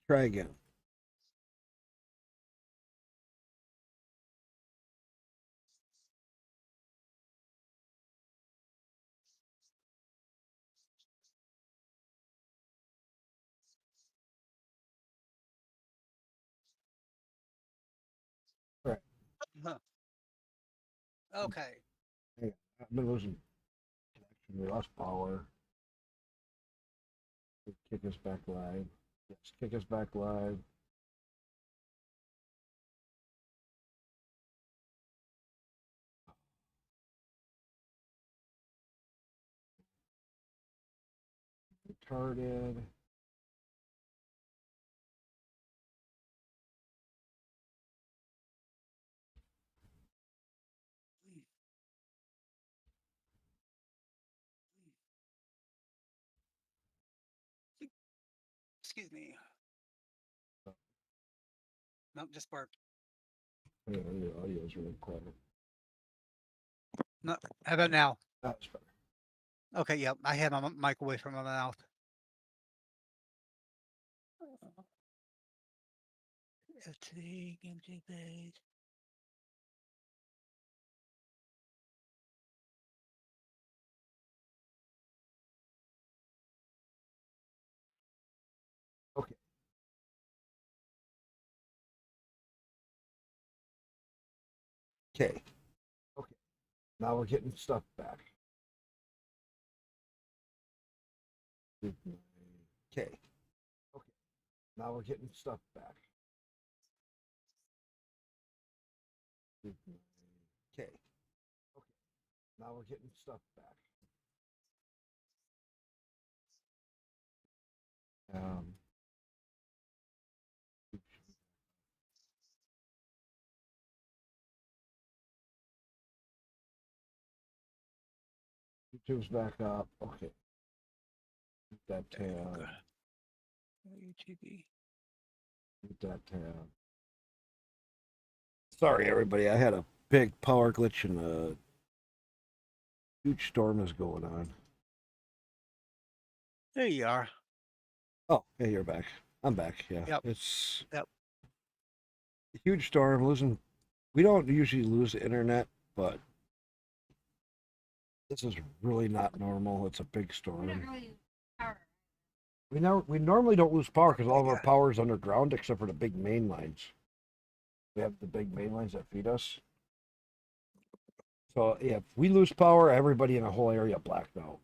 Try again. All right. Huh. Okay. Hang on. I've been losing connection. We lost power. Kick us back live. Yes, kick us back live. Retarded. Excuse me. Nope, just barked. Yeah, your audio is really quiet. No, how about now? That's better. Okay, yep. I had my mic away from my mouth. FT, empty page. Okay. Okay. Okay. Now we're getting stuff back. Okay. Okay. Now we're getting stuff back. Okay. Okay. Now we're getting stuff back. Um, YouTube's back up. Okay. That tab. UTB. That tab. Sorry, everybody. I had a big power glitch and a huge storm is going on. There you are. Oh, hey, you're back. I'm back. Yeah. Yep. It's Yep. a huge storm. Losing. We don't usually lose the internet, but this is really not normal. It's a big storm. We normally don't lose power because all of our power is underground except for the big main lines. We have the big main lines that feed us. So yeah, if we lose power, everybody in the whole area blacked out.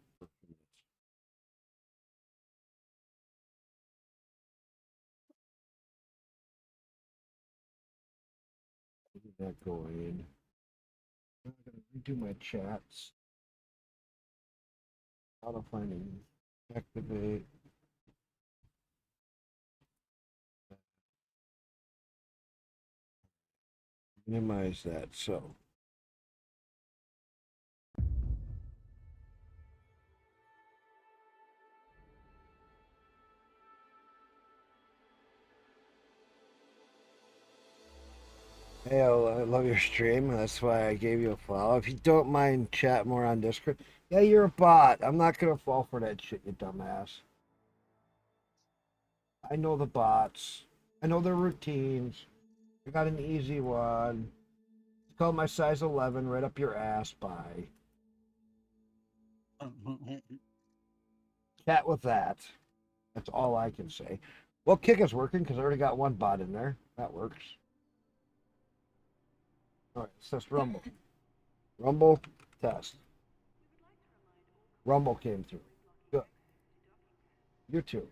That going. I'm gonna redo my chats. Auto finding, activate. Minimize that. So. Hey, I love your stream. That's why I gave you a follow. If you don't mind, chat more on Discord. Yeah, you're a bot. I'm not gonna fall for that shit, you dumbass. I know the bots. I know their routines. I got an easy one. It's called my size 11 right up your ass. Bye. Chat with that. That's all I can say. Well, Kick is working because I already got one bot in there. That works. All right, let's test Rumble. Rumble, test. Rumble came through. Good. YouTube.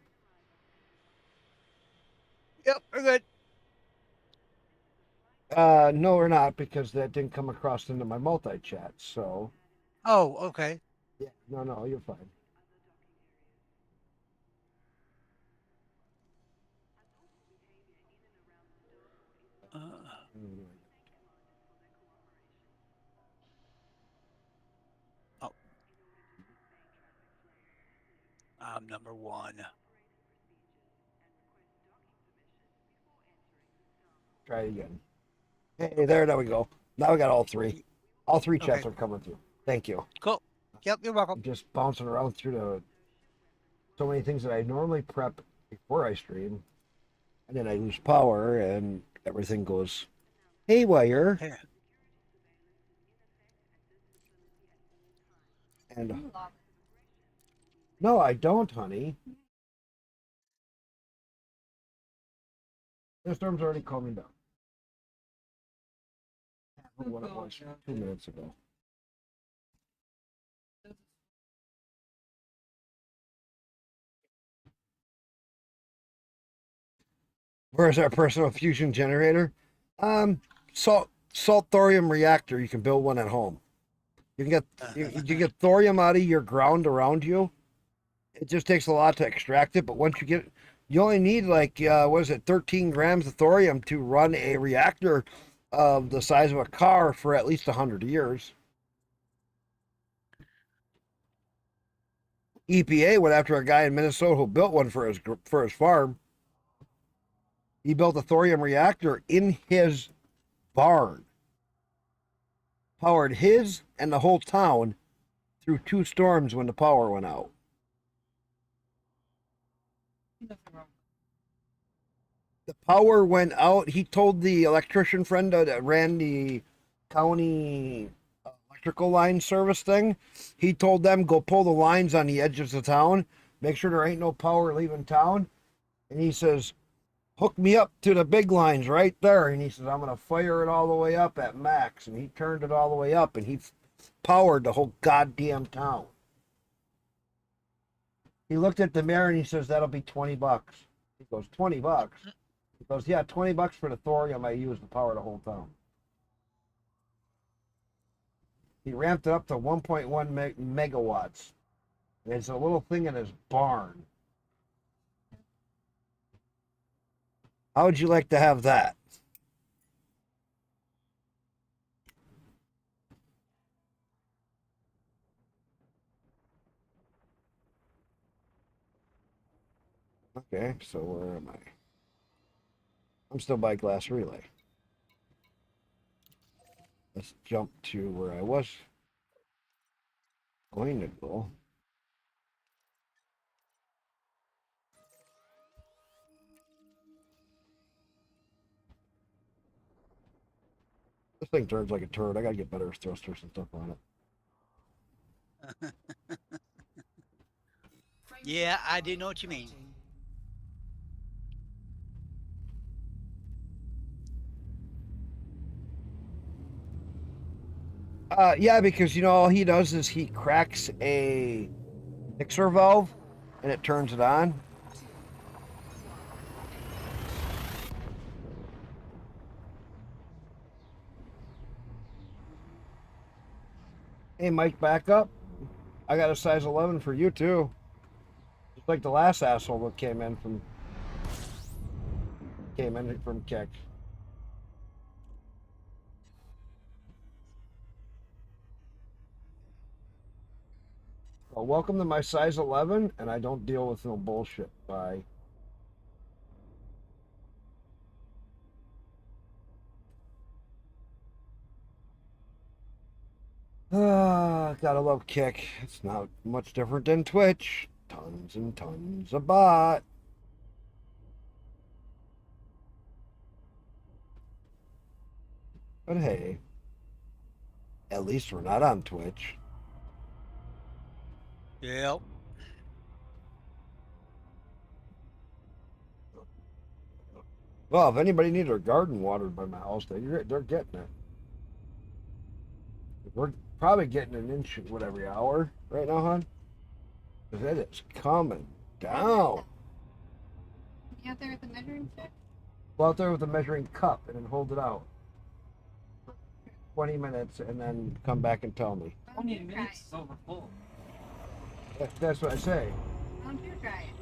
Yep, we're good. No, we're not because that didn't come across into my multi-chat. So, Oh, okay. yeah, no, you're fine. Oh, I'm number one. Try it again. Hey, there we go. Now we got all three. All three chats Okay, are coming through. Thank you. cool. Yep, you're welcome. I'm just bouncing around through so many things that I normally prep before I stream. and then I lose power, and everything goes haywire. Here. And no, I don't, honey. The storm's already calming down. Half of what it was 2 minutes ago. Where's our personal fusion generator? Salt thorium reactor. You can build one at home. You can get you get thorium out of your ground around you. It just takes a lot to extract it, but once you get, you only need like what is it, 13 grams of thorium to run a reactor of the size of a car for at least 100 years. EPA went after a guy in Minnesota who built one for his farm. He built a thorium reactor in his barn, powered his and the whole town through 2 storms when the power went out. The power went out. He told the electrician friend that ran the county electrical line service thing. He told them, go pull the lines on the edges of town, make sure there ain't no power leaving town. And he says, hook me up to the big lines right there. And he says, I'm going to fire it all the way up at max. And he turned it all the way up, and he powered the whole goddamn town. He looked at the mayor and he says, that'll be $20. He goes, $20? He goes, yeah, $20 for the thorium I use to power the whole town. He ramped it up to 1.1 megawatts. It's a little thing in his barn. How would you like to have that? Okay, so where am I? I'm still by glass relay. Let's jump to where I was going to go. This thing turns like a turd. I gotta get better thrusters and stuff on it. Yeah, I do know what you mean. Yeah, because all he does is he cracks a mixer valve and it turns it on. Hey, Mike, back up. I got a size 11 for you too. Just like the last asshole that came in from Keck. Well, welcome to my size 11, and I don't deal with no bullshit. Bye. Gotta love Kick. It's not much different than Twitch. Tons and tons of bot. But hey, at least we're not on Twitch. Yep. Well, if anybody needs their garden watered by my house, they're getting it. We're probably getting an inch of what every hour right now, hon. Because it is coming down. You out there with the measuring stick? Go out there with a measuring cup and then hold it out. 20 minutes and then come back and tell me. 20 minutes is over full. That's what I say. Why don't you try it?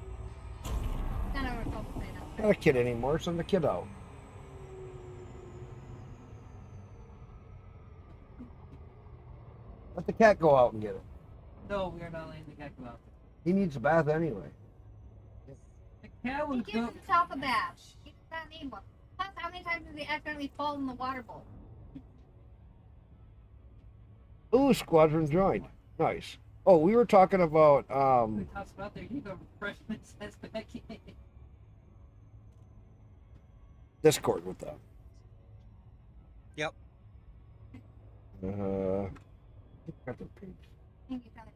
It's not over full today, I'm not a kid anymore, so I'm the kiddo. Let the cat go out and get it. No, we are not letting the cat go out there. He needs a bath anyway. The cat He was gives go. himself a bath. He does not need one. Plus, how many times has he accidentally fallen in the water bowl? Ooh, squadron joined. Nice. Oh, we were talking about We talked about there. You go refreshment says back in. Discord with them. Yep. Got the page. I think you kinda-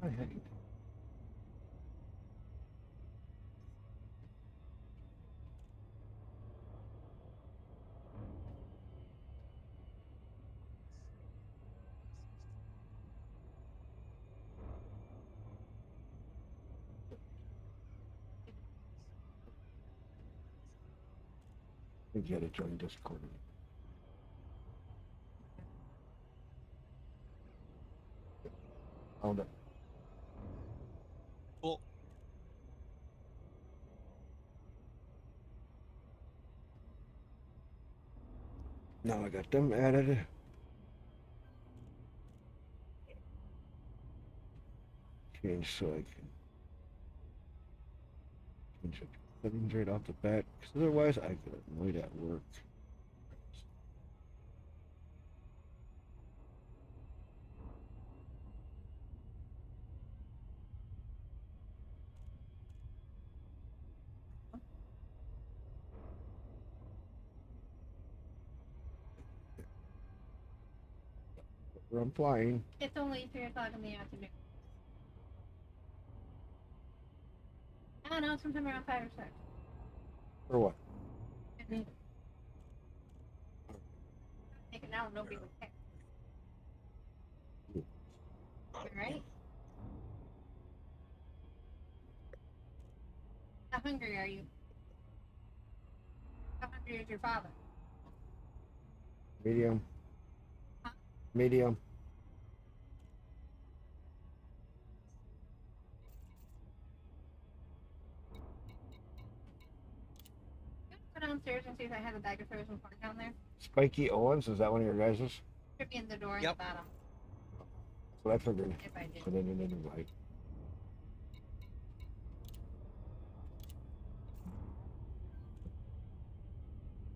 Oh, heck. We gotta join Discord. Found it. Cool. Now I got them added. Change so I can change the settings right off the bat. Because otherwise I get annoyed at work. I'm flying. It's only 3 o'clock in the afternoon. I don't know, sometime around 5 or 6. Or what? I think now nobody would care. Alright? How hungry are you? How hungry is your father? Medium. Huh? Medium. Go downstairs and see if I have a bag of frozen corn down there. Spiky Owens, is that one of your guys's? Should be in the door in Yep. the bottom. That's what I figured. If I did. Put it in an invite.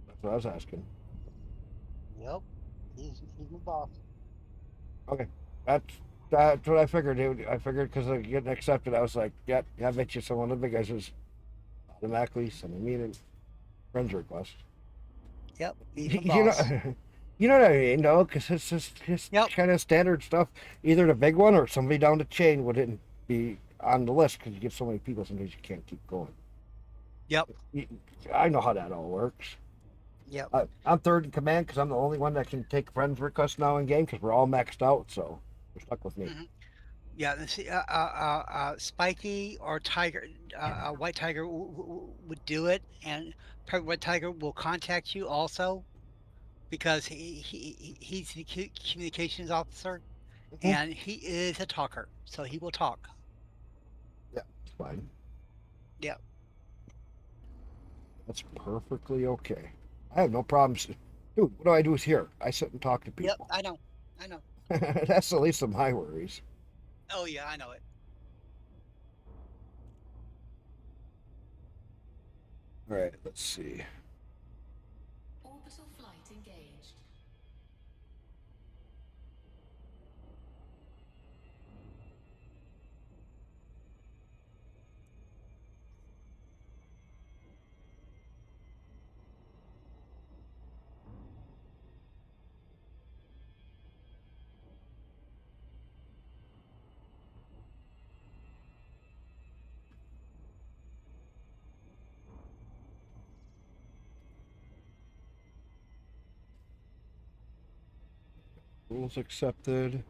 That's what I was asking. Yep. He's the boss. Okay. That's what I figured. I figured because of getting accepted, I was like, yeah, I bet you someone of the guys is automatically sending me a friends request. Yep. He's the You boss. know, you know what I mean, though, because it's just Yep. kind of standard stuff. Either the big one or somebody down the chain wouldn't be on the list because you get so many people. Sometimes you can't keep going. Yep. I know how that all works. Yep. I'm third in command because I'm the only one that can take friends requests now in game because we're all maxed out. So they're stuck with me. Mhm. Yeah. Let's see. Spiky or Tiger, White Tiger would do it, and probably White Tiger will contact you also because he's the communications officer, Mhm. and he is a talker, so he will talk. Yeah, it's fine. Yep. That's perfectly okay. I have no problems. Dude, what do I do here? I sit and talk to Yep. people. I know. I know. That's the least of my worries. Oh yeah, I know it. All right, let's see. Orbital flight engaged. Rules accepted.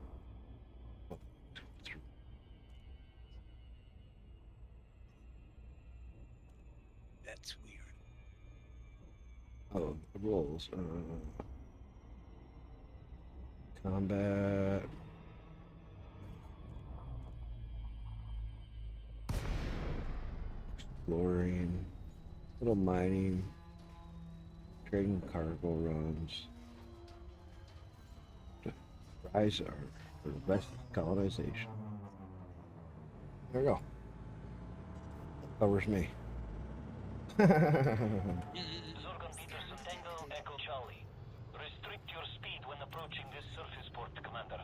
That's weird. Oh, the rules. Combat. Exploring. Little mining. Trading cargo runs. Rise our for the best colonization. There we go. Covers me. Zorgon Peterson, Tango, Echo Charlie. Restrict your speed when approaching this surface port, Commander.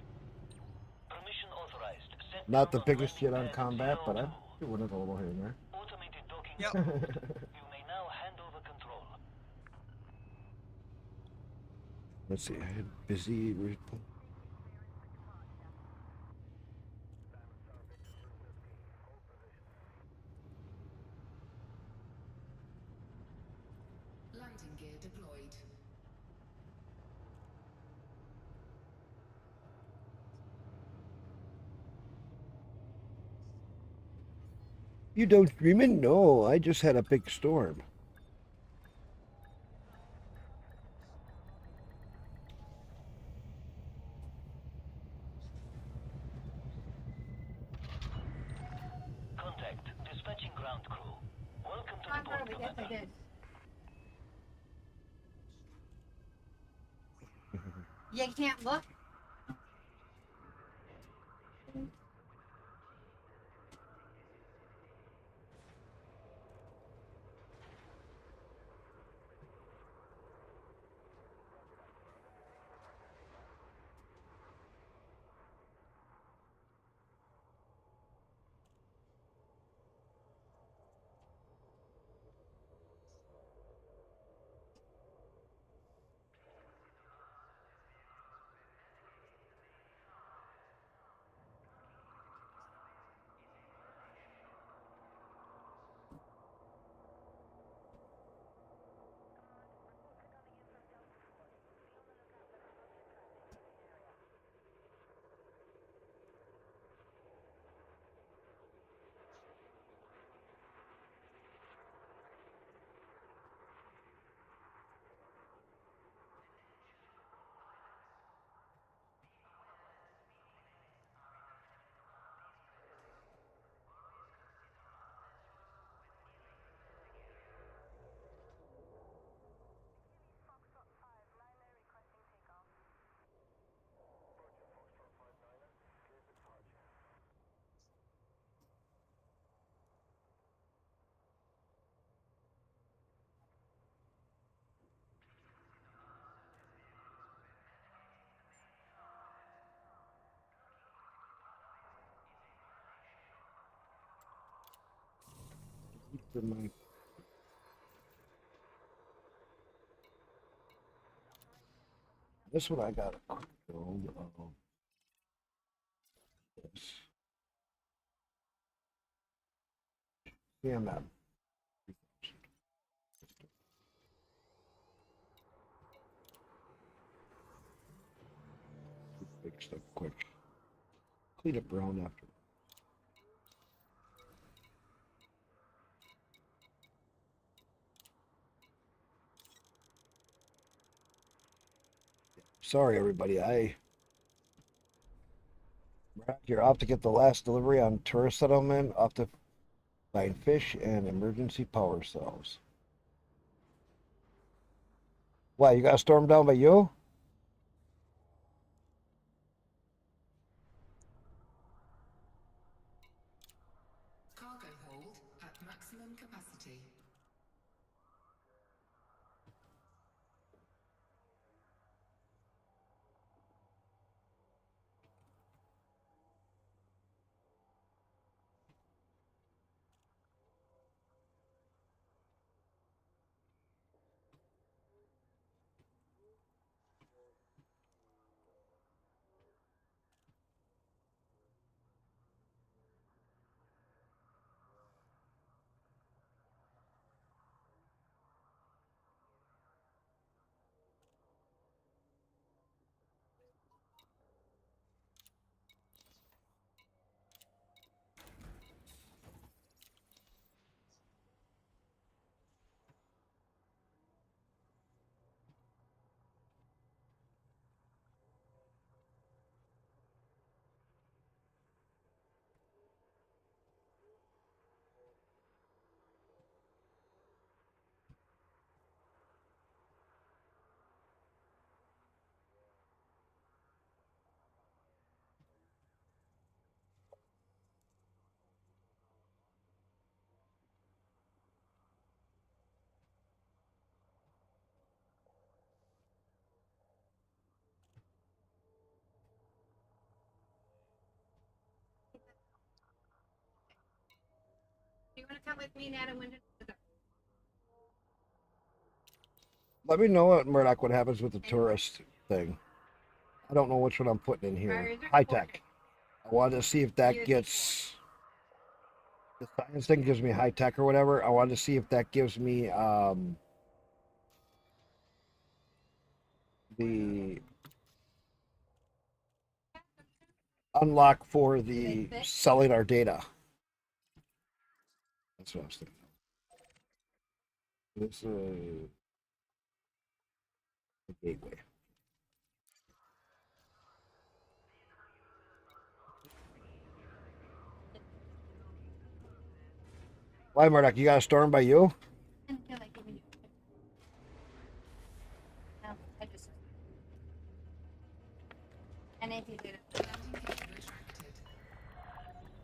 Permission authorized. Set Not the down on biggest landing yet on pad combat, but 02. I'm doing it a little here and there. Automated docking Yep. approved. You may now hand over control. Let's see. I had busy. Landing gear deployed. You don't dreaming? No, I just had a big storm. Contact. Dispatching ground crew. Welcome to the I'm port, probably guess I Commander. did. You can't look. This one I got a quick build of this. CMM. Big stuff quick. Clean up brown after. Sorry, everybody. You're off to get the last delivery on tourist settlement, off to find fish and emergency power cells. Why, you got a storm down by you? Cargo hold at maximum capacity. you want to come with me and Adam went to the Let me know what Murdoch what happens with the tourist thing. I don't know which one I'm putting in here. High tech. I wanted to see if that gets the science thing gives me high tech or whatever. I wanted to see if that gives me the unlock for the selling our data. That's what I was thinking. This is the gateway. Why, Murdoch? You got a storm by you? until I give you. No, I just. And if you did it. Landing gear retracted.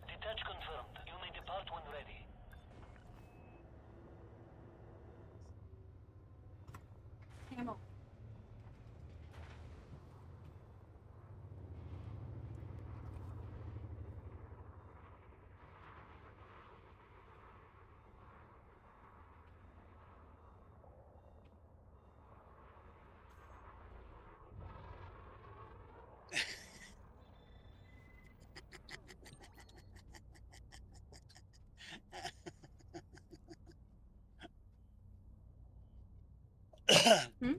Detach confirmed. You may depart when ready. Camel. Hmm?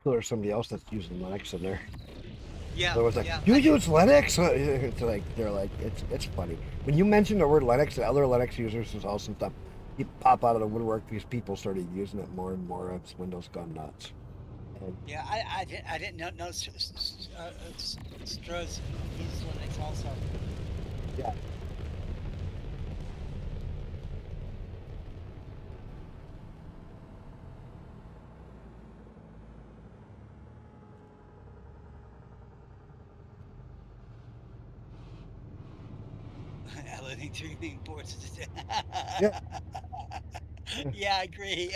So there's somebody else that's using Linux in there. Yeah, So it was like, yeah. you use Linux? It's like they're like, it's funny when you mention the word Linux. The other Linux users is awesome stuff. You pop out of the woodwork because people started using it more and more as Windows gone nuts. And Yeah, I didn't know Stroh's uses Linux also. yeah, Loading three main boards. yeah, yeah. Yeah, I agree.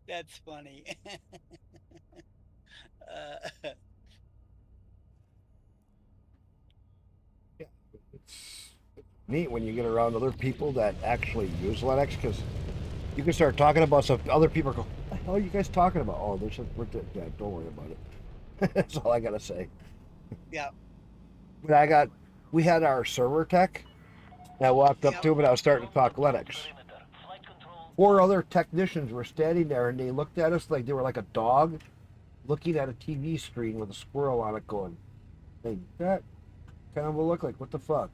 That's funny. uh, Yeah. It's neat when you get around other people that actually use Linux because you can start talking about stuff. Other people go, "What the hell are you guys talking about?" Oh, there's a, yeah, don't worry about it. That's all I gotta say. yeah, But we had our server tech. And I walked up yeah. to him and I was starting to talk Linux. Perimeter. Flight control. Four other technicians were standing there and they looked at us like they were like a dog looking at a TV screen with a squirrel on it going, hey, that kind of a look like, what the fuck?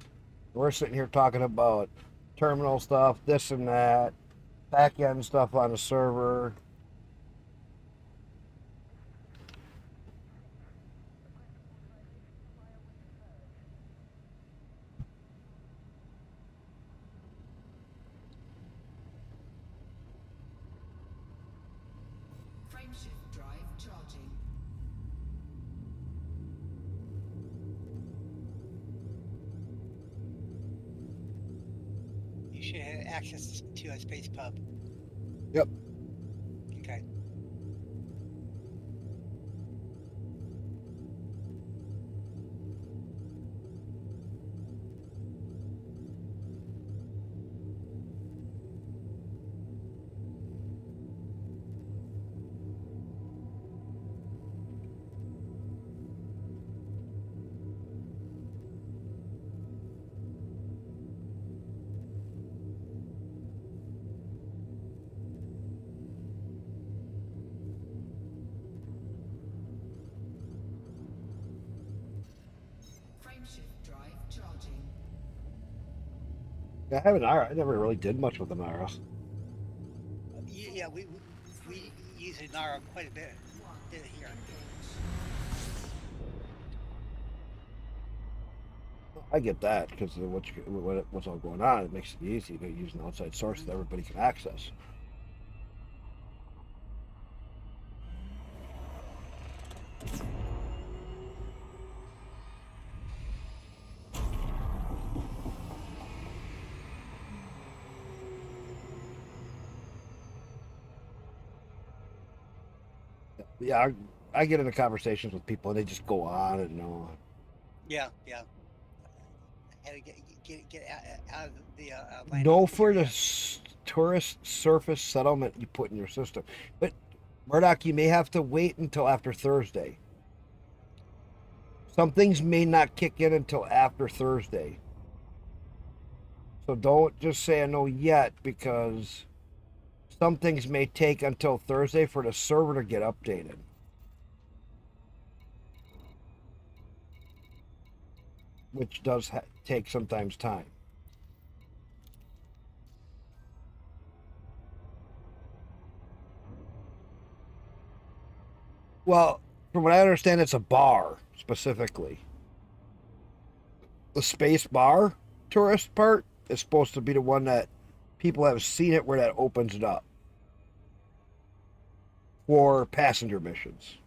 We're sitting here talking about terminal stuff, this and that, back end stuff on the server. charging. You should have access to a space pub. Yep. Okay. Frameshift drive charging. I have an IRA. I never really did much with an IRA. Yeah, we use Inara quite a bit here. I get that because of what's all going on. It makes it easy to use an outside source that everybody can access. Yeah, I get into conversations with people and they just go on and on. Yeah, yeah. I had to get out of the landing No for the area. tourist surface settlement you put in your system. But Murdoch, you may have to wait until after Thursday. Some things may not kick in until after Thursday. So don't just say a no yet because some things may take until Thursday for the server to get updated. Which does take sometimes time. Well, from what I understand, it's a bar specifically. The space bar tourist part is supposed to be the one that people have seen it where that opens it up for passenger missions.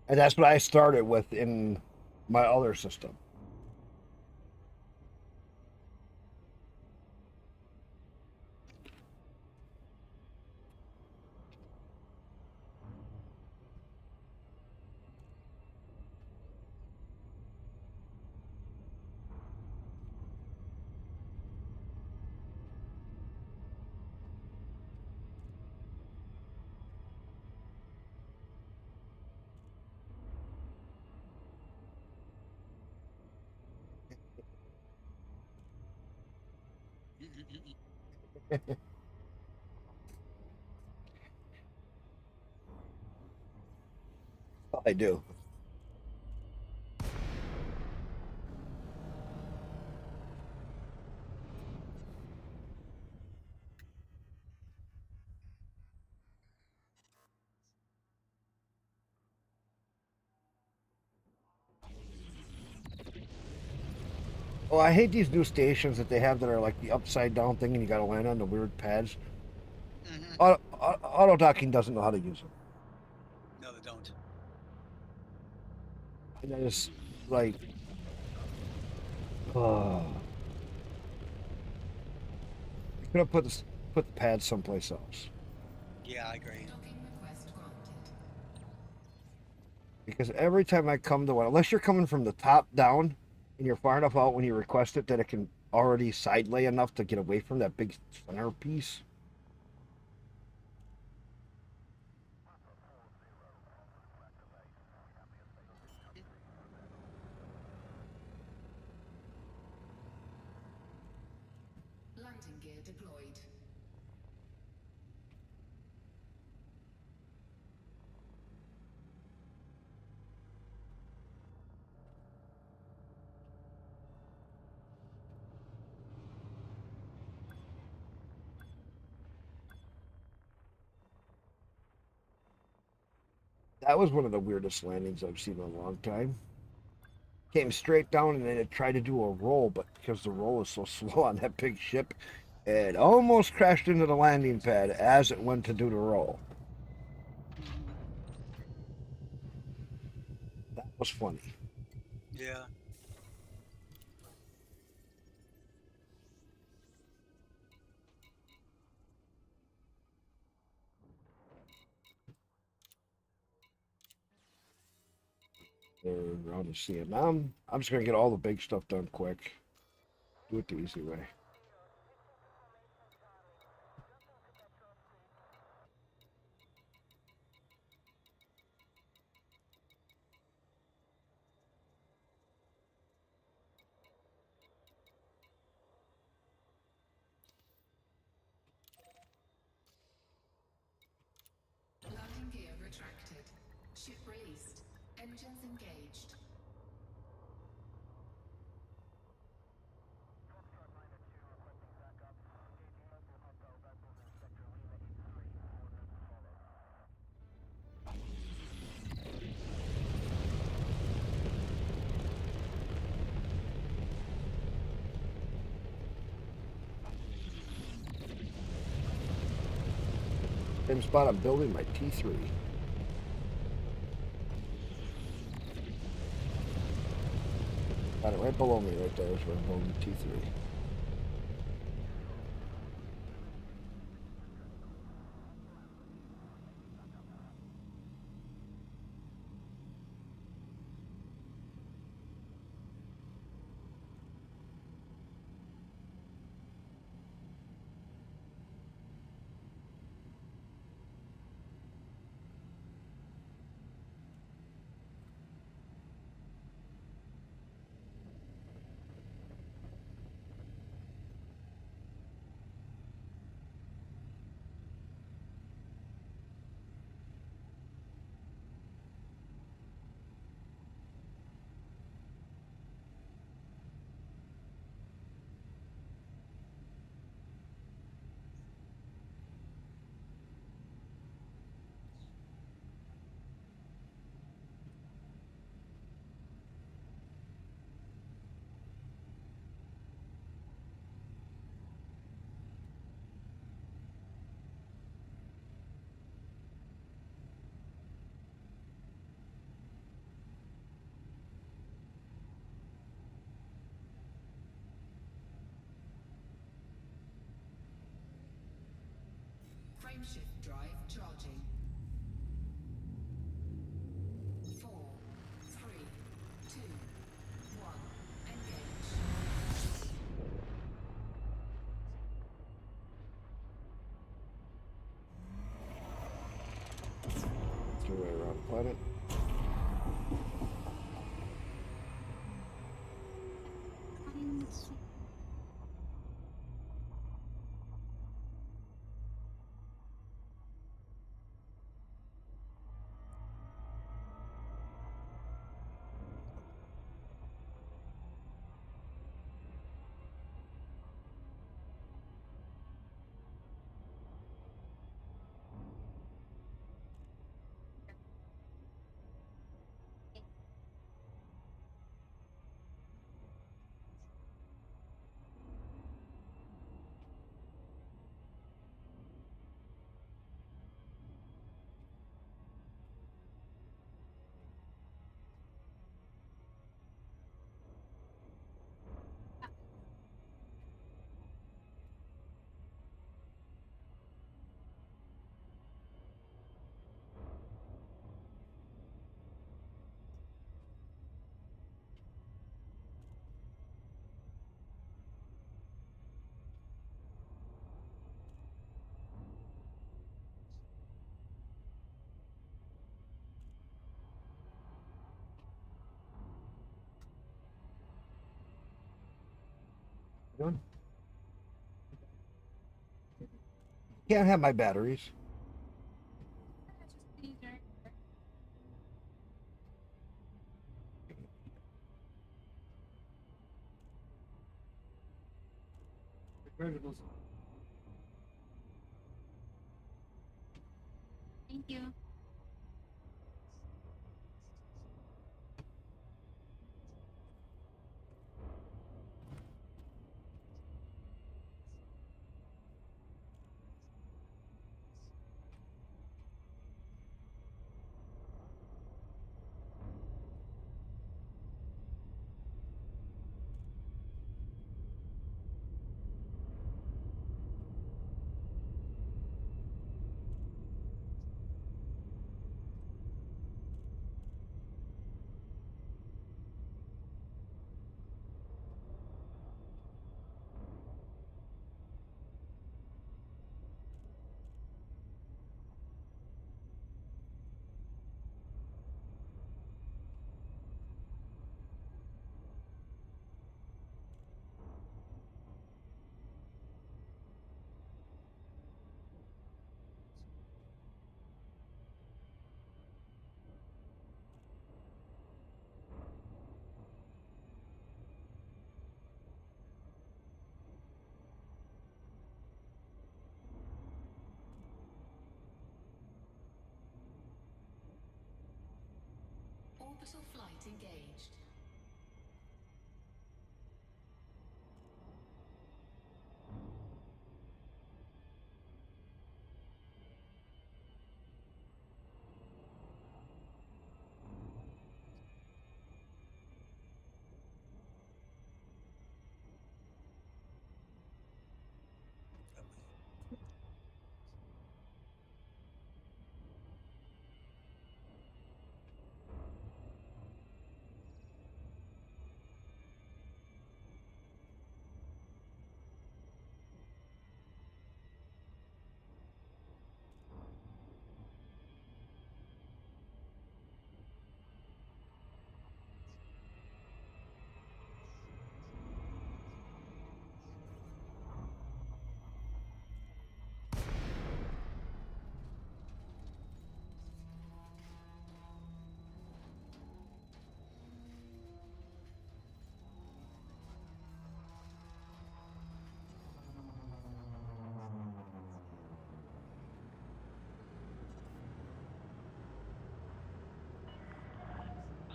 And that's what I started with in my other system. I do. Oh, I hate these new stations that they have that are like the upside down thing and you got to land on the weird pads. Auto docking doesn't know how to use them. No, they don't. And I just like, oh, you could have put the pads someplace else. Yeah, I agree. Docking request granted. Because every time I come to one, unless you're coming from the top down and you're far enough out when you request it that it can already side lay enough to get away from that big center piece. Landing gear deployed. That was one of the weirdest landings I've seen in a long time. came straight down and then it tried to do a roll, but because the roll is so slow on that big ship, it almost crashed into the landing pad as it went to do the roll. That was funny. Yeah. Third round of CMM. I'm just gonna get all the big stuff done quick. Do it the easy way. Landing gear retracted. Ship released. Engines engaged. Same spot I'm building my T3. Got it right below me right there is where I'm building T3. Frameshift drive charging. 4, 3, 2, 1. Engage. It's way around the planet. Doing? Can't have my batteries. Thank you. engaged.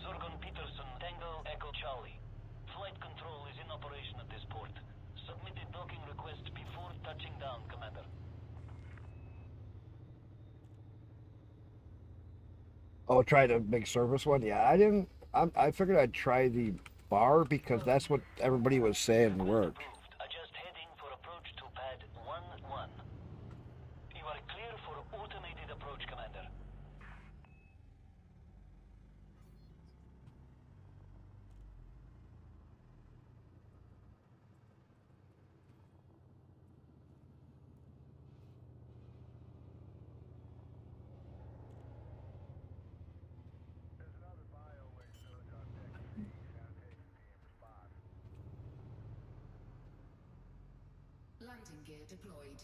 Zorgon Peterson, Tango Echo Charlie. Flight control is in operation at this port. Submitted docking request before touching down, Commander. Oh, try the big service one. Yeah, I didn't. I figured I'd try the bar because that's what everybody was saying worked. Approved. Adjust heading for approach to pad 1-1. You are clear for automated approach, Commander. Landing gear deployed.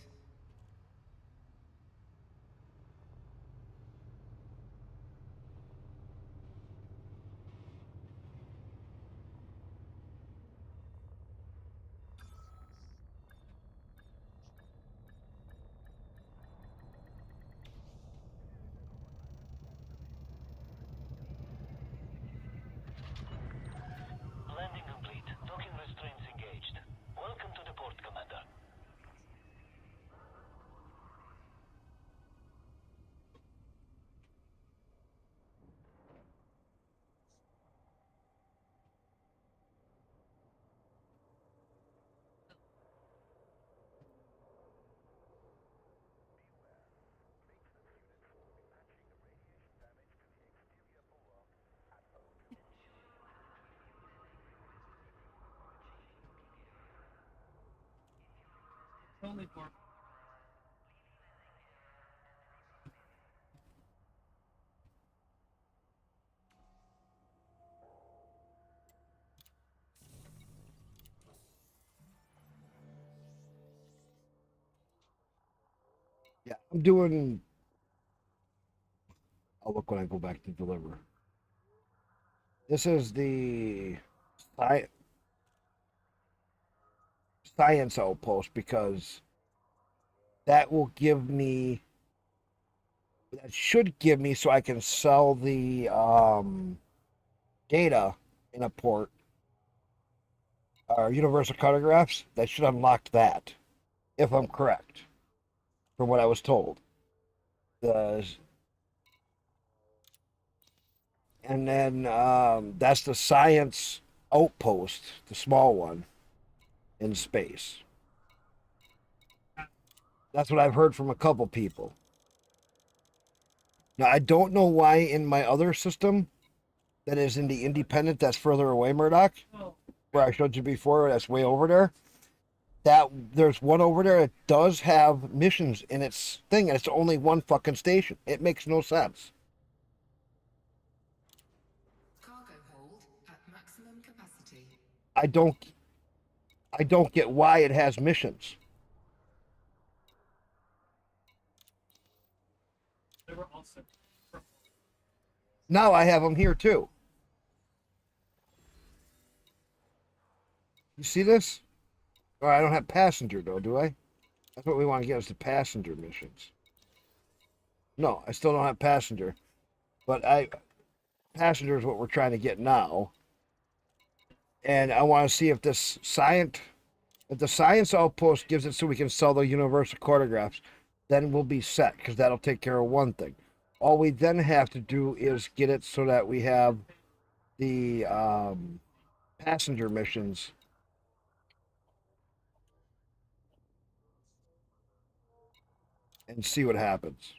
Landing complete. Docking restraints engaged. Welcome to the port, Commander. Only for Yeah, I'm doing. I'll look when I go back to deliver. This is the science outpost because that will give me. That should give me so I can sell the data in a port or universal cartographs. That should unlock that, if I'm correct, from what I was told. The and then that's the science outpost, the small one in space. That's what I've heard from a couple people. Now I don't know why in my other system that is in the independent that's further away, Murdoch, where I showed you before, that's way over there. That there's one over there that does have missions in its thing, and it's only one fucking station. It makes no sense. Cargo hold at maximum capacity. I don't get why it has missions. they were also Now I have them here too. You see this? Oh, I don't have passenger though, do I? That's what we want to get is the passenger missions. No, I still don't have passenger. But passenger is what we're trying to get now. And I want to see if this if the science outpost gives it so we can sell the universal chronographs, then we'll be set, because that'll take care of one thing. All we then have to do is get it so that we have the passenger missions. And see what happens.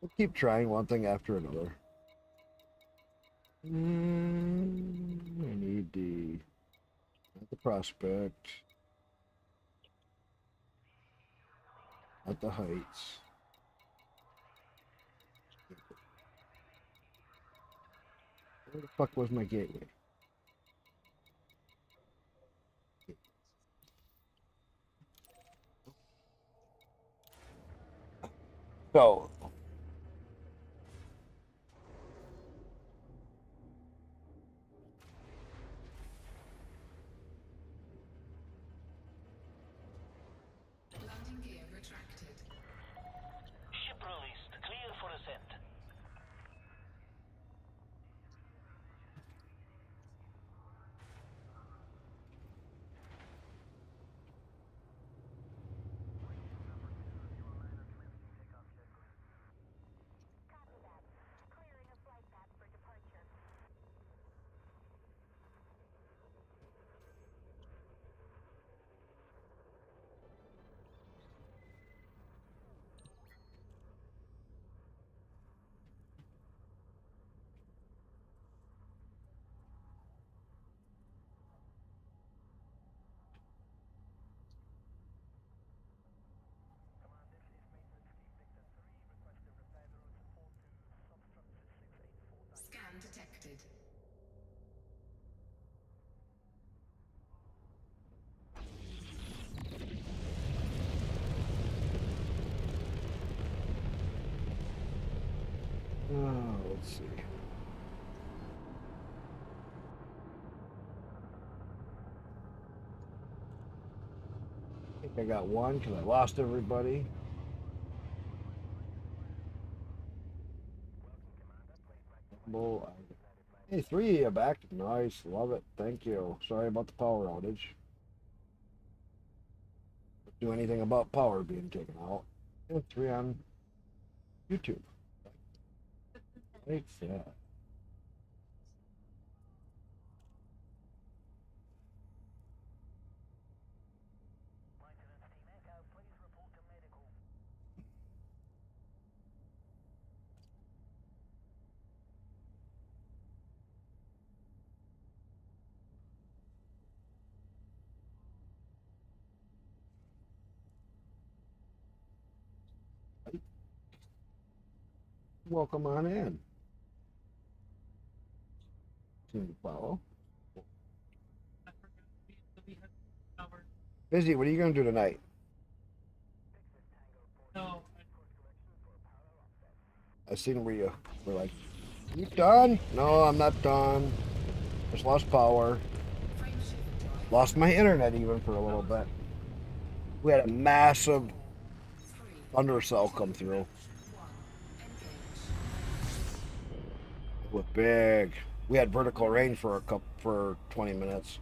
We'll keep trying one thing after another. I need not the prospect, not the heights. Where the fuck was my gateway? So, Landing gear retracted. Ship released. Clear for ascent. Scan detected. let's see. I think I got one because I lost everybody. Hey, 3 of you back. Nice, love it. Thank you. Sorry about the power outage. Don't do anything about power being taken out. And 3 on YouTube. Thanks, yeah. Welcome on in. Team follow. Busy, what are you going to do tonight? No, I seen where you were like, you done? No, I'm not done. Just lost power. Frame shift drive. Lost my internet even for a little bit. We had a massive 3, undercell come through. 1. Engage. It was big. We had vertical range for 20 minutes.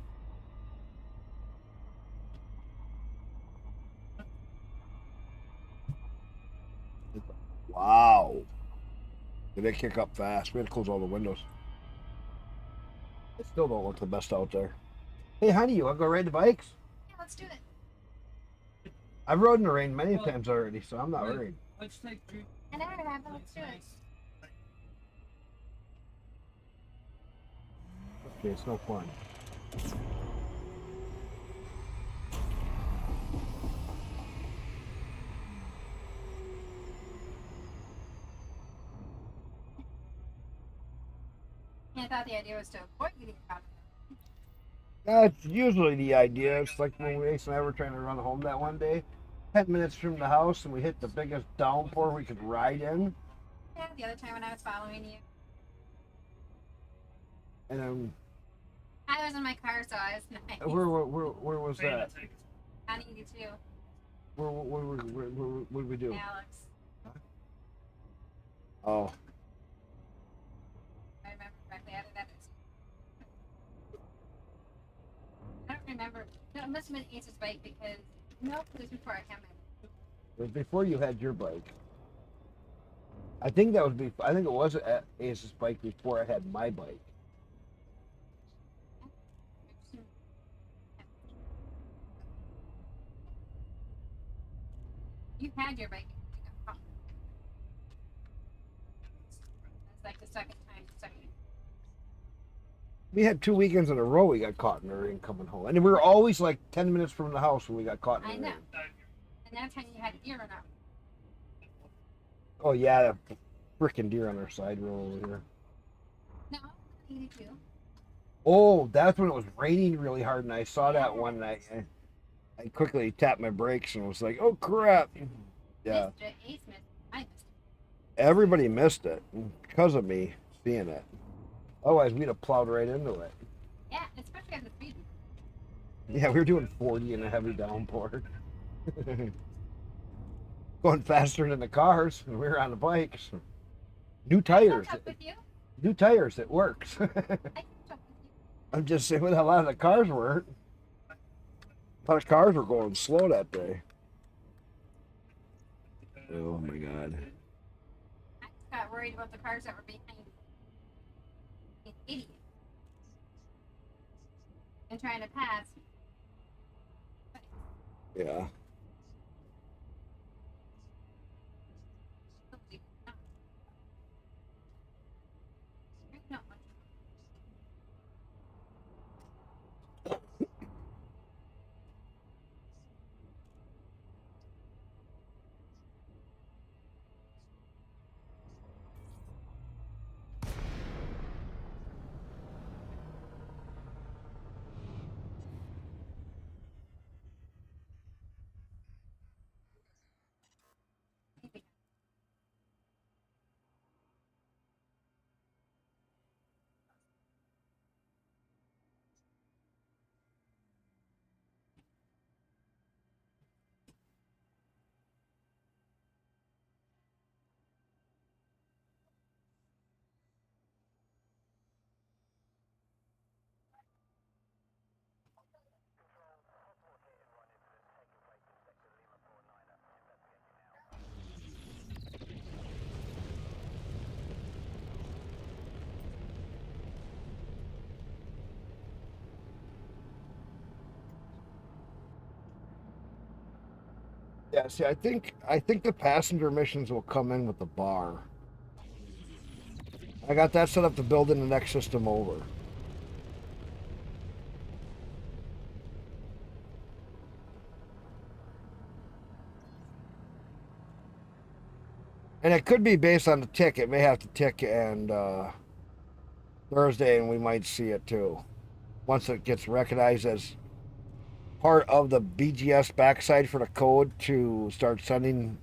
Wow. They kick up fast. We had to close all the windows. It still don't look the best out there. Hey, honey, you want to go ride the bikes? Yeah, let's do it. I've rode in the rain many times already, so I'm not worried. let's take 3. I never have, but let's do it. Okay, it's no fun. Yeah, I thought the idea was to avoid getting caught. That's usually the idea. It's like when Ace and I were trying to run home that one day, 10 minutes from the house, and we hit the biggest downpour we could ride in. Yeah, the other time when I was following you. And then, I was in my car, so I was nice. where was that? On 82. What did we do? Alex. Oh, I remember correctly. I don't remember. No, it must have been Ace's bike because no, it was before I had my. it was before you had your bike. I think that was before. I think it was Ace's bike before I had my bike. You had your bike. That's like the second time. We had 2 weekends in a row we got caught in the rain coming home. And we were always like 10 minutes from the house when we got caught in the I rain. know. And that's when you had a deer run out. Oh, yeah, the freaking deer on our side road over here. No, you too. Oh, that's when it was raining really hard, and I saw that one, and I quickly tapped my brakes and was like, oh, crap. Yeah. Missed it. Ace missed it. I missed it. Everybody missed it because of me seeing it. Otherwise, we'd have plowed right into it. Yeah, especially after the speed. Yeah, we were doing 40 in a heavy downpour. Going faster than the cars, and we were on the bikes. New tires. I kept up with you. New tires, it works. I kept up with you. I'm just saying, a lot of the cars weren't. A lot of cars were going slow that day. Oh my God. I just got worried about the cars that were behind me. An idiot. And trying to pass. Yeah. Not much. Yeah, see, I think the passenger missions will come in with the bar. I got that set up to build in the next system over. And it could be based on the tick. It may have to tick and Thursday, and we might see it too. Once it gets recognized as part of the BGS backside for the code to start sending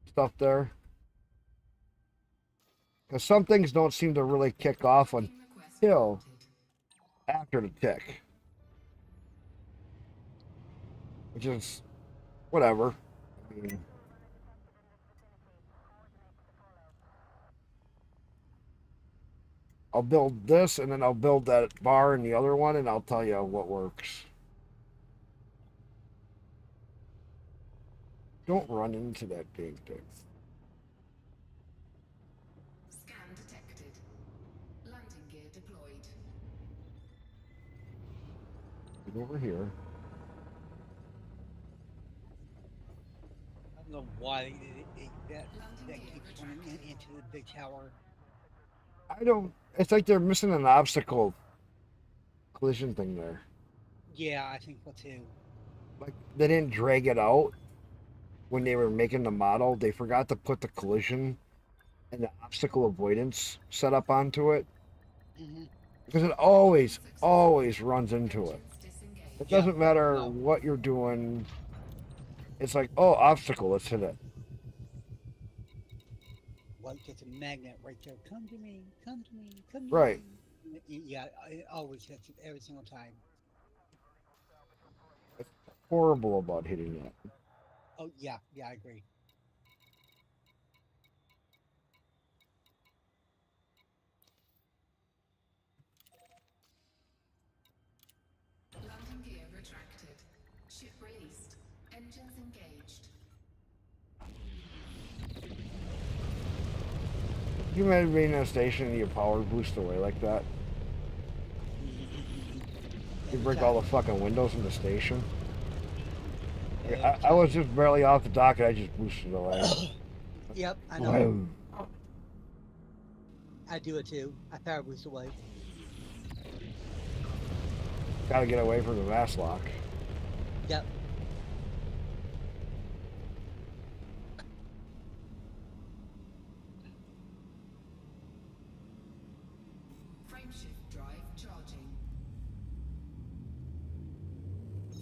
stuff there. Because some things don't seem to really kick off until after the tick. Which is whatever. I mean, I'll build this and then I'll build that bar in the other one and I'll tell you what works. Don't run into that big thing. Scan detected. Landing gear deployed. Get over here. I don't know why that keeps running into the big tower. I don't. It's like they're missing an obstacle collision thing there. Yeah, I think so too. Like they didn't drag it out when they were making the model. They forgot to put the collision and the obstacle avoidance setup onto it Hmm. because it always runs into it. Disengaged. It doesn't matter no. what you're doing. It's like, oh, obstacle, let's hit it. Like it's a magnet right there. Come to me, come to me, come to Right. me. Yeah, it always hits it every single time. horrible about hitting that. Oh yeah, yeah, I agree. Landing gear retracted. Ship released. Engines engaged. Can you imagine being in a station and your power boost away like that? You break all the fucking windows in the station. I was just barely off the dock and I just boosted away. Yep, I know. Boom. I do it too. I power boost away. Gotta get away from the mass lock. Yep. Frameshift drive charging.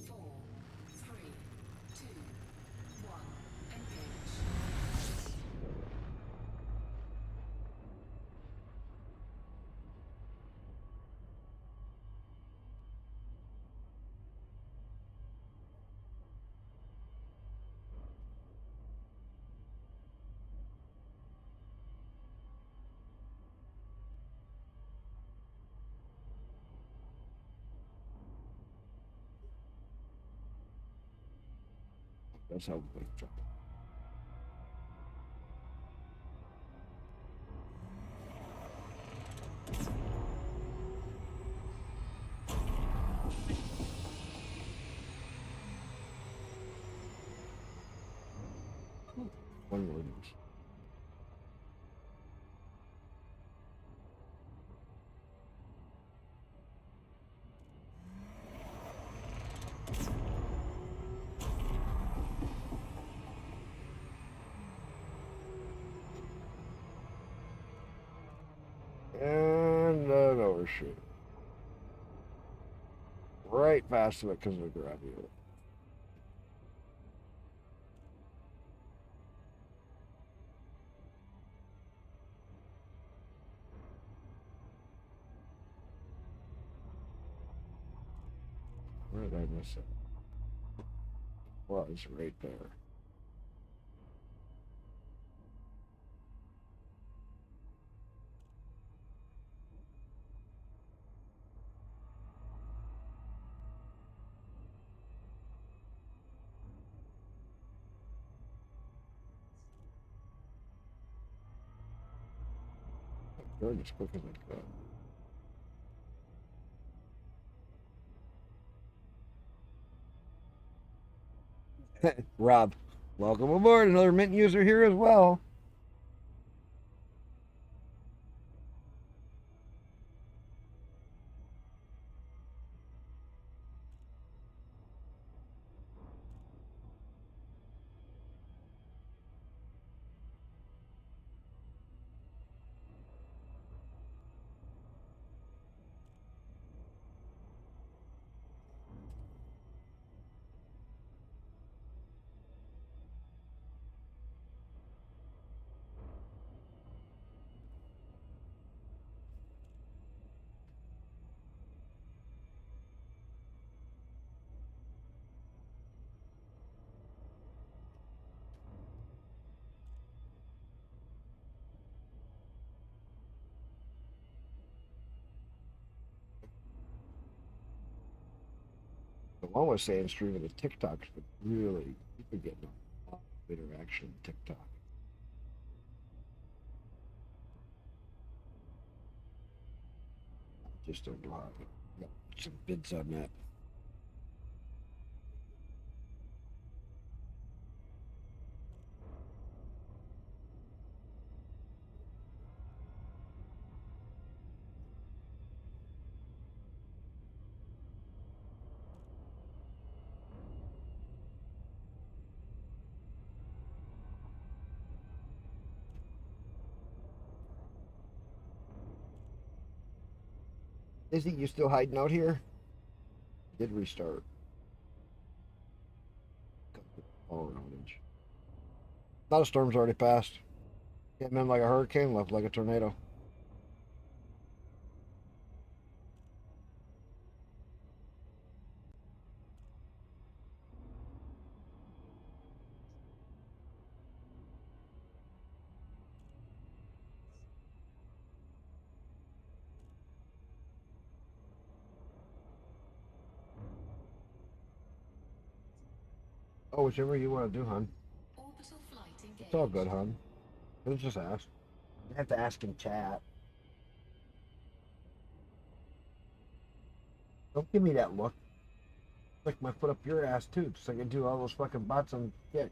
4, 3, 2, 1. Engage. That's how we drop. One word. And an overshoot. Right past it because of the gravity. Where did I miss it? Well, it's right there. Going as quick as I could. Rob, welcome aboard. Another Mint user here as well. The one was saying streaming the TikToks, but really, you could get a lot of interaction on TikTok. I just don't know how to get some bids on that. Izzy, you still hiding out here? Did restart. Power outage. Not a storm's already passed. Came in like a hurricane, left like a tornado. Oh, whichever you want to do, hon. Orbital flight engaged. It's all good, hon. Let's just ask. You have to ask in chat. Don't give me that look. Stick my foot up your ass too, so I can do all those fucking bots on kick.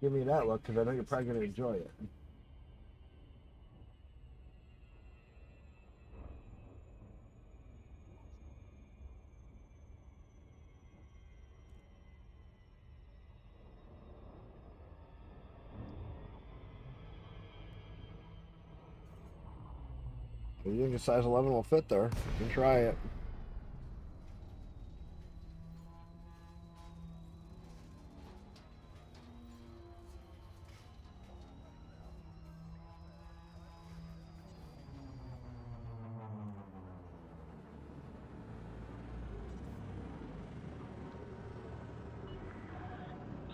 Give me that look, because I know you're probably going to enjoy it. You think a size 11 will fit there? You can try it.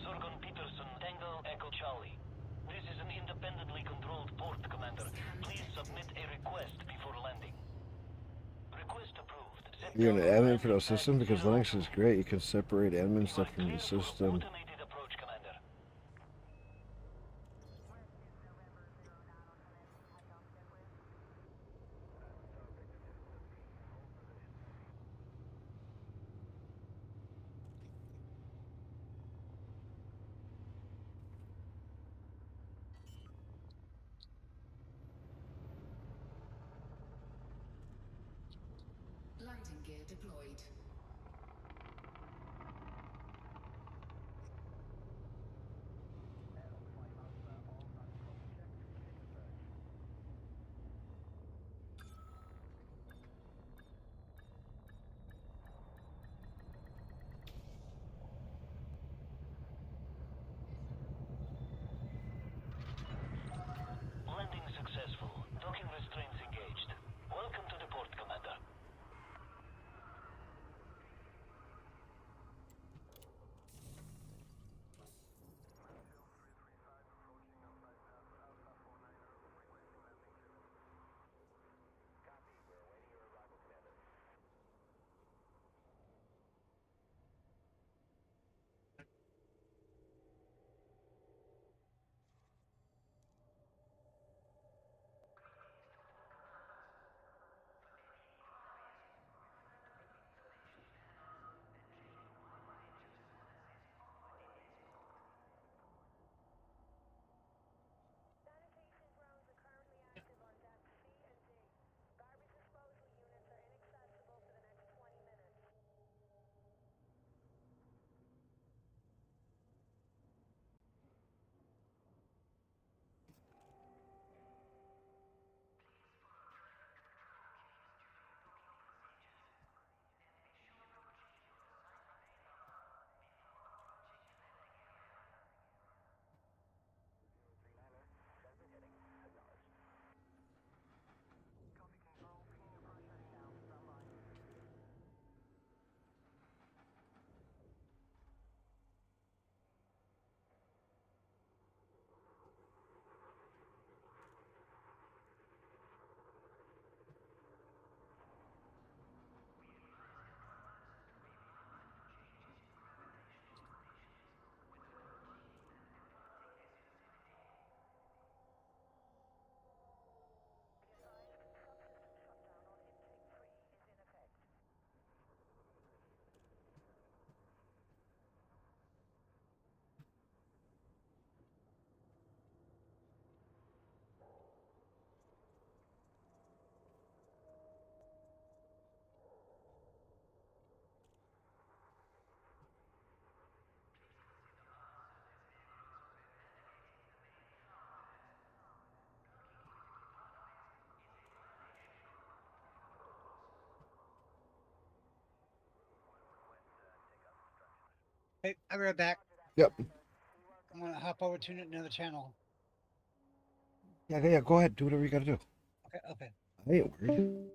Sorgon Peterson, Tango Echo Charlie. This is an independently controlled port, Commander. Please submit a request before landing. Request approved. Set You're an down admin for landing those systems pad because 0. Linux is great. You can separate admin You stuff are from the clear for system. automated approach, Commander. Landing gear deployed. Landing successful. Docking restraints engaged. Welcome to the port, Commander. Hey, I'll be right back. Yep. I'm gonna hop over to another channel. Yeah, go ahead. Do whatever you got to do. Okay, okay. I ain't worried.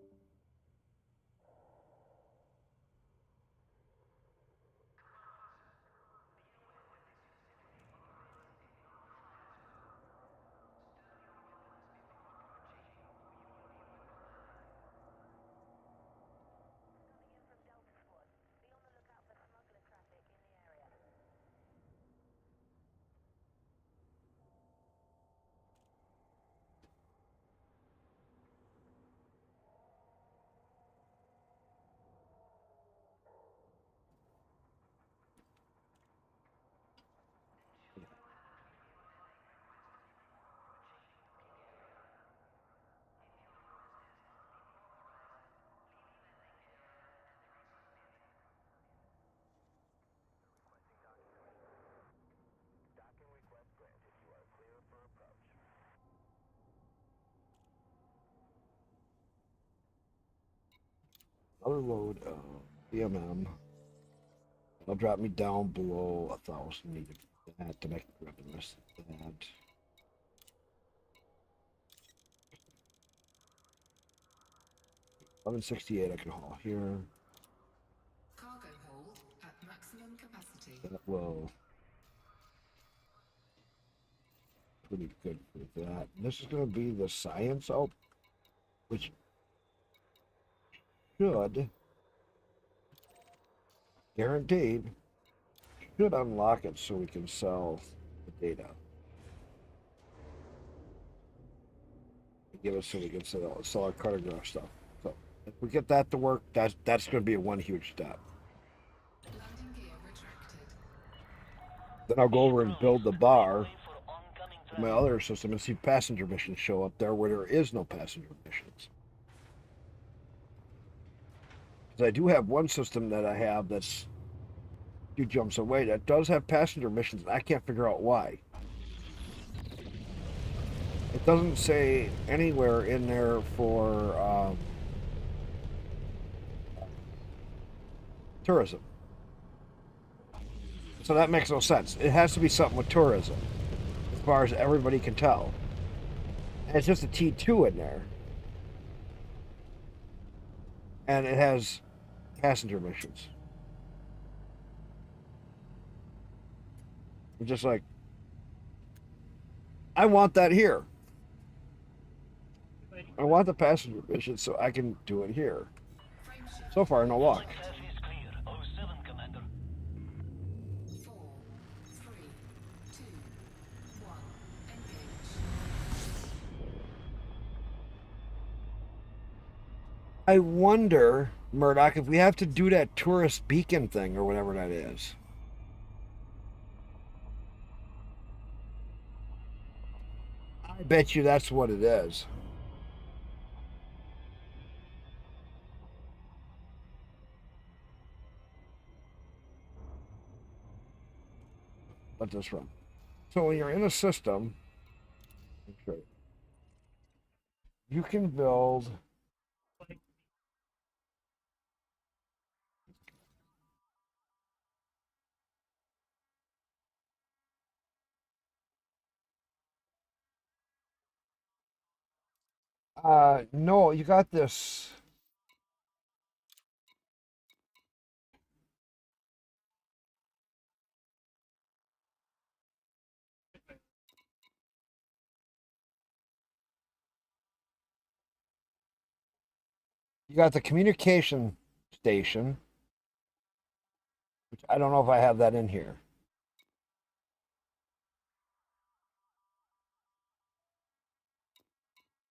Other load of BMM. It'll drop me down below 1,000. Needed that to make grab the rest of that. $1168 I can haul here. Cargo hold at maximum capacity. That will pretty good for that. This is going to be the science out, which should, guaranteed, should unlock it so we can sell the data. Give us so we can sell our cartograph stuff. So if we get that to work, that's going to be one huge step. Landing gear retracted. Then I'll go over and build the bar in my other system and see passenger missions show up there where there is no passenger missions. Because I do have one system that I have that's a few jumps away that does have passenger missions, and I can't figure out why. It doesn't say anywhere in there for tourism. So that makes no sense. It has to be something with tourism, as far as everybody can tell. And it's just a T2 in there. And it has passenger missions. I'm just like, I want that here. I want the passenger mission so I can do it here. So far, no luck. Success is clear. 07, Commander. 4, 3, 2, 1. Engage. I wonder, Murdoch, if we have to do that tourist beacon thing or whatever that is. I bet you that's what it is. Let this run. So when you're in a system, okay, you can build no, you got this. You got the communication station, which I don't know if I have that in here.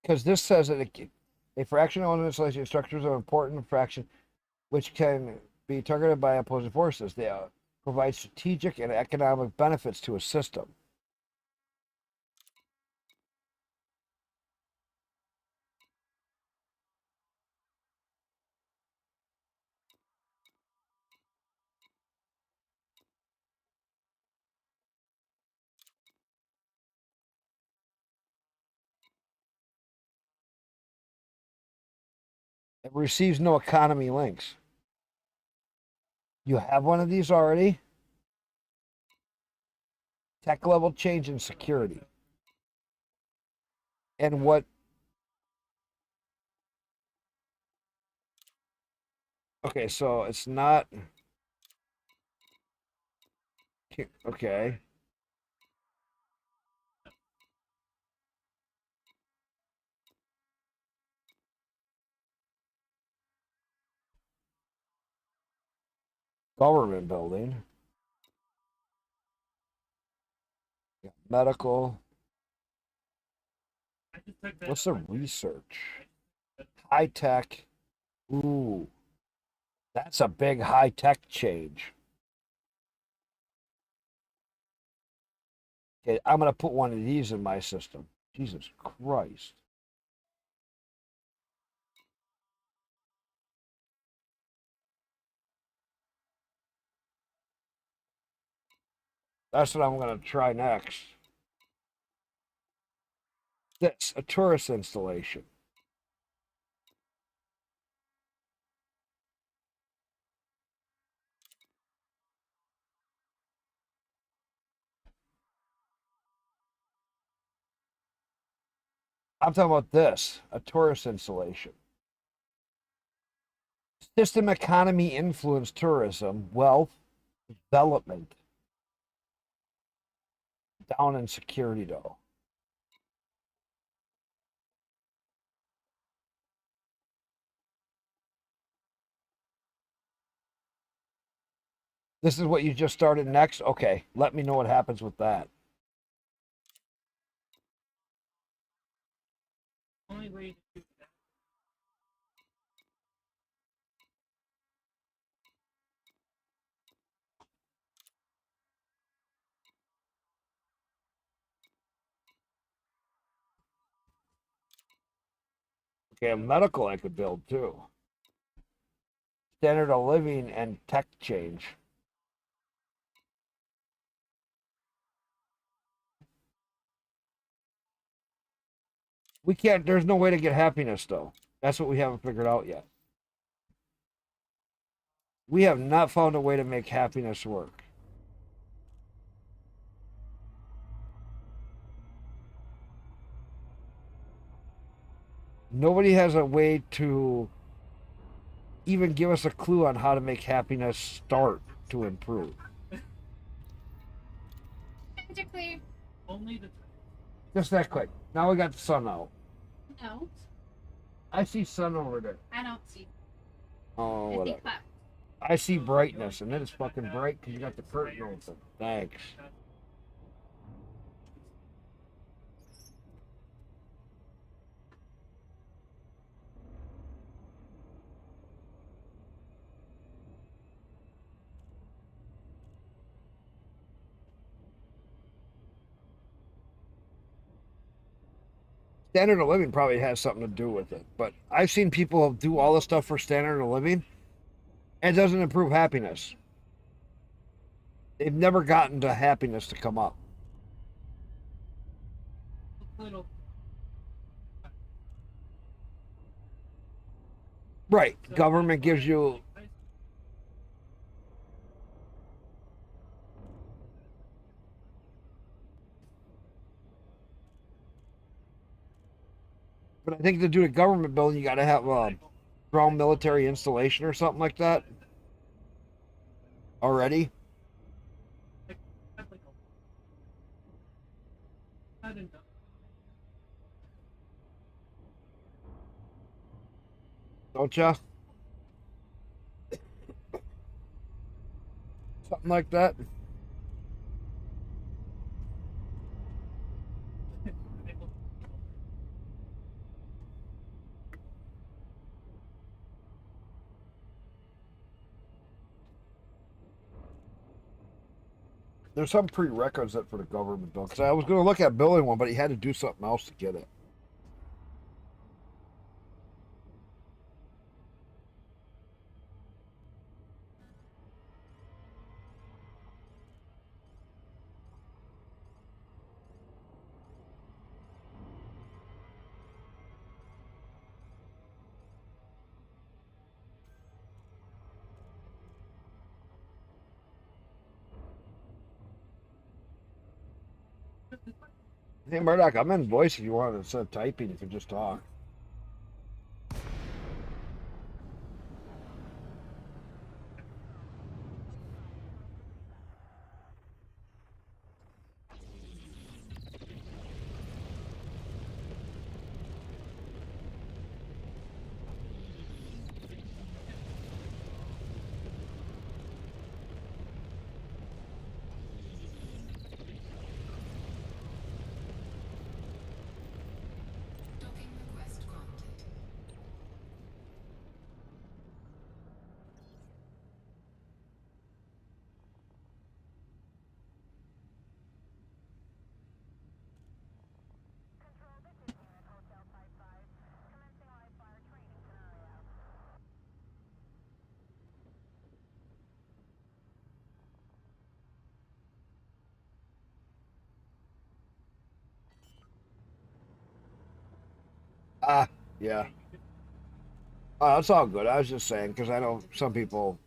Because this says that a fraction element installation structures of important fraction which can be targeted by opposing forces. They provide strategic and economic benefits to a system. It receives no economy links. You have one of these already? Tech level change in security. And what? Okay, so it's not. Okay. Government building. Yeah, medical. I just took that. What's the research? High tech. Ooh. That's a big high tech change. Okay, I'm going to put one of these in my system. Jesus Christ. That's what I'm going to try next. This, a tourist installation. I'm talking about this, a tourist installation. System economy influence tourism, wealth, development. Down in security though. This is what you just started next? Okay, let me know what happens with that. Only way to do that. Okay, a medical I could build too. Standard of living and tech change. We can't, there's no way to get happiness though. That's what we haven't figured out yet. We have not found a way to make happiness work. Nobody has a way to even give us a clue on how to make happiness start to improve. Magically, Only the Just that quick. Now we got the sun out. no, I see sun over there. I don't see. Oh, I see whatever. clouds. I see brightness, and then it's fucking bright because you got the curtain open. Thanks. Standard of living probably has something to do with it, but I've seen people do all this stuff for standard of living, and it doesn't improve happiness. They've never gotten to happiness to come up. little. Right. Government gives you. But I think to do a government building, you got to have a ground military installation or something like that already. Don't ya? Something like that. There's some prerequisite for the government though, because I was going to look at building one, but he had to do something else to get it. Hey Murdoch, I'm in voice if you want instead of typing. You can just talk. Docking request granted. Ah, yeah. Oh, that's all good. I was just saying because I know some people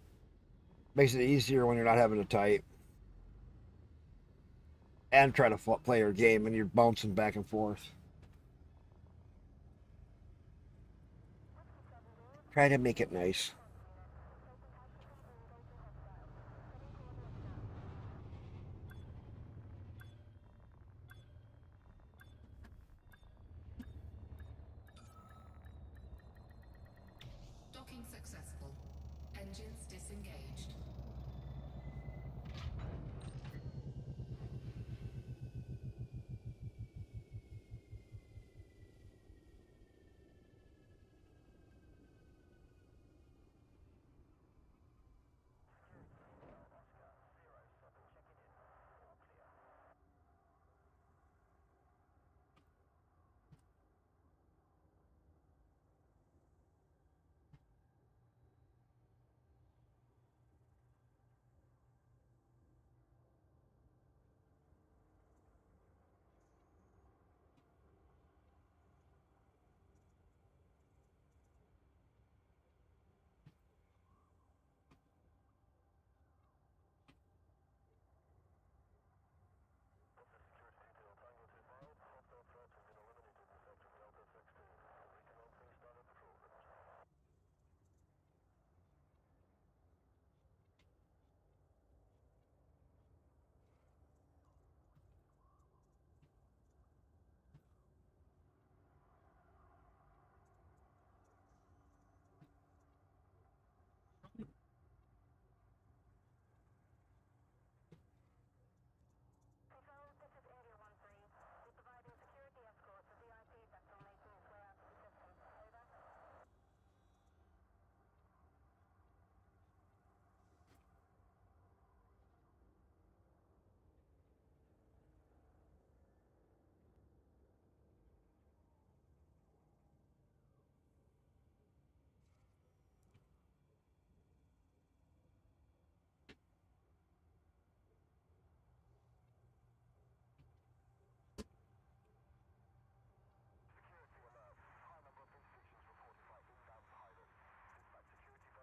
makes it easier when you're not having to type and try to play your game and you're bouncing back and forth. Try to make it nice. Docking successful. Engines disengaged.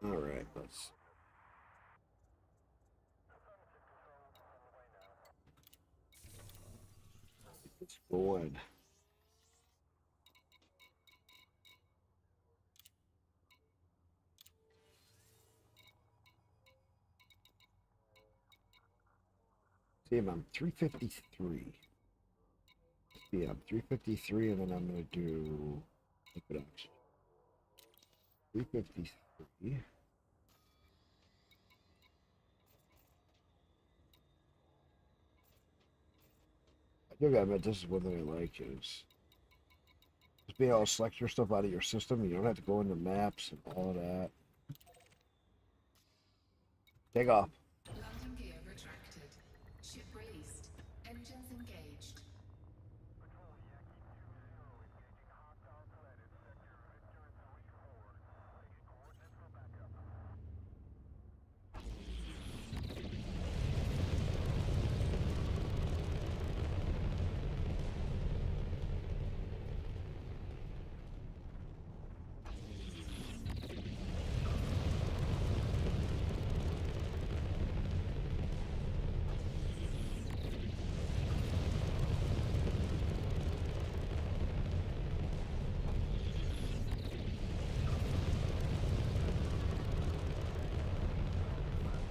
All right, let's go in. See, I'm 353. Yeah, I'm 353, and then I'm gonna do liquid oxygen. 353. I do gotta admit, this is one thing I like is just being able to select your stuff out of your system. You don't have to go into maps and all of that. Take off. Landing gear retracted. Ship released. Engines engaged.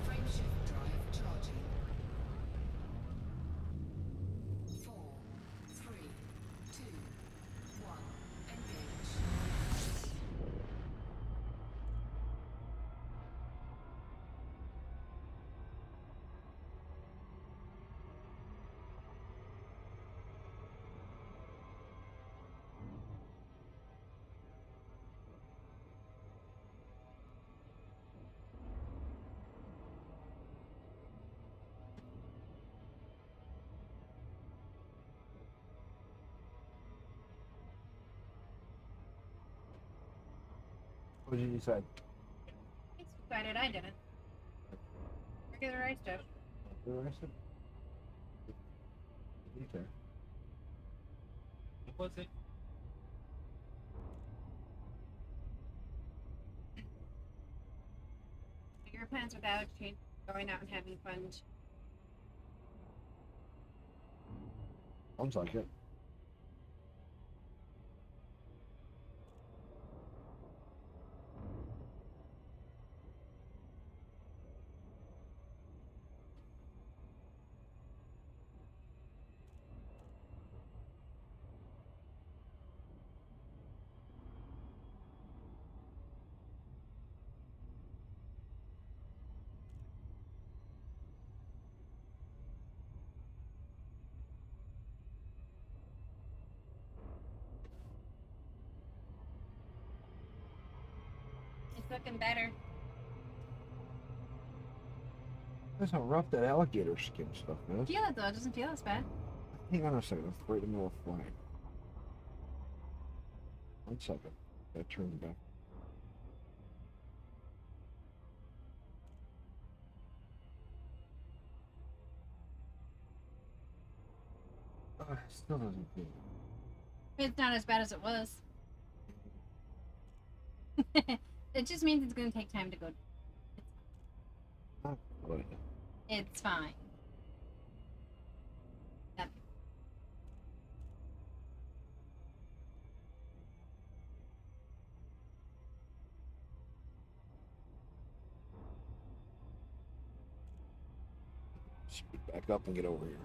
Frameshift drive charging. 4, 3, 2, 1. Engage. What did you decide? It's decided I didn't. Regular ice dish. The rest of okay. What was it? Your plans without change, going out and having fun. Sounds like it. looking better. That's how rough that alligator skin stuff is. Feel it though. It doesn't feel as bad. Hang on a second. I'm right in the middle of flying. 1 second. That turned back. It still doesn't feel it. It's not as bad as it was. It just means it's gonna take time to go. Not good. It's fine. That- Speed back up and get over here.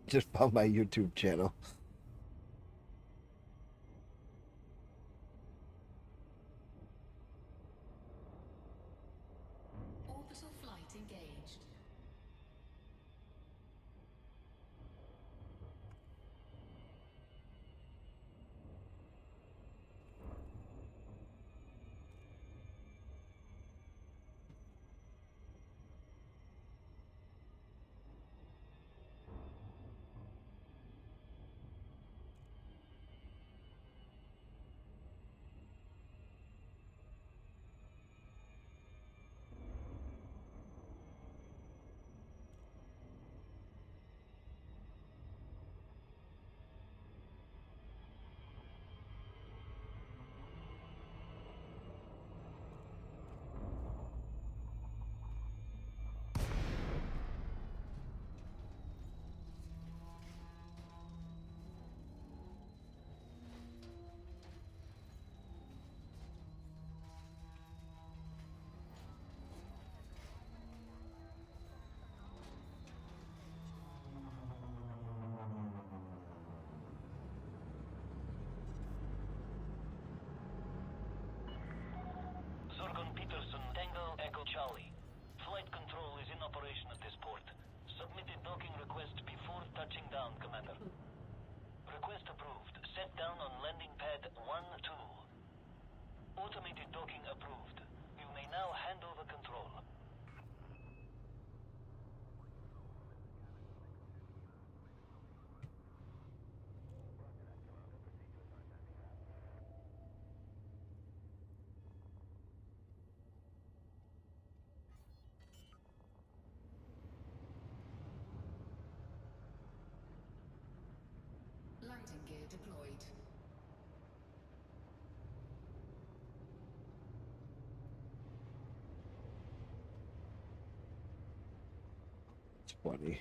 Just found my YouTube channel. Orbital flight engaged. Zorgon Peterson, Tango Echo Charlie. Flight control is in operation at this port. Submitted docking request before touching down, Commander. Request approved. Set down on landing pad 1-2. Automated docking approved. You may now hand over control. Landing gear deployed. It's funny.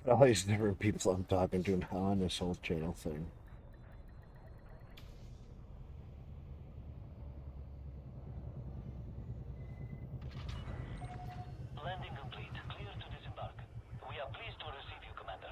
All these different people I'm talking to now on this whole channel thing. Landing complete. Clear to disembark. We are pleased to receive you, Commander.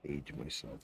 Age myself.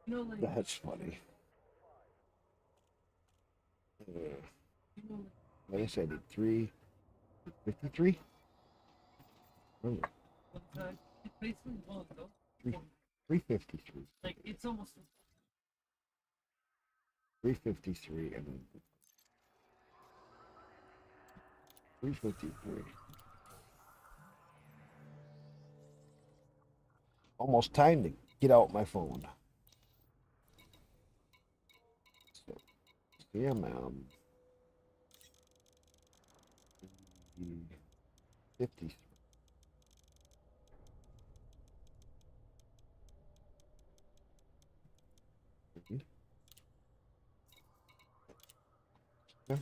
You know, like, That's funny. you know, I guess I did 353. one time, it's basically one, though. 353. Like, it's almost 353 and 353. Almost time to get out my phone. So, CMM 53. Yeah.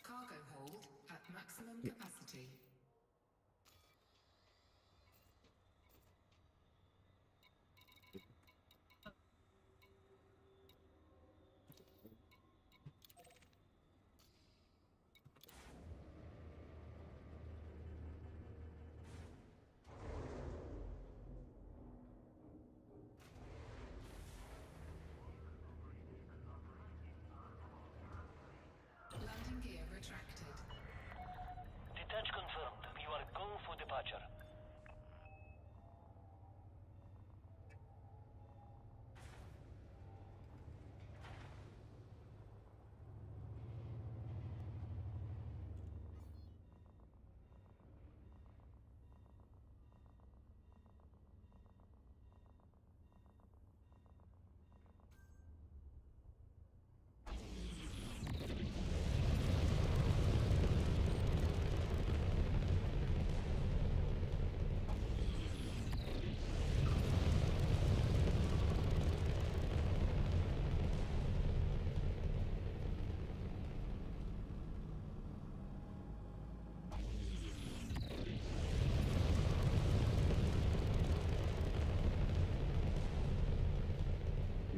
Cargo hold at maximum capacity. Landing gear retracted. Detach confirmed. You are go for departure.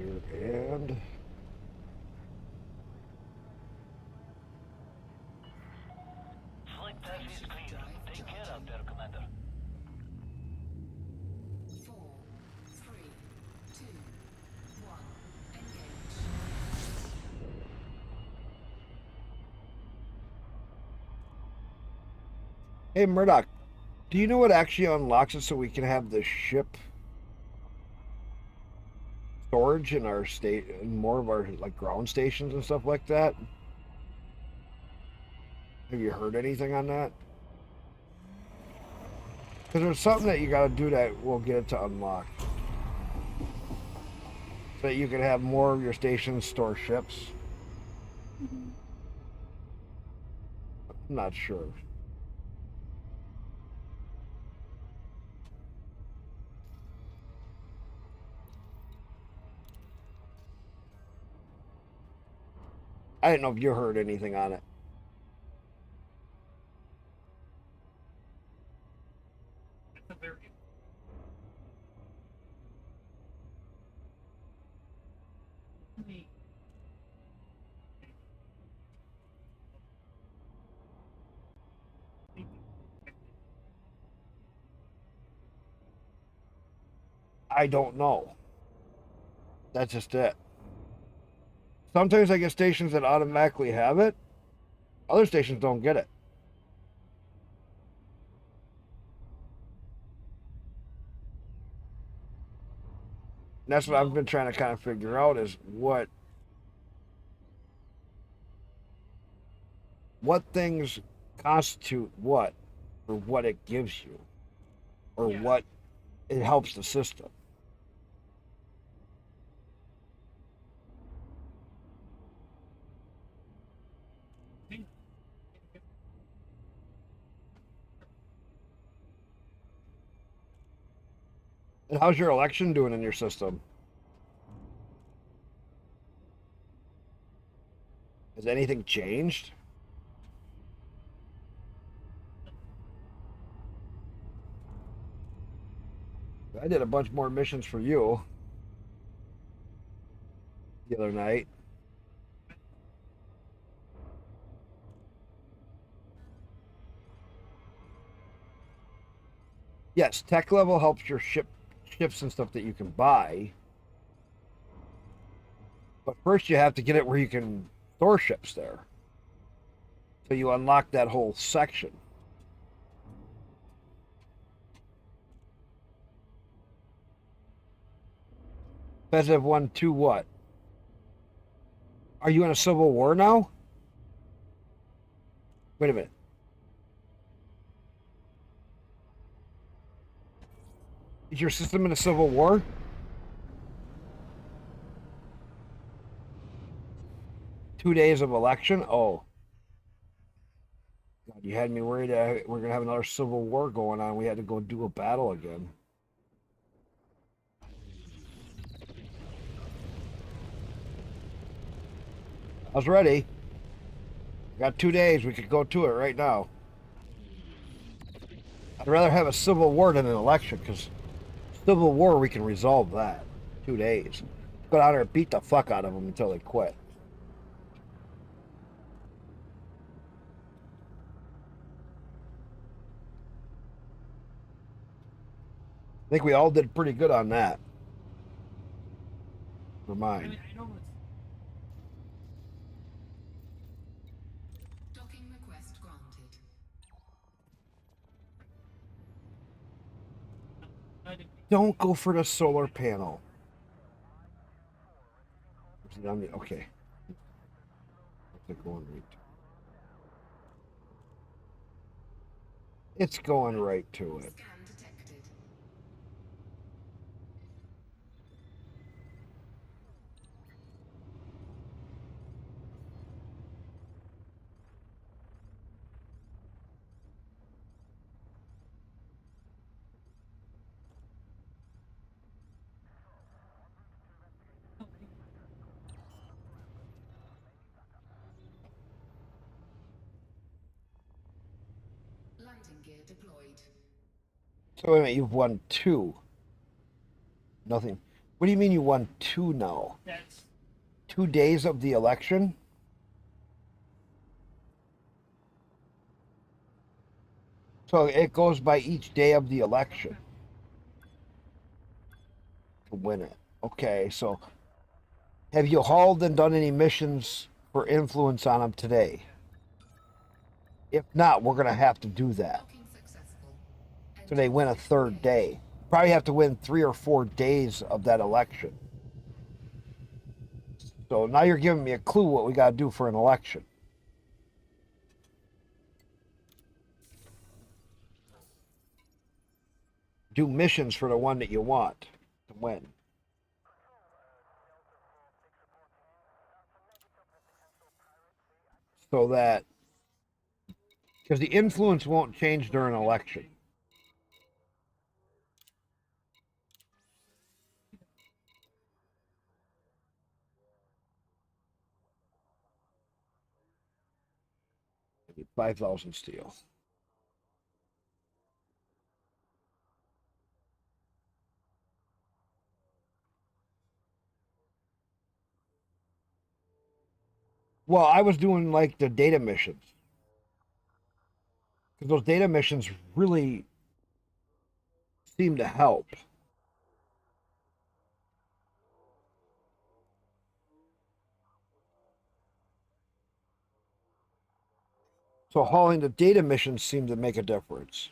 Here and Flight path is clear. Take care out there, Commander. 4, 3, 2, 1. Engage. hey Murdoch, do you know what actually unlocks it so we can have the ship storage in our state and more of our like ground stations and stuff like that? Have you heard anything on that? Because there's something that you got to do that will get it to unlock. So that you can have more of your stations store ships. I'm not sure. I didn't know if you heard anything on it. it's a very neat. I don't know. That's just it. Sometimes I get stations that automatically have it, Other stations don't get it. And that's what I've been trying to kind of figure out is what things constitute what, or what it gives you, or Yeah. what it helps the system. And how's your election doing in your system? Has anything changed? I did a bunch more missions for you the other night. Yes, tech level helps your ships and stuff that you can buy. But first you have to get it where you can store ships there. So you unlock that whole section. Bezev 1-2 what? Are you in a civil war now? Wait a minute. Is your system in a civil war? Two days of election? Oh. God, you had me worried that we're going to have another civil war going on. We had to go do a battle again. I was ready. Got 2 days. We could go to it right now. I'd rather have a civil war than an election, because civil war, we can resolve that. 2 days. Go down there and beat the fuck out of them until they quit. I think we all did pretty good on that. For I mine. mean, I know it's Docking request granted. not a Don't go for the solar panel. Okay. Going right. It's going right to it. Scan detected. Landing gear deployed. So wait a minute, you've won 2. Nothing. What do you mean you won 2 now? that's 2 days of the election? So it goes by each day of the election to win it. Okay, so have you hauled and done any missions for influence on them today? If not, we're going to have to do that. Docking successful. So they win a third day. Probably have to win 3 or 4 days of that election. So now you're giving me a clue what we got to do for an election. Do missions for the one that you want to win. So that, because the influence won't change during an election. I need 5,000 steel. Well, I was doing like the data missions. Because those data missions really seem to help. So hauling the data missions seemed to make a difference.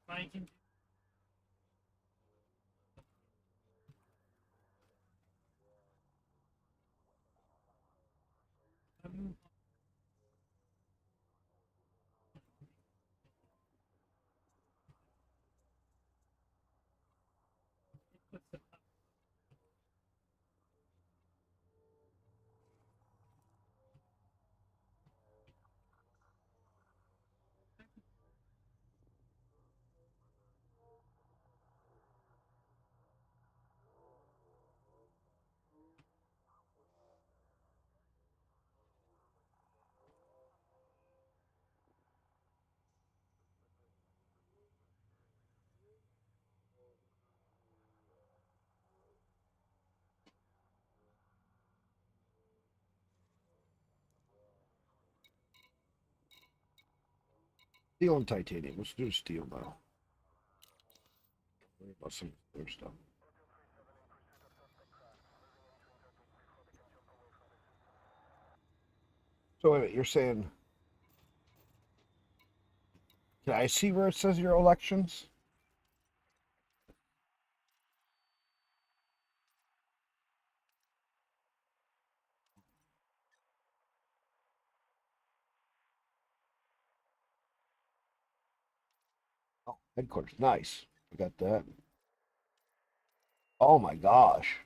I can do. What's the Steel and titanium. Let's do steel now. Worry about some other stuff. So wait, you're saying, can I see where it says your elections? Oh, headquarters. Nice. I got that. Oh my gosh.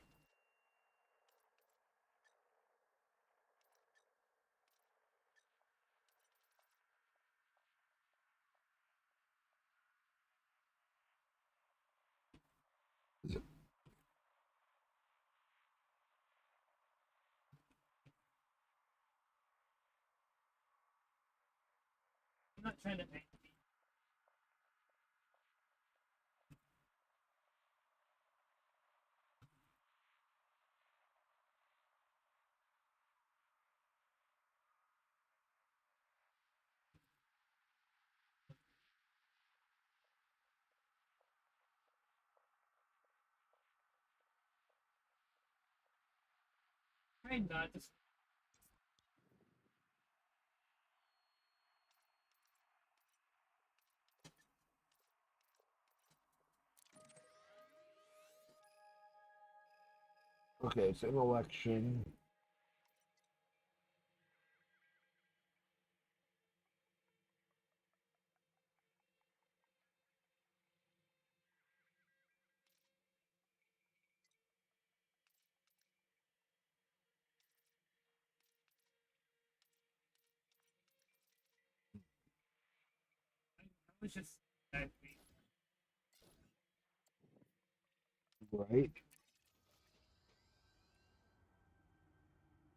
I'm not trying to make try not to. Okay, it's an election. I was just that week. Right.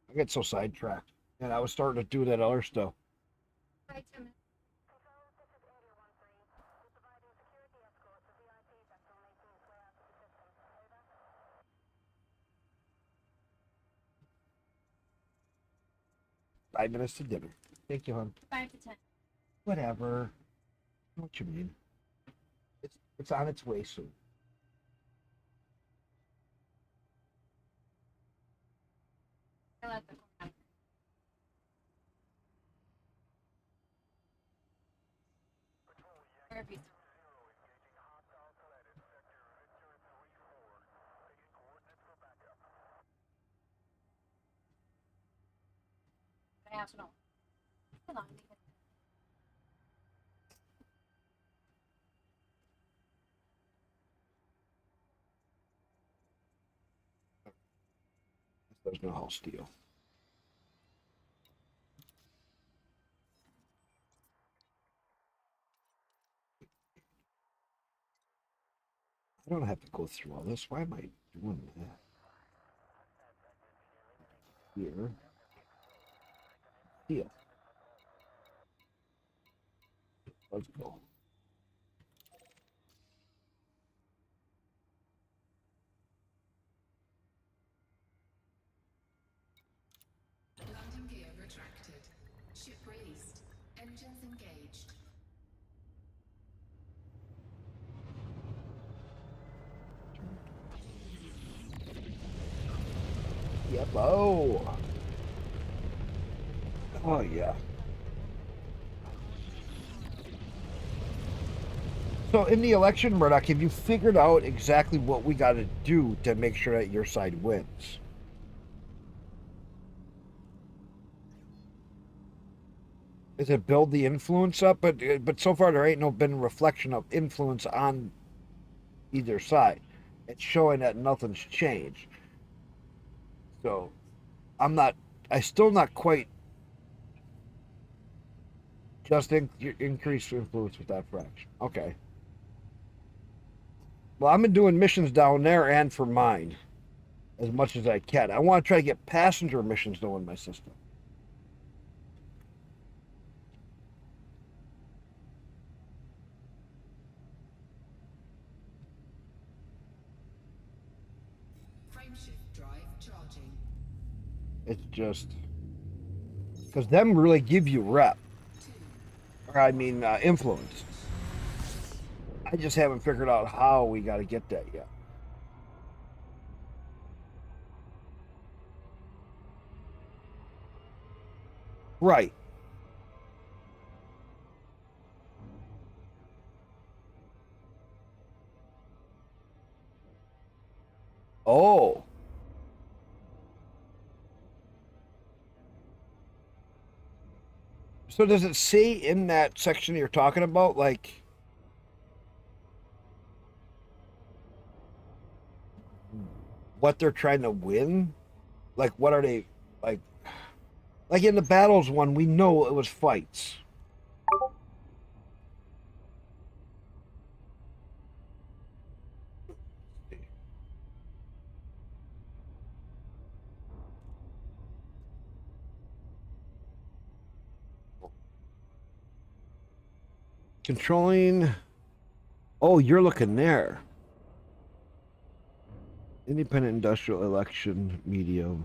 I get so sidetracked. And I was starting to do that other stuff. Bye, Tim. 5 minutes to dinner. Thank you, hon. 5 to 10. Whatever. I know what you mean. It's on its way soon. I let the corn out. Or if you I also don't. Hold on. There's no whole steel. I don't have to go through all this. Why am I doing that? Here. Steel. Let's go. Landing gear retracted. Ship released. Engines engaged. Yep. Oh. Oh, yeah. So in the election, Murdoch, have you figured out exactly what we got to do to make sure that your side wins? Is it build the influence up? But so far there ain't no been reflection of influence on either side. It's showing that nothing's changed. So I still not quite just increase influence with that fraction. Okay. Well, I've been doing missions down there and for mine as much as I can. I want to try to get passenger missions though in my system. Frameshift drive charging. It's just because them really give you rep, or I mean influence. I just haven't figured out how we got to get that yet. Right. Oh. So does it say in that section you're talking about, like, what they're trying to win? Like, what are they, like in the battles one, we know it was fights. Controlling. Oh, you're looking there. Independent industrial election medium.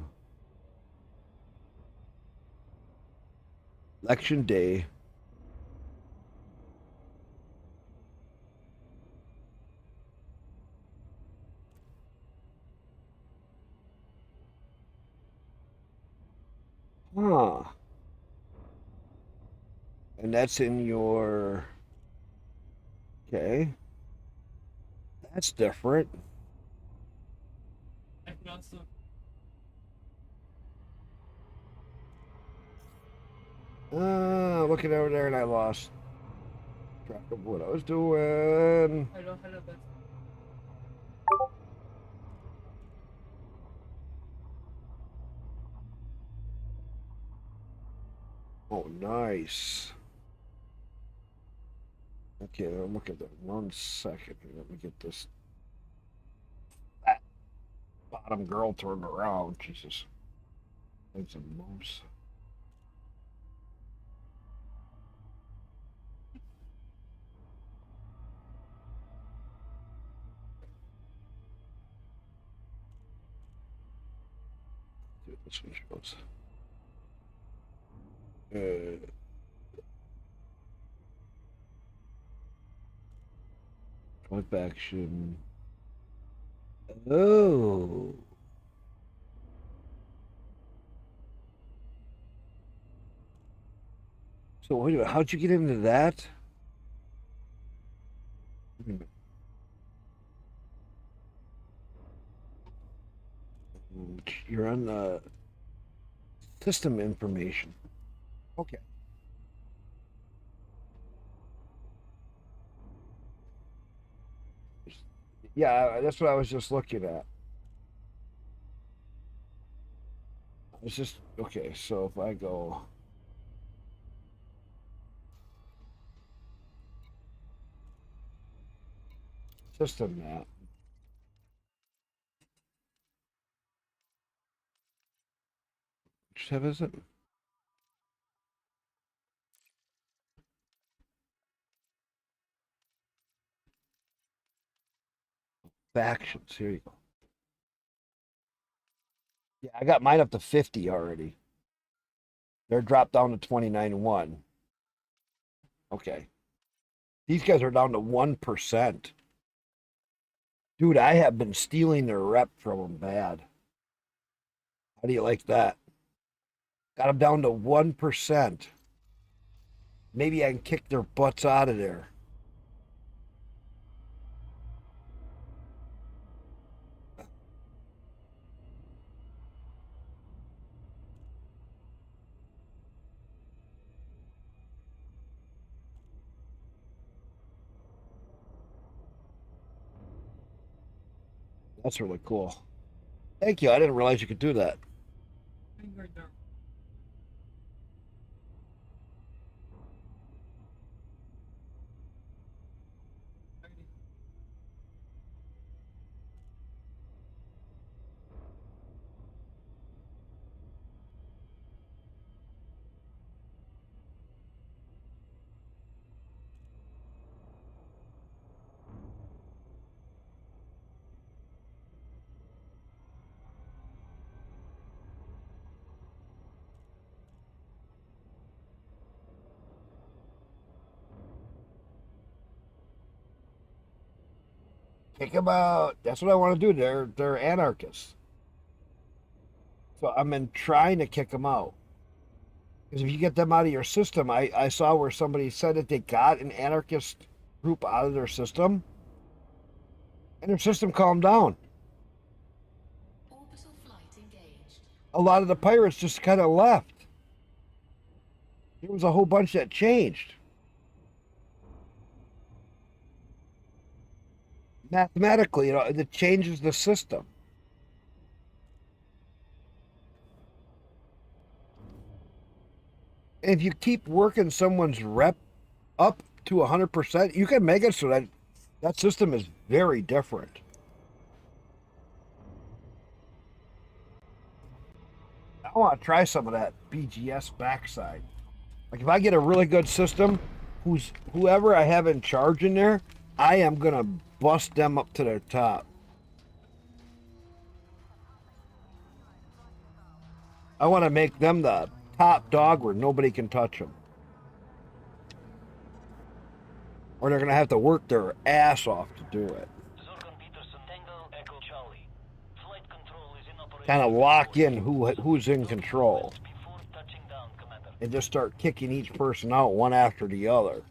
Election day. Huh. And that's in your. Okay. That's different. I can also Looking over there and I lost track of what I was doing. hello that's Oh, nice. Okay, I'm looking at that 1 second. Let me get this. That bottom girl turned around. Jesus. Make some moves. See what this one shows. Clip action. Oh. So wait a minute, how'd you get into that? Wait a minute. You're on the system information. Okay. Yeah, that's what I was just looking at. It's just okay. So if I go system map, which tab is it? Factions. Here you go. Yeah, I got mine up to 50 already. They're dropped down to 29.1. Okay. These guys are down to 1%. Dude, I have been stealing their rep from them bad. How do you like that? Got them down to 1%. Maybe I can kick their butts out of there. That's really cool. Thank you. I didn't realize you could do that. Finger down. Kick them out. That's what I want to do. They're anarchists. So I've been trying to kick them out. Because if you get them out of your system, I saw where somebody said that they got an anarchist group out of their system, and their system calmed down. Orbital flight engaged. A lot of the pirates just kind of left. There was a whole bunch that changed. Mathematically, it changes the system. And if you keep working someone's rep up to 100%, you can make it so that that system is very different. I want to try some of that BGS backside. Like if I get a really good system, whoever I have in charge in there, I am gonna bust them up to their top. I want to make them the top dog where nobody can touch them. Or they're gonna have to work their ass off to do it. Zorgon Peterson, Tango, Echo Charlie. Flight control is in operation. Kind of lock in who's in control. Before touching down, Commander. And just start kicking each person out one after the other.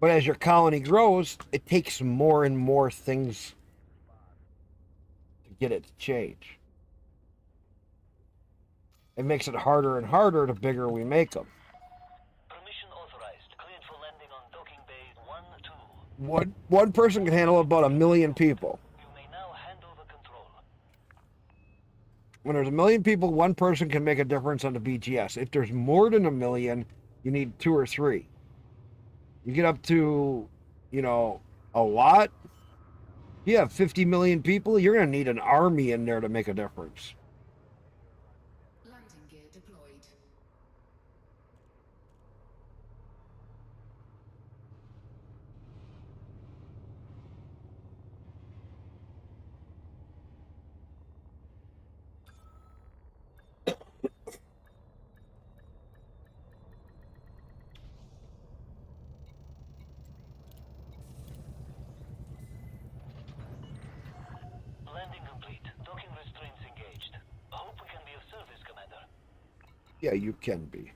But as your colony grows, it takes more and more things to get it to change. It makes it harder and harder the bigger we make them. Permission authorized. Cleared for landing on docking bay 1-2. One person can handle about 1 million people. You may now hand over control. When there's 1 million people, one person can make a difference on the BGS. If there's more than 1 million, you need 2 or 3. You get up to, a lot. You have 50 million people, you're going to need an army in there to make a difference. Landing gear deployed. Landing complete. Docking restraints engaged. Hope we can Yeah, you can be.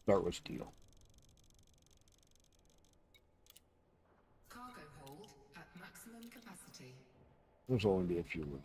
Start with steel. Cargo hold at maximum capacity. There's only be a few wood.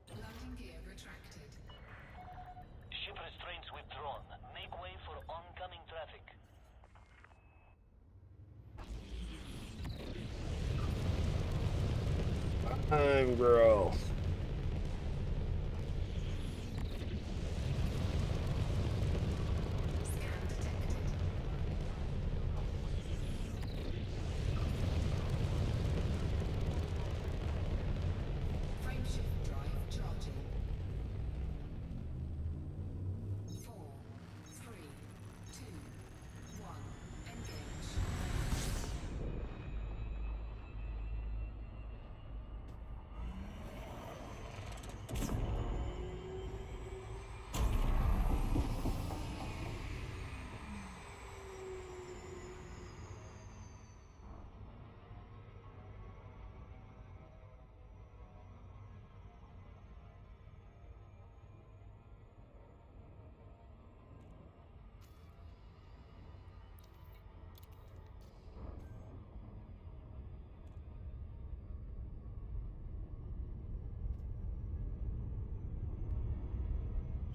Landing gear retracted. Ship restraints withdrawn. Make way for oncoming traffic. Time growth. Scan detected. Frameshift drive charging. 4, 3, 2, 1. Engage.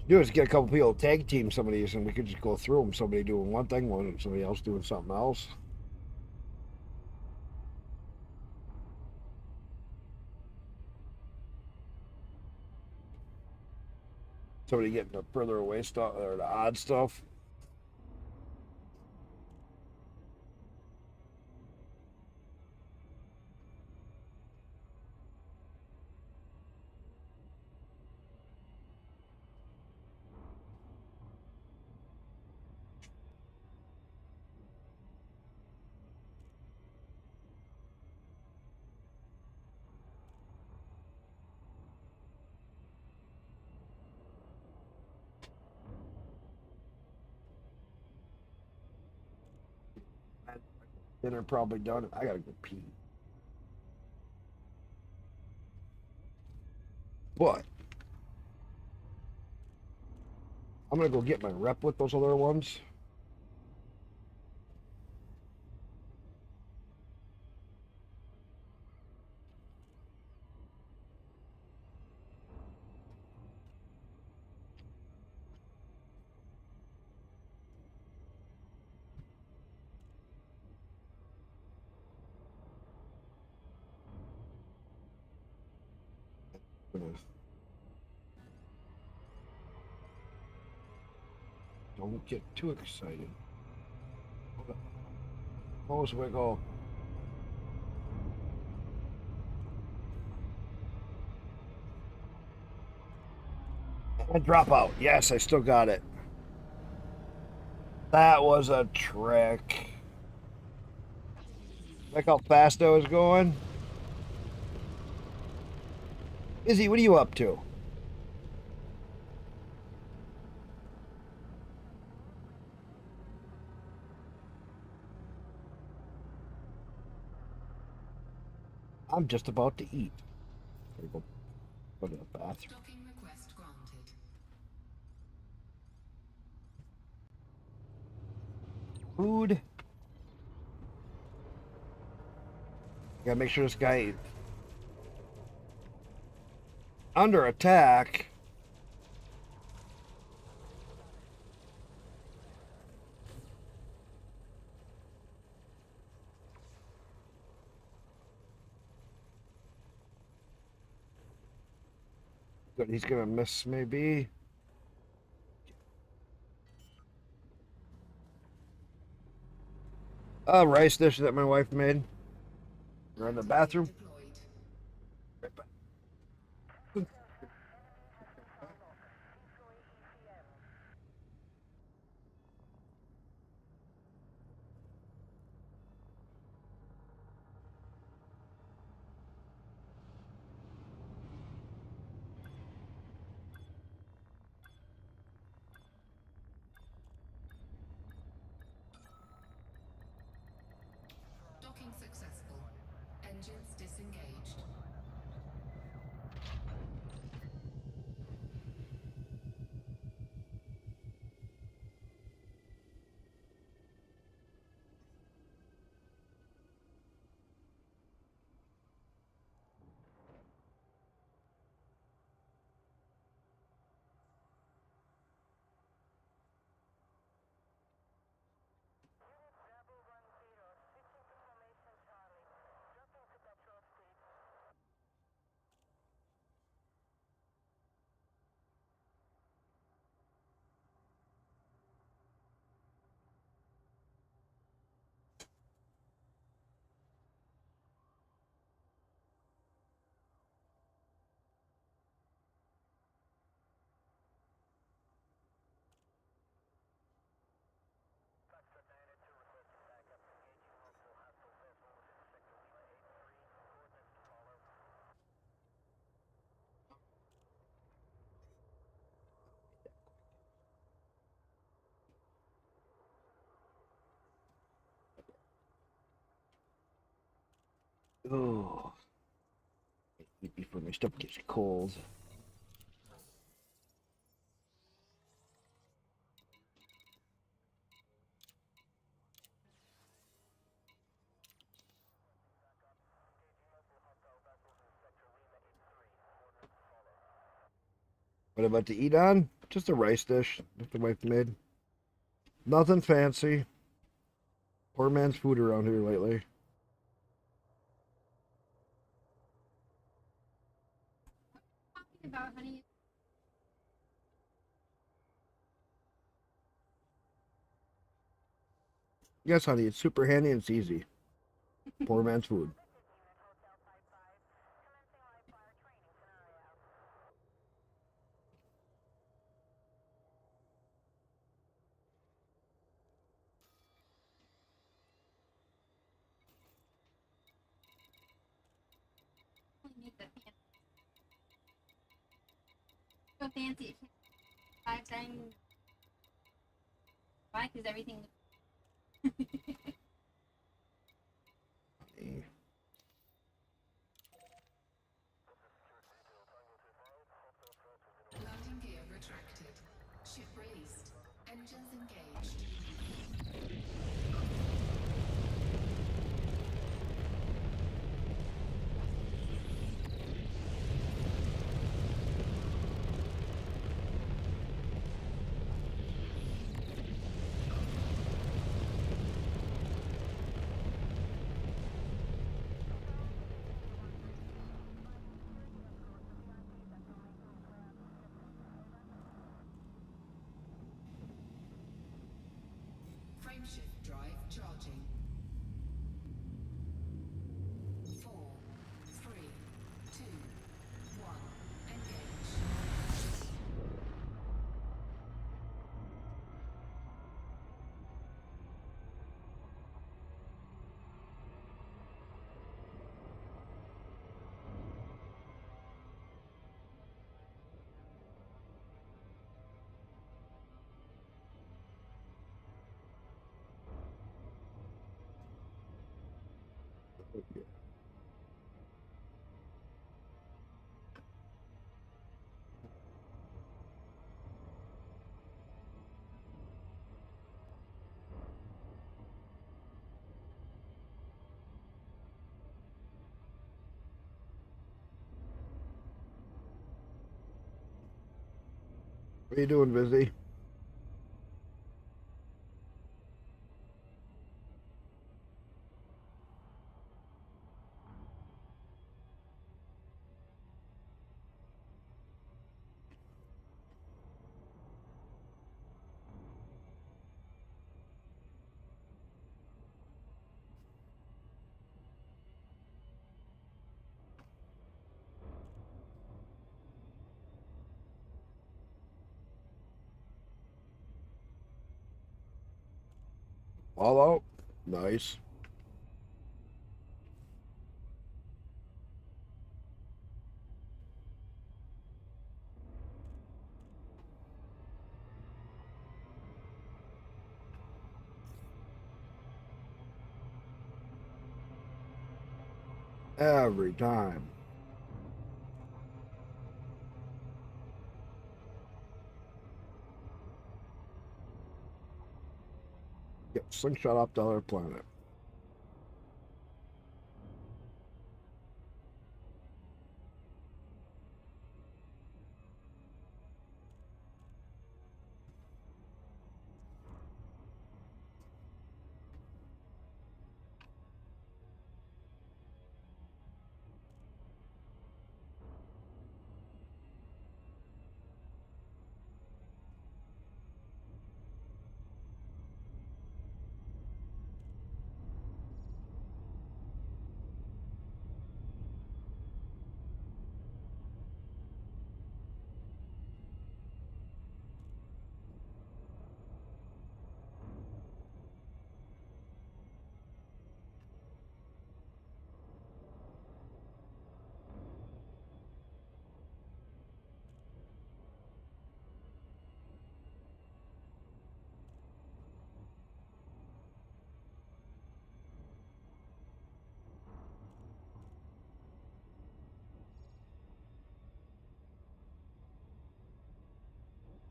Do is get a couple people tag team some of these, and we could just go through them. Somebody doing one thing, somebody else doing something else. Somebody getting the further away stuff or the odd stuff. Dinner probably done. I gotta go pee. But I'm gonna go get my rep with those other ones. Don't get too excited. Nose wiggle. And drop out. Yes, I still got it. That was a trick. Look how fast I was going. Izzy, what are you up to? I'm just about to eat. Gotta go to the bathroom. Docking request granted. Food. Gotta make sure this guy under attack. Good, he's gonna miss maybe. Rice dish that my wife made. We're in the bathroom. Deployed. Right back. Engines disengaged. Oh, eat before my stuff gets cold. What about to eat on? Just a rice dish that the wife made. Nothing fancy. Poor man's food around here lately. Talking about honey. Yes, honey, it's super handy and it's easy. Poor man's food. Make the so fancy. 5 times. Why? Because everything. Landing gear retracted. Ship released. Engines engaged. Frameshift drive charging. 4, 3, 2, 1. Engage. What are you doing, Busy? All out. Nice. Every time. Yep, slingshot off the other planet.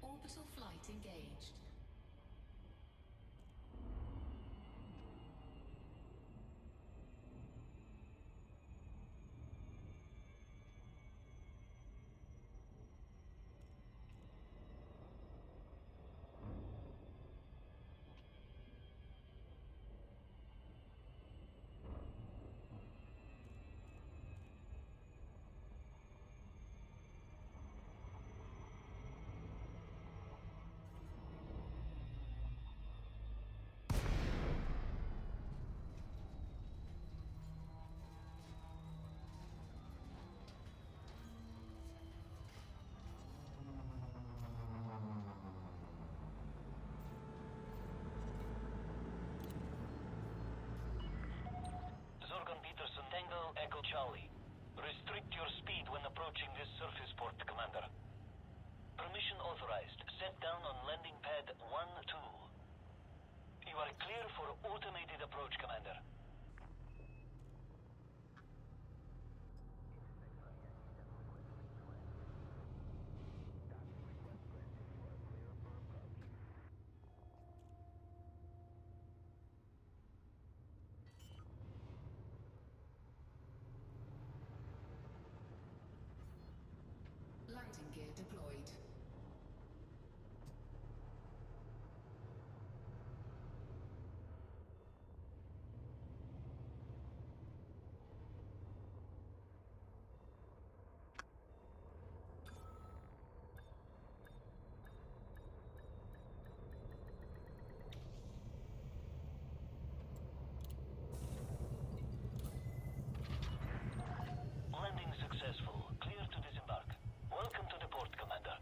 Orbital flight engaged. Zorgon Peterson, Tango Echo Charlie. Restrict your speed when approaching this surface port, Commander. Permission authorized. Set down on landing pad 1-2. You are clear for automated approach, Commander. Landing gear deployed. Landing successful. Clear to disembark. Welcome to the port, Commander.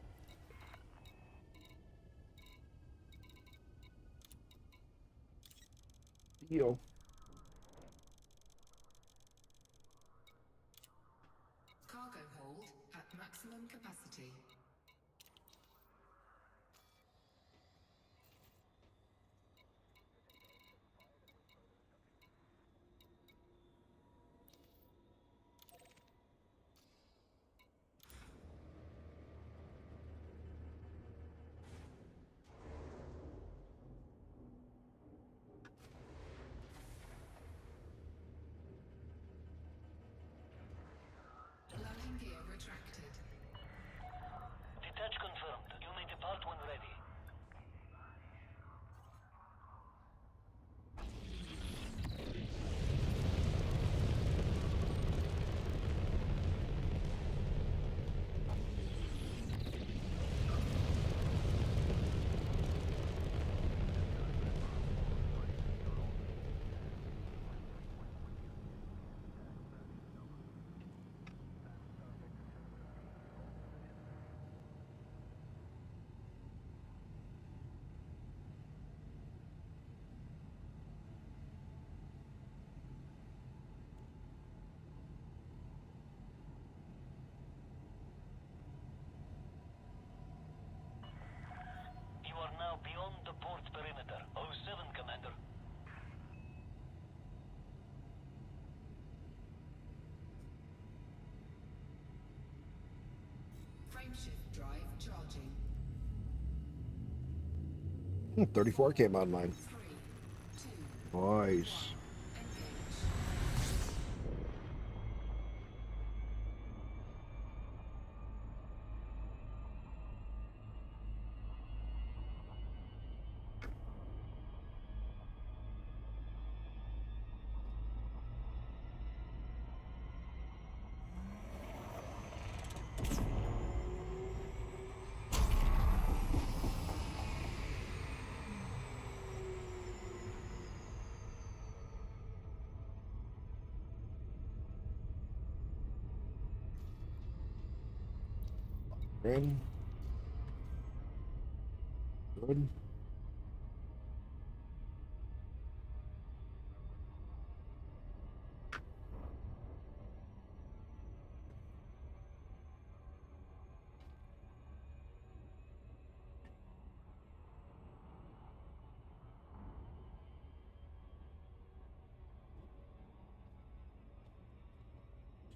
Deal. Cargo hold at maximum capacity. Landing gear retracted. Frameshift drive charging. 34 came online. 3, 2, Nice. engage. Good. Good.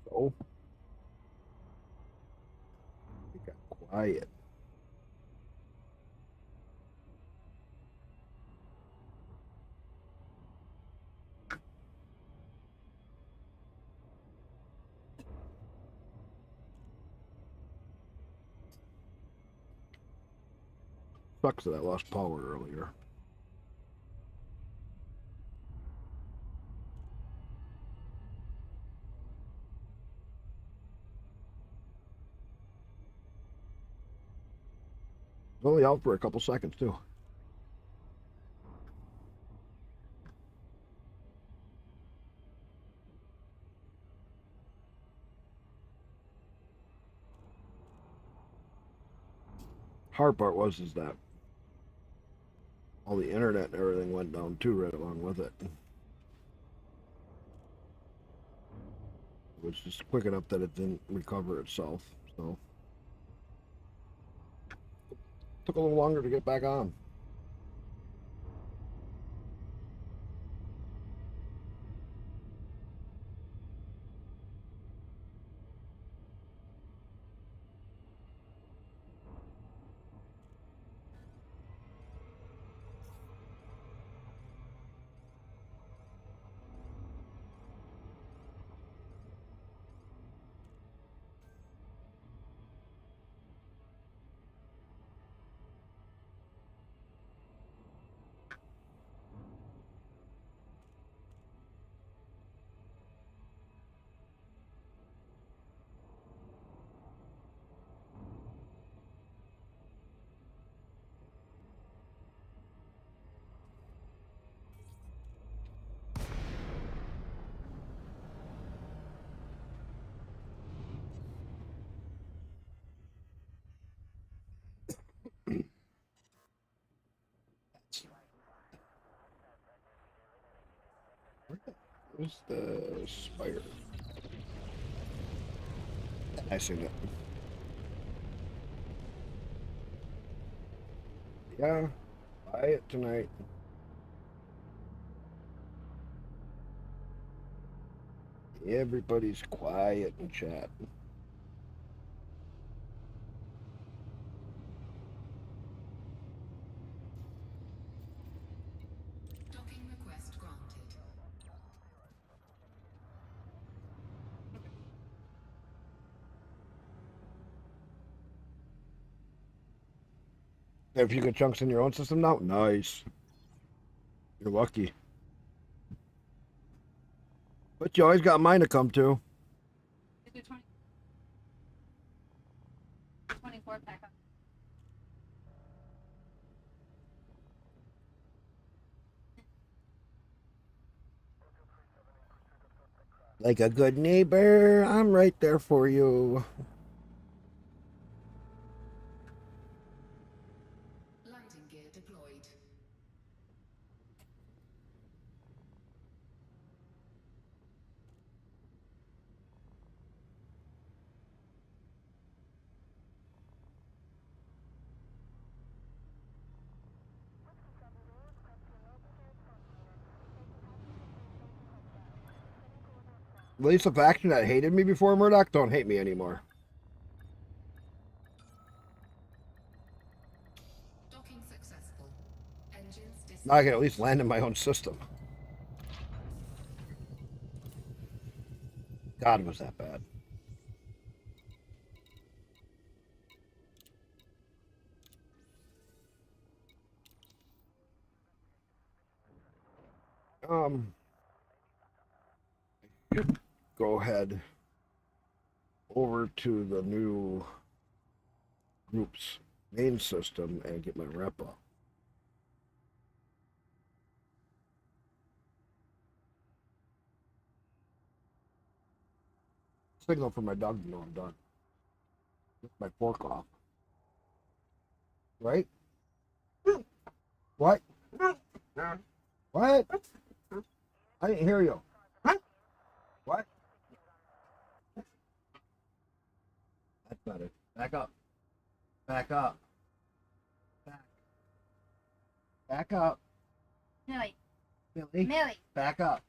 So, it got quiet. Sucks that I lost power earlier. It's only out for a couple seconds too. Hard part was is that all the internet and everything went down too right along with it. It was just quick enough that it didn't recover itself. So took a little longer to get back on. Where's the spider? I seen it. Yeah, buy it tonight. Everybody's quiet in chat. Docking request granted. Have you got chunks in your own system now? Nice. You're lucky. But you always got mine to come to. Is it 24 pack up? Like a good neighbor, I'm right there for you. Landing gear deployed. At least the faction that hated me before Murdoch don't hate me anymore. Now I can at least land in my own system. God, was that bad. Go ahead over to the new group's main system and get my rep up. Signal for my dog to know I'm done. Get my fork off. Right? What? What? I didn't hear you. What? That's better. Back up. Back up. Back up. Millie. Millie. Millie. Back up.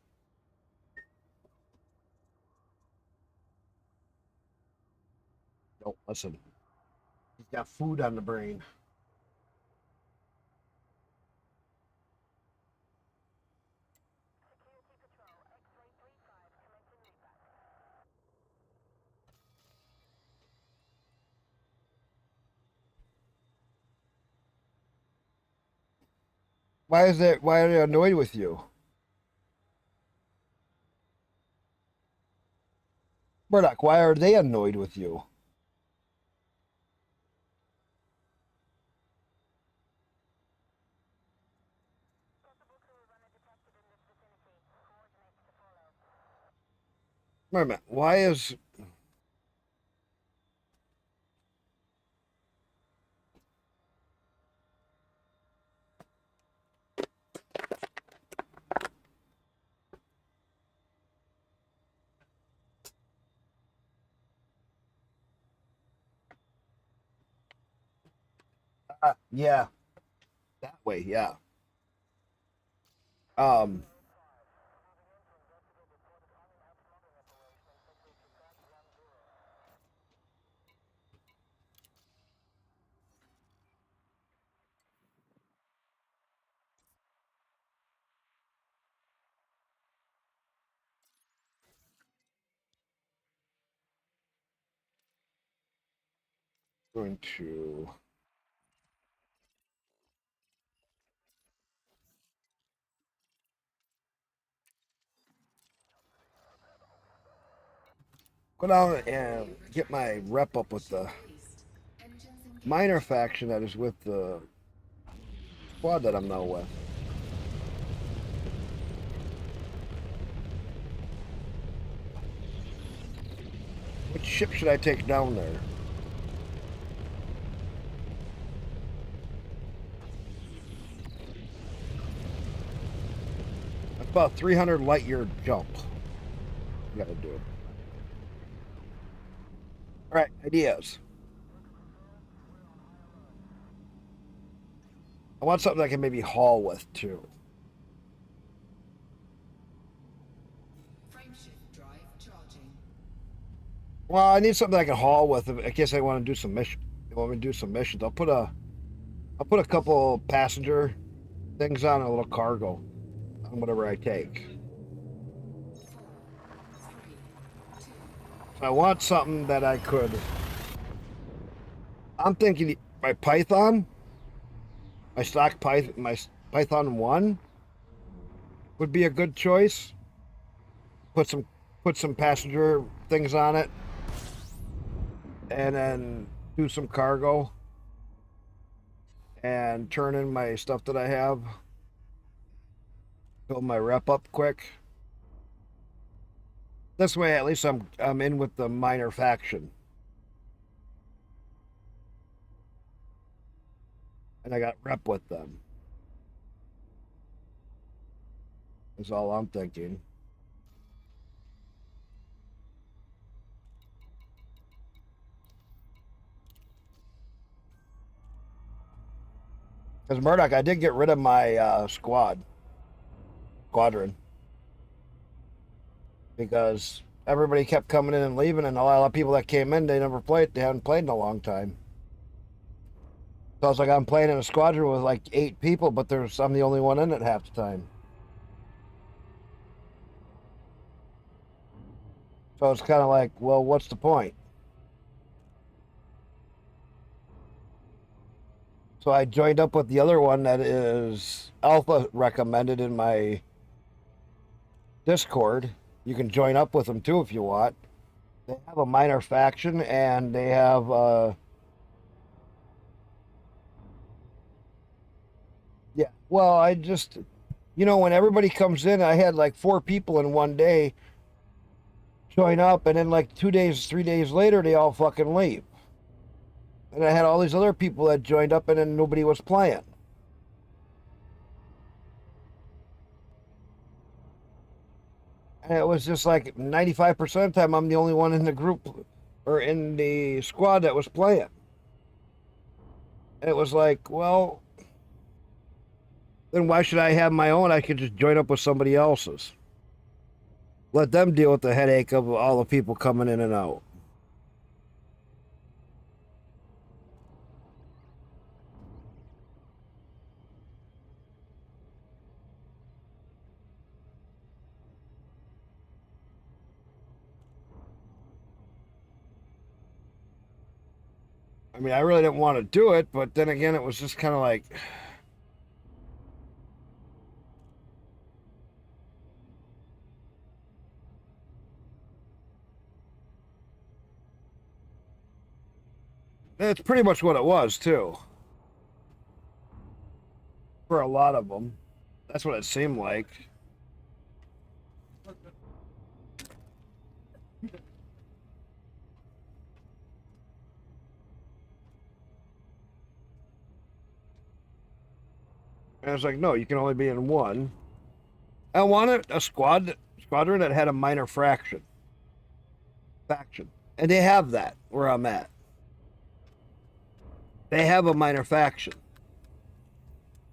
Don't listen. He's got food on the brain. Why is that? Why are they annoyed with you? Murdoch, why are they annoyed with you? Wait a minute. Why is... yeah. That way, yeah. Um... Going to... go down and get my rep up with the minor faction that is with the squad that I'm now with. Which ship should I take down there? That's about 300 light year jump. You gotta do. All right, ideas. I want something I can maybe haul with too. Frameshift drive charging. Well, I need something I can haul with in case I want to do some mission. You want me to do some missions? I'll put a couple passenger things on a little cargo on whatever I take. 4, 3, 2. So I want something that I could. I'm thinking my Python, my stock Python, my Python 1 would be a good choice. Put some passenger things on it, and then do some cargo, and turn in my stuff that I have. Build my rep up quick. This way, at least I'm in with the minor faction, and I got rep with them. That's all I'm thinking. Because Murdoch, I did get rid of my squadron, because everybody kept coming in and leaving, and a lot of people that came in, they haven't played in a long time. So it's like I'm playing in a squadron with like 8 people, but I'm the only one in it half the time. So it's kind of like, well, what's the point? So I joined up with the other one that is alpha recommended in my Discord. You can join up with them too if you want. They have a minor faction and they have yeah. Well, I just when everybody comes in, I had like 4 people in one day join up, and then like 2 days, 3 days later, they all fucking leave. And I had all these other people that joined up, and then nobody was playing. And it was just like 95% of the time, I'm the only one in the group or in the squad that was playing. And it was like, well, then why should I have my own? I could just join up with somebody else's. Let them deal with the headache of all the people coming in and out. I mean, I really didn't want to do it, but then again, it was just kind of like, it's pretty much what it was, too. For a lot of them. That's what it seemed like. And I was like, no, you can only be in one. I wanted a squadron that had a minor faction. And they have that where I'm at. They have a minor faction.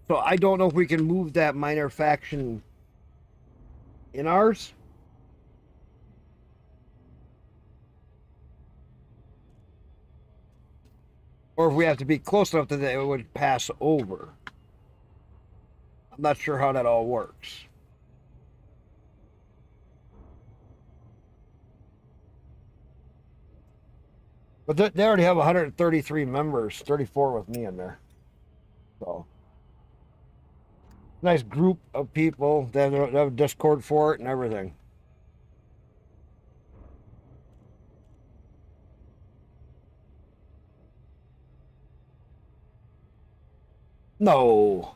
So I don't know if we can move that minor faction in ours. Or if we have to be close enough that it would pass over. I'm not sure how that all works. But they already have 133 members, 34 with me in there. So, nice group of people. They have a Discord for it and everything. No.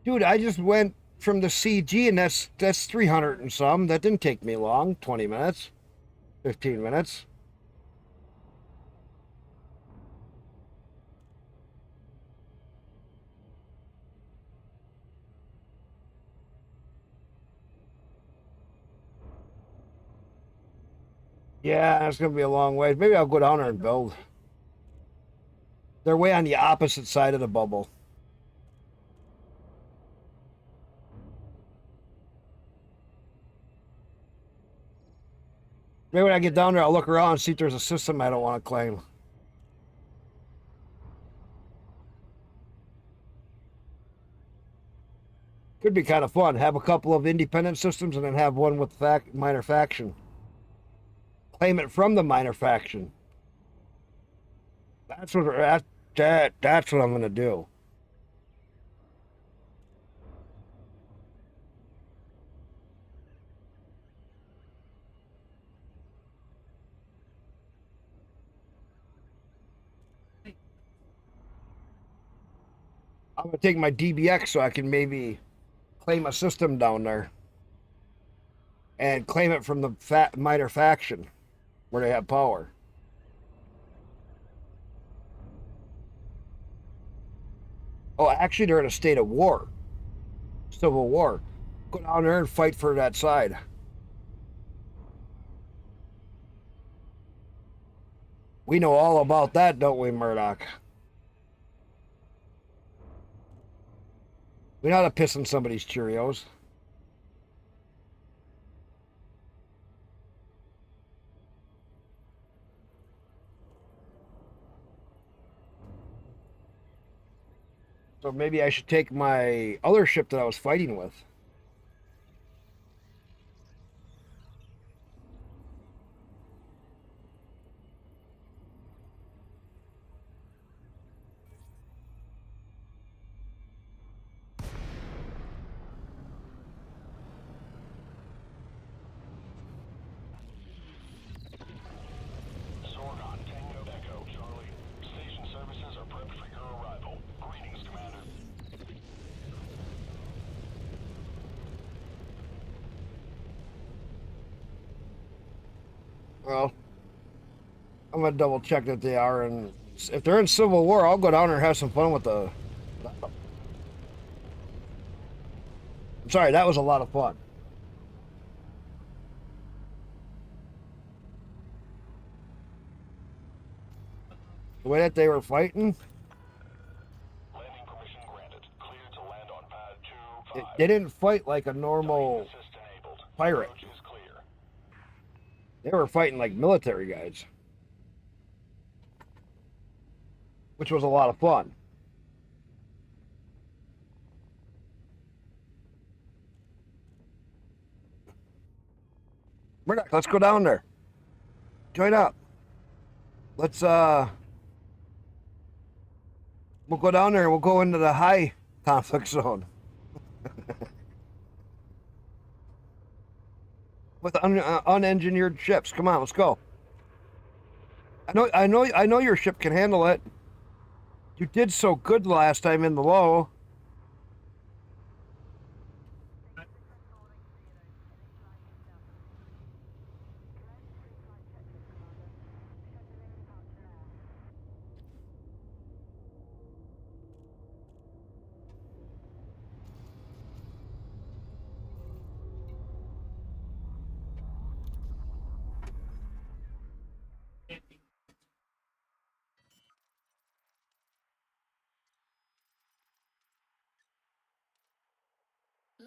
Dude, I just went from the CG and that's 300 and some. That didn't take me long, 20 minutes, 15 minutes. Yeah, it's going to be a long way. Maybe I'll go down there and build. They're way on the opposite side of the bubble. Maybe when I get down there, I'll look around and see if there's a system I don't want to claim. Could be kind of fun. Have a couple of independent systems and then have one with minor faction. Claim it from the minor faction. That's what I'm going to do. I'm going to take my DBX so I can maybe claim a system down there and claim it from the minor faction where they have power. Oh, actually, they're in a state of war. Civil war. Go down there and fight for that side. We know all about that, don't we, Murdoch? We know how to piss on somebody's Cheerios. So maybe I should take my other ship that I was fighting with. Zorgon, Tango, Echo, Charlie. Station services are prepped for your arrival. Greetings, Commander. Well, I'm gonna double check that they are, and if they're in Civil War, I'll go down there and have some fun with the. I'm sorry, that was a lot of fun. The way that they were fighting, Landing permission granted. Cleared to land on pad 2-5. they didn't fight like a normal Assist enabled. pirate. Approach is clear. They were fighting like military guys, which was a lot of fun. Murdoch, let's go down there. Join up. Let's we'll go down there and we'll go into the high conflict zone. With unengineered ships. Come on, let's go. I know your ship can handle it. You did so good last time in the low.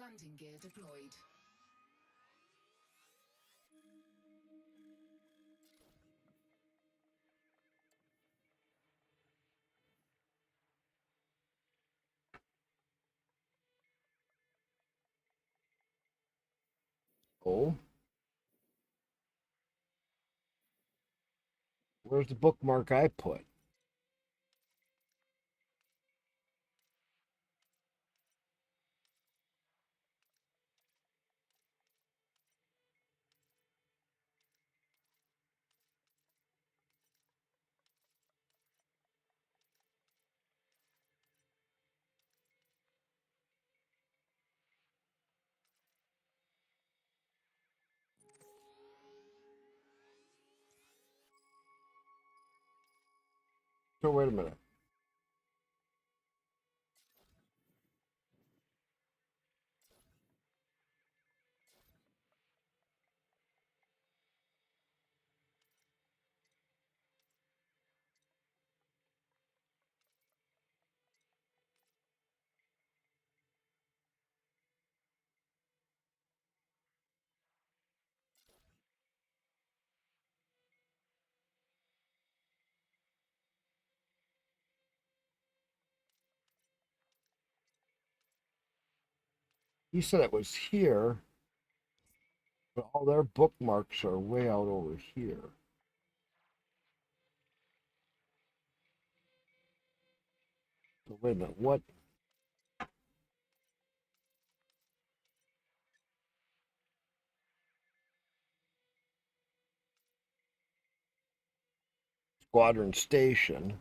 Landing gear deployed. Oh. Where's the bookmark I put? So wait a minute. You said it was here, but all their bookmarks are way out over here. So wait a minute, what? Squadron Station.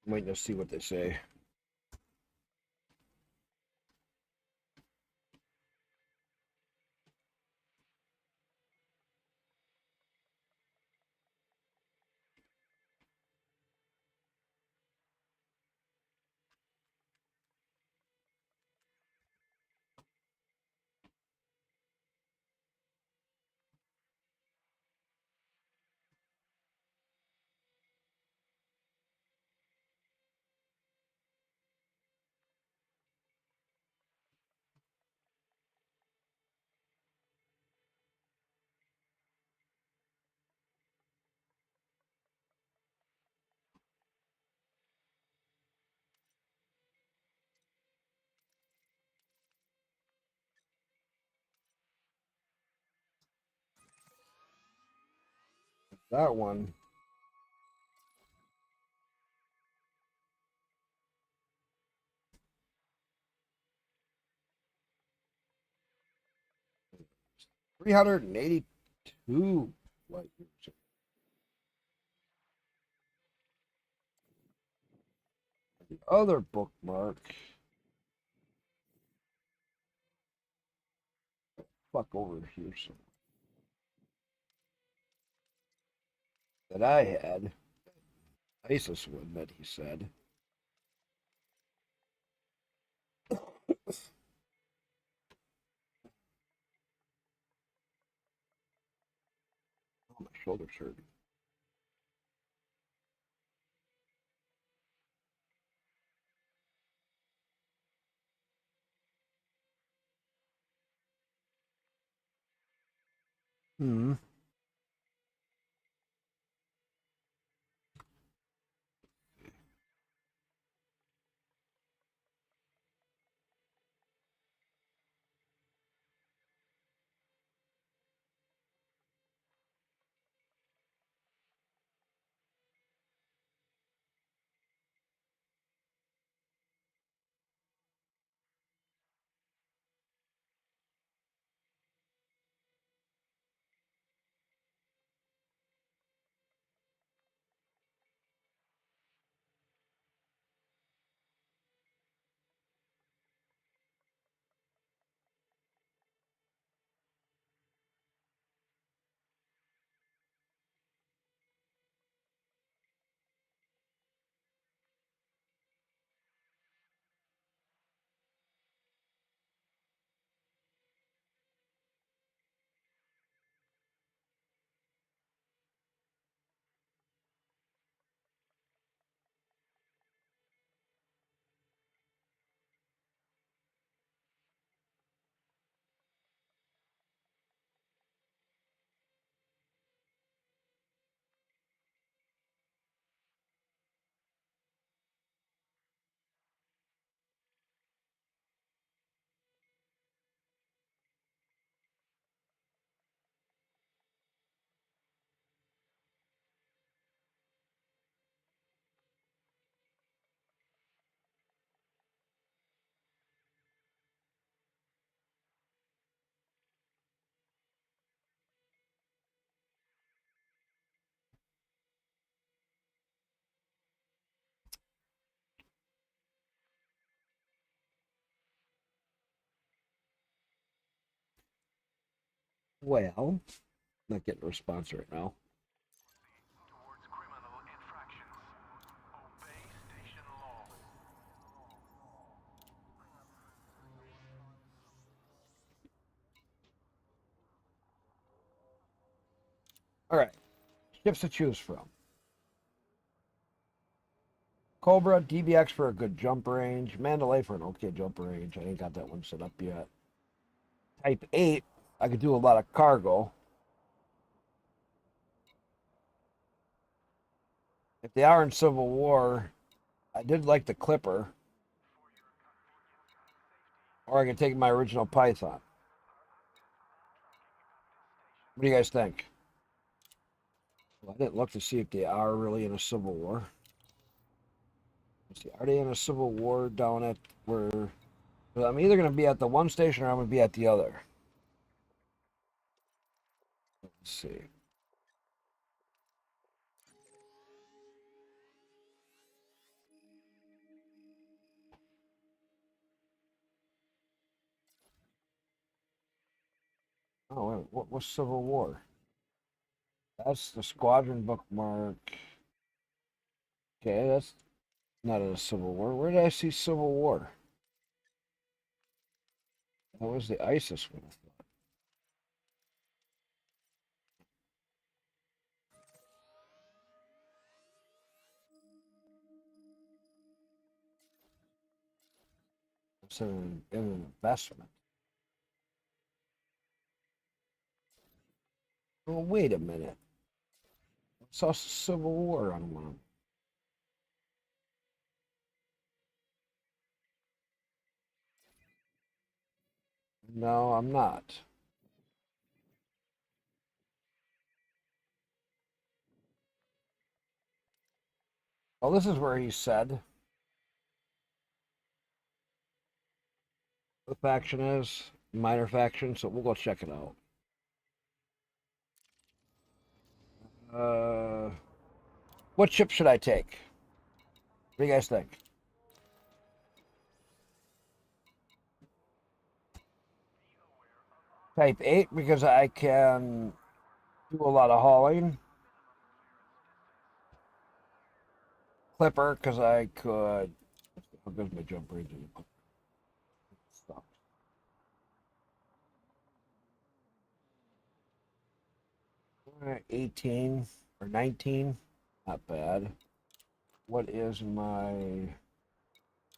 I'm waiting to see what they say. That one. $382 light years. The other bookmark. Fuck over here. So that I had. ISIS would that he said. Oh, my shoulder's hurting. Hmm. Well, not getting a response right now. Towards criminal infractions. Obey station law. All right. Ships to choose from. Cobra, DBX for a good jump range. Mandalay for an okay jump range. I ain't got that one set up yet. Type 8, I could do a lot of cargo. If they are in Civil War, I did like the Clipper. Or I could take my original Python. What do you guys think? Well, I didn't look to see if they are really in a Civil War. Let's see, are they in a Civil War down at where... Well, I'm either going to be at the one station or I'm going to be at the other. Let's see. Oh, wait, what's Civil War? That's the squadron bookmark. Okay, that's not a Civil War. Where did I see Civil War? That was the ISIS one. It's an investment. Oh, wait a minute. I saw Civil War on one. No, I'm not. Well, this is where he said the faction is minor faction, so we'll go check it out. What chip should I take? What do you guys think? Type 8 because I can do a lot of hauling. Clipper because I could. How goes my jump range? Stop. All right, 18 or 19. Not bad. What is my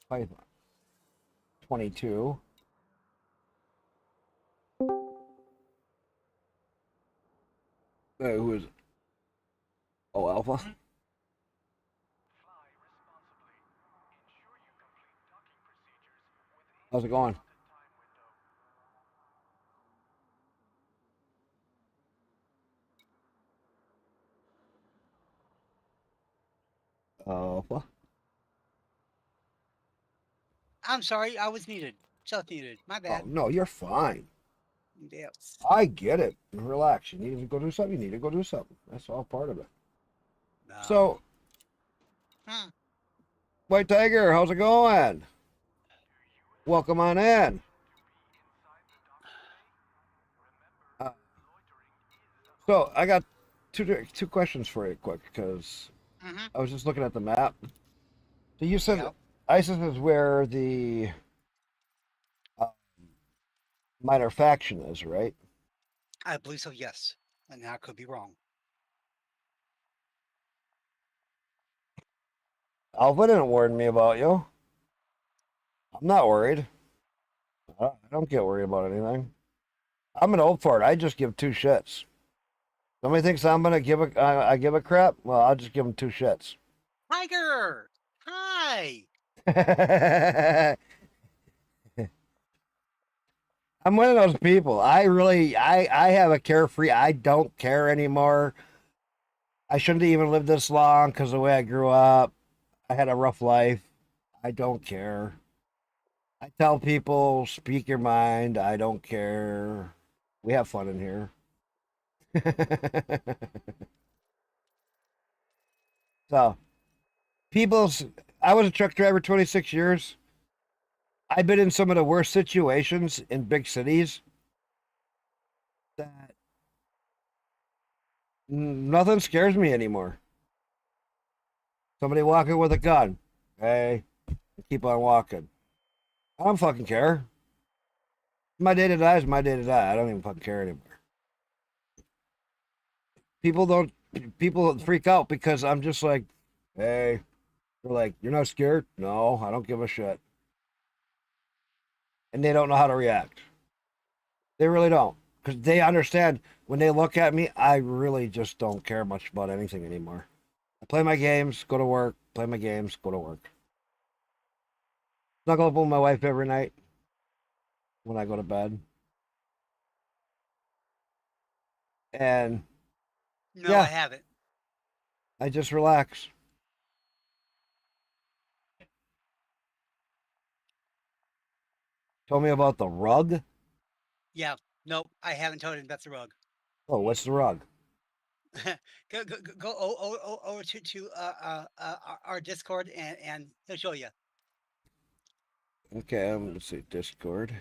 Python? 22. Who is it? Oh, Alpha? How's it going? Alpha? I'm sorry, I was muted. Self muted. My Oh, bad. no, you're fine. Yes. I get it. Relax. You need to go do something. You need to go do something. That's all part of it. No. So, Hmm. White Tiger, how's it going? Welcome on in. Uh, so I got two questions for you, quick, because Mm-hmm. I was just looking at the map. So you said Yep. ISIS is where the uh, minor faction is, right? I believe so, yes. And I could be wrong. Alpha didn't warn me about you. I'm not worried. I don't get worried about anything. I'm an old fart. I just give two shits. Somebody thinks I'm gonna I give a crap. Well, I'll just give them two shits. Tiger! Hi! I'm one of those people. I have a carefree. I don't care anymore. I shouldn't have even lived this long because the way I grew up, I had a rough life. I don't care. I tell people, speak your mind. I don't care. We have fun in here. So, people's. I was a truck driver 26 years. I've been in some of the worst situations in big cities that nothing scares me anymore. Somebody walking with a gun. Hey, keep on walking. I don't fucking care. My day to die is my day to die. I don't even fucking care anymore. People don't. People freak out because I'm just like, hey. They're like, you're not scared? No, I don't give a shit. And they don't know how to react. They really don't. Because they understand when they look at me, I really just don't care much about anything anymore. I play my games, go to work, play my games, go to work. Snuggle up with my wife every night when I go to bed. And No, I yeah, haven't. I just relax. Told me about the rug. Yeah. Nope, I haven't told him that's the rug. Oh, what's the rug? Go over to our Discord and he'll show you. Okay, let's see, Discord.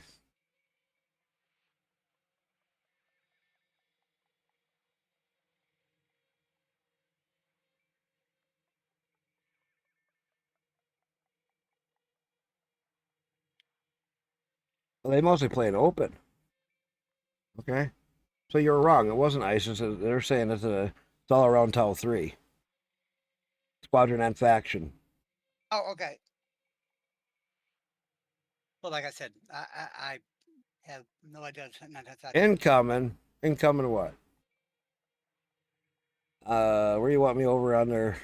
They mostly play in open. Okay. So you're wrong. It wasn't ISIS. They're saying it's all around Tau 3. Squadron and faction. Oh, okay. Well, like I said, I have no idea. Not that Incoming. Incoming what? Where do you want me over on there?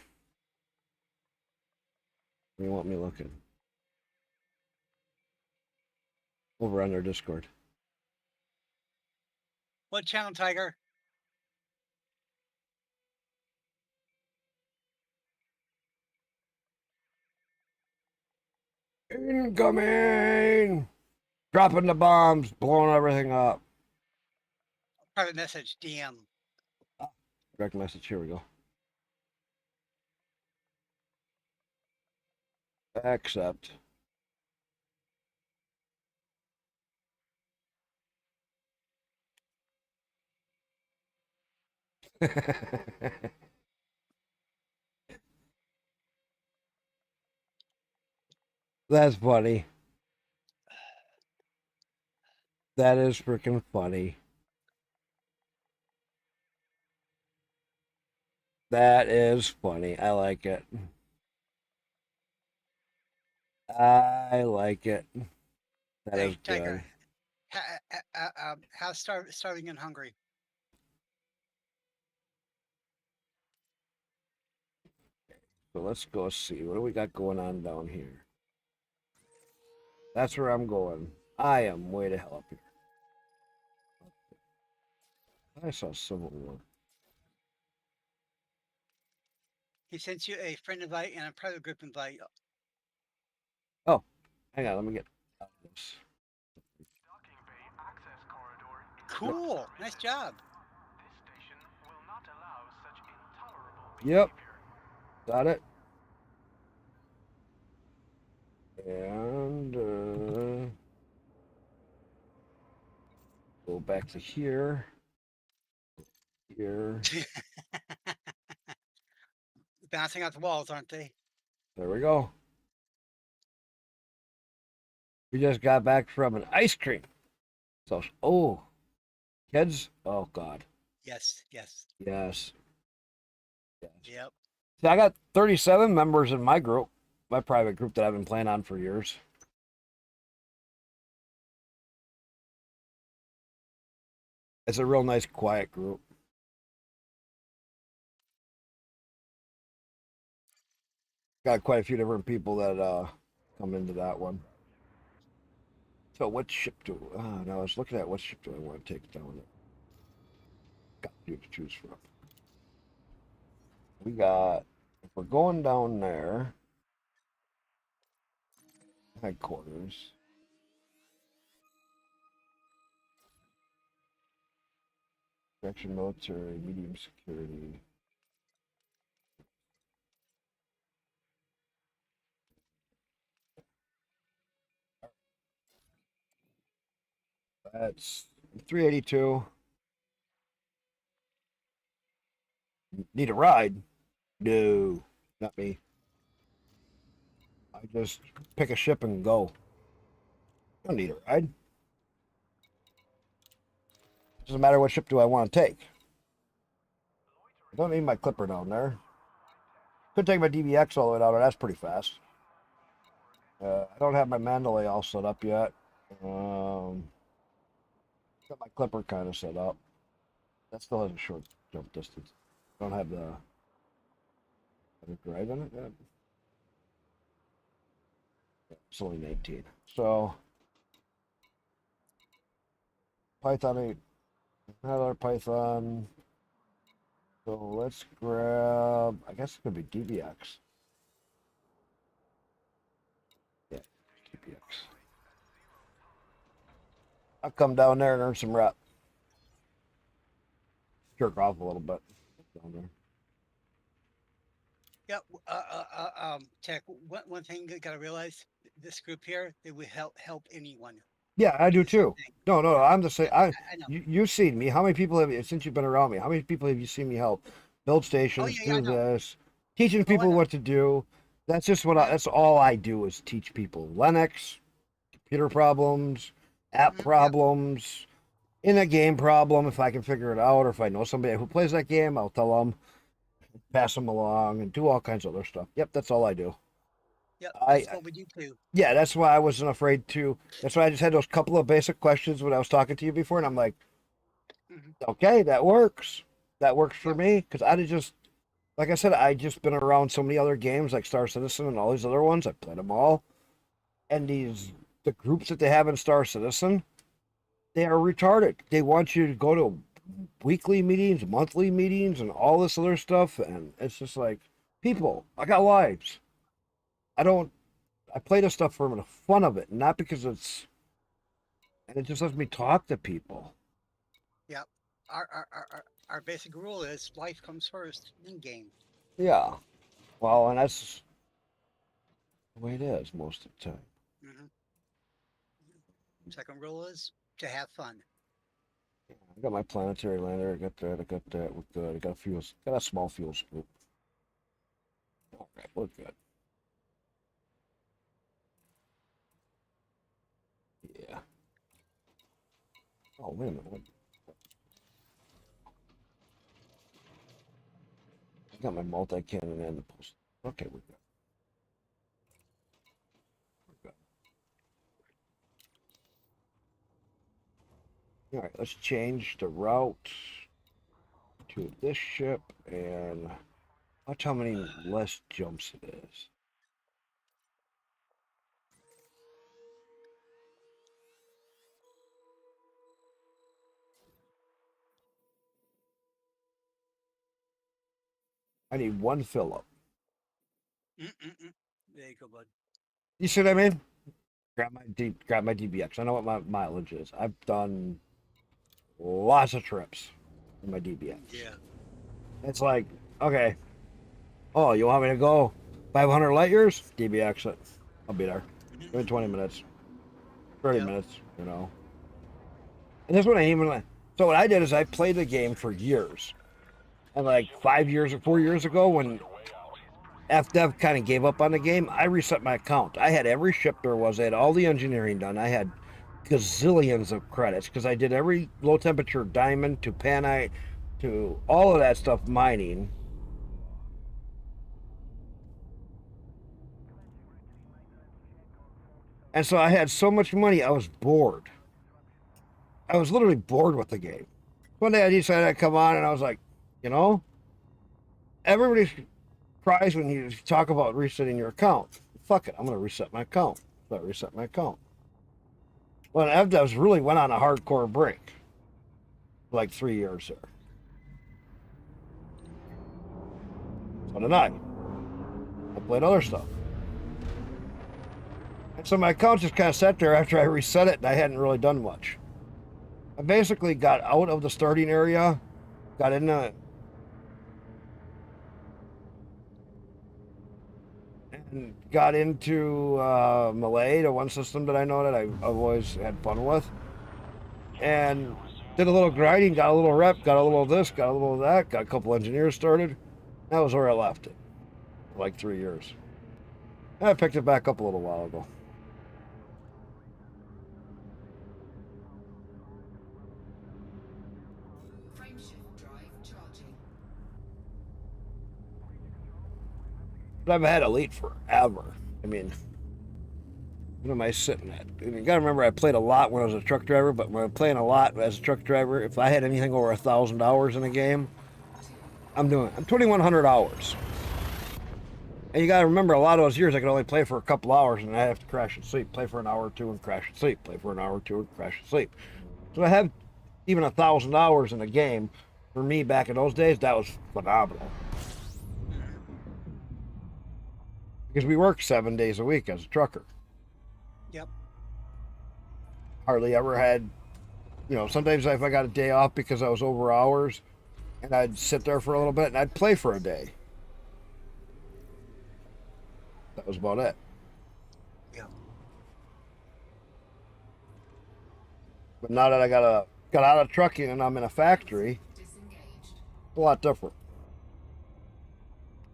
Where do you want me looking? Over on their Discord. What channel, Tiger? Incoming! Dropping the bombs, blowing everything up. Private message, DM. Direct message. Here we go. Accept. That's funny. That is freaking funny. That is funny. I like it. I like it. That Hey, is Tiger. good. How's starving in Hungary? So let's go see. What do we got going on down here? That's where I'm going. I am way the hell up here. I saw Civil War. He sent you a friend invite and a private group invite. Oh, hang on. Let me get out of this. Cool. Nice job. Yep. Got it. And go back to here. Here. Bouncing off the walls, aren't they? There we go. We just got back from an ice cream. So, oh, kids. Oh God. Yes. Yes. Yes. Yes. Yep. See, I got 37 members in my group, my private group that I've been playing on for years. It's a real nice, quiet group. Got quite a few different people that come into that one. So what ship do? Now I was looking at what ship do I want to take down there. Got a few to choose from. We got, if we're going down there, headquarters. Section military, medium security. That's 382. Need a ride? No, not me. I just pick a ship and go. I don't need a ride. Doesn't matter what ship do I want to take. I don't need my clipper down there. Could take my DBX all the way down there. That's pretty fast. I don't have my Mandalay all set up yet. Got my clipper kind of set up. That still has a short jump distance. Don't have the drive in it yet. It's only 19. So Python 8. Another Python. So let's grab, I guess it could be DBX. Yeah, DBX. I'll come down there and earn some rep. Jerk off a little bit down there. Yep. Tech. One thing you gotta realize: this group here, they will help anyone. Yeah, I do too. No, I'm the same. I know. You've seen me. How many people have you, since you've been around me? How many people have you seen me help? Build stations, yeah, I do know. this, teaching people what to do. That's just what that's all I do is teach people Linux, computer problems, app Yep. problems, in a game problem. If I can figure it out, or if I know somebody who plays that game, I'll tell them, pass them along, and do all kinds of other stuff. Yep, that's all I do. Yep. I That's what we do too. Yeah, that's why I wasn't afraid to. That's why I just had those couple of basic questions when I was talking to you before, and I'm like, Mhm. okay, that works. That works for Yep. me because I'd have just, like I said, I just been around so many other games like Star Citizen and all these other ones. I've played them all, and the groups that they have in Star Citizen, they are retarded. They want you to go to weekly meetings, monthly meetings, and all this other stuff, and it's just like, people, I got lives. I don't. I play this stuff for the fun of it, not because and it just lets me talk to people. Yep. Our basic rule is life comes first in game. Yeah. Well, and that's the way it is most of the time. Hmm. Second rule is to have fun. I got my planetary lander. I got that. I got that. We're good. I got a got a small fuel scoop. All right, we're good. Yeah. Oh, wait a minute. I got my multi-cannon and the post. Okay, we're good. We're good. All right, let's change the route to this ship and watch how many less jumps it is. I need one fill up. Mm-mm-mm. There you go, bud. You see what I mean? Grab my DBX. I know what my mileage is. I've done lots of trips in my DBX. Yeah. It's like, okay, oh, you want me to go 500 light years? DBX it. I'll be there. Give me 20 minutes, 30 Yep. minutes, you know. And this one I even so what I did is I played the game for years. And like 5 years or 4 years ago, when FDev kind of gave up on the game, I reset my account. I had every ship there was. I had all the engineering done. I had gazillions of credits because I did every low temperature diamond to panite to all of that stuff mining. And so I had so much money, I was bored. I was literally bored with the game. One day I decided I'd come on and I was like, you know, everybody cries when you talk about resetting your account. Fuck it, I'm going to reset my account. So I reset my account. Well, FDevs really went on a hardcore break. Like 3 years there. So did I. I played other stuff. And so my account just kind of sat there after I reset it and I hadn't really done much. I basically got out of the starting area, got in the and got into Malay, the one system that I know that I've always had fun with, and did a little grinding, got a little rep, got a little of this, got a little of that, got a couple engineers started. That was where I left it, like 3 years. And I picked it back up a little while ago. Frameshift drive charging. But I've had Elite forever. I mean, what am I sitting at? You gotta remember, I played a lot when I was a truck driver, but when I'm playing a lot as a truck driver, if I had anything over 1,000 hours in a game, I'm 2,100 hours. And you gotta remember, a lot of those years I could only play for a couple hours and I have to crash and sleep. Play for an hour or two and crash and sleep. Play for an hour or two and crash and sleep. So I have even 1,000 hours in a game. For me, back in those days, that was phenomenal. Because we worked 7 days a week as a trucker. Yep. Hardly ever had, sometimes if I got a day off because I was over hours, and I'd sit there for a little bit and I'd play for a day. That was about it. Yeah. But now that I got out of trucking and I'm in a factory, Disengaged. it's a lot different.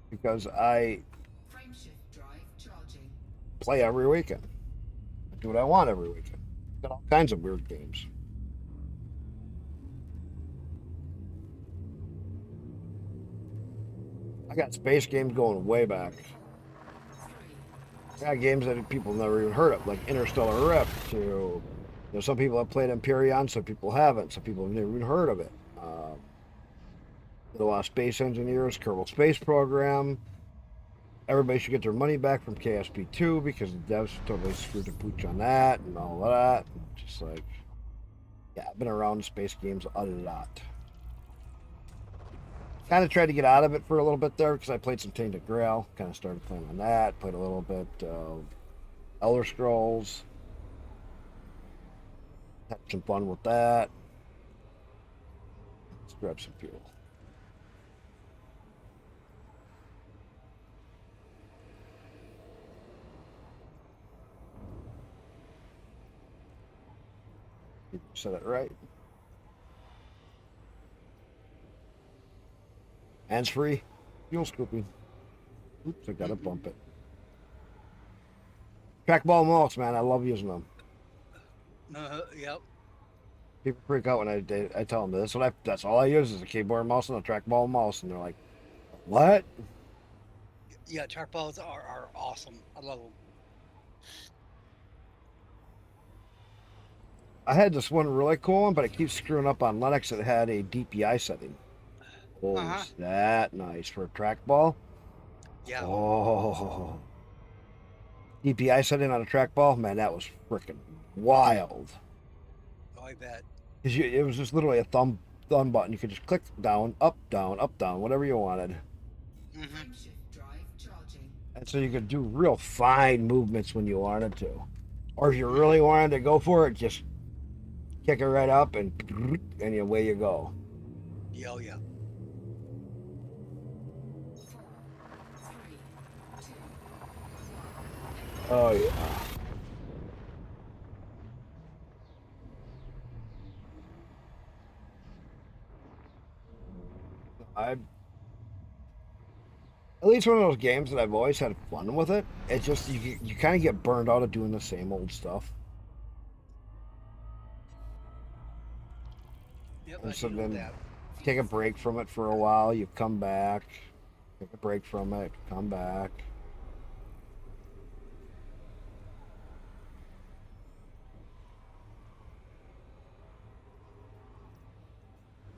Because I Frameshift drive charging. play every weekend. I do what I want every weekend. Got all kinds of weird games. I got space games going way back. I got games that people never even heard of, like Interstellar Rift. To, you know, some people have played Empyrean, some people haven't. Some people have never even heard of it. A lot of space engineers, Kerbal Space Program. Everybody should get their money back from KSP2 because the devs totally screwed the pooch on that and all of that. Just like, yeah, I've been around space games a lot. Kind of tried to get out of it for a little bit there because I played some Tainted Grail. Kind of started playing on that. Played a little bit of Elder Scrolls. Had some fun with that. Let's grab some fuel. Said it right. Hands free. Fuel scooping. Oops, I gotta bump it. Trackball mouse, man. I love using them. Yep. People freak out when I tell them that's all I use is a keyboard mouse and a trackball mouse, and they're like, "What?" Yeah, trackballs are awesome. I love them. I had this one really cool one, but it keeps screwing up on Linux. It had a DPI setting. Oh, is that nice for a trackball? Yeah. Oh, DPI setting on a trackball, man, that was freaking wild. Oh, I bet. Because it was just literally a thumb button. You could just click down, up, whatever you wanted. Mm-hmm. And so you could do real fine movements when you wanted to. Or if you really wanted to go for it, just kick it right up and away you go. Yeah, oh, yeah. Oh, yeah. At least one of those games that I've always had fun with it. It's just you kind of get burned out of doing the same old stuff. Yep, And I so do know then that. take a break from it for a while. You come back, take a break from it, come back.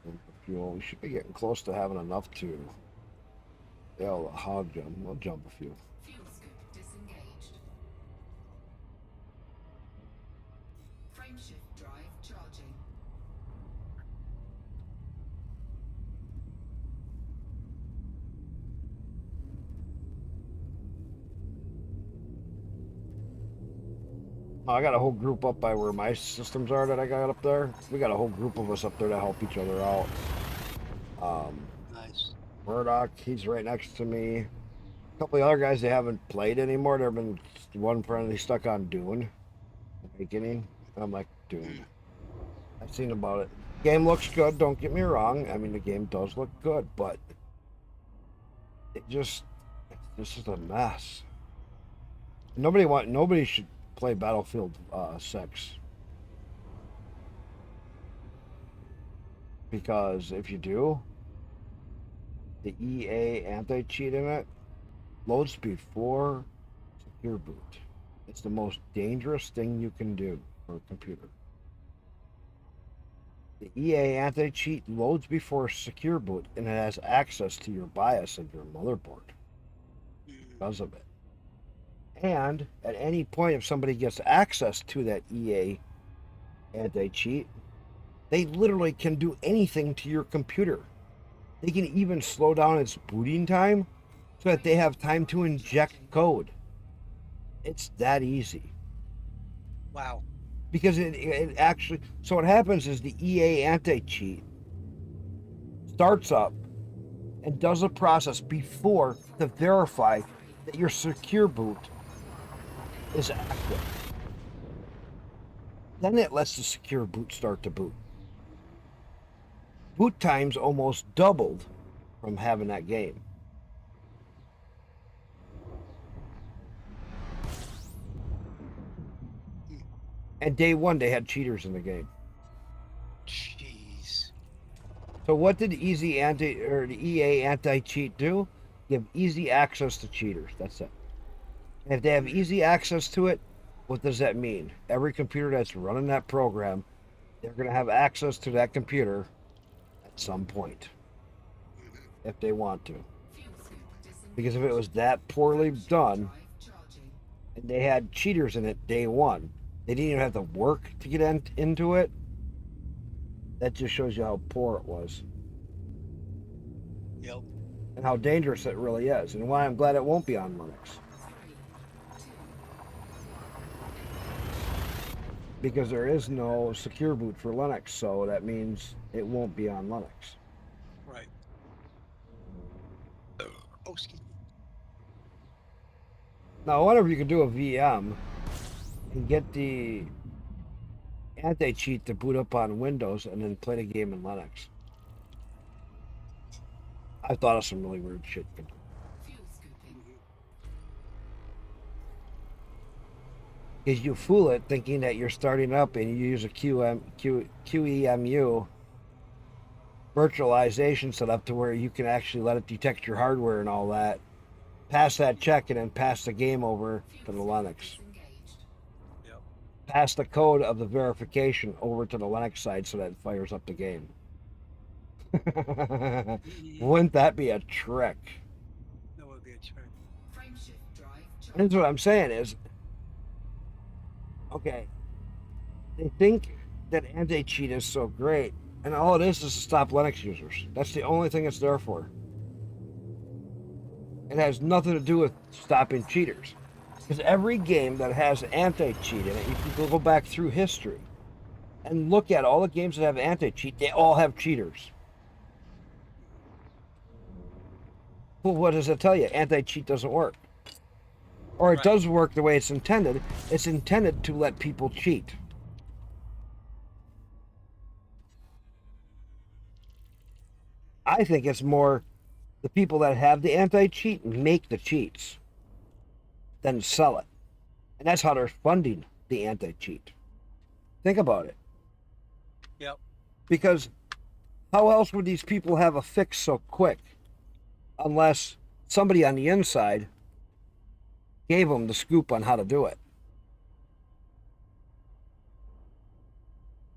And the fuel. We should be getting close to having enough to. Yeah, the hog jump. We'll jump a few. Fuel scoop disengaged. Frameshift drive charging. I got a whole group up by where my systems are that I got up there. We got a whole group of us up there to help each other out. Nice. Murdoch, he's right next to me. A couple of other guys, they haven't played anymore. They've been one friendly stuck on Dune. Awakening. I'm like, Dune. I've seen about it. Game looks good, don't get me wrong. I mean, the game does look good, but this is a mess. Nobody should play Battlefield 6. Because if you do, the EA anti-cheat in it loads before secure boot. It's the most dangerous thing you can do for a computer. The EA anti-cheat loads before secure boot and it has access to your BIOS and your motherboard because of it. And at any point, if somebody gets access to that EA anti-cheat, they literally can do anything to your computer. They can even slow down its booting time so that they have time to inject code. It's that easy. Wow. Because it actually, so what happens is the EA anti-cheat starts up and does a process before to verify that your secure boot is active. Then it lets the secure boot start to boot. Boot times almost doubled from having that game. And day one, they had cheaters in the game. Jeez. So what did the EA anti-cheat do? Give easy access to cheaters. That's it. And if they have easy access to it, what does that mean? Every computer that's running that program, they're going to have access to that computer at some point, if they want to. Because if it was that poorly done, and they had cheaters in it day one, they didn't even have to work to get into it. That just shows you how poor it was. Yep. And how dangerous it really is, and why I'm glad it won't be on Linux. Because there is no secure boot for Linux, so that means it won't be on Linux. Right. Oh, excuse me. Now, I wonder if you could do a VM and get the anti-cheat to boot up on Windows and then play the game in Linux. I thought of some really weird shit. Because you fool it thinking that you're starting up and you use a QEMU virtualization setup to where you can actually let it detect your hardware and all that, pass that check, and then pass the game over to the Linux. Yep. Pass the code of the verification over to the Linux side so that it fires up the game. Wouldn't that be a trick? That would be a trick. That's what I'm saying is, okay, they think that anti-cheat is so great, and all it is to stop Linux users. That's the only thing it's there for. It has nothing to do with stopping cheaters. Because every game that has anti-cheat in it, you can go back through history and look at all the games that have anti-cheat, they all have cheaters. Well, what does it tell you? Anti-cheat doesn't work. Or it does work the way it's intended. It's intended to let people cheat. I think it's more the people that have the anti-cheat make the cheats, then sell it. And that's how they're funding the anti-cheat. Think about it. Yep. Because how else would these people have a fix so quick? Unless somebody on the inside gave them the scoop on how to do it.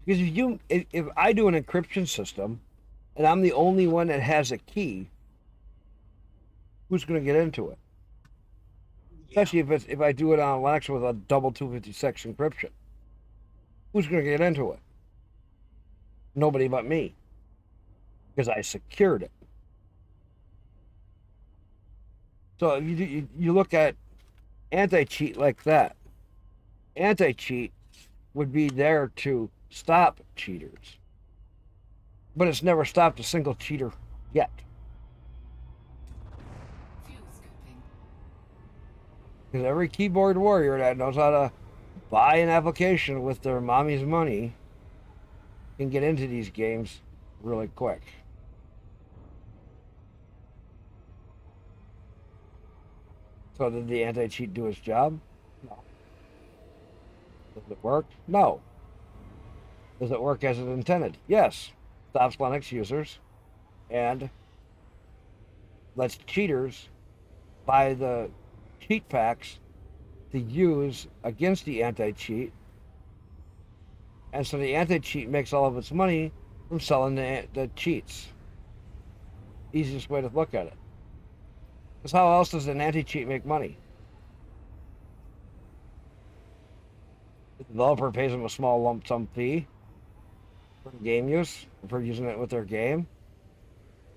Because if I do an encryption system and I'm the only one that has a key, who's going to get into it? Especially if I do it on Linux with a double 256 encryption. Who's going to get into it? Nobody but me. Because I secured it. So you look at anti-cheat like that. Anti-cheat would be there to stop cheaters. But it's never stopped a single cheater yet. Because every keyboard warrior that knows how to buy an application with their mommy's money can get into these games really quick. So did the anti-cheat do its job? No. Does it work? No. Does it work as it intended? Yes. Stops Linux users and lets cheaters buy the cheat packs to use against the anti-cheat. And so the anti-cheat makes all of its money from selling the cheats. Easiest way to look at it. Because how else does an anti-cheat make money? The developer pays them a small lump sum fee for game use, for using it with their game,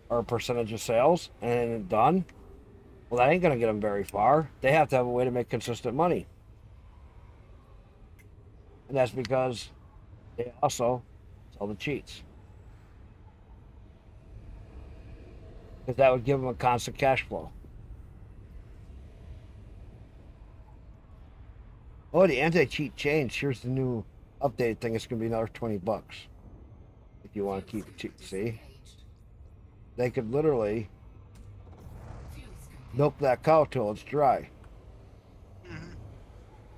or a percentage of sales, and done. Well, that ain't going to get them very far. They have to have a way to make consistent money. And that's because they also sell the cheats. Because that would give them a constant cash flow. Oh, the anti-cheat changed. Here's the new updated thing. It's going to be another $20 if you want to keep it cheap. See? They could literally milk that cow till it's dry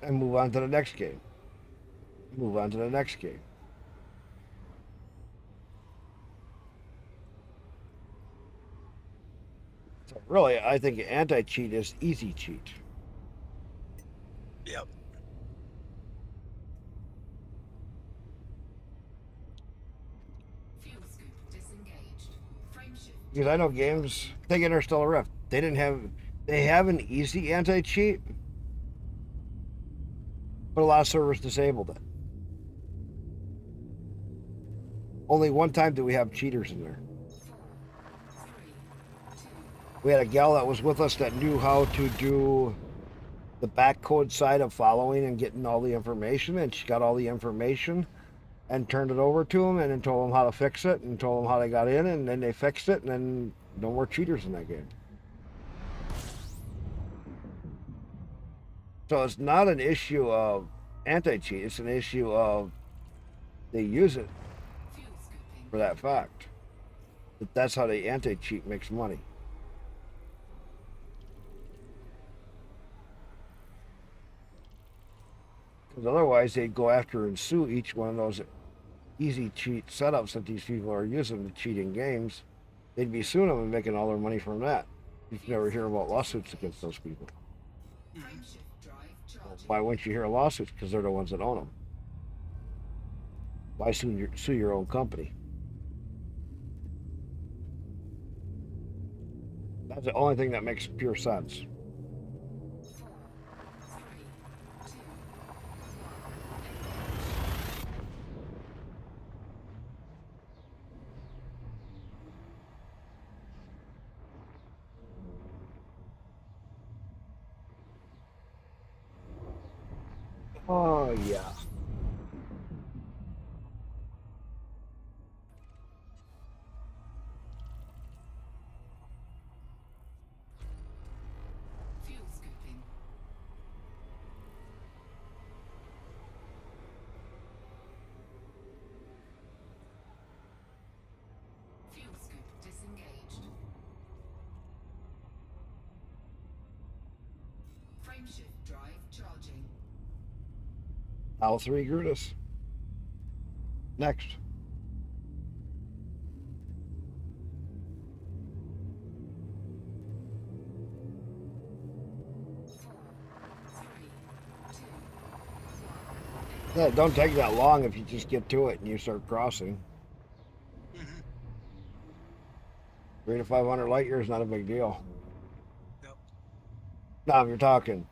and move on to the next game. Move on to the next game. So really, I think anti-cheat is easy cheat. Yep. Fuel scoop disengaged. Frame shift. Because I know games, take Interstellar Rift. They have an easy anti-cheat, but a lot of servers disabled it. Only one time did we have cheaters in there. 4, 3, 2, We had a gal that was with us that knew how to do the backcode side of following and getting all the information, and she got all the information and turned it over to them and then told them how to fix it and told them how they got in, and then they fixed it, and then no more cheaters in that game. So it's not an issue of anti-cheat, it's an issue of they use it fuel scooping. for that fact. That's how the anti-cheat makes money. Because otherwise they'd go after and sue each one of those easy cheat setups that these people are using to cheat in games. They'd be suing them and making all their money from that. You never hear about lawsuits against those people. Frame shift drive charging. Why wouldn't you hear lawsuits? Because they're the ones that own them. Why sue your own company? That's the only thing that makes pure sense. 4, 3, 2, 1. Oh yeah. Fuel scooping. Fuel scoop disengaged. Frame shift drive charging. All three Grutus. Next. Four, three, two, Yeah, it don't take that long if you just get to it and you start crossing. Mm-hmm. 300 to 500 light years, not a big deal. Yep. Now, if you're talking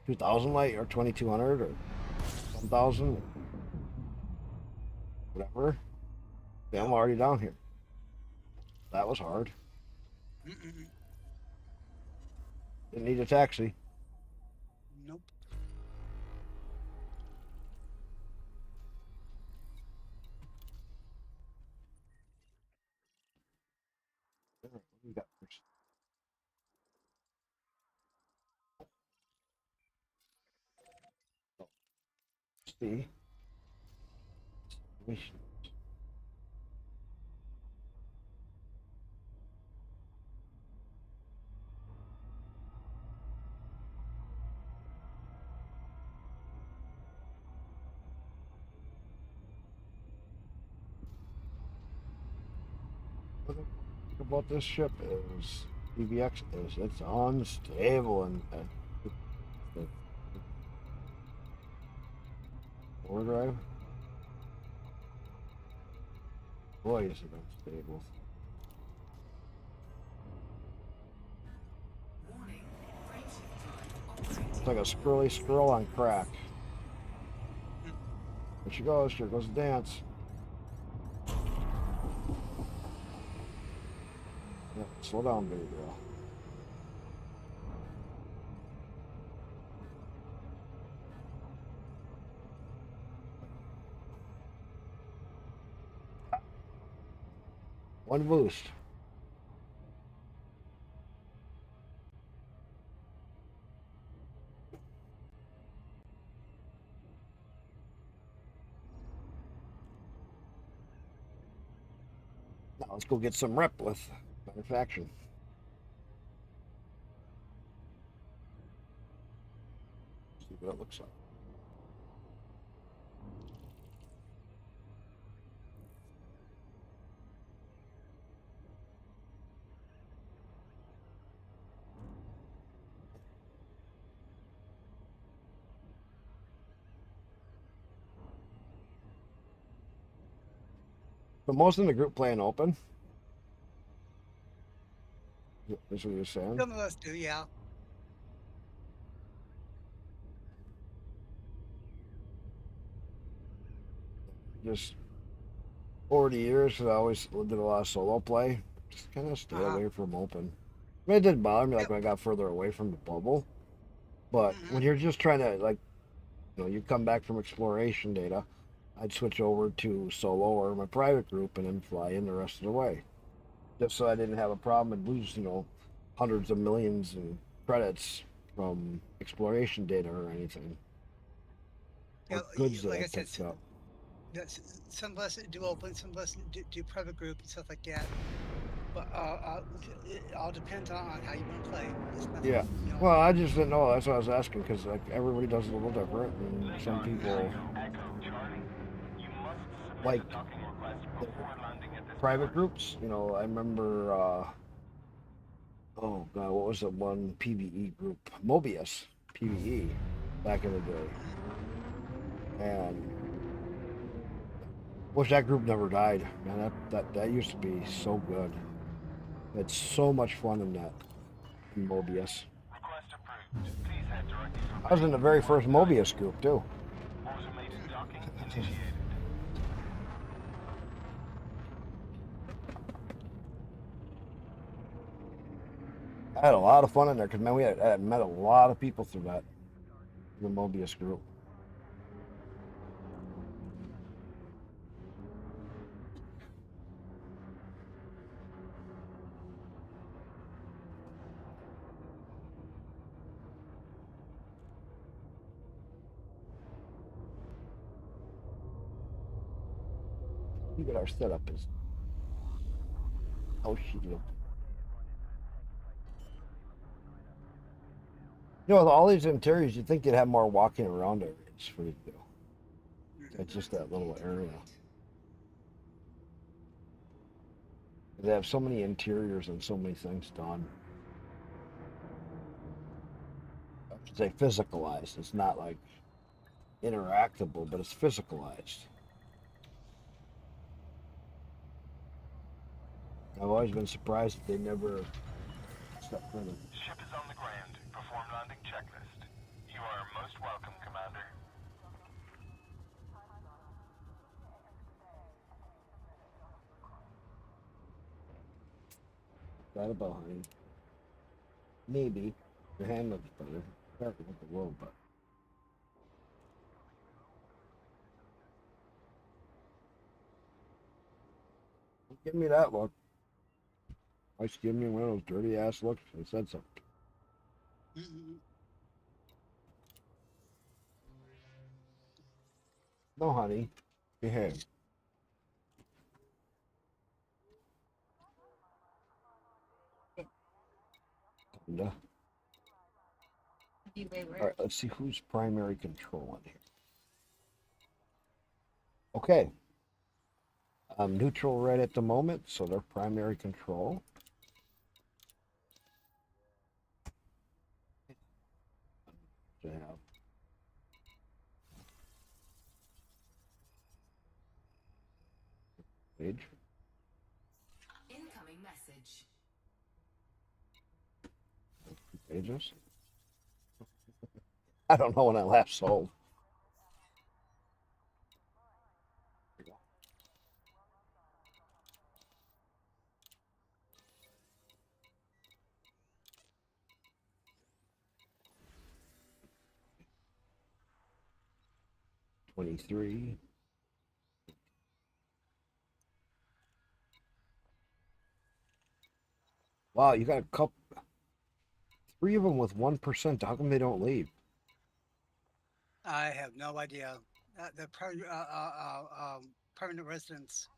2,000 light or 2,200 or 1,000, whatever, yeah, I'm already down here. That was hard. Mm-mm. Didn't need a taxi. Nope. What do we got first? See. Mission. What I think about this ship is PBX is it's unstable and the overdrive. Boy, is it unstable. warning. Frame shift drive operating. It's like a squirrely squirrel on crack. There she goes. Here goes the dance. Yeah, slow down, baby girl. One boost. Now let's go get some rep with manufacturing. See what it looks like. But most in the group playing open. That's what you're saying. Some of us do, yeah. Just over the years, 'cause I always did a lot of solo play. Just kind of stay away from open. I mean, it didn't bother me like Yep. when I got further away from the bubble. But when Mhm. you're just trying to like, you come back from exploration data, I'd switch over to solo or my private group and then fly in the rest of the way, just so I didn't have a problem and lose, hundreds of millions in credits from exploration data or anything, Yeah, or goods that like I I said, picked up. some of us do open, some of us do private group and stuff like that. But it all depends on how you want to play. There's nothing, Yeah. Well, I just didn't know. That's what I was asking because like everybody does it a little different, and some people like the private groups. I remember. Oh God, what was the one PVE group? Mobius PVE back in the day, and wish that group never died. Man, that used to be so good. Had so much fun in that in Mobius. Request approved. Please head directly for I was in the very first Mobius group too. automated docking initiated. I had a lot of fun in there because man, I had met a lot of people through that the Mobius group. Look at our setup is. Oh shit! With all these interiors, you'd think they'd have more walking around areas for you to do. It's just that little area. They have so many interiors and so many things done. I should say physicalized. It's not like interactable, but it's physicalized. I've always been surprised that they never stepped further. Ship is on the ground. Perform landing checklist. You are most welcome, Commander. Right about behind. Maybe. Your hand looks better. Careful with the road, but. Don't give me that look. Just give me one of those dirty ass looks. I said something. Mhm. No, honey. Behave. Kinda. Be way worse. All right, let's see who's primary control in here. Okay. I'm neutral right at the moment, so they're primary control. They have page. Incoming message. Pages. I don't know when I last sold. 23. Wow, you got a couple, 3 of them with 1%. How come they don't leave? I have no idea. The permanent residents.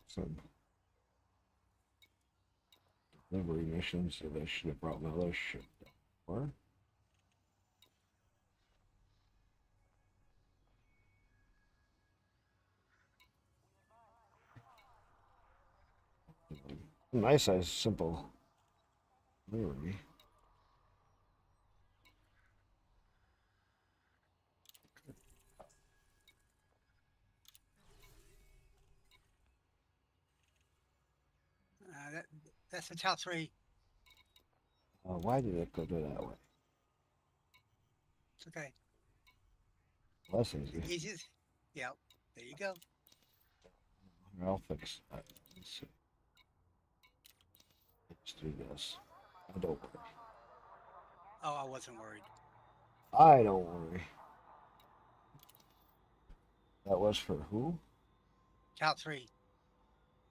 Some delivery missions, so they should have brought another ship. Or Nice size, simple. Really? That's the top three. Why did it go to that way? It's okay. Well, that's easy. Easiest. Yep. There you go. I'll fix that. Let's see. Let's do this. I don't worry. Oh, I wasn't worried. I don't worry. That was for who? Top three.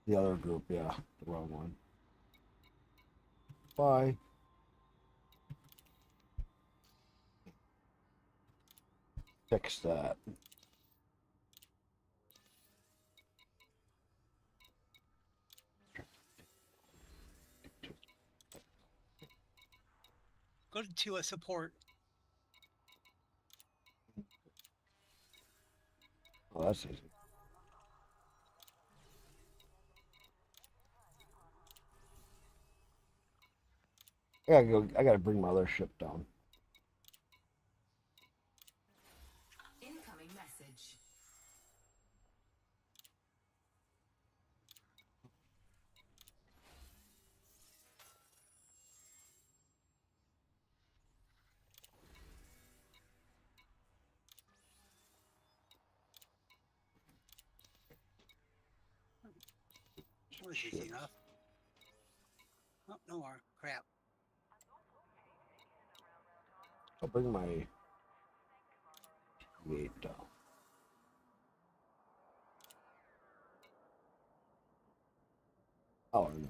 The other group, yeah. The wrong one. Bye. Fix that. Go to a support. Oh, that's easy. I gotta go. I gotta bring my other ship down. Incoming message. That was easy enough. Oh, no more. Crap. I'll bring my weight down. Oh, no.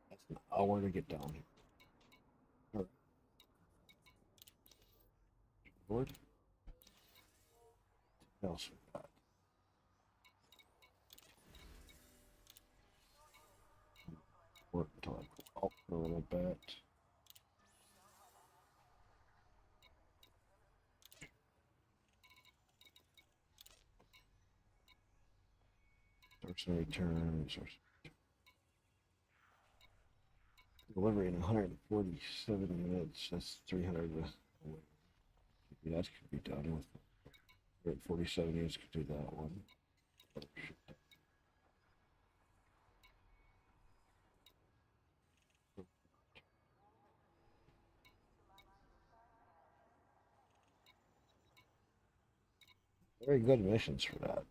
That's an hour to get down here. All right. Board. What else we got? Work until I go up a little bit. Source and return. Source. Delivery in 147 minutes. That's 300. Maybe that could be done with. 147 units could do that one. Very good missions for that.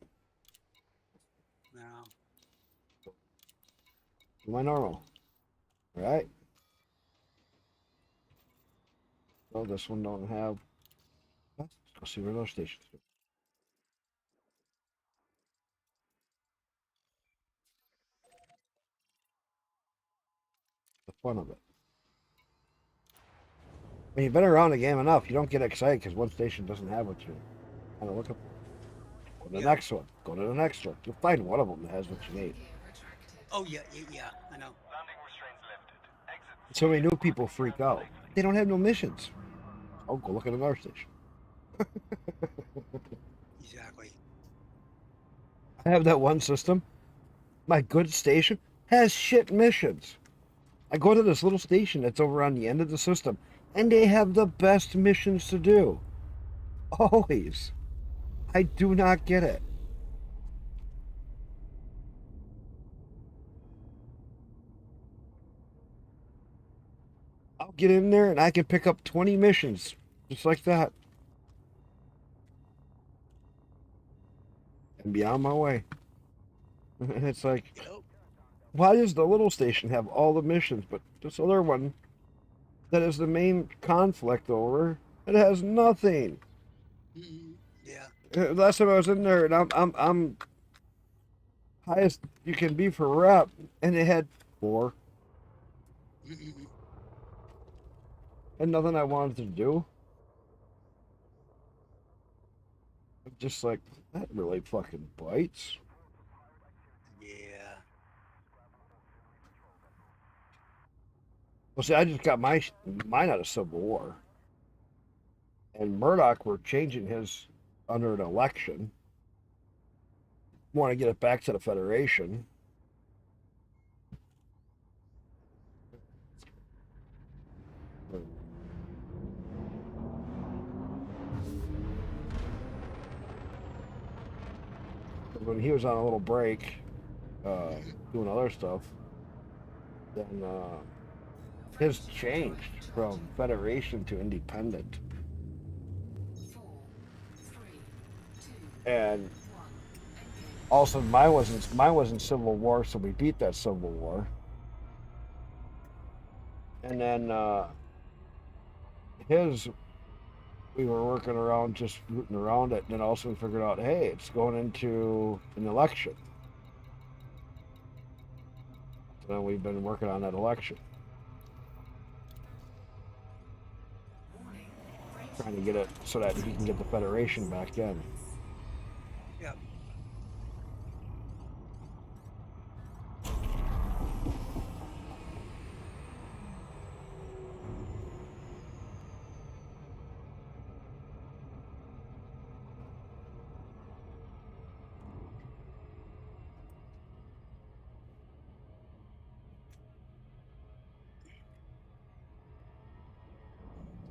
No. My normal. Right? Well, this one don't have. Let's go see where those stations go. The fun of it. When you've been around the game enough, you don't get excited because one station doesn't have what you're kind of looking for. Go to the next one. Go to the next one. You'll find one of them that has what you need. Gear retracted. Oh, yeah, I know. Landing restraints lifted. Exit. So many new people freak out. They don't have no missions. Oh, go look at another station. Exactly. I have that one system. My good station has shit missions. I go to this little station that's over on the end of the system, and they have the best missions to do. Always. I do not get it. I'll get in there and I can pick up 20 missions just like that and be on my way. And it's like, Yep. why does the little station have all the missions, but this other one that is the main conflict over, it has nothing. Yeah. Last time I was in there, and I'm highest you can be for rep, and it had 4. And nothing I wanted to do. I'm just like, that really fucking bites. Yeah. Well, see, I just got mine out of Civil War, and Murdoch were changing his under an election. Want to get it back to the Federation. When he was on a little break, doing other stuff, then his changed from Federation to Independent. 4, 3, 2, And 1. Engage. also mine wasn't Civil War, so we beat that Civil War. And then his, we were working around, just rooting around it, and then also we figured out, hey, it's going into an election. So then we've been working on that election, Warning. trying to get it so that he can get the Federation back in. Yep.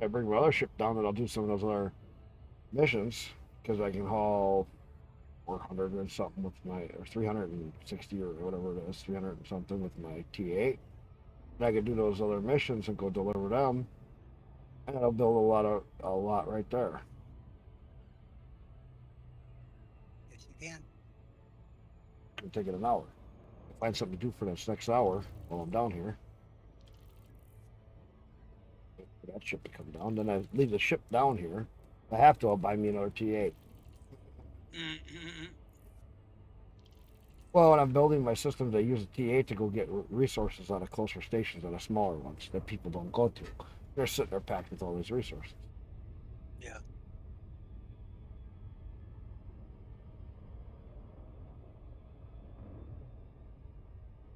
I bring my other ship down, and I'll do some of those other missions because I can haul 400 and something with my, or 360 or whatever it is, 300 and something with my T8. And I could do those other missions and go deliver them, and I'll build a lot right there. Yes, you can. It'll take it an hour. I'll find something to do for this next hour while I'm down here. Wait for that ship to come down. Then I leave the ship down here. If I have to, I'll buy me another T8. Mm-hmm. Well, when I'm building my systems, I use the T8 to go get resources out of closer stations than the smaller ones that people don't go to. They're sitting there packed with all these resources. Yeah.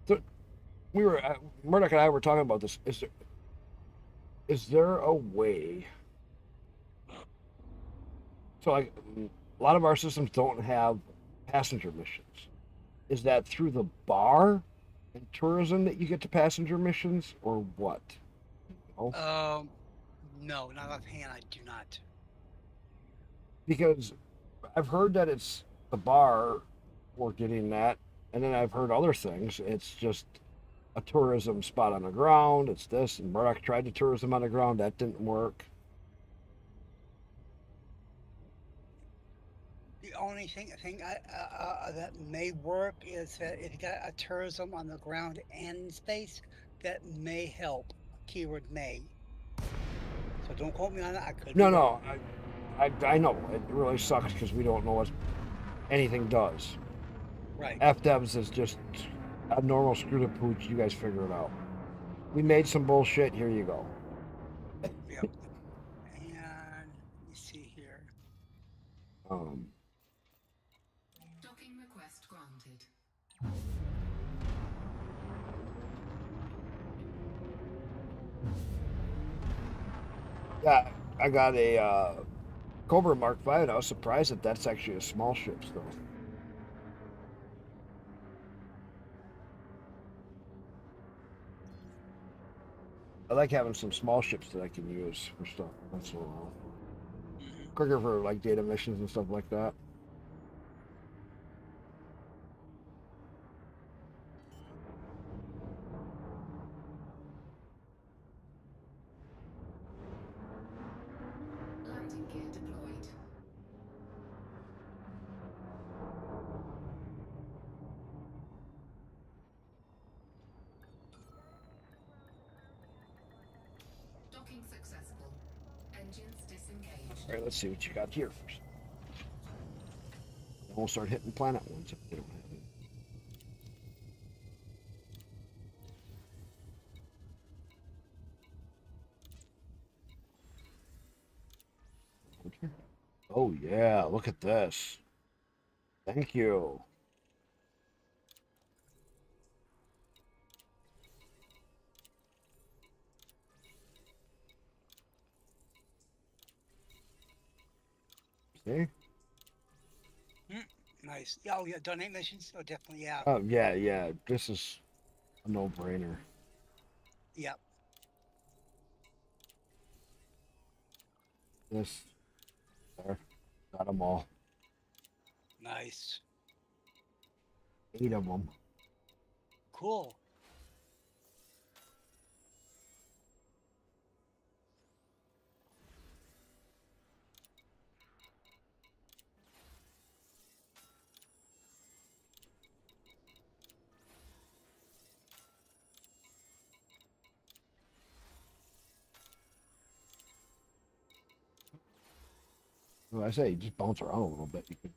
So Murdoch and I were talking about this. Is there a way? So like a lot of our systems don't have passenger missions. Is that through the bar and tourism that you get to passenger missions, or what? Oh. No, not offhand. I do not. Because I've heard that it's the bar for getting that, and then I've heard other things. It's just a tourism spot on the ground. It's this, and Murdoch tried the tourism on the ground. That didn't work. The only thing that may work is that if you got a tourism on the ground and in space, that may help. Keyword may. So don't quote me on that. I could be No, wrong. I know it really sucks because we don't know what anything does. Right. FDevs is just a normal screw the pooch. You guys figure it out. We made some bullshit. Here you go. Yep. And let me see here. Docking request granted. Yeah, I got a Cobra Mark V, and I was surprised that that's actually a small ship still. I like having some small ships that I can use for stuff once in a while. Mm-hmm. Quicker for like data missions and stuff like that. Landing gear deployed. Docking successful. Engines disengaged. All right, let's see what you got here first. Then we'll start hitting planet ones if they don't have it. Okay. Oh yeah, look at this. Thank you. See? Nice. Oh yeah, donate missions. Oh, definitely. Yeah. Oh yeah. This is a no-brainer. Yep. This there. Got them all. Nice. 8 of them. Cool. Well, I say you just bounce around a little bit. You can.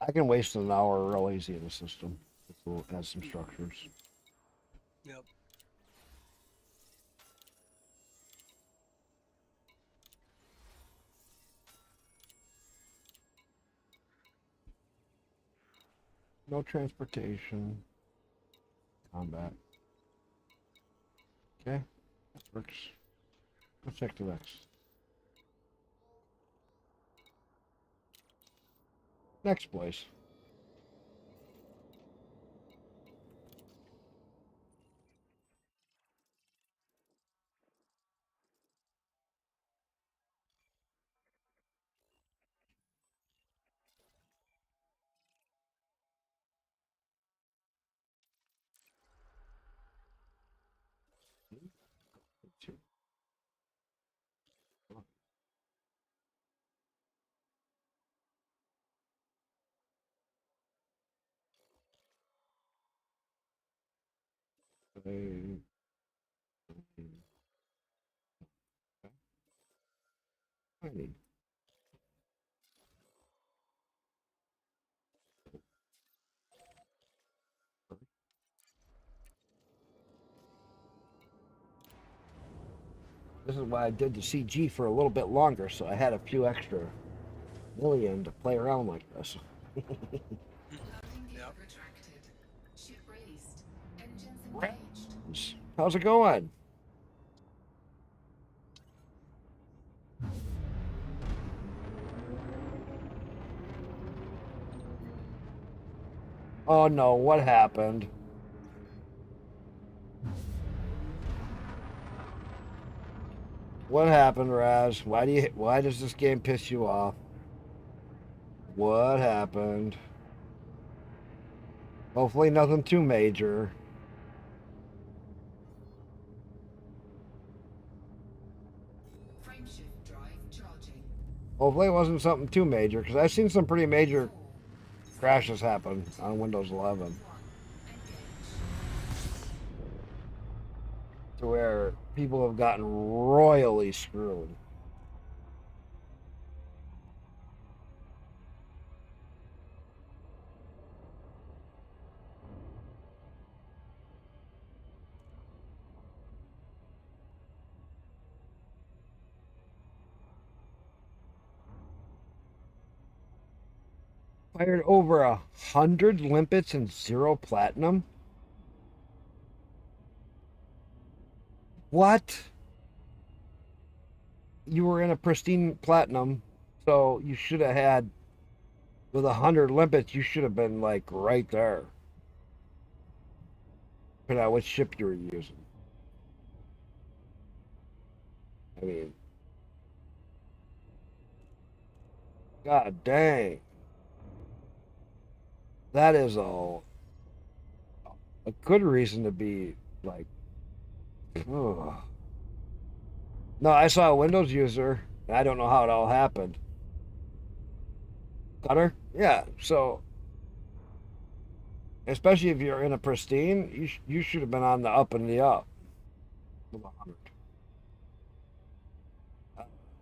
I can waste an hour real easy in the system. It has some structures. Yep. No transportation. Combat. Okay. That works. Let's check the next. Next place. I need. This is why I did the CG for a little bit longer, so I had a few extra million to play around like this. Landing gear Yep. retracted. Ship released. Engines engaged. How's it going? Oh no, what happened? What happened, Raz? Why does this game piss you off? What happened? Hopefully nothing too major. Frameshift drive charging. Hopefully it wasn't something too major, because I've seen some pretty major crashes happen on Windows 11. 1. Engage. To where people have gotten royally screwed. Fired over 100 limpets and 0 platinum? What? You were in a pristine platinum, so you should have had, with 100 limpets, you should have been like right there. Depending on which ship you were using. I mean, god dang. That is a good reason to be like, ugh. No, I saw a Windows user. I don't know how it all happened. Cutter? Yeah. So, especially if you're in a pristine, you should have been on the up and the up. With 100.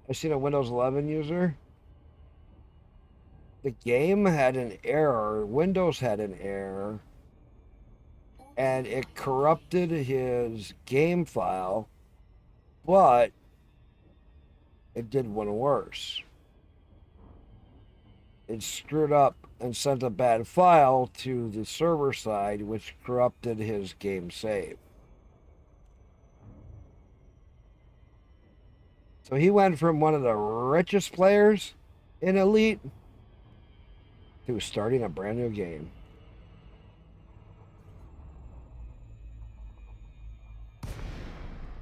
I seen a Windows 11 user. The game had an error. Windows had an error, and it corrupted his game file, but it did one worse. It screwed up and sent a bad file to the server side, which corrupted his game save. So he went from one of the richest players In Elite, he was starting a brand new game.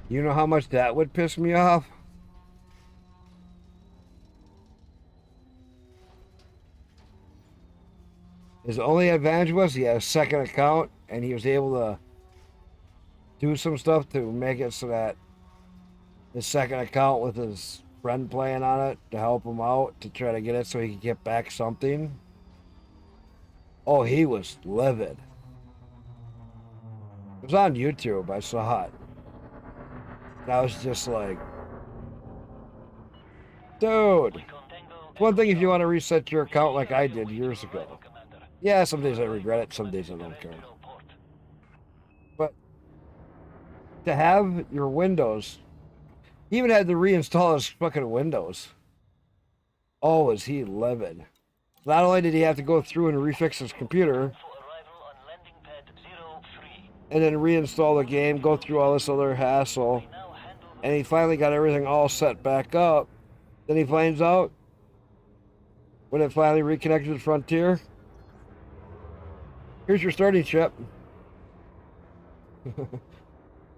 You know how much that would piss me off? His only advantage was he had a second account and he was able to do some stuff to make it so that his second account with his friend playing on it to help him out to try to get it so he could get back something. Oh, he was livid. It was on YouTube. I saw it. And I was just like, dude, it's one thing if you want to reset your account like I did years ago. Yeah, some days I regret it, some days I don't care. But to have your Windows, he even had to reinstall his fucking Windows. Oh, was he livid. Not only did he have to go through and refix his computer, and then reinstall the game, go through all this other hassle, and he finally got everything all set back up. Then he finds out, when it finally reconnected to Frontier, here's your starting chip.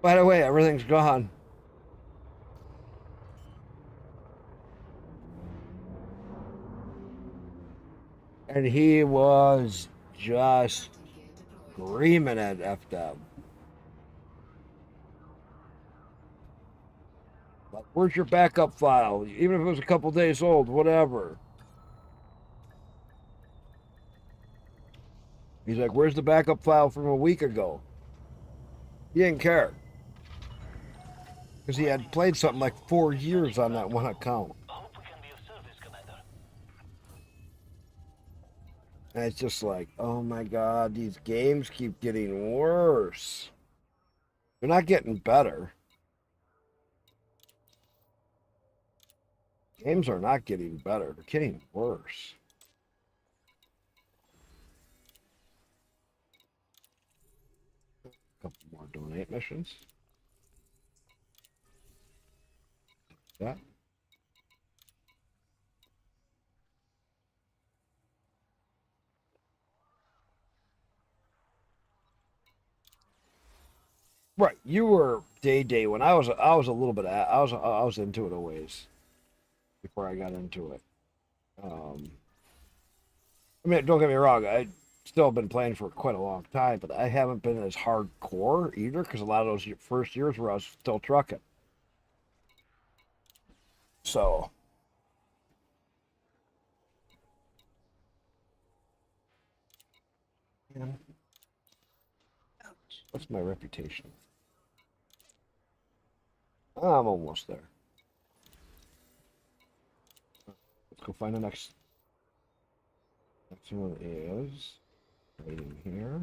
By the way, everything's gone. And he was just screaming at FDM. Like, where's your backup file? Even if it was a couple days old, whatever. He's like, where's the backup file from a week ago? He didn't care. Because he had played something like 4 years on that one account. And it's just like, oh my God, these games keep getting worse. They're not getting better. Games are not getting better. They're getting worse. A couple more donate missions. That. Right, you were day when I was a little bit I was into it a ways before I got into it. I mean, don't get me wrong, I still been playing for quite a long time, but I haven't been as hardcore either because a lot of those first years where I was still trucking. So, yeah. What's my reputation? I'm almost there. Let's go find the next. Next one is right in here.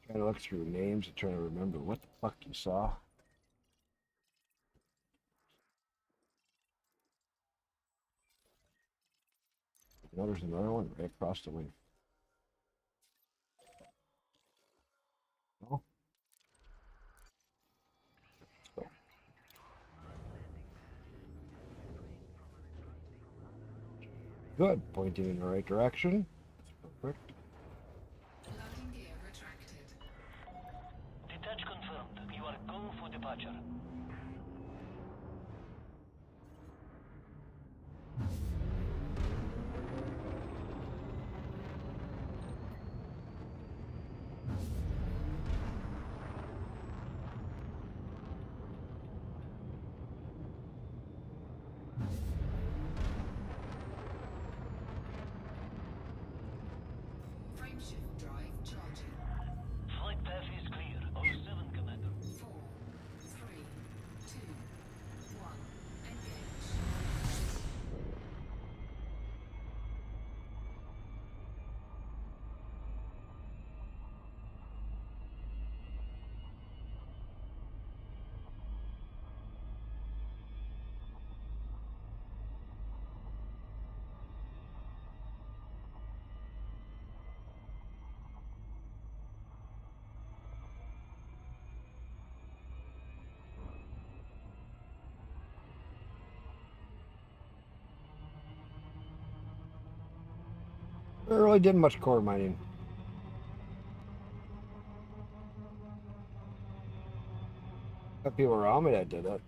Trying to look through names and trying to remember what the fuck you saw. Now there's another one right across the way. Oh. So. Good, pointing in the right direction. That's perfect. Landing gear retracted. Detach confirmed. You are go for departure. Frameshift drive charging. Flight path is clear. 07, Commander. 4, 3, Never really did much core mining. Got people around me that did it.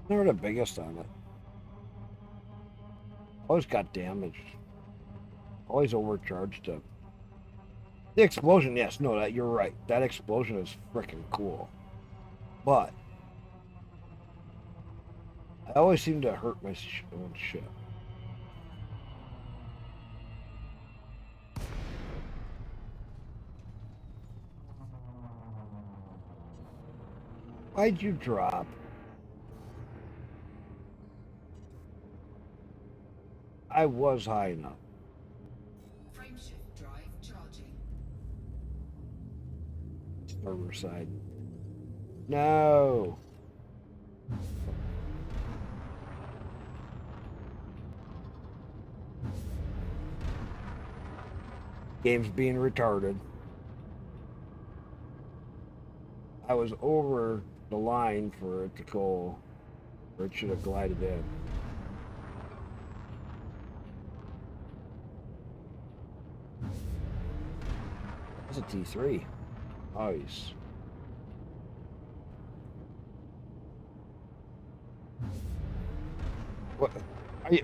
Never the biggest on it. Always got damaged. Always overcharged it. The explosion, yes, no, that you're right. That explosion is freaking cool. But I always seem to hurt my own shit. Why'd you drop? I was high enough. Frameshift drive charging. Server side. No. Game's being retarded. I was over the line for it to go, or it should have glided in. That's a T3. Nice. What?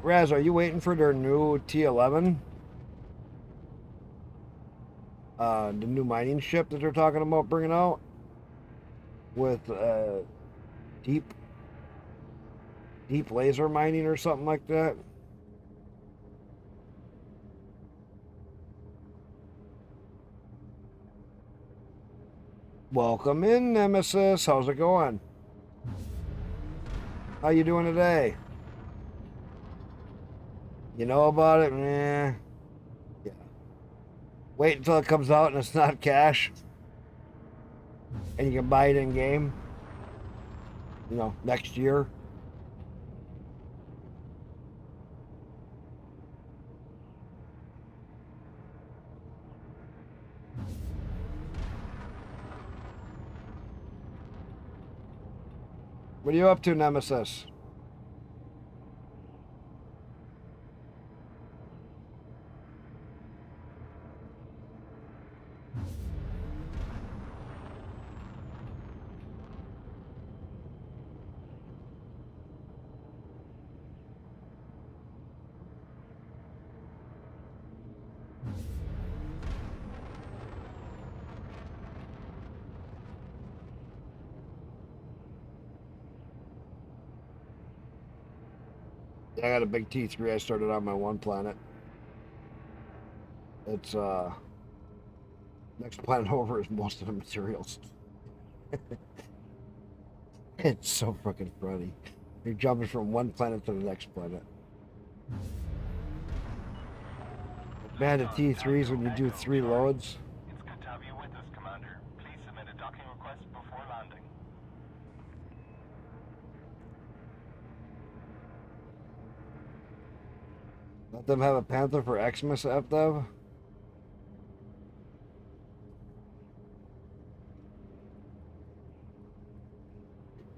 Raz, are you waiting for their new T11? The new mining ship that they're talking about bringing out? With deep laser mining or something like that. Welcome in, Nemesis. How's it going? How you doing today? You know about it? Meh. Yeah. Wait until it comes out and it's not cash. And you can buy it in game. You know, next year. What are you up to, Nemesis? I got a big T3 I started on my one planet. It's next planet over is most of the materials. It's so fucking funny. You're jumping from one planet to the next planet. Man, the T3s when you do 3 loads. It's good to have you with us, Commander. Please submit a docking request before landing. Let them have a Panther for Xmas FDev.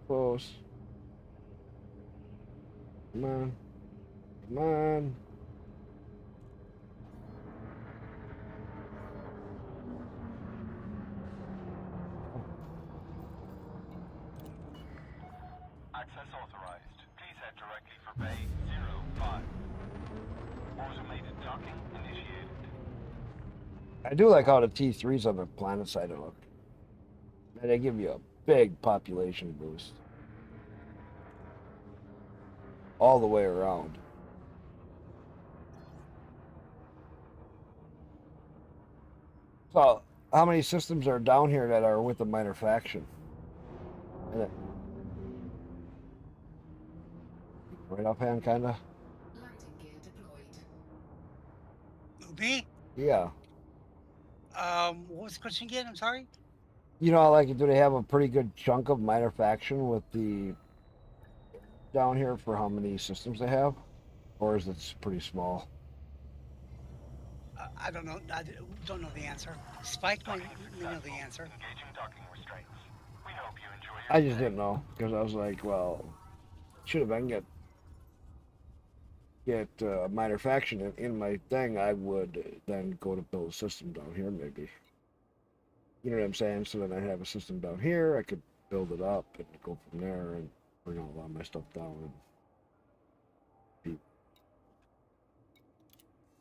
Close. Come on. Come on. Access authorized. Please head directly for Bay 05. Automated docking initiated. I do like how the T3s on the planet side look. Man, they give you a big population boost. All the way around. So, how many systems are down here that are with the minor faction? Right offhand, kinda? Landing gear deployed. Me? Yeah. What was the question again? I'm sorry. You know, like, do they have a pretty good chunk of minor faction with the down here for how many systems they have? Or is it pretty small? I don't know. I don't know the answer. Spike might know the answer. Engaging docking restraints. We hope you enjoy your I just didn't know, because I was like, well, should have been good. get a minor faction in my thing, I would then go to build a system down here, maybe. You know what I'm saying? So then I have a system down here. I could build it up and go from there and bring all of my stuff down and be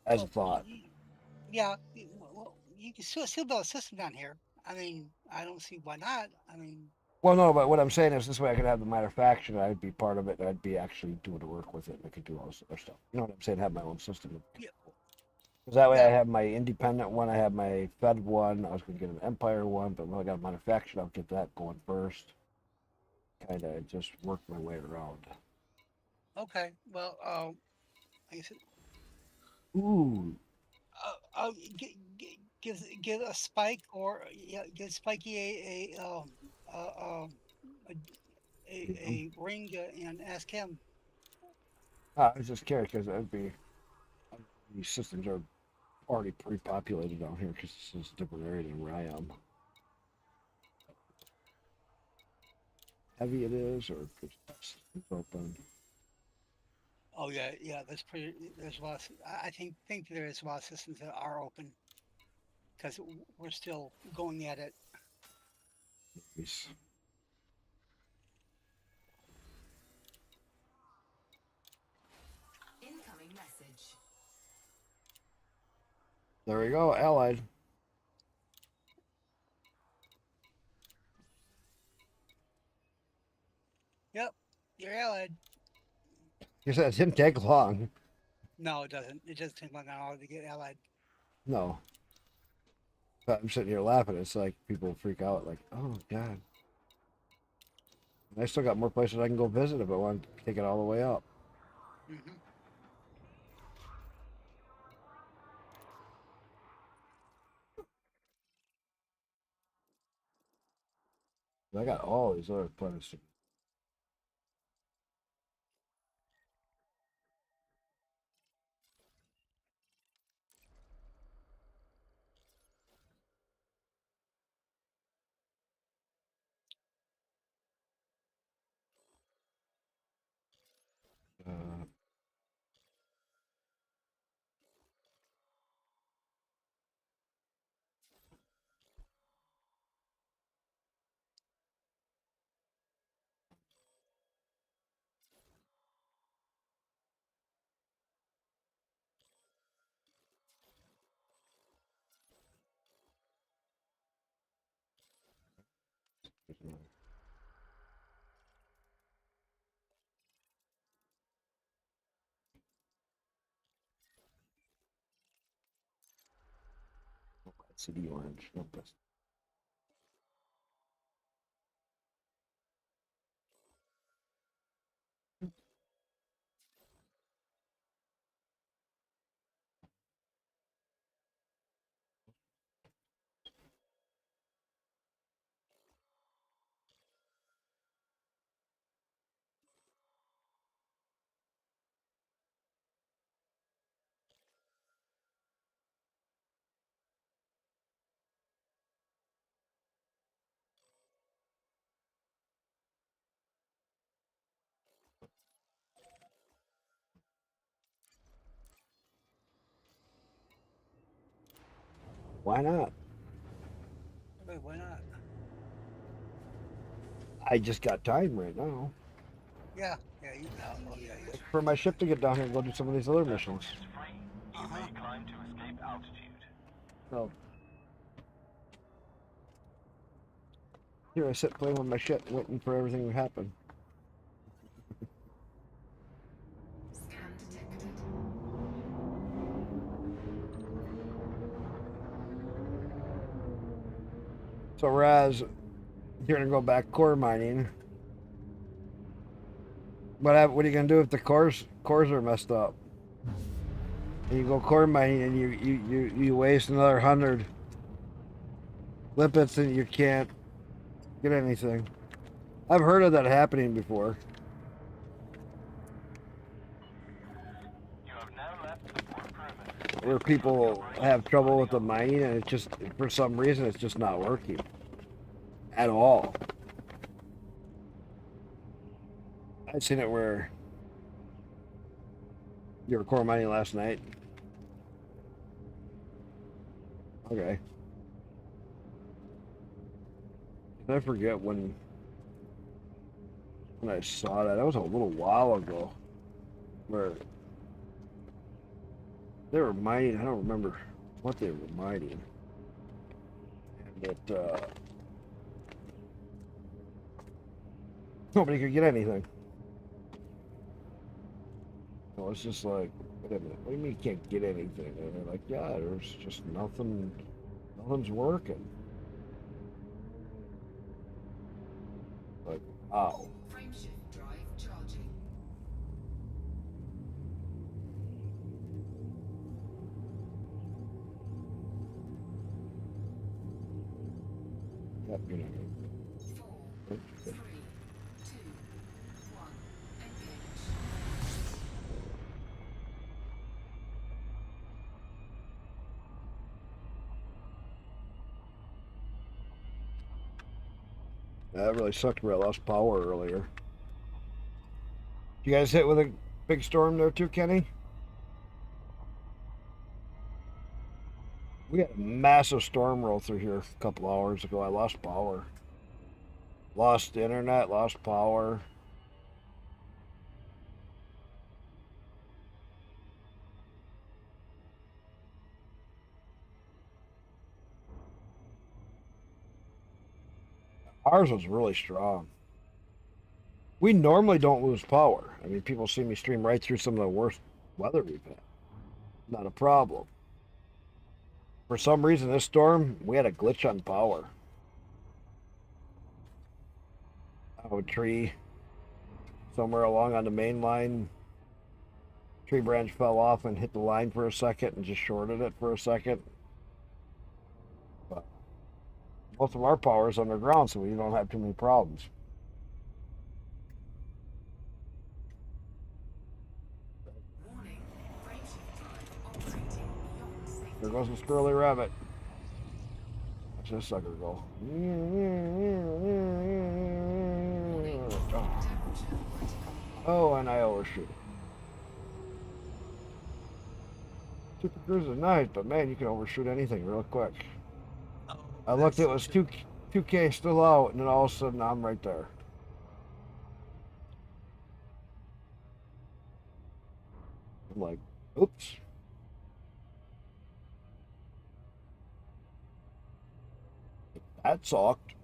as a Well, thought. yeah, well, you can still build a system down here. I mean, I don't see why not. I mean, Well, no, but what I'm saying is this way I could have the minor faction. I'd be part of it. And I'd be actually doing the work with it. And I could do all this other stuff. You know what I'm saying? Have my own system. yeah, Because that way I yeah, have my independent one. I have my Fed one. I was going to get an Empire one, but when I got a minor faction, I'll get that going first. Kind of just work my way around. okay. Well, like I said, Ooh, give a Spike or yeah, give Spiky uh, um, a, a ring and ask him. I was just curious because that'd be these systems are already pre-populated down here because this is a different area than where I am. Heavy it is, or just it's open. Oh yeah, yeah. That's pretty. There's a lot. I think there is a lot of systems that are open because we're still going at it. Nice. Incoming message. There we go, allied. Yep, you're allied. You said it didn't take long. No, it doesn't. It doesn't take long at all to get allied. No. But I'm sitting here laughing. It's like people freak out, like, oh god. And I still got more places I can go visit if I want to take it all the way up. Hmm. I got all these other planets to uh, city orange. Nope, that's why not? Why not? I just got time right now. Yeah, yeah. Oh yeah. Wait for my ship to get down here and go do some of these other Airport missions. is free. You Uh-huh. may climb to escape altitude. So here I sit playing with my ship, waiting for everything to happen. Scan detected. So Raz, you're gonna go back core mining. What are you gonna do if the cores are messed up? And you go core mining and you waste another 100 limpets and you can't get anything. I've heard of that happening before. You have now left the port perimeter. Where people have trouble with the mining and it's just for some reason it's just not working at all. I've seen it where You were core mining last night? Okay. I forget when I saw that. That was a little while ago. Where they were mining. I don't remember what they were mining. And it nobody could get anything. So it's just like, wait a minute, what do you mean you can't get anything? And they're like, yeah, there's just nothing's working. Like, wow. Frameshift drive charging. Yep, you know. 4, 3, 2, 1. Engage. That really sucked where I lost power earlier. You guys hit with a big storm there too, Kenny? We had a massive storm roll through here a couple hours ago. I lost power. Lost the internet, lost power. Ours was really strong. We normally don't lose power. I mean, people see me stream right through some of the worst weather we've had. Not a problem. For some reason, this storm, we had a glitch on power. Oh, a tree somewhere along on the main line. Tree branch fell off and hit the line for a second and just shorted it for a second. But most of our power is underground, so we don't have too many problems. Warning. Frameshift drive operating beyond safety. There goes the squirrely rabbit. Watch this sucker go. Oh, and I overshoot. Super Cruise is nice, but man, you can overshoot anything real quick. Oh, I looked, it that's was 2K still out, and then all of a sudden I'm right there. I'm like, oops. That sucked.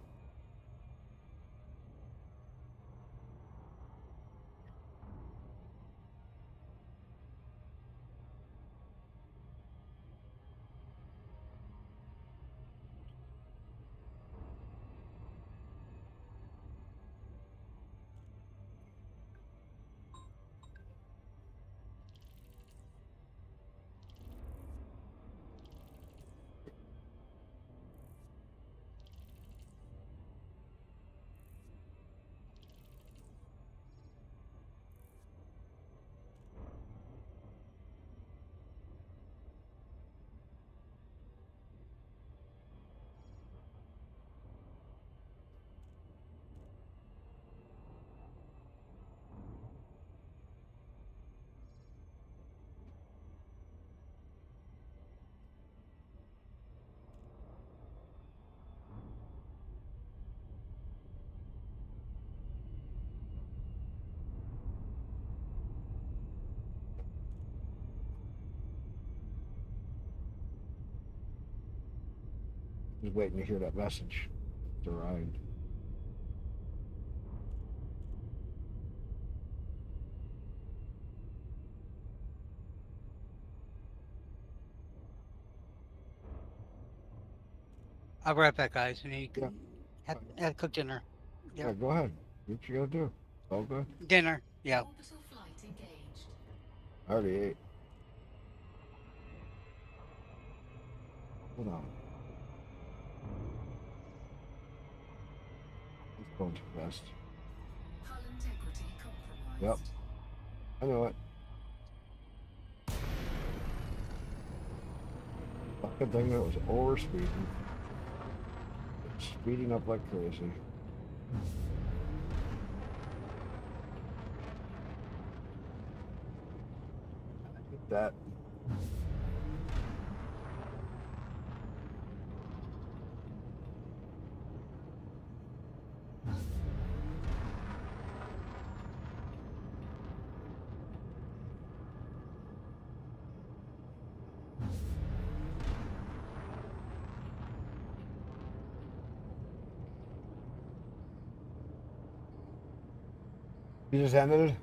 Just waiting to hear that message. It's arrived. I'll be right back, guys. I mean, Yeah. have to cook dinner. Yeah, Yeah, go ahead. Do what you gotta do. It's all good. dinner. Yeah. Orbital flight engaged. I already ate. Hold on. It's going too fast. Hull integrity compromised. Yep. I know it. Fucking thing that was over speeding. It's speeding up like crazy. that. You just ended it?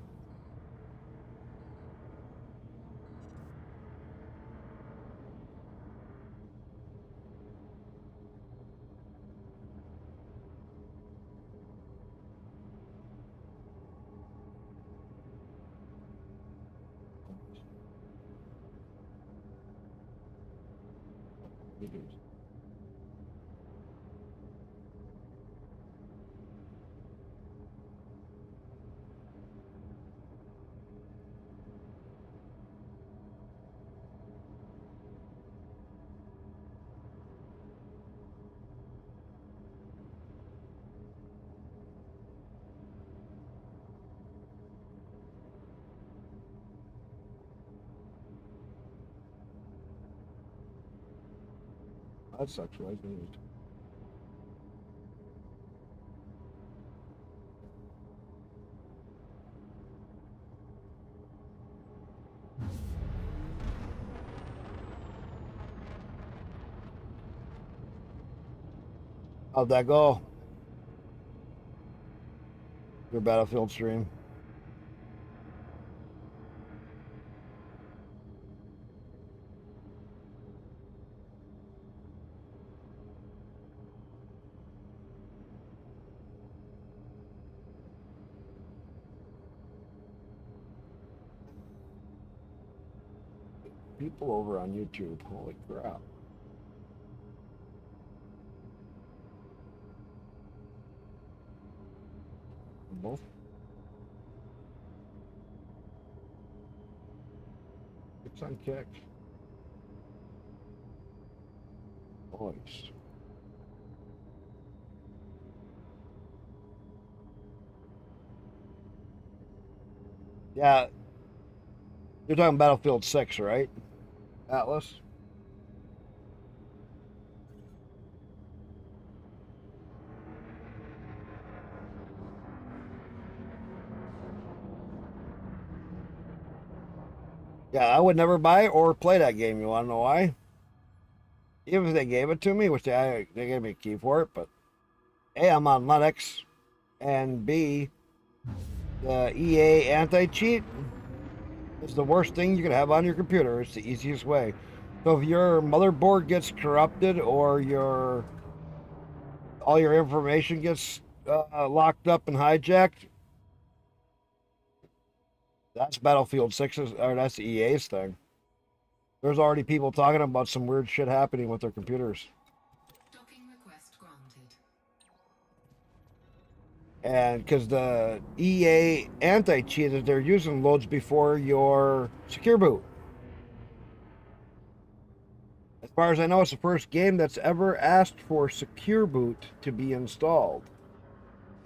That sucks, right? How'd that go? Your Battlefield stream. People over on YouTube. Holy crap. Both. It's on kick. Nice. Yeah. You're talking Battlefield 6, right? Atlas? Yeah, I would never buy or play that game. You want to know why? Even if they gave it to me, which they gave me a key for it, but A, I'm on Linux, and B, the EA anti-cheat is the worst thing you can have on your computer. It's the easiest way. So if your motherboard gets corrupted or all your information gets locked up and hijacked, that's Battlefield 6's, or that's the EA's thing. There's already people talking about some weird shit happening with their computers. Docking request granted. And because the EA anti-cheat that they're using loads before your secure boot. As far as I know, it's the first game that's ever asked for secure boot to be installed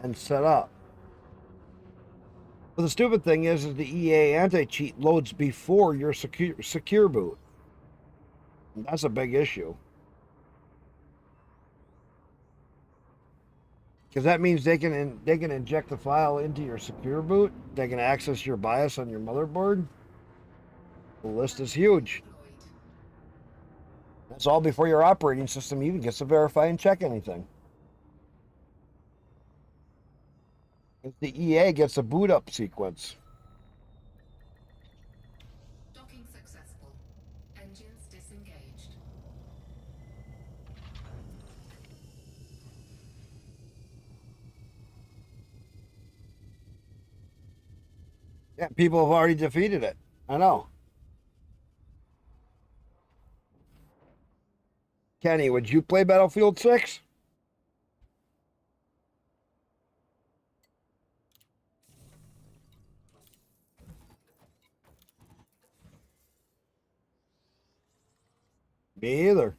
and set up. But the stupid thing is the EA anti-cheat loads before your secure boot. And that's a big issue. Because that means they can inject the file into your secure boot. They can access your BIOS on your motherboard. The list is huge. That's all before your operating system even gets to verify and check anything. If the EA gets a boot up sequence. Docking successful. Engines disengaged. Yeah, people have already defeated it. I know. Kenny, would you play Battlefield 6? Me either.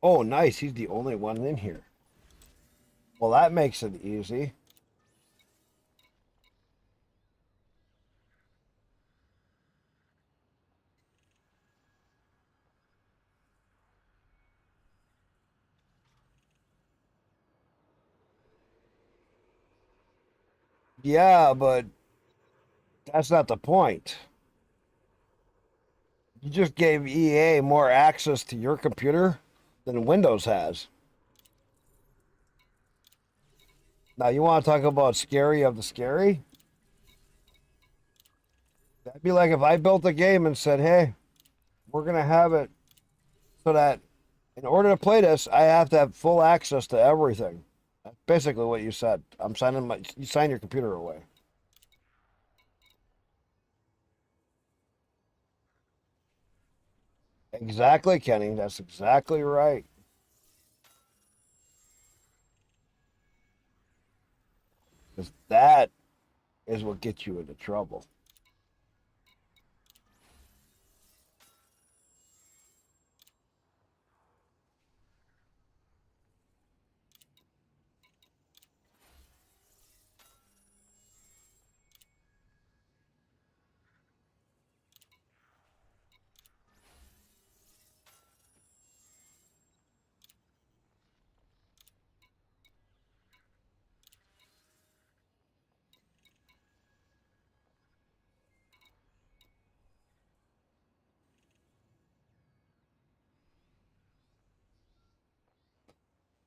Oh, nice. He's the only one in here. Well, that makes it easy. Yeah, but that's not the point. You just gave EA more access to your computer than Windows has. Now, you want to talk about scary of the scary? That'd be like if I built a game and said, hey, we're going to have it so that in order to play this, I have to have full access to everything. That's basically what you said. You sign your computer away. Exactly, Kenny. That's exactly right. Because that is what gets you into trouble.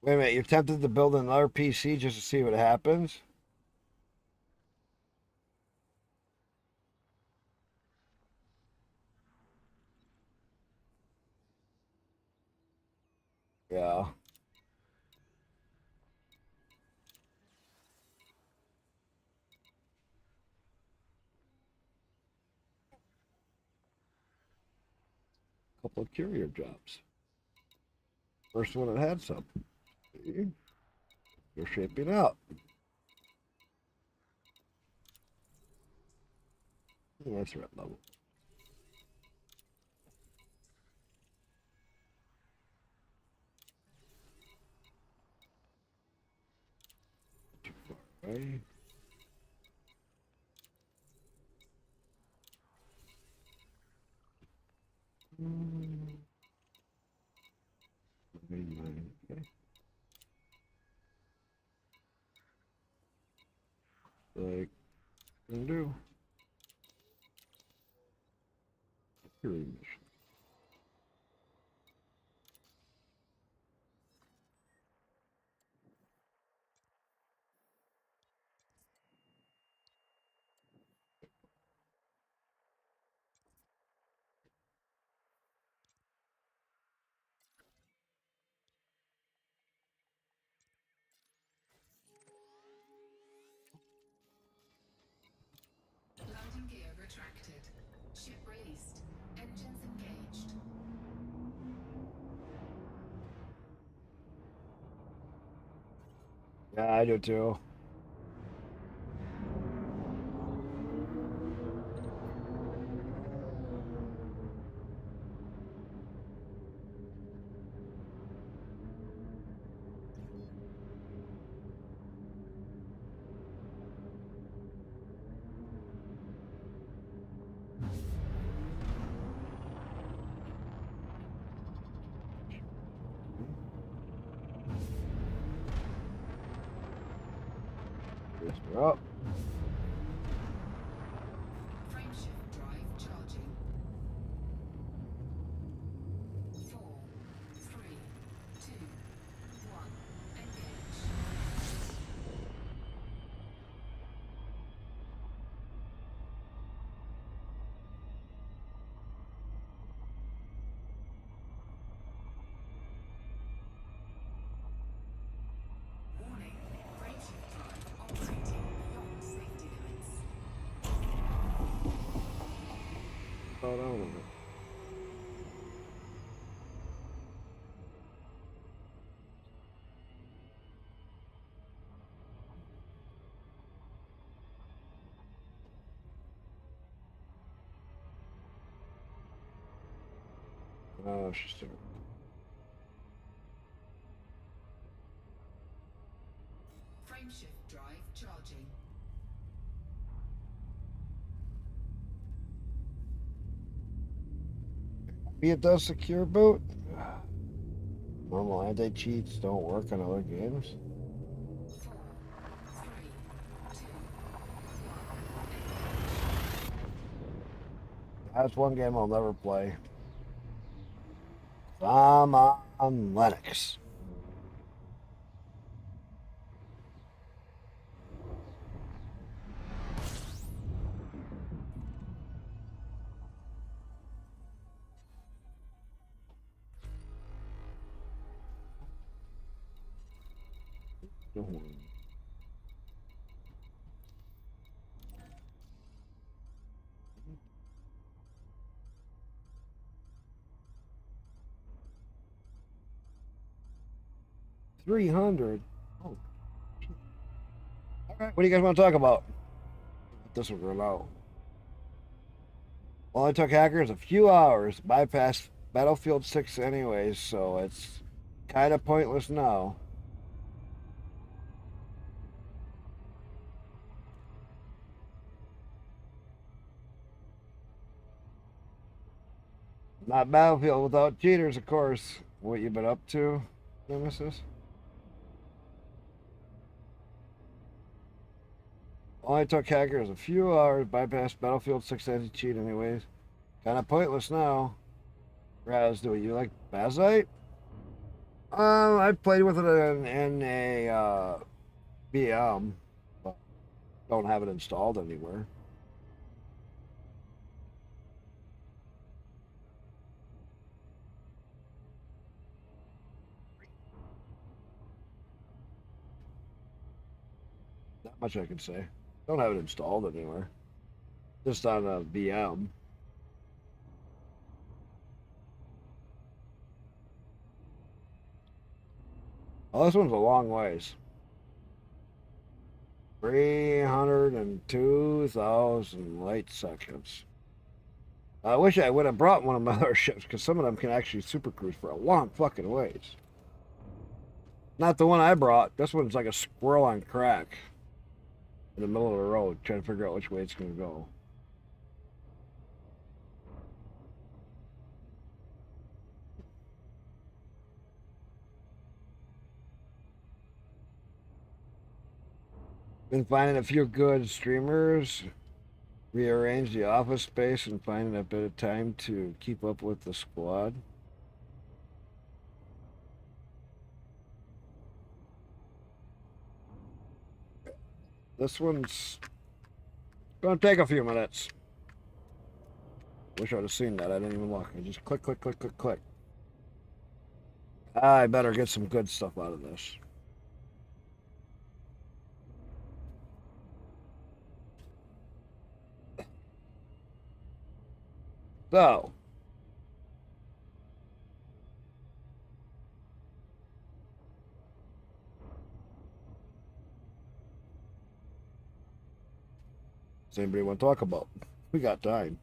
Wait a minute, you're tempted to build another PC just to see what happens? Yeah. Couple of courier jobs. First one that had some. See? You're shaping up. Yeah, that's right level. Too far away. Okay. Like, can do. Courier mission. Landing gear retracted. Ship released. Engines engaged. Yeah, I do too. Yes, we're up. Frameshift drive charging. 4, 3, 2, 1. Engage. Warning. Frameshift drive operating beyond safety limits. Hold on a minute. Oh, she's doing. it does secure boot. Normal anti-cheats don't work on other games. 4, 3, 2, 1. That's one game I'll never play. I'm on Linux. $300. Oh, shit. All right. What do you guys want to talk about? This will run out. Well, it took hackers a few hours to bypass Battlefield 6 anyways, so it's kind of pointless now. Not Battlefield without cheaters, of course. What you been up to, Nemesis? Only took hackers a few hours, bypass Battlefield 6 anti-cheat anyways. Kind of pointless now. Raz, do you like Bazite? I played with it in a VM, but don't have it installed anywhere. Not much I can say. Don't have it installed anywhere. Just on a VM. Oh, this one's a long ways. 302,000 light seconds. I wish I would have brought one of my other ships, because some of them can actually super cruise for a long fucking ways. Not the one I brought. This one's like a squirrel on crack in the middle of the road, trying to figure out which way it's going to go. Been finding a few good streamers, rearrange the office space, and finding a bit of time to keep up with the squad. This one's gonna take a few minutes. Wish I'd have seen that. I didn't even look. I just click, click, click, click, click. I better get some good stuff out of this. So, does anybody want to talk about? We got time.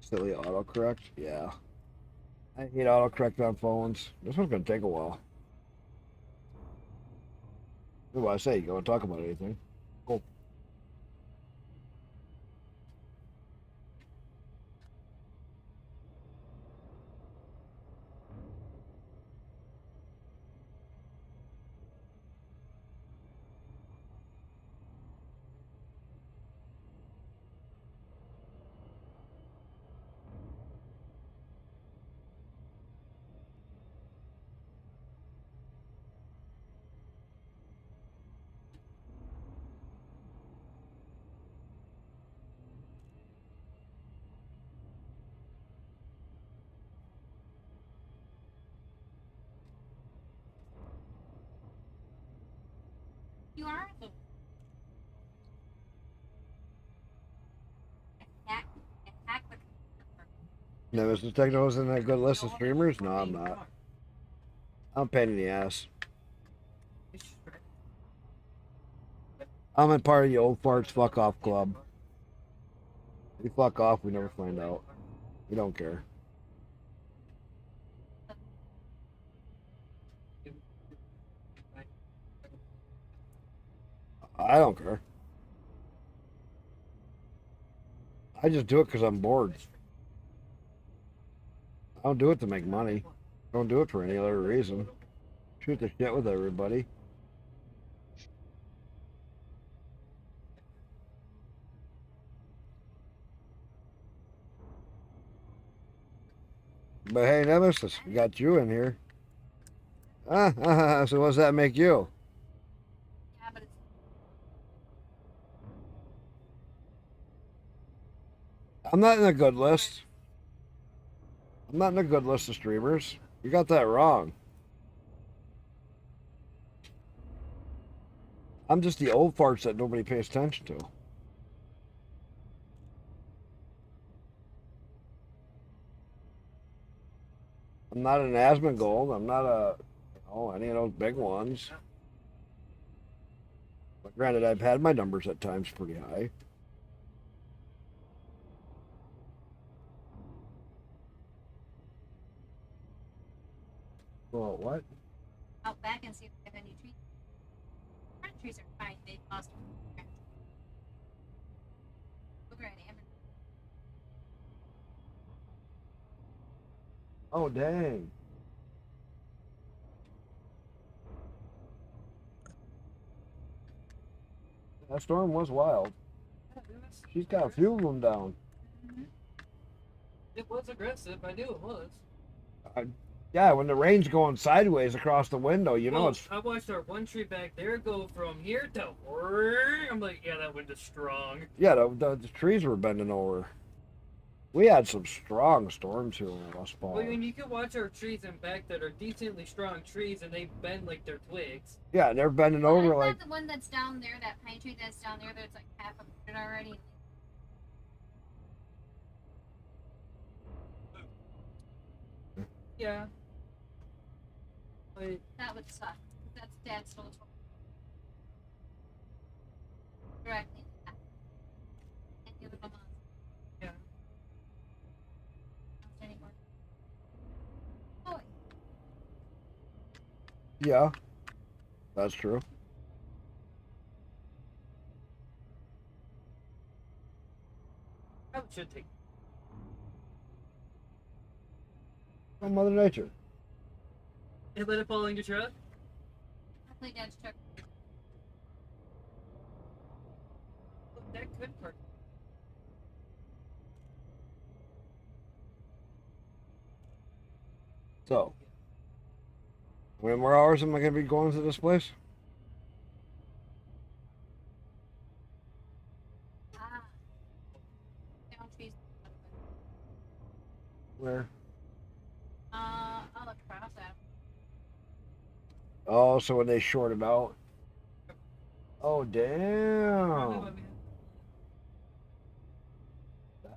Silly autocorrect? Yeah. I hate autocorrect on phones. This one's gonna take a while. What do I say? You want to talk about anything? Cool. No, Mr. Techno's in a good list of streamers? No, I'm not. I'm a pain in the ass. I'm in part of the old farts fuck off club. We fuck off, we never find out. We don't care. I don't care. I just do it because I'm bored. I don't do it to make money. I don't do it for any other reason. Shoot the shit with everybody. But hey, Nemesis, we got you in here. So what does that make you? Yeah, but it's I'm not in a good list. I'm not in a good list of streamers. You got that wrong. I'm just the old farts that nobody pays attention to. I'm not an Asmongold. I'm not any of those big ones. But granted, I've had my numbers at times pretty high. Well, what? out back and see if they have any trees. Current trees are fine. They lost. Over at Amber. Oh, dang. That storm was wild. She's got a few of them down. It was aggressive. I knew it was. Yeah, when the rain's going sideways across the window, you know Well, it's. I watched our one tree back there go from here to. I'm like, yeah, that wind is strong. Yeah, the trees were bending over. We had some strong storms here in West Palm. Well, I mean, you can watch our trees in back that are decently strong trees, and they bend like they're twigs. Yeah, and they're bending Well, over I like. thought the one that's down there, that pine tree that's down there, that's like half of it already. Yeah. But That would suck. That's Dad's still directly. And the other one yeah. anymore. Oh, Yeah, that's true. That should take. Oh, Mother Nature. And let it fall in your truck. hopefully Dad's truck. Look, that could work. So, how many more hours am I going to be going to this place? Ah. Down trees. Where? I'll look across that. Oh, so when they short him out. Oh, damn.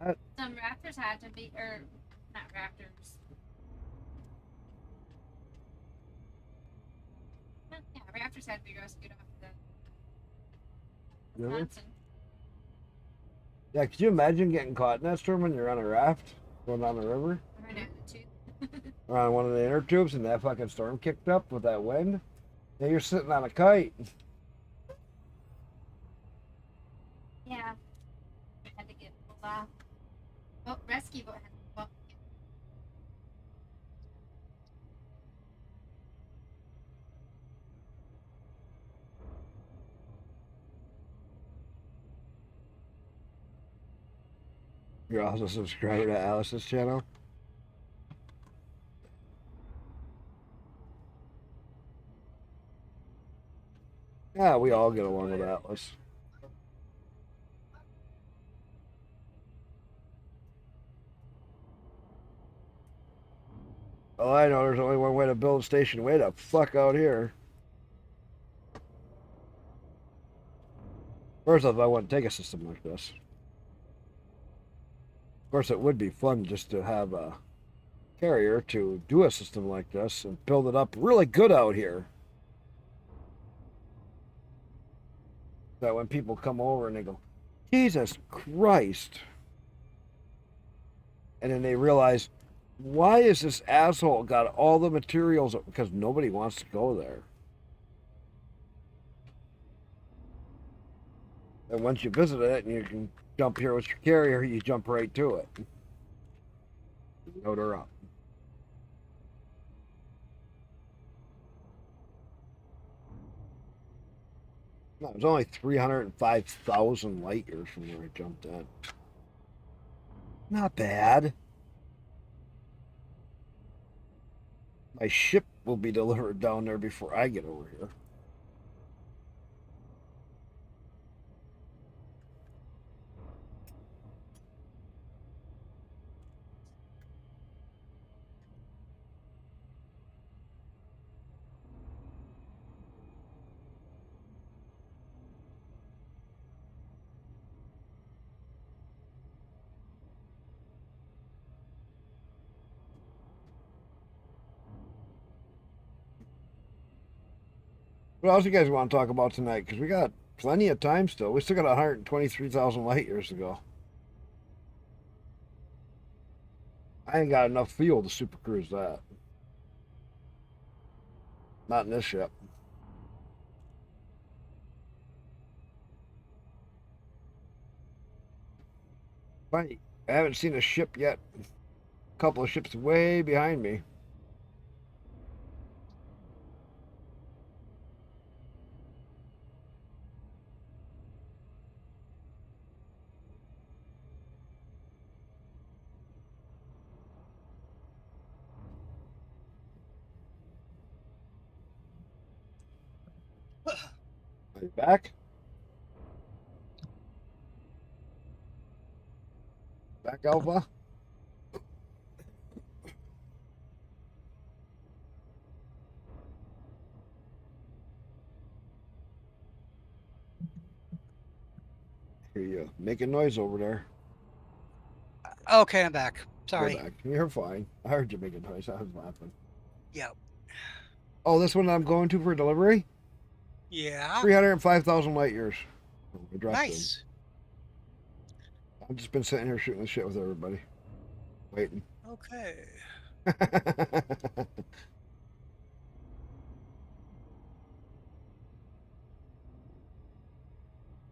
That, Some raptors had to be, or not raptors. Yeah, raptors had to be rescued off the really? Wisconsin. Yeah, could you imagine getting caught in that storm when you're on a raft going down the river? Or no, too. Or on one of the inner tubes and that fucking storm kicked up with that wind? And you're sitting on a kite. Yeah. Had to get pulled off. Oh, rescue boat had to pull off. You're also a subscriber to Alice's channel. Yeah, we all get along with Atlas. Oh, I know there's only one way to build a station. Way the fuck out here. First off, I wouldn't take a system like this. Of course, it would be fun just to have a carrier to do a system like this and build it up really good out here. That when people come over and they go, Jesus Christ. And then they realize, why is this asshole got all the materials? Because nobody wants to go there. And once you visit it and you can jump here with your carrier, you jump right to it. Load her up. No, it was only 305,000 light years from where I jumped in. Not bad. My ship will be delivered down there before I get over here. What else you guys want to talk about tonight? Because we got plenty of time still. We still got 123,000 light years to go. I ain't got enough fuel to super cruise that. Not in this ship. Funny, I haven't seen a ship yet. A couple of ships way behind me. Are you back? Back, Alpha? Hear you making noise over there. Okay, I'm back. Sorry. You're back. You're fine. I heard you making noise. I was laughing. Yep. Oh, this one I'm going to for delivery? Yeah. 305,000 light years. I dropped in. Nice. I've just been sitting here shooting the shit with everybody. Waiting. Okay.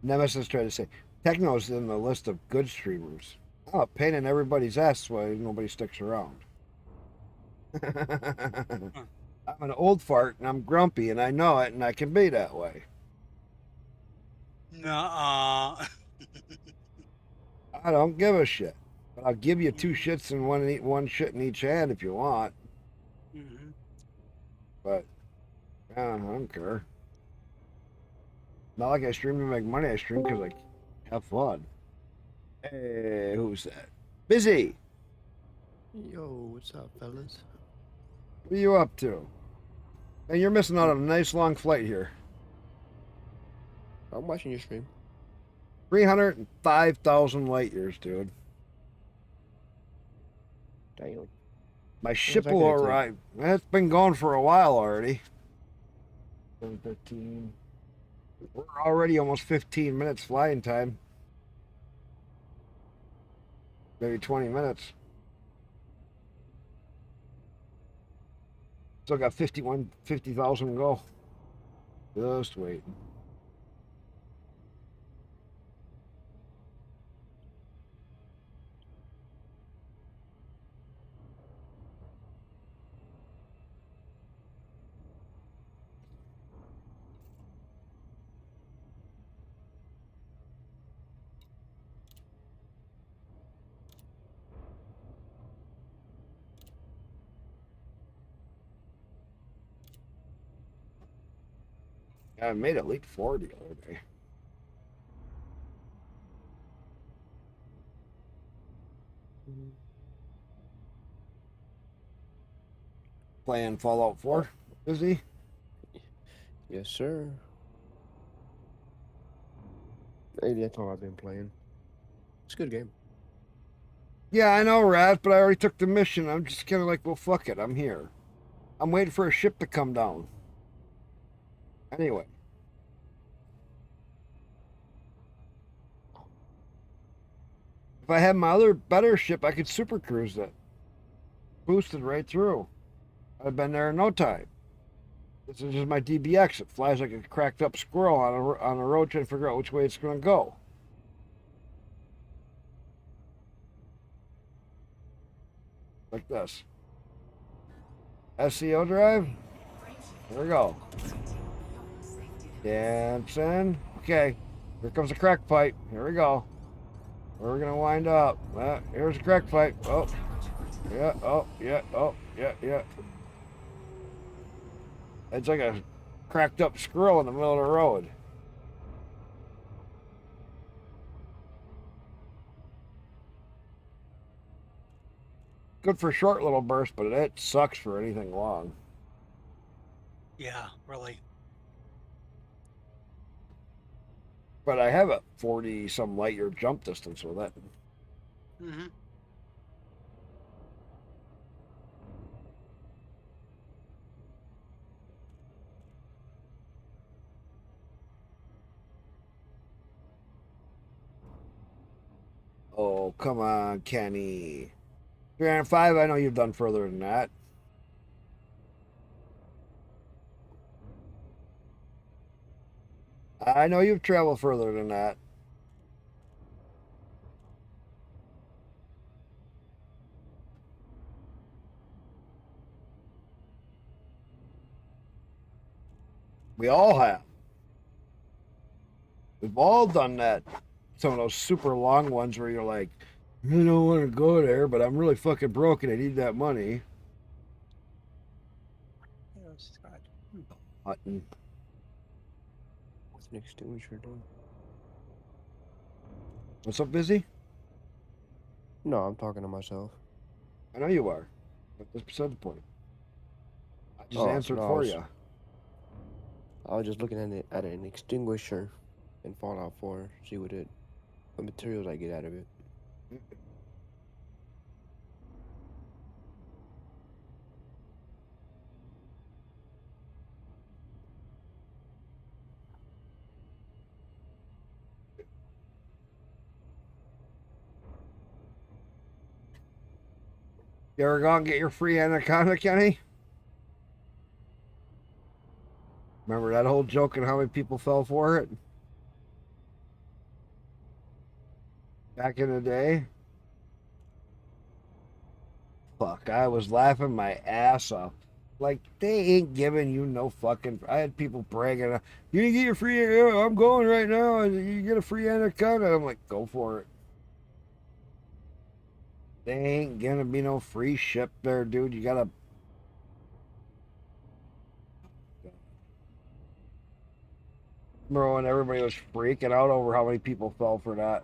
Nemesis tried to say, Techno's in the list of good streamers. Oh, a pain in everybody's ass why nobody sticks around. I'm an old fart and I'm grumpy and I know it and I can be that way. Nuh-uh. I don't give a shit. But I'll give you two shits and one shit in each hand if you want. Mm-hmm. But yeah, I don't care. Not like I stream to make money. I stream because I have fun. Hey, who's that? Busy. Yo, what's up, fellas? What are you up to? And you're missing out on a nice long flight here. I'm watching your stream. 305,000 light years, dude. Damn. My ship that will gonna take? arrive. It's been going for a while already. 7:15. We're already almost 15 minutes flying time. Maybe 20 minutes. Still got 50,000 to go. Just waiting. I made Elite 4 the other day. Playing Fallout 4. Busy? Yes, sir. Maybe that's all I've been playing. It's a good game. Yeah, I know, Raz, but I already took the mission. I'm just kind of like, well, fuck it. I'm here. I'm waiting for a ship to come down. Anyway. If I had my other better ship, I could super cruise it. Boosted right through. I'd have been there in no time. This is just my DBX. It flies like a cracked up squirrel on a road trying to figure out which way it's going to go. Like this. SEO drive. There we go. Dancing. Okay. Here comes the crack pipe. Here we go. Where are we going to wind up? Here's the crack pipe. Oh. Yeah. Oh. Yeah. Oh. Yeah. Yeah. It's like a cracked up squirrel in the middle of the road. Good for short little bursts, but it sucks for anything long. Yeah, really. But I have a 40 some light year jump distance with it. Mm-hmm. Oh, come on, Kenny. 305, I know you've done further than that. I know you've traveled further than that. We all have. We've all done that. Some of those super long ones where you're like, I don't want to go there, but I'm really fucking broke and I need that money. Button. What's an extinguisher doing? What's up, Busy? No, I'm talking to myself. I know you are. But that's beside the point. I just Oh, answered no, for you. I was just looking at an extinguisher in Fallout 4, see what materials I get out of it. You ever go and get your free anaconda, Kenny? Remember that whole joke and how many people fell for it? Back in the day? Fuck, I was laughing my ass off. Like, they ain't giving you no fucking... I had people bragging, you didn't get your free... I'm going right now, and you get a free anaconda. I'm like, go for it. They ain't gonna be no free ship there, dude. You gotta... Remember when everybody was freaking out over how many people fell for that?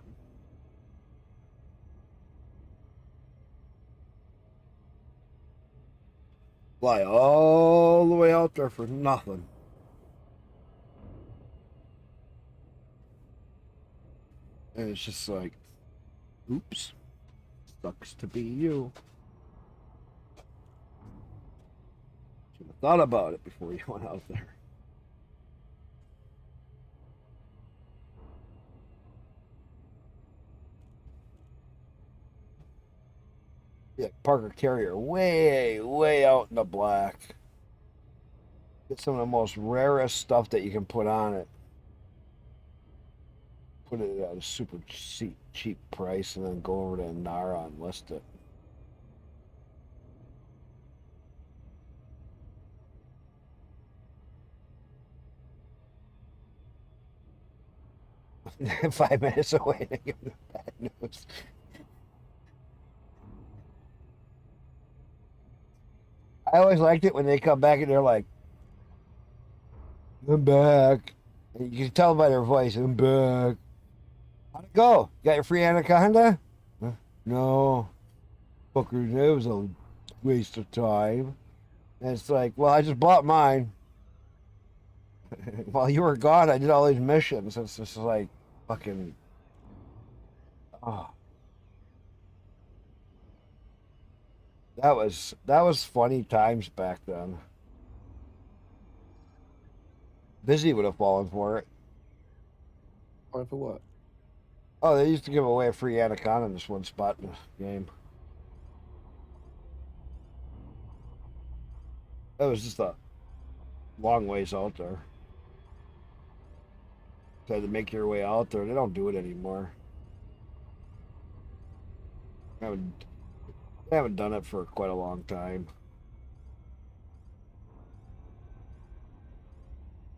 Fly all the way out there for nothing. And it's just like, oops, sucks to be you. Should have thought about it before you went out there. Yeah, Parker Carrier, way out in the black. Get some of the most rarest stuff that you can put on it. Put it at a super cheap price and then go over to Nara and list it. Five minutes away to give them bad news. I always liked it when they come back and they're like, I'm back. And you can tell by their voice, I'm back. How'd it go? Got your free anaconda? No. Fucker, it was a waste of time. And it's like, well, I just bought mine. While you were gone, I did all these missions. It's just like fucking. Oh. That was funny times back then. Busy would have fallen for it. Or for what? Oh, they used to give away a free anaconda in this one spot in the game. That was just a long ways out there. So had to make your way out there. They don't do it anymore. They haven't done it for quite a long time.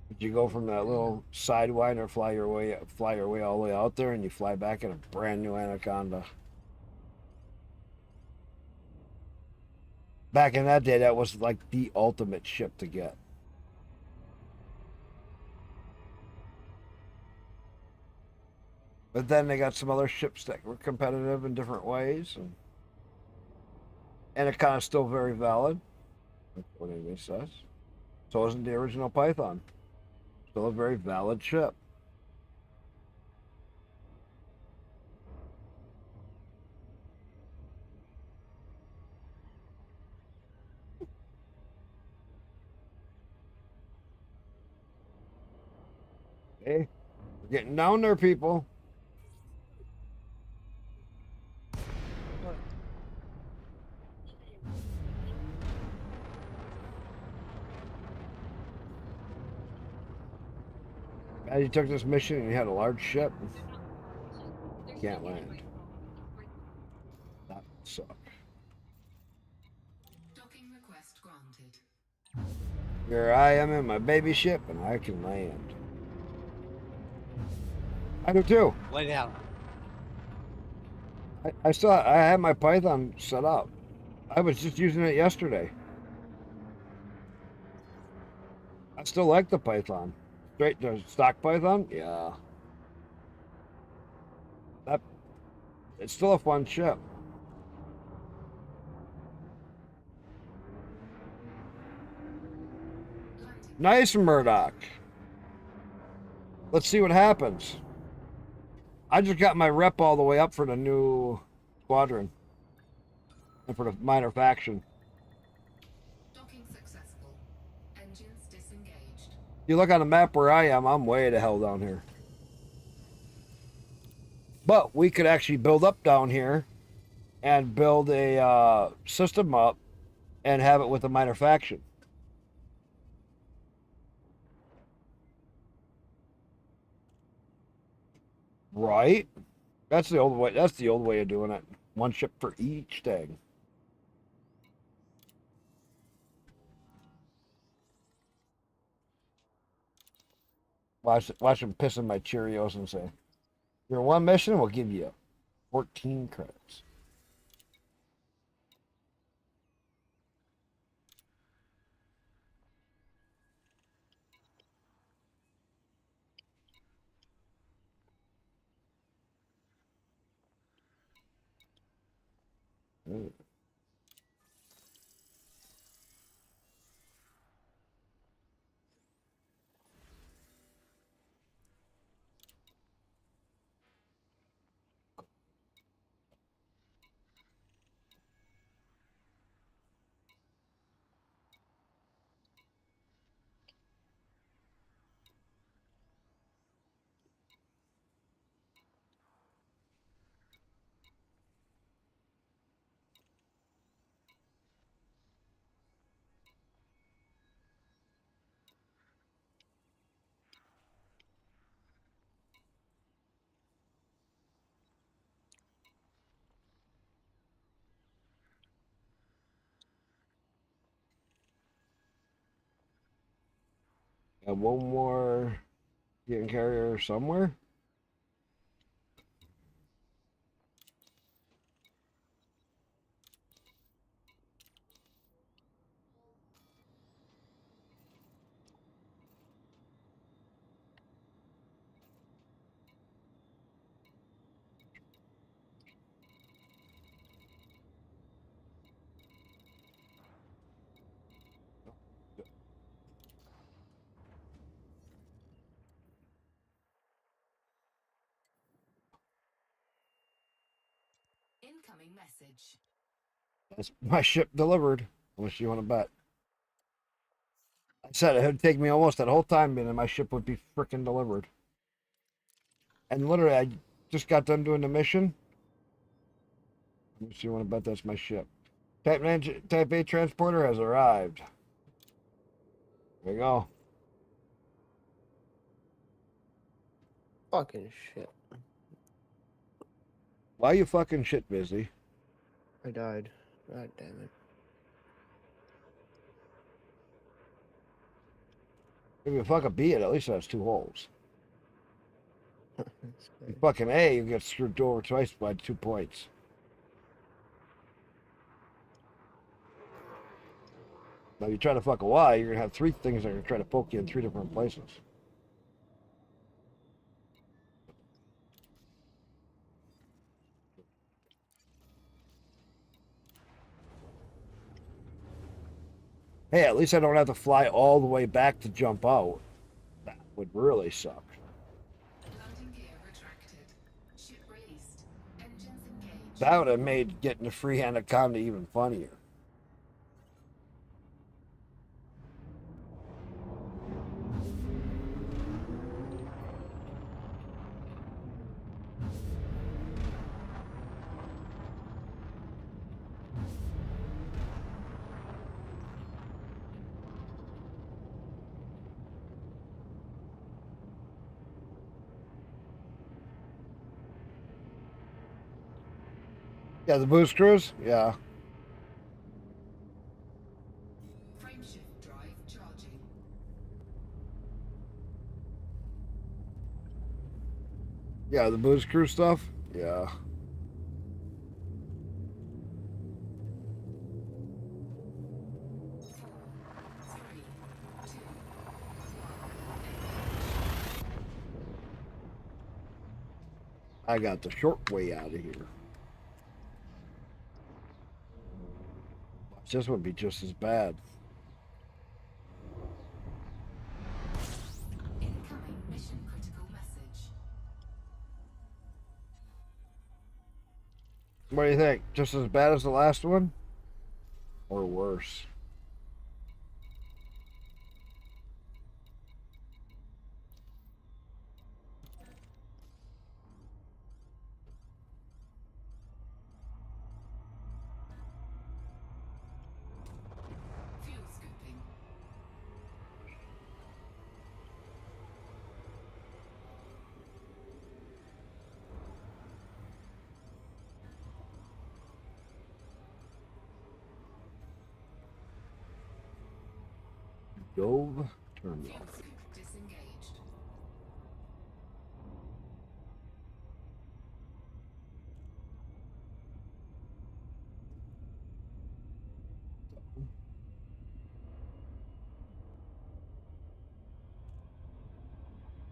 Did you go from that little sidewinder, fly your way all the way out there, and you fly back in a brand new anaconda? Back in that day, that was like the ultimate ship to get. But then they got some other ships that were competitive in different ways, and Anaconda's still very valid. That's what anybody says. So isn't the original Python. Still a very valid ship. Hey, we're getting down there, people. As you took this mission and you had a large ship, can't land. That would suck. Docking request granted. Here I am in my baby ship and I can land. I do too. What now? I had my Python set up. I was just using it yesterday. I still like the Python. Straight to stock Python? Yeah. That it's still a fun ship. Landing. Nice, Murdoch. Let's see what happens. I just got my rep all the way up for the new squadron. And for the minor faction. Docking successful. Engines disengaged. You look on the map where I am, I'm way the hell down here. But we could actually build up down here and build a system up and have it with a minor faction. Right? That's the old way. That's the old way of doing it. One ship for each thing. Watch him piss in my Cheerios and say, "Your one mission will give you 14 credits." Ooh. Got one more getting carrier somewhere. Incoming message. That's my ship delivered. Unless you want to bet. I said it would take me almost that whole time, and my ship would be freaking delivered. And literally, I just got done doing the mission. Unless you want to bet that's my ship. Type A transporter has arrived. There you go. Fucking shit. Why you fucking shit busy? I died. God damn it. If you fuck a B, it at least has 2 holes. That's You great. fucking A, you get screwed over twice by 2 points. Now, you try to fuck a Y, you're gonna have 3 things that are gonna try to poke you in 3 different places. Hey, at least I don't have to fly all the way back to jump out. That would really suck. Landing gear retracted. Ship released. Engines engaged. That would have made getting a free anaconda even funnier. Yeah, the boost cruise? Yeah. Frameshift drive charging. Yeah, the boost cruise stuff? Yeah. Four, three, two, I got the short way out of here. This would be just as bad. incoming mission critical message. What do you think? Just as bad as the last one? Or worse? Fuel scooping. Dove terminal. Fuel scoop disengaged.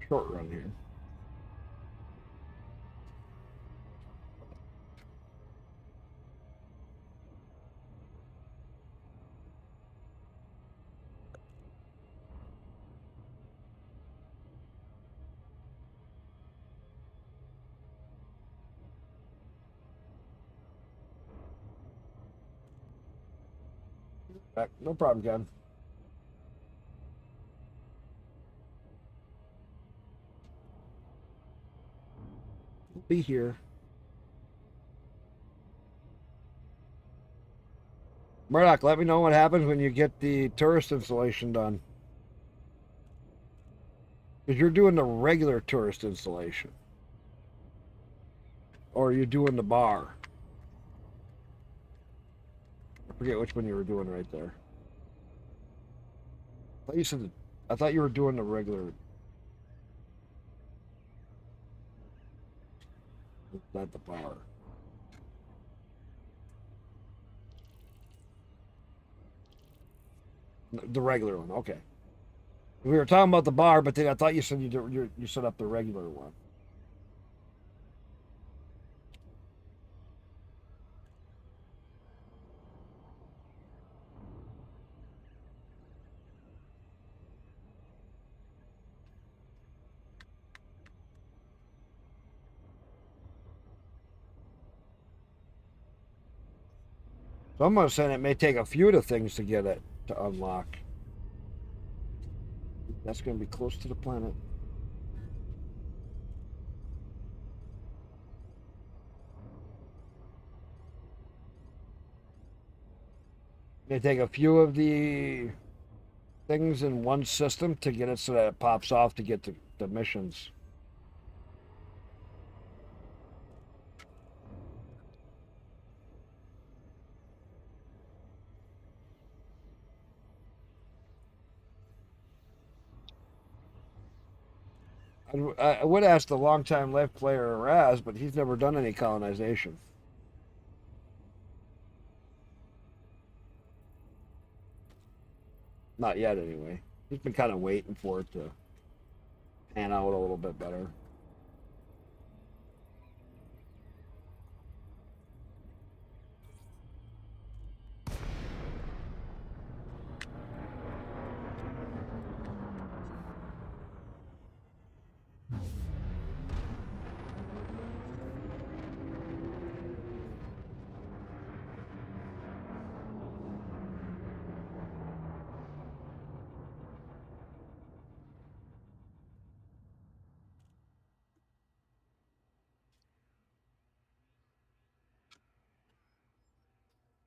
Short run here. Back. No problem, Ken. Be here. Murdoch, let me know what happens when you get the tourist installation done. Because you're doing the regular tourist installation. Or are you doing the bar? I forget which one you were doing right there. I thought you said I thought you were doing the regular. Not the bar. The regular one, okay. We were talking about the bar, but then I thought you said you set up the regular one. Someone's saying it may take a few of the things to get it to unlock. That's going to be close to the planet. May take a few of the things in one system to get it so that it pops off to get the missions. I would ask the longtime life player Raz, but he's never done any colonization. Not yet, anyway. He's been kind of waiting for it to pan out a little bit better.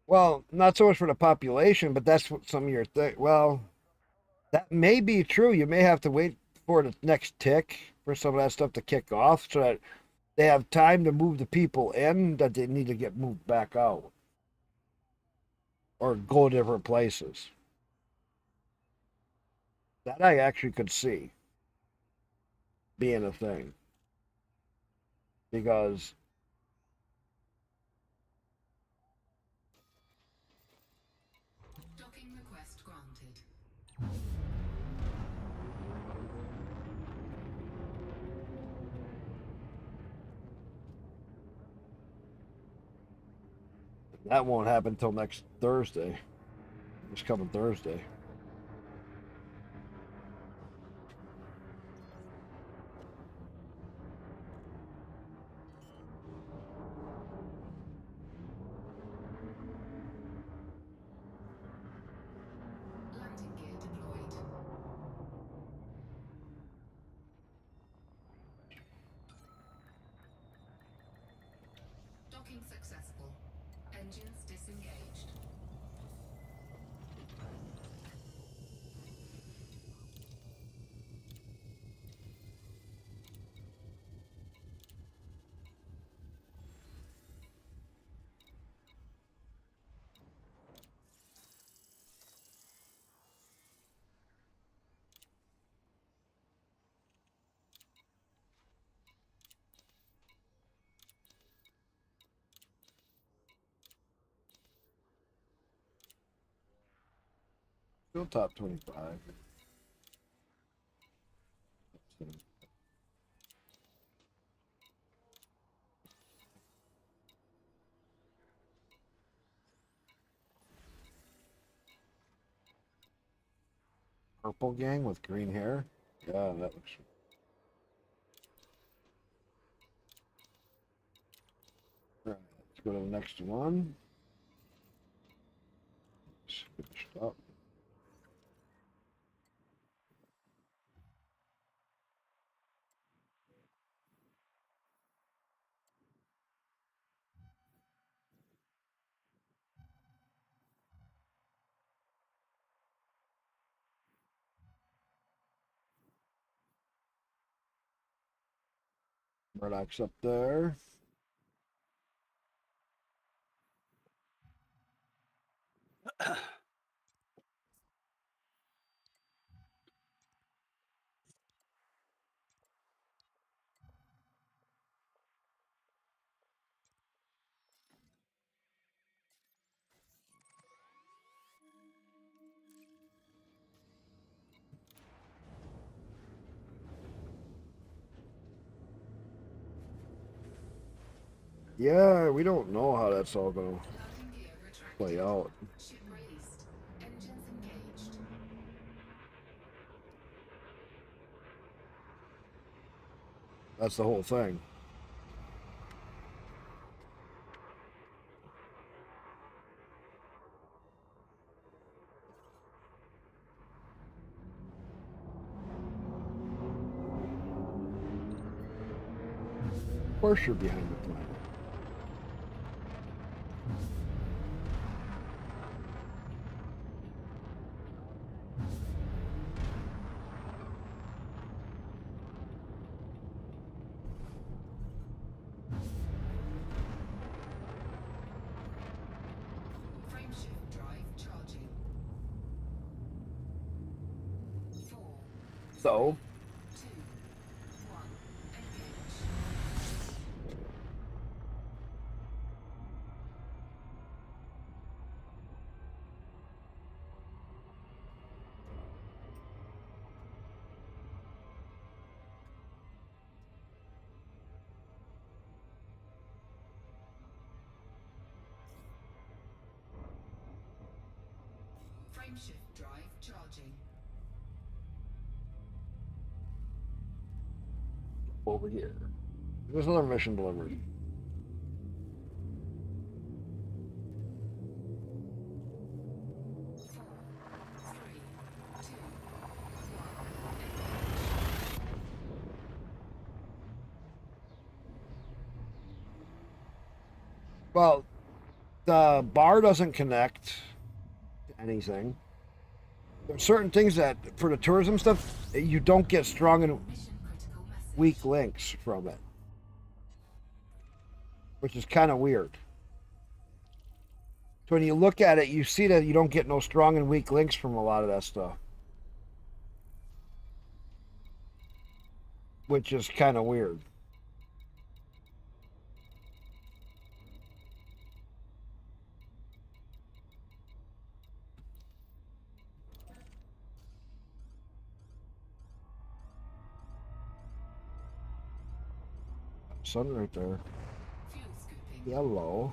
Well, not so much for the population, but that's what some of your well, that may be true. You may have to wait for the next tick for some of that stuff to kick off so that they have time to move the people in that they need to get moved back out or go different places. That I actually could see being a thing because Docking request granted. that won't happen until next Thursday. This coming Thursday. Landing gear deployed. Docking successful. Engines disengaged. Still top 25. Purple gang with green hair. Yeah, that looks. Right, let's go to the next one. Finish up. Murdoch's up there. Yeah, we don't know how that's all gonna Landing gear retracted. play out. Ship raised. Engines engaged. That's the whole thing. course you're behind the planet. Frameshift drive charging. 4, So, 2, 1. Engage. Frameshift drive charging. over here. There's another mission delivery. Well, the bar doesn't connect to anything. There's certain things that, for the tourism stuff, you don't get strong and Mission critical message. weak links from it, which is kind of weird. So when you look at it, you see that you don't get no strong and weak links from a lot of that stuff, which is kind of weird. Sun right there. Fuel scooping. Yellow.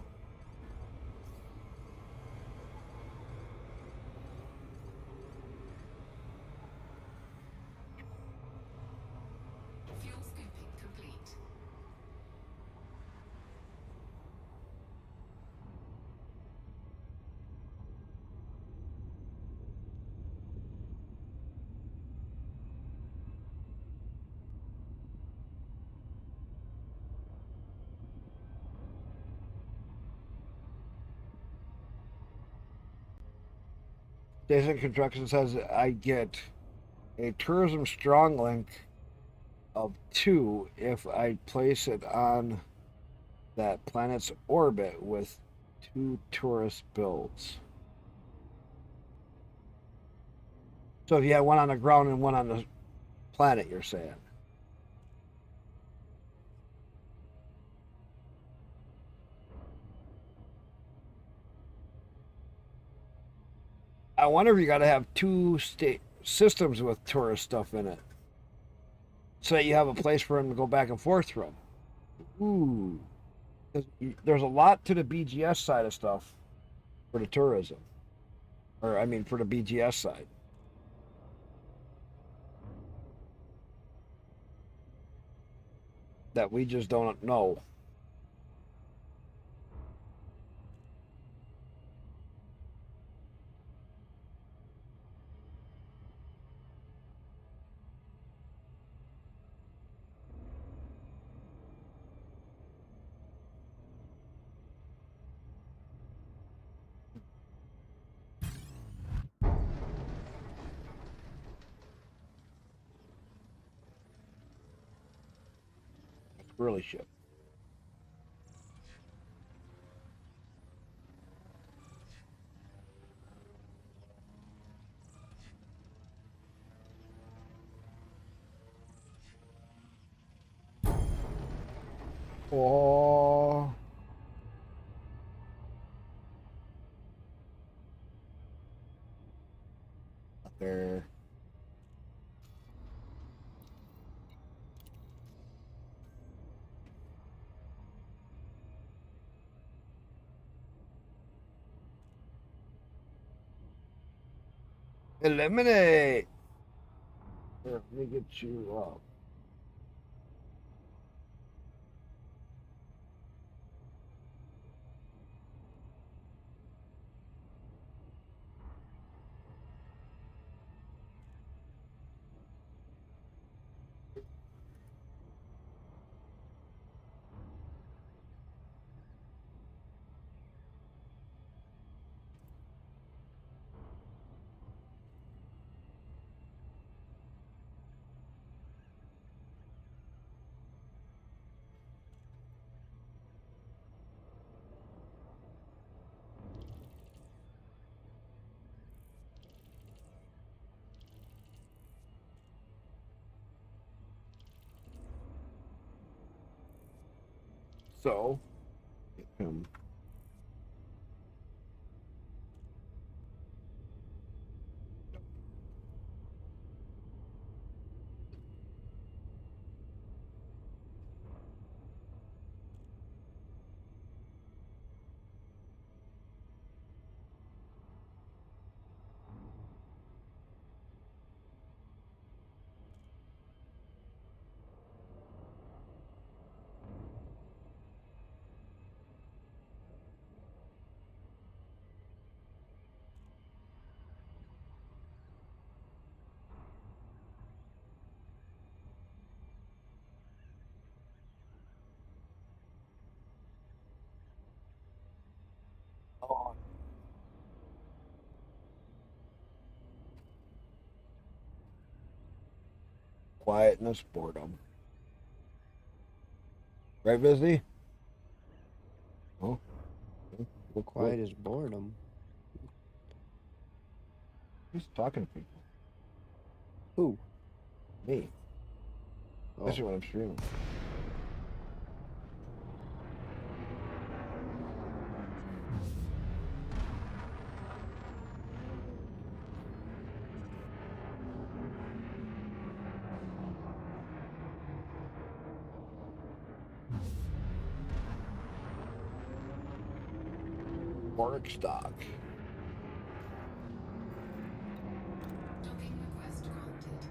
Fuel scooping complete. Jason Construction says I get a tourism strong link of 2 if I place it on that planet's orbit with 2 tourist builds. So if you have one on the ground and one on the planet, you're saying. I wonder if you got to have 2 systems with tourist stuff in it, so that you have a place for them to go back and forth from. Ooh, 'cause there's a lot to the BGS side of stuff for the tourism, or I mean for the BGS side. That we just don't know. Really shit. Oh. There. Eliminate. Here, let me get you up. So, oh, quietness, boredom. Right, Busy? Oh, Quiet is boredom. who's talking to people? Who? Me. Oh, Especially when I'm streaming. Work stock. Docking request granted.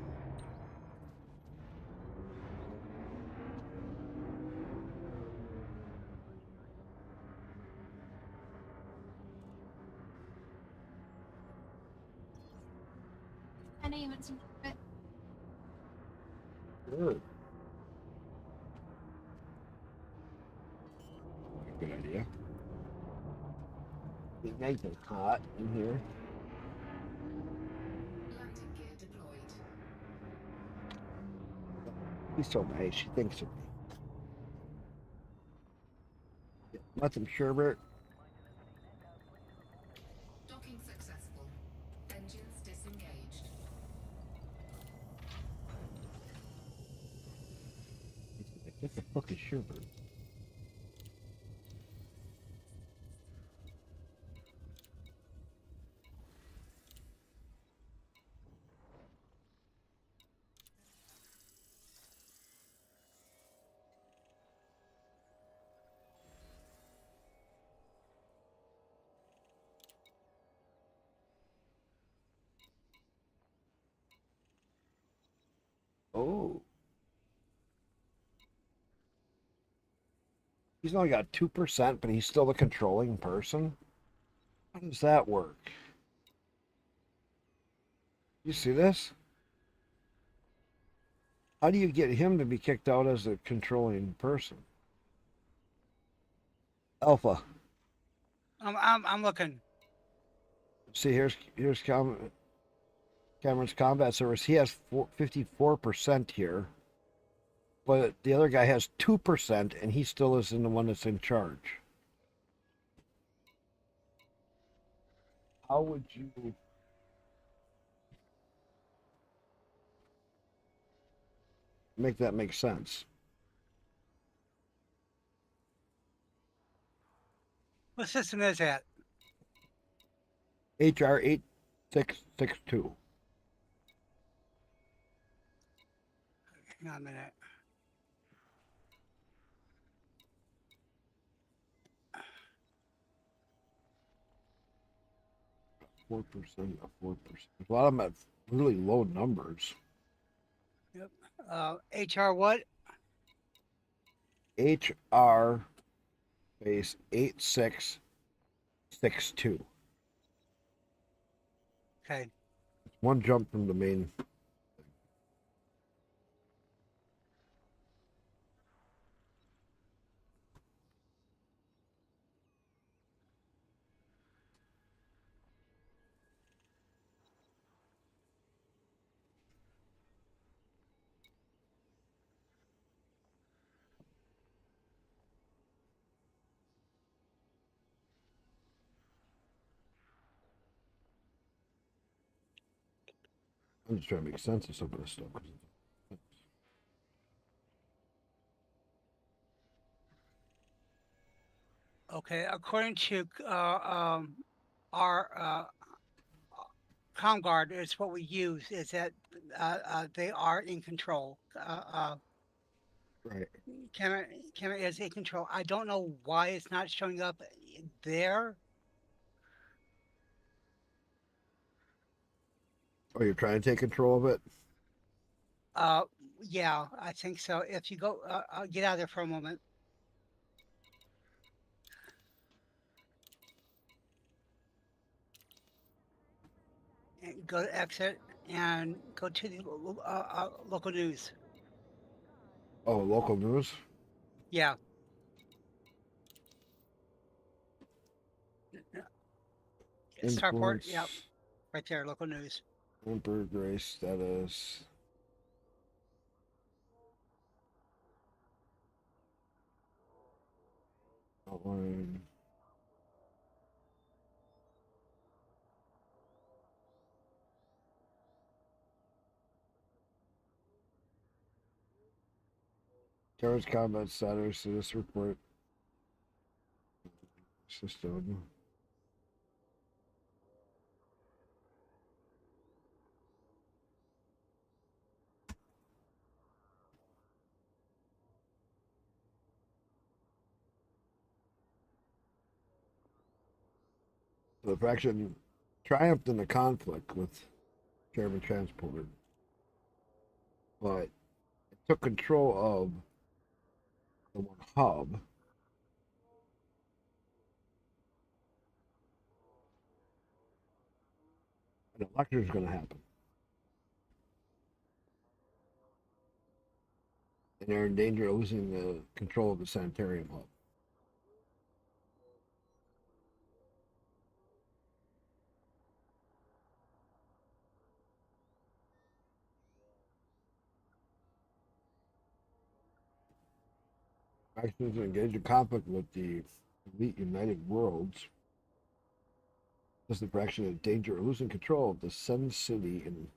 I know you want some but Good. Good idea. Be nice and hot in here. Landing gear deployed. He's so nice. She thinks of me. Want some sherbet? Docking successful. Engines disengaged. What the fuck is sherbet? Oh. He's only got 2%, but he's still the controlling person. How does that work? You see this? How do you get him to be kicked out as a controlling person? Alpha. I'm looking. See, here's Cameron's combat service. He has 54% here, but the other guy has 2%, and he still isn't the one that's in charge. How would you make that make sense? What system is that? HR 8662. Hang on a minute. 4% of 4%. A lot of them have really low numbers. Yep. HR what? HR base 8662. Okay. One jump from the main. I'm just trying to make sense of some of this stuff. Okay, according to our ComGuard, it's what we use. Is that they are in control. Right. Camera, camera is in control. I don't know why it's not showing up there. Oh, you're trying to take control of it? Uh, yeah, I think so. If you go, get out of there for a moment. And go to exit and go to the local news. Oh, local news? Yeah. Starport, yep, Influence, right there, local news. Emperor Grace status. Outline. Terrorist combat status to this report system. The faction triumphed in the conflict with Chairman Transport, but it took control of the one hub. An election is going to happen. And they're in danger of losing the control of the sanitarium hub. Factions engage in conflict with the elite United Worlds. This the faction in danger of losing control of the Sun City, and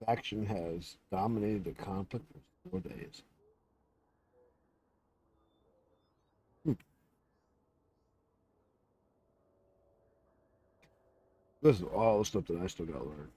faction has dominated the conflict for 4 days. This is all the stuff that I still got to learn.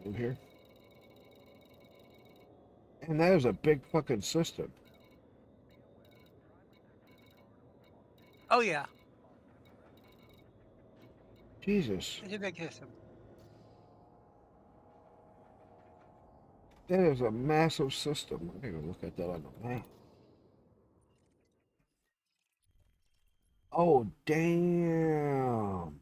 In here. And that is a big fucking system. Oh yeah, Jesus. it's a big system. That is a massive system. I gotta look at that on the map. Oh, damn.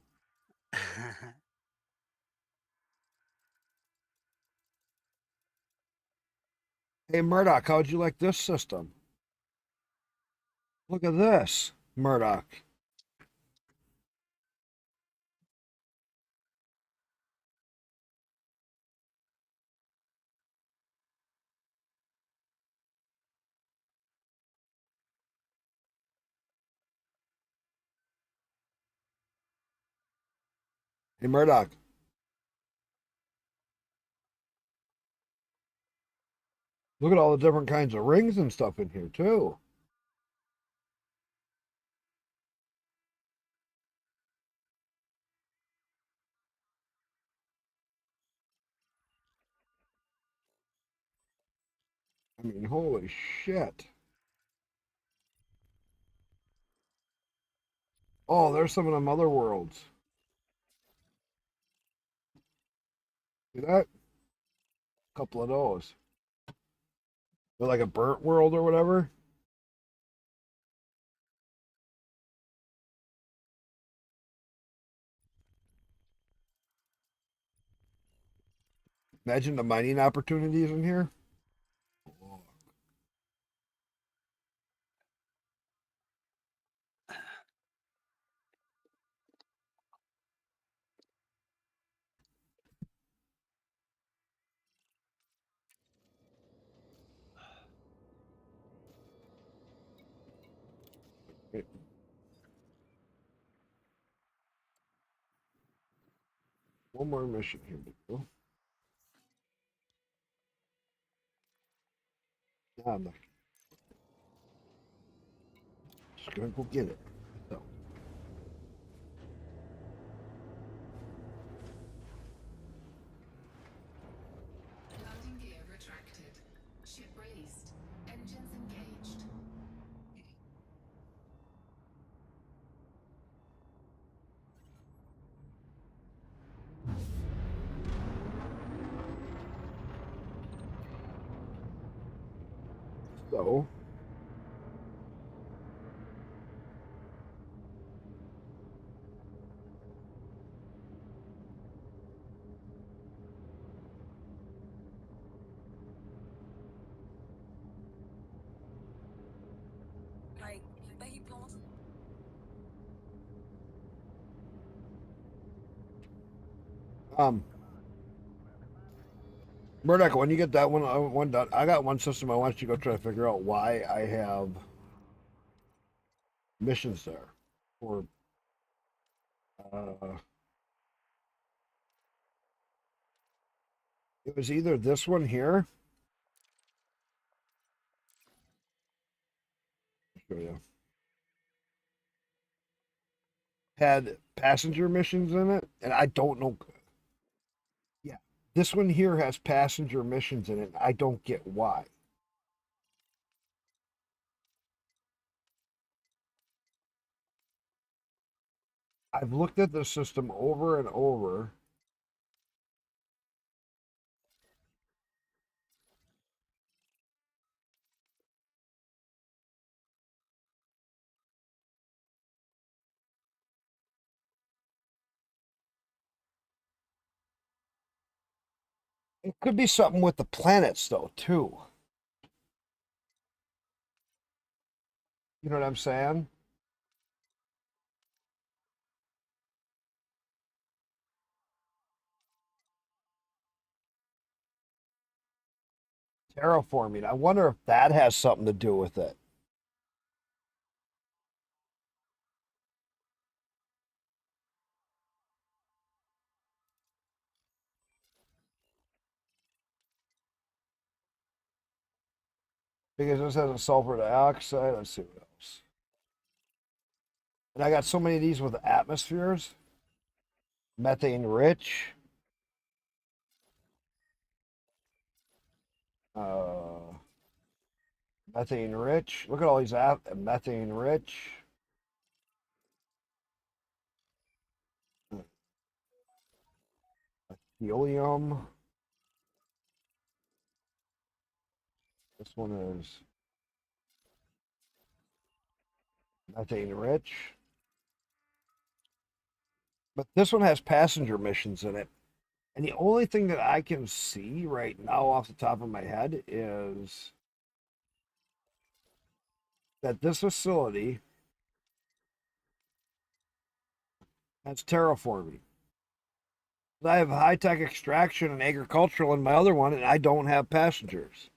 Hey, Murdoch, how'd you like this system? Look at this, Murdoch. Hey, Murdoch. Look at all the different kinds of rings and stuff in here, too. I mean, holy shit. Oh, there's some of them other worlds. See that? A couple of those. They're like a burnt world or whatever. Imagine the mining opportunities in here. one more mission here to do. Now I'm not. Just gonna go get it. So. Landing gear retracted. Ship released. Engines engaged. So. Murdoch, when you get that one done, I got one system I want you to go try to figure out why I have missions there. Or it was either this one here. I'll show you. Had passenger missions in it, and I don't know. Yeah, this one here has passenger missions in it. I don't get why. I've looked at the system over and over. It could be something with the planets, though, too. You know what I'm saying? Terraforming. I wonder if that has something to do with it. Because this has a sulfur dioxide. Let's see what else. And I got so many of these with atmospheres. Methane rich. Uh, Methane rich. Look at all these methane rich. Helium. This one is methane rich. But this one has passenger missions in it. And the only thing that I can see right now off the top of my head is that this facility has terraforming. I have high tech extraction and agricultural in my other one, and I don't have passengers.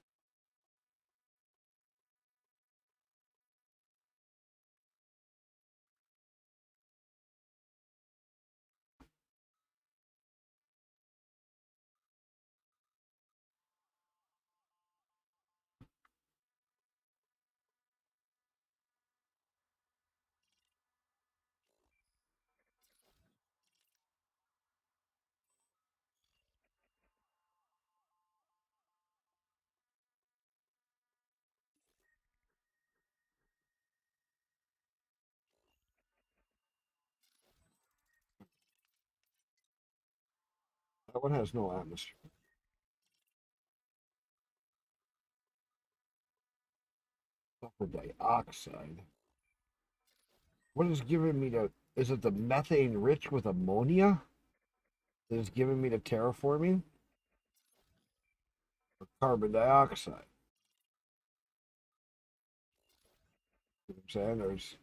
That one has no atmosphere. Sulfur dioxide. What is giving me the? Is it the methane rich with ammonia that is giving me the terraforming? Or carbon dioxide? You know what I'm saying? There's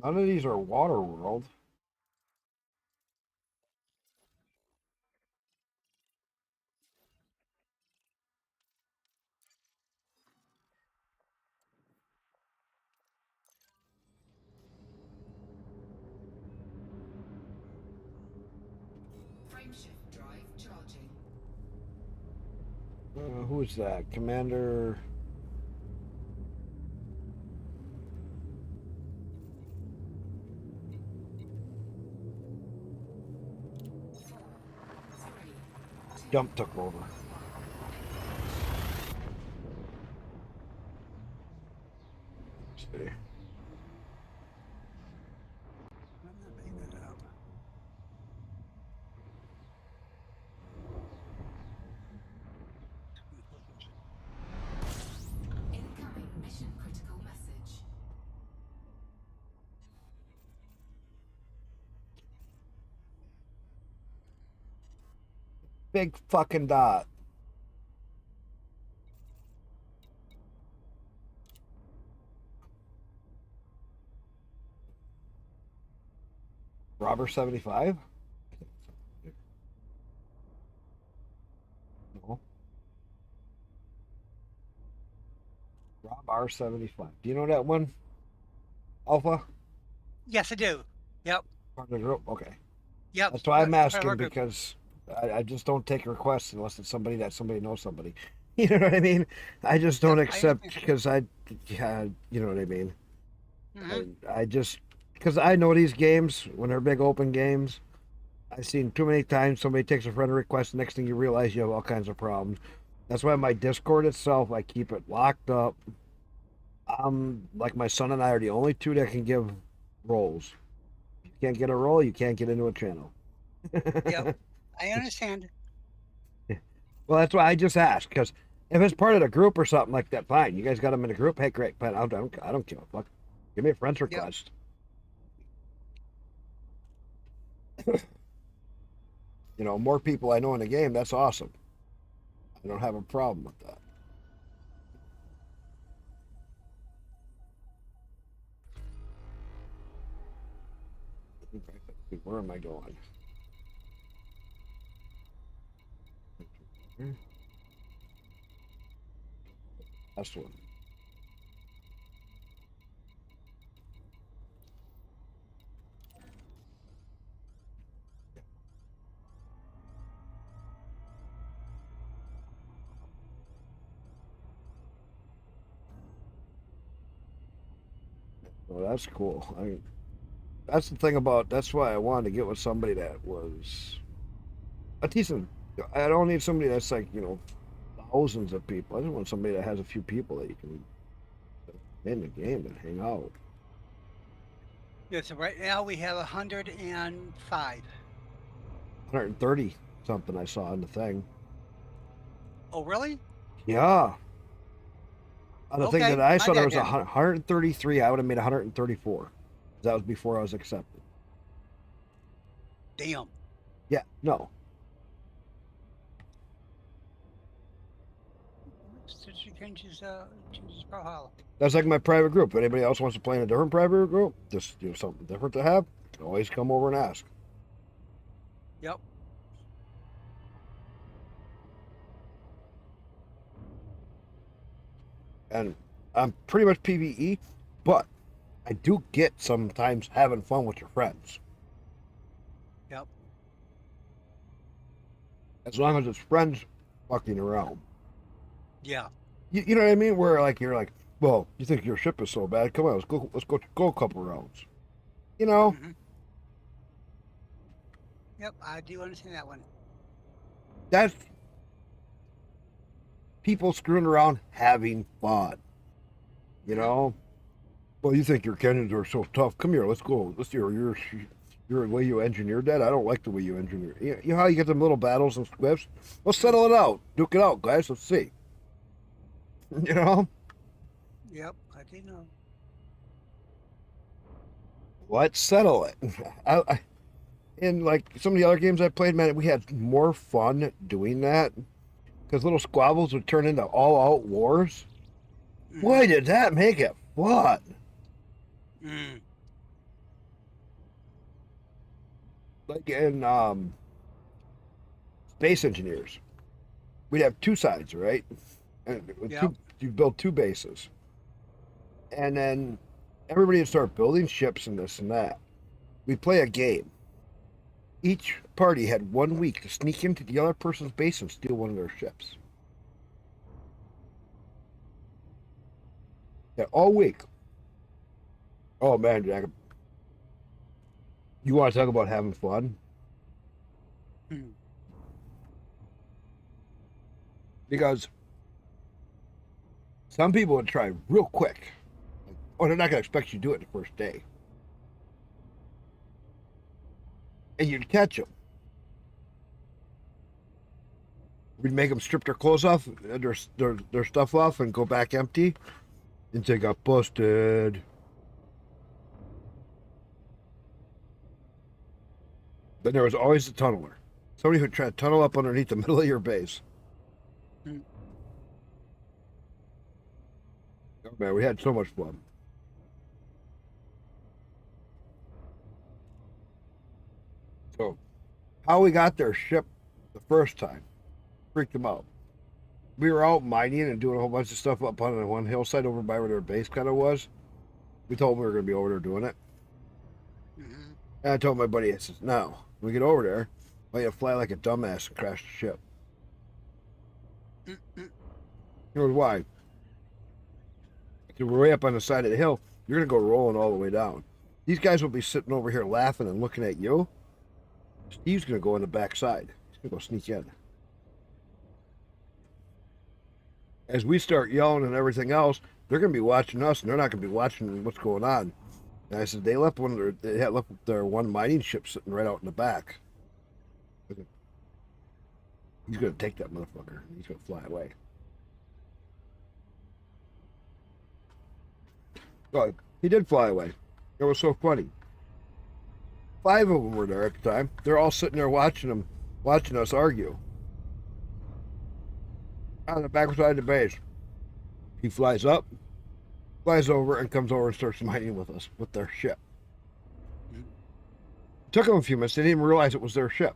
none of these are water world. Who is that? Commander. Jump took over. Let's see. I'm not picking that up. Incoming mission critical message. Big fucking dot. Robber 75? No. Rob R75. Do you know that one? Alpha? Yes, I do. Yep. Part of the group? Okay. Yep. That's why I'm It's part of our asking, group. because I just don't take requests unless it's somebody that somebody knows somebody. You know what I mean? I just don't Yep, I accept understand. because yeah, you know what I mean? Mhm. I just, because I know these games, when they're big open games, I've seen too many times somebody takes a friend request, next thing you realize you have all kinds of problems. That's why my Discord itself, I keep it locked up. Like my son and I are the only two that can give roles. You can't get a role, you can't get into a channel. Yep. I understand. Well, that's why I just asked, because if it's part of the group or something like that, fine. You guys got them in a group. Hey, great. But I don't give a fuck. Give me a friend's Yep. request. You know, more people I know in the game. That's awesome. I don't have a problem with that. Okay, where am I going? Last one. Well, that's cool. I mean, that's the thing about. That's why I wanted to get with somebody that was a decent. I don't need somebody that's like, thousands of people. I just want somebody that has a few people that you can in the game and hang out. Yeah, so right now we have 105. 130 something I saw in the thing. Oh, really? Yeah. On the thing Okay, that I my saw, there bad was then. 133. I would have made 134. That was before I was accepted. Damn. Yeah, no. Changes profile. That's like my private group. If anybody else wants to play in a different private group, just something different to have, you can always come over and ask. Yep. And I'm pretty much PvE, but I do get sometimes having fun with your friends. Yep. As long as it's friends fucking around. Yeah. You know what I mean? Where like you're like, well, you think your ship is so bad? Come on, let's go a couple rounds. You know, Mhm. Yep, I do understand that one. that's people screwing around having fun. You Mhm. know, well, you think your cannons are so tough? Come here, let's go. Let's hear your way you engineered that. I don't like the way you engineer. You know how you get them little battles and squiffs? Let's settle it out. Duke it out, guys. Let's see. You know, Yep, I do know. let's settle it. In like some of the other games I played, man, we had more fun doing that because little squabbles would turn into all-out wars. Mhm. Boy, did that make it fun! Mm. Like in Space Engineers, we'd have two sides, right? And with Yep. you build two bases, and then everybody would start building ships and this and that. We'd play a game. Each party had 1 week to sneak into the other person's base and steal one of their ships. Yeah, all week. Oh man, Jack. You want to talk about having fun? Hmm. Because some people would try real quick. Like, oh, they're not going to expect you to do it the first day. And you'd catch them. We'd make them strip their clothes off, their stuff off, and go back empty. And they got busted. Then there was always a tunneler. Somebody who'd try to tunnel up underneath the middle of your base. Hmm. Oh, man, we had so much fun. So, how we got their ship the first time freaked them out. We were out mining and doing a whole bunch of stuff up on the one hillside over by where their base kind of was. We told them we were going to be over there doing it. Mhm. And I told my buddy, I says, no, when we get over there, I want you to fly like a dumbass and crash the ship. Mm-mm. He goes, why? Because we're way up on the side of the hill. You're going to go rolling all the way down. These guys will be sitting over here laughing and looking at you. Steve's going to go in the backside. He's going to go sneak in. As we start yelling and everything else, they're going to be watching us, and they're not going to be watching what's going on. And I said they left they had left their one mining ship sitting right out in the back. He's going to take that motherfucker. He's going to fly away. Well, he did fly away. It was so funny. 5 of them were there at the time. They're all sitting there watching us argue on the backside of the base. He flies up, flies over, and comes over and starts mining with us with their ship. Mhm. It took them a few minutes. They didn't even realize it was their ship.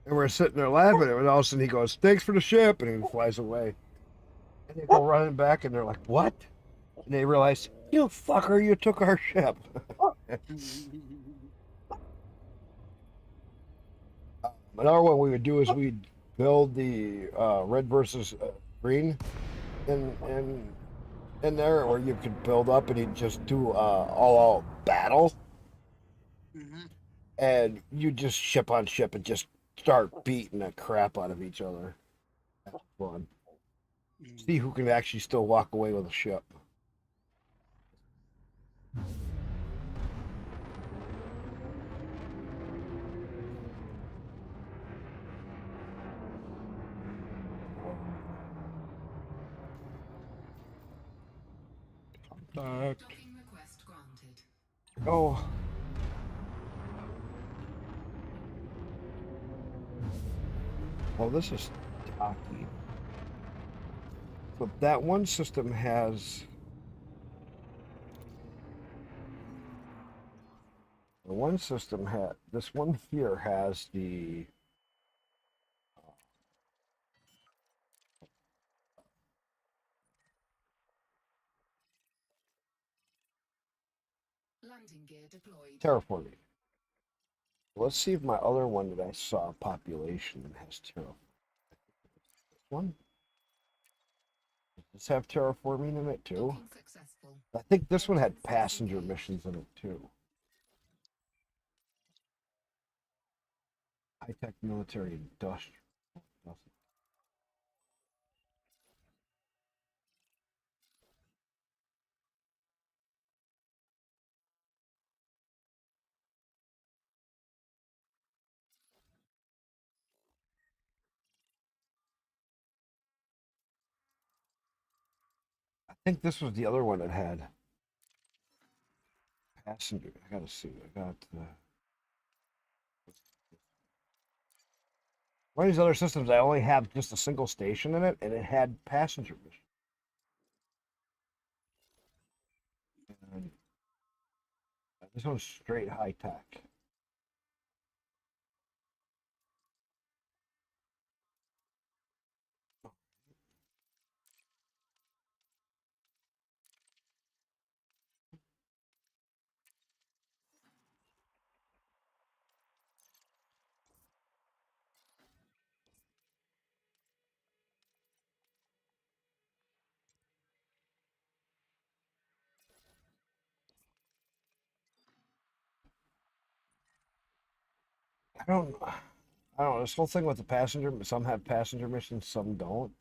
And we're sitting there laughing, and all of a sudden he goes, "Thanks for the ship," and he flies away. And they go running back, and they're like, "What?" And they realize, "You fucker, you took our ship." Another one we would do is we'd build the red versus green in there, where you could build up and you'd just do all out battle, Mhm. and you just ship on ship and just start beating the crap out of each other. That's fun. See who can actually still walk away with a ship. Docking request granted. Oh. Well, this is docking. So that one system has. The one system had. This one here has the. Landing gear deployed. Terraforming. Let's see if my other one that I saw population has terraforming. This one? Does this have terraforming in it too? Docking successful. I think this one had passenger missions in it too. High tech military industrial. Nothing. I think this was the other one that had passenger. I gotta see. I got one of these other systems. I only have just a single station in it, and it had passenger mission. And this one's straight high tech. I don't know. This whole thing with the passenger, some have passenger missions, some don't.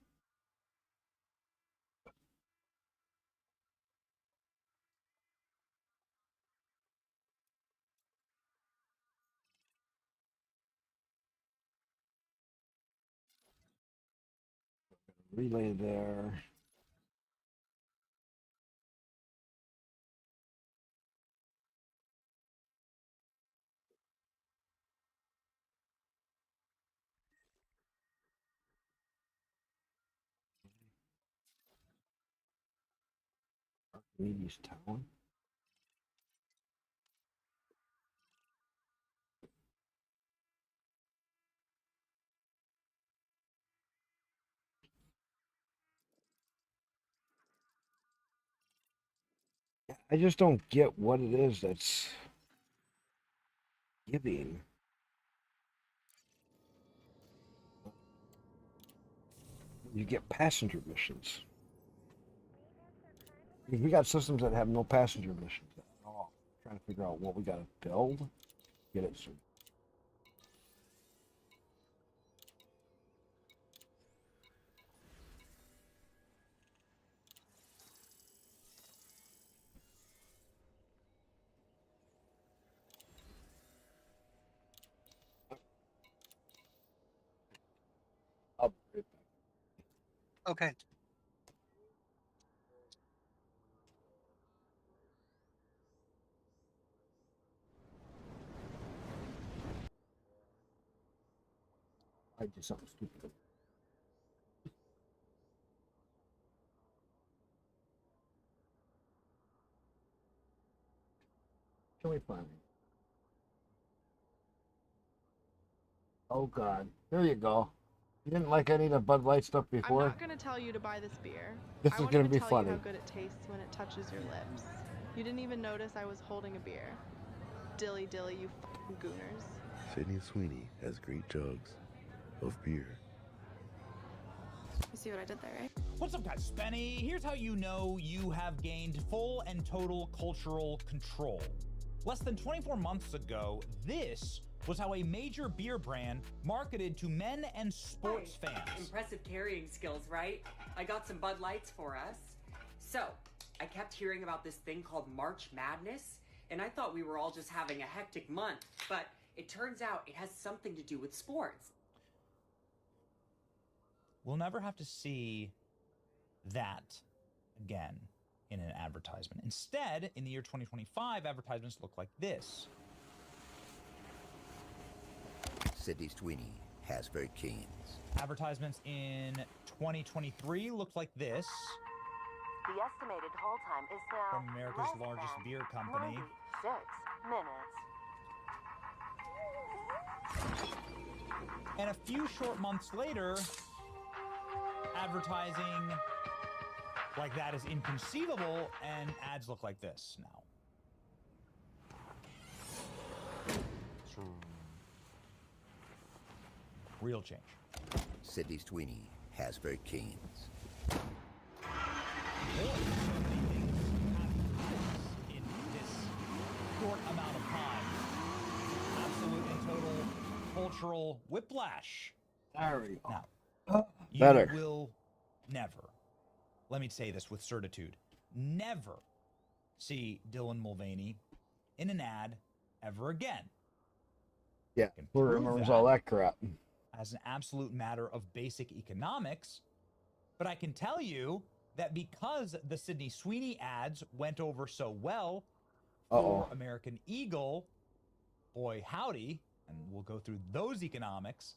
Relay there. Archimedes Town. I just don't get what it is that's giving. You get passenger missions. We got systems that have no passenger missions at all. Trying to figure out what we got to build. Get it soon. I'll be right back. Okay. I did something stupid. Can we find it? Oh God! There you go. You didn't like any of the Bud Light stuff I'm before. not gonna tell you to buy this beer. This I is wanted gonna to be tell funny. you how good it tastes when it touches your lips. You didn't even notice I was holding a beer. Dilly dilly, you f***ing gooners. Sydney Sweeney has great jugs of beer. You see what I did there, right? What's up, guys? Spenny. Here's how you know you have gained full and total cultural control. Less than 24 months ago, this was how a major beer brand marketed to men and sports fans. Impressive carrying skills, right? I got some Bud Lights for us. So, I kept hearing about this thing called March Madness, and I thought we were all just having a hectic month, but it turns out it has something to do with sports. We'll never have to see that again in an advertisement. Instead, in the year 2025, advertisements look like this. Sydney Sweeney, Hasbury Canes. Advertisements in 2023 look like this. The estimated hold time is now From America's largest beer company. 26 minutes. And a few short months later, advertising like that is inconceivable, and ads look like this now. Real change. Sydney Sweeney, Hasbury Canes. Boy, so many things happen in this short amount of time. Absolute and total cultural whiplash. There we go. Now, Better. you will never, let me say this with certitude, never see Dylan Mulvaney in an ad ever again. Yeah, who remembers all that crap? As an absolute matter of basic economics, but I can tell you that because the Sydney Sweeney ads went over so well for American Eagle, boy howdy, and we'll go through those economics,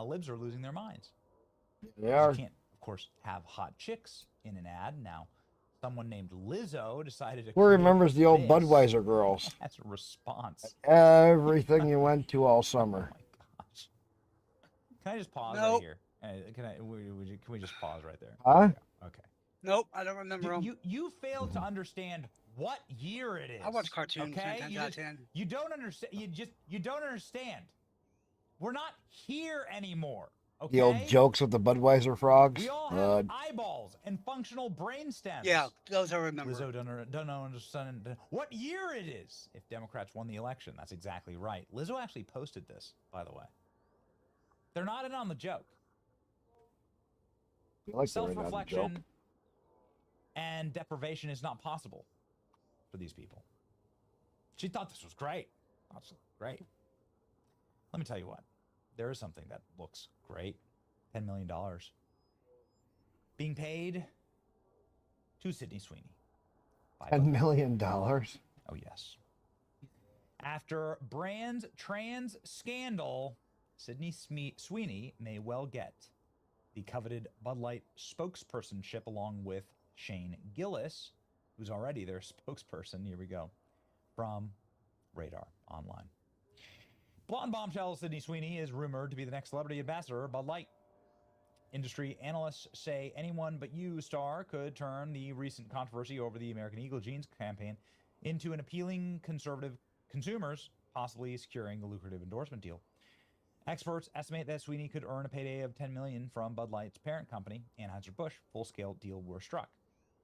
libs are losing their minds. They are. You can't, of course, have hot chicks in an ad. Now, someone named Lizzo decided to Who remembers the old this. Budweiser girls? That's a response. Everything you went to all summer. Oh my gosh. Can I just pause Nope. right here? Can we just pause right there? Huh? Okay. Nope, I don't remember them. You failed to understand what year it is. I watch cartoons okay? 10 times out of 10. You don't understand. You don't understand. We're not here anymore. Okay. The old jokes with the Budweiser frogs. We all have eyeballs and functional brain stems. Yeah, those I remember. Lizzo don't understand what year it is if Democrats won the election. That's exactly right. Lizzo actually posted this, by the way. They're not in on the joke. Like Self-reflection and deprivation is not possible for these people. She thought this was great. That's great. Let me tell you what. There is something that looks great. $10 million being paid to Sydney Sweeney. $10 million? Oh, yes. After brand's trans scandal, Sydney Sweeney may well get the coveted Bud Light spokespersonship along with Shane Gillis, who's already their spokesperson. Here we go. From Radar Online. Blonde bombshell Sydney Sweeney is rumored to be the next celebrity ambassador of Bud Light. Industry analysts say anyone but you star could turn the recent controversy over the American Eagle jeans campaign into an appealing conservative consumers, possibly securing a lucrative endorsement deal. Experts estimate that Sweeney could earn a payday of $10 million from Bud Light's parent company, Anheuser-Busch. Full-scale deal were struck.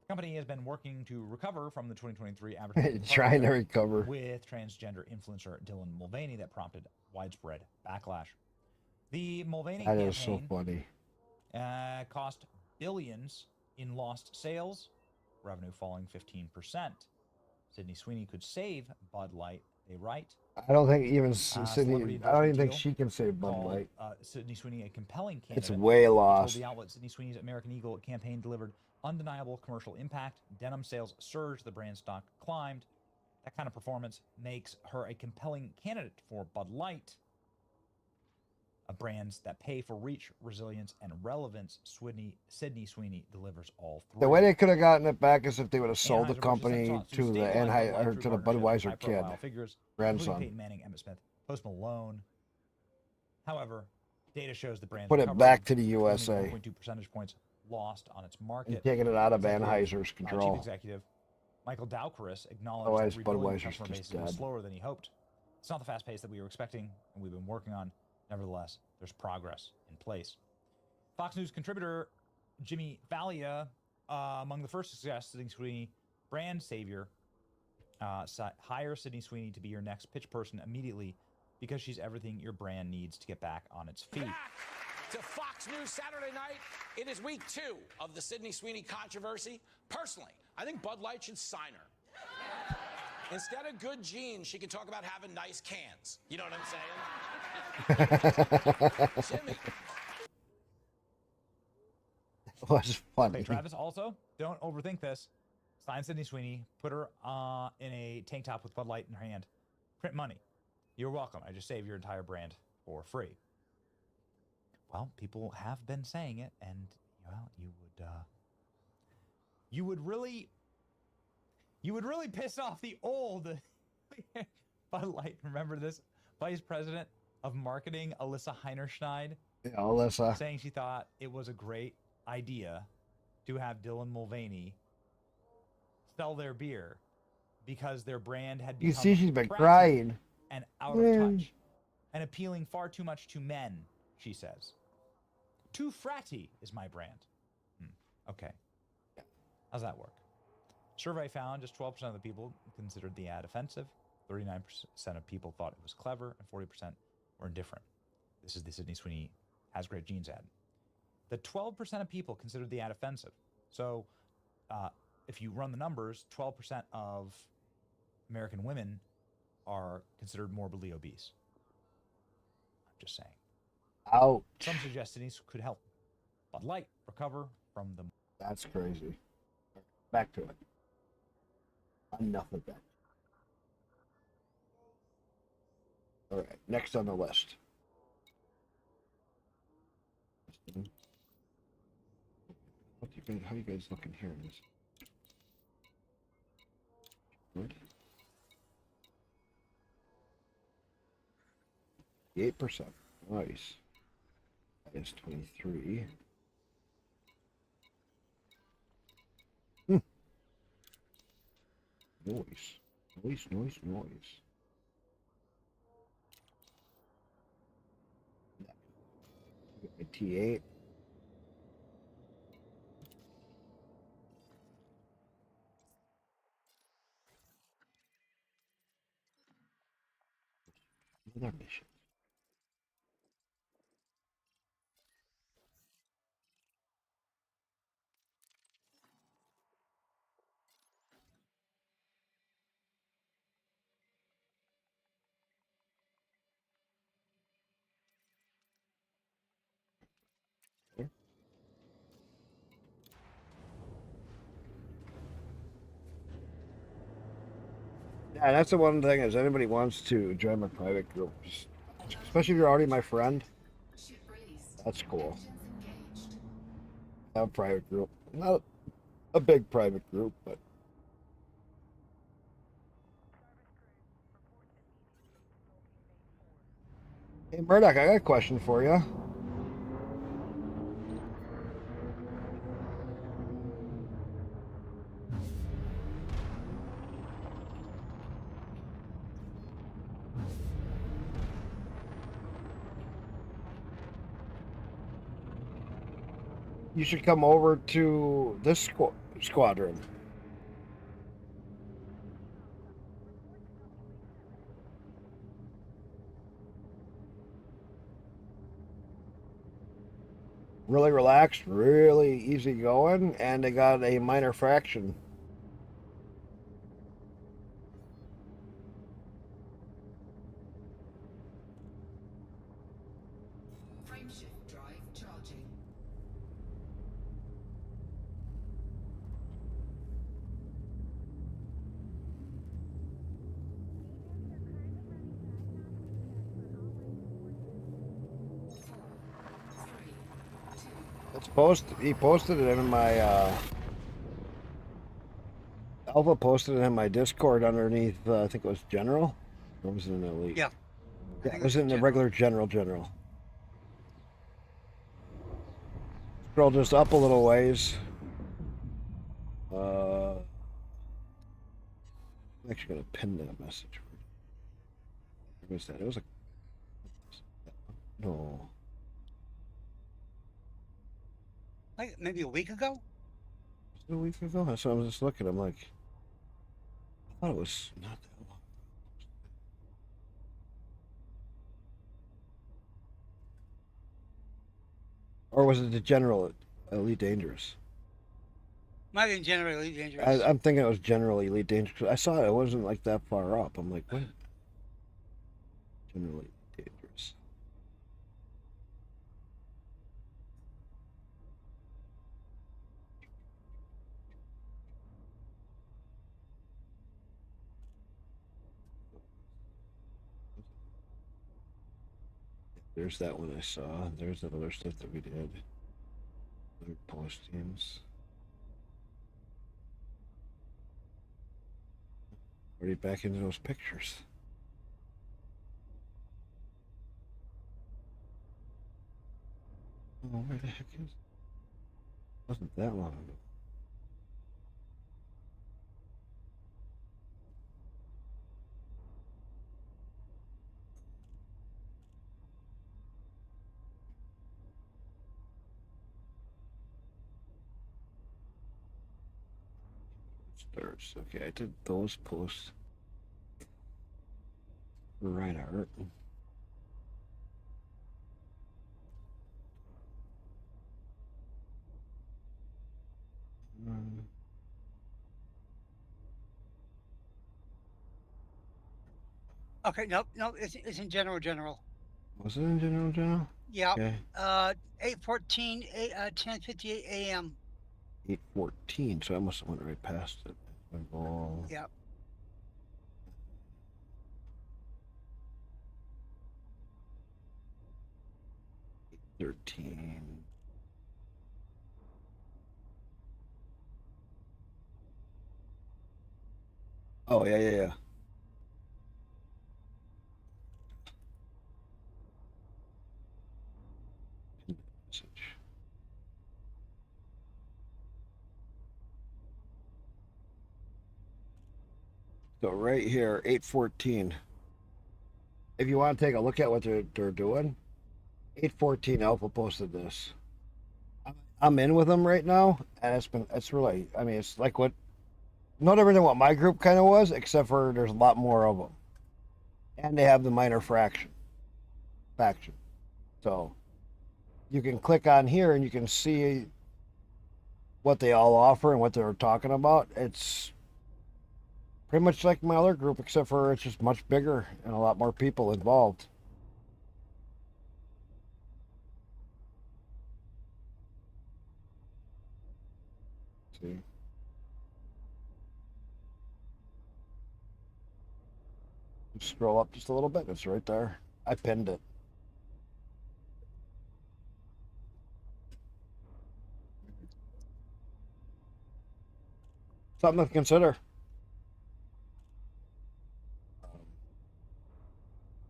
The company has been working to recover from the 2023 advertising trying to recover with transgender influencer Dylan Mulvaney that prompted widespread backlash. The Mulvaney that campaign is so funny. Cost billions in lost sales, revenue falling 15%. Sydney Sweeney could save Bud Light, they write. I don't think even Sydney. I don't even think she can save Bud Light. Sydney Sweeney a compelling candidate. It's way lost. Told the outlet Sydney Sweeney's American Eagle campaign delivered undeniable commercial impact. Denim sales surged, the brand stock climbed. That kind of performance makes her a compelling candidate for Bud Light. Brands that pay for reach, resilience, and relevance. Sydney Sweeney delivers all three. The way they could have gotten it back is if they would have sold the company to the to the Budweiser kid, grandson. Peyton Manning, Emmett Smith, Post Malone. However, data shows the brand Put it back to the USA. 4.2 percentage points lost on its market. And taking it out of Anheuser's control. Chief executive Michael Dowkeris acknowledged Otherwise, that rebuilding Budweiser's customer base just was dead. slower than he hoped. It's not the fast pace that we were expecting and we've been working on. Nevertheless, there's progress in place. Fox News contributor Jimmy Valia, among the first to suggest Sydney Sweeney, brand savior, hire Sydney Sweeney to be your next pitch person immediately because she's everything your brand needs to get back on its feet. Back to Fox News Saturday night. It is week 2 of the Sydney Sweeney controversy. Personally, I think Bud Light should sign her. Instead of good genes, she can talk about having nice cans. You know what I'm saying? Jimmy. Was funny. Hey, Travis, also, don't overthink this. Sign Sydney Sweeney, put her in a tank top with Bud Light in her hand. Print money. You're welcome. I just saved your entire brand for free. Well, people have been saying it, and well, you would really piss off the old Bud Light. Remember this? Vice President of Marketing, Alyssa Heinerscheid. Yeah, Alyssa. Saying she thought it was a great idea to have Dylan Mulvaney sell their beer because their brand had become You see, she's been bratty crying. and out of touch and appealing far too much to men, she says. Too fratty is my brand. Okay. How's that work? Survey found just 12% of the people considered the ad offensive. 39% of people thought it was clever, and 40% were indifferent. This is the Sydney Sweeney Has Great Genes ad. The 12% of people considered the ad offensive. So if you run the numbers, 12% of American women are considered morbidly obese. I'm just saying. Ouch. Some suggest Sydney could help Bud Light recover from the... That's crazy. Back to it. Enough of that. All right, next on the list. How you guys looking here? Good. 8%. Nice. That is 23. Noise. Noise. My T8. Another mission. Yeah, that's the one thing is anybody wants to join my private group, especially if you're already my friend. That's cool. I have a private group. Not a big private group, but hey Murdoch, I got a question for you. You should come over to this squadron. Really relaxed, really easy going, and they got a minor fraction. Frameshift drive charging. He posted it in my Alpha posted it in my Discord underneath I think it was General. Or was it an Elite? Yeah. Yeah, it was in the regular General. Scroll just up a little ways. I'm actually gonna pin that message. Where was that? It was a no. Like maybe a week ago? Was it a week ago? That's what I was just looking. I'm like, I thought it was not that long. Or was it the General Elite Dangerous? Might have been generally dangerous. I'm thinking it was General Elite Dangerous. I saw it wasn't like that far up. I'm like, what? Generally dangerous. There's that one I saw. There's that other stuff that we did. Other postings. Already back into those pictures. Oh, where the heck is it? Wasn't that long ago. Stars. Okay, I did those posts. Right art. Okay, nope, it's in general. Was it in General? Yeah. Okay. 8:14, 10:58 a.m. 8:14. So I must have went right past it. Yeah. 13. Oh yeah. Message. So right here, 8:14. If you want to take a look at what they're doing, 814 Alpha posted this. I'm in with them right now, and it's really, I mean, it's like not everything what my group kind of was, except for there's a lot more of them, and they have the minor faction. So you can click on here and you can see what they all offer and what they're talking about. It's pretty much like my other group, except for it's just much bigger and a lot more people involved. See. Scroll up just a little bit. It's right there. I pinned it. Something to consider.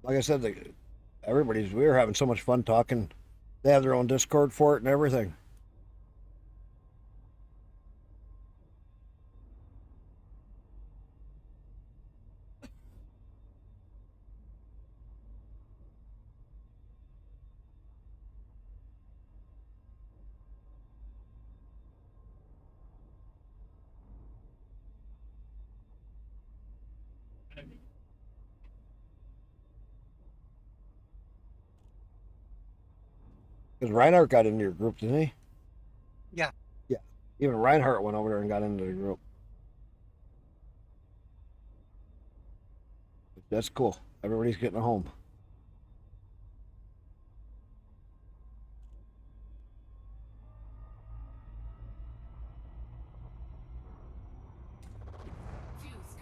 Like I said, we were having so much fun talking. They have their own Discord for it and everything. Because Reinhardt got into your group, didn't he? Yeah. Yeah. Even Reinhardt went over there and got into the group. That's cool. Everybody's getting a home.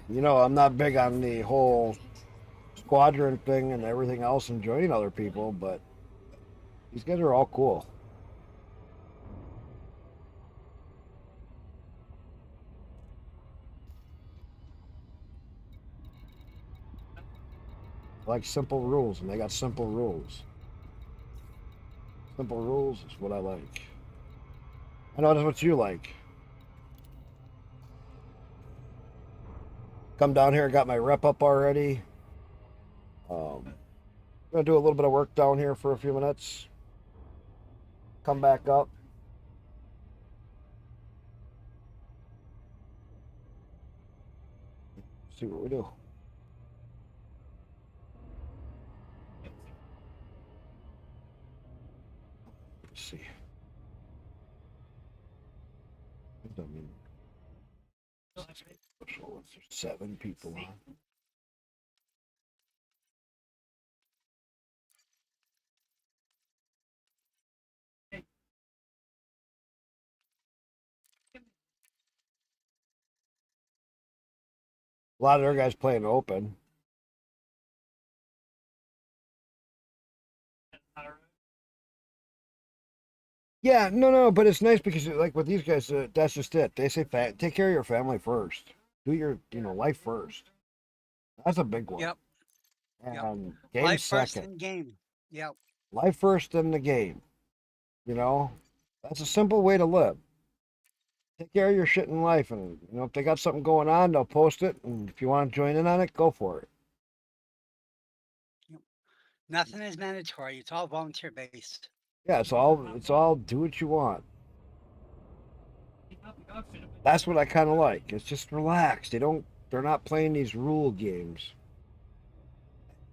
You know, I'm not big on the whole squadron thing and everything else and joining other people, but these guys are all cool. I like simple rules, and they got simple rules. Simple rules is what I like. I know that's what you like. Come down here, got my rep up already. I'm gonna do a little bit of work down here for a few minutes. Come back up. See what we do. Let's see. I mean, 7 people on. A lot of their guys playing open. Yeah, no, but it's nice because like with these guys, that's just it. They say, take care of your family first. Do your, life first. That's a big one. Yep. And game Life first second. in game. Yep. Life first in the game. That's a simple way to live. Take care of your shit in life, and if they got something going on, they'll post it, and if you want to join in on it, go for it. Yep. Nothing is mandatory. It's all volunteer based. Yeah, it's all do what you want. That's what I kind of like. It's just relaxed. They're not playing these rule games.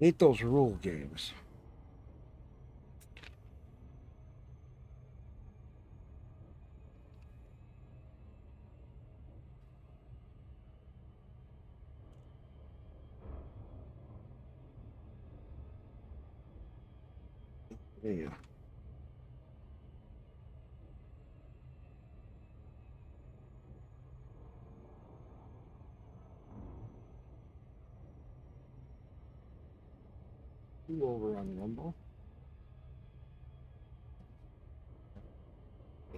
I hate those rule games. Yeah. You over on Rumble.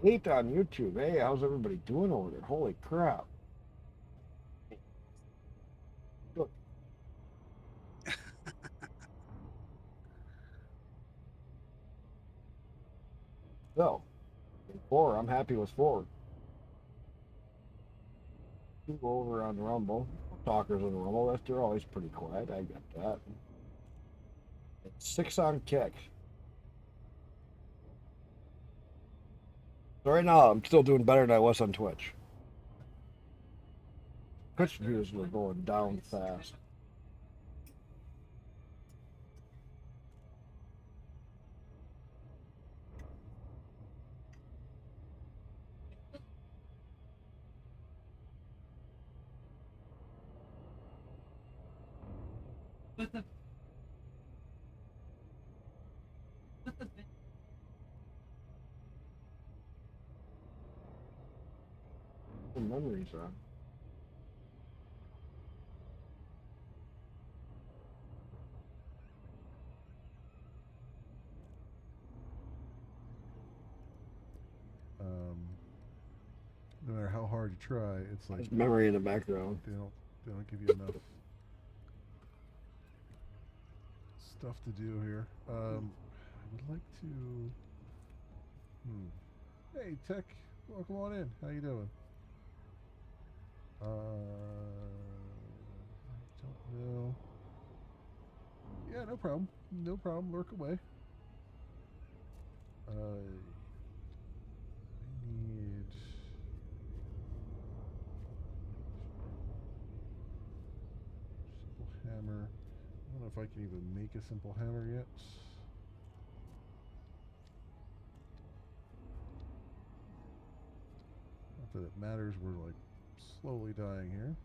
8 on YouTube. Hey, how's everybody doing over there? Holy crap. Look. So, 4, I'm happy with 4. 2 over on Rumble. Talkers on Rumble. They're always pretty quiet. I get that. 6 on Kick. So right now, I'm still doing better than I was on Twitch. Twitch views were going down fast. The memories are. No matter how hard you try, it's like There's memory in the background. They don't give you enough stuff to do here. I would like to. Hey, Tech, welcome on in. How you doing? I don't know. Yeah, no problem. No problem. Lurk away. I need. Simple hammer. I don't know if I can even make a simple hammer yet. Not that it matters, we're like slowly dying here.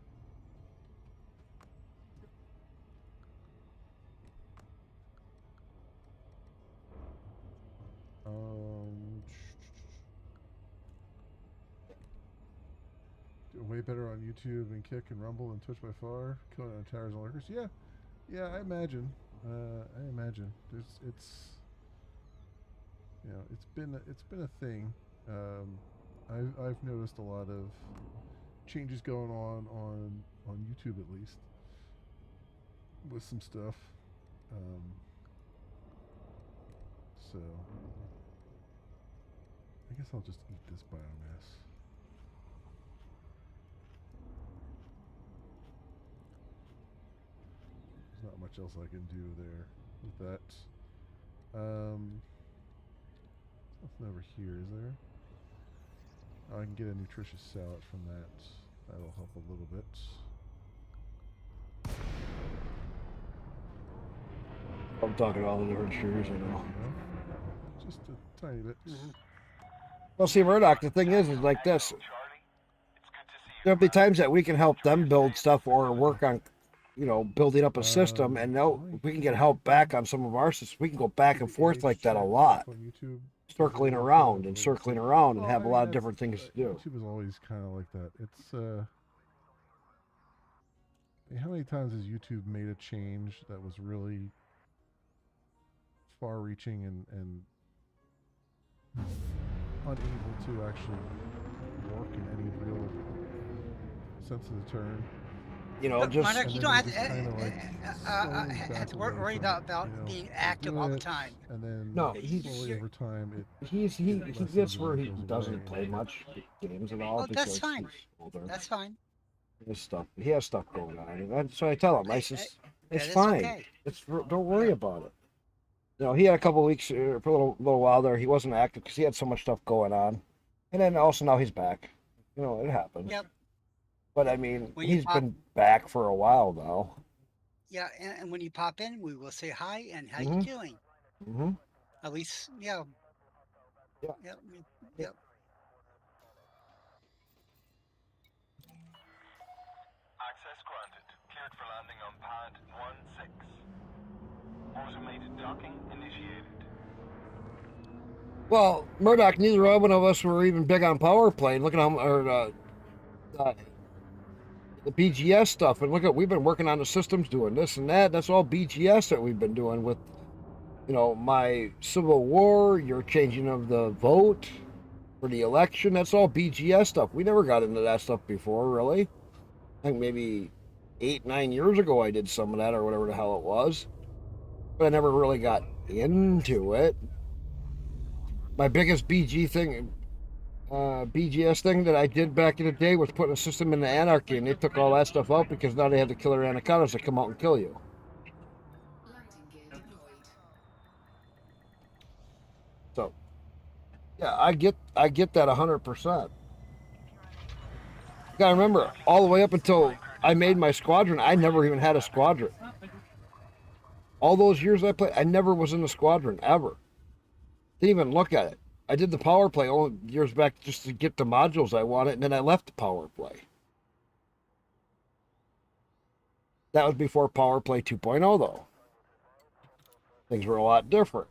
Way better on YouTube and Kick and Rumble and Twitch by far. Killing on towers and lurkers. Yeah, I imagine. It's been a thing. I've noticed a lot of changes going on YouTube at least with some stuff. So I guess I'll just eat this biomass. There's not much else I can do there with that. Nothing over here, is there? Oh, I can get a nutritious salad from that. That'll help a little bit. I'm talking all the different shooters I know. Just a tiny bit. Well, see, Murdoch, the thing is like this. There'll be times that we can help them build stuff or work on, building up a system, and we can get help back on some of our systems. We can go back and forth like that a lot, circling around and have a lot of different things to do. YouTube is always kind of like that. It's how many times has YouTube made a change that was really far-reaching and unable to actually work in any real sense of the term? Mark, you don't have to worry about being active all the time. And then slowly over time, he gets where he doesn't play much games at all. Oh, that's fine. He's older. That's fine. He has stuff going on. And that's what I tell him. It's fine. Okay. Don't worry about it. He had a couple of weeks for a little while there. He wasn't active because he had so much stuff going on, and then also now he's back. It happens. Yep. But I mean, he's been back for a while now. Yeah, and when you pop in, we will say hi and how you doing. Mm-hmm. At least, yeah. Yep. Access granted. Cleared for landing on pad 1-6. Automated docking initiated. Well, Murdoch, neither one of us were even big on power plane. Look at how the BGS stuff, and we've been working on the systems, doing this and that. That's all BGS that we've been doing with, my Civil War, your changing of the vote for the election. That's all BGS stuff. We never got into that stuff before, really. I think maybe 8-9 years ago I did some of that or whatever the hell it was, but I never really got into it. My biggest BGS thing that I did back in the day was putting a system into Anarchy, and they took all that stuff out because now they have the killer anacondas that come out and kill you. So Yeah, I get that 100%. You gotta remember, all the way up until I made my squadron, I never even had a squadron. All those years I played, I never was in a squadron ever. Didn't even look at it. I did the power play all years back just to get the modules I wanted, and then I left the power play. That was before Power Play 2.0, though. Things were a lot different.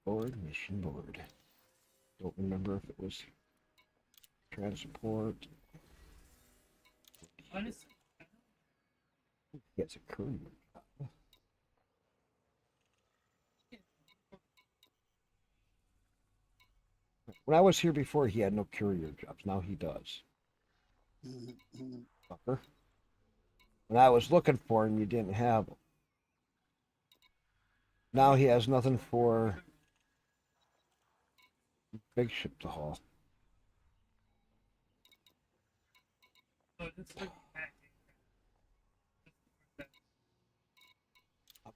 All right. Mission board. Don't remember if it was transport. It's a courier. When I was here before, he had no courier jobs. Now he does. Fucker. When I was looking for him, you didn't have him. Now he has nothing for big ship to haul. I'll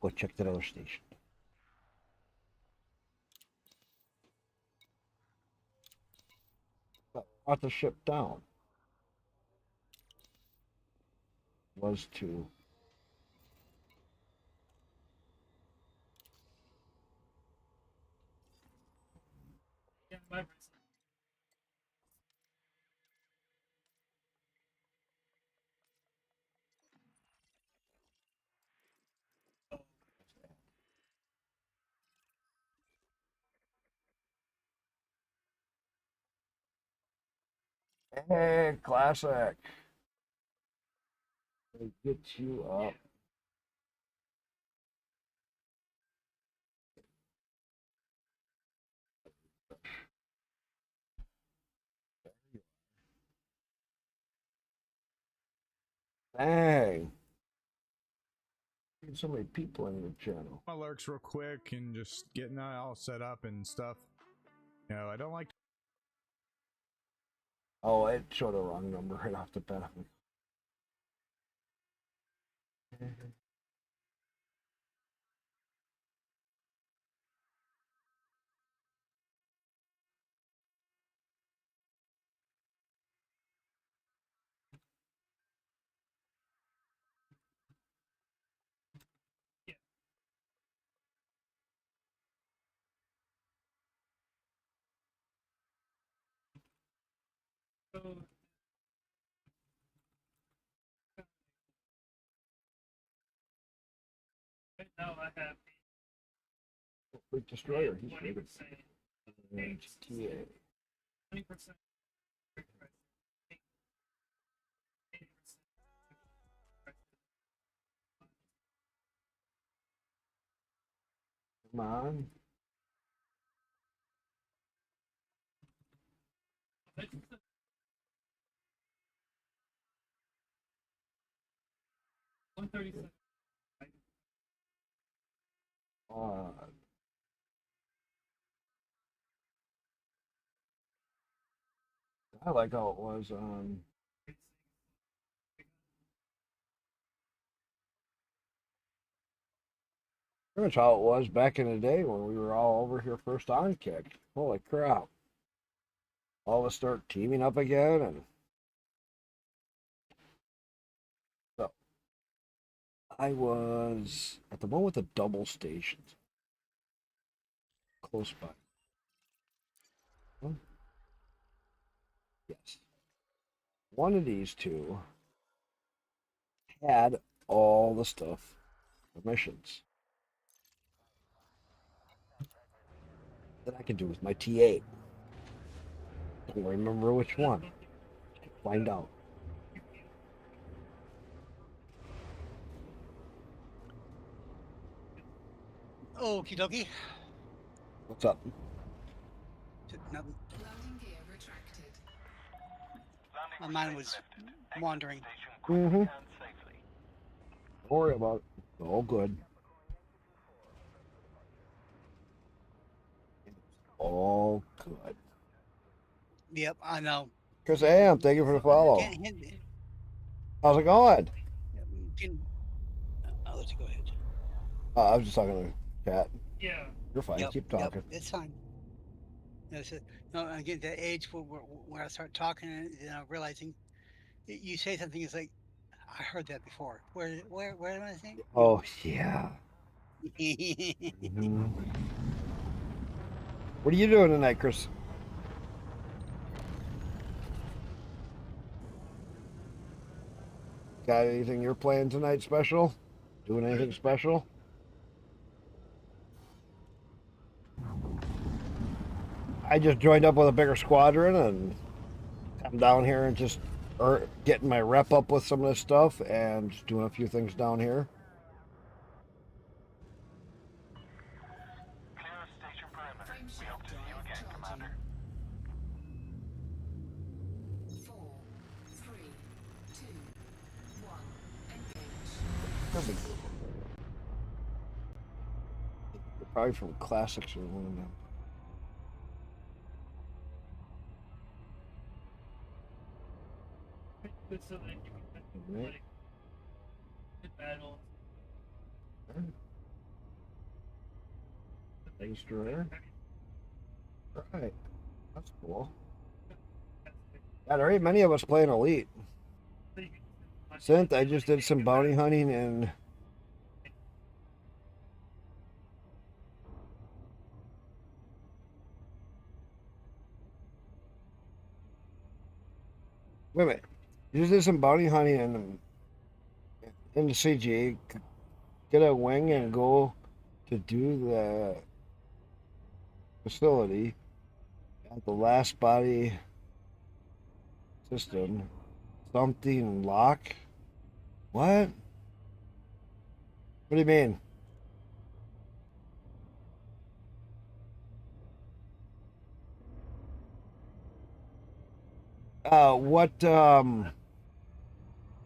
go check that other station. But brought the ship down was to hey, classic. Let me get you up. Dang. So many people in your channel. My lurks real quick and just getting that all set up and stuff. You know, I don't like. Oh, it showed a wrong number right off the bat. Right now I have Big destroyer. He's rated. GTA. 20%. Come on. I like how it was pretty much how it was back in the day when we were all over here first on kick. Holy crap. All of us start teaming up again, and so I was at the one with the double stations close by. Huh? Yes. One of these two had all the stuff, the missions that I could do with my T8. Don't remember which one. Find out. Okie dokie. What's up? Landing gear retracted. Mine was wandering. Mm-hmm. Don't worry about it. It's all good. It's all good. Yep, I know. Chris AM, thank you for the follow. Can't hit it. How's it going? I'll let you go ahead. I was just talking to Cat. Yeah. You're fine. Yep, Keep talking. it's fine. No, I get that age where I start talking and realizing you say something, it's like, I heard that before. Where am I saying? Oh, yeah. Mhm. What are you doing tonight, Chris? Got anything you're playing tonight special? Doing anything special? I just joined up with a bigger squadron and I'm down here and just getting my rep up with some of this stuff and just doing a few things down here. Clear station perimeter. We hope to see you again, Commander. 4, 3, 2, 1, engage. Perfect. They're probably from Classics or one of them. So that you can like the battles. Thanks, Drew. Right. That's cool. Yeah, there ain't many of us playing Elite. Synth, I just did some bounty hunting and wait a minute. You just did some bounty hunting in the CG. Get a wing and go to do the facility at the last body system. Something lock? What? What do you mean? What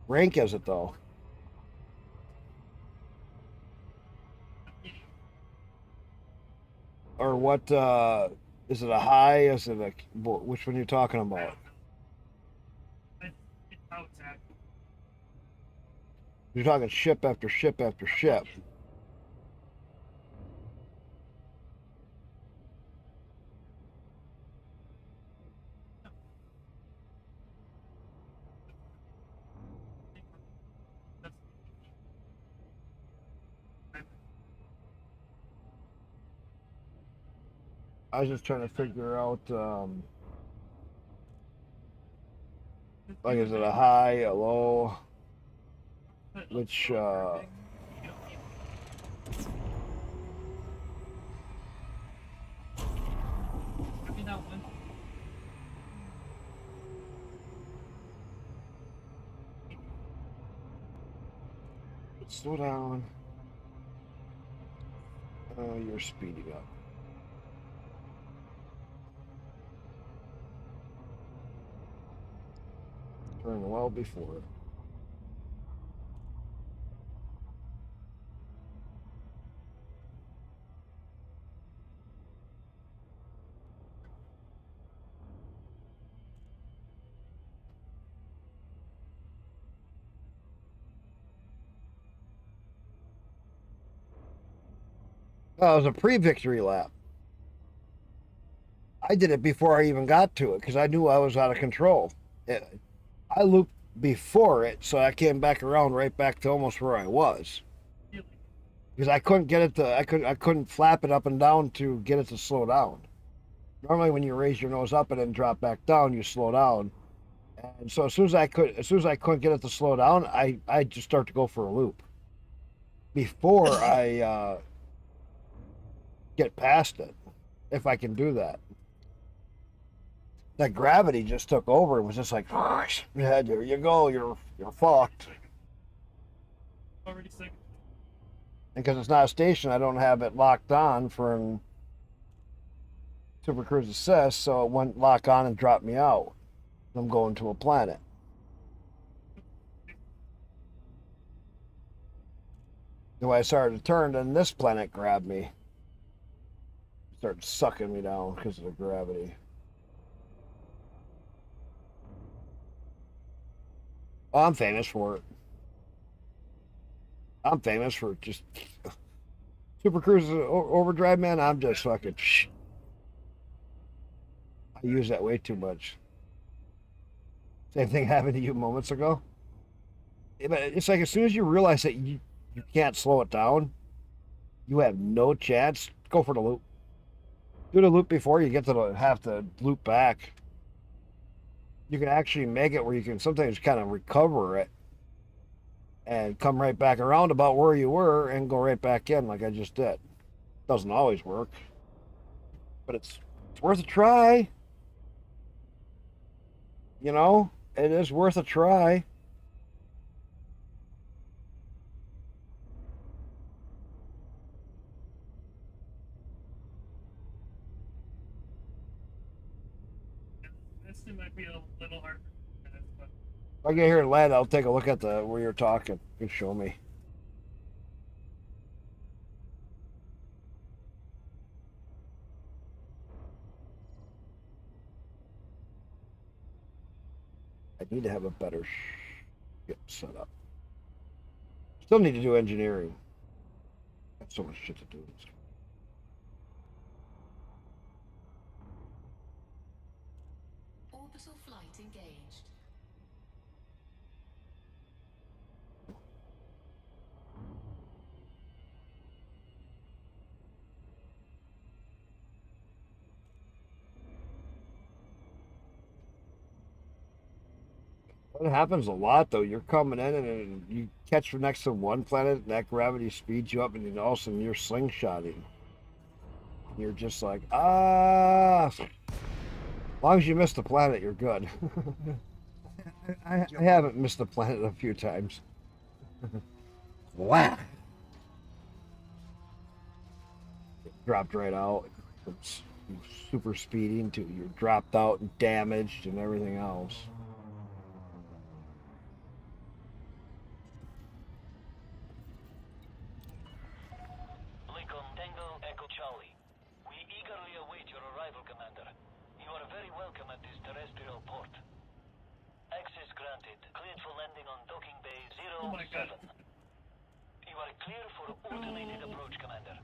rank is it though? Or what is it a high? Is it a which one are you talking about? You're talking ship after ship after ship. I was just trying to figure out, like, is it a high, a low? Which, I mean, that one. slow down. You're speeding up. Turn well before. Oh, it was a pre-victory lap. I did it before I even got to it because I knew I was out of control. I looped before it, so I came back around right back to almost where I was. Because I couldn't get it to, I couldn't flap it up and down to get it to slow down. Normally, when you raise your nose up and then drop back down, you slow down. And so as soon as I couldn't get it to slow down, I just start to go for a loop before I get past it, if I can do that. That gravity just took over. It was just like, yeah, there you go. You're fucked. Already sick. And because it's not a station, I don't have it locked on for Super Cruise Assist, so it wouldn't lock on and drop me out. I'm going to a planet. The way I started to turn, then this planet grabbed me. Started sucking me down because of the gravity. Oh, I'm famous for it. I'm famous for just Super Cruise Overdrive, man. I'm just fucking. I use that way too much. Same thing happened to you moments ago. But it's like as soon as you realize that you can't slow it down, you have no chance. Go for the loop. Do the loop before you get to have to loop back. You can actually make it where you can sometimes kind of recover it and come right back around about where you were and go right back in like I just did. Doesn't always work, but it's worth a try. You know, it is worth a try. This one might be a little hard. But If I get here and land, I'll take a look at the where you're talking. You can show me. I need to have a better ship set up. Still need to do engineering. Got so much shit to do. Orbital flight engaged. It happens a lot though. You're coming in and you catch next to one planet, and that gravity speeds you up, and then all of a sudden you're slingshotting. You're just like, ah. As long as you miss the planet, you're good. I haven't missed the planet a few times. Wow. Dropped right out. From super speeding to you're dropped out and damaged and everything else. Lincoln Tango Echo Charlie. We eagerly await your arrival, Commander. You are very welcome at this terrestrial port. Access granted. Cleared for landing on docking bay 07. You are clear for automated approach, Commander.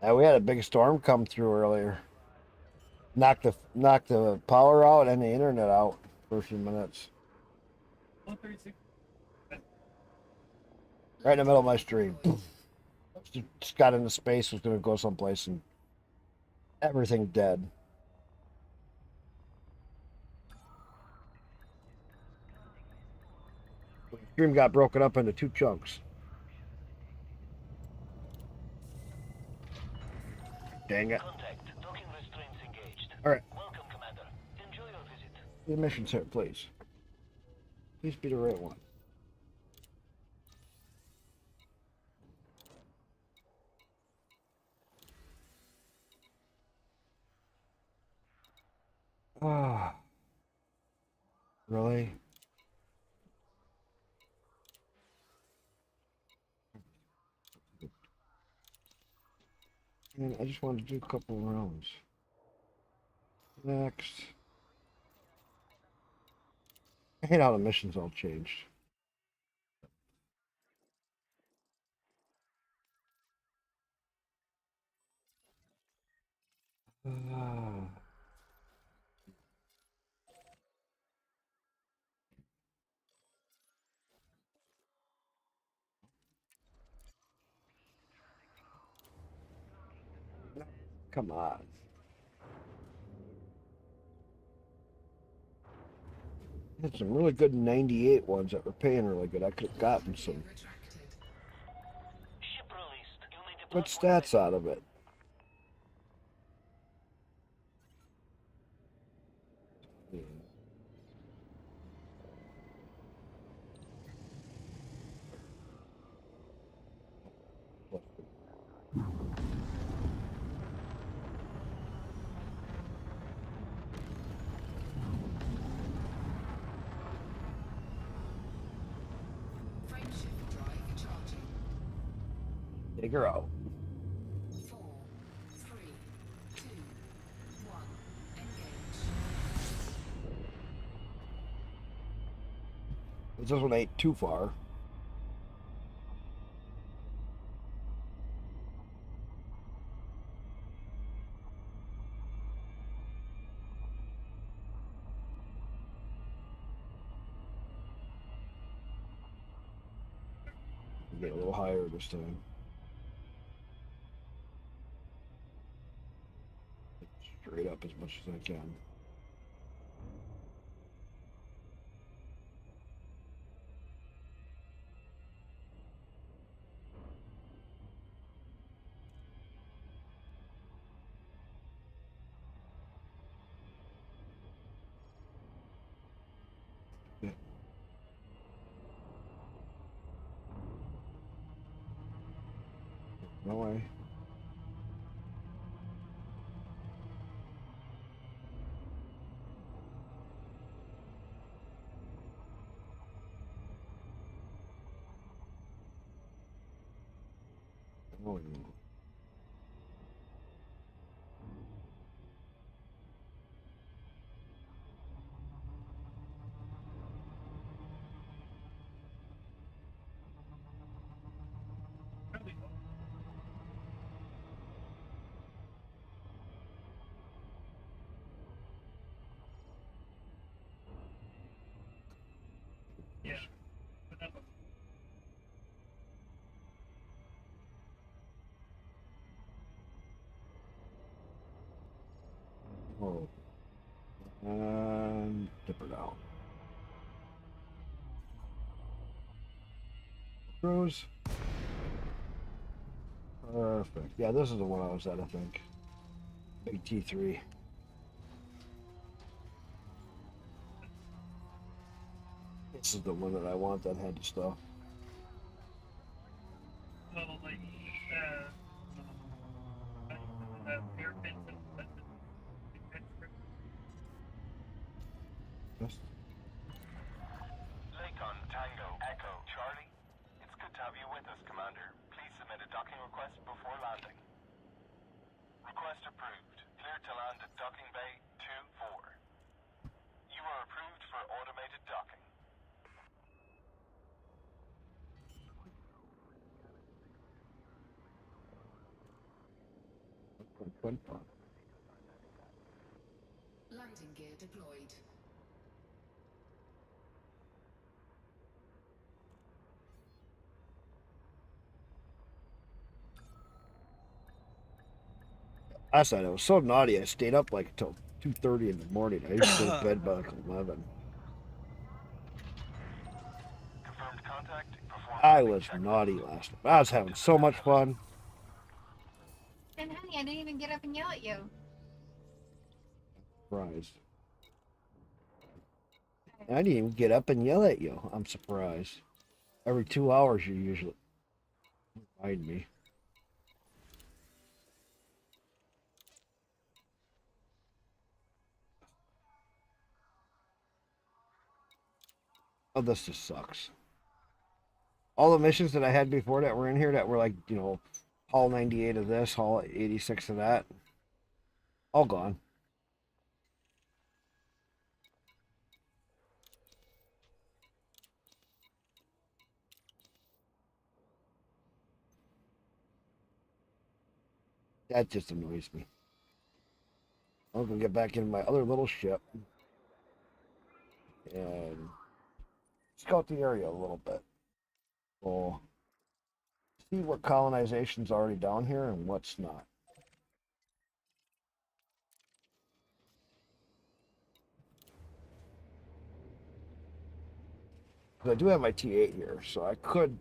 We had a big storm come through earlier. Knocked the power out and the internet out for a few minutes. 136. Right in the middle of my stream. Just got into space, was going to go someplace, and everything dead. The stream got broken up into 2 chunks. Dang it. All right. Welcome, Commander. Enjoy your visit. The mission, sir, please. Please be the right one. Ah. Really? Man, I just wanted to do a couple of rounds. Next. I hate how the missions all changed. Come on. Had some really good 98 ones that were paying really good. I could have gotten some good stats out of it. Take her out. 4, 3, 2, 1. Engage. This one ain't too far. Get a little higher this time. Straight up as much as I can. Yeah. No way. Oh, no. Yeah. Oh. And dip her down. Cruise. Perfect. Yeah, this is the one I was at, I think. Big T3. This is the one that I want that had the stuff. Well, like, hairpins and Yes. Lakon Tango Echo Charlie. It's good to have you with us, Commander. Please submit a docking request before landing. Request approved. Cleared to land at Docking Bay 2-4. You are approved for automated docking. Landing gear deployed. Last night I was so naughty. I stayed up like till 2:30 in the morning. I used to go to bed by like 11. Confirmed contact. I was naughty last night. I was having so much fun. And honey, I didn't even get up and yell at you. Surprised. I didn't even get up and yell at you. I'm surprised. Every 2 hours you usually remind me. Oh, this just sucks. All the missions that I had before that were in here that were like, you know, Hall 98 of this, Hall 86 of that, all gone. That just annoys me. I'm gonna get back in my other little ship and scout the area a little bit. We'll see what colonization's already down here and what's not. I do have my T8 here, so I could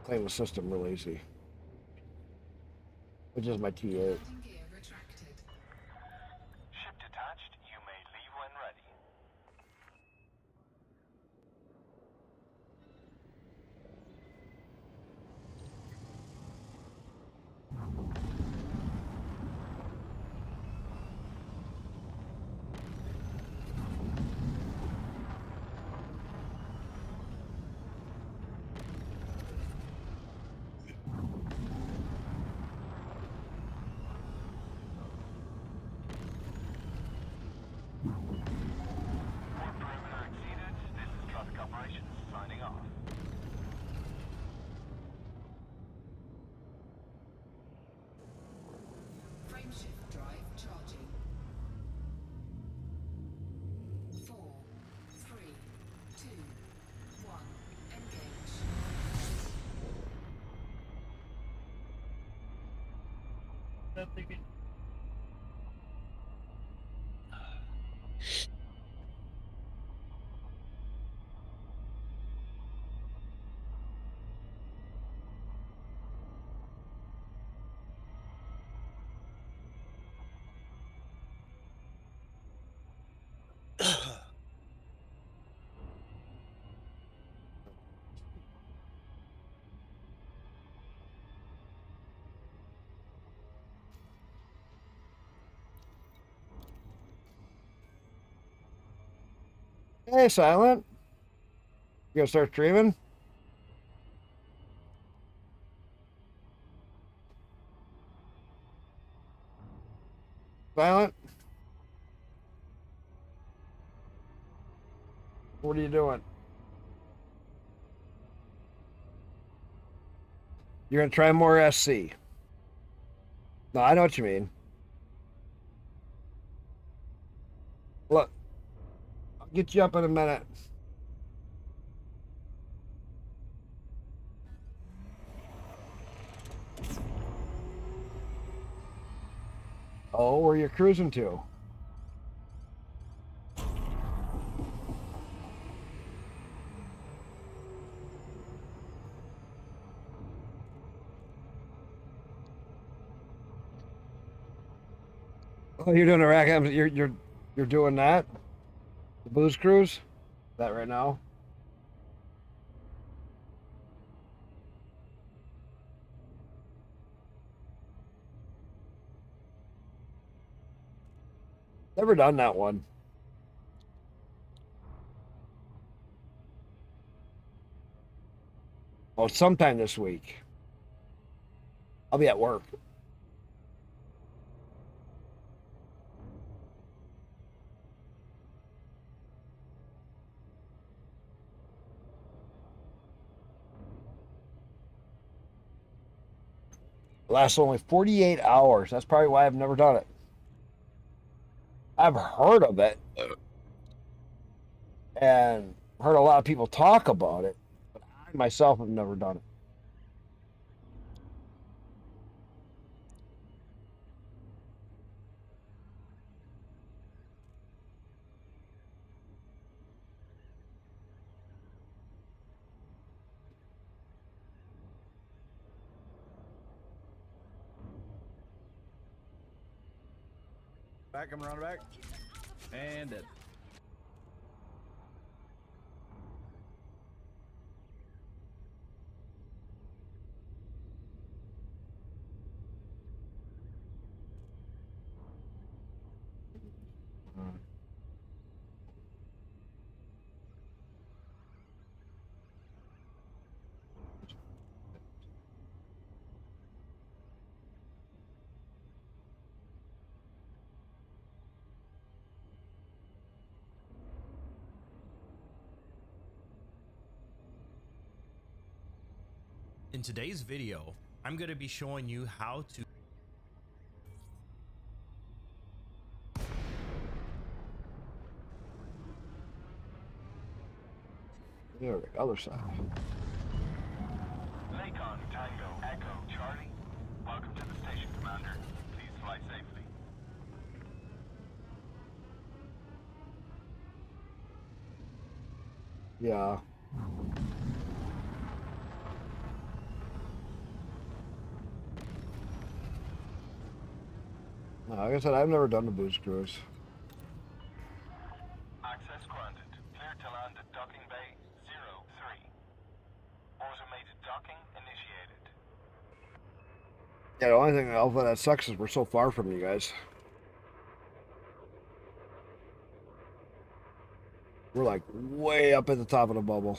claim the system real easy. Which is my T8. Ship detached. You may leave when ready. Port perimeter exceeded. This is traffic operations signing off. Frameshift drive charging. 4, 3, 2, 1. Engage. That thing is- Hey, Silent. You gonna start streaming? Silent? What are you doing? You're gonna try more SC. No, I know what you mean. Look, I'll get you up in a minute. Oh, where you cruising to? Oh, you're doing a rack. You're doing that. The booze cruise. That right now. Never done that one. Oh, sometime this week. I'll be at work. Lasts only 48 hours. That's probably why I've never done it. I've heard of it and heard a lot of people talk about it, but I myself have never done it. Back, I'm running back. And dead. In today's video, I'm going to be showing you how to There, the other side. Lakon, Tango, Echo, Charlie. Welcome to the station, Commander. Please fly safely. Yeah. No, like I said, I've never done the booze cruise. Access granted. Clear to land at Docking Bay 03. Automated docking initiated. Yeah, the only thing Alpha that sucks is we're so far from you guys. We're like way up at the top of the bubble.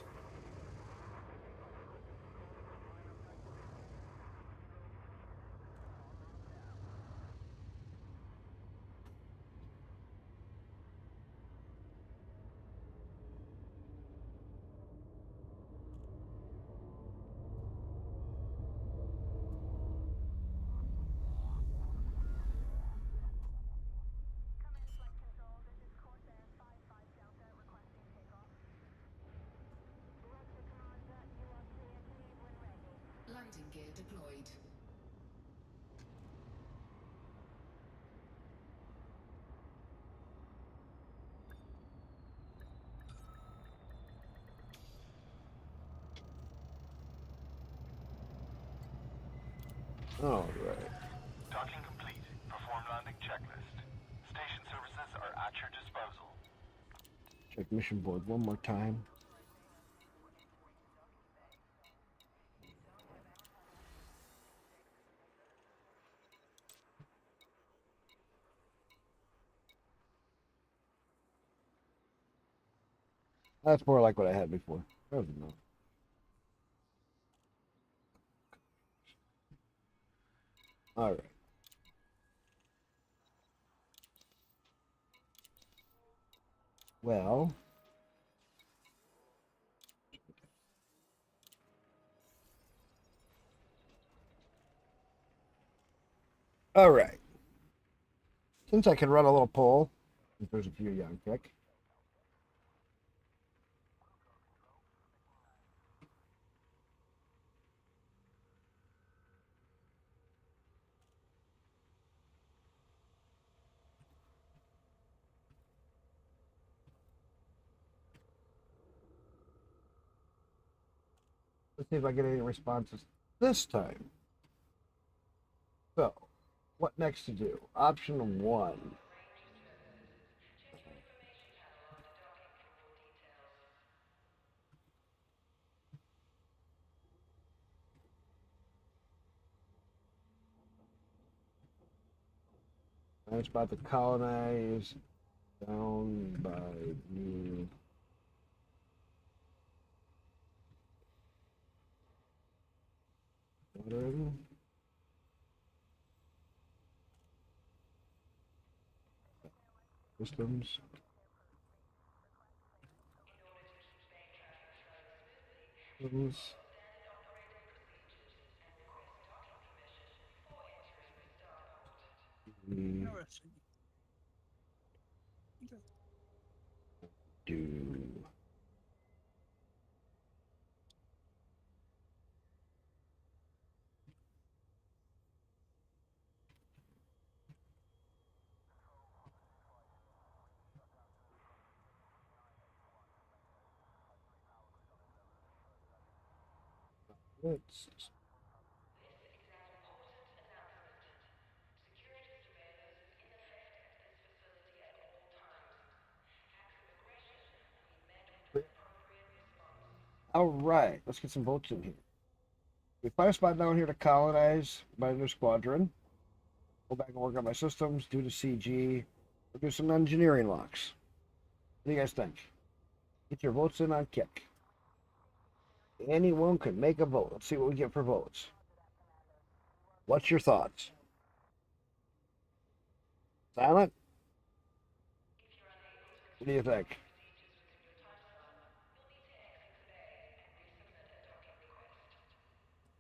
Landing gear deployed. All right. Docking complete. Perform landing checklist. Station services are at your disposal. Check mission board one more time. That's more like what I had before. That was enough. All right. Well. All right. Since I can run a little poll, if there's a few young kick. Let's see if I get any responses this time. So, what next to do? Option 1. I'm about to colonize down by new pattern. Systems. Systems. Do. Let's. All right, let's get some votes in here. We find a spot down here to colonize my new squadron. Go back and work on my systems, do the CG, or do some engineering locks. What do you guys think? Get your votes in on Kick. Anyone could make a vote. Let's see what we get for votes. What's your thoughts? Silent? What do you think?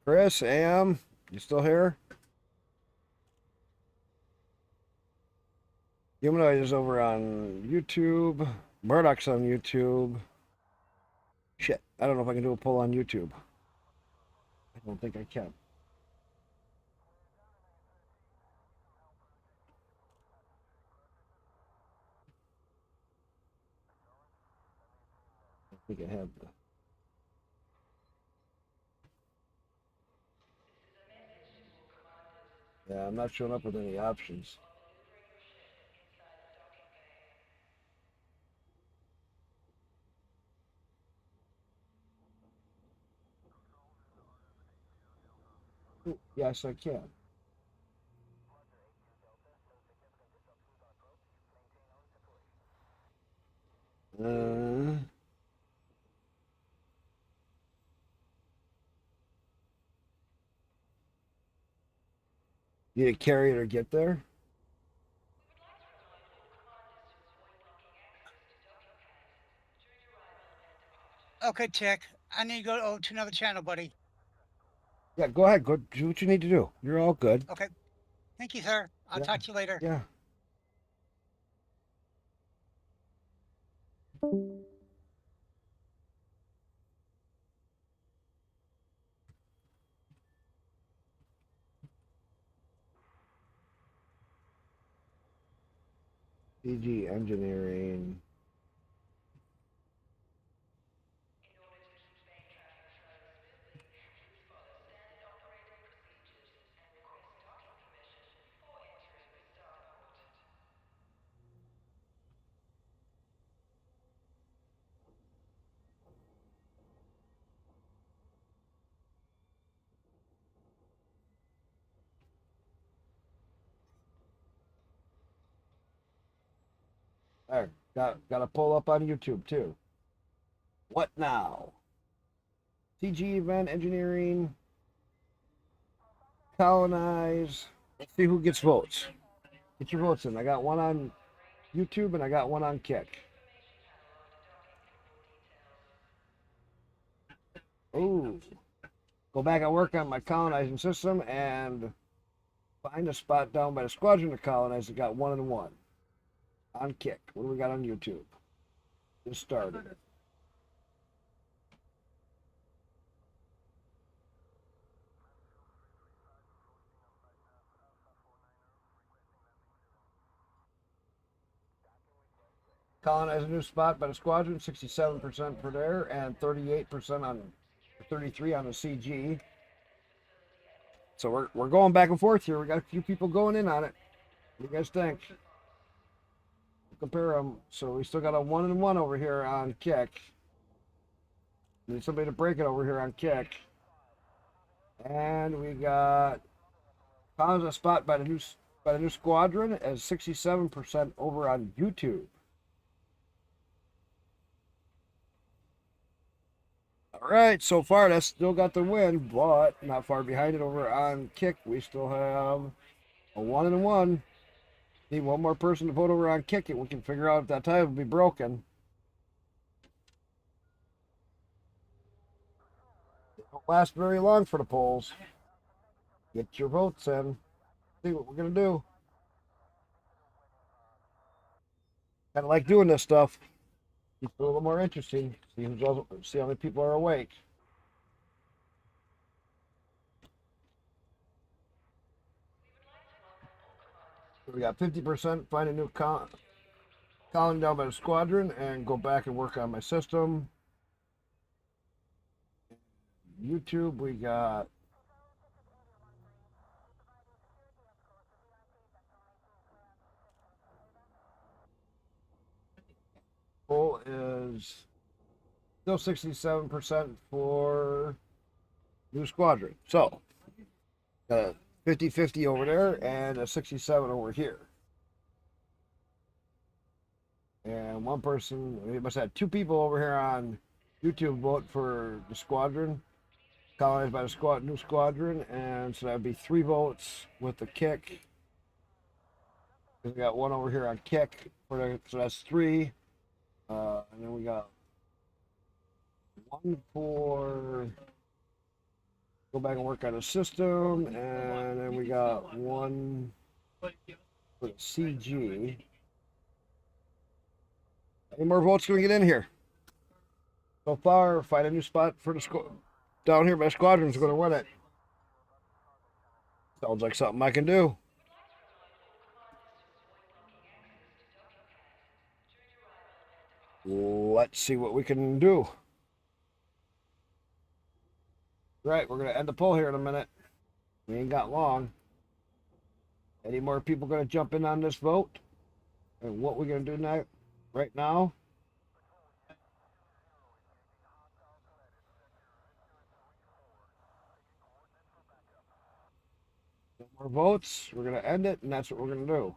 Chris, Am, you still here? Humanoid is over on YouTube. Murdoch's on YouTube. Shit, I don't know if I can do a poll on YouTube. I don't think I can. I think I have the. Yeah, I'm not showing up with any options. Ooh, yes, I can. Uh, Need to carry it or get there? Okay, Tick. I need to go to another channel, buddy. Yeah, go ahead. Go do what you need to do. You're all good. Okay. Thank you, sir. I'll talk to you later. Yeah. CG engineering. There, got to pull up on YouTube too. What now? CG event engineering. Colonize. Let's see who gets votes. Get your votes in. I got one on YouTube and I got one on Kick. Ooh. Go back and work on my colonizing system and find a spot down by the squadron to colonize. It got 1 and 1 on Kick. What do we got on YouTube? Just started. Colonize a new spot by the squadron, 67% for there, and 38% on 33 on the CG. So we're going back and forth here. We got a few people going in on it. What do you guys think? Compare them. So we still got a 1 and 1 over here on Kick. Need somebody to break it over here on Kick. And we got found a spot by the new squadron as 67% over on YouTube. All right, so far that's still got the win, but not far behind it over on Kick. We still have a 1 and 1. Need one more person to vote over on Kick it. We can figure out if that tie will be broken. It won't last very long for the polls. Get your votes in. See what we're gonna do. Kind of like doing this stuff. Keep it a little more interesting. See how many people are awake. We got 50%. Find a new colony down by the squadron and go back and work on my system. YouTube, we got poll is still 67% for new squadron. So, got a 50-50 over there and a 67 over here. And one person, we must have 2 people over here on YouTube vote for the squadron, colonized by the new squadron, and so that'd be 3 votes with the Kick. We got 1 over here on Kick, so that's 3. And then we got 1 for go back and work on the system, and then we got 1 for the CG. Any more votes gonna get in here? So far, find a new spot for the down here by squadron's gonna win it. Sounds like something I can do. Let's see what we can do. Right, we're gonna end the poll here in a minute. We ain't got long. Any more people gonna jump in on this vote? And what we're gonna do now? Right now? No more votes. We're gonna end it, and that's what we're gonna do.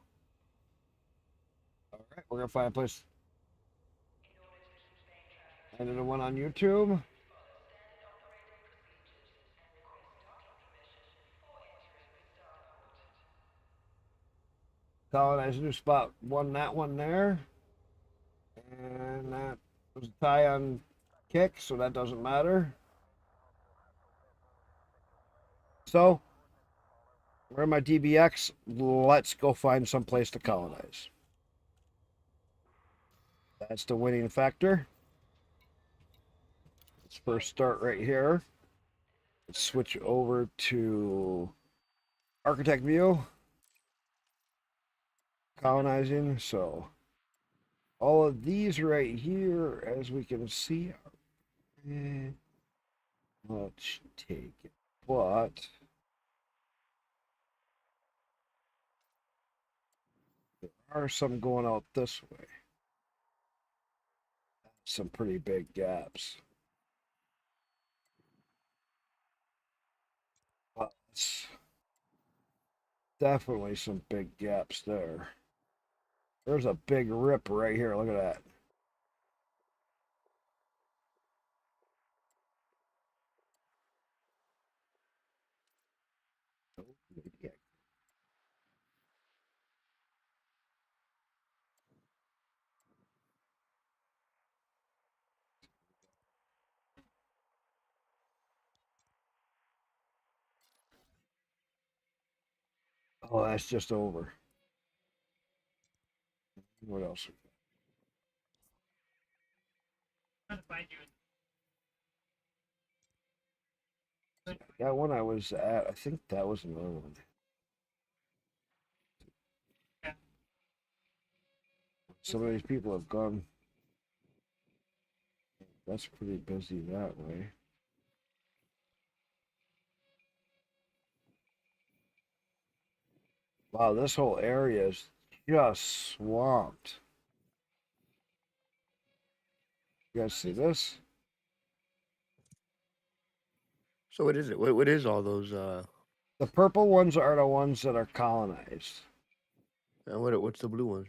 All right, we're gonna find a place. And then the one on YouTube. Colonize a new spot. That one there. And that was a tie on Kick, so that doesn't matter. So, where my DBX? Let's go find some place to colonize. That's the winning factor. Let's first start right here. Let's switch over to architect view. Colonizing, so All of these right here, as we can see, let's take it. But there are some going out this way. Some pretty big gaps. But definitely some big gaps there. There's a big rip right here. Look at that. Oh, that's just over. What else? Trying to find you. That one I was at, I think that was another one. Some of these people have gone. That's pretty busy that way. Wow, this whole area is just swamped. You guys see this? So what is it? What is all those? The purple ones are the ones that are colonized. And what's the blue ones?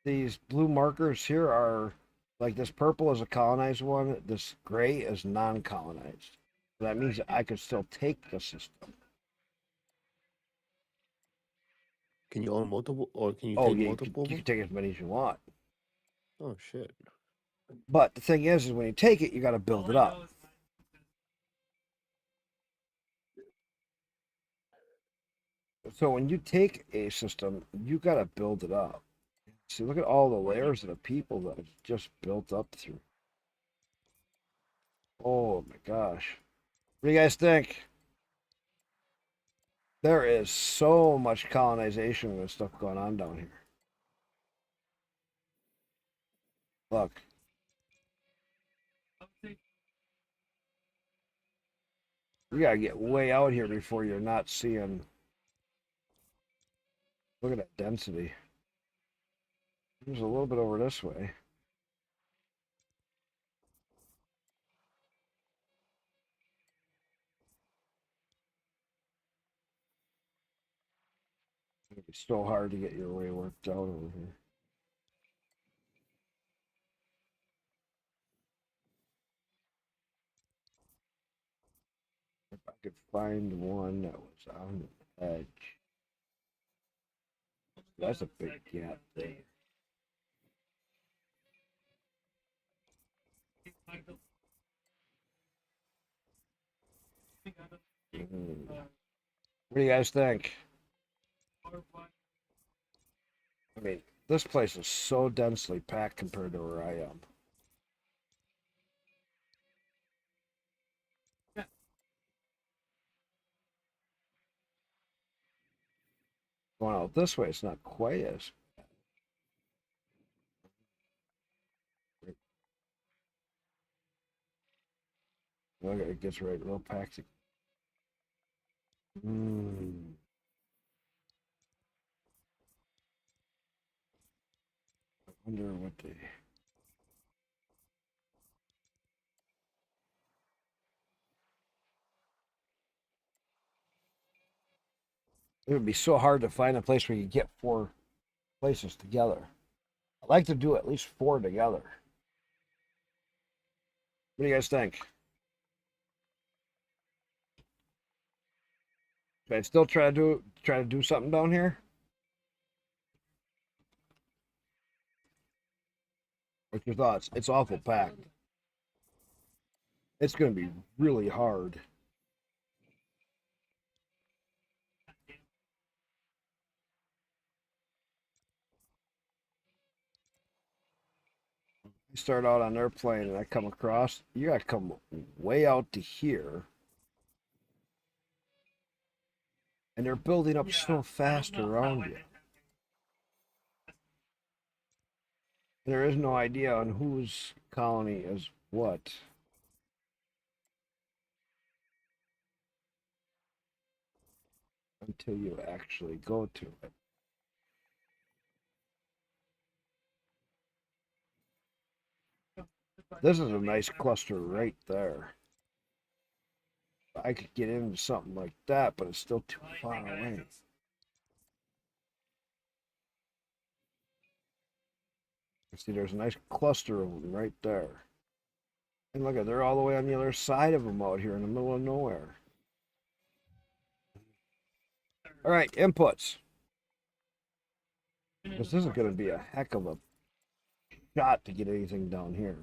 These blue markers here are like this purple is a colonized one. This gray is non-colonized. So that means that I could still take the system. Can you own multiple, or can you Oh take yeah, multiple? you can take as many as you want. Oh shit! But the thing is when you take it, you got to build it up. So when you take a system, you got to build it up. See, look at all the layers of the people that have just built up through. Oh my gosh. What do you guys think? There is so much colonization and stuff going on down here. Look. You gotta get way out here before you're not seeing. Look at that density. There's a little bit over this way. It's so hard to get your way worked out over here. If I could find one that was on the edge. That's a big gap there. What do you guys think? I mean, this place is so densely packed compared to where I am. Going out this way, it's not quite as. Look, it gets right real packed. I wonder what they. It would be so hard to find a place where you get 4 places together. I'd like to do at least 4 together. What do you guys think? Should I still try to do something down here? What's your thoughts? It's awful packed. It's going to be really hard. I start out on their plane and I come across, you got to come way out to here. And they're building up so fast around you. There is no idea on whose colony is what. Until you actually go to it. This is a nice cluster right there. I could get into something like that, but it's still too far away. See, there's a nice cluster of them right there. And look at, they're all the way on the other side of them out here in the middle of nowhere. All right, inputs. This isn't going to be a heck of a shot to get anything down here.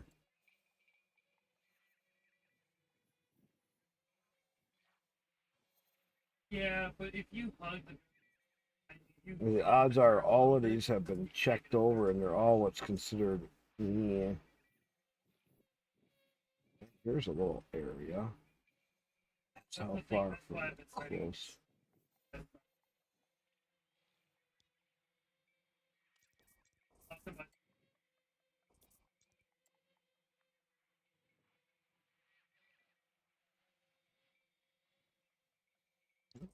Yeah, but if you hug The odds are all of these have been checked over and they're all what's considered, yeah. Here's a little area. That's how far from close.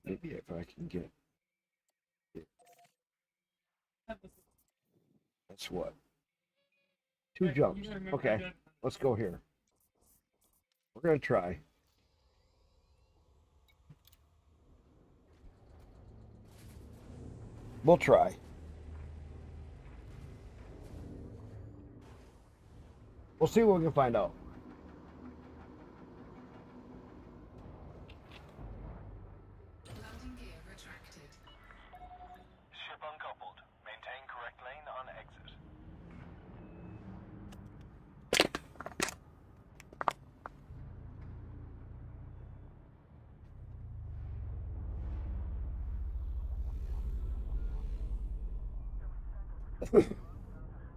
Maybe if I can get it. That's what? 2 jumps. Okay, let's go here. We're going to try. We'll try. We'll see what we can find out. Landing gear retracted. Ship uncoupled. Maintain correct lane on exit.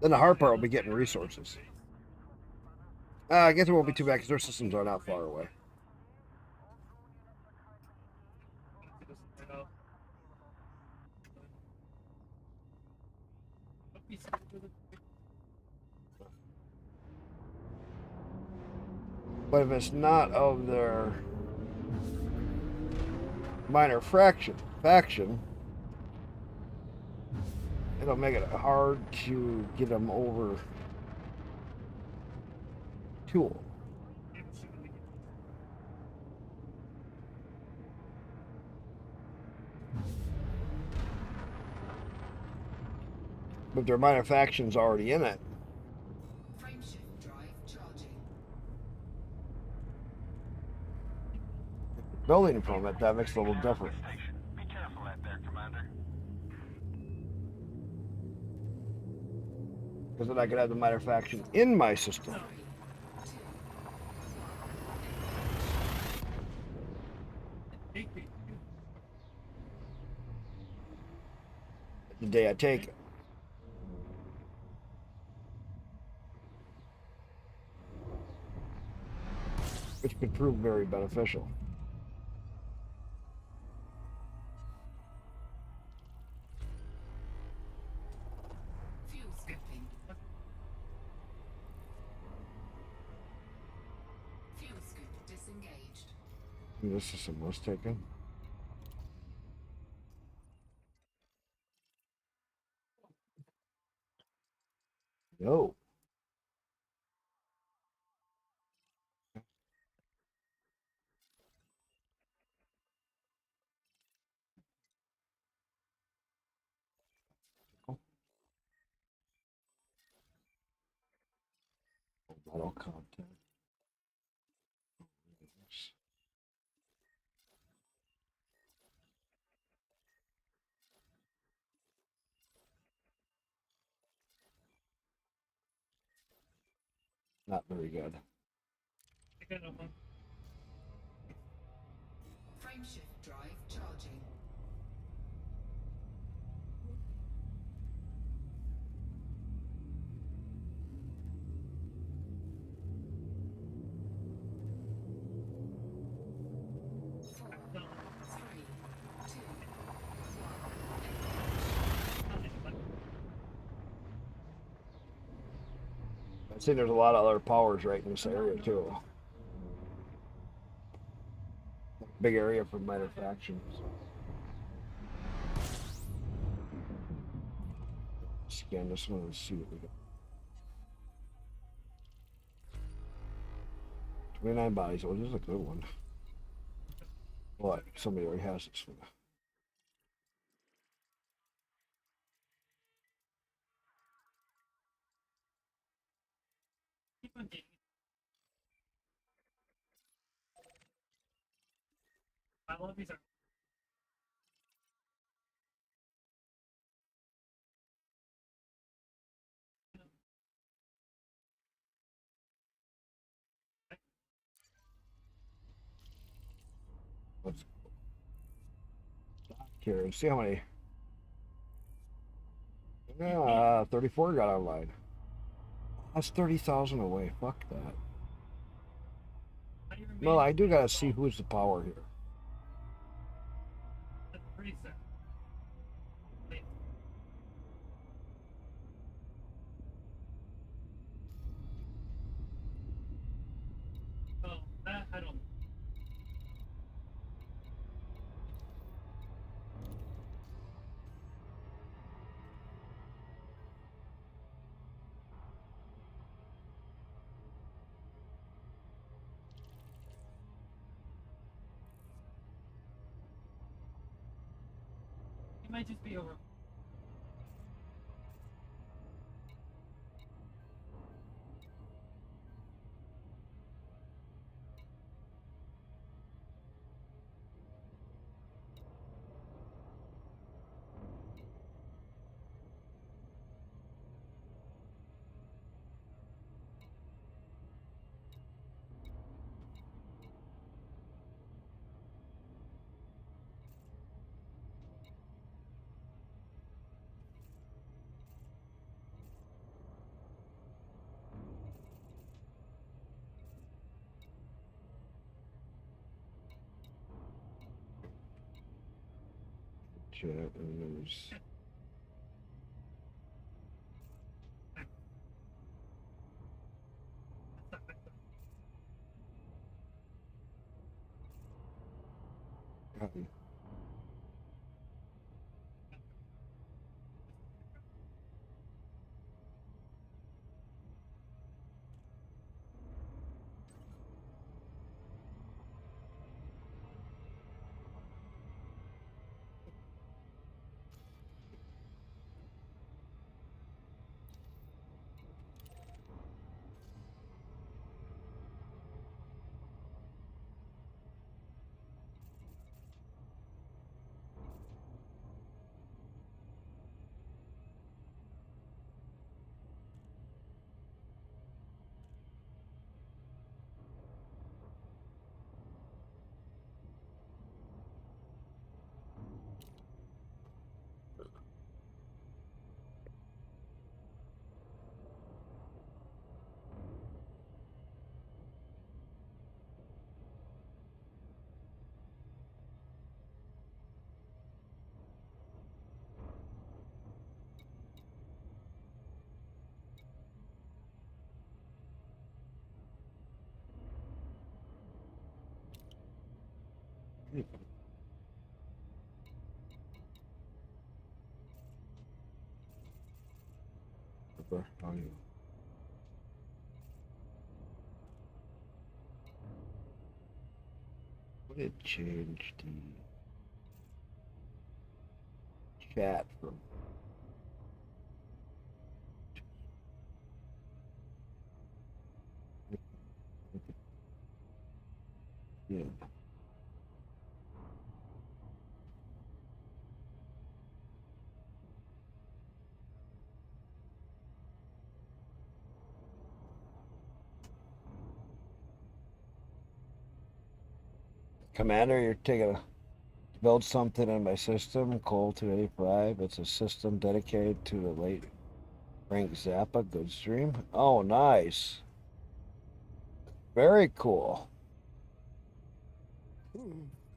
Then the hard part will be getting resources. I guess it won't be too bad because their systems are not far away. But if it's not of their minor faction, it'll make it hard to get them over to them. But their minor faction's already in it. Frameshift drive charging. Building from it, that makes it a little different. Be careful out there, Commander. Because then I could have the minor faction in my system. The day I take it. Which could prove very beneficial. Fuel scooping. Fuel scoop disengaged. This system was taken. No. Metal content. Not very good. Frameshift drive charging. I see there's a lot of other powers right in this area too. Big area for minor factions. Scan this one and see what we got. 29 bodies. Oh, this is a good one. What? Somebody already has this one. I love these. Let's stop here and see how many. 34 got online. That's 30,000 away. Fuck that. Well, I do gotta see who's the power here. That's pretty sad. Oh, that I don't. It might just be over. Chat and there's. Copy. Oh, yeah. Would it change the chat from? Yeah. Commander, you're taking a build something in my system, Cole 285. It's a system dedicated to the late Frank Zappa. Good stream. Oh, nice. Very cool.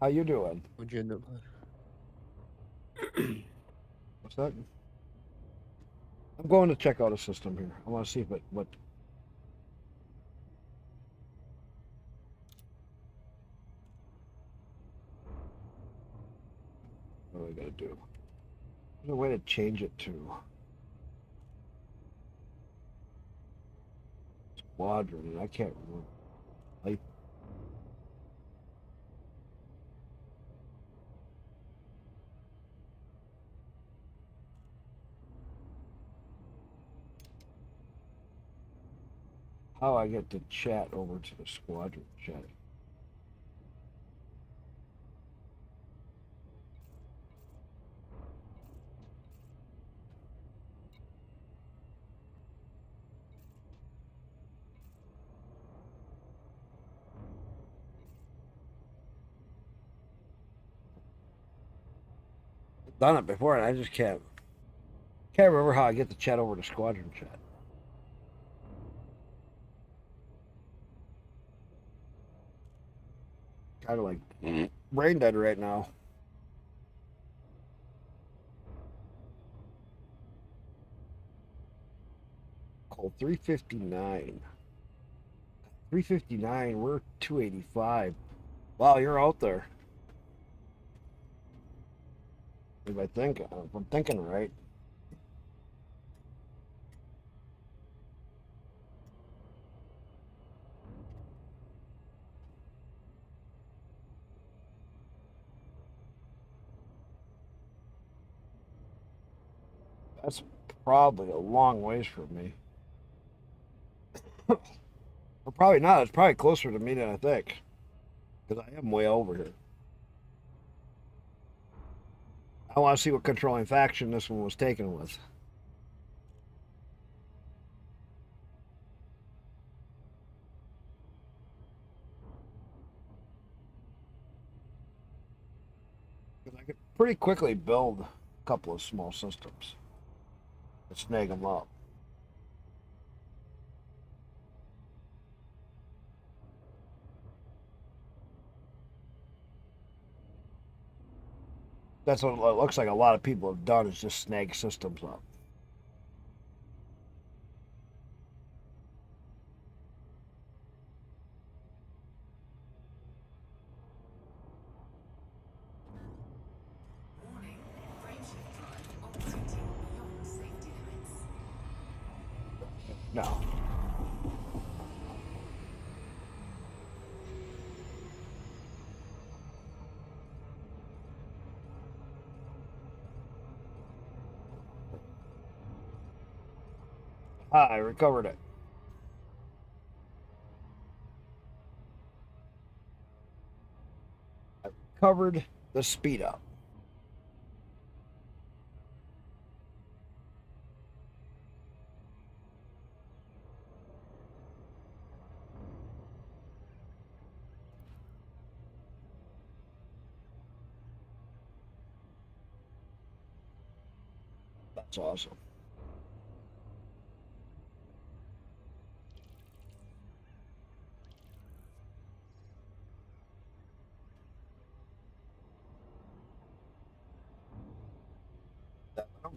How you doing? What'd you end up? What's that? I'm going to check out a system here. I want to see what What do I gotta do? There's a way to change it to squadron, and I can't remember. How I get the chat over to the squadron chat. I've done it before, and I just can't remember how I get the chat over to squadron chat. Kind of like brain dead right now. Call 359. 359, we're 285. Wow, you're out there. If I'm thinking right. That's probably a long ways from me. Or probably not. It's probably closer to me than I think. Because I am way over here. I want to see what controlling faction this one was taken with. Because I could pretty quickly build a couple of small systems and snag them up. That's what it looks like a lot of people have done, is just snag systems up. No. I recovered it. I recovered the speed up. That's awesome.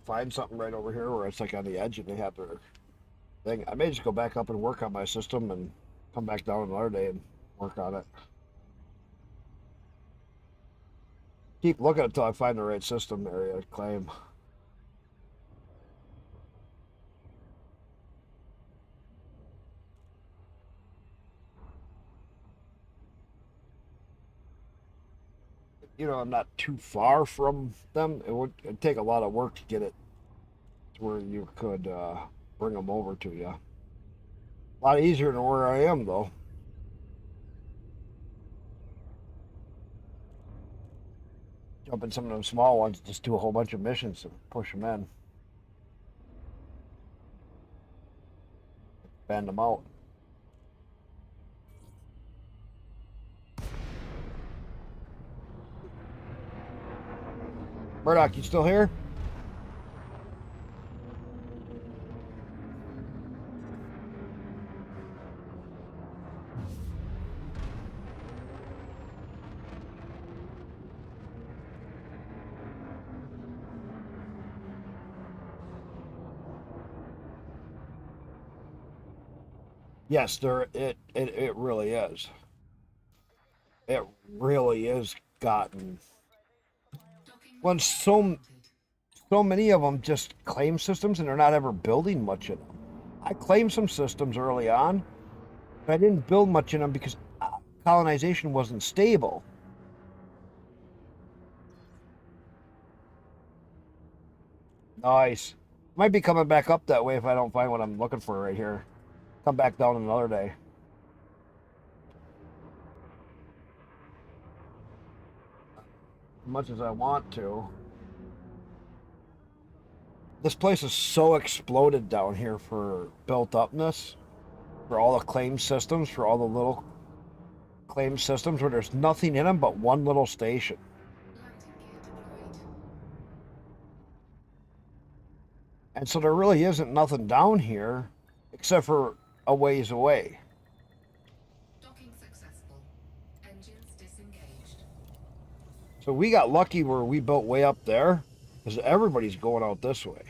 Find something right over here where it's like on the edge and they have their thing. I may just go back up and work on my system and come back down another day and work on it. Keep looking until I find the right system area to claim. You know, I'm not too far from them. It'd take a lot of work to get it to where you could bring them over to you. A lot easier than where I am, though. Jump in some of them small ones, just do a whole bunch of missions and push them in. Band them out. Murdoch, you still here? Yes, it really is. It really is gotten When so many of them just claim systems and they're not ever building much in them. I claimed some systems early on, but I didn't build much in them because colonization wasn't stable. Nice. Might be coming back up that way if I don't find what I'm looking for right here. Come back down another day. As much as I want to. This place is so exploded down here for built upness. For all the claim systems, for all the little claim systems where there's nothing in them but one little station. And so there really isn't nothing down here except for a ways away. Docking successful. Engines disengaged. So we got lucky where we built way up there because everybody's going out this way.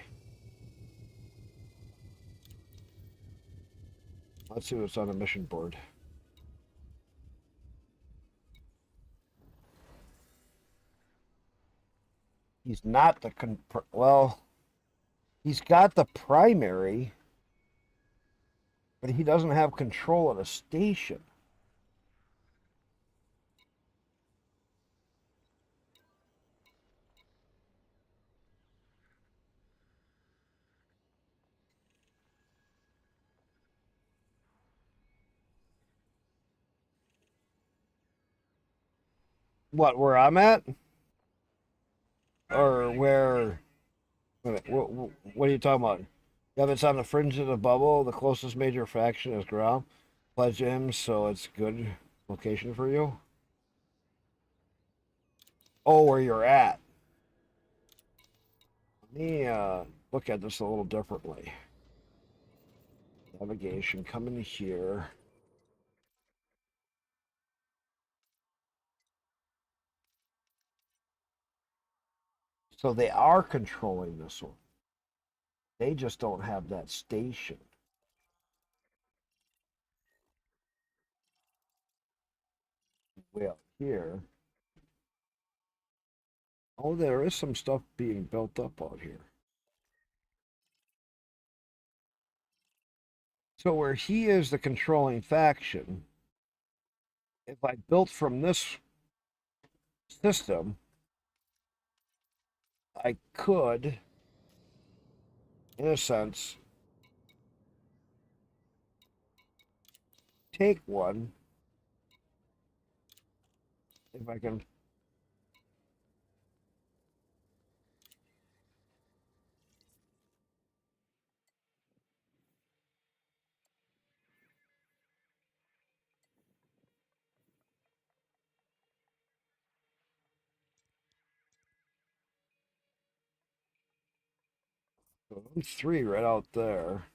Let's see what's on the mission board. He's not the well, he's got the primary, but he doesn't have control of the station. What, where I'm at? Or where? Wait a minute, what are you talking about? Yeah, it's on the fringe of the bubble. The closest major faction is ground. Pledge him, so it's good location for you. Oh, where you're at. Let me look at this a little differently. Navigation, come in here. So they are controlling this one. They just don't have that station. Well, here. Oh, there is some stuff being built up out here. So where he is the controlling faction, if I built from this system, I could, in a sense, take one if I can. So I'm 3 right out there.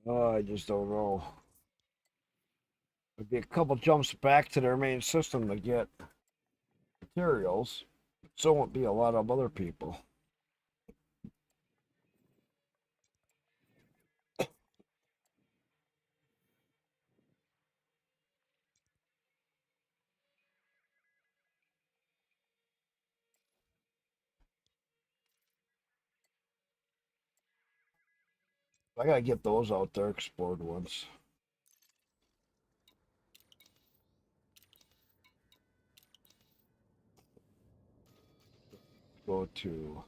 I just don't know. It'd be a couple jumps back to their main system to get materials. So won't be a lot of other people. I gotta get those out there explored once. Go to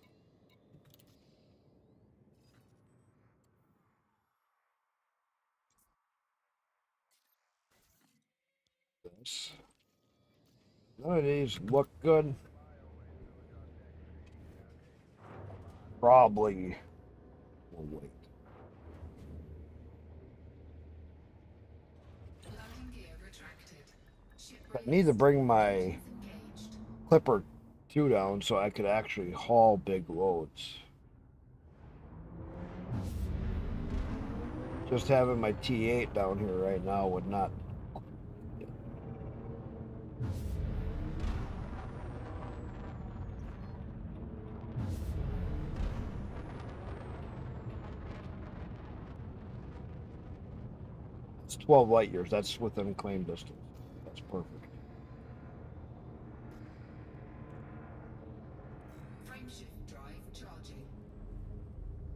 this. None of these look good. Probably will wait. Landing gear retracted. Ship I need to bring my Clipper 2 down so I could actually haul big loads. Just having my T8 down here right now would not. It's 12 light years. That's within claim distance. That's perfect. Frameshift drive charging.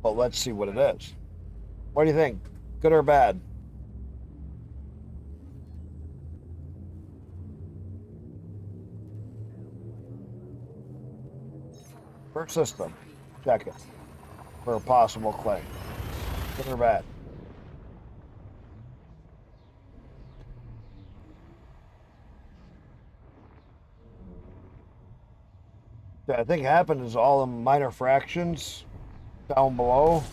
Well, let's see what it is. What do you think? Good or bad? First system. Check it. For a possible claim. Good or bad? Yeah, I think happened is all the minor fractions down below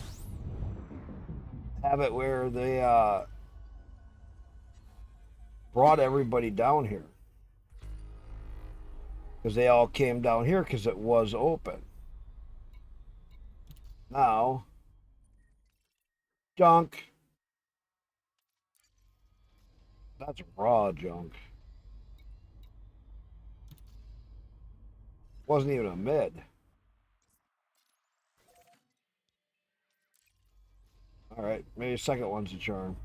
have it where they brought everybody down here. Because they all came down here because it was open. Now, junk. That's raw junk. Wasn't even a mid. Alright, maybe second one's a charm.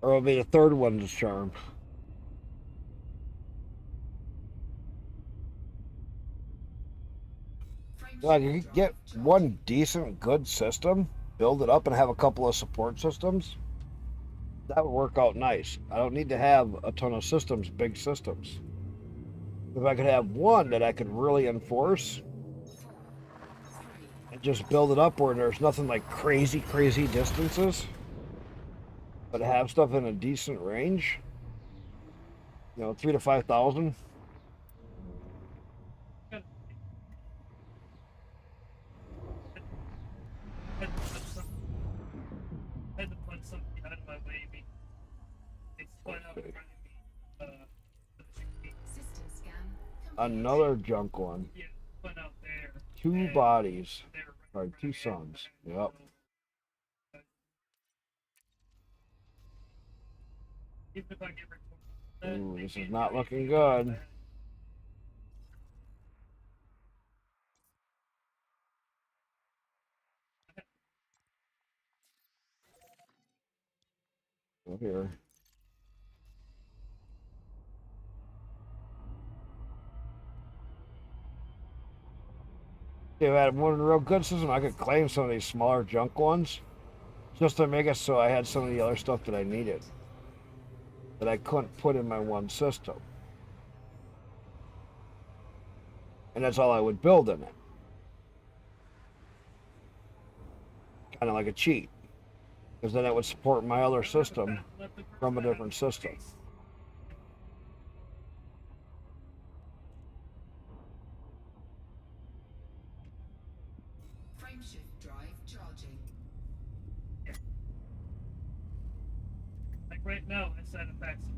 Or it'll be the third one's a charm. So I can get one decent, good system, build it up, and have a couple of support systems. That would work out nice. I don't need to have a ton of systems, big systems. If I could have one that I could really enforce and just build it up where there's nothing like crazy, crazy distances, but have stuff in a decent range, 3 to 5,000. Had to put something out of my way. They spun out in front of me. System scan. Another junk one. Yeah, spun out there. 2 bodies. Or 2 suns. Yep. Even if I get Ooh, this is not looking good. Go here. If I had one real good system, I could claim some of these smaller junk ones just to make it so I had some of the other stuff that I needed that I couldn't put in my one system. And that's all I would build in it. Kind of like a cheat. Because then it would support my other system from a different system. Frameshift drive charging. Like right now, I side effects.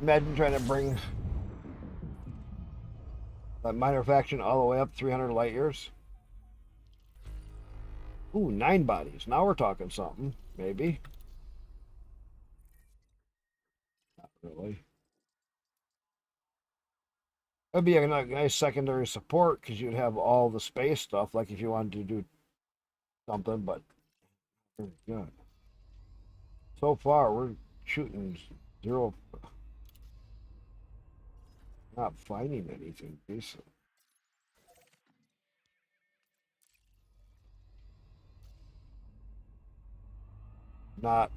Imagine trying to bring that minor faction all the way up 300 light years. Ooh, 9 bodies. Now we're talking something. Maybe. Not really. That'd be a nice secondary support because you'd have all the space stuff, like if you wanted to do something, but very good. So far, we're shooting 0. Not finding anything decent. Not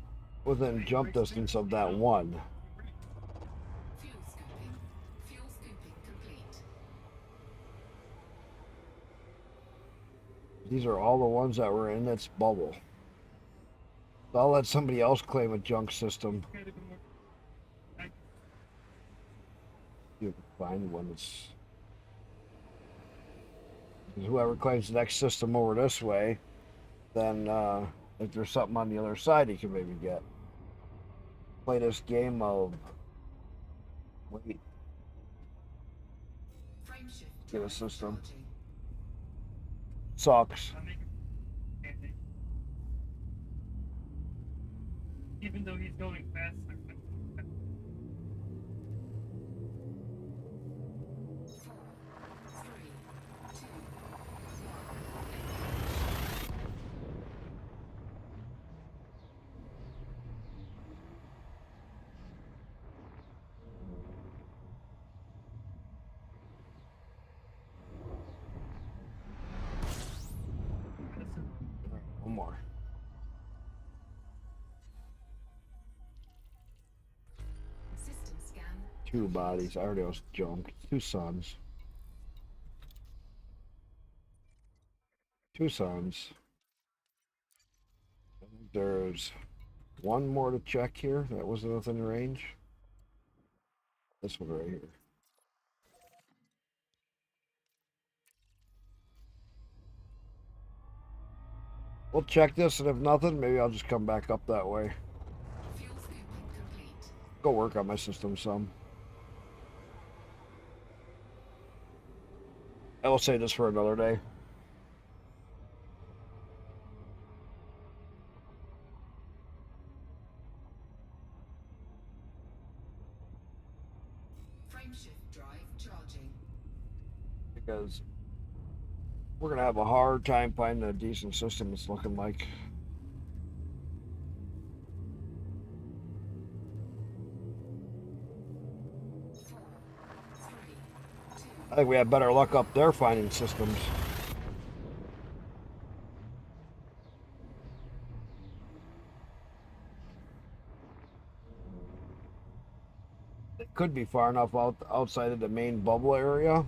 within jump distance of that one. Fuel scooping. Fuel scooping complete. These are all the ones that were in its bubble. So I'll let somebody else claim a junk system. You can find one that's... Whoever claims the next system over this way, then If there's something on the other side he can maybe get. Play this game of wait. Get a system. Sucks. Even though he's going faster. One more. System scan. 2 bodies. I already was jumped. 2 sons. 2 sons. There's 1 more to check here. That wasn't within range. This one right here. We'll check this, and if nothing, maybe I'll just come back up that way. Go work on my system some. I will say this for another day. Frameshift drive charging. Because we're going to have a hard time finding a decent system it's looking like. I think we have better luck up there finding systems. It could be far enough outside of the main bubble area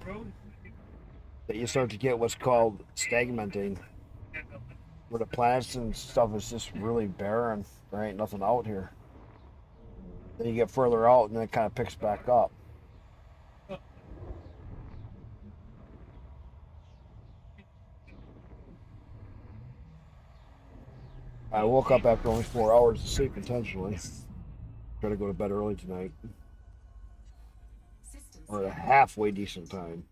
that you start to get what's called stagmenting, where the planets and stuff is just really barren. There ain't nothing out here. Then you get further out and then it kind of picks back up. I woke up after only 4 hours of sleep intentionally. Try to go to bed early tonight. Or a halfway decent time.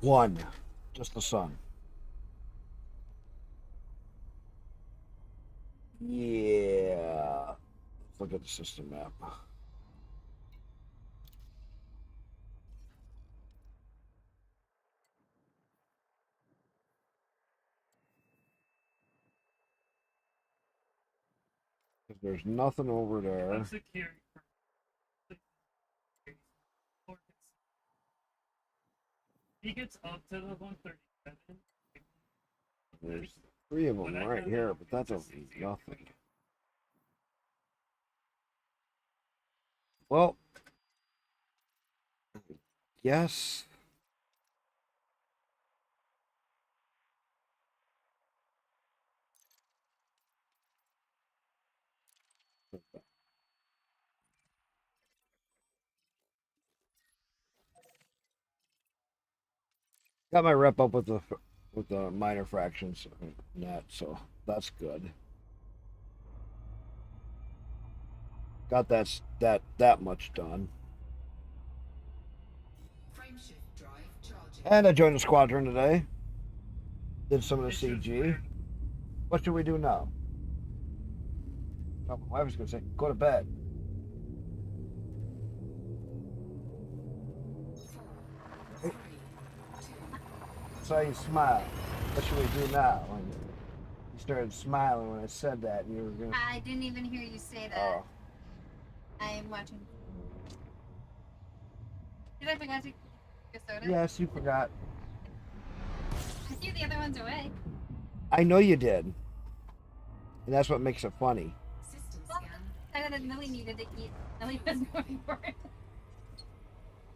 1. Just the sun. Yeah. Let's look at the system map. There's nothing over there. He gets up to the 137. There's 3 of them right here, but that doesn't mean nothing. Well, yes. Got my rep up with the minor fractions net, so that's good. Got that much done. And I joined the squadron today. Did some of the CG. What should we do now? Oh, my wife was gonna say, go to bed. Saw you smile. What should we do now? And you started smiling when I said that, and you were gonna. I didn't even hear you say that. Oh. I'm watching. Did I forget to get a soda? Yes, you forgot. I threw the other ones away. I know you did. And that's what makes it funny. Well, I know that Millie needed to eat. Millie was going for it.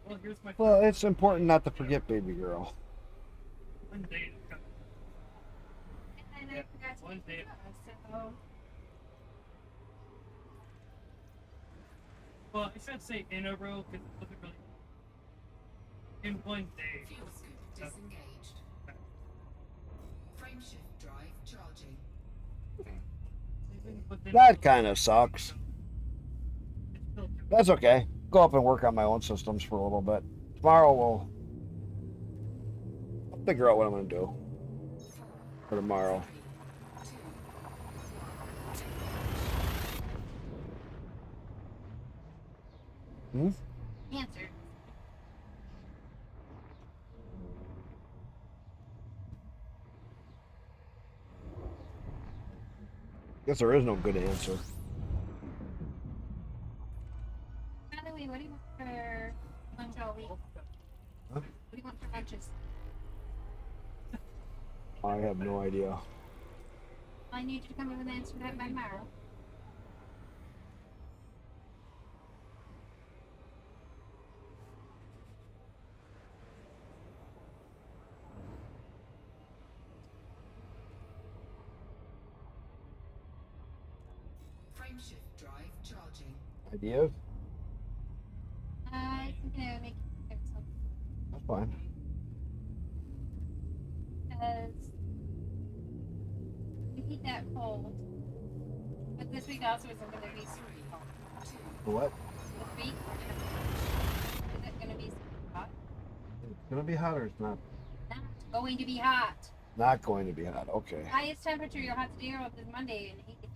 Well, here's my Well, it's important not to forget, baby girl. one day. And I forgot to one day. so. Well, I should say in a row because it wasn't really in one day. Fuel scoop disengaged. Frameshift drive charging. That kind of sucks. That's okay. Go up and work on my own systems for a little bit. Tomorrow I'll figure out what I'm going to do for tomorrow. Hmm? Answer. Guess there is no good answer. By the way, what do you want for lunch all week? Huh? What do you want for lunches? I have no idea. I need you to come in with an answer to that by tomorrow. Frameshift drive charging. Ideas? I think I would make it something. That's fine. Because you keep that cold. But this week also isn't going to be super cold. What? This week, is it going to be hot? It's going to be hot or it's not? Not going to be hot. Not going to be hot. Okay. Highest temperature you'll have to deal with is Monday and 83.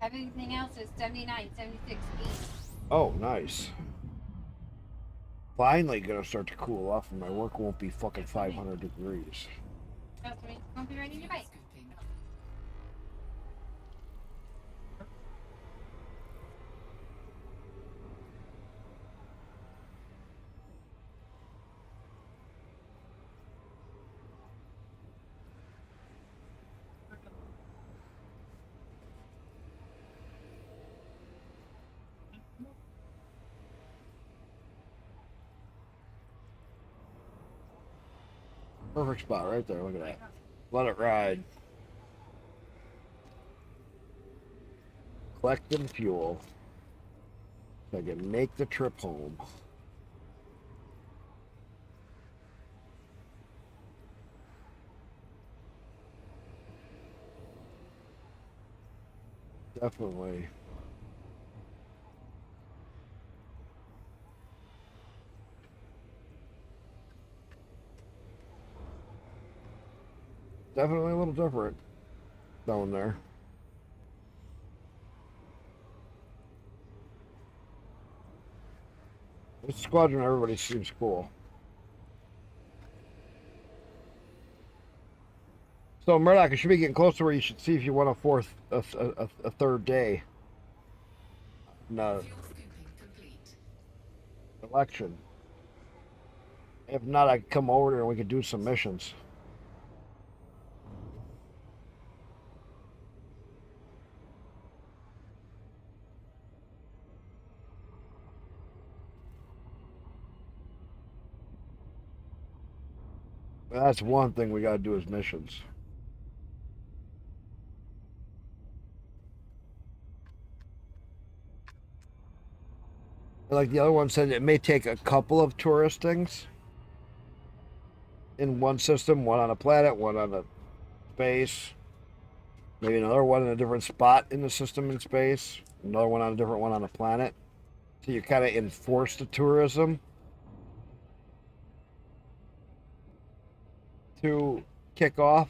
Everything else is 79, 76, 80. Oh, nice. Finally gonna start to cool off and my work won't be fucking 500 degrees. Trust me, won't be riding your bike. Perfect spot right there. Look at that. Let it ride. Collecting fuel so I can make the trip home. Definitely. Definitely a little different down there. This squadron, everybody seems cool. So Murdoch, it should be getting close to where you should see if you want a third day. No. Election. If not, I can come over there and we could do some missions. That's one thing we gotta do is missions. Like the other one said, it may take a couple of tourist things in one system, one on a planet, one on a space, maybe another one in a different spot in the system in space, another one on a different one on a planet. So you kind of enforce the tourism to kick off.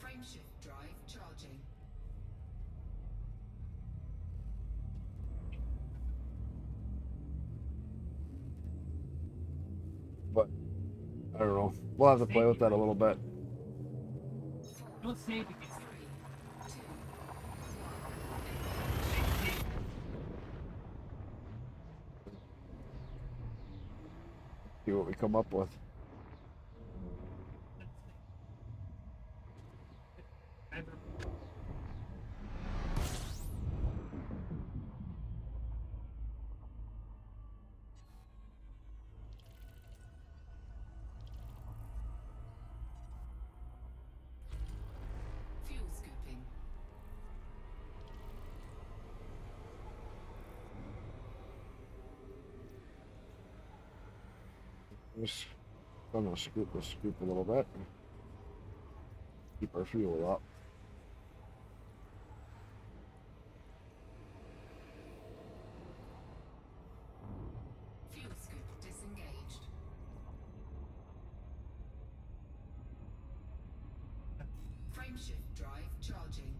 Frameshift drive charging. But I don't know. We'll have to play with that a little bit. Don't say it again. See what we come up with. Fuel scooping. Just gonna scoop a little bit. Keep our fuel up. Fuel scoop disengaged. Frameshift drive charging.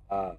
Uh,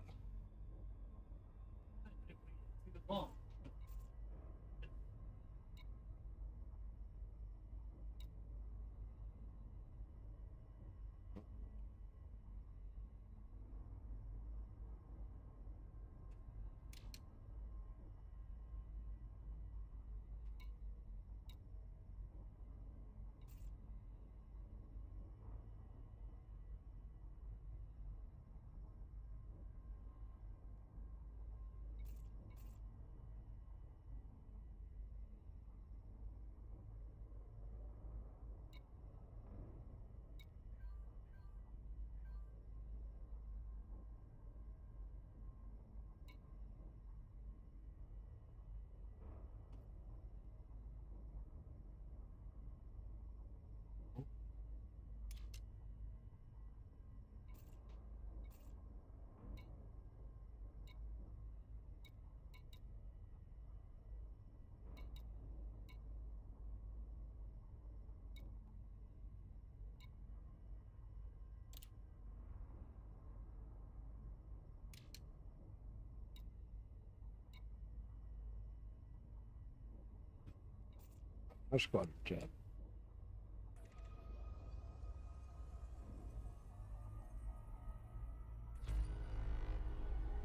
let's go to chat.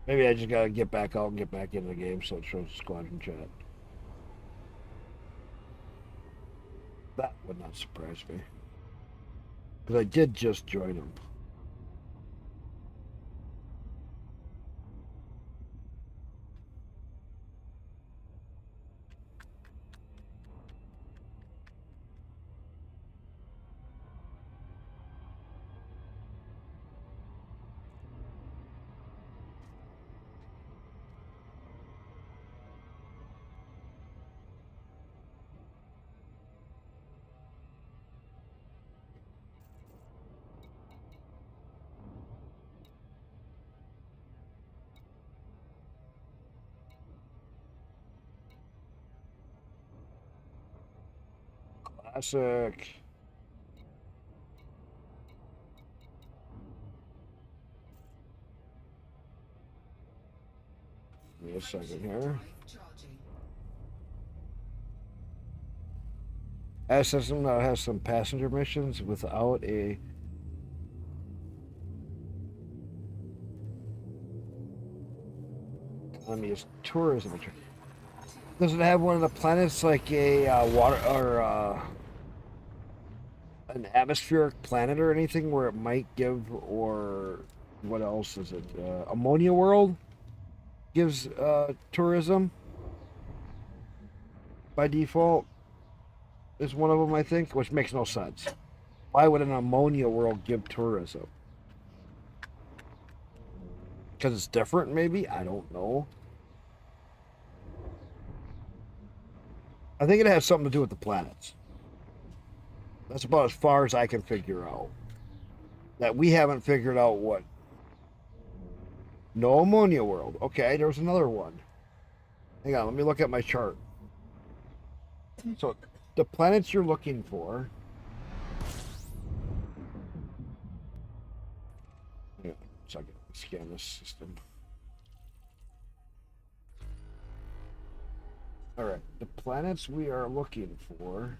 Maybe I just gotta get back out and get back into the game so it shows squadron chat. That would not surprise me. Because I did just join them. Classic. Give me a second here. A system that has some passenger missions without a economy tourism. Does it have one of the planets like a water or an atmospheric planet or anything where it might give, or what else is it? Ammonia World gives tourism by default is one of them, I think, which makes no sense. Why would an ammonia world give tourism? Because it's different, maybe? I don't know. I think it has something to do with the planets. That's about as far as I can figure out. That we haven't figured out what. No ammonia world. Okay, there's another one. Hang on, let me look at my chart. So, the planets you're looking for. Yeah, so I can scan this system. Alright, the planets we are looking for.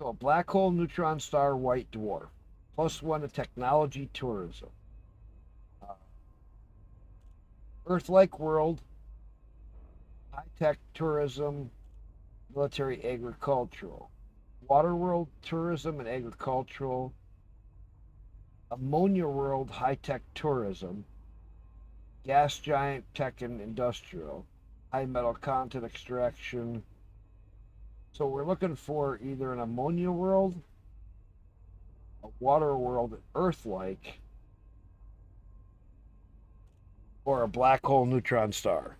So a black hole, neutron star, white dwarf. +1 to technology tourism. Earth-like world, high-tech tourism, military agricultural. Water world, tourism and agricultural. Ammonia world, high-tech tourism. Gas giant, tech and industrial. High metal content extraction. So we're looking for either an ammonia world, a water world, Earth-like, or a black hole neutron star.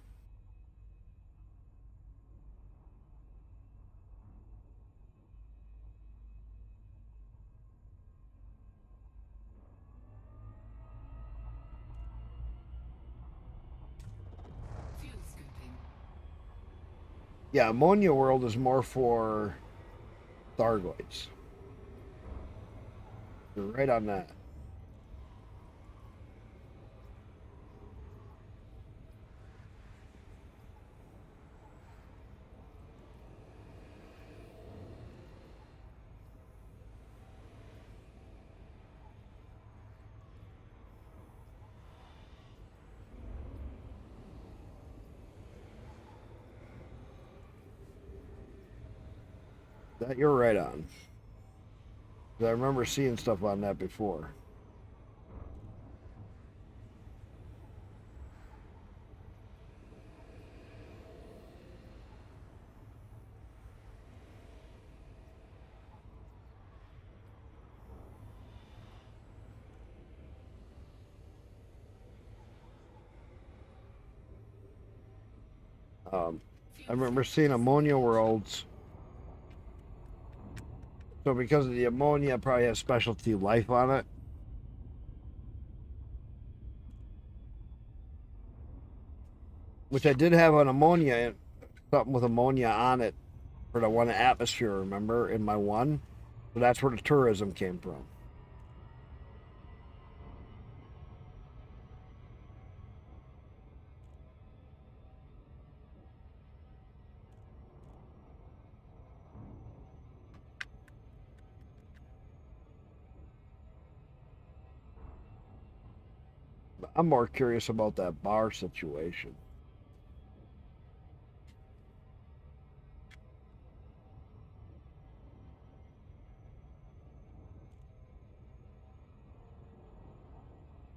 Fuel scooping. Yeah, ammonia world is more for Thargoids. You're right on that. That you're right on. I remember seeing stuff on that before. I remember seeing ammonia worlds. So because of the ammonia, it probably has specialty life on it. Which I did have on ammonia, something with ammonia on it for the one atmosphere, remember, in my one? So that's where the tourism came from. I'm more curious about that bar situation.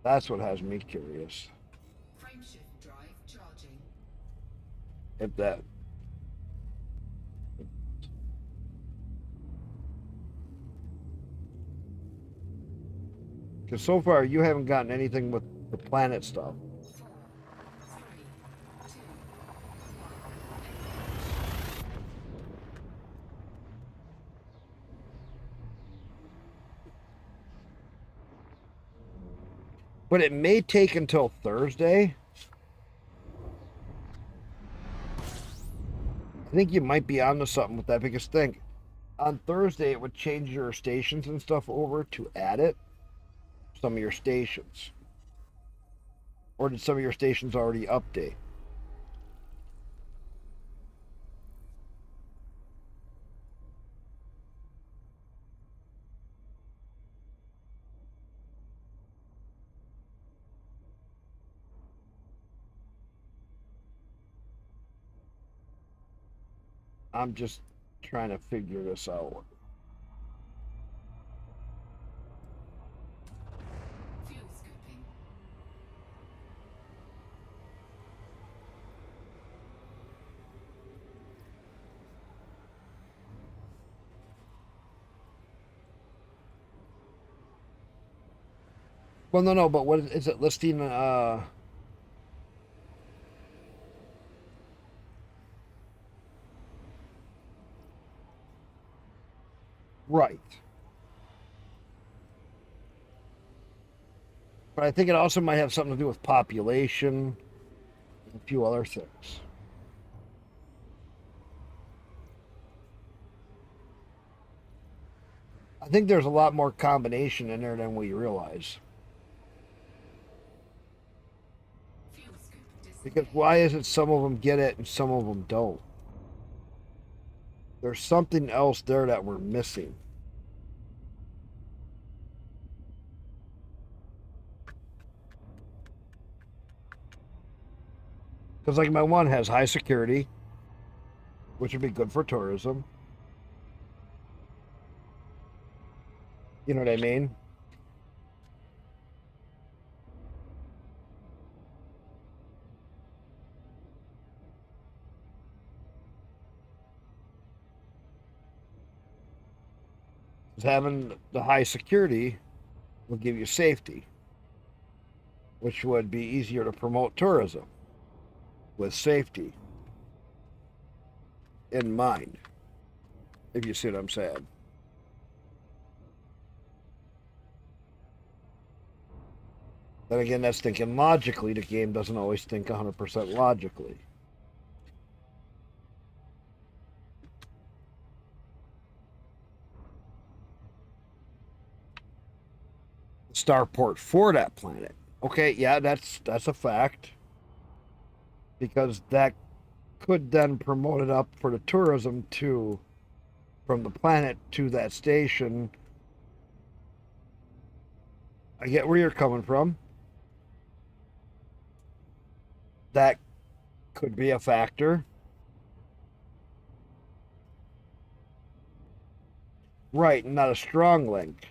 That's what has me curious. Frameshift drive charging. If that. Because so far you haven't gotten anything with the planet stuff. 4, 3, 2, 1. But it may take until Thursday. I think you might be onto something with that because think on Thursday it would change your stations and stuff over to add it. Some of your stations. Or did some of your stations already update? I'm just trying to figure this out. Fuel scooping. Well, no, but what is it listing? Right. But I think it also might have something to do with population and a few other things. I think there's a lot more combination in there than we realize. Because why is it some of them get it and some of them don't? There's something else there that we're missing. Because like my one has high security, which would be good for tourism. You know what I mean? Having the high security will give you safety, which would be easier to promote tourism with safety in mind, if you see what I'm saying. Then again, that's thinking logically. The game doesn't always think 100% logically. Starport for that planet. Okay, yeah, that's a fact. Because that could then promote it up for the tourism to from the planet to that station. I get where you're coming from. That could be a factor. Right, not a strong link.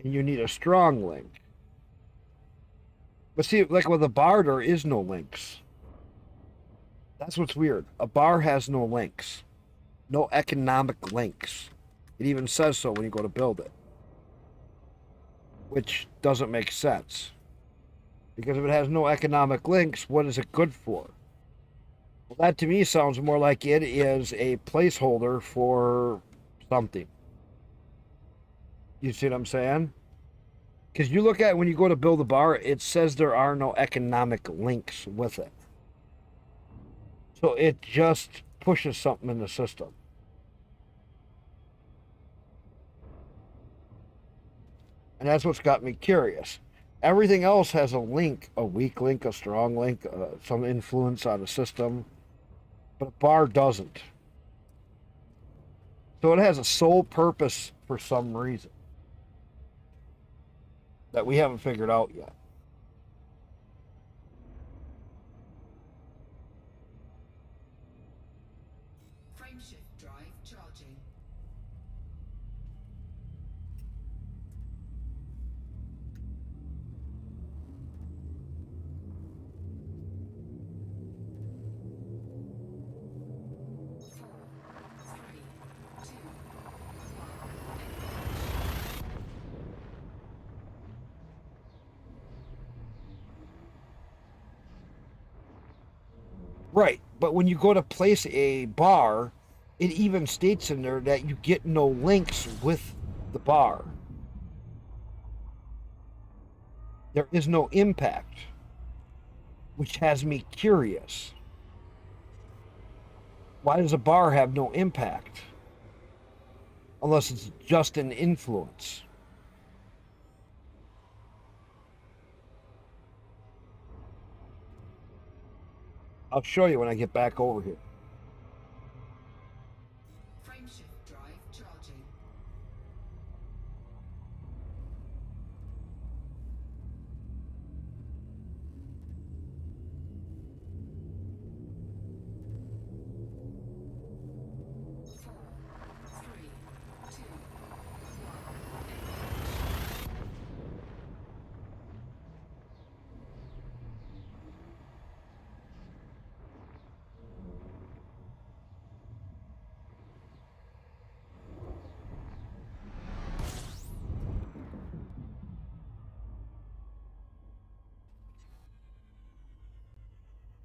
And you need a strong link. But see, like with a bar, there is no links. That's what's weird. A bar has no links. No economic links. It even says so when you go to build it. Which doesn't make sense. Because if it has no economic links, what is it good for? Well, that to me sounds more like it is a placeholder for something. You see what I'm saying? Because you look at when you go to build a bar, it says there are no economic links with it. So it just pushes something in the system. And that's what's got me curious. Everything else has a link, a weak link, a strong link, some influence on the system. But a bar doesn't. So it has a sole purpose for some reason that we haven't figured out yet. Frameshift drive charging. Right, but when you go to place a bar, it even states in there that you get no links with the bar. There is no impact, which has me curious. Why does a bar have no impact? Unless it's just an influence. I'll show you when I get back over here. Frameshift drive charging.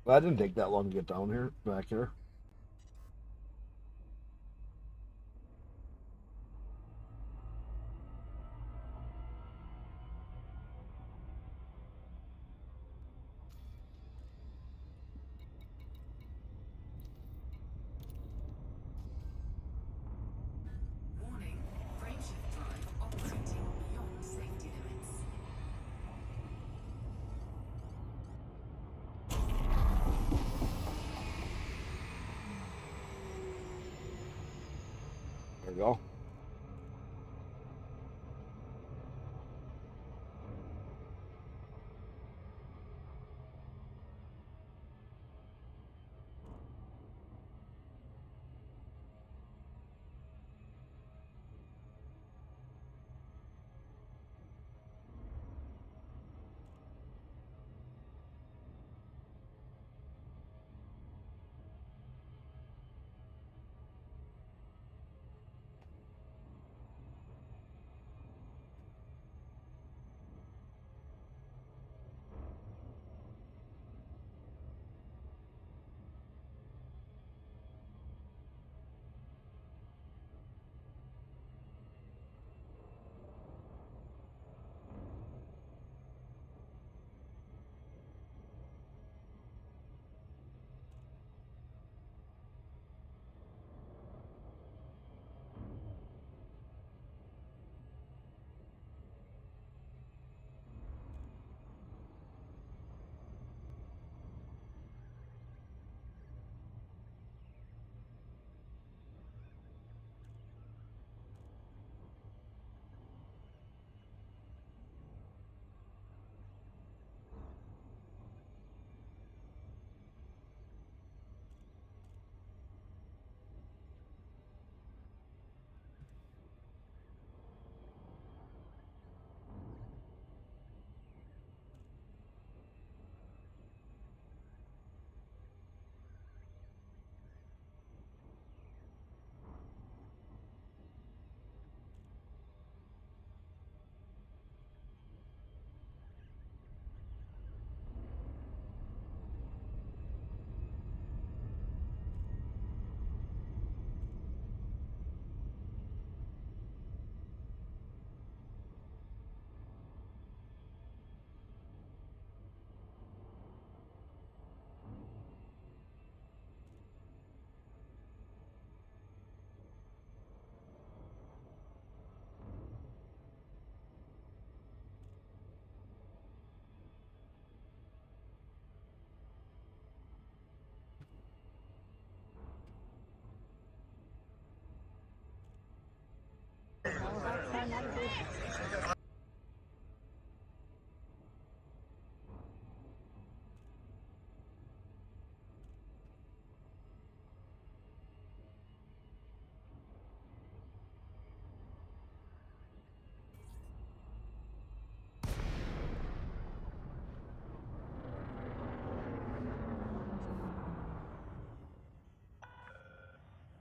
Well, that didn't take that long to get down here, back here. Warning, frameshift drive operating beyond safety limits. There we go.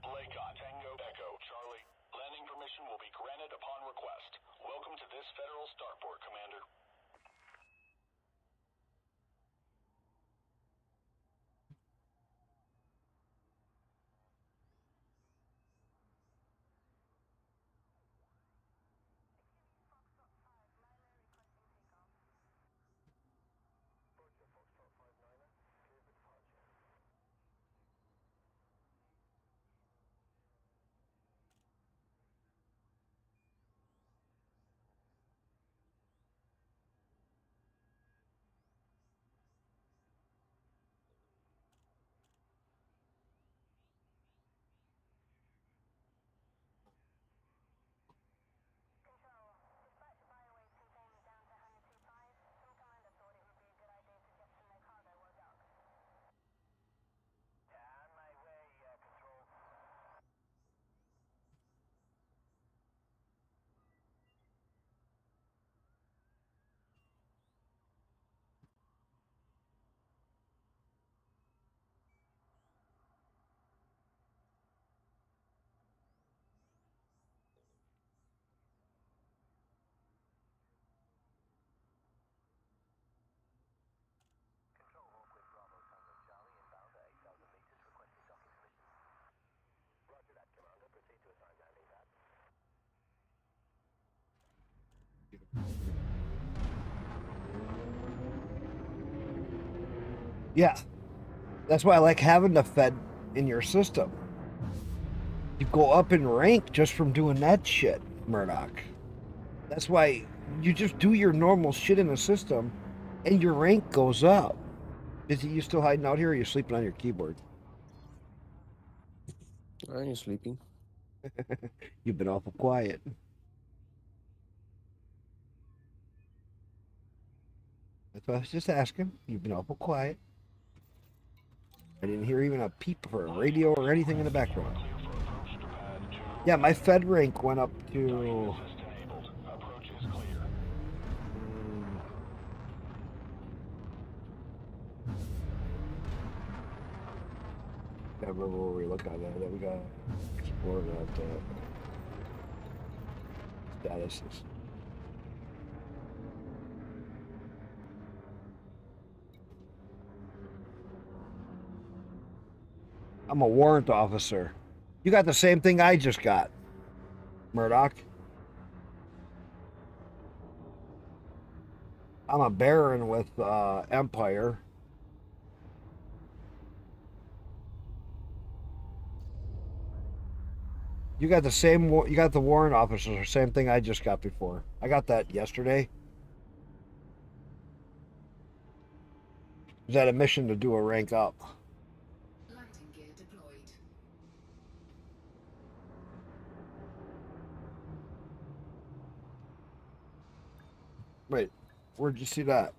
Blackout, Tango, Echo, Charlie. Landing permission will be granted upon request. Welcome to this federal starport, Commander. Yeah. That's why I like having the Fed in your system. You go up in rank just from doing that shit, Murdoch. That's why you just do your normal shit in the system and your rank goes up. Is you still hiding out here or are you sleeping on your keyboard? I ain't sleeping. You've been awful quiet. That's what I was just asking. You've been awful quiet. I didn't hear even a peep for a radio or anything in the background. Yeah, my Fed rank went up to... I can't remember where we look at that. We got explore that statuses. I'm a warrant officer. You got the same thing I just got, Murdoch. I'm a baron with Empire. You got the same. You got the warrant officer. Same thing I just got before. I got that yesterday. Is that a mission to do a rank up? Landing gear deployed. Wait, where'd you see that?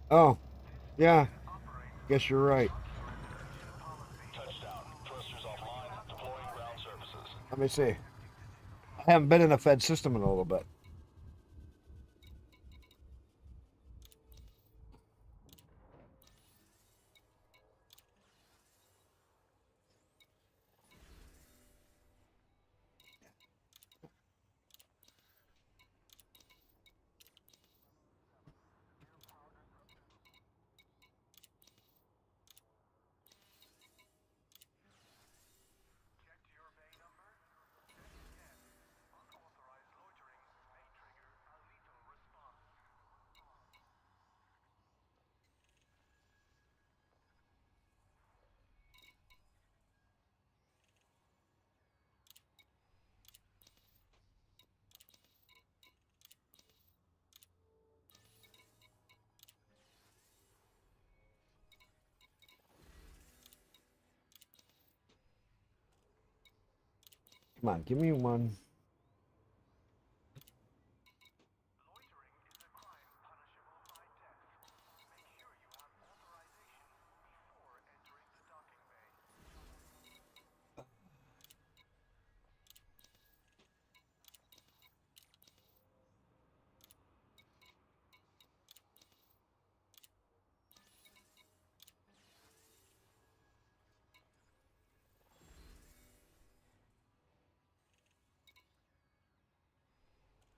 Oh, yeah. Guess you're right. Let me see. I haven't been in a Fed system in a little bit. Come on, give me one.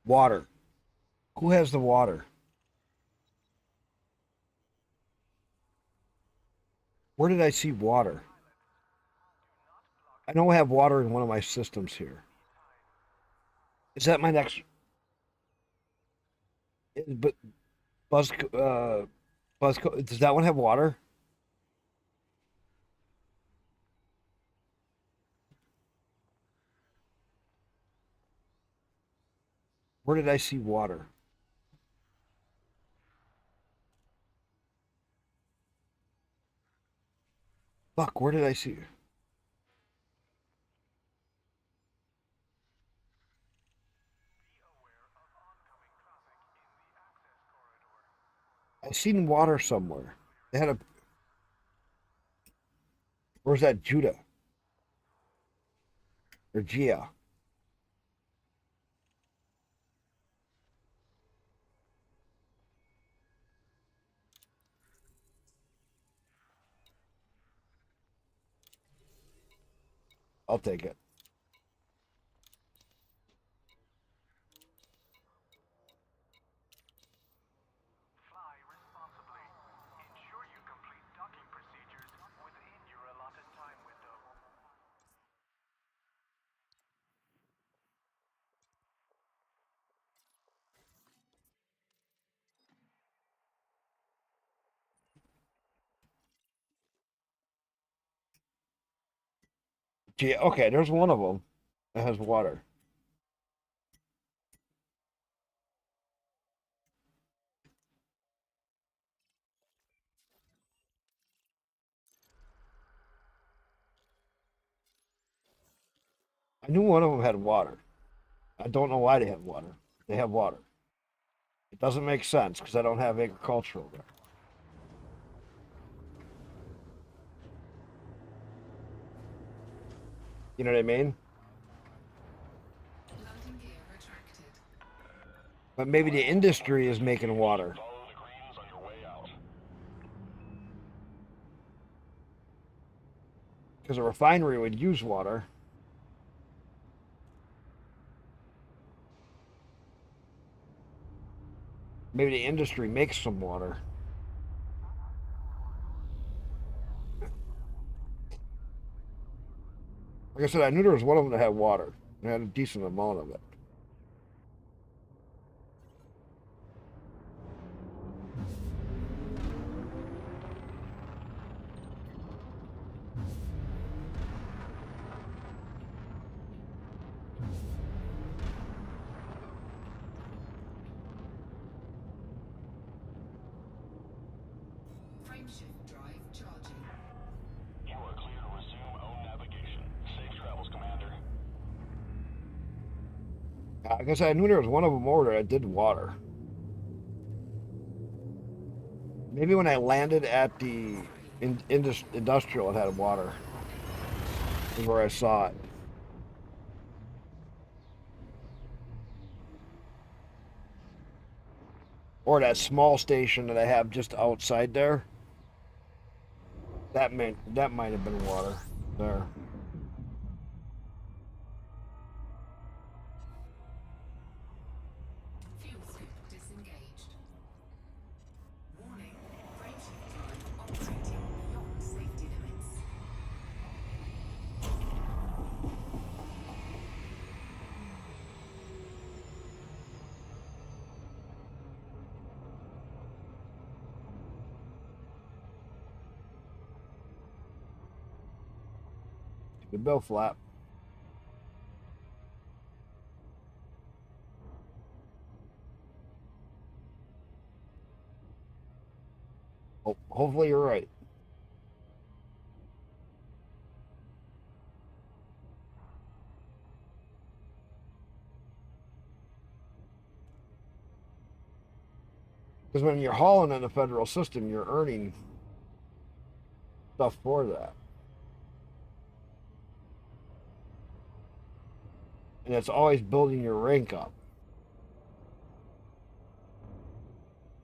Water. Who has the water? Where did I see water? I know I have water in one of my systems here. Is that my next? But Buzz, does that one have water? Where did I see water? Fuck, where did I see? I seen water somewhere. They had a. Where's that Judah? Or Gia? I'll take it. Gia, okay, there's one of them that has water. I knew one of them had water. I don't know why they have water. They have water. It doesn't make sense because I don't have agricultural there. You know what I mean? Landing gear retracted. But maybe the industry is making water. Because a refinery would use water. Maybe the industry makes some water. Like I said, I knew there was one of them that had water. It had a decent amount of it. Frameshift drive charging. You are clear to resume own navigation. Safe travels, Commander. Like I said, I knew there was one of them over there that did water. Maybe when I landed at the industrial, it had water. Is where I saw it. Or that small station that I have just outside there. That might have been water there. Fuel scoop disengaged. Warning, frameshift drive operating beyond safety limits. The bill flap. Oh, hopefully you're right. Because when you're hauling in the federal system, you're earning stuff for that. And it's always building your rank up.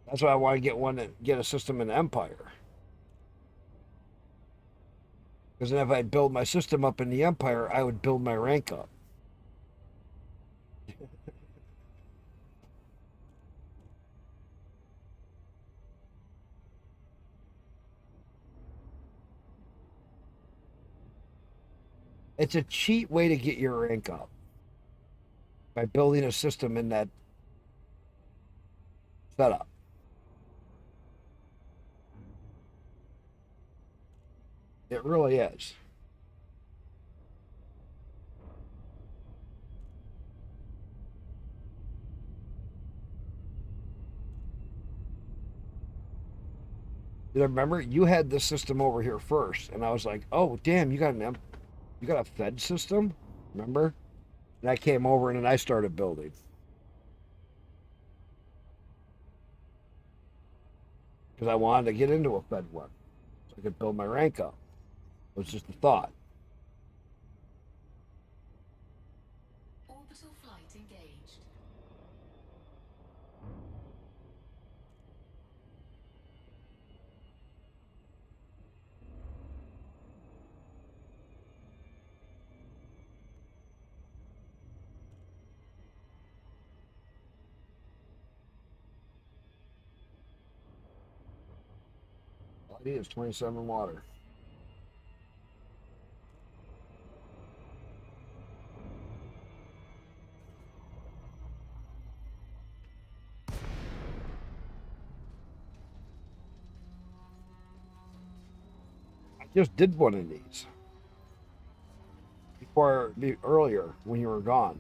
That's why I want to get a system in Empire. Because then if I build my system up in the Empire, I would build my rank up. It's a cheat way to get your rank up. By building a system in that setup. It really is. You remember you had this system over here first, and I was like, "Oh, damn, you got a Fed system?" Remember? And I came over and then I started building. Because I wanted to get into a Fed one. So I could build my rank up. It was just a thought. Orbital flight engaged. All I need is 27 water. I just did one of these. Earlier, when you were gone.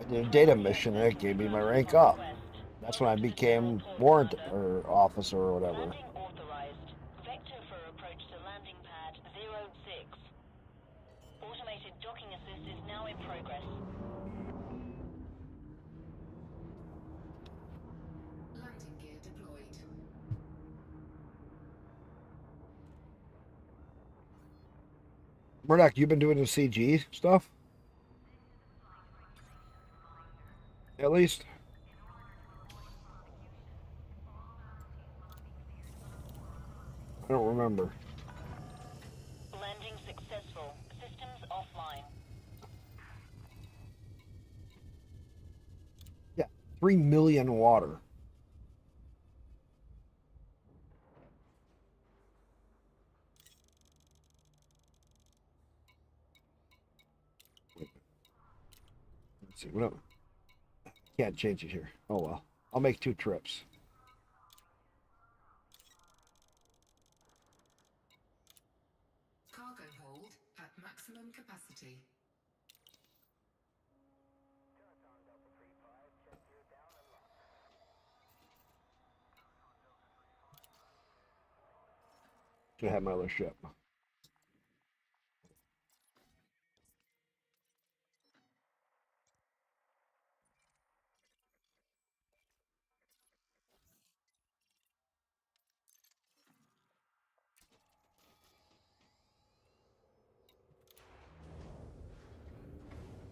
I did a data mission and it gave me my rank up. That's when I became warrant or officer or whatever. Landing authorized. Vector for approach to landing pad 06. Automated docking assist is now in progress. Landing gear deployed. Murdoch, you've been doing the CG stuff? At least? I don't remember. Landing successful. Systems offline. Yeah, 3 million water. Let's see, what else? Can't change it here. Oh well. I'll make 2 trips. Cargo hold at maximum capacity. Should have my other ship.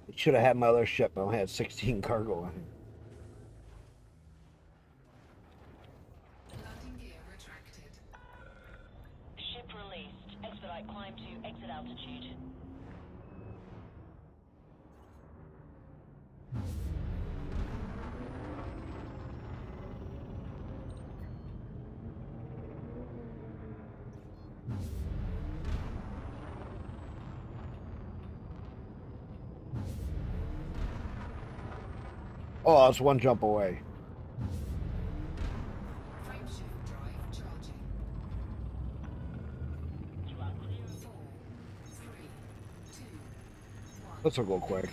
I should have had my other ship. I only had 16 cargo on here. Landing gear retracted. Ship released. Expedite climb to exit altitude. Oh, it's 1 jump away. Frameshift drive charging. 4, 3, 2, 1. This will go quick.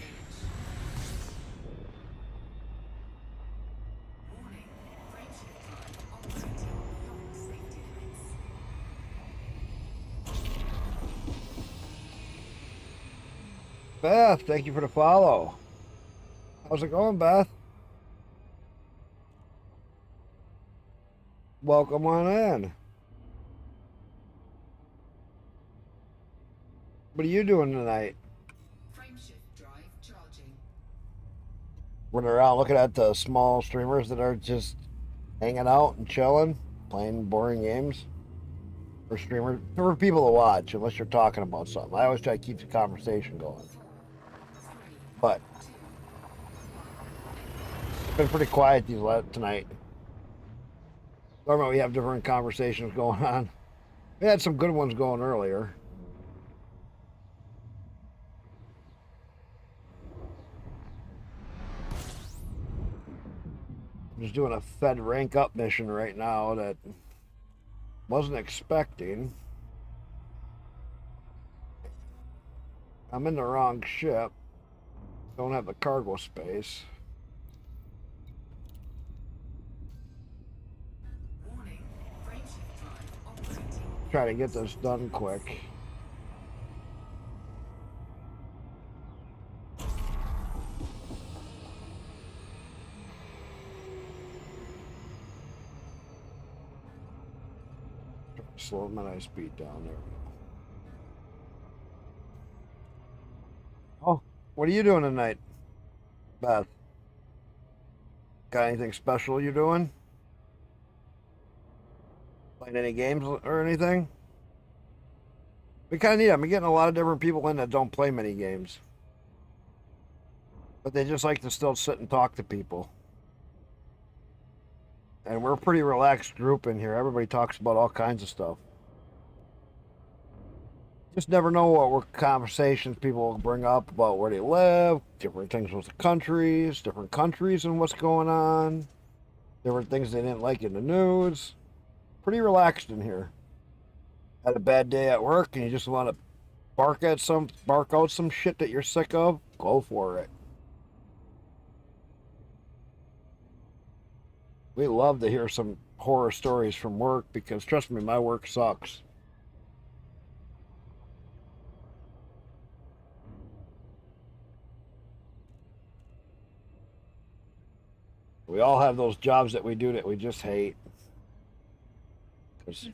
Warning. Frameshift drive operating beyond safety limits. Beth, thank you for the follow. How's it going, Beth? Welcome on in. What are you doing tonight? Frameshift drive charging. Running around looking at the small streamers that are just hanging out and chilling, playing boring games. For streamers, for people to watch, unless you're talking about something. I always try to keep the conversation going. But it's been pretty quiet tonight. Normally we have different conversations going on. We had some good ones going earlier. I'm just doing a Fed rank up mission right now that wasn't expecting. I'm in the wrong ship. Don't have the cargo space. Warning. Frameshift drive operating. Try to get this done quick. Slow my speed down. There we go. Oh, what are you doing tonight, Beth? Got anything special you're doing? Playing any games or anything? We kind of need them. I'm getting a lot of different people in that don't play many games. But they just like to still sit and talk to people. And we're a pretty relaxed group in here. Everybody talks about all kinds of stuff. Just never know what conversations people will bring up about where they live, different things with the countries, different countries and what's going on, different things they didn't like in the news. Pretty relaxed in here. Had a bad day at work and you just want to bark out some shit that you're sick of, go for it. We love to hear some horror stories from work because, trust me, my work sucks. We all have those jobs that we do that we just hate. Because,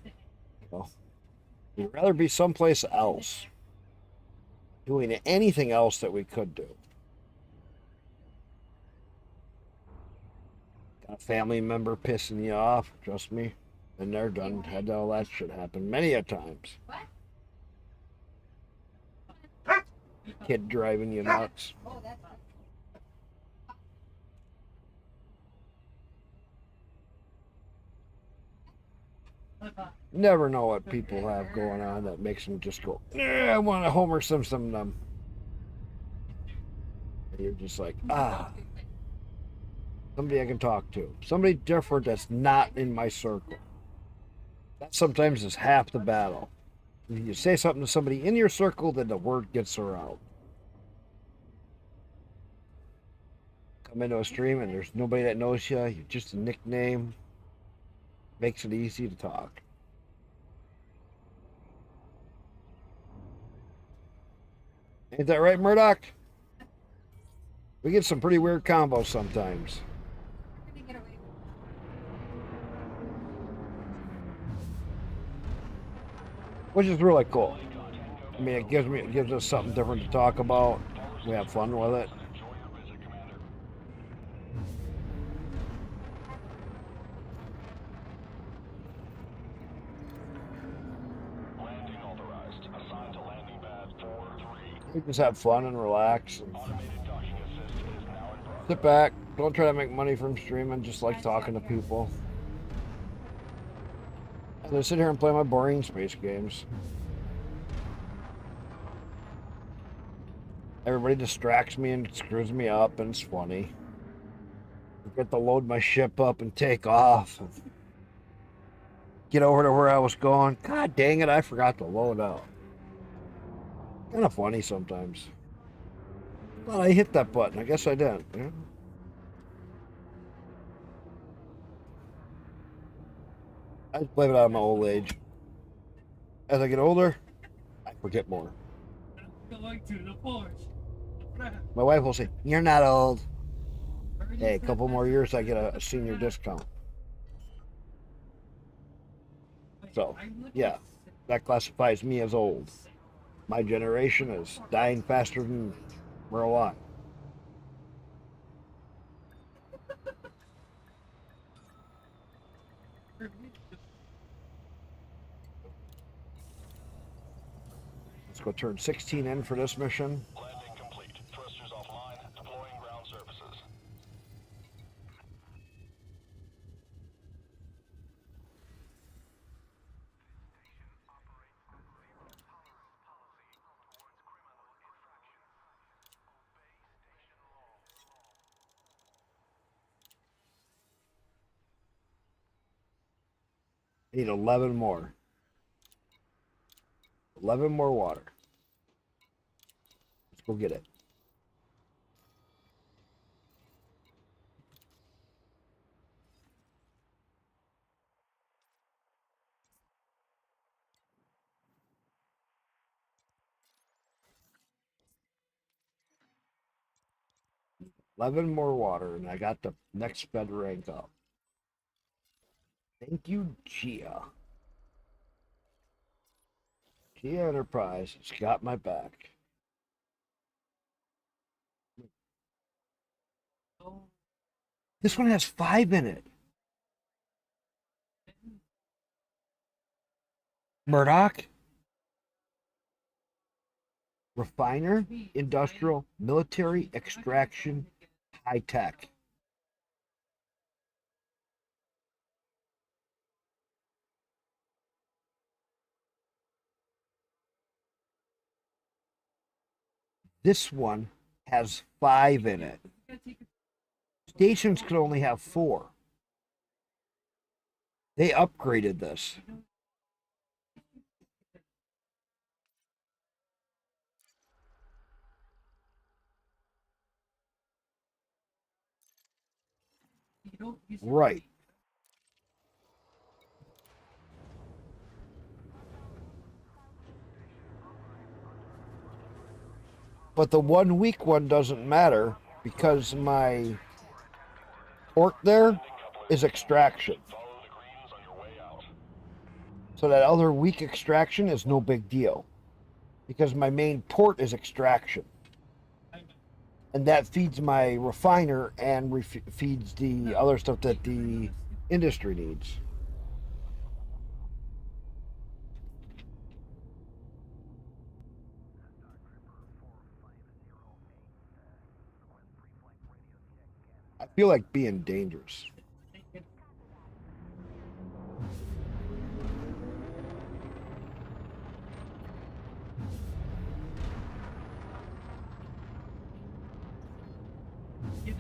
we'd rather be someplace else, doing anything else that we could do. Got a family member pissing you off, trust me, and they're done. Had all that shit happen many a times. Kid driving you nuts. You never know what people have going on that makes them just go, I want to Homer Simpson them. And you're just like, somebody I can talk to. Somebody different that's not in my circle. That sometimes is half the battle. If you say something to somebody in your circle, then the word gets around. Come into a stream and there's nobody that knows you. You're just a nickname. Makes it easy to talk. Ain't that right, Murdoch? We get some pretty weird combos sometimes. Which is really cool. I mean, it gives us something different to talk about. We have fun with it. We just have fun and relax. And sit back. Don't try to make money from streaming. Just like talking to people. And then sit here and play my boring space games. Everybody distracts me and screws me up, and it's funny. I get to load my ship up and take off. And get over to where I was going. God dang it, I forgot to load up. Kind of funny sometimes. Well, I hit that button. I guess I didn't. Yeah. I just blame it on my old age. As I get older, I forget more. Going to the forge. My wife will say, "You're not old." Hey, a couple more years, I get a senior discount. So, yeah, that classifies me as old. My generation is dying faster than we're alive. Let's go turn 16 in for this mission. Landing complete. Thrusters offline. Deploying ground services. I need 11 more. 11 more water. Let's go get it. Eleven more water, and I got the next fed rank up. Thank you, Gia. Gia Enterprise has got my back. This one has 5 in it. Murdoch? Refiner, industrial, military, extraction, high tech. This one has 5 in it. Stations could only have 4. They upgraded this. Right. But the 1 week one doesn't matter because my port there is extraction. So that other weak extraction is no big deal because my main port is extraction. And that feeds my refiner and feeds the other stuff that the industry needs. I feel like being dangerous. You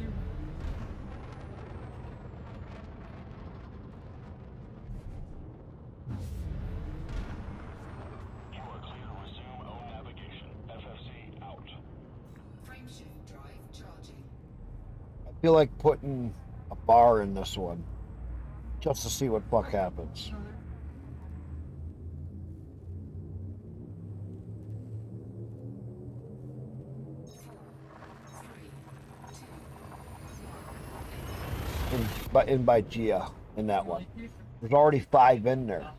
are clear to resume own navigation. FFC out. Frameshift drive charging. I feel like putting a bar in this one just to see what fuck happens. In by Gia in that one. There's already 5 in there.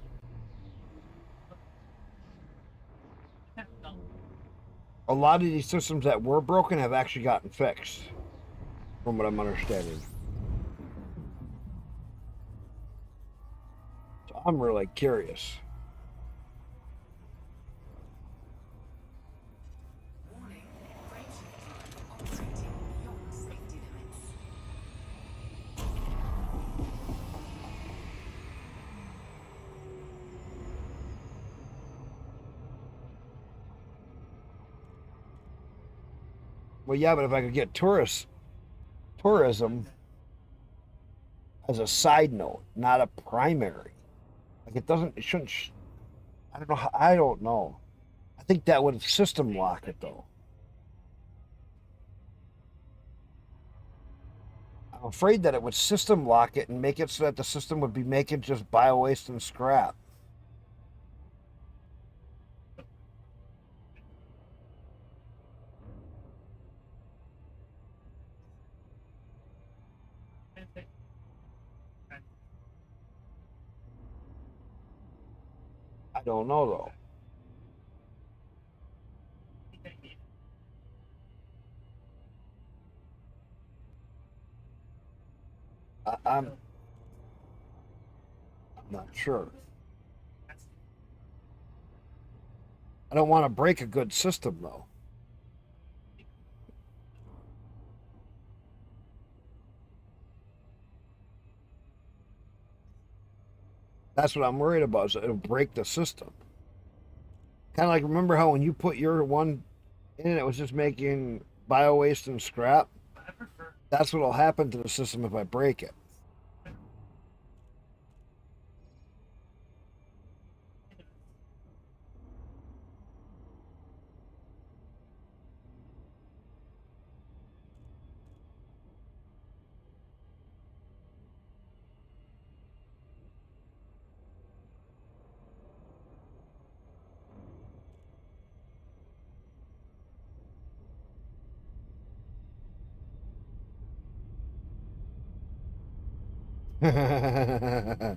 A lot of these systems that were broken have actually gotten fixed, from what I'm understanding. So I'm really curious. Warning, frameshift drive operating beyond safety limits. Well, yeah, but if I could get tourism as a side note, not a primary, like it shouldn't. I don't know. I don't know. I think that would system lock it though. I'm afraid that it would system lock it and make it so that the system would be making just bio waste and scrap. I don't know though. I'm not sure. I don't want to break a good system though. That's what I'm worried about. Is it'll break the system. Kind of like remember how when you put your one in, it was just making bio waste and scrap. That's what'll happen to the system if I break it. Not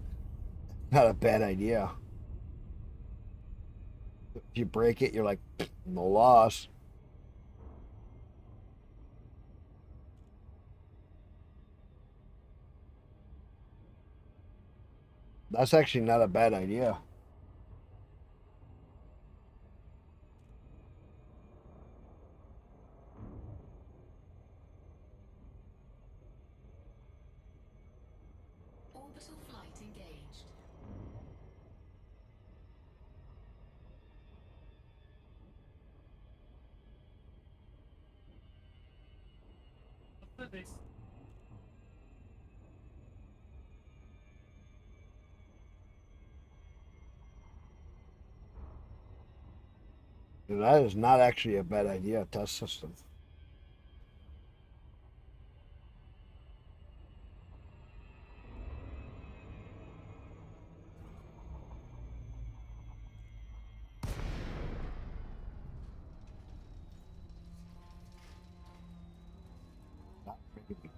a bad idea. If you break it, you're like, no loss. That's actually not a bad idea. Orbital flight engaged. That is not actually a bad idea, test system.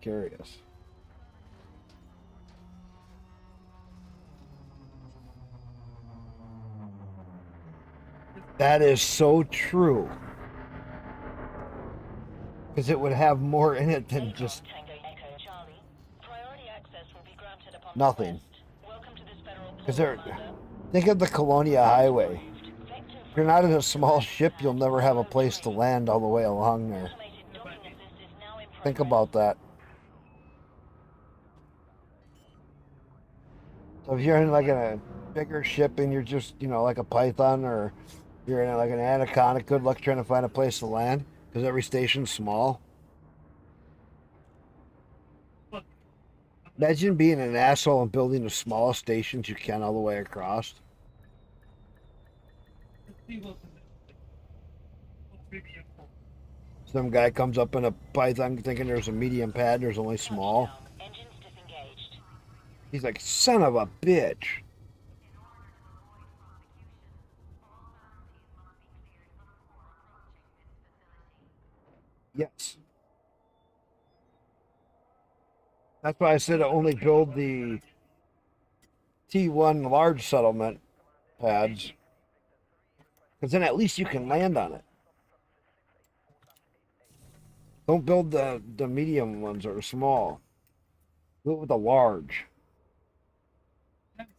precarious. That is so true. Because it would have more in it than just nothing. Because think of the Colonia Highway. If you're not in a small ship, you'll never have a place to land all the way along there. Think about that. So if you're in like a bigger ship and you're just, like a Python, or you're in like an Anaconda, good luck trying to find a place to land because every station's small. Imagine being an asshole and building the smallest stations you can all the way across. Some guy comes up in a Python thinking there's a medium pad, there's only small. He's like, son of a bitch. Yes. That's why I said I only build the T1 large settlement pads. Because then at least you can land on it. Don't build the medium ones or small. Do it with the large. Let's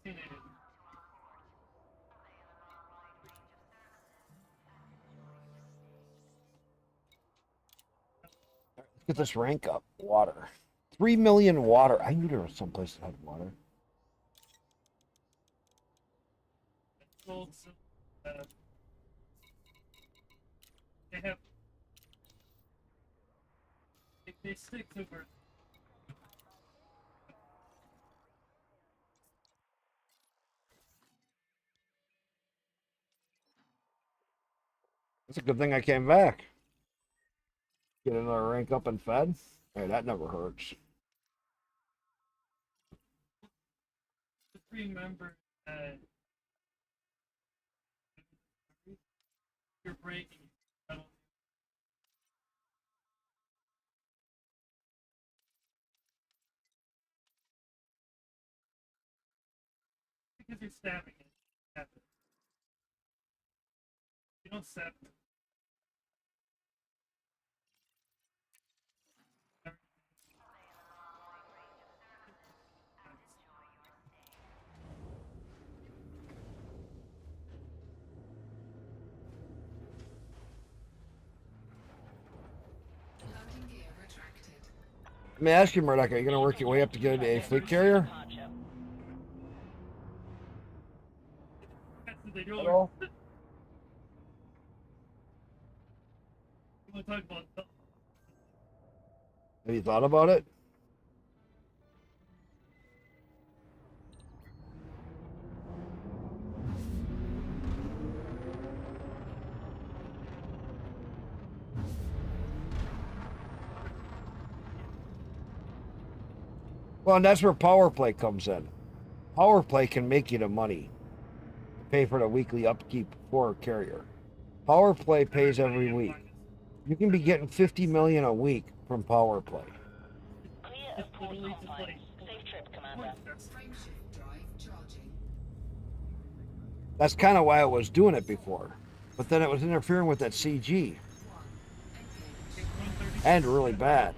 get this rank up. Water. 3 million water. I knew there was some place that had water. They have. They stick over. It's a good thing I came back. Get another rank up and fed. Hey, that never hurts. Just remember that you're breaking. Because you're stabbing it. You don't stab it. Landing gear retracted. Let me ask you, Murdoch, are you going to work your way up to get a fleet carrier? Hello? You want to talk about Have you thought about it? Well, and that's where power play comes in. Power play can make you the money to pay for the weekly upkeep for a carrier. Power play pays every week. You can be getting 50 million a week from power play. Clear of port confines. Safe trip, Commander. Frameshift drive charging. That's kind of why I was doing it before. But then it was interfering with that CG. And really bad.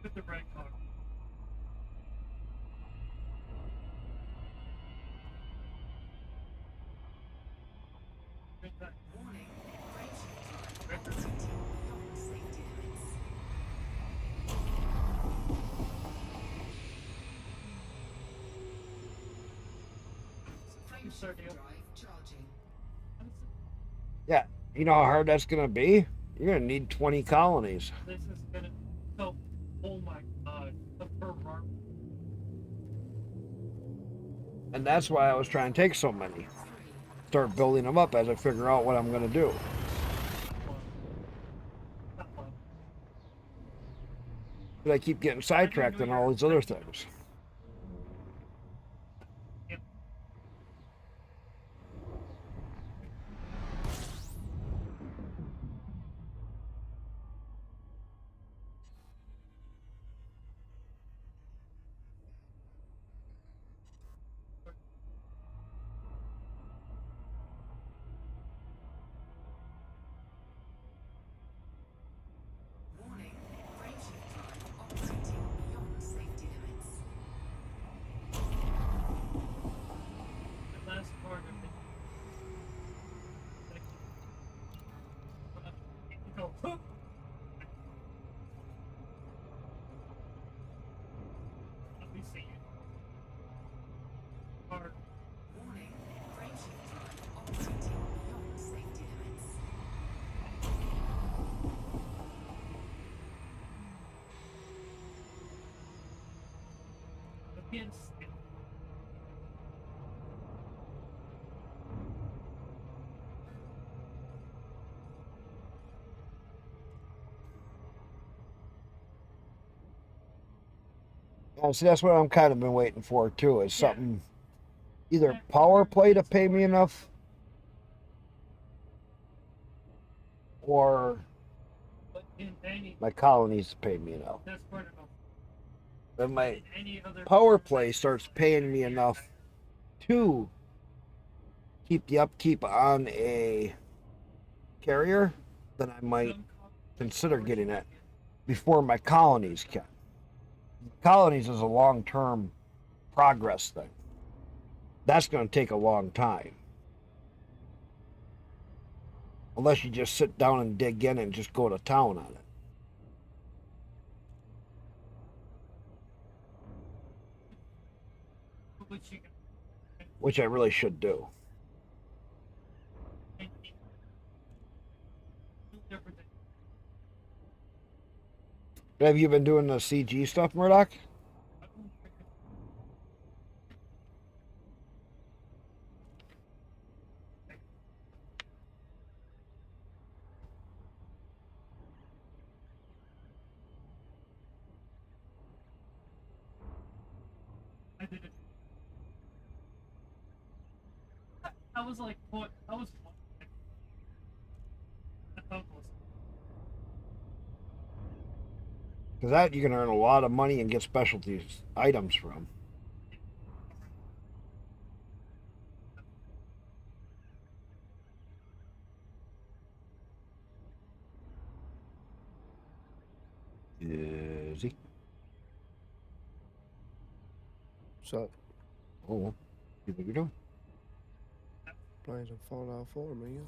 with the red car. Warning, frameshift drive operating beyond safety limits. Frameshift drive charging. Yeah, you know how hard that's going to be? You're going to need 20 colonies. This is gonna. Oh my god, the Ferrari. And that's why I was trying to take so many. Start building them up as I figure out what I'm going to do. But I keep getting sidetracked on all these other things. can't stand Yeah, see, that's what I'm kind of been waiting for too. Is something either power play to pay me enough, or but in any my colonies to pay me enough. that's part of Then my any other power play starts paying me enough to keep the upkeep on a carrier, then I might consider getting it before my colonies can. Colonies is a long-term progress thing. That's going to take a long time. Unless you just sit down and dig in and just go to town on it. which you Which I really should do. can different things. Have you been doing the CG stuff, Murdoch? I did it. I was like, what? I was. Because that you can earn a lot of money and get specialties items from. Is he? What's up? Oh, you think you're doing? Playing some Fallout 4, man.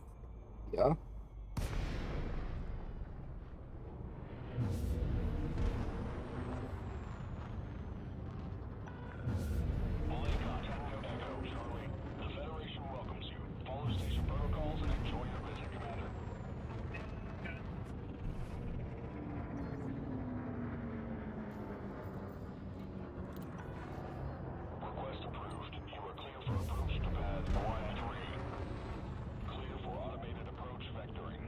Yeah. The Federation welcomes you. Follow station protocols and enjoy your visit, Commander. Request approved. You are clear for approach to pad 1-3. Clear for automated approach vectoring.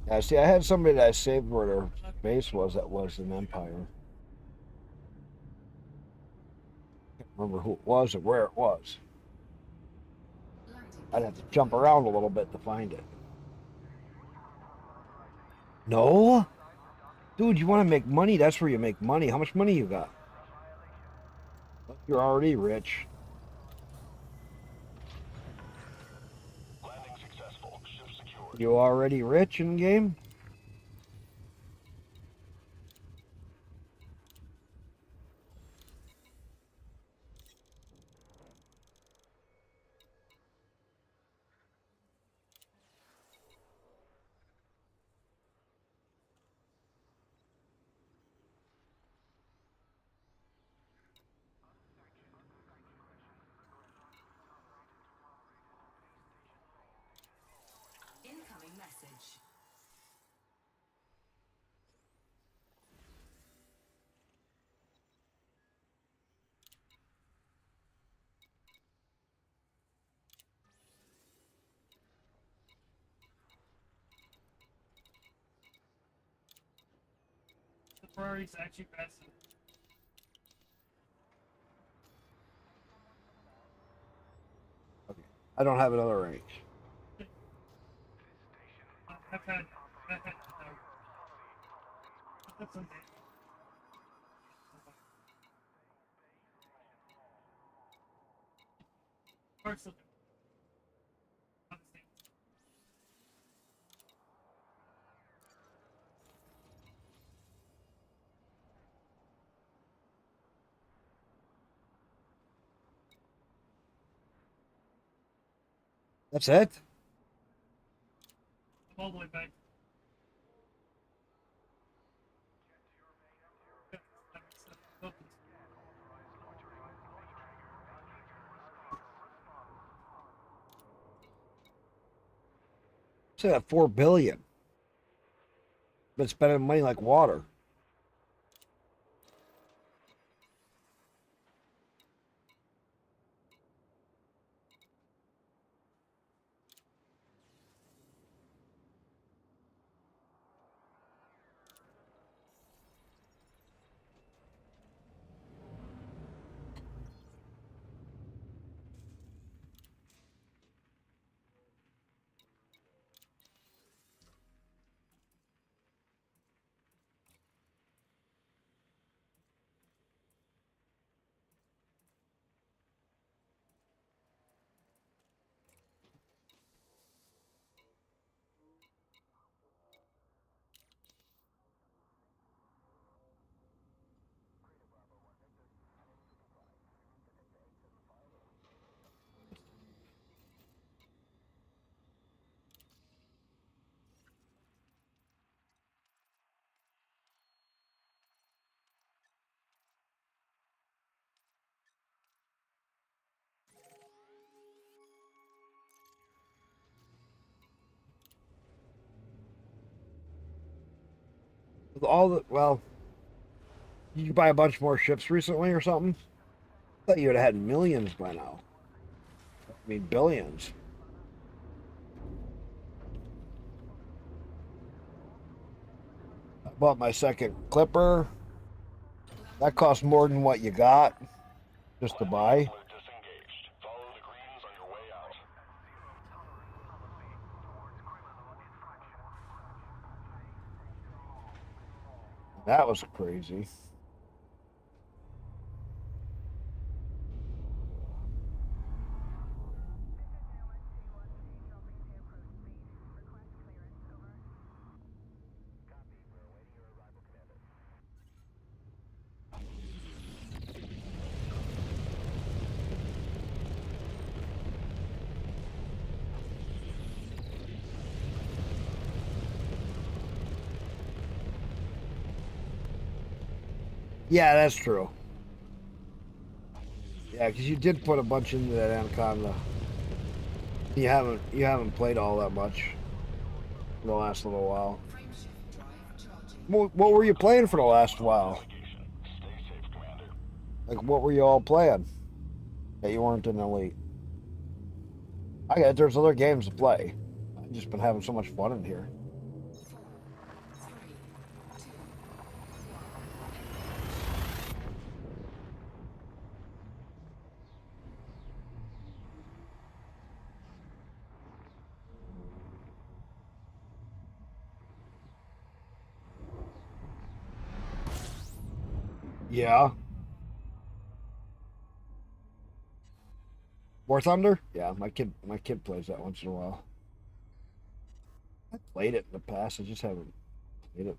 Yeah, see, I had somebody that I saved where their base was that was an Empire. Can't remember who it was or where it was. I'd have to jump around a little bit to find it. No? Dude, you want to make money? That's where you make money. How much money you got? You're already rich. Landing successful. Ship secured. You already rich in game? Incoming message. The Ferrari's actually faster. Okay. I don't have another range. I've had that's okay. Parts of it. That's it? I'm all the way back. Say that 4 billion. Been spending money like water. With all the, well, you buy a bunch more ships recently or something? I thought you would have had millions by now. I mean, billions. I bought my second clipper. That cost more than what you got just to buy. That was crazy. Yeah, that's true. Yeah, because you did put a bunch into that Anaconda. You haven't played all that much for the last little while. What were you playing for the last while? Like, what were you all playing that you weren't in Elite? I get there's other games to play. I've just been having so much fun in here. Yeah. War Thunder? Yeah, my kid plays that once in a while. I played it in the past. I just haven't played it.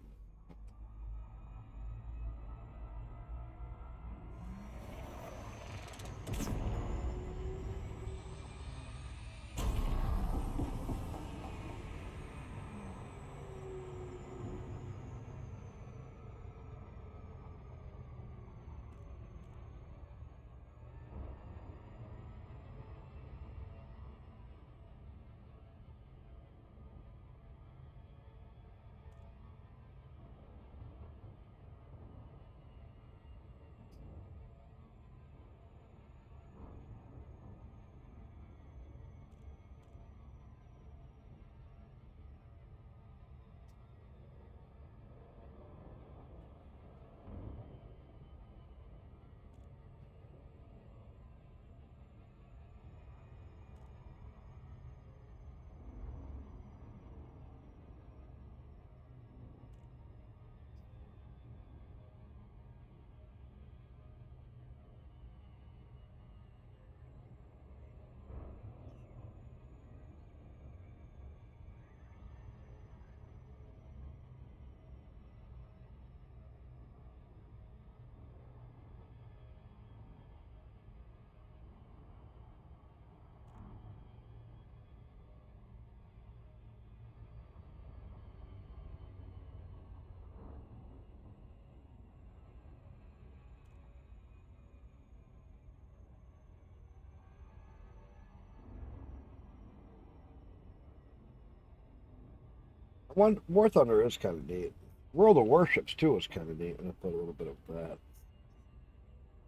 War Thunder is kind of neat. World of Warships too is kind of neat. I'm gonna put a little bit of that.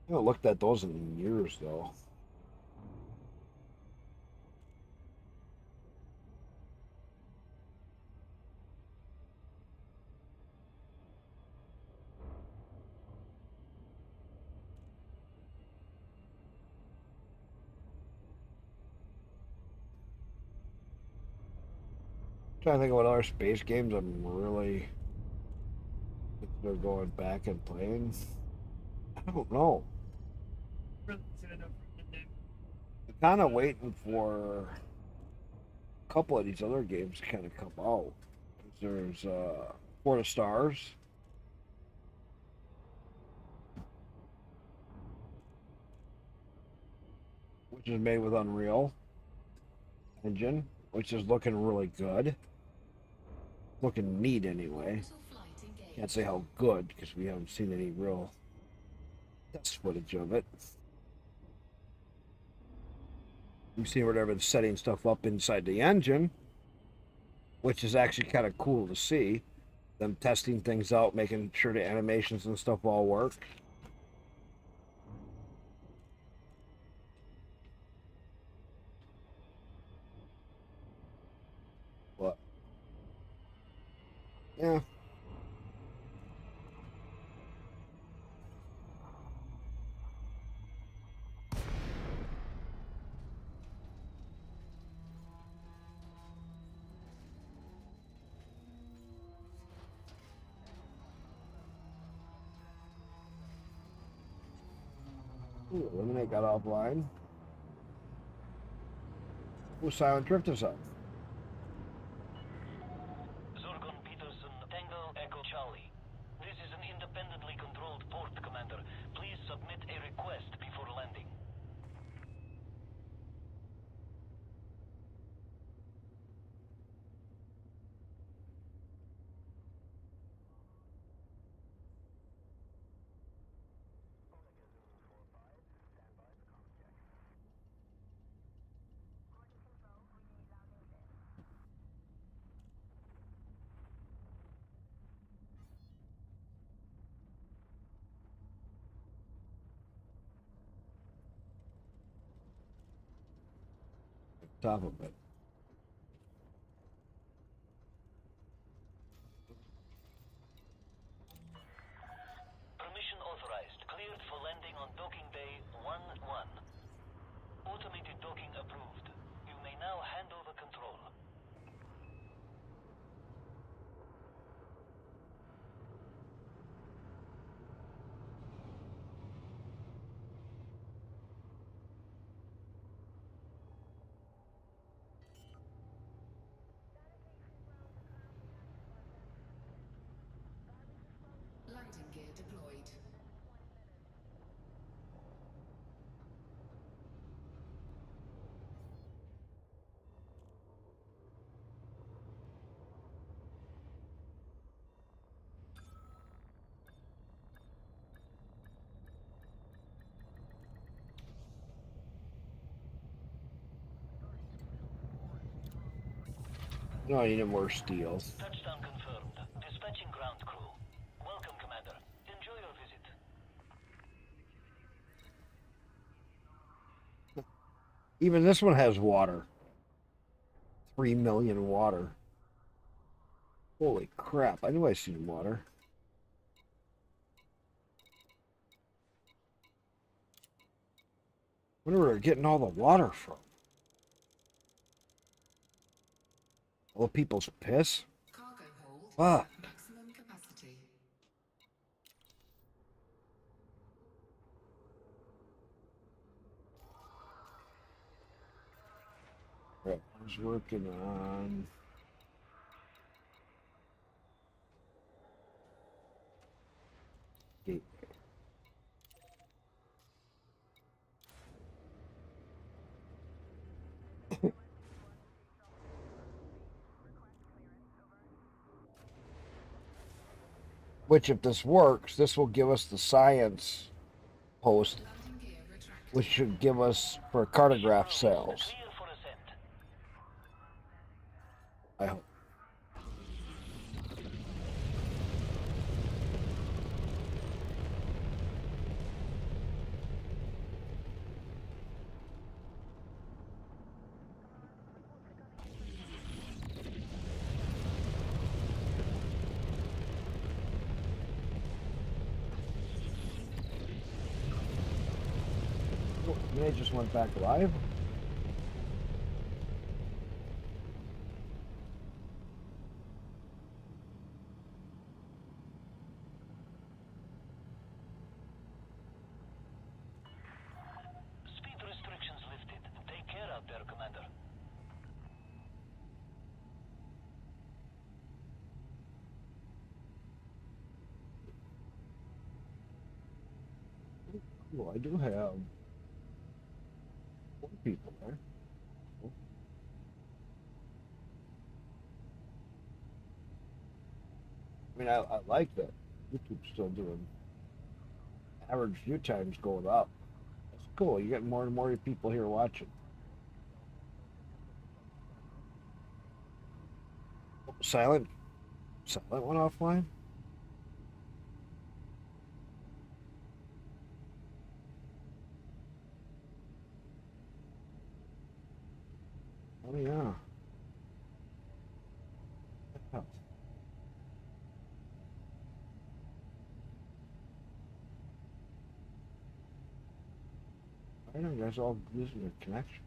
I haven't looked at those in years though. Trying to think of what other space games I'm really consider going back and playing. I don't know. I'm kind of waiting for a couple of these other games to kind of come out. There's Port of Stars. Which is made with Unreal Engine, which is looking really good. Looking neat anyway. Can't say how good because we haven't seen any real test footage of it. We've seen whatever setting stuff up inside the engine, which is actually kind of cool to see. Them testing things out, making sure the animations and stuff all work. But yeah. Ooh, Eliminate got offline. Ooh, Silent Drift is up. Zorgon Peterson, Tango Echo Charlie. This is an independently controlled port, Commander. Please submit a request before landing. Top of it. Permission authorized. Cleared for landing on docking bay 1-1. Automated docking approved. You may now hand over control. Landing gear deployed. No, I need more steel. Touchdown confirmed. Dispatching ground crew. Welcome, Commander. Enjoy your visit. Even this one has water. 3 million water. Holy crap, I knew I seen water. Where are we getting all the water from? All the people's piss? Cargo hold. Fuck. Maximum capacity. Right, I was working on... Gateway. Which, if this works, this will give us the science post, which should give us for cartograph sales. I hope. They just went back live. Speed restrictions lifted. Take care out there, Commander. Cool, I do have 4 people there. Cool. I mean, I like that YouTube's still doing average view times going up. That's cool. You get more and more people here watching. Silent went offline. Oh yeah. Yeah. I know you guys all losing your connection.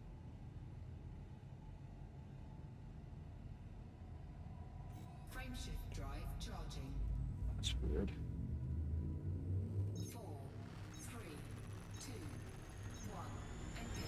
Frameshift drive charging. That's weird. 4, 3, 2, 1. Engage.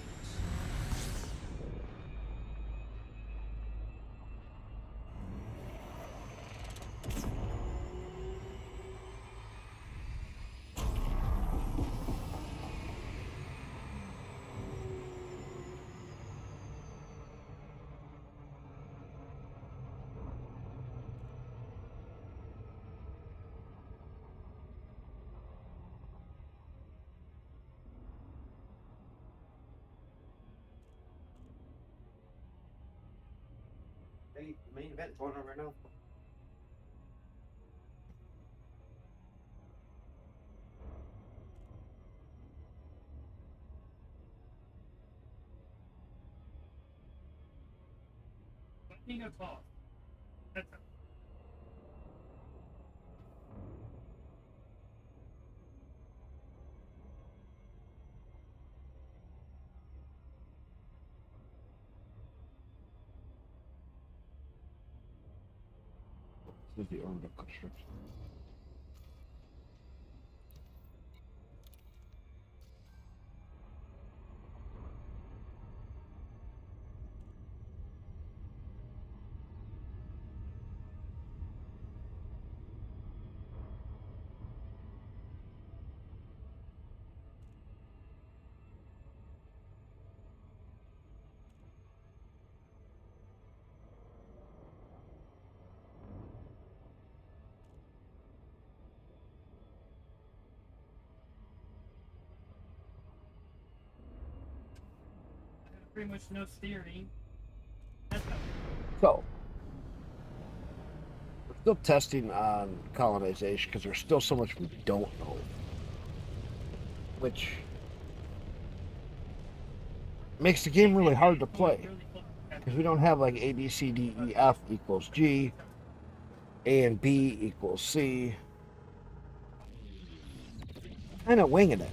Hey, the main event's going on right now. Lightning or pause? That's it. This is the orbital construction. Pretty much no steering. So, we're still testing on colonization because there's still so much we don't know. Which makes the game really hard to play. Because we don't have like A, B, C, D, E, F equals G, A and B equals C. Kind of winging it.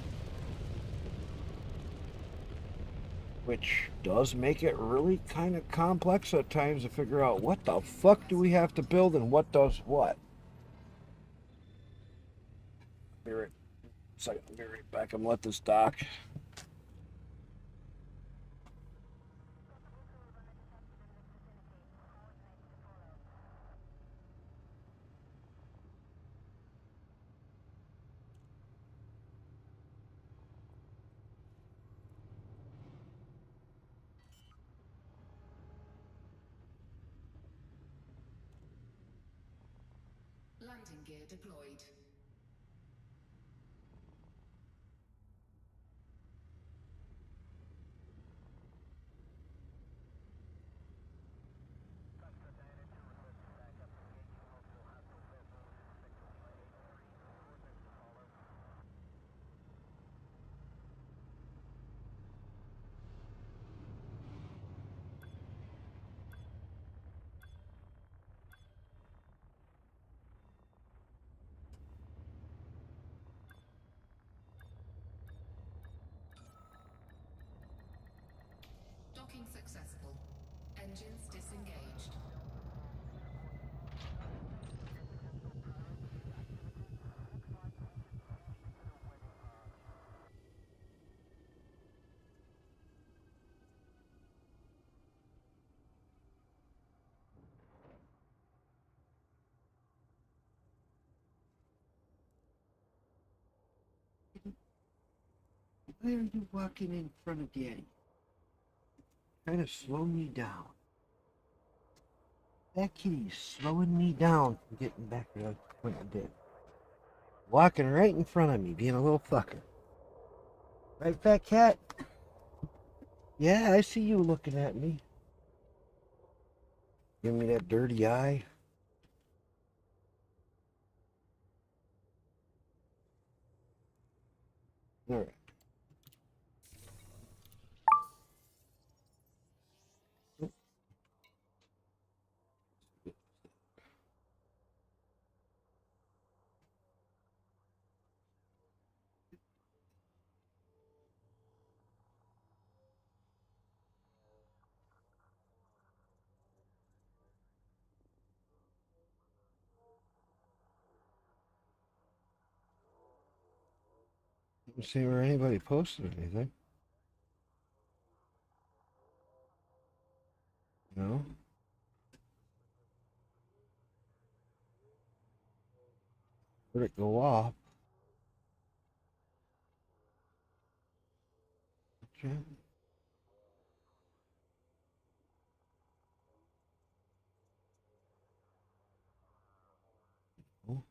Which does make it really kind of complex at times to figure out what the fuck do we have to build and what does what. Be right, second, I'll be right back and let this dock. Landing gear deployed. Docking successful. Engines disengaged. Why are you walking in front of Daddy? Trying to slow me down. That kitty's slowing me down from getting back to what I did. Walking right in front of me, being a little fucker. Right, fat cat? Yeah, I see you looking at me. Giving me that dirty eye. All right. Let's see where anybody posted anything. No? Where'd it go off? Okay. Oh.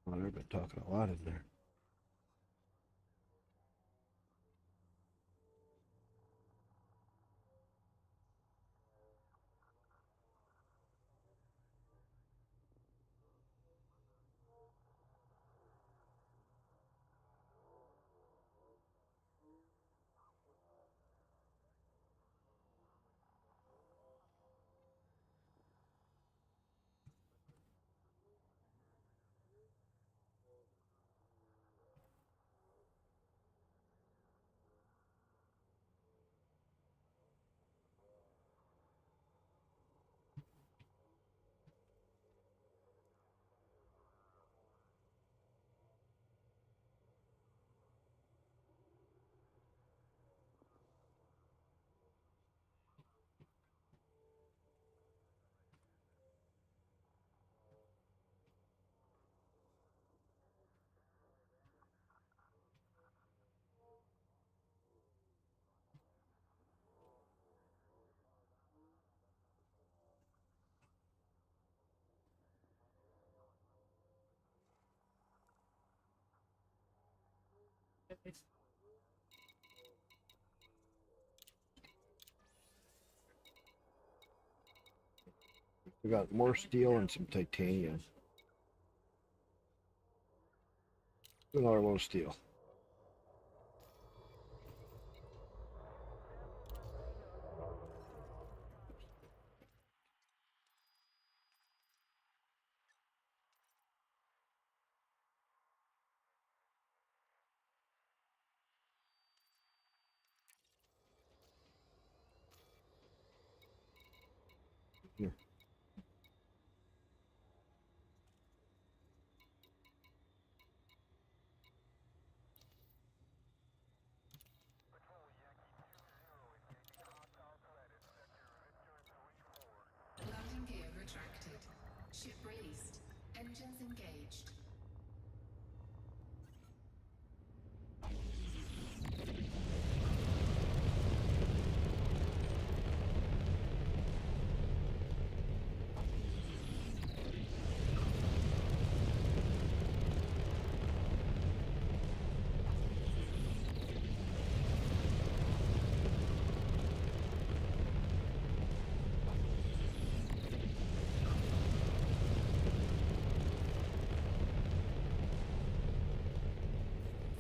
Well, they've been talking a lot in there. We got more steel and some titanium. Another low steel. Here. Landing gear retracted. Ship released. Engines engaged.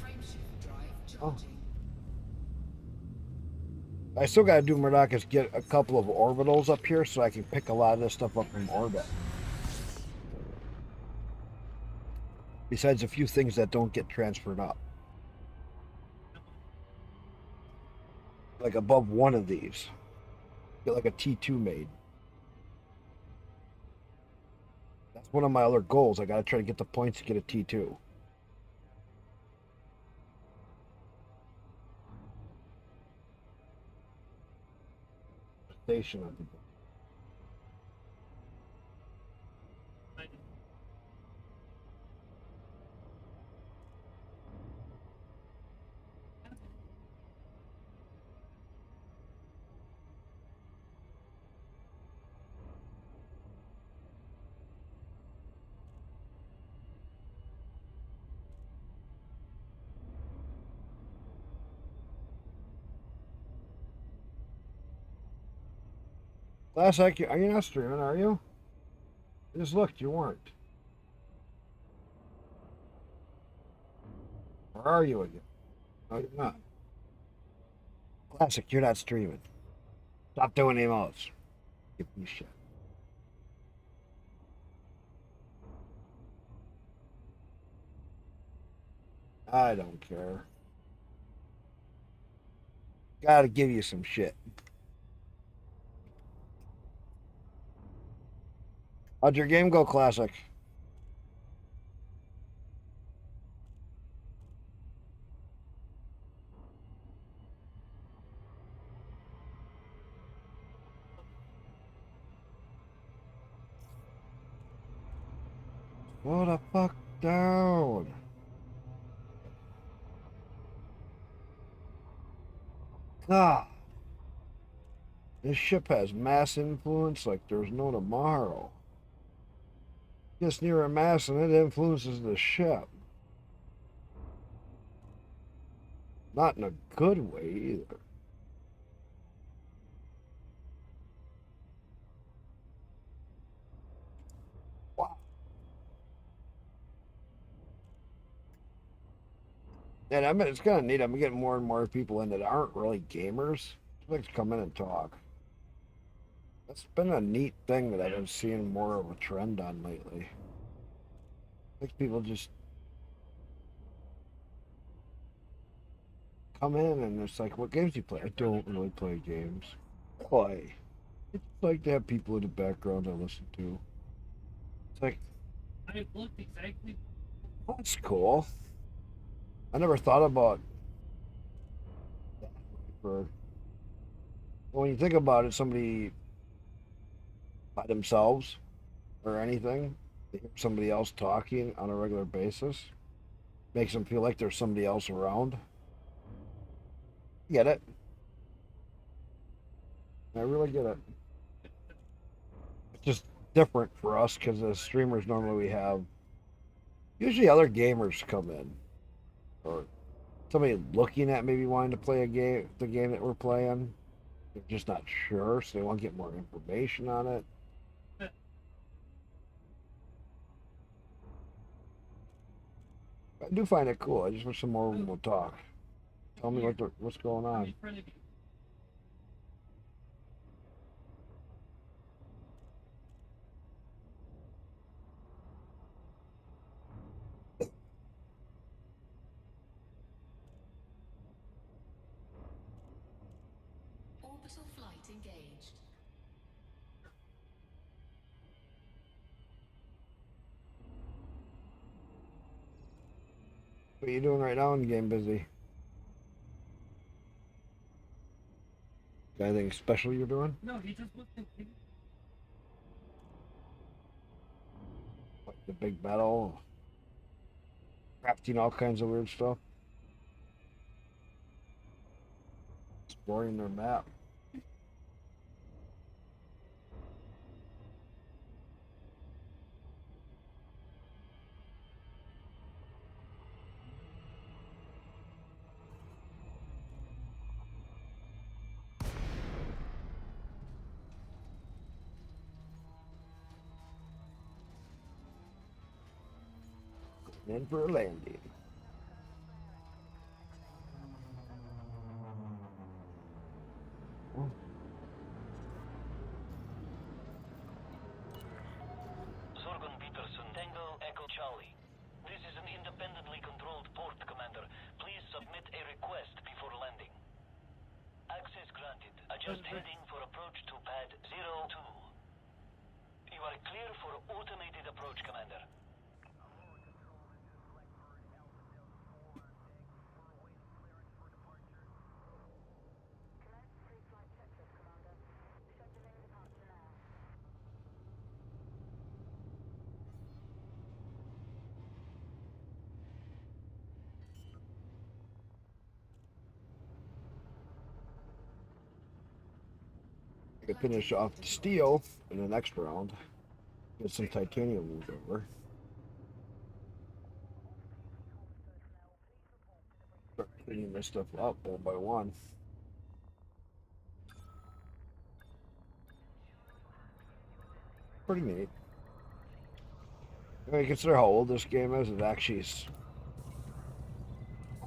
Frameshift drive charging. I still got to do, Murdoch, is get a couple of orbitals up here so I can pick a lot of this stuff up from orbit. Besides a few things that don't get transferred up. Like above one of these. Get like a T2 made. That's one of my other goals. I got to try to get the points to get a T2. Station on people. Classic, are you not streaming, are you? I just looked, you weren't. Where are you again? No, you're not. Classic, you're not streaming. Stop doing emotes. Give me shit. I don't care. Gotta give you some shit. How'd your game go, Classic? Slow the fuck down. God. This ship has mass influence like there's no tomorrow. Gets near a mass and it influences the ship. Not in a good way either. Wow. And I mean, it's kind of neat. I'm getting more and more people in that aren't really gamers. Like to come in and talk. That's been a neat thing that I've been seeing more of a trend on lately. Like people just come in and it's like, what games do you play? I don't really play games. Play. It's like to have people in the background I listen to. It's like, I looked exactly. that's cool. I never thought about that for when you think about it, somebody by themselves or anything, they hear somebody else talking on a regular basis, makes them feel like there's somebody else around. Get it? I really get it. It's just different for us because as streamers normally we have usually other gamers come in or somebody looking at maybe wanting to play a game, the game that we're playing. They're just not sure, so they want to get more information on it. I do find it cool. I just wish some more of them would talk. Tell me what's going on. Orbital flight engaged. What are you doing right now in the game? Busy? Got anything special you're doing? No, he just was thinking. Like the big battle, crafting all kinds of weird stuff, exploring their map. In for a landing. Sorgon Peterson, Tango Echo Charlie. This is an independently controlled port, Commander. Please submit a request before landing. Access granted. Adjust heading for approach to pad 02. You are clear for automated approach, Commander. I could finish off the steel in the next round. Get some titanium moved over. Start cleaning this stuff up one by one. Pretty neat. When you consider how old this game is, it actually is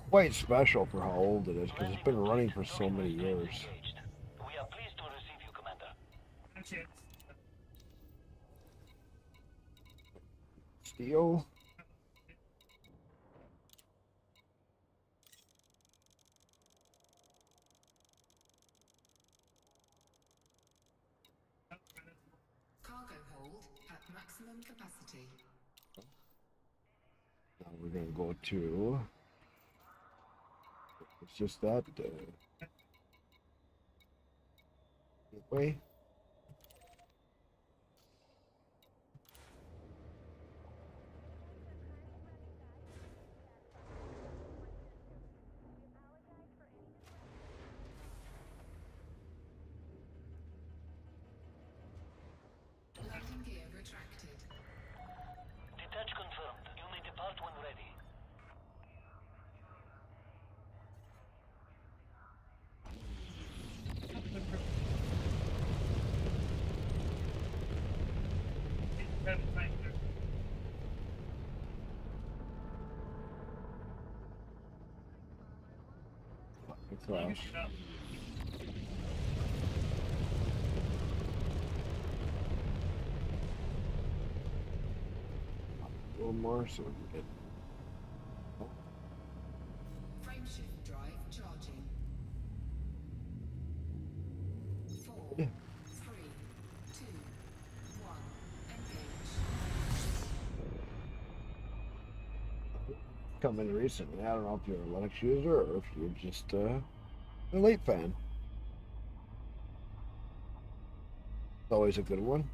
quite special for how old it is, because it's been running for so many years. We are pleased to receive you, Commander. Steel. Cargo hold at maximum capacity. Now we're going to go to... It's just that... Gateway. Landing gear retracted. Detach confirmed. You may depart when ready. Crash. A little more so we can get... Frameshift drive charging. 4, 3, 2, 1. Engage. Come in recently. I don't know if you're a Linux user or if you're just a late fan. It's always a good one.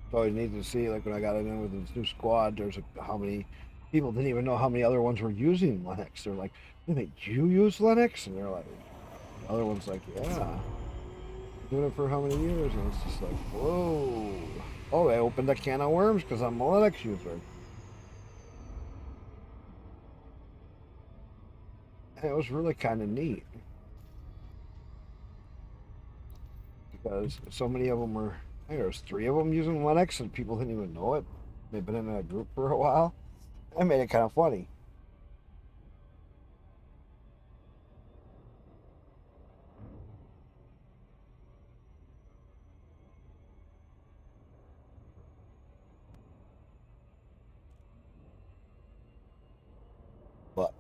It's always neat to see, like when I got in with this new squad, there's how many people didn't even know how many other ones were using Linux. They're like, "Wait, you use Linux?" And they're like, the other one's like, "Yeah, doing it for how many years?" And it's just like, whoa. Oh, I opened a can of worms because I'm a Linux user. And it was really kind of neat. Because so many of them were, I think there was 3 of them using Linux and people didn't even know it. They've been in a group for a while. That made it kind of funny. But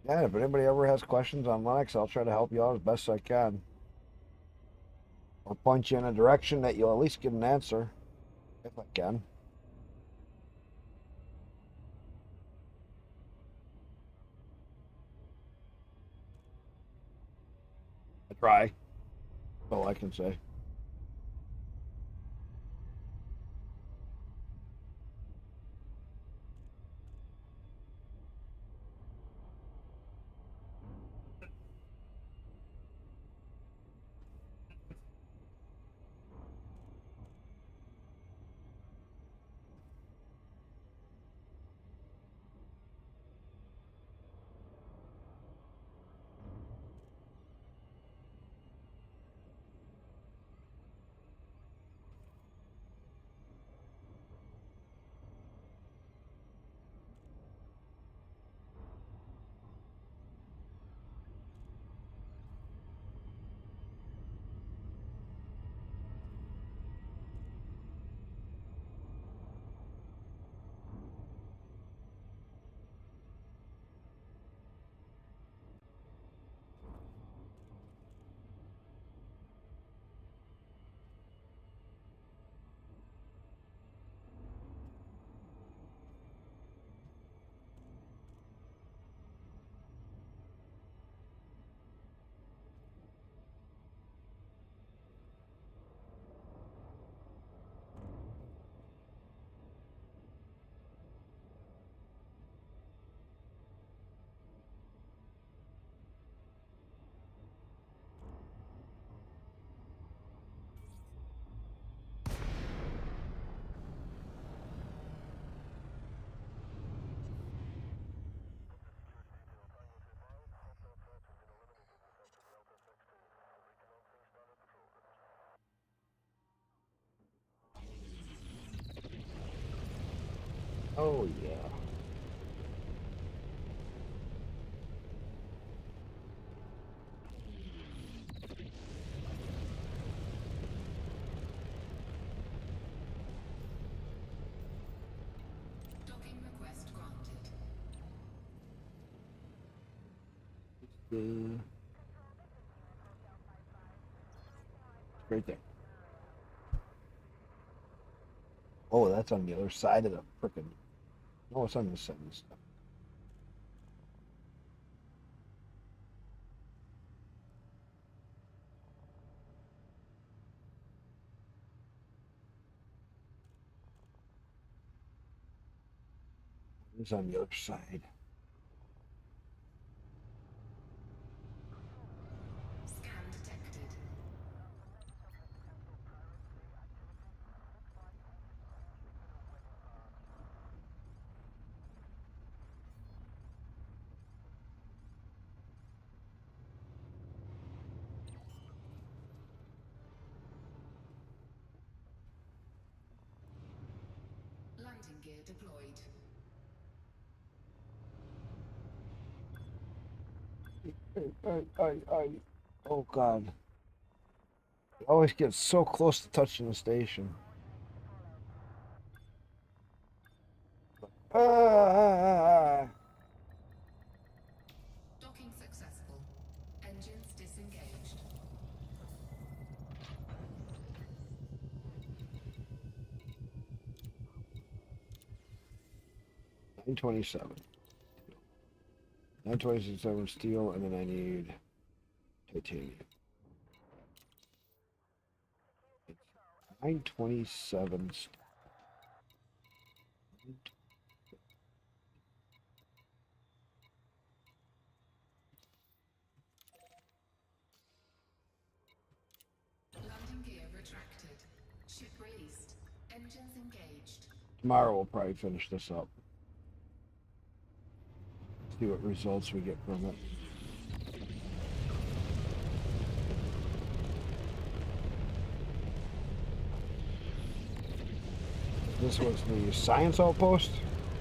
yeah, if anybody ever has questions on Linux, I'll try to help you out as best I can. Or point you in a direction that you'll at least get an answer, if I can. Try. That's all I can say. Oh, yeah. Docking request granted. Right there. Oh, that's on the other side of the frickin'. No, it's on this side of the stuff. It's on the other side. Scan detected. Landing gear deployed. Oh, God. I always get so close to touching the station. Docking successful. Engines disengaged. $927. $927 steel, and then I need titanium. $927. Landing gear retracted. Ship released. Engines engaged. Tomorrow we'll probably finish this up. See what results we get from it. This was the science outpost,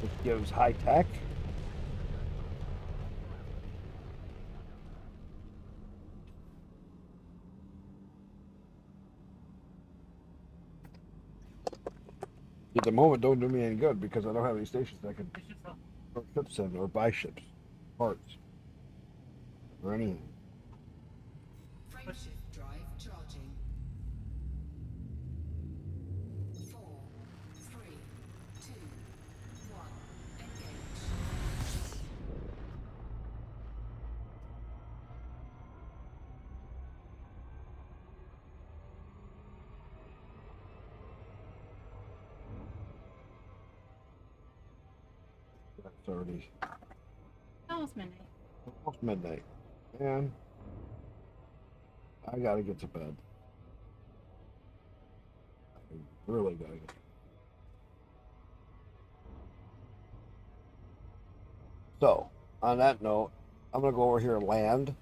which gives high tech. At the moment, don't do me any good because I don't have any stations that can put ships in or buy ships, parts, or anything. Frameshift drive charging. 4, 3, 2, 1. Engage. 6:30. Almost midnight. Almost midnight. Man, I gotta get to bed. I really gotta get to bed. So, on that note, I'm gonna go over here and land.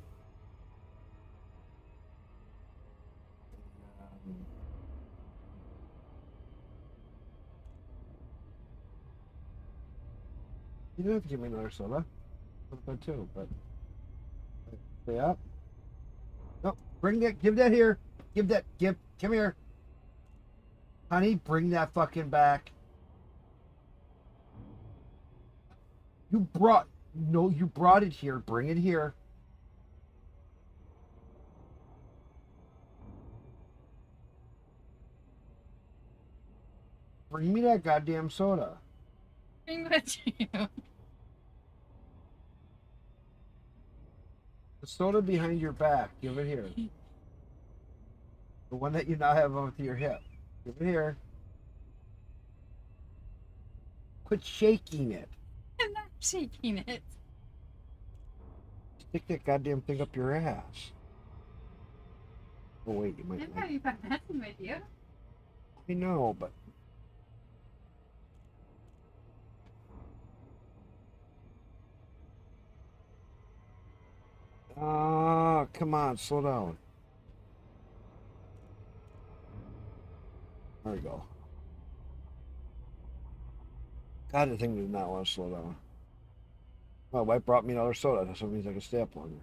You didn't have to give me another soda. Would have been two, but yeah. No, bring that. Give that here. Give that. Come here, honey. Bring that fucking back. You brought. No, you brought it here. Bring it here. Bring me that goddamn soda. Bring what you. The soda behind your back. Give it here. The one that you now have onto your hip. Give it here. Quit shaking it. I'm not shaking it. Stick that goddamn thing up your ass. Oh wait, you might. I'm having fun messing with you. I know, but. Ah, come on, slow down. There we go. God, the thing did not want to slow down. My wife brought me another soda, so it means I can stay up longer.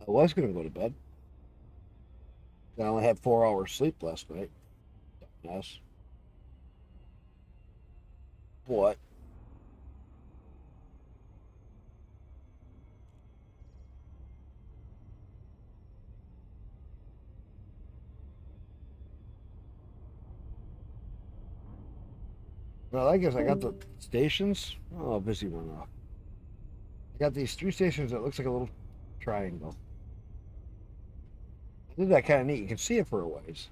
I was gonna go to bed. I only had 4 hours sleep last night. Yes. What? Well, I guess I got the stations. Oh, busy one off. I got these 3 stations that looks like a little triangle. I did that kind of neat. You can see it for a ways.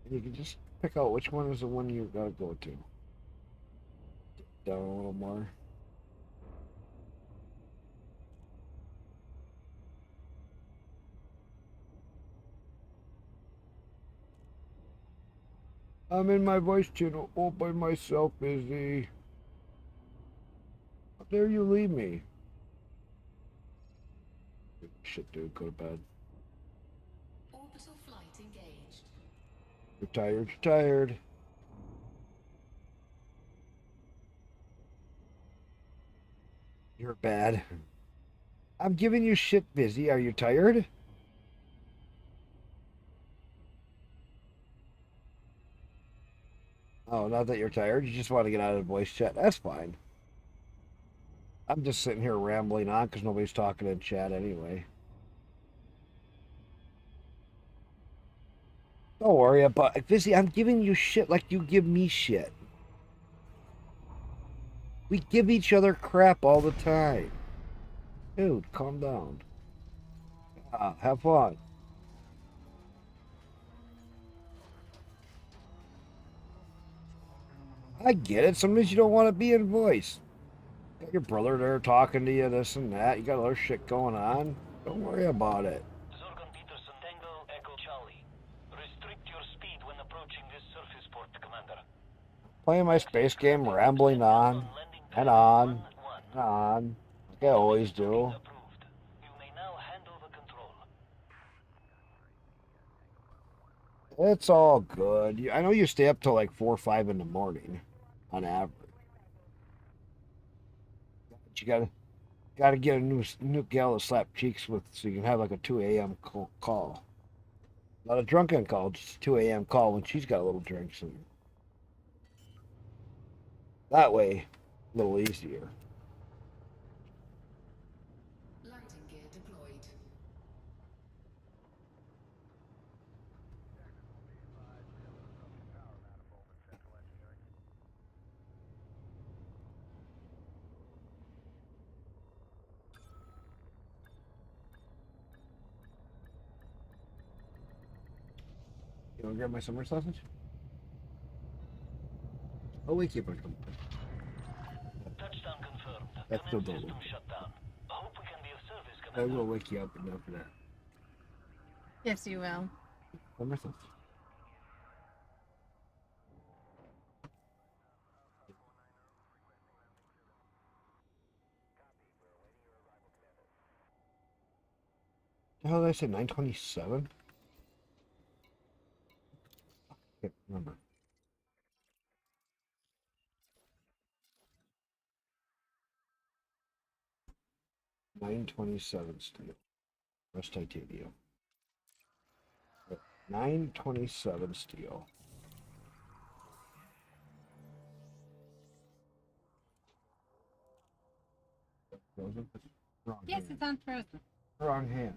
And you can just pick out which one is the one you gotta go to. Down a little more. I'm in my voice channel all by myself, busy. How dare you leave me? Shit, dude, go to bed. Orbital flight engaged. You're tired, you're tired. You're bad. I'm giving you shit, busy. Are you tired? Oh, not that you're tired. You just want to get out of the voice chat. That's fine. I'm just sitting here rambling on because nobody's talking in chat anyway. Don't worry about it. Busy, I'm giving you shit like you give me shit. We give each other crap all the time. Dude, calm down. Have fun. I get it. Sometimes you don't want to be in voice. Got your brother there talking to you, this and that. You got other shit going on. Don't worry about it. Zorgon Peterson, Tango, Echo Charlie. Restrict your speed when approaching this surface port, Commander. Playing my space game, rambling on and on and on, like I always do. You may now hand over control. It's all good. I know you stay up till like 4 or 5 in the morning, on average. But you gotta get a new gal to slap cheeks with, so you can have like a 2 a.m. call. Not a drunken call, just a 2 a.m. call when she's got a little drinks in her. That way, a little easier. Landing gear deployed. Go grab my summer sausage. I'll wake you up. Touchdown confirmed. That's still Command double. system shut down. Hope we can be of service, I Commander. will wake you up and after that. Yes, you will. Summer sausage. The hell did I say? 927? Can't remember. $927 steel. Rust titanium. 927 steel. Frozen? Wrong Yes, hand. it's on frozen. Wrong hand.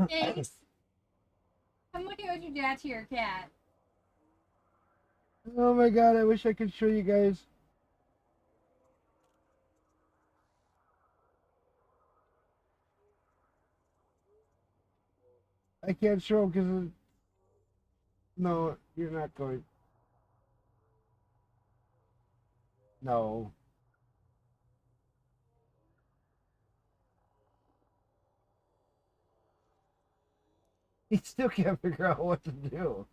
Thanks. Come look at what you did to your cat. Oh my god, I wish I could show you guys. I can't show because no, you're not going. No. He still can't figure out what to do.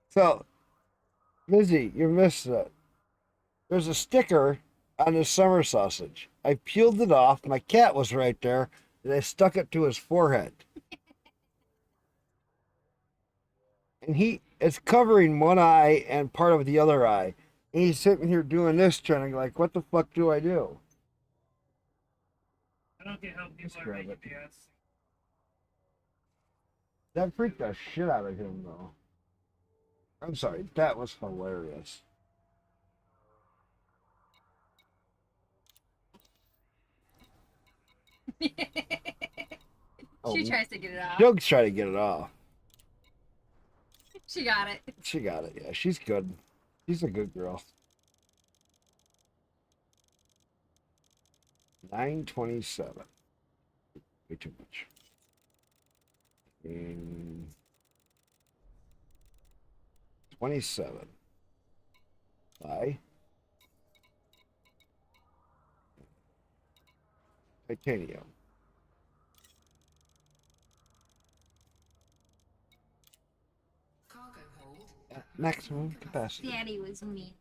So, Lizzie, you missed it. There's a sticker on his summer sausage. I peeled it off. My cat was right there, and I stuck it to his forehead. And it's covering one eye and part of the other eye. And he's sitting here doing this, trying to like, what the fuck do I do? I don't get how people are grab making it. the ass. That freaked the shit out of him, though. I'm sorry, that was hilarious. She tries to get it off. Doug's trying to get it off. She got it. She got it, yeah. She's good. She's a good girl. 927. Way too much. And 27. By titanium. Cargo hold. At maximum capacity. Daddy was mean.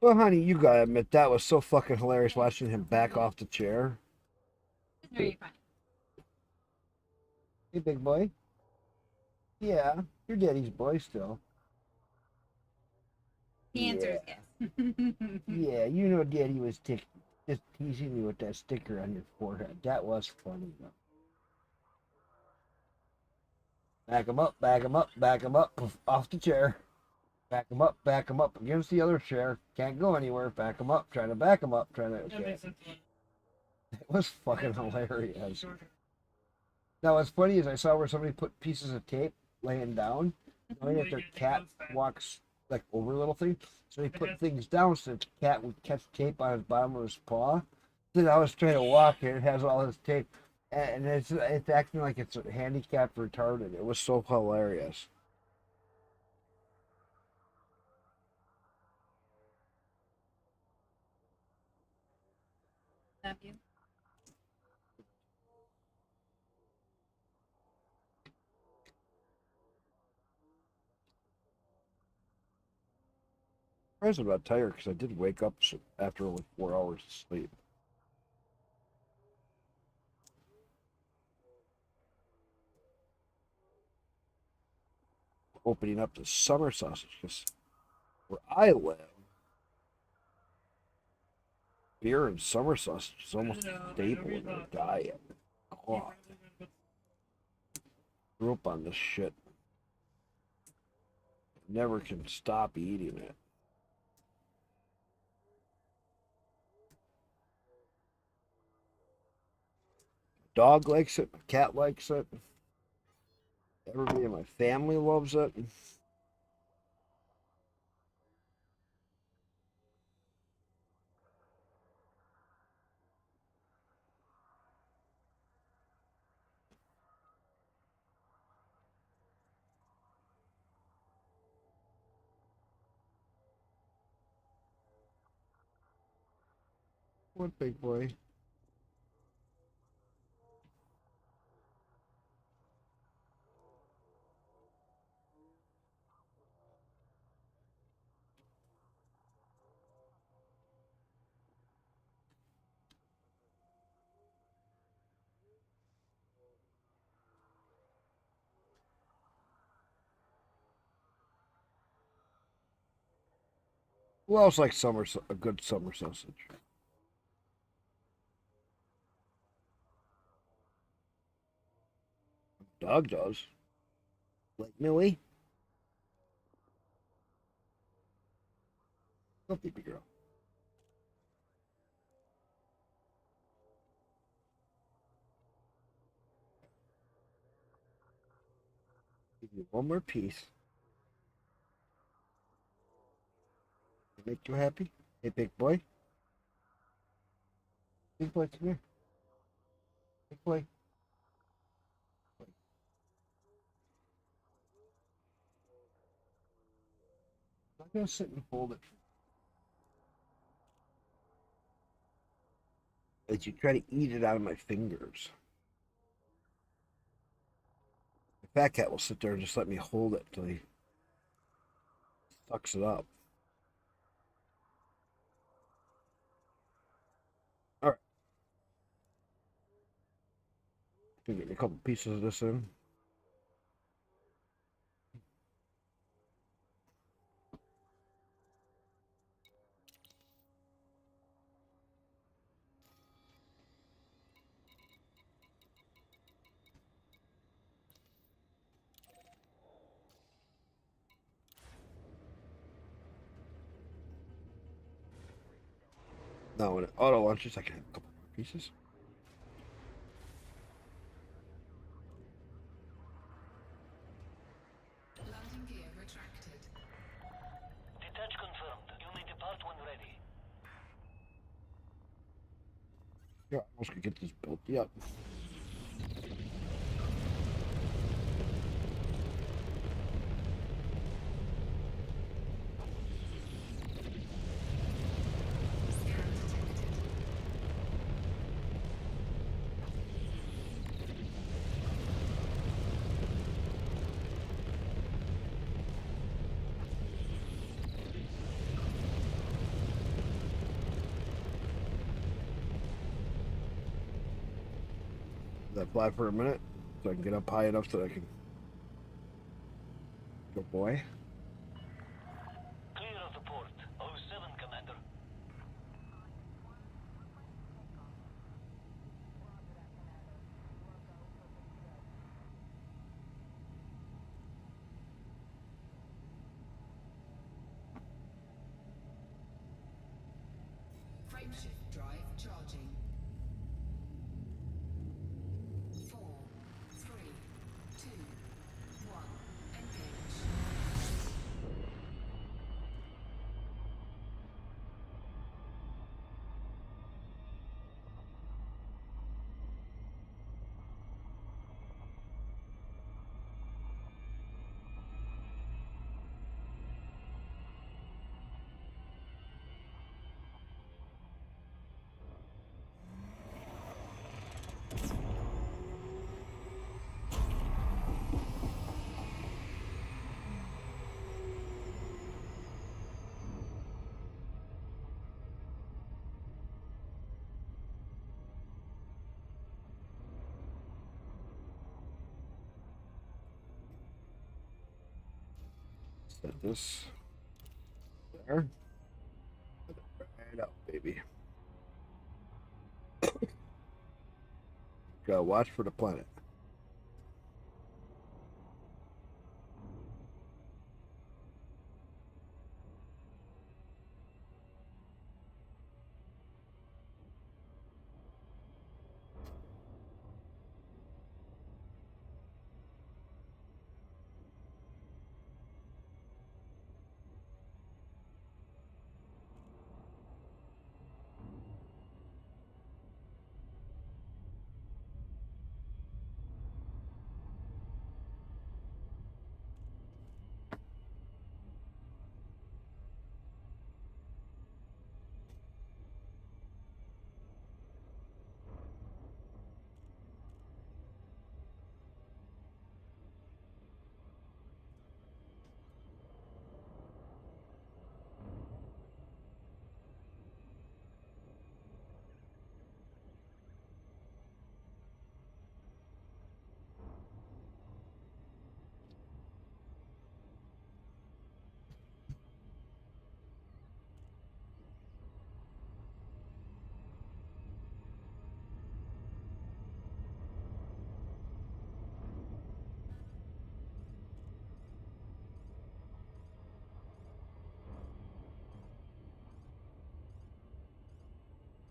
Well, honey, you gotta admit that was so fucking hilarious watching him back off the chair. It's very funny. Hey, big boy. Yeah, you're daddy's boy still. The answer is yes. Yeah, you know daddy was just teasing you with that sticker on your forehead. That was funny, though. Back him up, back him up, back him up, off the chair. Back him up against the other chair. Can't go anywhere. Back him up, trying to back him up, trying to. Okay. It was fucking hilarious. Now, what's funny is I saw where somebody put pieces of tape laying down, knowing that their cat walks like over a little thing. So they put things down so the cat would catch tape on his bottom of his paw. Then I was trying to walk and it has all this tape, and it's acting like it's handicapped retarded. It was so hilarious. Love you. I was about tired because I did wake up after only 4 hours of sleep. Opening up the summer sausage because where I live, Beer and summer sausage is almost staple in their diet. God. Grew up on this shit. Never can stop eating it. Dog likes it. My cat likes it. Everybody in my family loves it. What big boy? Who else likes a good summer sausage? Dog does. Like Millie. Go baby girl. Give you one more piece. Make you happy? Hey, big boy. Big boy, come here. Big boy. I'm gonna sit and hold it. As you try to eat it out of my fingers. The fat cat will sit there and just let me hold it till he sucks it up. All right. Gonna get a couple pieces of this in. No, when it auto launches, I can have a couple more pieces. Landing gear retracted. Detach confirmed. You may depart when ready. Yeah, I almost could get this built. Yep. Let that fly for a minute so I can get up high enough so that I can. Good boy. Clear of the port. 07, Commander. Frameshift drive charging. 4, 3, 2, 1. Engage. Set this there. Right out, baby. watch for the planet.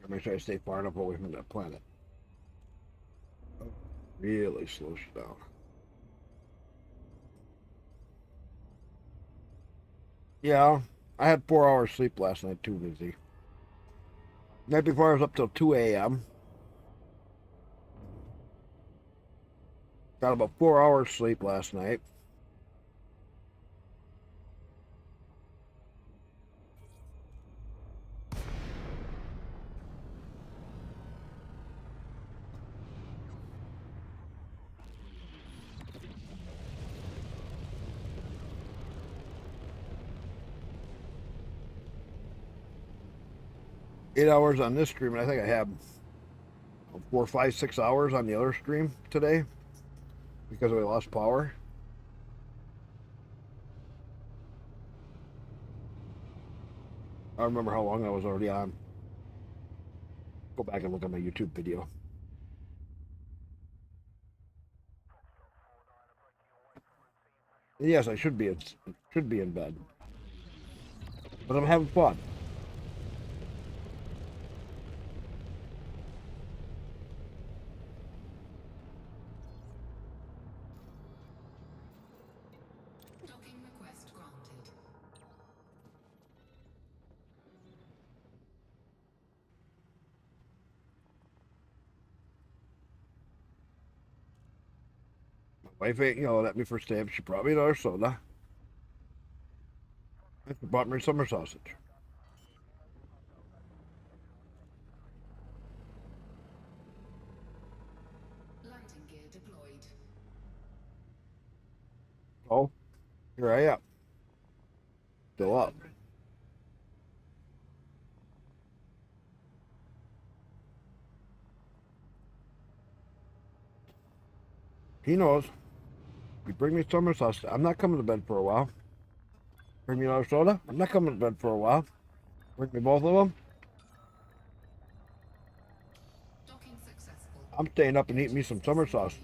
Make sure I stay far enough away from that planet. Really slows you down. Yeah, I had 4 hours sleep last night, too busy. Night before I was up till 2 a.m. Got about 4 hours sleep last night. Eight hours on this stream, and I think I have 4, 5, 6 hours on the other stream today because we lost power. I don't remember how long I was already on. Go back and look at my YouTube video. Yes, I should be in bed, but I'm having fun. Docking request granted. My wife ain't yelling at me for staying. She brought me another soda. And she brought me summer sausage. Landing gear deployed. Oh, here I am. Still up. He knows. You bring me summer sausage. I'm not coming to bed for a while. Bring me another soda. I'm not coming to bed for a while. Bring me both of them. Docking successful. I'm staying up and eating me some summer sausage.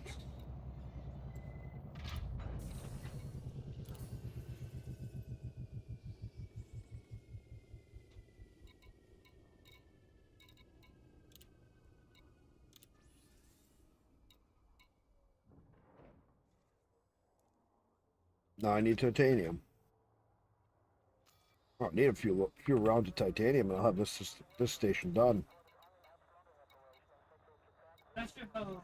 Now I need titanium. I need a few rounds of titanium, and I'll have this station done. That's your host.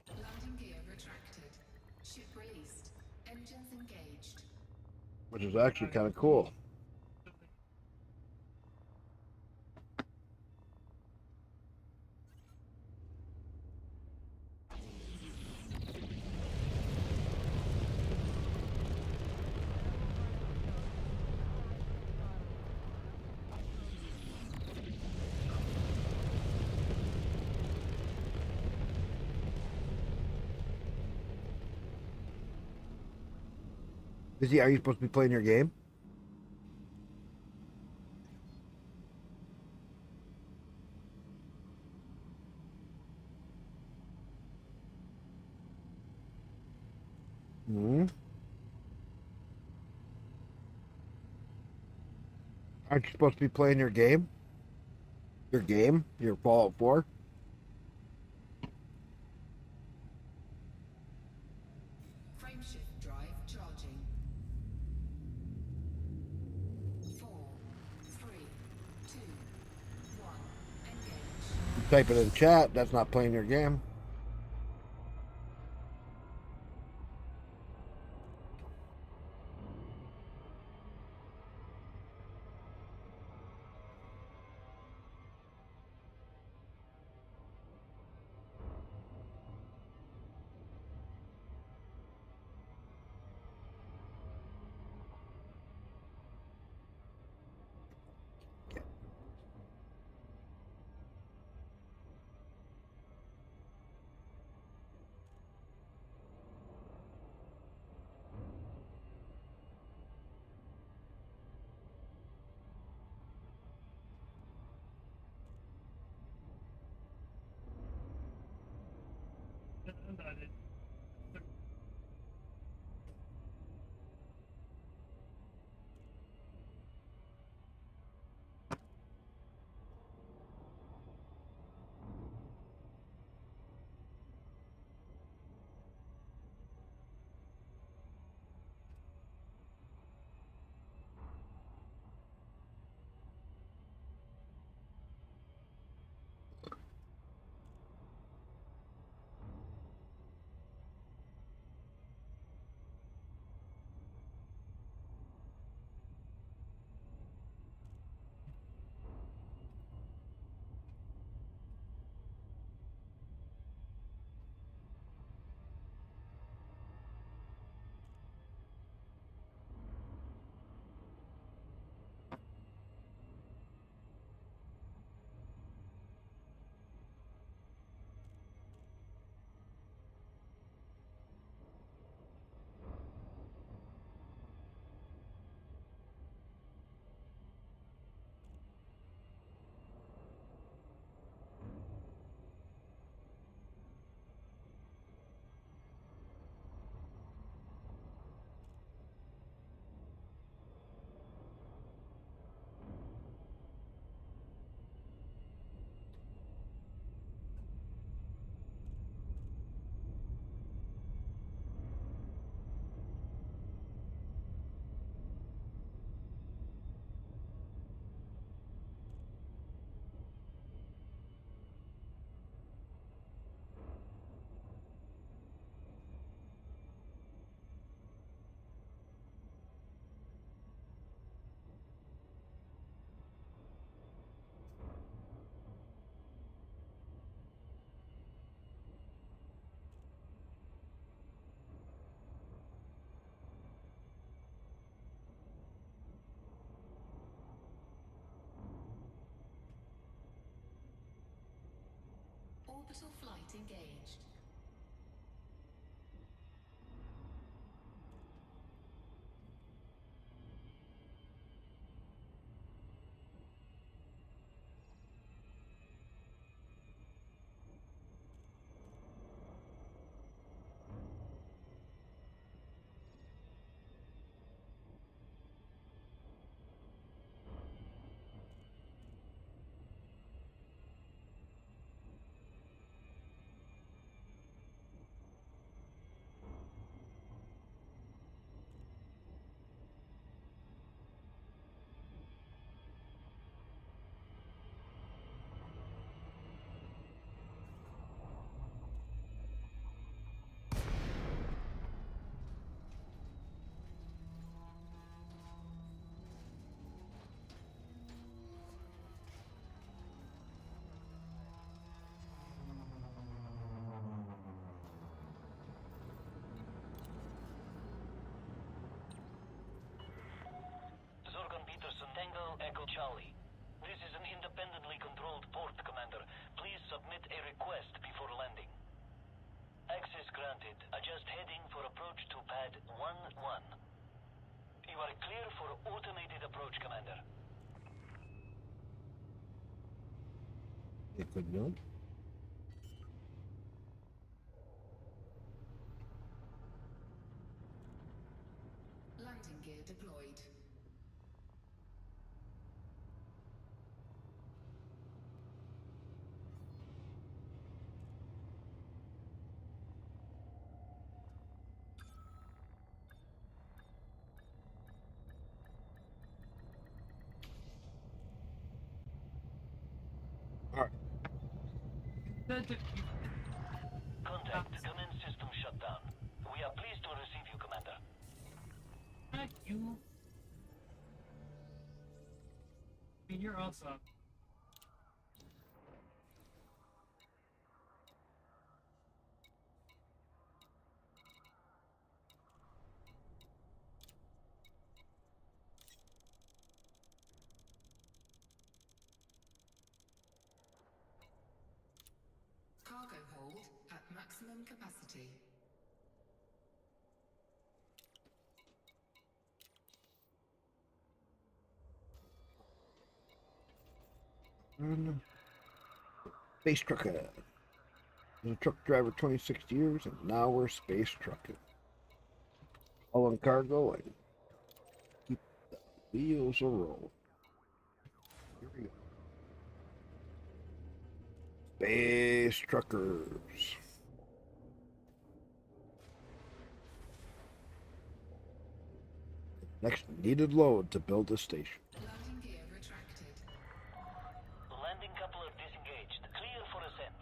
Landing gear retracted. Ship released. Engines engaged. Which is actually kind of cool. Are you supposed to be playing your game? Aren't you supposed to be playing your game? Your Fallout 4? Frameshift drive charging. 4, 3, 2, 1. Engage. Type it in chat. That's not playing your game. Orbital flight engaged. Tango Echo Charlie. This is an independently controlled port, Commander. Please submit a request before landing. Access granted. Adjust heading for approach to pad 1-1. You are clear for automated approach, Commander. It could not. Landing gear deployed. Contact. Commence system shutdown. We are pleased to receive you, Commander. You. I mean, you're awesome. Cargo hold at maximum capacity. Space trucker. Was a truck driver 26 years, and now we're space trucking. Hauling cargo and keep the wheels a roll. Here we go. Space truckers. Next needed load to build a station. Landing gear retracted. Landing coupler disengaged. Clear for ascent.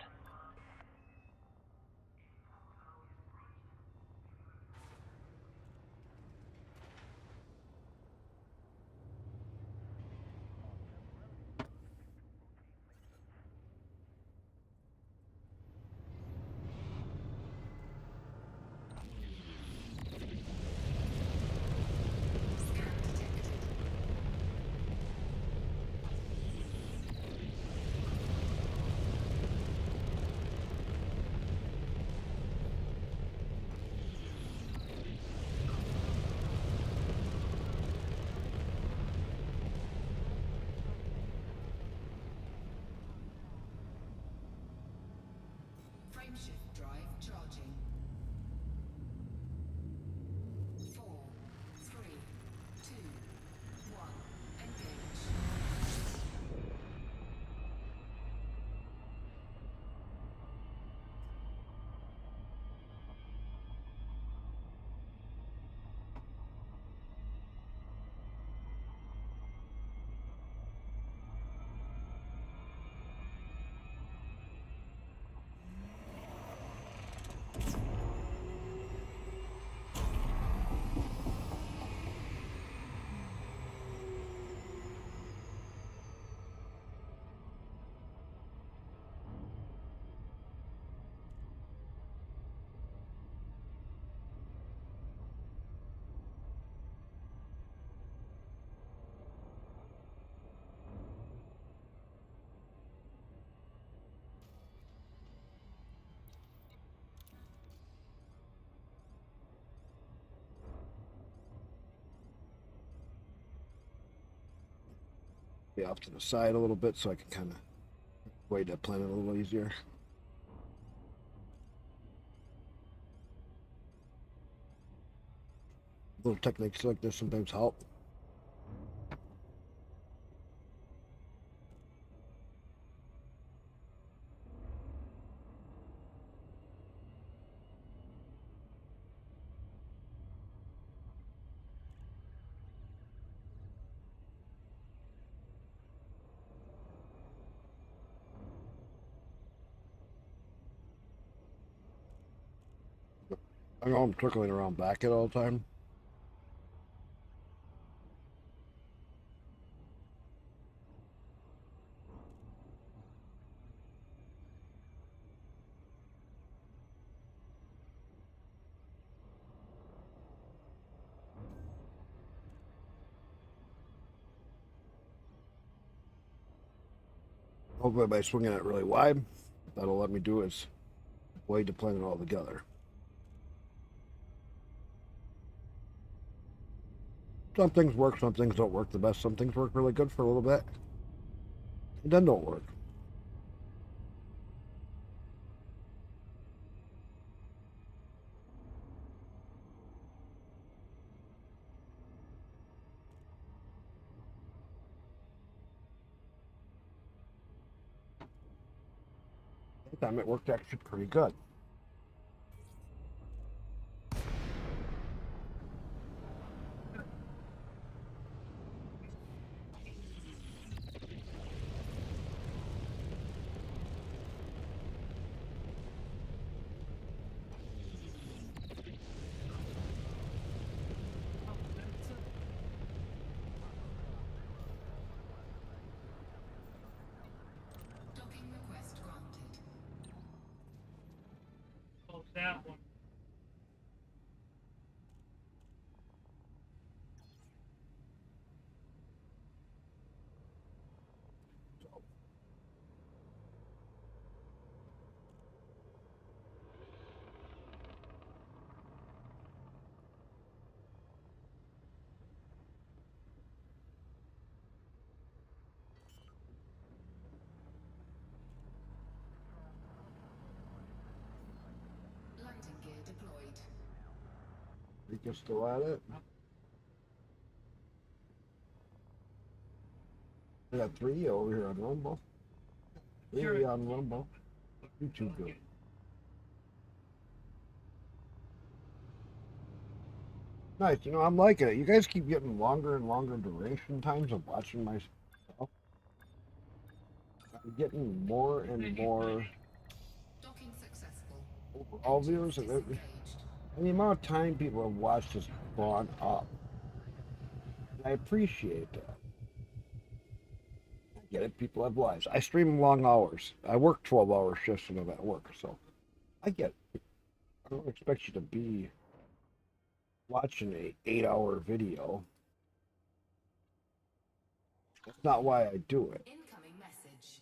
Frameshift drive charging. 4, 3, 2, 1. Engage. Be off to the side a little bit so I can kind of wait that planet a little easier. Little techniques like this sometimes help. I know I'm trickling around back it all the time. Hopefully by swinging it really wide, that'll let me do is wade the planet all together. Some things work, some things don't work the best. Some things work really good for a little bit, and then don't work. That time it worked actually pretty good. Oh, that one. Landing gear deployed. You can still at it. I got 3 over here on Rumble. 3 on Rumble. You too good. Nice. You know, I'm liking it. You guys keep getting longer and longer duration times of watching my stuff. I'm getting more and more Docking successful. overall viewers. And the amount of time people have watched has gone up. I appreciate that. I get it. People have lives. I stream long hours. I work 12-hour shifts when I'm at work, so I get it. I don't expect you to be watching a 8-hour video. That's not why I do it. Incoming message.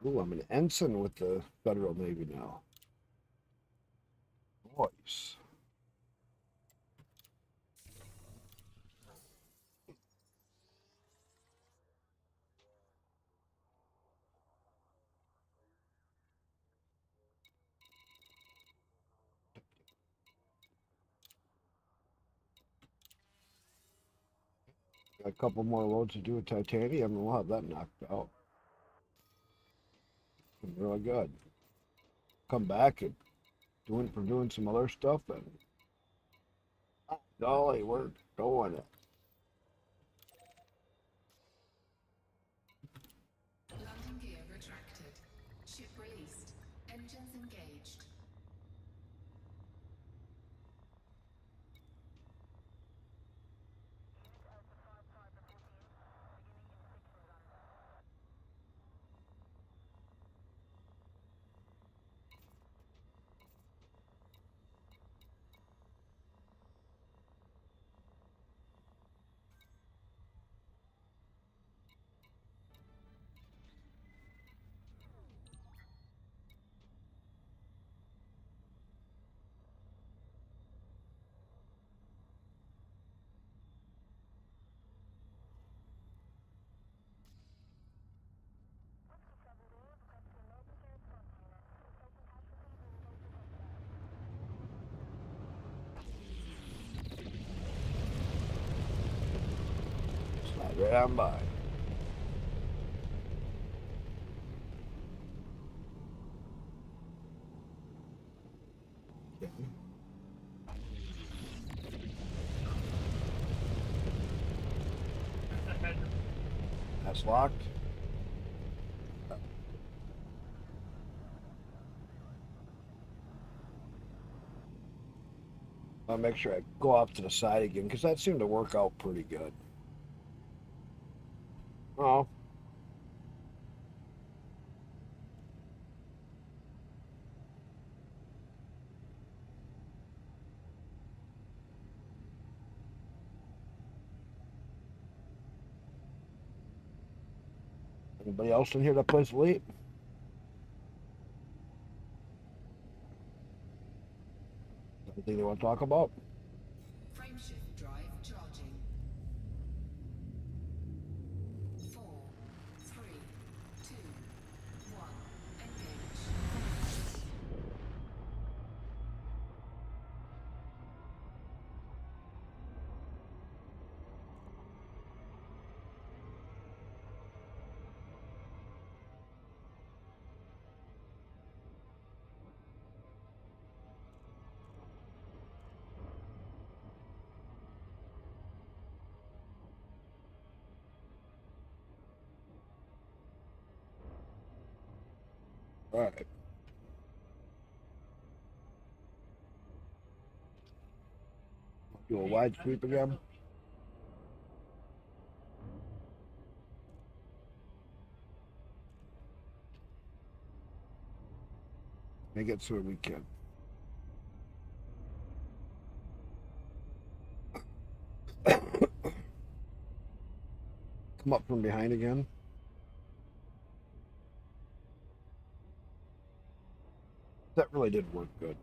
Ooh, I'm an ensign with the Federal Navy now. Nice. Got a couple more loads to do with titanium, and we'll have that knocked out. Really good. Come back and doing some other stuff, and golly, we're going it. Landing gear retracted. Ship released. Engines engaged. Slide right on by. That's locked. I'll make sure I go off to the side again, because that seemed to work out pretty good. Oh. Anybody else in here that plays Elite? Anything you want to talk about? Frameshift drive charging. 4, 3, 2, 1. Engage. All right. Do a wide sweep again. Make it so we can. Come up from behind again. That really did work good.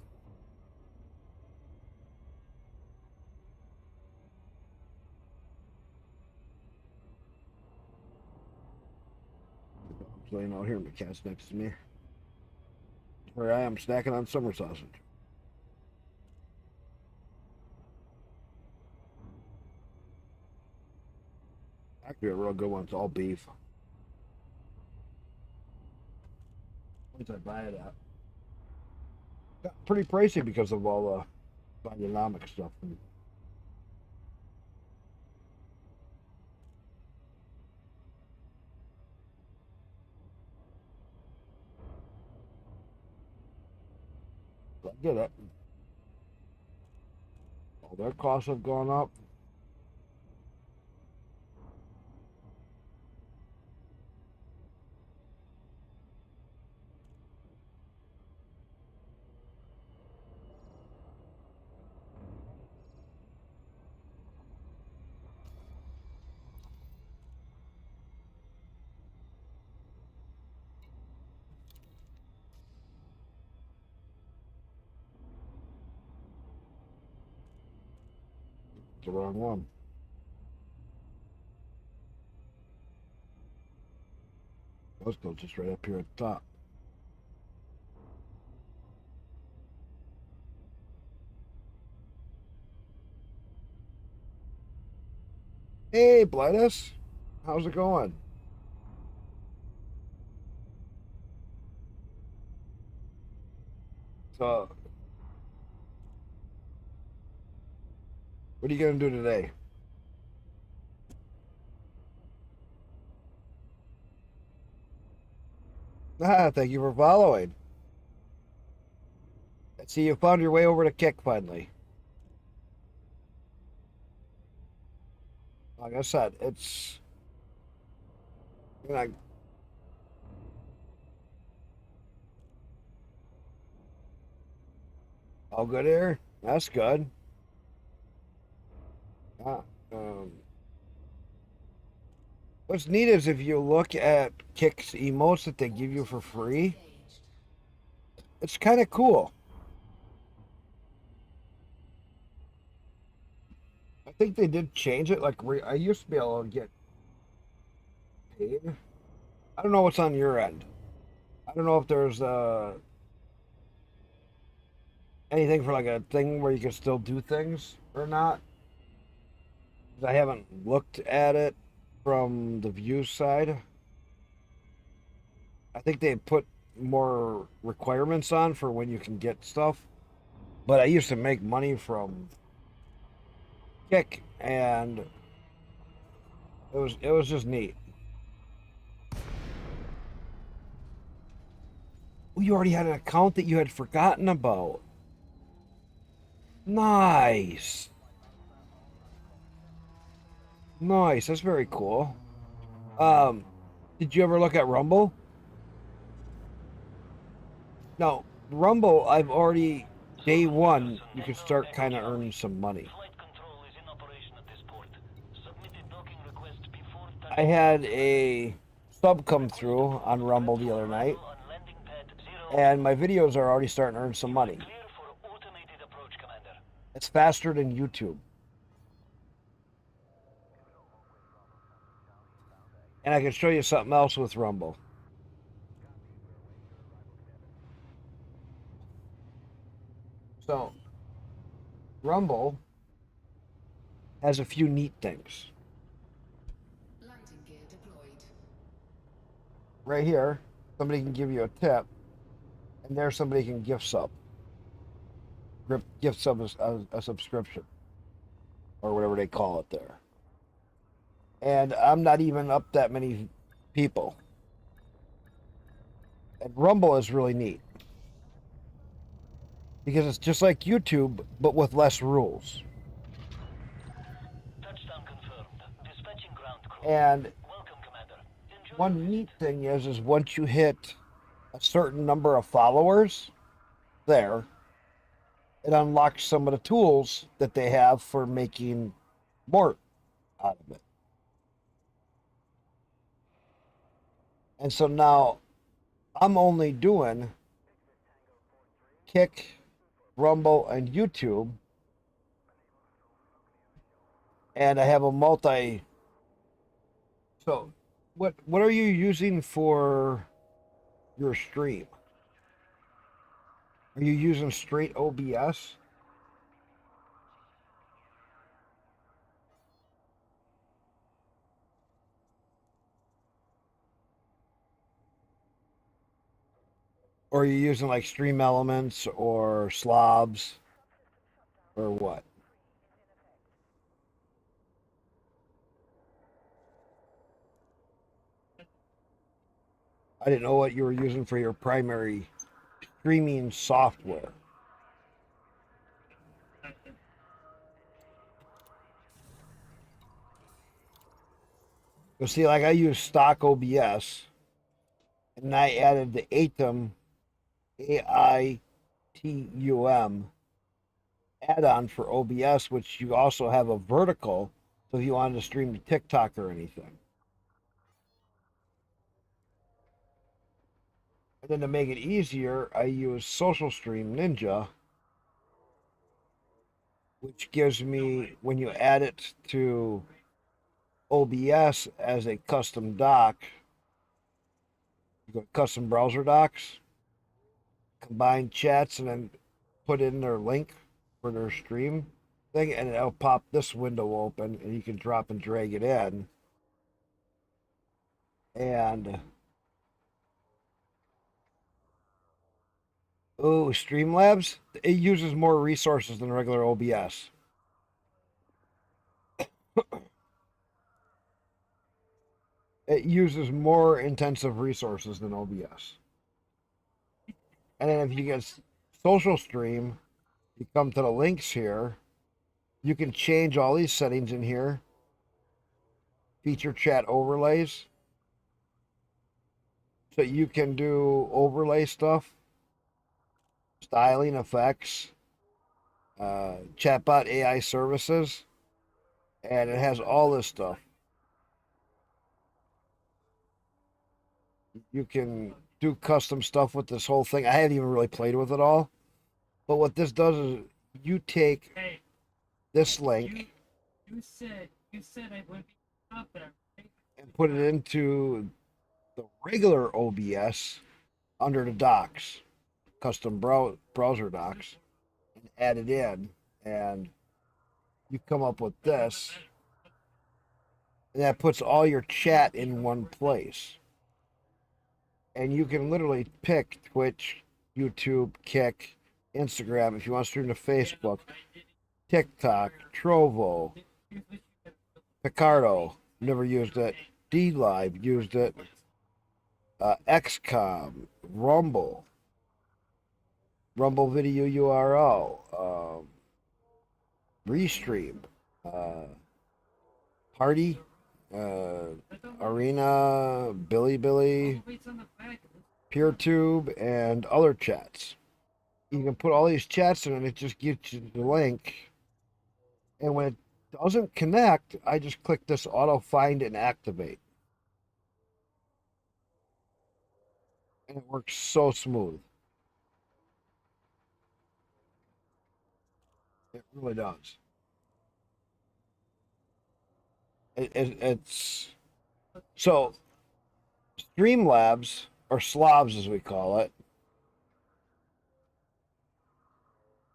I'm playing out here, my cat's next to me. Where I am snacking on summer sausage. Actually, a real good one. It's all beef. Once I buy it at. Got pretty pricey because of all the biodynamic stuff. I get it. All their costs have gone up. It's the wrong one. Let's go just right up here at the top. Hey, Blightus. How's it going? So, what are you going to do today? Ah, thank you for following. I see you found your way over to Kick finally. Like I said, it's... You know, all good here? That's good. Ah, what's neat is if you look at Kick's emotes that they give you for free, it's kind of cool. I think they did change it. Like, I used to be able to get paid. I don't know what's on your end. I don't know if there's anything for like a thing where you can still do things or not. I haven't looked at it from the view side. I think they put more requirements on for when you can get stuff. But I used to make money from Kick, and it was just neat. Oh, you already had an account that you had forgotten about. Nice. Nice. That's very cool. Did you ever look at Rumble? No, Rumble, I've already, day one, you can start kind of earning some money. I had a sub come through on Rumble the other night, and my videos are already starting to earn some money. It's faster than YouTube. And I can show you something else with Rumble. So, Rumble has a few neat things. Right here, somebody can give you a tip, and there somebody can gift sub. Gift sub a subscription, or whatever they call it there. And I'm not even up that many people. And Rumble is really neat. Because it's just like YouTube, but with less rules. And one neat thing is once you hit a certain number of followers there, it unlocks some of the tools that they have for making more out of it. And so now I'm only doing Kick, Rumble, and YouTube. And I have a multi. So what are you using for your stream? Are you using straight OBS? Or are you using like Stream Elements or Slobs or what? I didn't know what you were using for your primary streaming software. You see, like I use stock OBS, and I added the AITUM, AITUM add-on for OBS, which you also have a vertical, so if you wanted to stream to TikTok or anything. And then to make it easier, I use Social Stream Ninja, which gives me, when you add it to OBS as a custom doc, you go to custom browser docs, combine chats, and then put in their link for their stream thing, and it'll pop this window open, and you can drop and drag it in. And oh, Streamlabs, it uses more resources than regular OBS. It uses more intensive resources than OBS. And then if you get Social Stream, you come to the links here. You can change all these settings in here. Feature chat overlays. So you can do overlay stuff, styling effects, chatbot AI services, and it has all this stuff. You can do custom stuff with this whole thing. I haven't even really played with it all. But what this does is you take this link You said I wouldn't be up there. and put it into the regular OBS under the docs, custom browser docs, and add it in. And you come up with this. And that puts all your chat in one place. And you can literally pick Twitch, YouTube, Kick, Instagram, if you want to stream to Facebook, TikTok, Trovo, Picardo, never used it, DLive used it, XCOM, Rumble Video URL, Restream, Party, Arena, Billy, PeerTube, and other chats. You can put all these chats in and it just gives you the link. And when it doesn't connect, I just click this auto find and activate. And it works so smooth. It really does. It's so Streamlabs, or Slobs as we call it,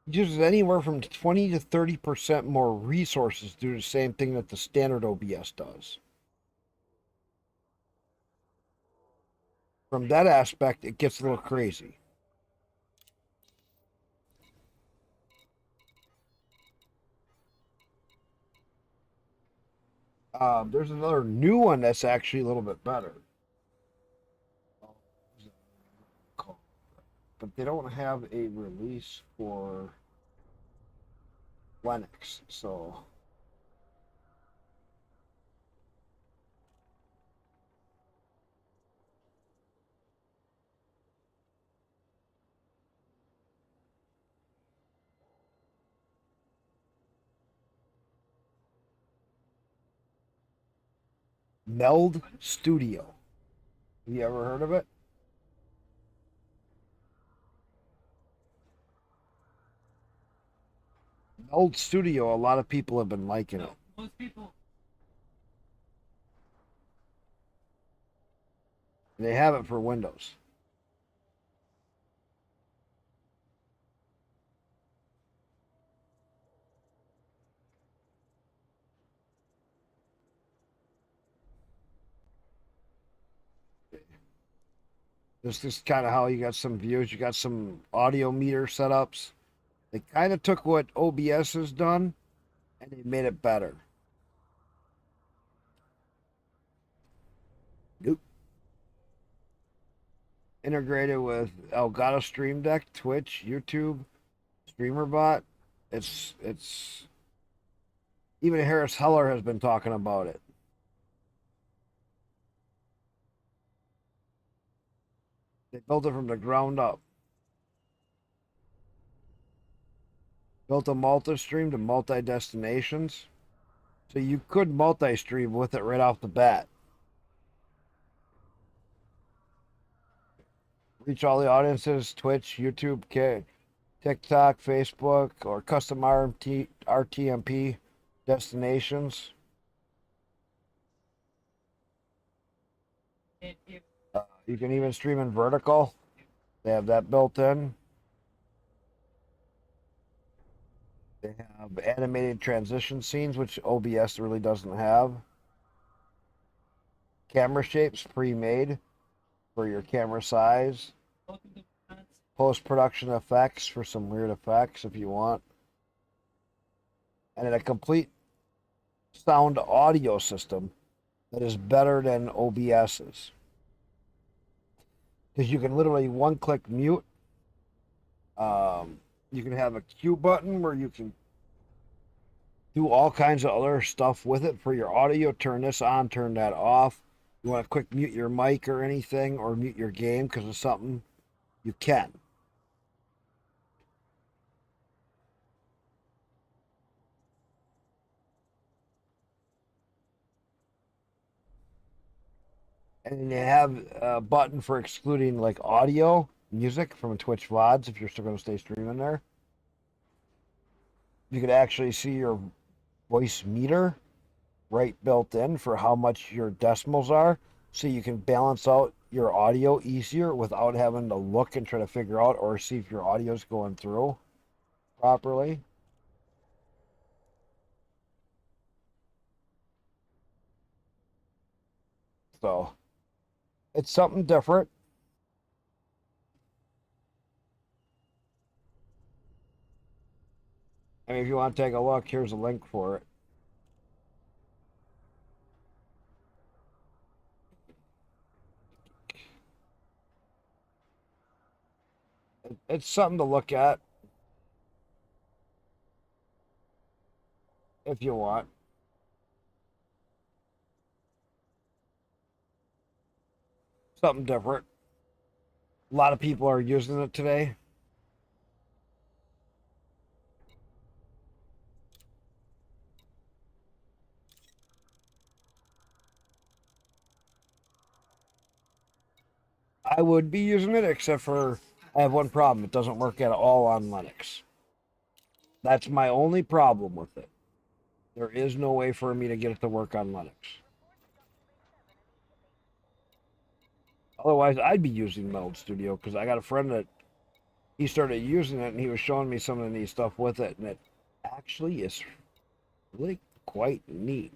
uses anywhere from 20 to 30% more resources to do the same thing that the standard OBS does. From that aspect, it gets a little crazy. There's another new one that's actually a little bit better. But they don't have a release for Linux, so Meld Studio. Have you ever heard of it? Meld Studio, a lot of people have been liking it. Most people. They have it for Windows. This is kind of how you got some views. You got some audio meter setups. They kind of took what OBS has done and they made it better. Nope. Integrated with Elgato Stream Deck, Twitch, YouTube, StreamerBot. It's even Harris Heller has been talking about it. They built it from the ground up. Built a multi-stream to multi-destinations. So you could multi-stream with it right off the bat. Reach all the audiences, Twitch, YouTube, TikTok, Facebook, or custom RTMP destinations. You can even stream in vertical. They have that built in. They have animated transition scenes, which OBS really doesn't have. Camera shapes pre-made for your camera size. Post-production effects for some weird effects if you want. And then a complete sound audio system that is better than OBS's. Because you can literally one-click mute. You can have a Q button where you can do all kinds of other stuff with it for your audio. Turn this on, turn that off. You want to quick mute your mic or anything, or mute your game because of something, you can. And you have a button for excluding like audio, music from Twitch VODs if you're still going to stay streaming there. You could actually see your voice meter right built in for how much your decimals are, so you can balance out your audio easier without having to look and try to figure out or see if your audio is going through properly. So it's something different. I mean, if you want to take a look, here's a link for it. It's something to look at if you want. Something different. A lot of people are using it today. I would be using it, except for I have one problem. It doesn't work at all on Linux. That's my only problem with it. There is no way for me to get it to work on Linux. Otherwise, I'd be using Meld Studio because I got a friend that he started using it and he was showing me some of the neat stuff with it, and it actually is really quite neat.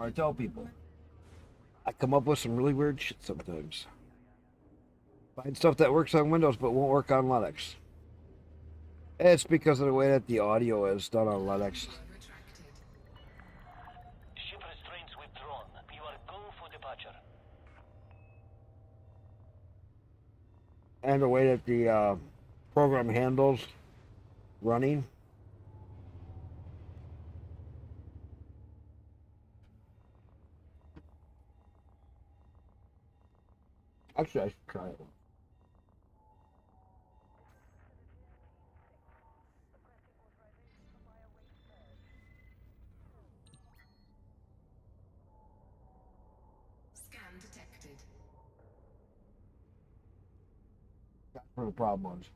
I tell people, I come up with some really weird shit sometimes. Find stuff that works on Windows but won't work on Linux. It's because of the way that the audio is done on Linux. Ship restraints withdrawn. You are go for departure. And the way that the program handles running. Actually, I should try it. Scan detected. That's where the problem was.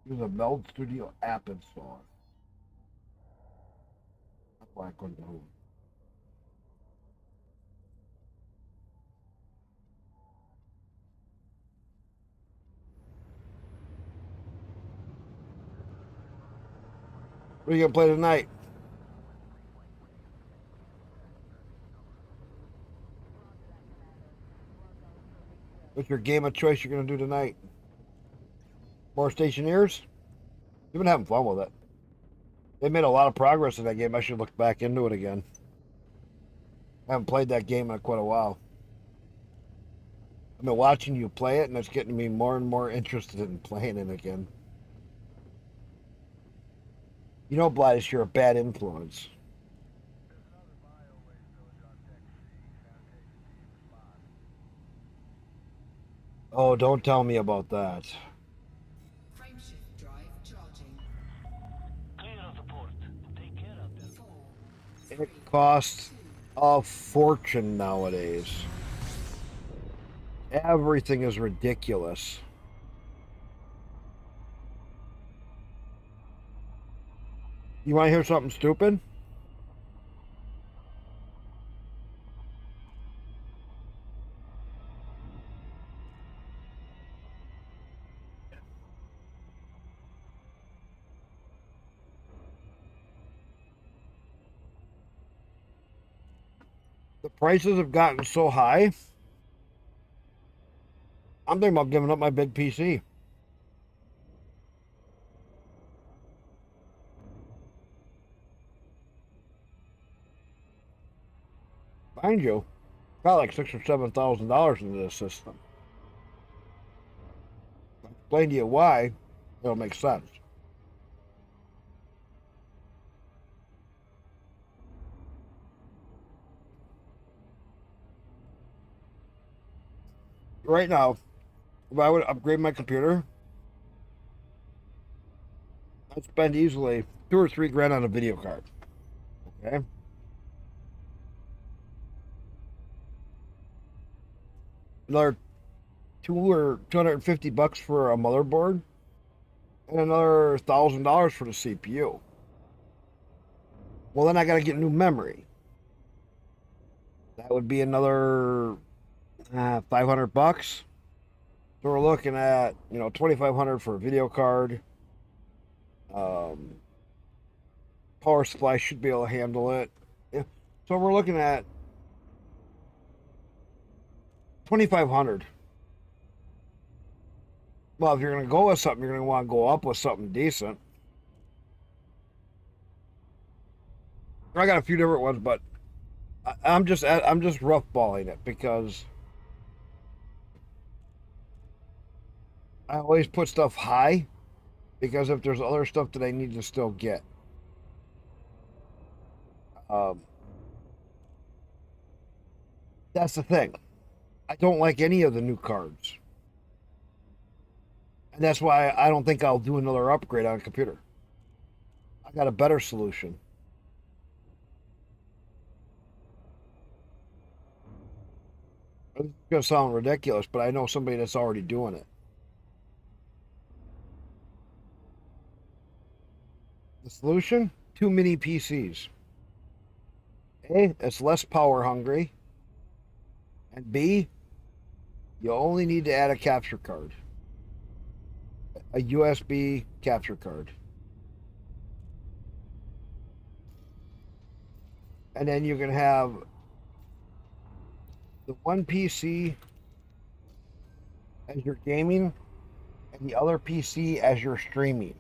There's a Meld Studio app installed. That's why I couldn't do it. What are you gonna play tonight? What's your game of choice you're gonna do tonight? More Stationeers? You've been having fun with it. They made a lot of progress in that game. I should look back into it again. I haven't played that game in quite a while. I've been watching you play it, and it's getting me more and more interested in playing it again. You know, Blythe, you're a bad influence. Oh, don't tell me about that. Frameshift drive charging. Clear of the port. Take care out there. It costs a fortune nowadays. Everything is ridiculous. You want to hear something stupid? The prices have gotten so high. I'm thinking about giving up my big PC. Mind you, got like $6,000 or $7,000 into this system. I'll explain to you why. It'll make sense. Right now, if I would upgrade my computer, I'd spend easily $2 or $3 grand on a video card. Okay. Another $250 for a motherboard, and another $1,000 for the CPU. Well, then I got to get new memory. That would be another $500. So we're looking at $2,500 for a video card. Power supply should be able to handle it. Yeah. So we're looking at $2,500. Well, if you're going to go with something, you're going to want to go up with something decent. I got a few different ones, but I'm just roughballing it because I always put stuff high because if there's other stuff that I need to still get. That's the thing. I don't like any of the new cards. And that's why I don't think I'll do another upgrade on a computer. I got a better solution. It's going to sound ridiculous, but I know somebody that's already doing it. The solution? 2 mini PCs. A, it's less power hungry. And B, you only need to add a capture card. A USB capture card. And then you can have the one PC as your gaming and the other PC as your streaming.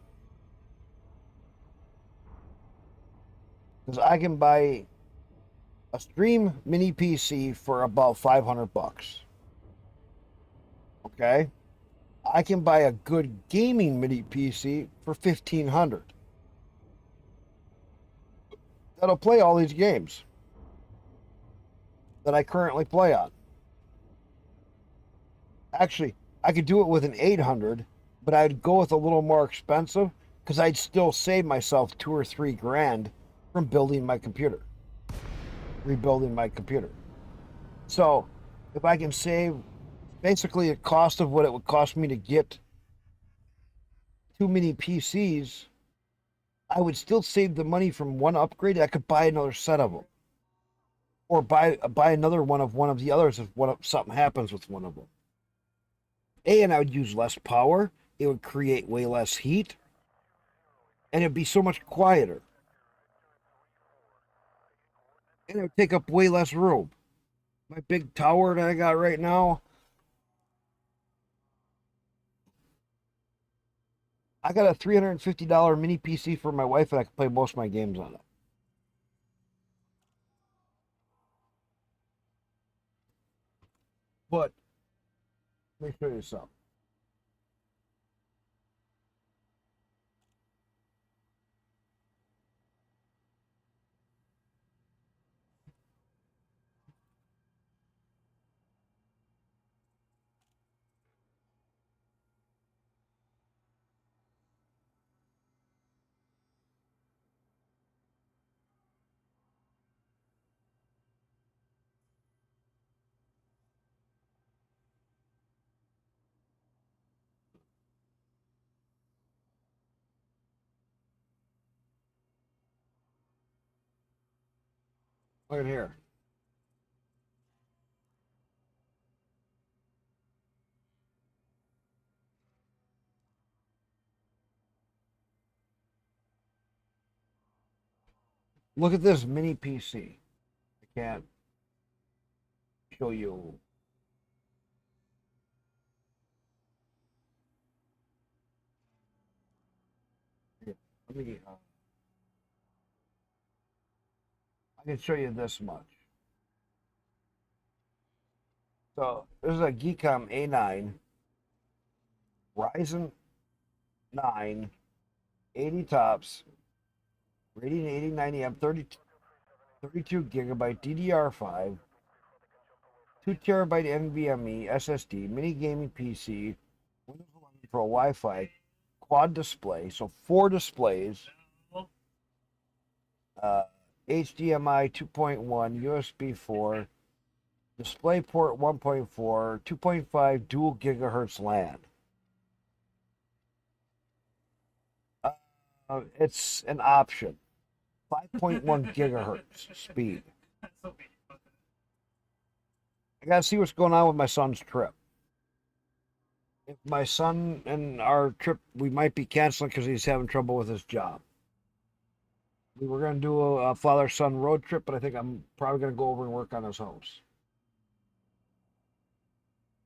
Because I can buy a stream mini PC for about $500. Okay? I can buy a good gaming mini PC for $1,500. That'll play all these games that I currently play on. Actually, I could do it with an 800, but I'd go with a little more expensive because I'd still save myself 2 or 3 grand from building my computer, rebuilding my computer. So if I can save basically the cost of what it would cost me to get too many PCs, I would still save the money from one upgrade. I could buy another set of them, or buy another one of the others if something happens with one of them. And I would use less power. It would create way less heat, and it'd be so much quieter. And it would take up way less room. My big tower that I got right now, I got a $350 mini PC for my wife, and I can play most of my games on it. But let me show you something. Look at here. Look at this mini PC. I can't show you. Here, let me. I can show you this much. So this is a Geekom A9, Ryzen 9, 80 tops, rating 8090M, 32 gigabyte DDR5, 2 terabyte NVMe SSD, mini gaming PC, Windows 11 Pro Wi-Fi, quad display, so 4 displays, HDMI 2.1, USB 4, DisplayPort 1.4, 2.5 dual gigahertz LAN. It's an option. 5.1 gigahertz speed. I gotta see what's going on with my son's trip. If my son and our trip, we might be canceling because he's having trouble with his job. We were gonna do a father-son road trip, but I think I'm probably gonna go over and work on his house.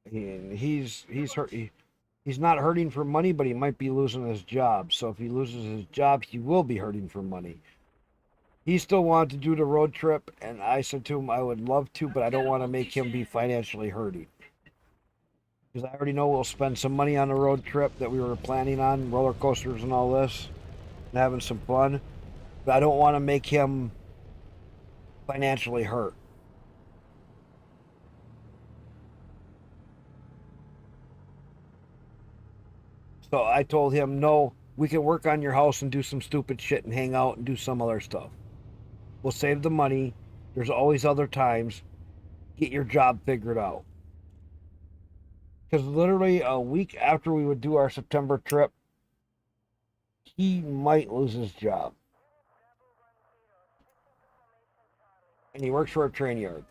He's hurt. He's not hurting for money, but he might be losing his job. So if he loses his job, he will be hurting for money. He still wanted to do the road trip, and I said to him I would love to, but I don't want to make him be financially hurting. Because I already know we'll spend some money on the road trip that we were planning on, roller coasters and all this, and having some fun. But I don't want to make him financially hurt. So I told him, no, we can work on your house and do some stupid shit and hang out and do some other stuff. We'll save the money. There's always other times. Get your job figured out. Because literally a week after we would do our September trip, he might lose his job. And he works for a train yard.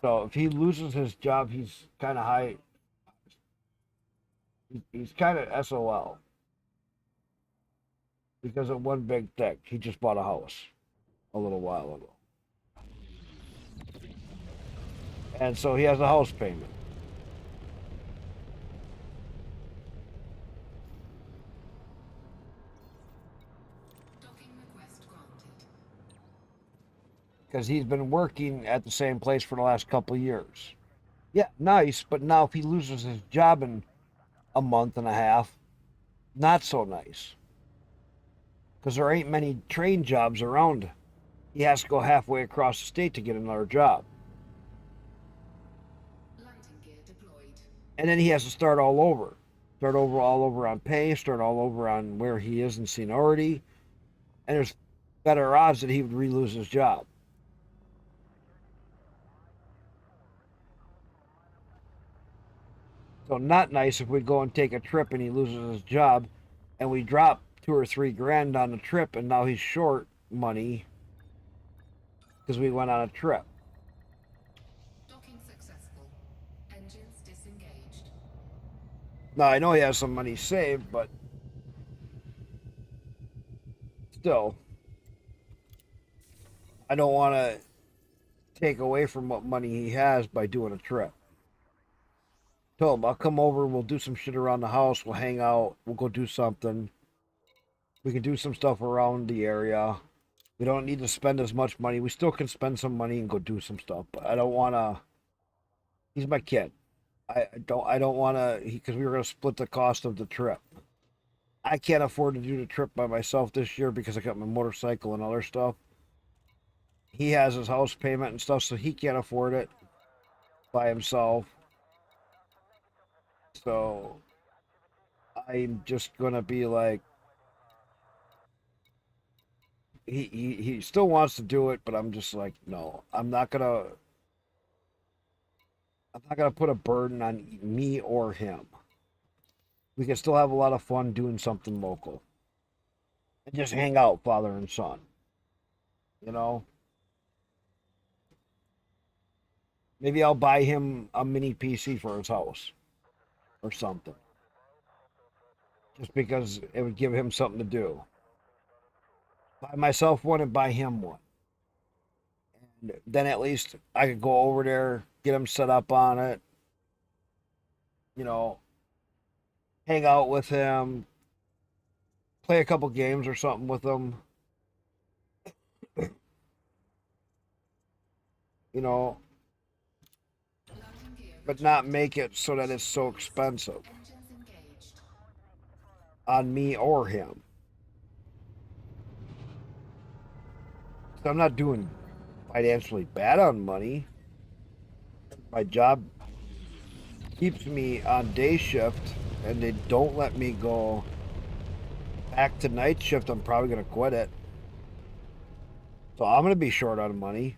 So if he loses his job, he's kind of high. He's kind of SOL. Because of one big thing. He just bought a house a little while ago. And so he has a house payment. Because he's been working at the same place for the last couple of years. Yeah, nice, but now if he loses his job in a month and a half, not so nice. Because there ain't many train jobs around. He has to go halfway across the state to get another job. Lighting gear deployed. And then he has to start all over. Start over all over on pay, start all over on where he is in seniority. And there's better odds that he would re-lose his job. So not nice if we go and take a trip and he loses his job and we drop 2 or 3 grand on the trip and now he's short money because we went on a trip. Docking successful. Engines disengaged. Now I know he has some money saved, but still, I don't want to take away from what money he has by doing a trip. Told him, I'll come over, we'll do some shit around the house, we'll hang out, we'll go do something. We can do some stuff around the area. We don't need to spend as much money. We still can spend some money and go do some stuff, but I don't want to. He's my kid. I don't want to, because we were going to split the cost of the trip. I can't afford to do the trip by myself this year because I got my motorcycle and other stuff. He has his house payment and stuff, so he can't afford it by himself. So I'm just gonna be like, he still wants to do it, but I'm just like, no, I'm not gonna put a burden on me or him. We can still have a lot of fun doing something local and just hang out, father and son. You know, maybe I'll buy him a mini PC for his house or something, just because it would give him something to do. Buy myself one and buy him one. And then at least I could go over there, get him set up on it, you know, hang out with him, play a couple games or something with him. You know, but not make it so that it's so expensive on me or him. So I'm not doing financially bad on money. My job keeps me on day shift and they don't let me go back to night shift. I'm probably going to quit it. So I'm going to be short on money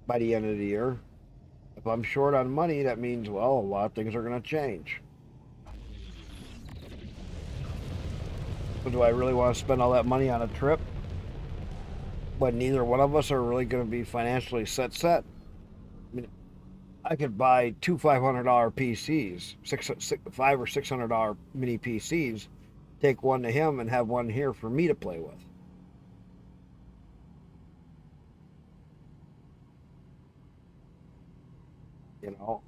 by the end of the year. If I'm short on money, that means, well, a lot of things are going to change. So do I really want to spend all that money on a trip when neither one of us are really going to be financially set? I mean, I could buy 2 $500 PCs, $500 or $600 mini PCs, take one to him and have one here for me to play with. You know,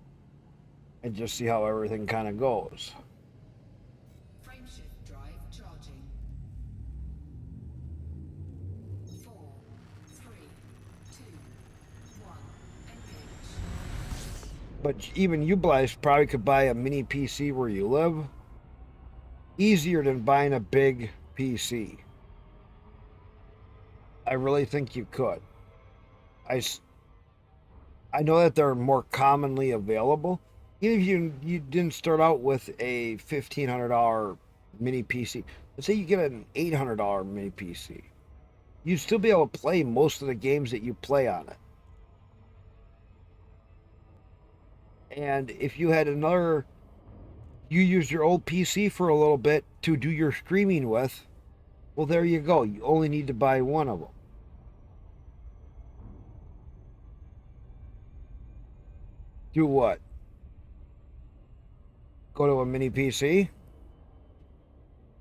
and just see how everything kind of goes. Frameshift drive charging. 4, 3, 2, 1, engage. But even you guys probably could buy a mini PC where you live. Easier than buying a big PC. I really think you could. I know that they're more commonly available. Even if you didn't start out with a $1,500 mini PC, let's say you get an $800 mini PC, you'd still be able to play most of the games that you play on it. And if you had you used your old PC for a little bit to do your streaming with, well, there you go. You only need to buy one of them. Do what? Go to a mini PC?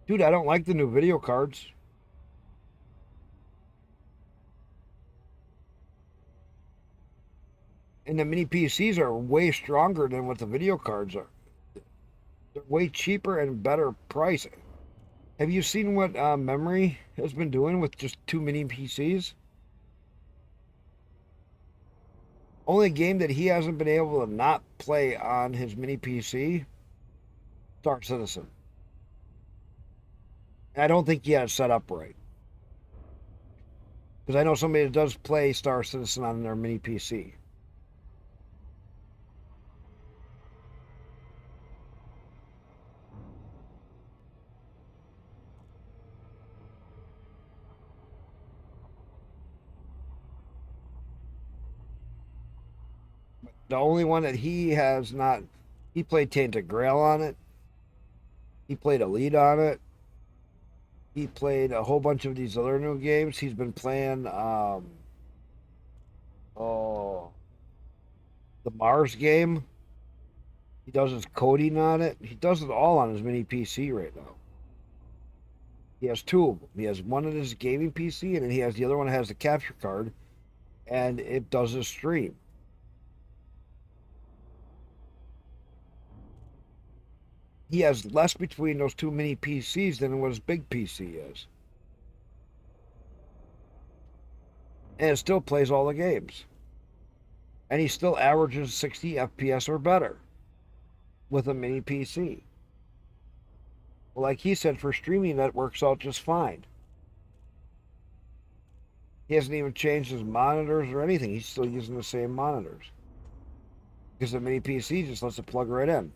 Dude, I don't like the new video cards. And the mini PCs are way stronger than what the video cards are. They're way cheaper and better pricing. Have you seen what Memory has been doing with just 2 mini PCs? Only game that he hasn't been able to not play on his mini PC, Star Citizen. I don't think he has it set up right. Because I know somebody that does play Star Citizen on their mini PC. The only one that he has not, he played Tainted Grail on it. He played Elite on it. He played a whole bunch of these other new games. He's been playing, the Mars game. He does his coding on it. He does it all on his mini PC right now. He has two of them. He has one in his gaming PC, and then he has the other one that has the capture card, and it does his stream. He has less between those two mini PCs than what his big PC is. And it still plays all the games. And he still averages 60 FPS or better with a mini PC. Well, like he said, for streaming, that works out just fine. He hasn't even changed his monitors or anything. He's still using the same monitors. Because the mini PC just lets it plug right in.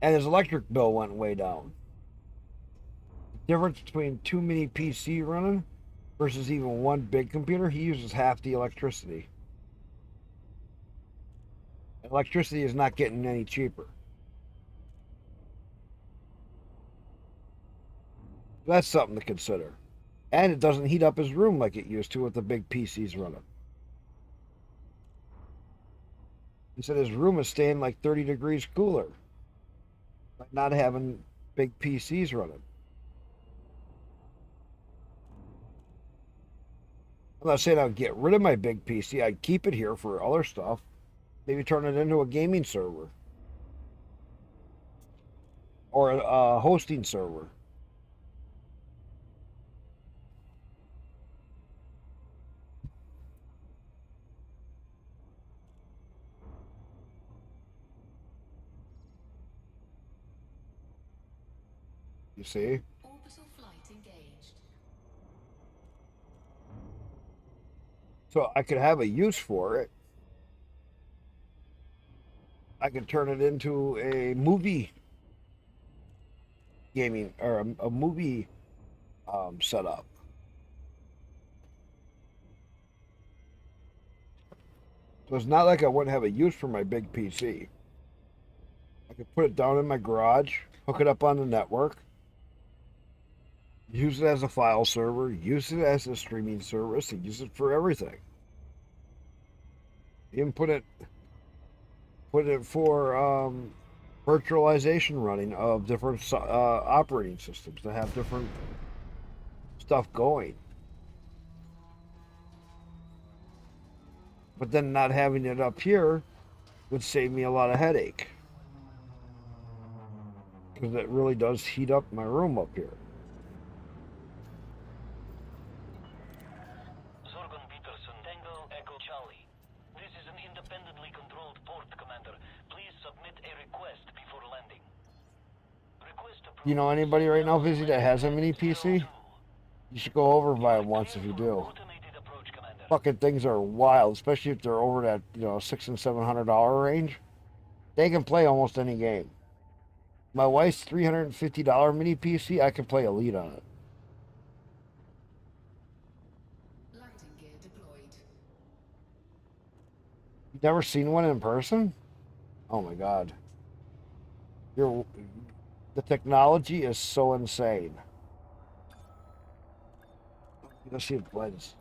And his electric bill went way down. The difference between two mini PC running versus even one big computer, he uses half the electricity. Electricity is not getting any cheaper. That's something to consider. And it doesn't heat up his room like it used to with the big PCs running. He said his room is staying like 30 degrees cooler by not having big PCs running. I'm not saying I'd get rid of my big PC. I'd keep it here for other stuff. Maybe turn it into a gaming server. Or a hosting server. You see? Orbital flight engaged. So I could have a use for it. I could turn it into a movie gaming or a movie setup. So it's not like I wouldn't have a use for my big PC. I could put it down in my garage, hook it up on the network, use it as a file server, use it as a streaming service, and use it for everything. Even put it for virtualization running of different operating systems that have different stuff going. But then not having it up here would save me a lot of headache. Because it really does heat up my room up here. Zorgon Peterson, Tango Echo Charlie. This is an independently controlled port, Commander. Please submit a request before landing. Request You know anybody right now, Vizzy, that has a mini PC? You should go over by it once if you do. Fucking things are wild, especially if they're over that, $600 and $700 range. They can play almost any game. My wife's $350 mini PC, I can play Elite on it. Landing gear deployed. You've never seen one in person? Oh my god. The technology is so insane. Let's see if it blends.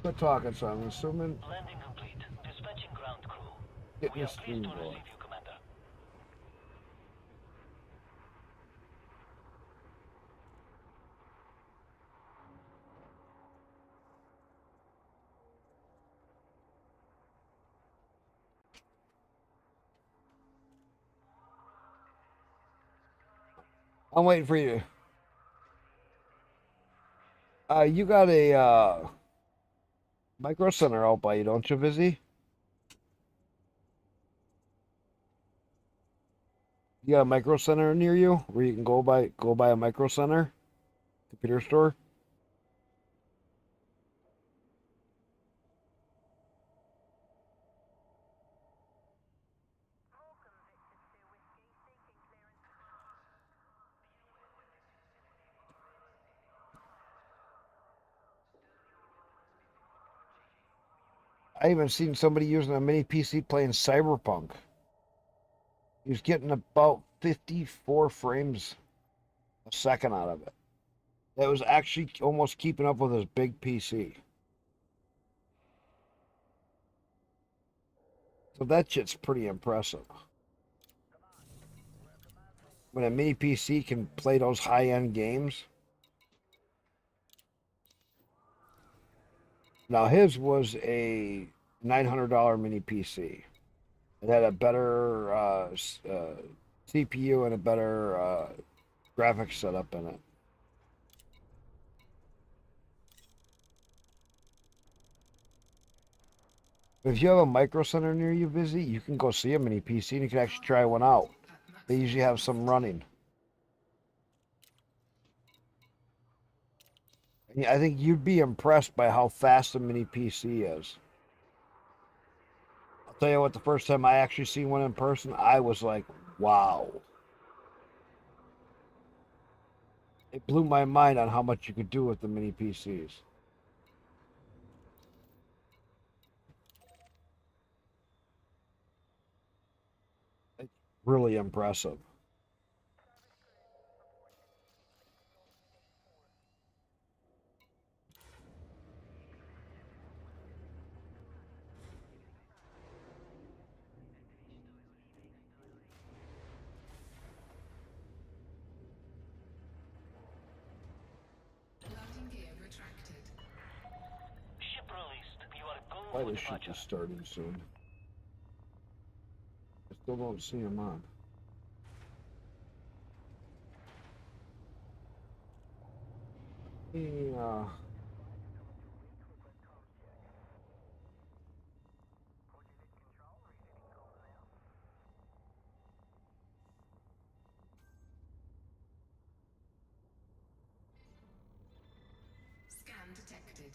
Quit talking, so I'm assuming. Landing complete. Dispatching ground crew. Get We your are pleased stream to going. receive you, Commander. I'm waiting for you. You got a micro center out by you, don't you, Vizzy? You got a micro center near you where you can go by a micro center, computer store. I even seen somebody using a mini PC playing Cyberpunk. He was getting about 54 frames a second out of it. That was actually almost keeping up with his big PC. So that shit's pretty impressive. When a mini PC can play those high-end games. Now his was a $900 mini PC. It had a better CPU and a better graphics setup in it. If you have a micro center near you busy, you can go see a mini PC and you can actually try one out. They usually have some running. I think you'd be impressed by how fast a mini PC is. I'll tell you what, the first time I actually seen one in person, I was like, wow. It blew my mind on how much you could do with the mini PCs. It's really impressive. Landing gear retracted. Ship released. You are go Why for this shit departure. is starting soon? I still don't see him on. Yeah. Scan detected.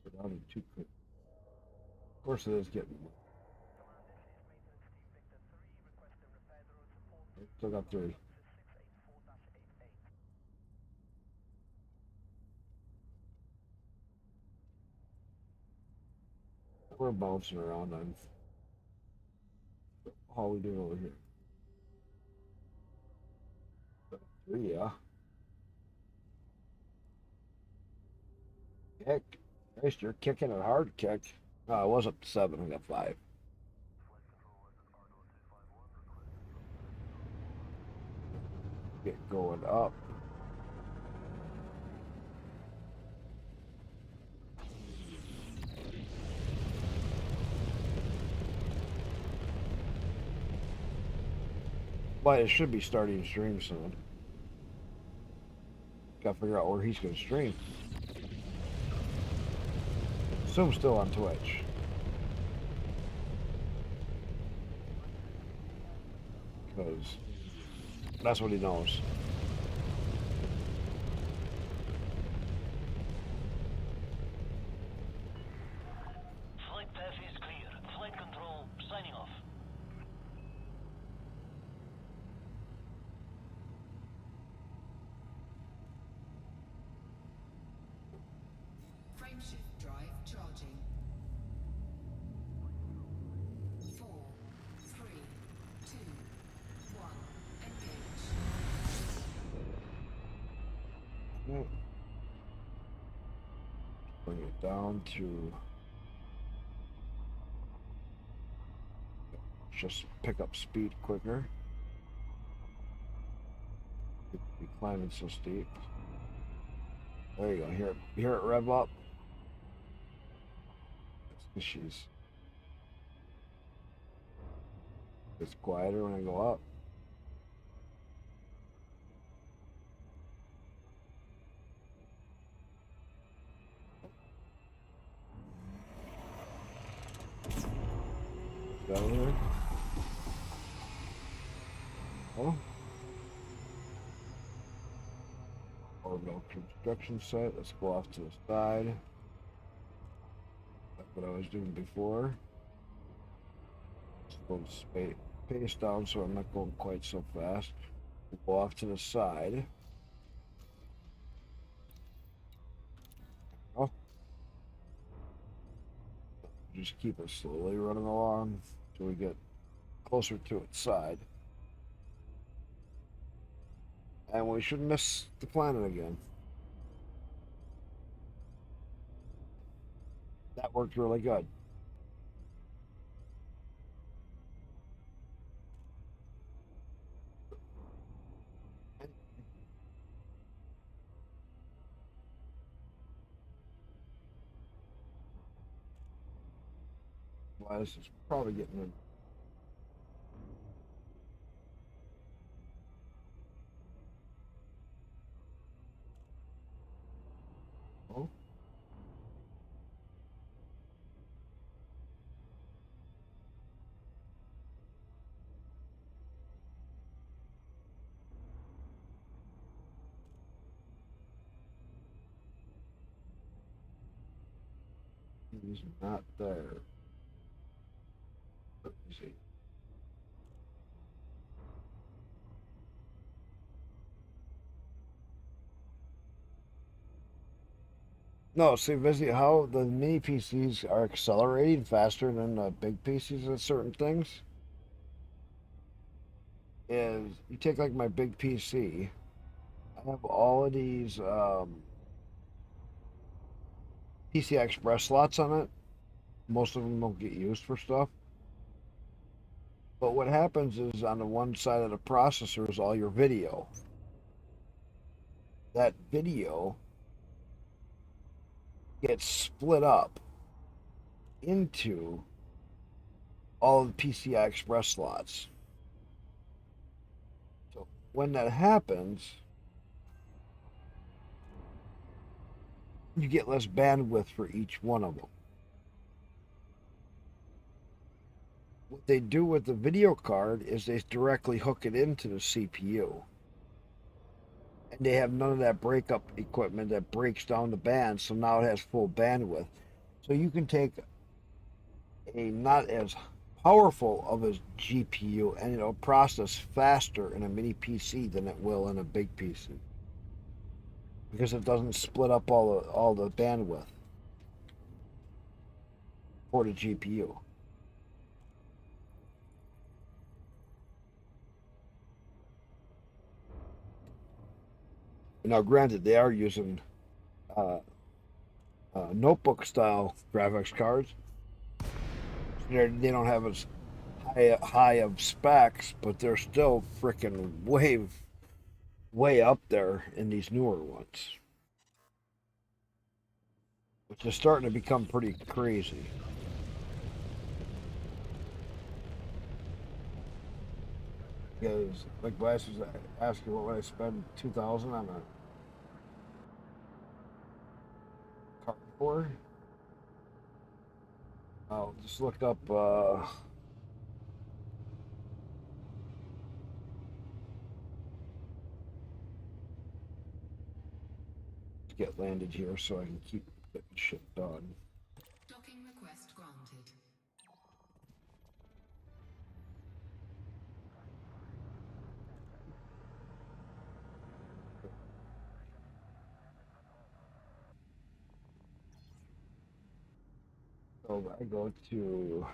Without him too quick. Of course it is getting. Still got 3. We're bouncing around on. How we doing over here? 3, yeah. Kick. Christ, you're kicking a hard kick. Oh, I was up to 7. I got 5. Get going up. But it should be starting stream soon. Gotta figure out where he's gonna stream. Assume still on Twitch. Because that's what he knows. Flight path is clear. Flight control signing off. Frameshift drive charging. 4, 3, 2, 1. Engage. Bring it down to just pick up speed quicker. Be climbing so steep. There you go. Hear it rev up. She's. It's quieter when I go up. Down here. Oh. Orbital construction site. Let's go off to the side. That's what I was doing before. Slow the pace down so I'm not going quite so fast. Go off to the side. Oh. Just keep it slowly running along till we get closer to its side. And we should miss the planet again. That worked really good. Well, this is probably getting in. Oh. He's not there. Let me see. No, see, basically how the mini PCs are accelerating faster than the big PCs at certain things is you take like my big PC. I have all of these PCI Express slots on it. Most of them don't get used for stuff. But what happens is on the one side of the processor is all your video. That video gets split up into all the PCI Express slots. So when that happens, you get less bandwidth for each one of them. What they do with the video card is they directly hook it into the CPU. And they have none of that breakup equipment that breaks down the band, so now it has full bandwidth. So you can take a not as powerful of a GPU and it'll process faster in a mini PC than it will in a big PC. Because it doesn't split up all the bandwidth for the GPU. Now, granted, they are using notebook style graphics cards. They don't have as high of specs, but they're still freaking way up there in these newer ones, which is starting to become pretty crazy. Because, like Glass was asking, what would I spend $2,000 on a card for? I'll just look up to get landed here so I can keep getting shit done. Docking request granted. So I go to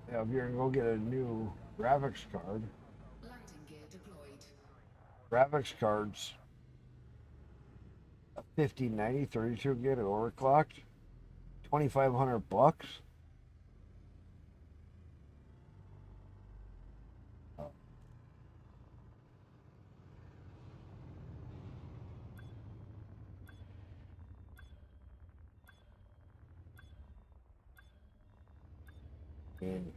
if you're gonna go get a new graphics card, Landing gear deployed. graphics cards 5090 32 gig overclocked, $2,500. And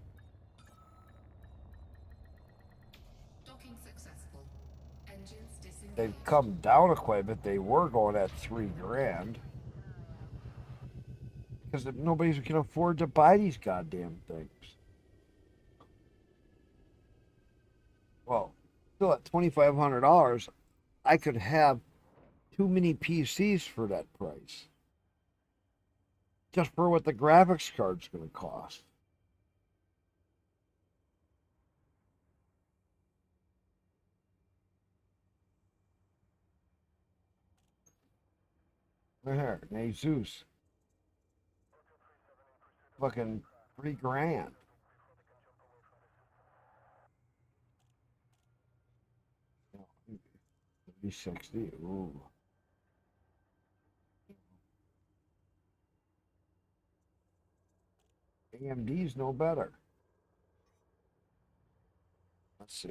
Docking successful. Engines disengaged. they've come down quite a bit. They were going at $3,000 because nobody can afford to buy these goddamn things. Still at $2,500, I could have 2 mini PCs for that price. Just for what the graphics card's going to cost. Right here, Jesus. Fucking $3,000. 360. Ooh. AMD's no better. Let's see.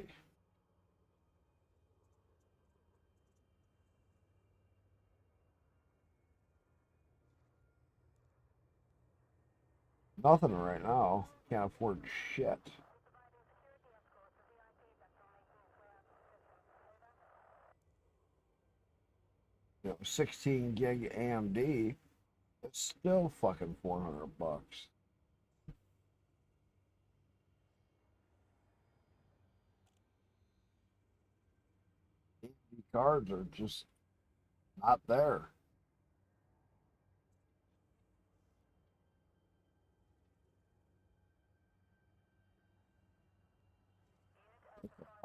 Nothing right now. Can't afford shit. You know, 16 gig AMD. It's still fucking $400. AMD cards are just not there.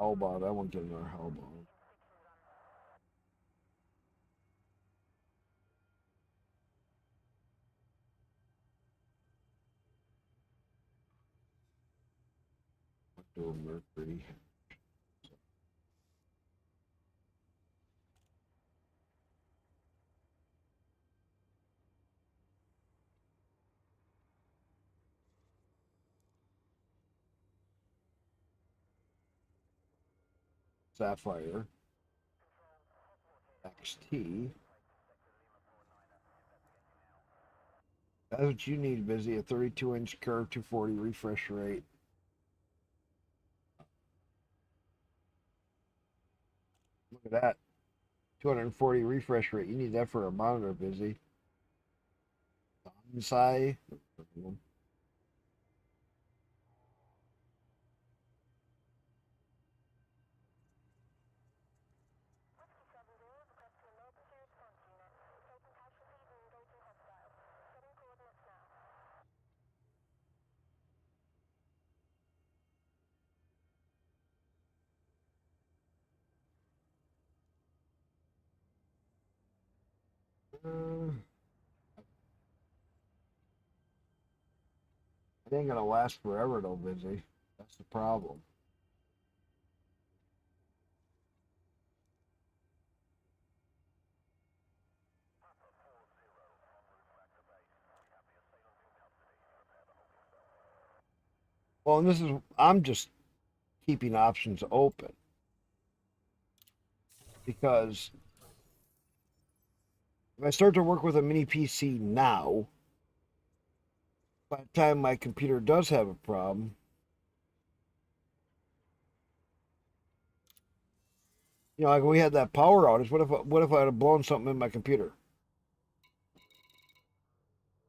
How about I won't get another Hellbound. Do a Mercury. Sapphire. XT. That's what you need, Busy. A 32-inch curve, 240 refresh rate. Look at that. 240 refresh rate. You need that for a monitor, Busy. Bonsai. It ain't gonna last forever though, Busy. That's the problem. Well, and this is, I'm just keeping options open because if I start to work with a mini PC now, by the time my computer does have a problem, you know, like we had that power outage. What if I had blown something in my computer?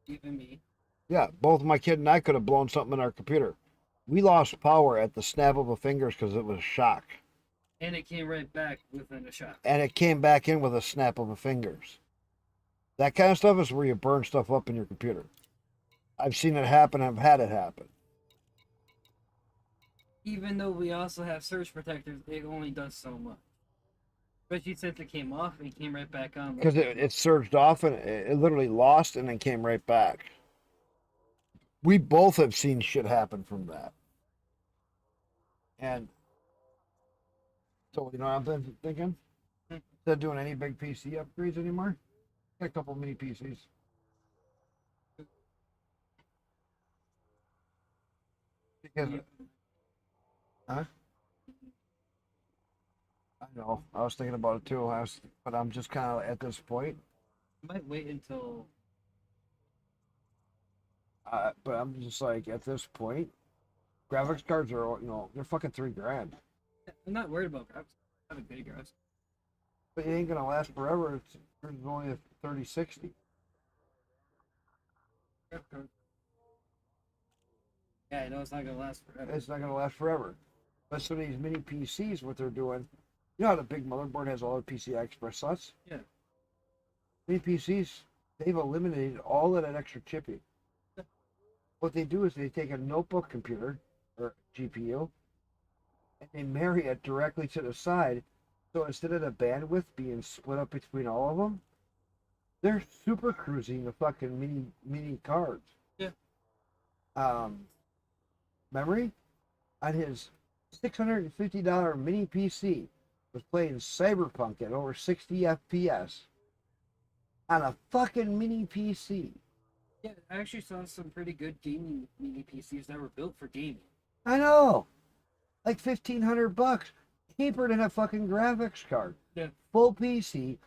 Even me. Yeah, both my kid and I could have blown something in our computer. We lost power at the snap of a fingers because it was a shock. And it came right back within a shot. And it came back in with a snap of a fingers. That kind of stuff is where you burn stuff up in your computer. I've seen it happen. I've had it happen. Even though we also have surge protectors, it only does so much. Especially since it came off, it came right back on. Because it surged off and it literally lost and then came right back. We both have seen shit happen from that. And so, you know what I'm thinking? Instead of doing any big PC upgrades anymore, get a couple mini PCs. Because, huh? I know. I was thinking about it too. But I'm just kind of at this point. I might wait until. But I'm just like at this point, graphics cards are, you know, they're fucking $3,000. I'm not worried about graphics. I have a good graphics. But it ain't gonna last forever. It's only a 3060. Yeah, I know it's not gonna last forever. It's not gonna last forever. But some of these mini PCs, what they're doing, you know how the big motherboard has all the PCI Express slots? Yeah. Mini PCs, they've eliminated all of that extra chipping. What they do is they take a notebook computer or GPU and they marry it directly to the side. So instead of the bandwidth being split up between all of them, they're super cruising the fucking mini cards. Yeah. Memory on his $650 mini PC was playing Cyberpunk at over 60 FPS on a fucking mini PC. Yeah, I actually saw some pretty good gaming mini PCs that were built for gaming. I know, like $1,500, cheaper than a fucking graphics card. Yeah. Full PC,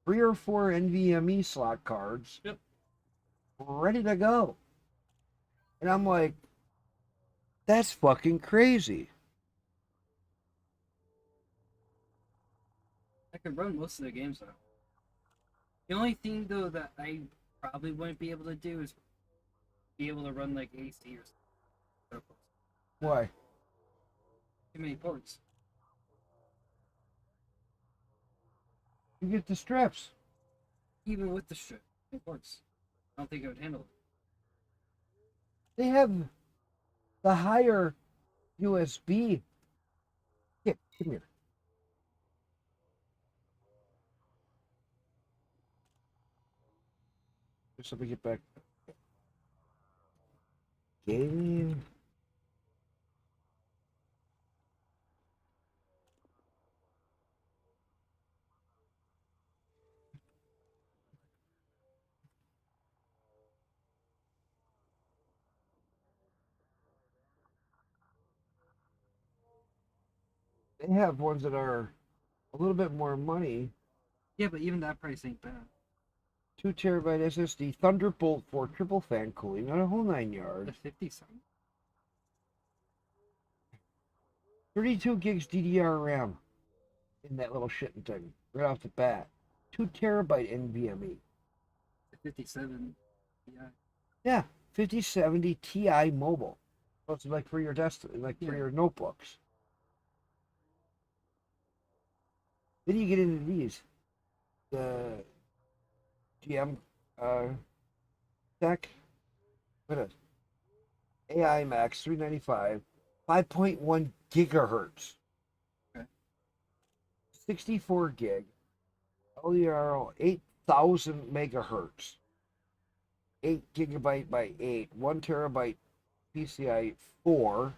3 or 4 NVMe slot cards. Yep. Ready to go. And I'm like, that's fucking crazy. I could run most of the games though. The only thing though that I probably wouldn't be able to do is be able to run like AC or something. Why? Too many ports. You get the strips. Even with the strip, ports. I don't think it would handle it. They have the higher USB. Here, come here. Just let me get back. Gaming. They have ones that are a little bit more money. Yeah, but even that price ain't bad. 2 terabyte SSD, Thunderbolt 4 triple fan cooling, not a whole 9 yards. The 50 something. 32 gigs DDR RAM in that little shitting thing right off the bat. 2 terabyte NVMe. The 57. Yeah. Yeah, 5070 Ti mobile. So it's like for your desktop, like for your notebooks. Then you get into these. The GM tech. What is it? AI Max 395, 5.1 gigahertz. Okay. 64 gig. LDR 8,000 megahertz. 8 gigabyte by 8, 1 terabyte PCI 4.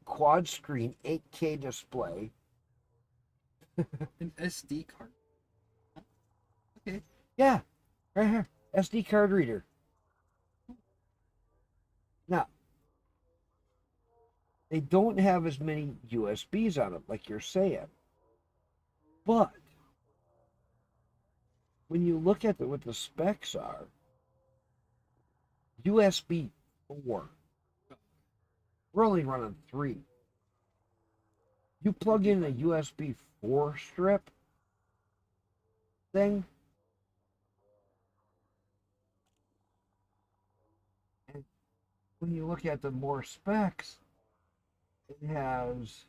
Quad screen 8K display. An SD card. Okay. Yeah, right here. SD card reader. Now, they don't have as many USBs on them, like you're saying. But when you look at what the specs are, USB 4. We're only running 3. You plug in a USB 4 strip thing, and when you look at the more specs, it has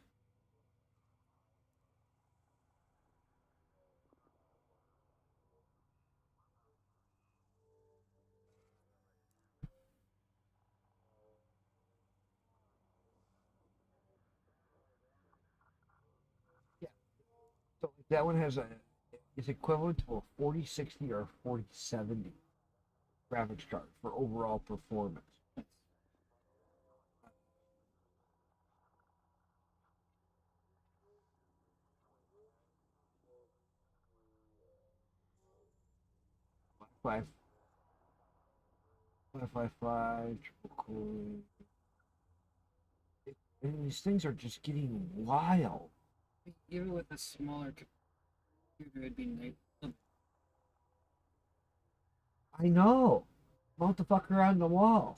so that one has is equivalent to a 4060 or 4070 graphics card for overall performance. Wi-Fi 5, triple cooling. And these things are just getting wild. Even with a smaller computer, it'd be nice. I know. Mount the fucker on the wall.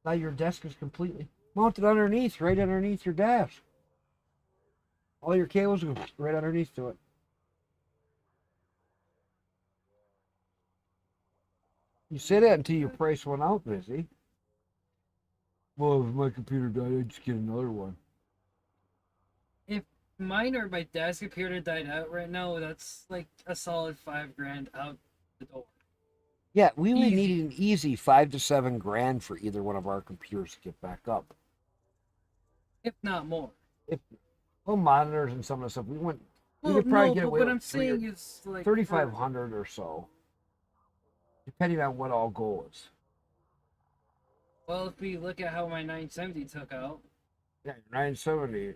Now your desk is completely mounted underneath, right underneath your desk. All your cables go right underneath to it. You say that until you price one out, busy. Well, if my computer died, I'd just get another one. If mine or my dad's computer died out right now, that's like a solid $5,000 out the door. Yeah, we would Easy. need an easy 5 to 7 grand for either one of our computers to get back up. If not more. If well, monitors and some of the stuff we went, we Well, could probably no, get but away what with I'm saying is like 3,500 or so, depending on what all goes. Well, if we look at how my 970 took out, Yeah, 970.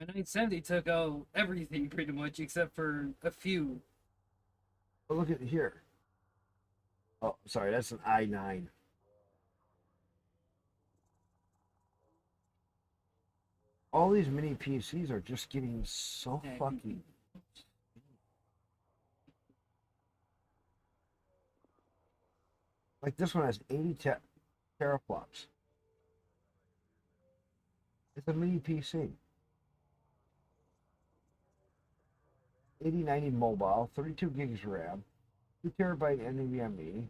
my 970 took out everything pretty much except for a few. But look at here. Oh, sorry, that's an i9. All these mini PCs are just getting so fucking. Like this one has 80 teraflops. It's a mini PC. 8090 mobile, 32 gigs RAM, 2 terabyte NVMe,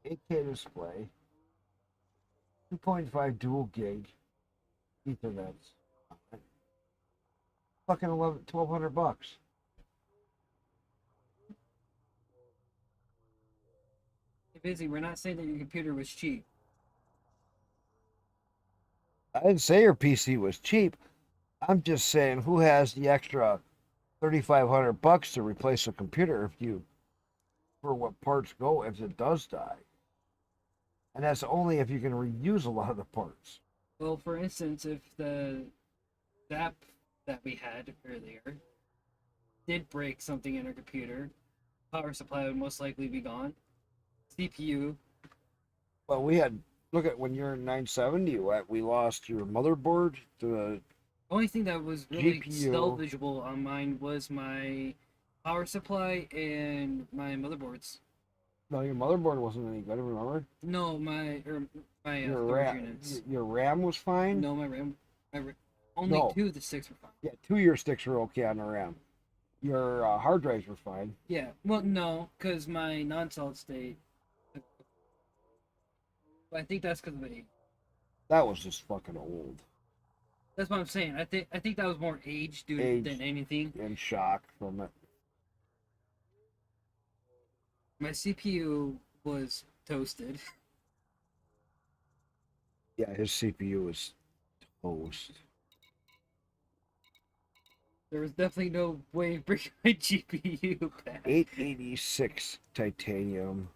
8K display, 2.5 dual gig Ethernet. Fucking 1,200 bucks. Hey, Busy, we're not saying that your computer was cheap. I didn't say your PC was cheap. I'm just saying who has the extra 3,500 bucks to replace a computer if you, for what parts go if it does die. And that's only if you can reuse a lot of the parts. Well, for instance, if the app that we had earlier did break something in our computer, power supply would most likely be gone. CPU. Well, we had, look at when you're in 970, we lost your motherboard, the Only thing that was really GPU. salvageable on mine was my power supply and my motherboards. No, your motherboard wasn't any good, remember? No, my Your storage RAM, units. your RAM was fine? No, only No. 2 of the 6 were fine. Yeah, 2 of your sticks were okay on the RAM. Your hard drives were fine. Yeah, well, no, because my non-solid state. I think that's because of age. That was just fucking old. That's what I'm saying. I think that was more age due Age than anything. and shock from it. My CPU was toasted. Yeah, his CPU was toast. There was definitely no way of bringing my GPU back. 886 titanium.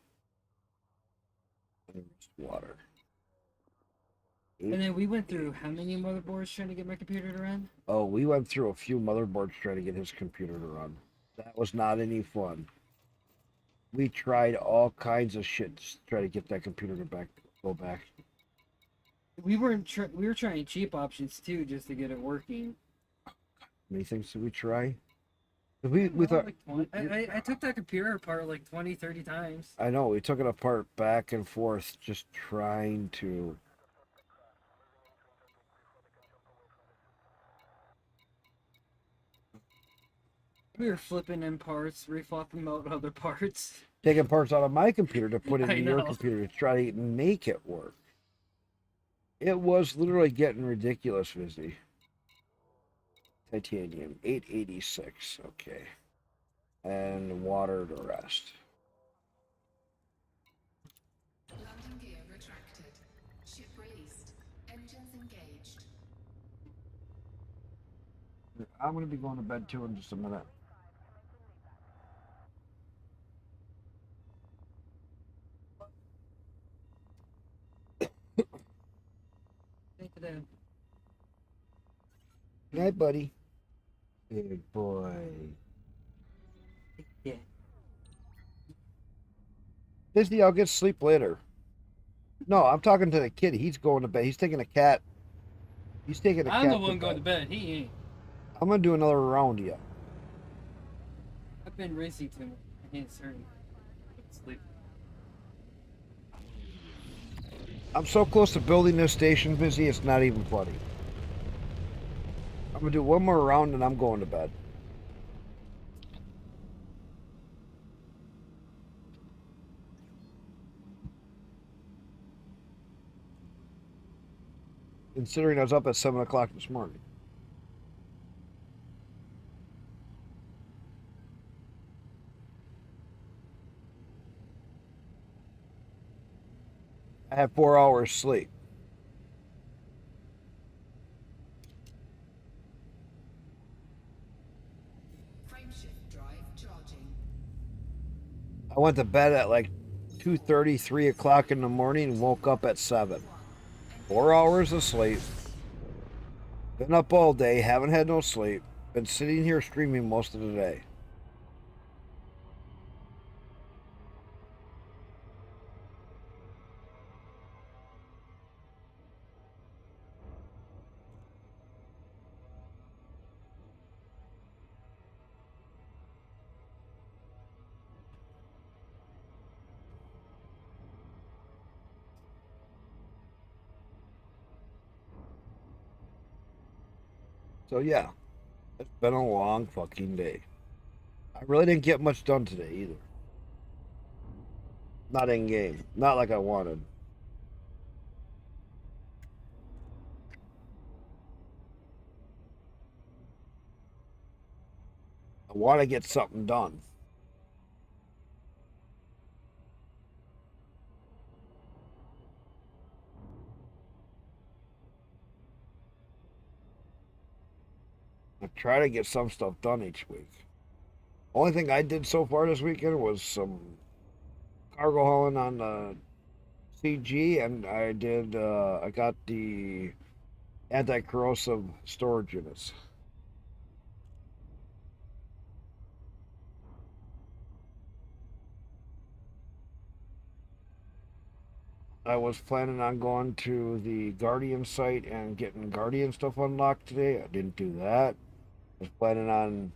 And water. And then we went through how many motherboards trying to get my computer to run? Oh, we went through a few motherboards trying to get his computer to run. That was not any fun. We tried all kinds of shit to try to get that computer to go back. We were trying cheap options too, just to get it working. How many things did we try? We thought. Like I took that computer apart like 20, 30 times. I know, we took it apart back and forth, just trying to. We were flipping in parts, reflopping out other parts. Taking parts out of my computer to put I into your know. computer to try to make it work. It was literally getting ridiculous, Vizzy. Titanium, 886, okay. And water the rest. Landing gear retracted. Ship released. Engines engaged. I'm going to be going to bed too in just a minute. Thank you, Dad. Good night, buddy. Big boy. Yeah. Disney, I'll get sleep later. No, I'm talking to the kid. He's going to bed. He's taking a cat. He's taking a cat. I'm the one going to bed. He ain't. I'm going to do another round yet. I've been racing too much. I can't certain. Sleep. I'm so close to building this station, Busy, it's not even funny. I'm going to do one more round and I'm going to bed. considering I was up at 7 o'clock this morning. I had 4 hours sleep. Frameshift drive charging. I went to bed at like 2:30, 3 o'clock in the morning and woke up at 7. 4 hours of sleep. Been up all day, haven't had no sleep. Been sitting here streaming most of the day. So yeah, it's been a long fucking day. I really didn't get much done today either. Not in game. Not like I wanted. I want to get something done. I try to get some stuff done each week. Only thing I did so far this weekend was some cargo hauling on the CG, and I got the anti-corrosive storage units. I was planning on going to the Guardian site and getting Guardian stuff unlocked today. I didn't do that. I was planning on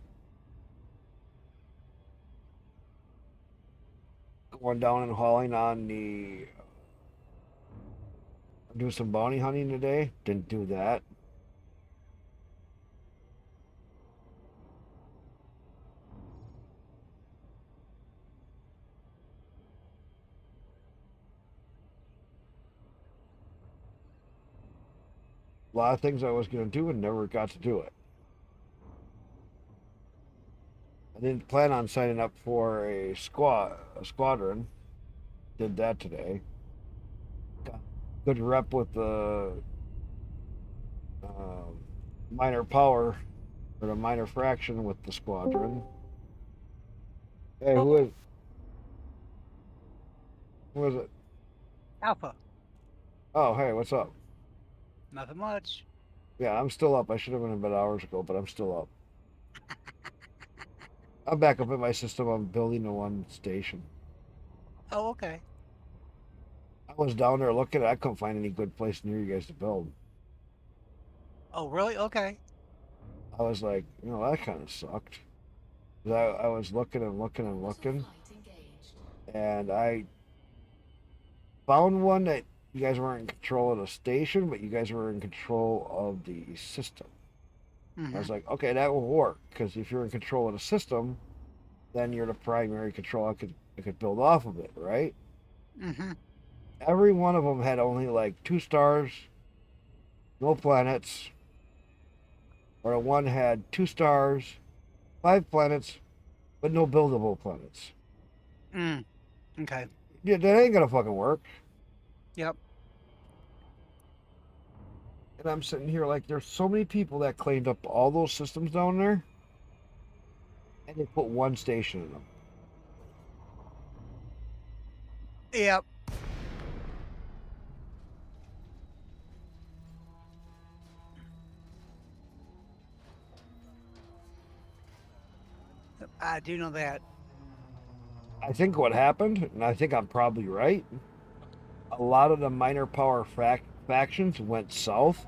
going down and hauling on the do some bounty hunting today. Didn't do that. A lot of things I was going to do and never got to do it. I didn't plan on signing up for a squadron. Did that today. Got good rep with the minor power or the minor fraction with the squadron. Hey, who is it? Alpha. Oh, hey, what's up? Nothing much. Yeah, I'm still up. I should have been in bed hours ago, but I'm still up. I'm back up at my system. I'm building the one station. Oh, okay. I was down there looking. I couldn't find any good place near you guys to build. Oh, really? Okay. I was like, that kind of sucked. I was looking and looking and looking, and I found one that you guys weren't in control of the station, but you guys were in control of the system. I was like, okay, that will work, because if you're in control of the system, then you're the primary control. I could build off of it, right? Mm-hmm. Every one of them had only like 2 stars, no planets, or one had 2 stars, 5 planets, but no buildable planets. Okay. Yeah, that ain't gonna fucking work. Yep. And I'm sitting here like, there's so many people that cleaned up all those systems down there, and they put one station in them. Yep. I do know that. I think what happened, and I think I'm probably right, a lot of the minor power factions went south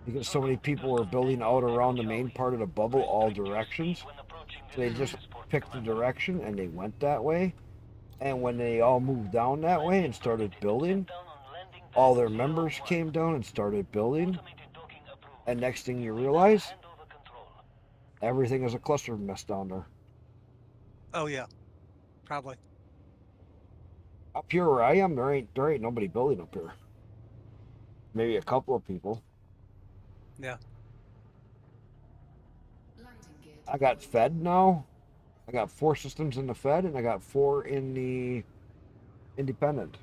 because so many people were building out around the main part of the bubble all directions. So they just picked the direction and they went that way. And when they all moved down that way and started building, all their members came down and started building. And next thing you realize, everything is a cluster mess down there. Oh yeah, probably. Up here where I am, there ain't nobody building up here. Maybe a couple of people. Yeah. Landing gear I got Fed now. I got 4 systems in the Fed, and I got 4 in the Independent.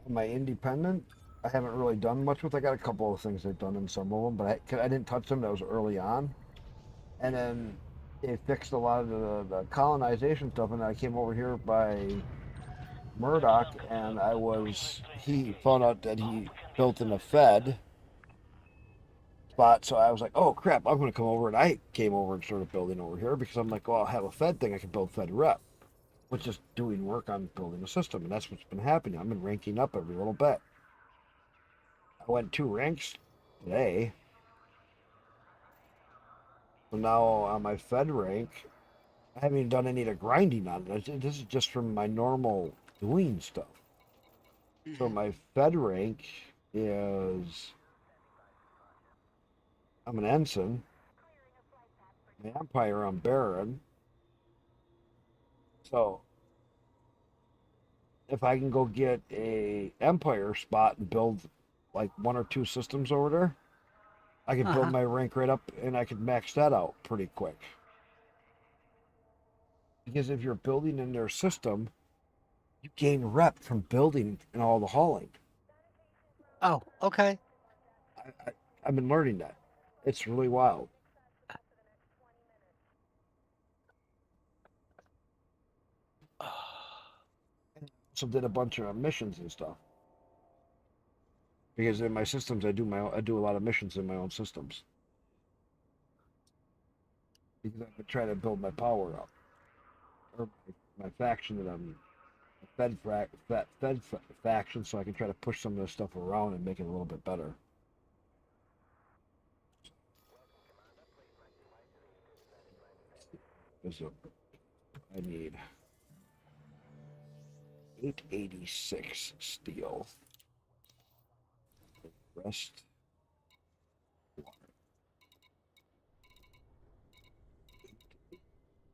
My Independent, I haven't really done much with. I got a couple of things I've done in some of them, but I didn't touch them. That was early on. And then they fixed a lot of the colonization stuff, and I came over here by Murdoch, and he found out that he built in a Fed spot, so I was like, oh crap, I'm going to come over, and I came over and started building over here because I'm like, well, I'll have a Fed thing, I can build Fed rep, which is doing work on building a system, and that's what's been happening. I've been ranking up every little bit. I went 2 ranks today, so now on my Fed rank, I haven't even done any of the grinding on it. This is just from my normal doing stuff. So my Fed rank is, I'm an ensign. My Empire, I'm Baron. So if I can go get a Empire spot and build like 1 or 2 systems over there, I can build my rank right up, and I can max that out pretty quick. Because if you're building in their system, you gain rep from building and all the hauling. Oh, okay. I've been learning that. It's really wild. So did a bunch of missions and stuff. Because in my systems, I do a lot of missions in my own systems. Because I've been trying to build my power up, or my faction that I'm Fed faction, so I can try to push some of this stuff around and make it a little bit better. So I need 886 steel. Rest.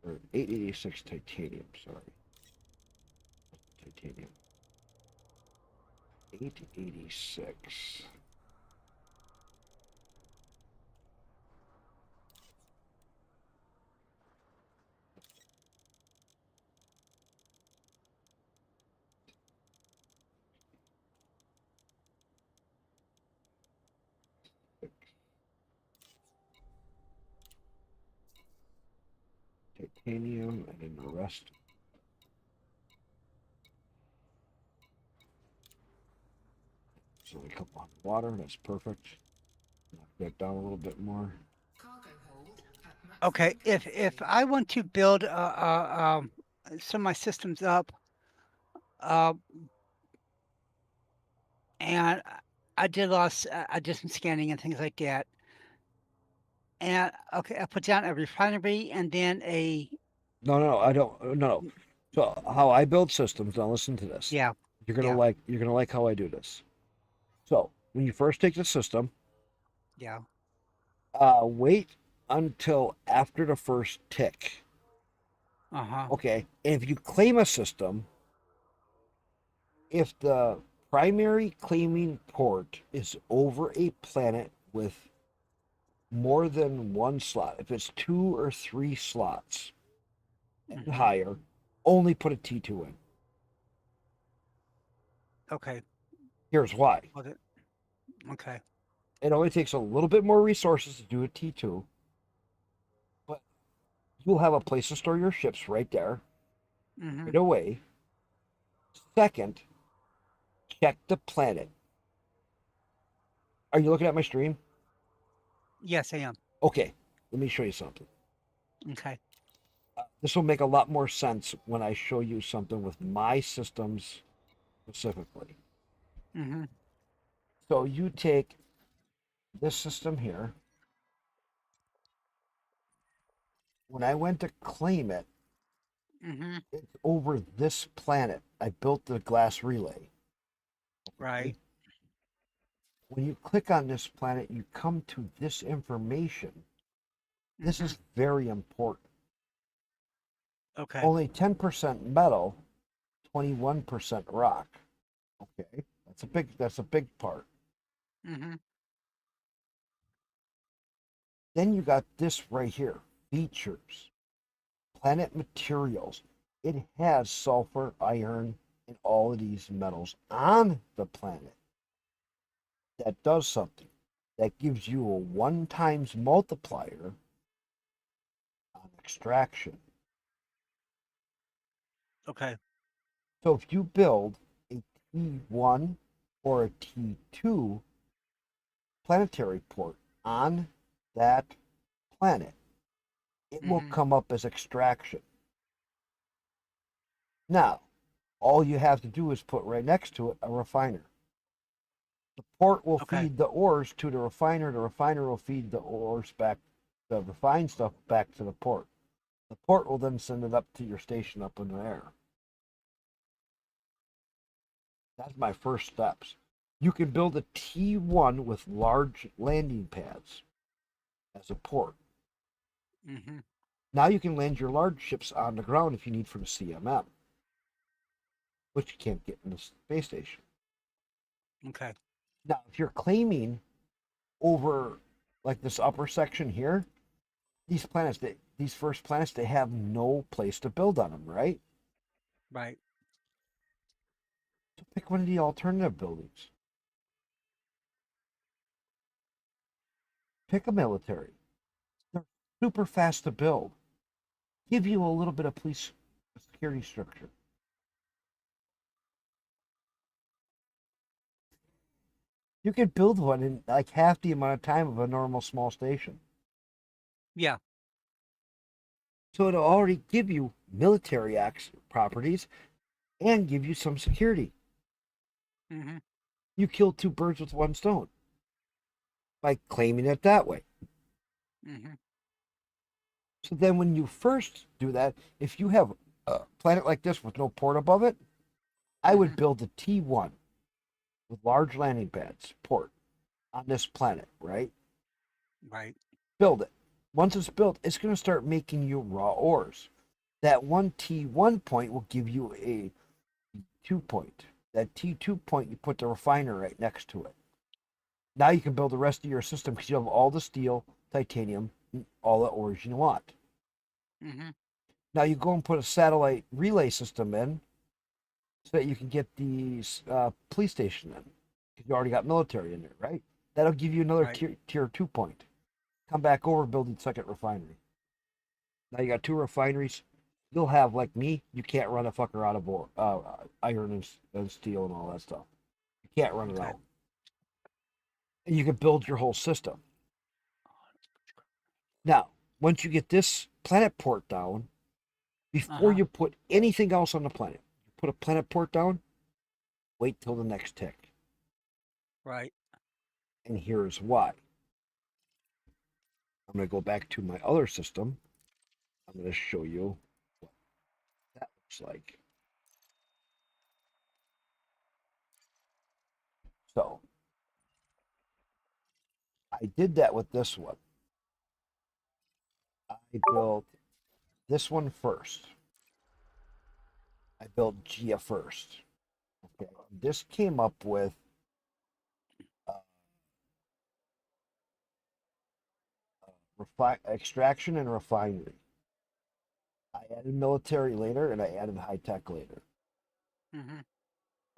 Or 886 titanium, sorry. Titanium. 886. Titanium, and then the rest. So a couple on water, that's perfect. Knock that down a little bit more. Okay, if I want to build some of my systems up, uh, and I did a lot of, I did some scanning and things like that. And okay, I put down a refinery and then a No, I don't. No. So how I build systems? Now listen to this. yeah. You're gonna like how I do this. So when you first take the system, Yeah. wait until after the first tick. Uh-huh. Okay, and if you claim a system, if the primary claiming port is over a planet with more than 1 slot, if it's 2 or 3 slots and higher, only put a T2 in. Okay. Here's why. Okay. It only takes a little bit more resources to do a T2, but you'll have a place to store your ships right there, right away. Second, check the planet. Are you looking at my stream? Yes, I am. Okay, let me show you something. Okay. This will make a lot more sense when I show you something with my systems specifically. Mm-hmm. So you take this system here. When I went to claim it, it's over this planet. I built the glass relay. Right. When you click on this planet, you come to this information. This is very important. Okay. Only 10% metal, 21% rock. Okay, that's a big part. Mm-hmm. Then you got this right here, features, planet materials. It has sulfur, iron, and all of these metals on the planet. That does something. That gives you a 1 times multiplier on extraction. Okay. So if you build a T1 or a T2 planetary port on that planet, it will come up as extraction. Now, all you have to do is put right next to it a refiner. The port will feed the ores to the refiner. The refiner will feed the ores back, the refined stuff back to the port. The port will then send it up to your station up in the air. That's my first steps. You can build a T1 with large landing pads as a port. Mm-hmm. Now you can land your large ships on the ground if you need for the CMM, which you can't get in the space station. Okay. Now, if you're claiming over like this upper section here, these first planets, they have no place to build on them, right? Right. So pick one of the alternative buildings. Pick a military. They're super fast to build. Give you a little bit of police security structure. You could build one in like half the amount of time of a normal small station. Yeah. So it'll already give you military properties and give you some security. Mm-hmm. You kill 2 birds with 1 stone by claiming it that way. Mm-hmm. So then when you first do that, if you have a planet like this with no port above it, I would build a T1 with large landing pads, port, on this planet, right? Right. Build it. Once it's built, it's going to start making you raw ores. That one T1 point will give you a T2 point. That T2 point, you put the refiner right next to it. Now you can build the rest of your system because you have all the steel, titanium, all the ores you want. Mm-hmm. Now you go and put a satellite relay system in so that you can get the police station in. Because you already got military in there, right? That'll give you another tier 2 point. Come back over, build the second refinery. Now you got 2 refineries. You'll have, like me, you can't run a fucker out of iron and steel and all that stuff. You can't run it out. And you can build your whole system. Now, once you get this planet port down, before you put anything else on the planet, you put a planet port down, wait till the next tick. Right. And here's why. I'm going to go back to my other system. I'm going to show you what that looks like. So, I did that with this one. I built this one first. I built Gia first. Okay, this came up with extraction and refinery. I added military later, and I added high tech later. Mm-hmm.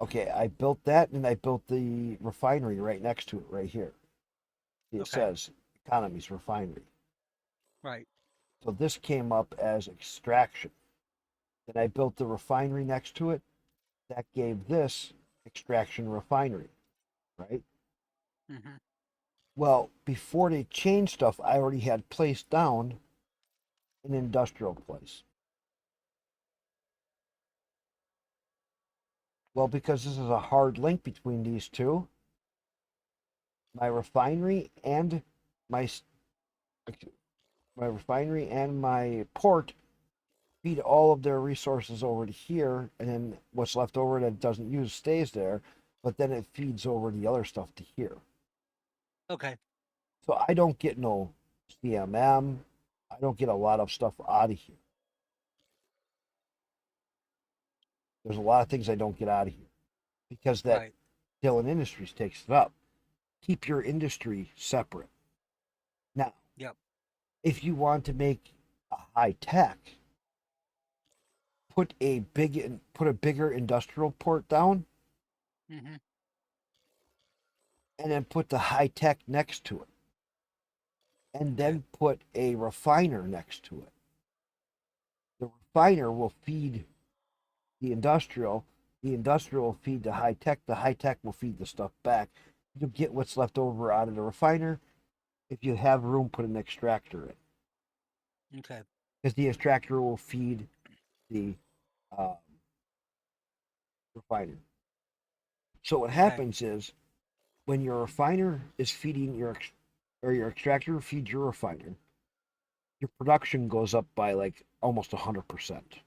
Okay, I built that, and I built the refinery right next to it, right here. It says economies refinery. Right. So this came up as extraction. Then I built the refinery next to it. That gave this extraction refinery, right? Mm-hmm. Well, before they changed stuff, I already had placed down an industrial place. Well, because this is a hard link between these two, my refinery and my refinery and my port feed all of their resources over to here, and then what's left over that it doesn't use stays there, but then it feeds over the other stuff to here. Okay. So I don't get no CMM. I don't get a lot of stuff out of here. There's a lot of things I don't get out of here. because that Right. Dillon Industries takes it up. Keep your industry separate. Now, Yep. if you want to make a high tech, put a bigger industrial port down, Mm-hmm. and then put the high tech next to it, and Okay. then put a refiner next to it. The refiner will feed the industrial will feed the high tech will feed the stuff back. You'll get what's left over out of the refiner. If you have room, put an extractor in, Okay. because the extractor will feed the uh, refiner. So what Okay. happens is when your refiner is feeding or your extractor feeds your refiner, your production goes up by like almost 100%.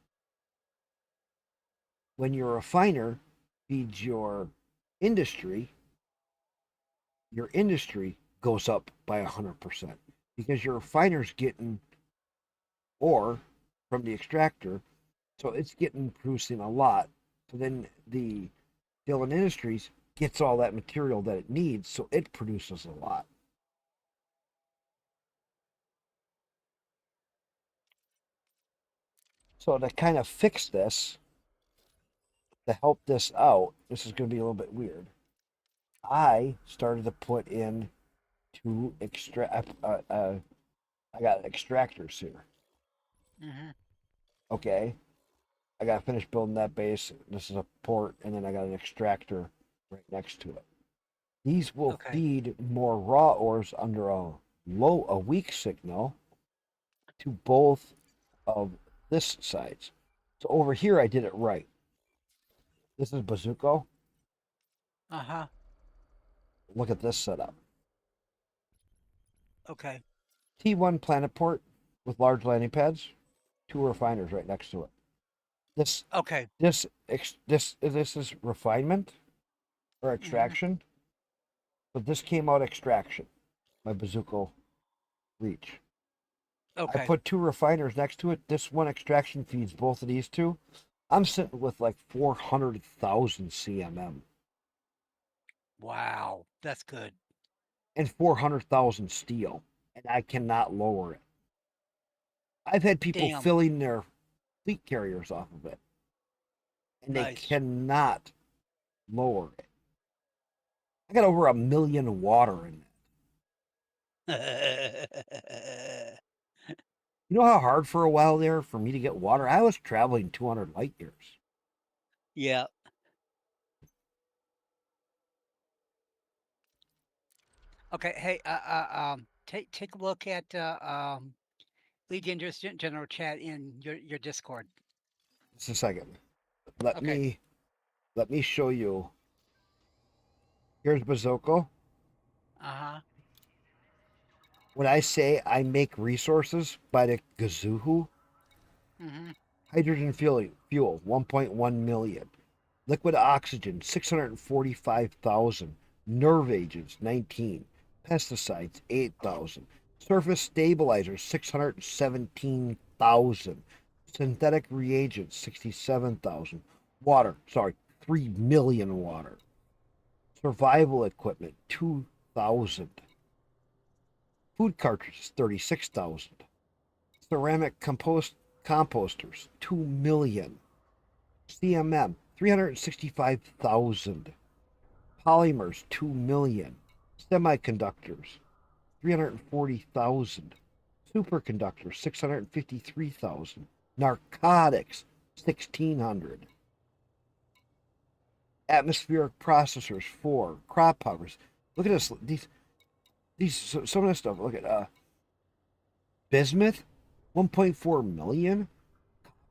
When your refiner feeds your industry goes up by 100% because your refiner's getting ore from the extractor, so it's getting producing a lot. So then the Dillon Industries gets all that material that it needs, so it produces a lot. So to kind of fix this, to help this out, this is going to be a little bit weird. I started to put in two I got extractors here. Mm-hmm. Okay, I got to finish building that base. This is a port, and then I got an extractor right next to it. These will Okay. feed more raw ores under a weak signal to both of this sides. So over here, I did it right. This is Bazuko. Uh-huh. Look at this setup. Okay. T1 planet port with large landing pads, two refiners right next to it. Okay. This is refinement or Mm-hmm. extraction, but this came out extraction. My Bazuko reach. I Okay. put two refiners next to it. This one extraction feeds both of these two. I'm sitting with like 400,000 CMM Wow. That's good. and 400,000 steel, and I cannot lower it. I've had people Damn. filling their fleet carriers off of it, and they Nice. cannot lower it. I got over 1 million water in it. You know how hard for a while there for me to get water? I was traveling 200 light years. Yeah. Okay. Hey, take a look at League Dangerous General Chat in your Discord. Just a second. Let Okay. me show you. Here's Bazoko. Uh-huh. When I say I make resources by the Gazuhu, Mm-hmm. hydrogen fuel 1.1 million, liquid oxygen 645,000, nerve agents 19, pesticides 8,000, surface stabilizers 617,000, synthetic reagents 67,000, 3 million water, survival equipment 2,000, food cartridges 36,000, ceramic composters 2 million, CMM 365,000, polymers 2 million, semiconductors 340,000, superconductors 653,000, narcotics 1,600, atmospheric processors 4, crop powders. Look at this. Some of this stuff. Look at bismuth 1.4 million,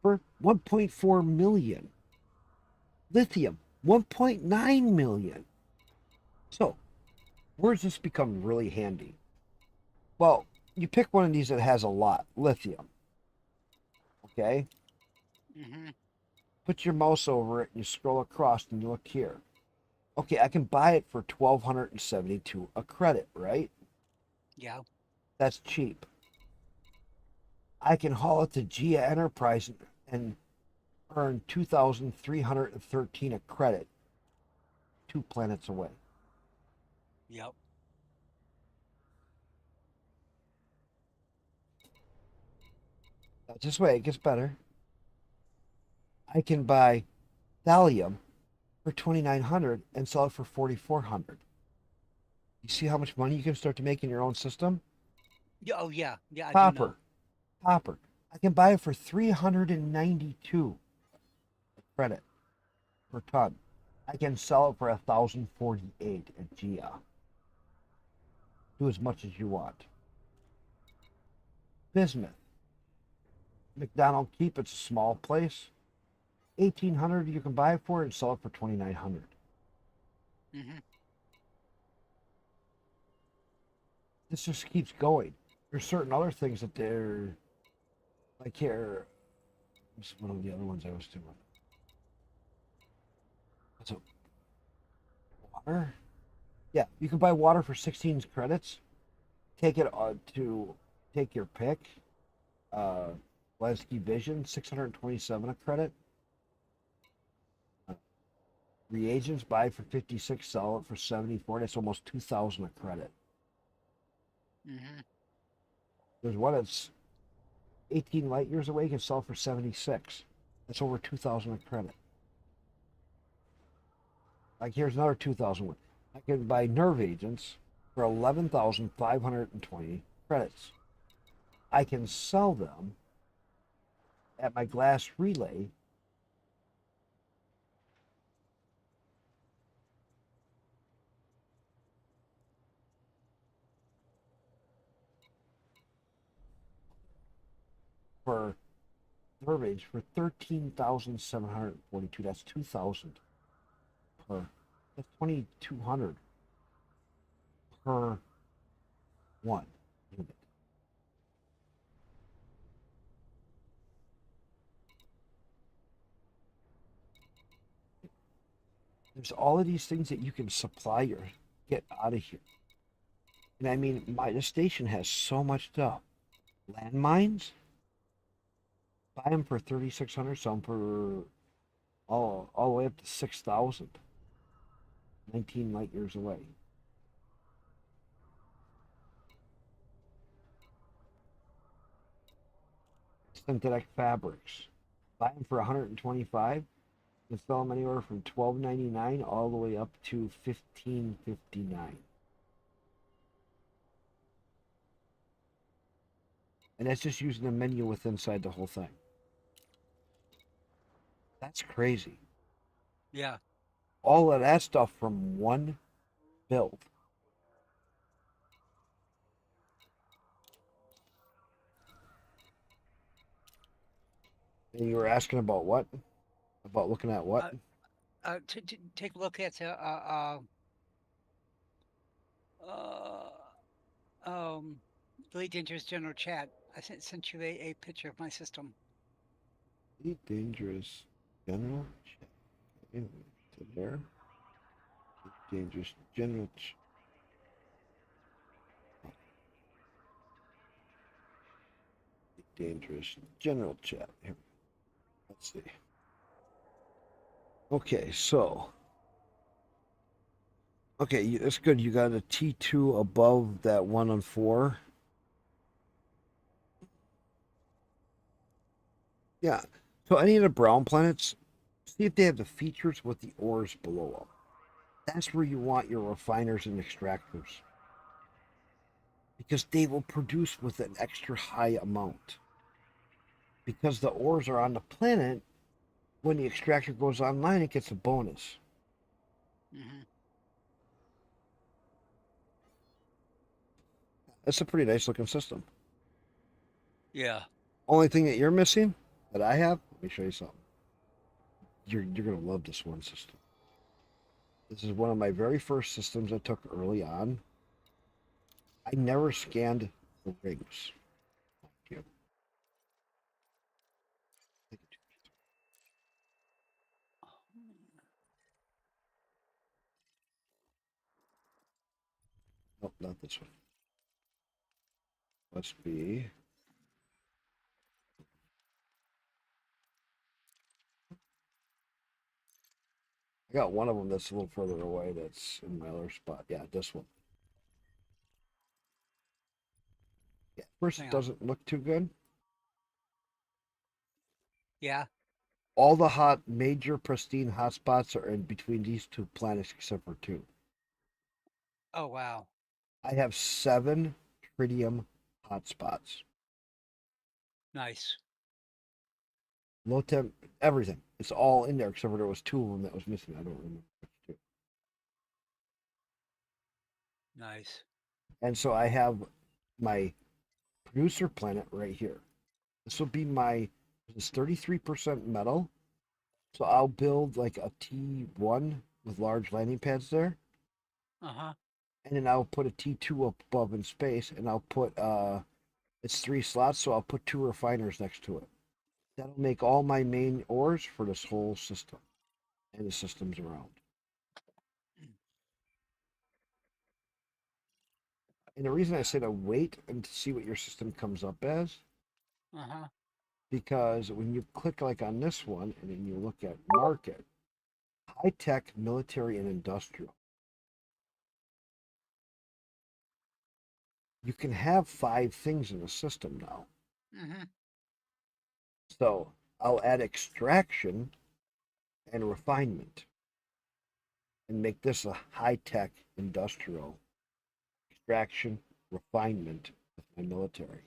copper 1.4 million, lithium 1.9 million. So, where's this become really handy? Well, you pick one of these that has a lot, lithium. Okay? Mm-hmm. Put your mouse over it and you scroll across and you look here. Okay, I can buy it for 1,272 a credit, right? Yeah. That's cheap. I can haul it to Gia Enterprise and earn 2,313 a credit. 2 planets away. Yep. Now, just wait, it gets better. I can buy thallium for 2,900 and sell it for 4,400. You see how much money you can start to make in your own system? Yeah, oh yeah, yeah. I do know. Copper. I can buy it for 392 credit per ton. I can sell it for 1,048 at GIA. Do as much as you want. Bismuth. McDonald Keep, it's a small place. 1,800 you can buy it for and sell it for 2,900. Mm-hmm. This just keeps going. There's certain other things that they're like here. This is one of the other ones I was doing. What's it? Water? Yeah, you can buy water for 16 credits. Take it to take your pick. Lesky Vision, 627 a credit. Reagents, buy for 56, sell it for 74. That's almost 2,000 a credit. Mm-hmm. There's one that's 18 light years away, you can sell for 76. That's over 2,000 a credit. Like here's another 2,000 one. I can buy nerve agents for 11,520 credits. I can sell them at my glass relay for verbiage for 13,742. That's 2,000 per. That's 2,200 per one unit. There's all of these things that you can supply or get out of here. And I mean, the station has so much stuff. Landmines, buy them for 3,600, some for all the way up to 6,000. 19 light years away. Synthetic fabrics, buy them for 125. You sell them anywhere from $12.99 all the way up to $15.59. And that's just using the menu with inside the whole thing. That's crazy. Yeah. All of that stuff from one build. And you were asking about what? About looking at what? To take a look at Elite Dangerous General Chat. I sent you a picture of my system. Elite Dangerous General Chat. To there. Elite Dangerous General Chat. Dangerous General Chat. Here. Let's see. Okay, so. Okay, that's good. You got a T2 above that 1 on 4. Yeah. So any of the brown planets, see if they have the features with the ores below them. That's where you want your refiners and extractors. Because they will produce with an extra high amount. Because the ores are on the planet, when the extractor goes online, it gets a bonus. Mm-hmm. That's a pretty nice looking system. Yeah. Only thing that you're missing that I have, let me show you something. You're gonna love this one system. This is one of my very first systems I took early on. I never scanned the rings. Thank you. Nope, not this one. Must be. I got one of them that's a little further away. That's in my other spot. Yeah, this one. Yeah, first Hang it on. doesn't look too good. Yeah. All the major pristine hotspots are in between these two planets, except for two. Oh wow. I have 7 tritium hotspots. Nice. Low temp, everything. It's all in there, except for there was 2 of them that was missing. I don't remember which 2. Nice. And so I have my producer planet right here. This will be my, it's 33% metal. So I'll build like a T1 with large landing pads there. Uh-huh. And then I'll put a T2 up above in space, and I'll put it's 3 slots, so I'll put 2 refiners next to it. That'll make all my main ores for this whole system and the systems around. And the reason I say to wait and to see what your system comes up as, Uh-huh. because when you click like on this one and then you look at market, high tech, military, and industrial, you can have 5 things in a system now. Mm-hmm. So I'll add extraction and refinement and make this a high tech industrial extraction refinement with my military.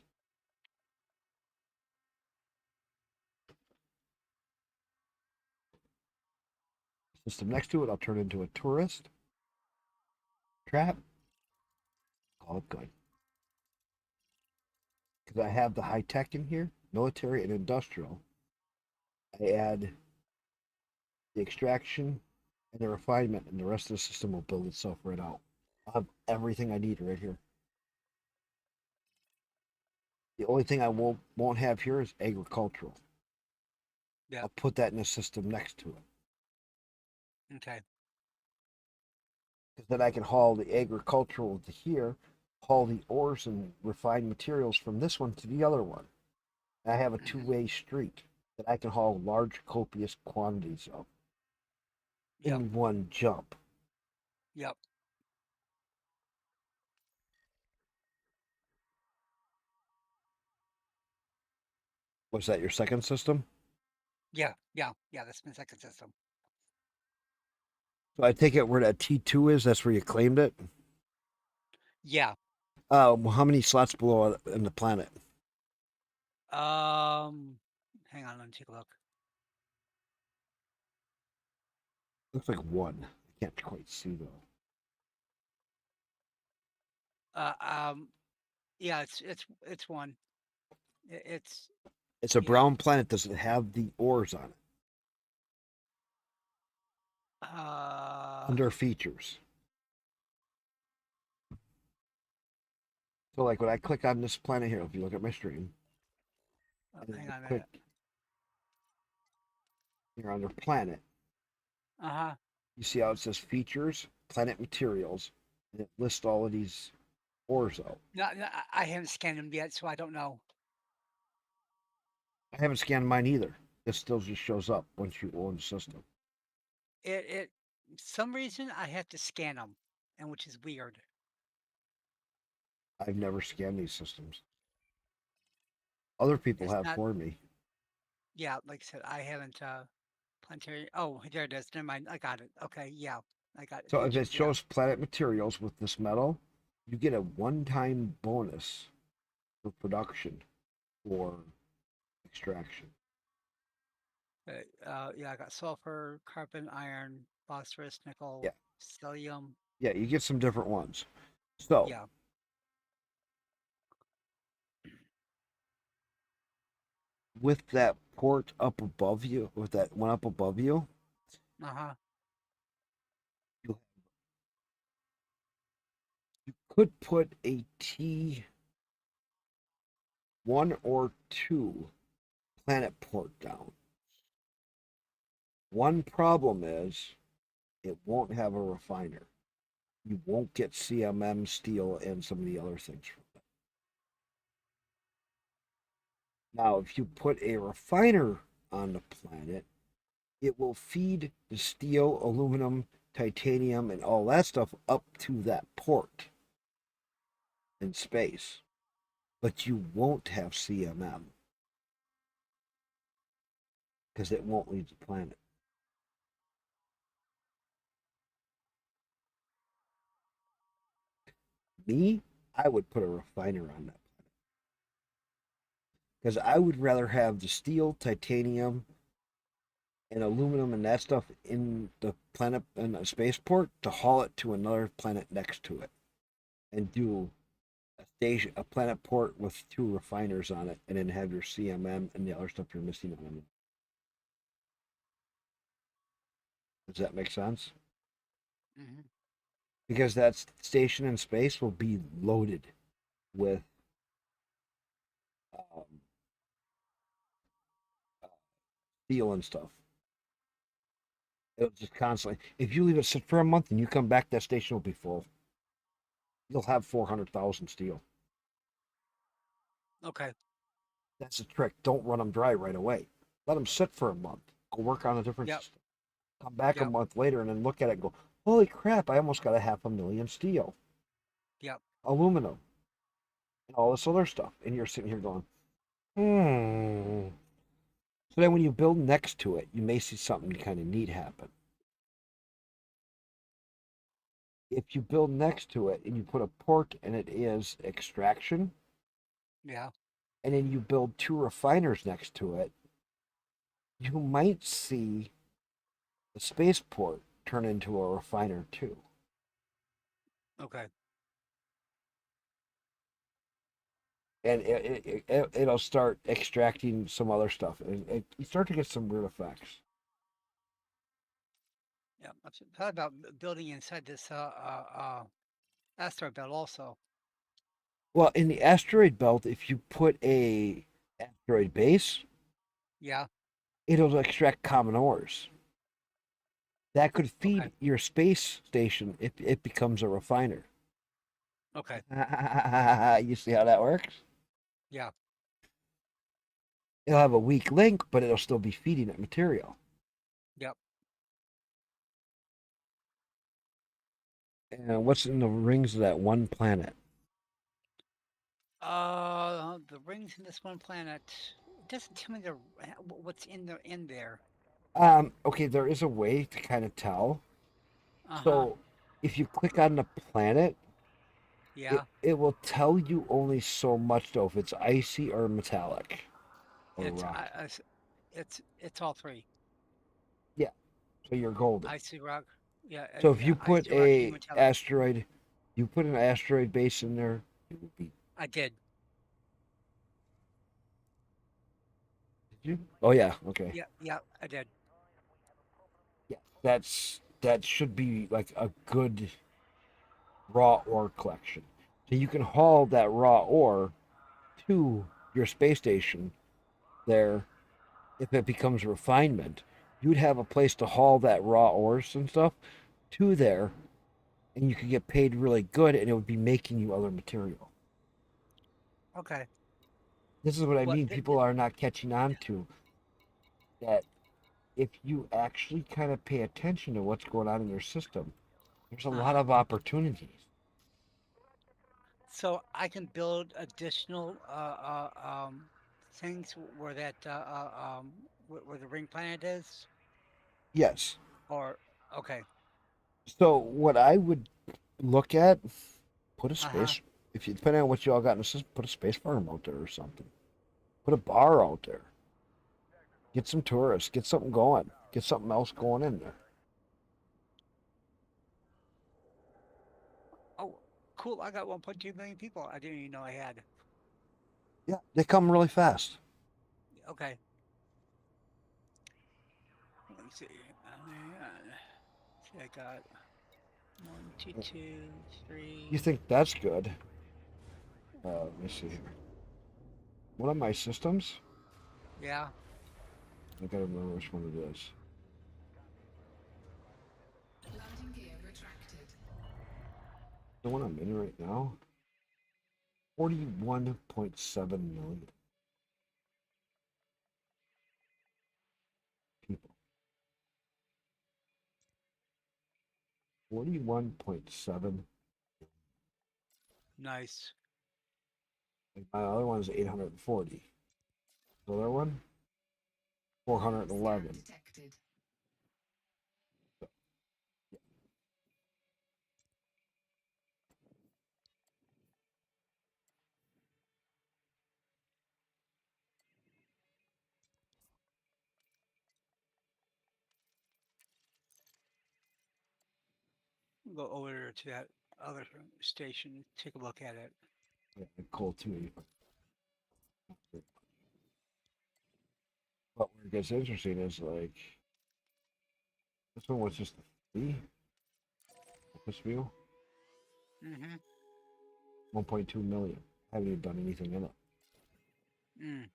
System next to it, I'll turn into a tourist trap. Call it good. Because I have the high tech in here, military and industrial. I add the extraction and the refinement, and the rest of the system will build itself right out. I'll have everything I need right here. The only thing I won't have here is agricultural. Yeah. I'll put that in the system next to it. Okay. Because then I can haul the agricultural to here, haul the ores and refined materials from this one to the other one. I have a two-way street that I can haul large, copious quantities of in one jump. Yep. Was that your second system? Yeah. That's my second system. So I take it where that T2 is, that's where you claimed it? Yeah. Well, how many slots below in the planet? Hang on, let me take a look. Looks like 1. I can't quite see though. Yeah, it's 1. It's It's a brown planet. Does it have the ores on it? Under features. So like when I click on this planet here, if you look at my stream, hang on a click minute. here under planet, Uh-huh. you see how it says features, planet materials, and it lists all of these ores out. No, I haven't scanned them yet, so I don't know. I haven't scanned mine either. It still just shows up once you own the system. It some reason I have to scan them, and which is weird. I've never scanned these systems. Other people It's have not- for me. Yeah, like I said, I haven't planetary. Oh, there it is. Never mind. I got it. Okay, yeah, I got it. So if it Features, yeah. shows planet materials with this metal, you get a one-time bonus for production or extraction. Yeah, I got sulfur, carbon, iron, phosphorus, nickel, Yeah. psyllium. Yeah, you get some different ones. So Yeah. with that port up above you, with that one up above you, Uh-huh. you could put a T1 or 2 planet port down. One problem is it won't have a refiner. You won't get CMM steel and some of the other things from it. Now, if you put a refiner on the planet, it will feed the steel, aluminum, titanium, and all that stuff up to that port in space. But you won't have CMM because it won't leave the planet. Me, I would put a refiner on that because I would rather have the steel, titanium, and aluminum and that stuff in the planet in a spaceport to haul it to another planet next to it and do a station, a planet port with 2 refiners on it, and then have your CMM and the other stuff you're missing on it. Does that make sense? Mhm. Because that station in space will be loaded with um, steel and stuff. It'll just constantly. If you leave it sit for a month and you come back, that station will be full. You'll have 400,000 steel. Okay. That's the trick. Don't run them dry right away. Let them sit for a month. Go work on a different Yep. system. Come back a Yep. month later and then look at it and go, holy crap, I almost got 500,000 steel, Yep. aluminum, and all this other stuff. And you're sitting here going, So then when you build next to it, you may see something kind of neat happen. If you build next to it and you put a port and it is extraction, Yeah. and then you build 2 refiners next to it, you might see the spaceport turn into a refiner too. Okay. And it'll start extracting some other stuff. And you start to get some weird effects. Yeah. I've thought about building inside this asteroid belt also. Well, in the asteroid belt, if you put a asteroid base, Yeah. it'll extract common ores. That could feed Okay. your space station if it becomes a refiner. Okay. You see how that works? Yeah. It'll have a weak link, but it'll still be feeding it material. Yep. And what's in the rings of that one planet? The rings in this one planet. It doesn't tell me what's in there. Okay, there is a way to kind of tell. Uh-huh. So if you click on the planet, Yeah. it will tell you only so much though if it's icy or metallic or It's rock. it's all 3. Yeah, so you're golden. Icy rock. Yeah. So if Yeah. you put Icy rock, a metallic. asteroid, you put an asteroid base in there, it would be. I did. Did you? Oh yeah, okay. Yeah. Yeah. I did. Yeah, that should be like a good raw ore collection. So you can haul that raw ore to your space station there. If it becomes refinement, you'd have a place to haul that raw ores and stuff to there, and you could get paid really good, and it would be making you other material. Okay. This is what I What? mean. People are not catching on to that. If you actually kind of pay attention to what's going on in your system, there's a lot of opportunities. So I can build additional things where that where the ring planet is, Yes. or okay. So what I would look at, put a Uh-huh. space. If you depending on what you all got in the system, put a space farm out there or something. Put a bar out there. Get some tourists. Get something going. Get something else going in there. Oh, cool! I got 1.2 million people. I didn't even know I had. Yeah, they come really fast. Okay. Let me see. See, I got 1, 2, 2, 3. You think that's good? Let me see here. One of my systems. Yeah. I gotta remember which one it is. Landing gear retracted. The one I'm in right now. 41.7 million people. 41.7. Nice. And my other one is 840. The other one, 411. Detected. Go over to that other station, take a look at it. Yeah, cool too. But where it gets interesting is like this one was just free. This view, Mm-hmm. 1.2 million. Haven't even done anything in it. Mm.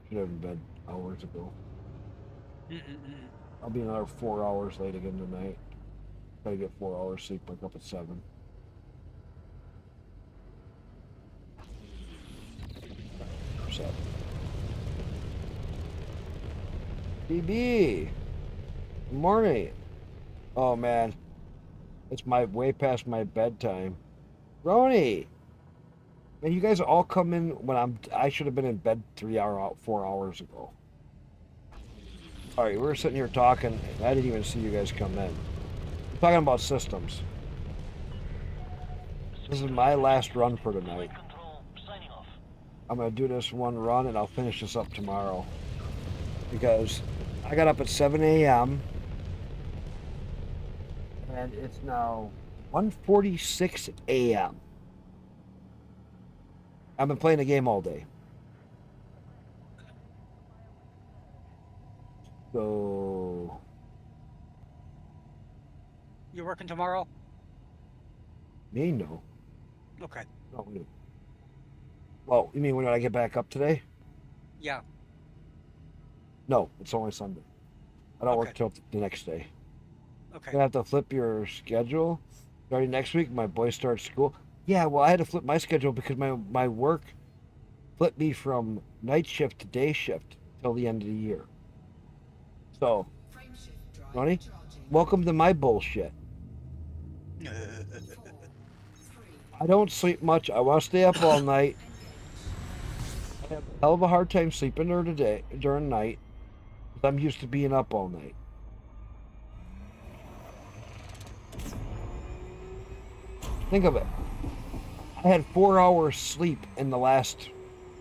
Should have been bed hours ago. Mm-mm-mm. I'll be another 4 hours late again tonight. Gotta get 4 hours sleep. Wake up at 7. Or 7. DB. Good morning. Oh man, it's way past my bedtime. Roni. Man, you guys all come in when I should have been in bed 4 hours ago. Sorry, we were sitting here talking. I didn't even see you guys come in. I'm talking about systems. This is my last run for tonight. I'm gonna do this one run and I'll finish this up tomorrow. Because I got up at 7 a.m. and it's now 1:46 a.m. I've been playing the game all day. So You're working tomorrow? me no. Okay. No. Well, you mean when I get back up today? Yeah. No, it's only Sunday. I don't work Okay. till the next day. Okay. You're gonna have to flip your schedule. Starting next week, my boy starts school. Yeah, well, I had to flip my schedule because my work flipped me from night shift to day shift till the end of the year. So, Ronnie, welcome to my bullshit. I don't sleep much. I want to stay up all night. I have a hell of a hard time sleeping during night because I'm used to being up all night. Think of it. I had 4 hours sleep in the last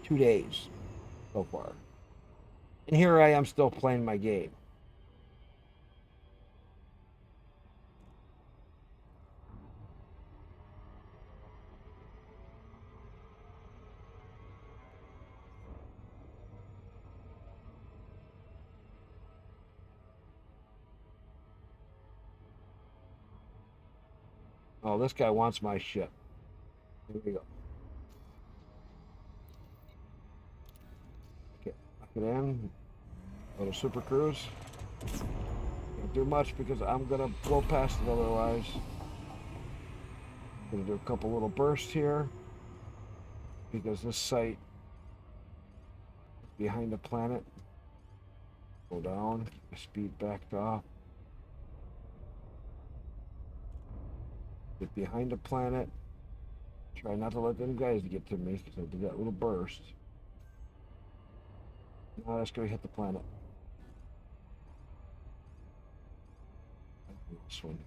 2 days so far. And here I am still playing my game. Oh, this guy wants my shit. Here we go. Okay, lock it in. Go to Super Cruise. Can't do much because I'm gonna blow past it otherwise. Gonna do a couple little bursts here because this site is behind the planet. Go down, keep the speed backed off. Get behind the planet. Try not to let them guys get to me because I did that little burst. Now that's gonna hit the planet. This one.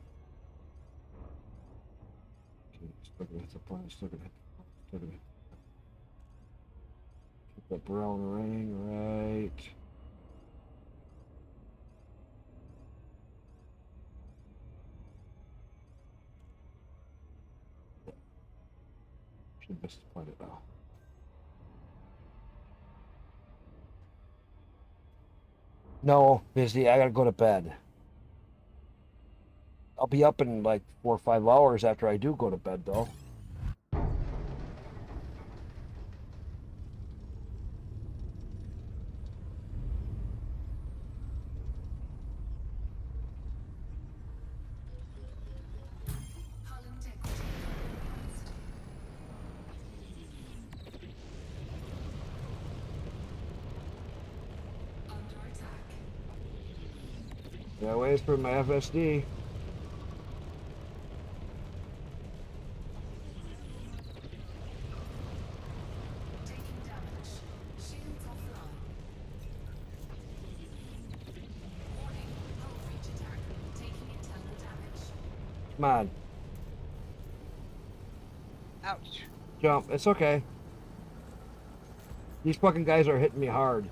Okay, still gonna hit the planet, still gonna hit the planet, still gonna hit the planet. Hit that brown ring, right. Should miss the planet now. No, busy. I gotta go to bed. I'll be up in like 4 or 5 hours after I do go to bed, though. Yeah, waits for my FSD. Taking damage. Shields offline. Warning. Hull breach attack. Taking internal damage. Come on, Ouch. jump. It's okay. These fucking guys are hitting me hard.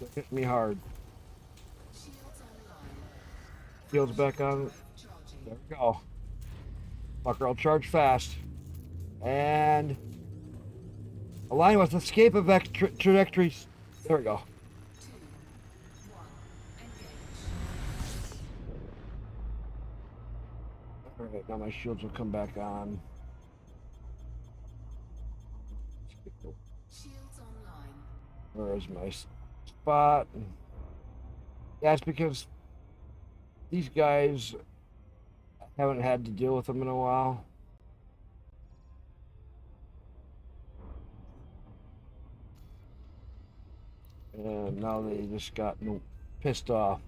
They're hitting me hard. Shields online. Shields back on. There we go. Fucker, I'll charge fast. And align with escape effect trajectories. There we go. 2, 1. Engage. Alright, now my shields will come back on. Shields online. Where's my spot? Yeah, it's because these guys haven't had to deal with them in a while. And now they just got pissed off.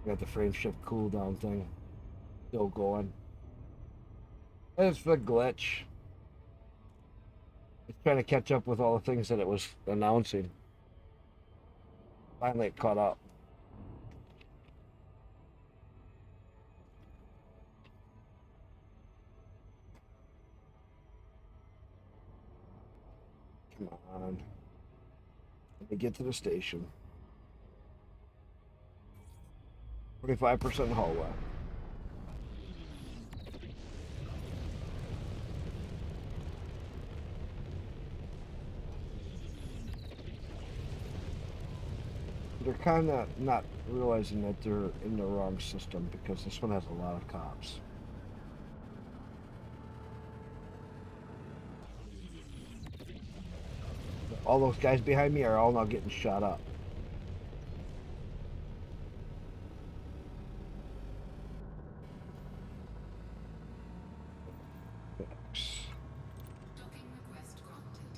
Got the frame shift cooldown thing still going. It's the glitch. It's trying to catch up with all the things that it was announcing. Finally it caught up. Come on. Let me get to the station. 45% hull left. They're kind of not realizing that they're in the wrong system because this one has a lot of cops. All those guys behind me are all now getting shot up. Docking request granted.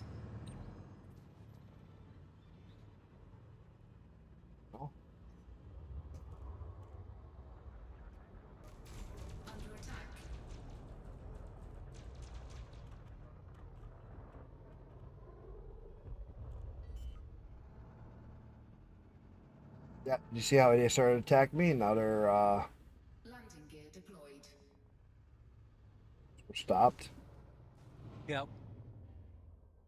Oh. Under attack. Yeah, you see how they started attacking me? Now they're Landing gear deployed. stopped. Yep.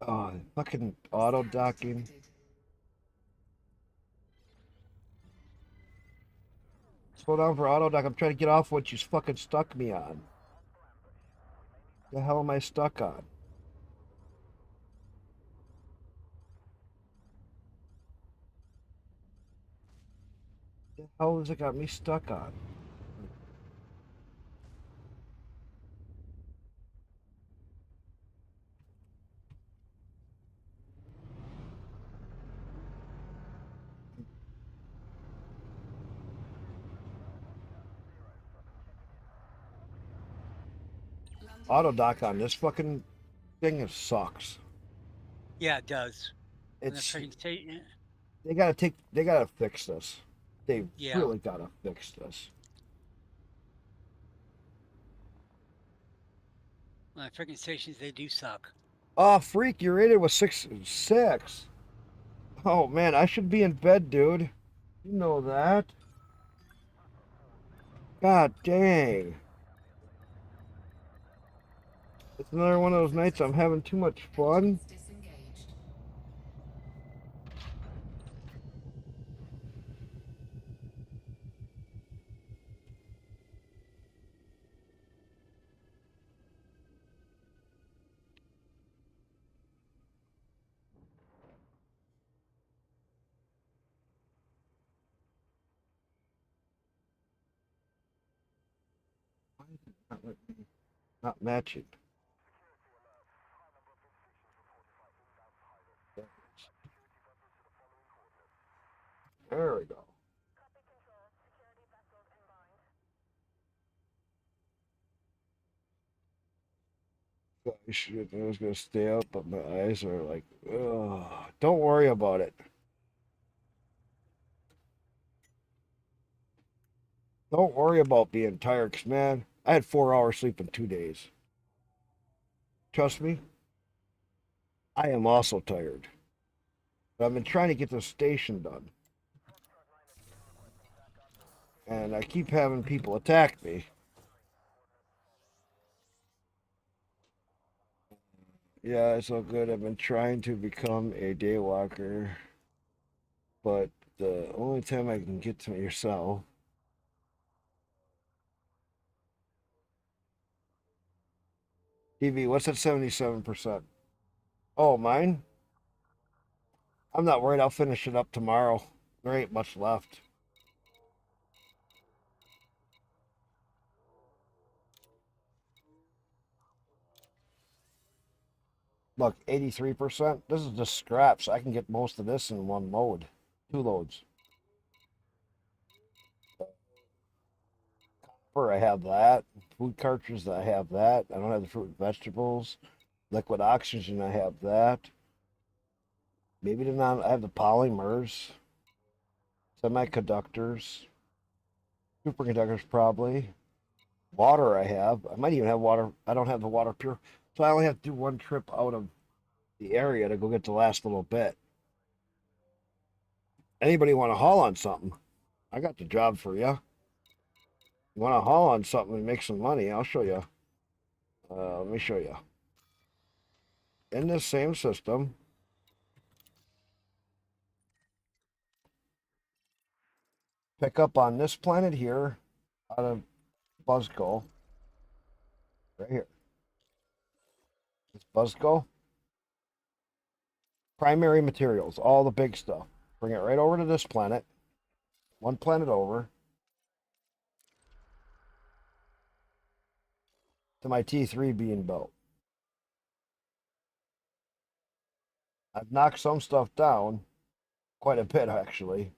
Oh, fucking auto docking. Slow down for auto dock. I'm trying to get off what you fucking stuck me on. The hell am I stuck on? The hell has it got me stuck on? Auto dock on this fucking thing sucks. Yeah, it does. And the It's freaking state. they gotta fix this. They Yeah. really gotta fix this. The freaking stations, they do suck. Oh freak, you rated was 6. Oh man, I should be in bed, dude. You know that. God dang. It's another one of those nights I'm having too much fun. Disengaged. Not matching. There we go. Shit, I was gonna stay up, but my eyes are like, ugh. Don't worry about it. Don't worry about being tired, 'cause man, I had 4 hours sleep in 2 days. Trust me, I am also tired. But I've been trying to get this station done. And I keep having people attack me. Yeah, it's all good. I've been trying to become a day walker, but the only time I can get to yourself. TV, what's that 77%? Oh, mine? I'm not worried. I'll finish it up tomorrow. There ain't much left. Look, 83%. This is just scraps. I can get most of this in one load. 2 loads. Copper, I have that. Food cartridges, I have that. I don't have the fruit and vegetables. Liquid oxygen, I have that. Maybe the non, I have the polymers. Semiconductors. Superconductors, probably. Water, I have. I might even have water. I don't have the water pure. So I only have to do one trip out of the area to go get the last little bit. Anybody want to haul on something? I got the job for you. You want to haul on something and make some money? I'll show you. Let me show you. In this same system, pick up on this planet here out of Buzzco. Right here. It's Buzzco. Primary materials, all the big stuff. Bring it right over to this planet. One planet over. To my T3 being built. I've knocked some stuff down, quite a bit actually,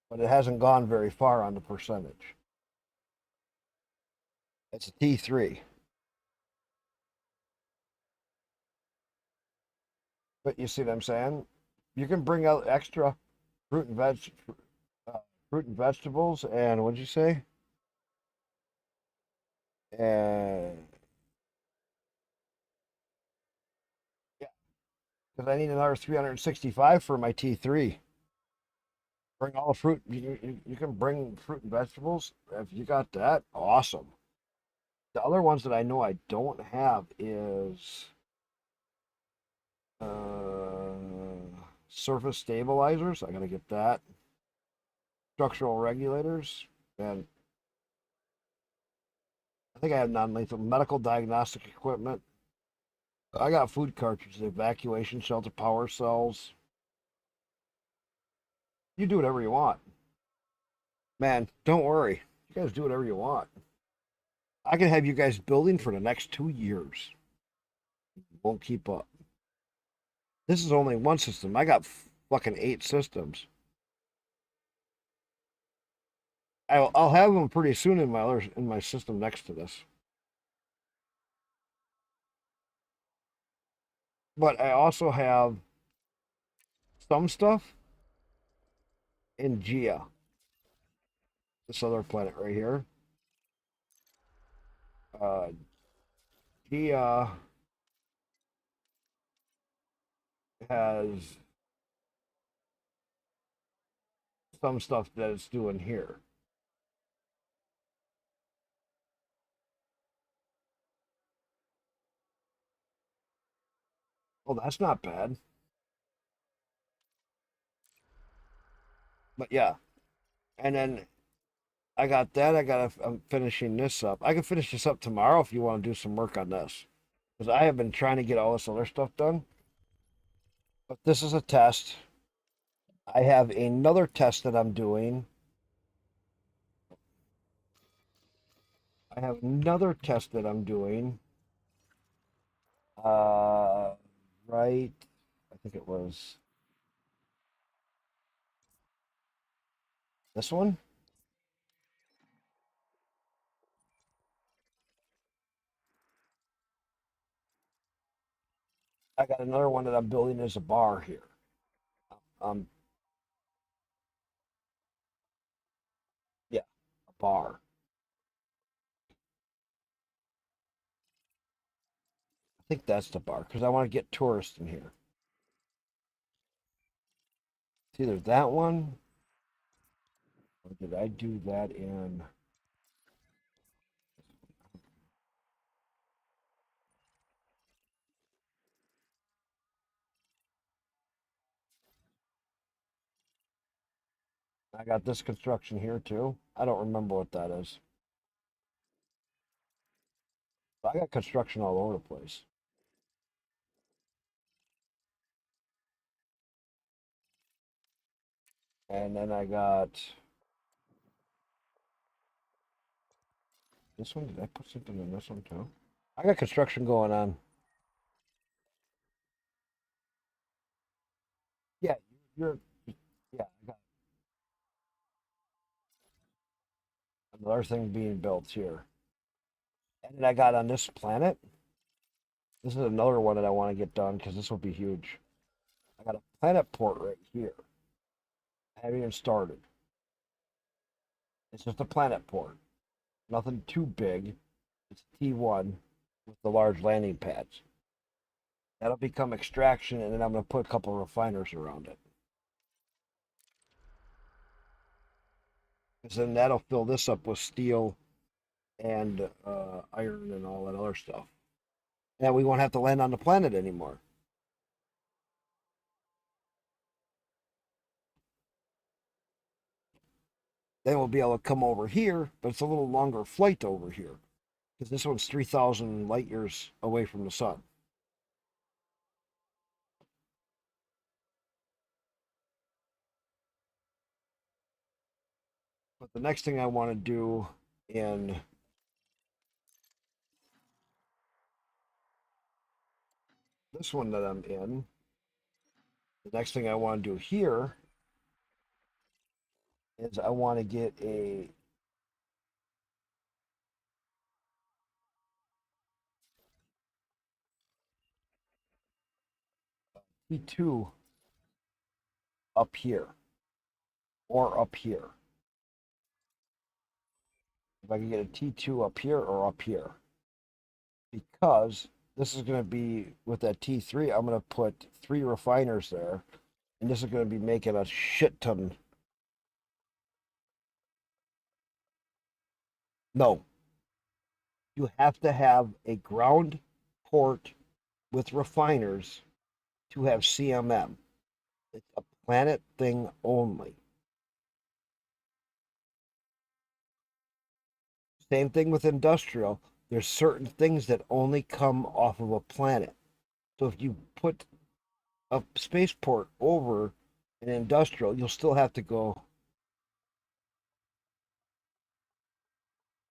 but it hasn't gone very far on the percentage. It's a T3. But you see what I'm saying? You can bring out extra fruit and fruit and vegetables, and what'd you say? And yeah, because I need another 365 for my T3. Bring all the fruit. You can bring fruit and vegetables. If you got that, awesome. The other ones that I know I don't have is surface stabilizers. I gotta get that. Structural regulators, and I think I have non-lethal medical diagnostic equipment. I got food cartridges, evacuation shelter, power cells. You do whatever you want. Man, don't worry. You guys do whatever you want. I can have you guys building for the next 2 years. Won't keep up. This is only one system. I got fucking 8 systems. I'll have them pretty soon in my system next to this. But I also have some stuff in Gia, this other planet right here. Gia has some stuff that it's doing here. Well, that's not bad. But yeah, and then I got that. I'm finishing this up. I can finish this up tomorrow if you want to do some work on this, because I have been trying to get all this other stuff done. But this is a test. I have another test that I'm doing. I have another test that I'm doing. Right. I think it was this one. I got another one that I'm building as a bar here. Yeah, a bar. I think that's the bar because I want to get tourists in here. It's either that one or did I do that in? I got this construction here too. I don't remember what that is. I got construction all over the place. And then I got this one. Did I put something in this one too? I got construction going on. Yeah, you're. Yeah, I got another thing being built here. And then I got on this planet. This is another one that I want to get done because this will be huge. I got a planet port right here. I haven't even started. It's just a planet port. Nothing too big. It's T1 with the large landing pads. That'll become extraction, and then I'm going to put a couple of refiners around it. Because then that'll fill this up with steel and iron and all that other stuff. And we won't have to land on the planet anymore. Then we'll be able to come over here, but it's a little longer flight over here. Because this one's 3,000 light years away from the sun. But the next thing I want to do in this one that I'm in, the next thing I want to do here is I want to get a T2 up here or up here. If I can get a T2 up here or up here. Because this is going to be, with that T3, I'm going to put 3 refiners there. And this is going to be making a shit ton. No. You have to have a ground port with refiners to have CMM. It's a planet thing only. Same thing with industrial. There's certain things that only come off of a planet. So if you put a spaceport over an industrial, you'll still have to go.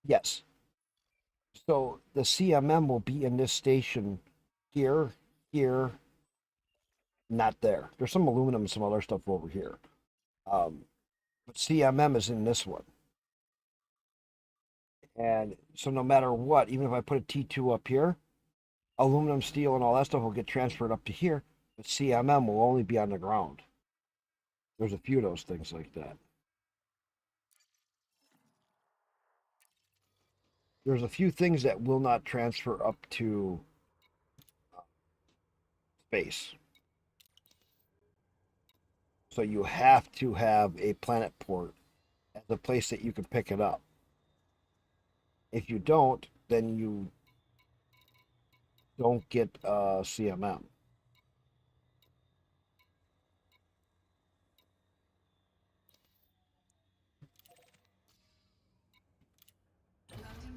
Yes. So the CMM will be in this station here, here, not there. There's some aluminum and some other stuff over here. But CMM is in this one. And so no matter what, even if I put a T2 up here, aluminum, steel, and all that stuff will get transferred up to here, but CMM will only be on the ground. There's a few of those things like that. There's a few things that will not transfer up to space. So you have to have a planet port as a place that you can pick it up. If you don't, then you don't get CMM. Landing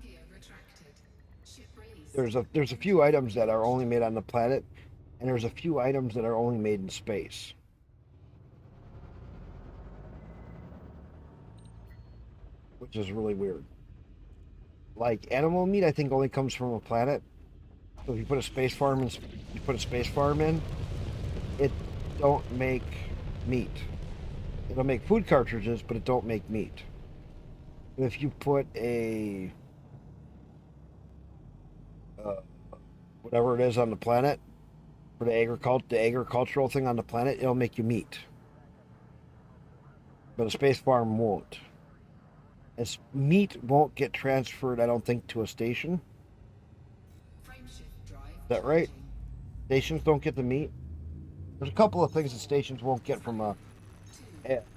gear retracted. Ship released. There's a few items that are only made on the planet, and there's a few items that are only made in space. Which is really weird. Like animal meat, I think only comes from a planet. So if you put a space farm in, it don't make meat. It'll make food cartridges, but it don't make meat. And if you put a whatever it is on the planet, For the agricultural thing on the planet, it'll make you meat. But a space farm won't. As meat won't get transferred, I don't think, to a station. Is that right? Stations don't get the meat. There's a couple of things that stations won't get from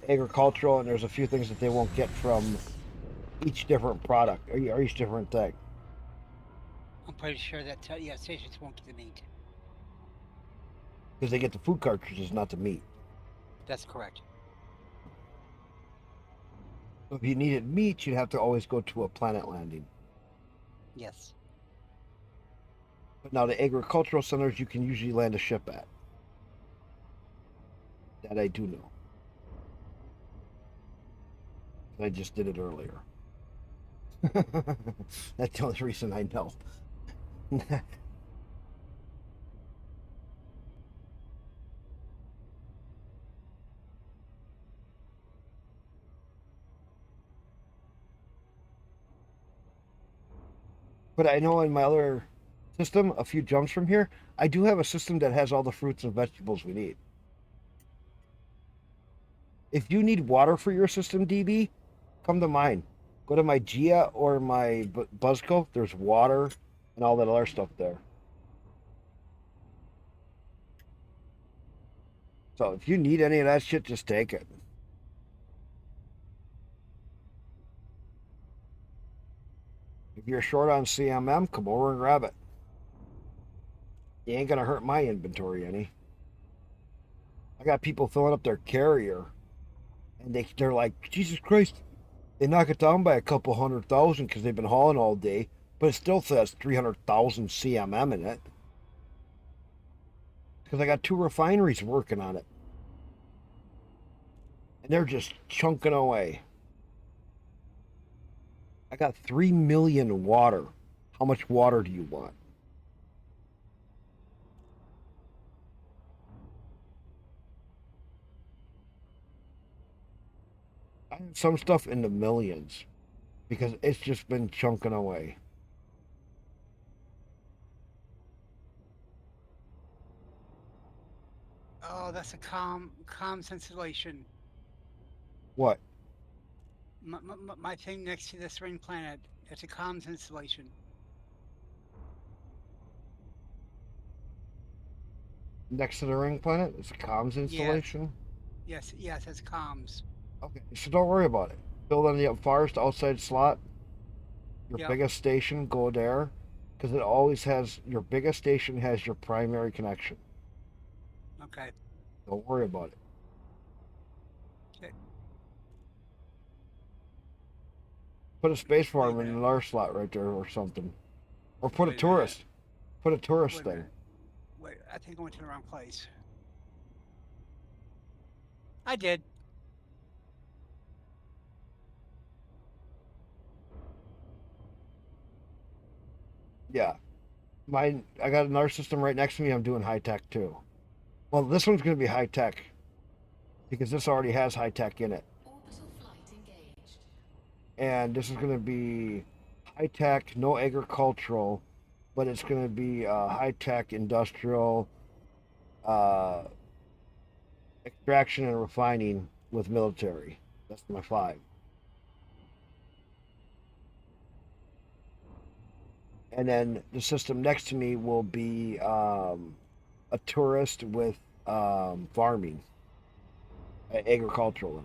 agricultural, and there's a few things that they won't get from each different product or each different thing. I'm pretty sure that yeah, stations won't get the meat. Because they get the food cartridges, not the meat. That's correct. So if you needed meat, you'd have to always go to a planet landing. Yes. But now the agricultural centers, you can usually land a ship at. That I do know. I just did it earlier. That's the only reason I know. But I know in my other system, a few jumps from here, I do have a system that has all the fruits and vegetables we need. If you need water for your system, DB, come to mine. Go to my Gia or my Buzzco. There's water and all that other stuff there. So if you need any of that shit, just take it. If you're short on CMM, come over and grab it. You ain't gonna hurt my inventory any. I got people filling up their carrier, and they're like, Jesus Christ, they knock it down by a couple 100,000 because they've been hauling all day, but it still says 300,000 CMM in it. Because I got 2 refineries working on it. And they're just chunking away. I got 3 million water. How much water do you want? I have some stuff in the millions because it's just been chunking away. Oh, that's a comms installation. What? My thing next to this ring planet. It's a comms installation. Next to the ring planet, it's a comms installation. Yes, it's comms. Okay, so don't worry about it. Build on the farthest outside slot. Your biggest station, go there, because it always has your biggest station has your primary connection. Okay. Don't worry about it. Okay. Put a space farm in another slot right there or something, or put a tourist. Put a tourist thing. Wait, I think I went to the wrong place. I did. Yeah. I got another system right next to me. I'm doing high tech too. Well, this one's going to be high tech because this already has high tech in it. And this is going to be high tech, no agricultural, but it's going to be high tech industrial extraction and refining with military. That's my 5. And then the system next to me will be a tourist with farming, agricultural in it,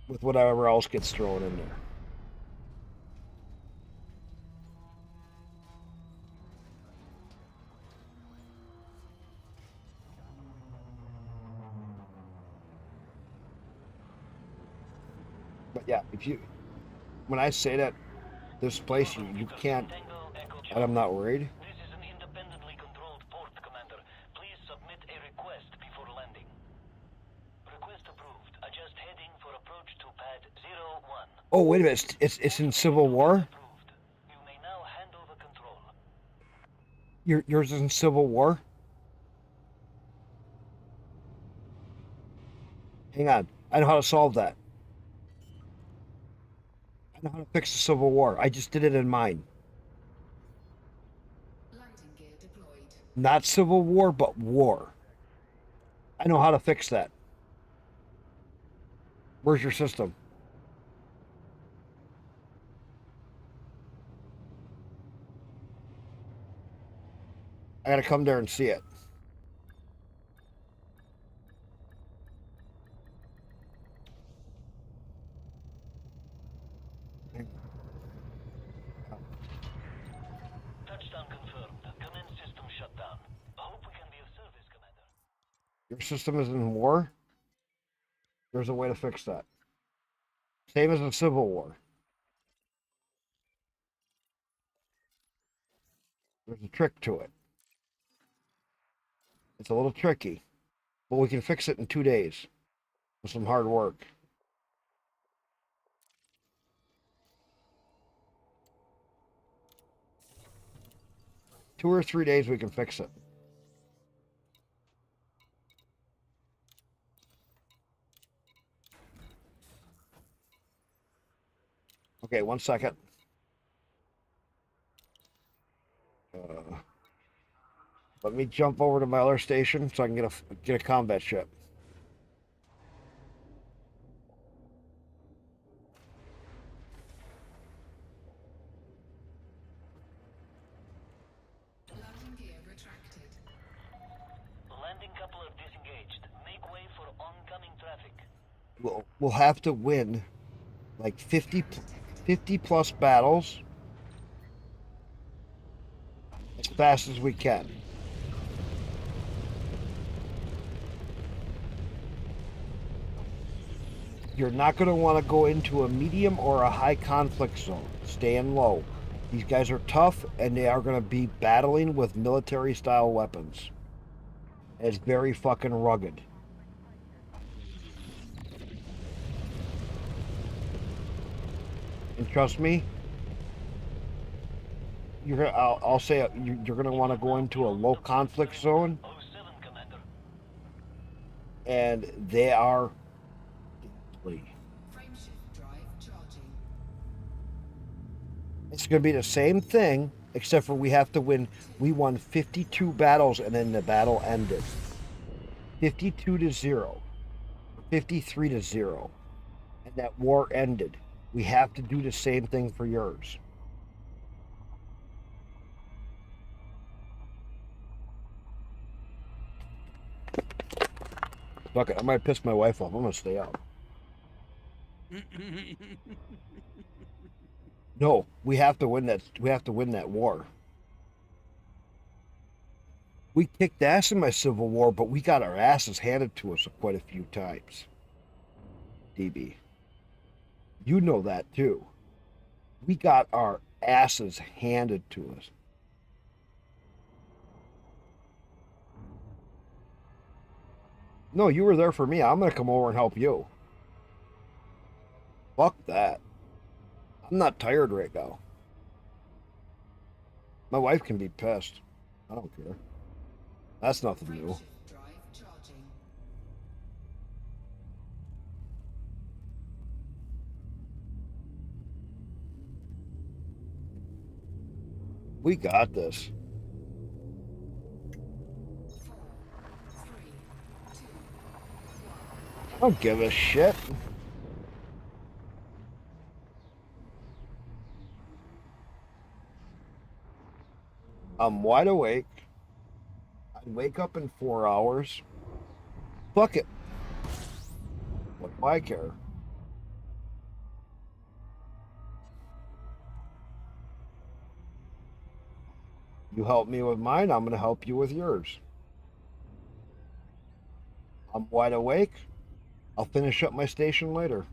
with whatever else gets thrown in there. But yeah, when I say that this place, you can't, and I'm not worried. This is an independently controlled port, Commander. Please submit a request before landing. Request approved. Adjust heading for approach to pad 01. Oh, wait a minute. It's in Civil War? You may now hand over control. Yours is in Civil War? Hang on. I know how to solve that. I know how to fix the Civil War. I just did it in mine. Not Civil War, but war. I know how to fix that. Where's your system? I gotta come there and see it. Touchdown confirmed. Commence system shutdown. Hope we can be of service, Commander. Your system is in war? There's a way to fix that. Same as in Civil War. There's a trick to it. It's a little tricky, but we can fix it in 2 days with some hard work. Two or 3 days we can fix it. Okay, 1 second. Let me jump over to my other station so I can get a combat ship. Landing coupler disengaged. Make way for oncoming traffic. We'll have to win like 50 plus battles as fast as we can. You're not going to want to go into a medium or a high conflict zone. Staying low. These guys are tough, and they are going to be battling with military-style weapons. It's very fucking rugged. And trust me, I'll say you're going to want to go into a low conflict zone, and they are deadly. It's going to be the same thing, except for we have to win. We won 52 battles, and then the battle ended. 52-0. 53-0. And that war ended. We have to do the same thing for yours. Fuck it, I might piss my wife off. I'm going to stay out. No, we have to win that. We have to win that war. We kicked ass in my Civil War, but we got our asses handed to us quite a few times. DB, you know that too. We got our asses handed to us. No, you were there for me. I'm gonna come over and help you. Fuck that. I'm not tired right now. My wife can be pissed. I don't care. That's nothing new. We got this. I don't give a shit. I'm wide awake. I'd wake up in 4 hours. Fuck it. What do I care? You help me with mine, I'm going to help you with yours. I'm wide awake. I'll finish up my station later.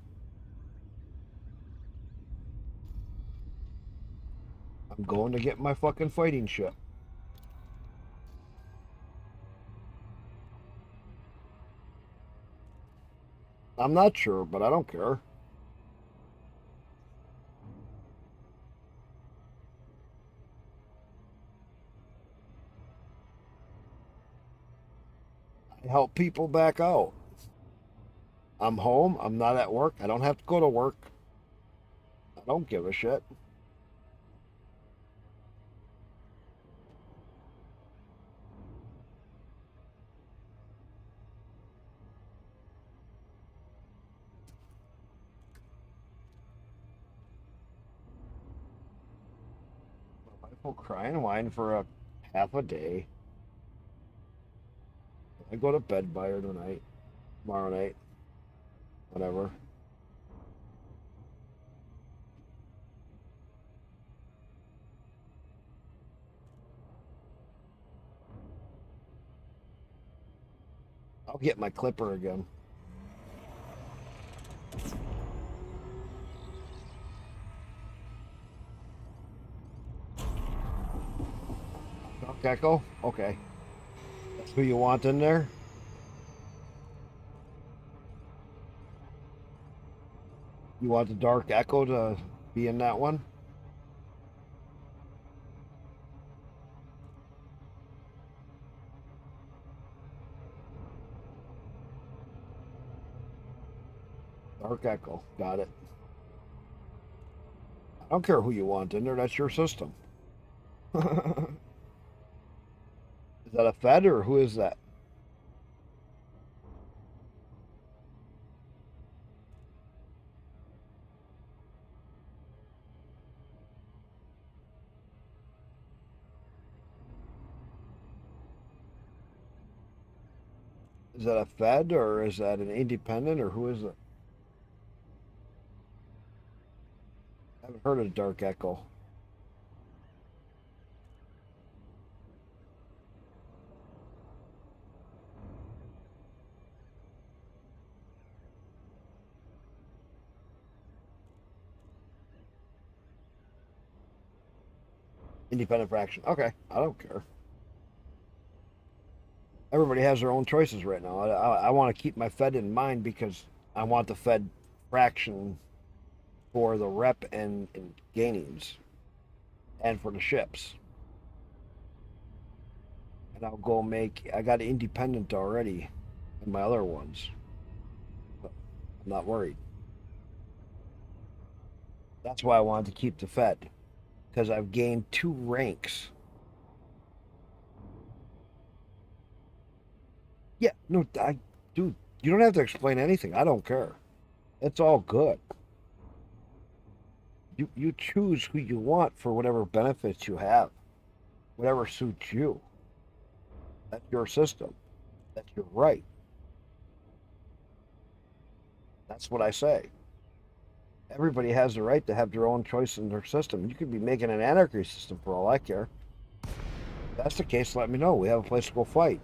I'm going to get my fucking fighting ship. I'm not sure, but I don't care. I help people back out. I'm home. I'm not at work. I don't have to go to work. I don't give a shit. I'll cry and whine for a half a day. I go to bed by her tonight, tomorrow night, whatever. I'll get my clipper again. Gecko? Okay. That's who you want in there? You want the Dark Echo to be in that one? Dark Echo. Got it. I don't care who you want in there. That's your system. Is that a Fed or who is that? Is that a Fed or is that an independent or who is it? I haven't heard of Dark Echo. Independent fraction. Okay, I don't care. Everybody has their own choices right now. I want to keep my Fed in mind because I want the Fed fraction for the rep and gainings and for the ships. And I'll go make, I got independent already in my other ones. So I'm not worried. That's why I wanted to keep the Fed because I've gained 2 ranks. Yeah, no, dude, you don't have to explain anything. I don't care. It's all good. You choose who you want for whatever benefits you have, whatever suits you. That's your system. That's your right. That's what I say. Everybody has the right to have their own choice in their system. You could be making an anarchy system for all I care. If that's the case, let me know. We have a place to go fight.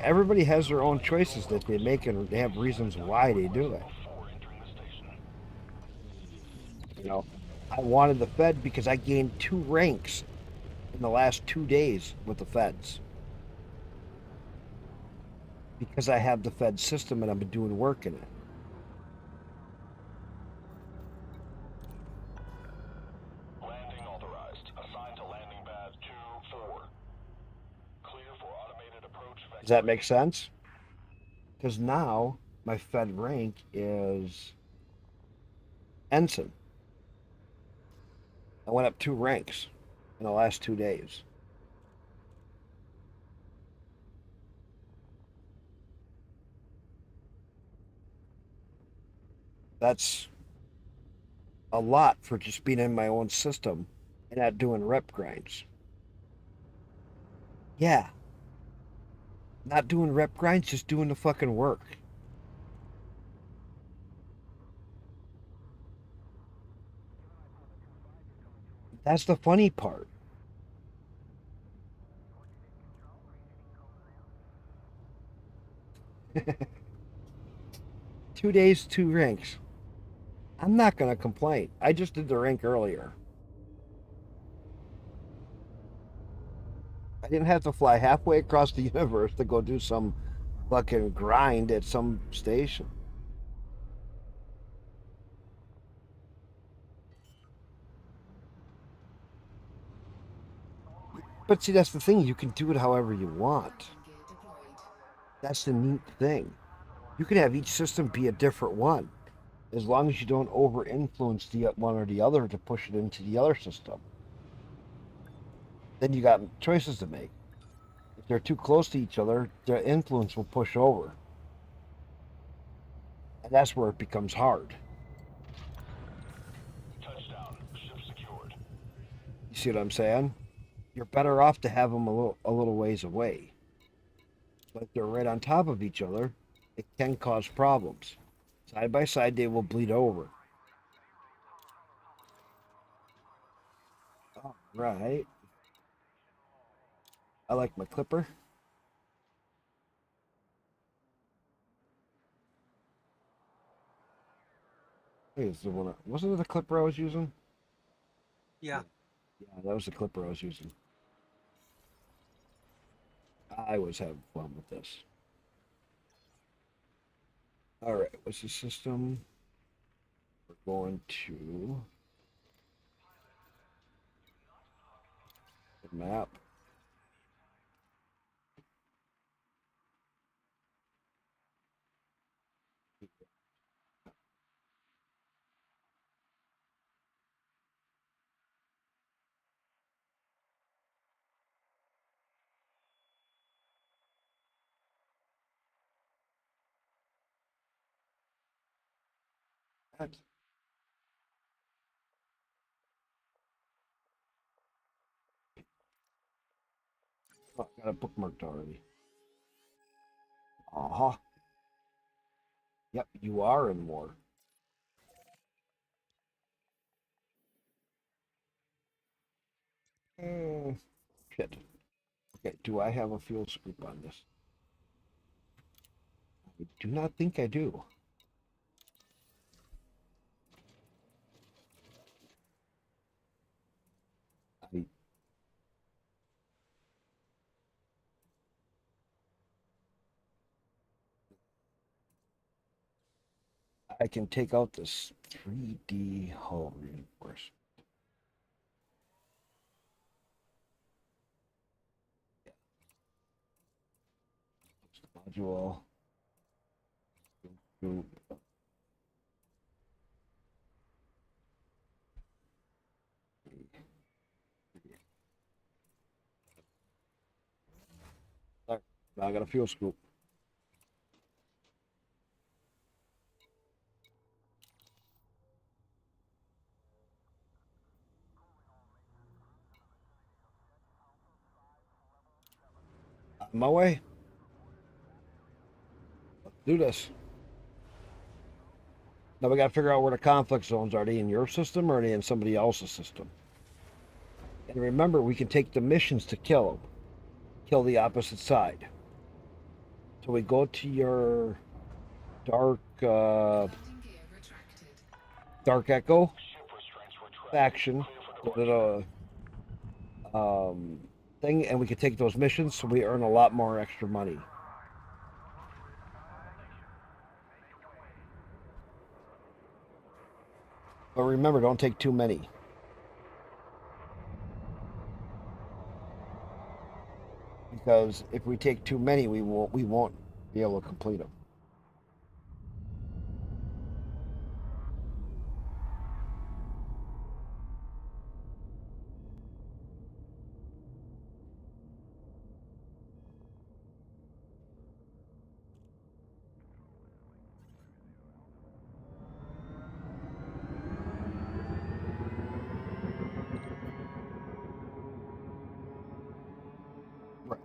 Everybody has their own choices that they make, and they have reasons why they do it. You know, I wanted the Fed because I gained 2 ranks in the last 2 days with the Feds. Because I have the Fed system and I've been doing work in it. Landing authorized. Assigned to landing pad 2-4. Clear for automated approach. Does that make sense? Because now my Fed rank is Ensign. I went up 2 ranks in the last 2 days. That's a lot for just being in my own system and not doing rep grinds. Yeah. Not doing rep grinds, just doing the fucking work. That's the funny part. Two days, 2 ranks. I'm not going to complain. I just did the rank earlier. I didn't have to fly halfway across the universe to go do some fucking grind at some station. But see, that's the thing. You can do it however you want. That's the neat thing. You can have each system be a different one, as long as you don't over-influence the one or the other to push it into the other system. Then you got choices to make. If they're too close to each other, their influence will push over. And that's where it becomes hard. Touchdown. Ship secured. You see what I'm saying? You're better off to have them a little ways away. But if they're right on top of each other, it can cause problems. Side by side, they will bleed over. All right. I like my clipper. Hey, is the one, wasn't it the clipper I was using? Yeah. Yeah, that was the clipper I was using. I was having fun with this. All right, what's the system? We're going to the map. That. Oh, got it bookmarked already. Uh-huh. Yep, you are in war. Shit. Okay, do I have a fuel scoop on this? I do not think I do. I can take out this 3D hull reinforcement. Module. Scoop. There. Now I got a fuel scoop. On my way. Let's do this. Now we got to figure out where the conflict zones are. Are they in your system or are they in somebody else's system? And remember, we can take the missions to kill them. Kill the opposite side. So we go to your dark Dark Echo faction. Go to the thing, and we can take those missions, so we earn a lot more extra money. But remember, don't take too many. Because if we take too many, we won't be able to complete them. Right.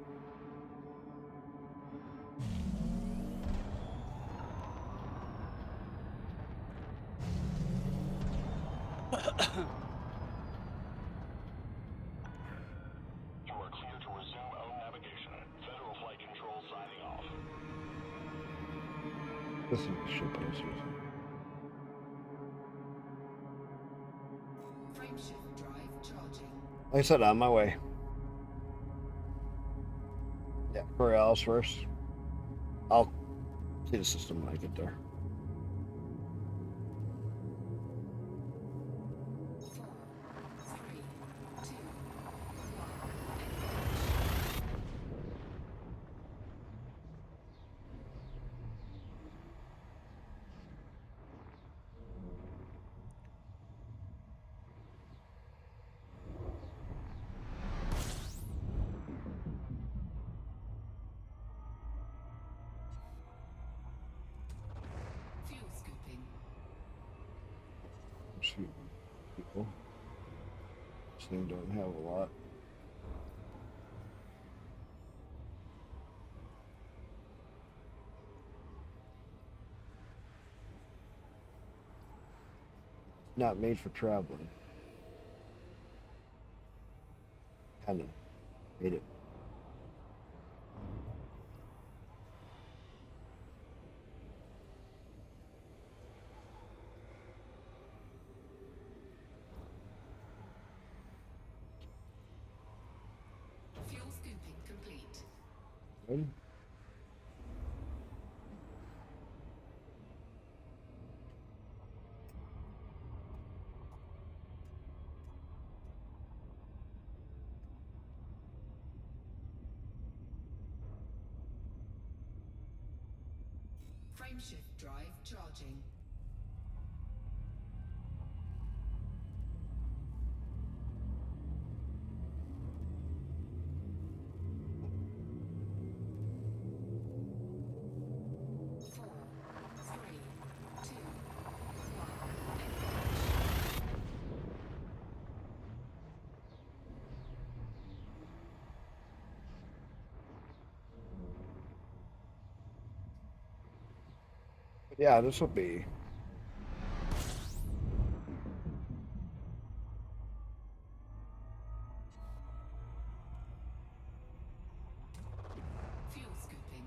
You are clear to resume own navigation. Federal Flight Control signing off. This is the ship I was using. Frameshift drive charging. Like I said, on my way. Yeah, Coriolis first. I'll see the system when I get there. Shoot, people. This thing don't have a lot. Not made for traveling. Kinda made it. Fuel scooping complete. Good. Frameshift drive charging. Yeah, this will be. Fuel scooping.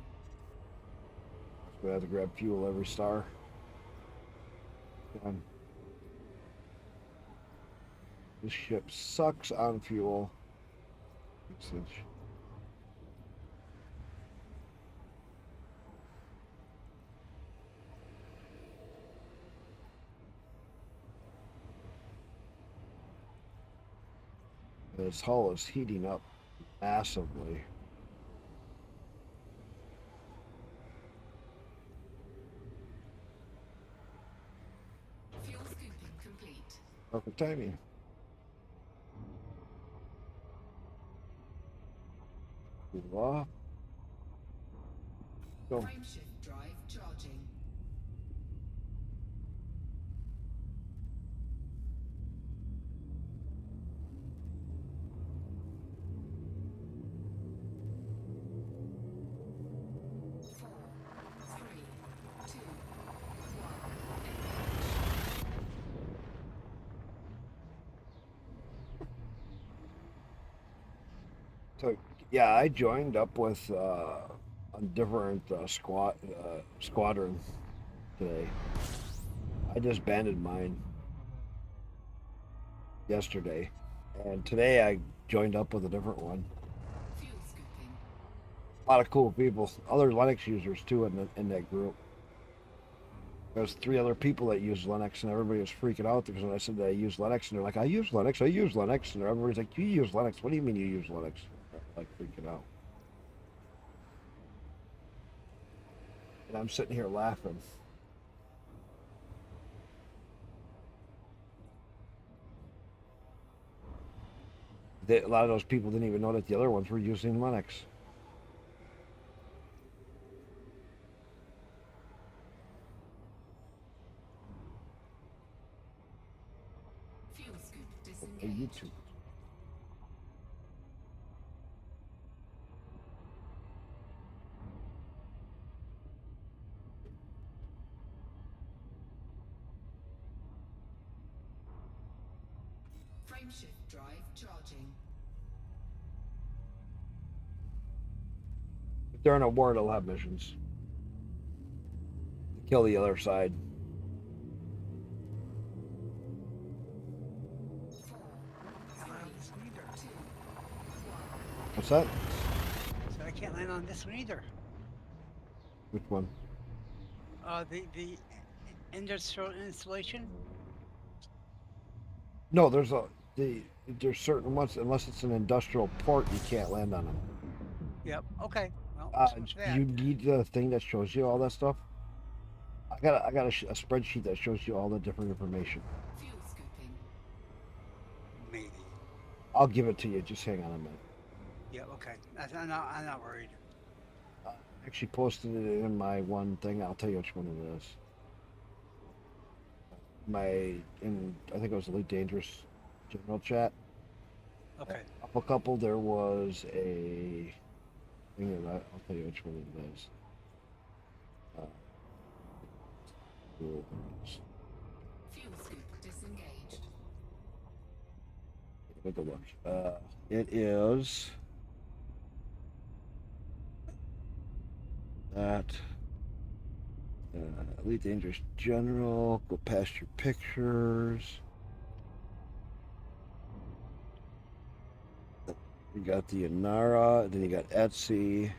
We have to grab fuel every star. Done. This ship sucks on fuel usage. This hull is heating up massively. Fuel scooping complete. Perfect timing. Cool off. Go. Frameshift drive charging. So yeah, I joined up with a different squadron today. I disbanded mine yesterday, and today I joined up with a different one. Fuel scooping. A lot of cool people, other Linux users too in that group. There's 3 other people that use Linux, and everybody was freaking out because when I said that I use Linux, and they're like, I use Linux, and everybody's like, you use Linux? What do you mean you use Linux? Like freaking out. And I'm sitting here laughing. A lot of those people didn't even know that the other ones were using Linux. Fuel scoop A disengaged. YouTube. Frameshift drive charging. If they're in a war, they'll have missions. Kill the other side. What's that? So I can't land on this one either. Which one? The industrial installation. No, there's certain ones, unless it's an industrial port, you can't land on them. Yep. Okay. Well, so much for Do that. you need the thing that shows you all that stuff? I got a spreadsheet that shows you all the different information. Fuel scooping. Maybe. I'll give it to you. Just hang on a minute. Yeah. Okay. I'm not worried. I actually posted it in my one thing. I'll tell you which one it is. I think it was Elite Dangerous general chat. Okay. A couple, there was a thing that I'll tell you which one it is. Cool. Fuel scoop disengaged. Take a look. It is that Elite Dangerous General. Go past your pictures. You got the Inara, then you got Etsy.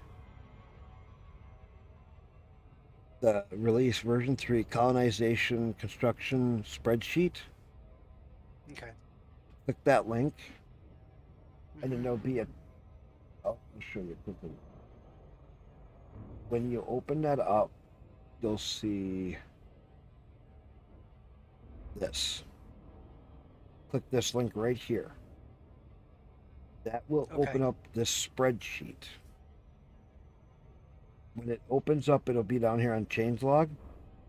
The release version 3 colonization construction spreadsheet. Okay. Click that link, and then there'll be a. I'll show you quickly. When you open that up, you'll see this. Click this link right here. That will open up this spreadsheet. When it opens up, it'll be down here on changelog.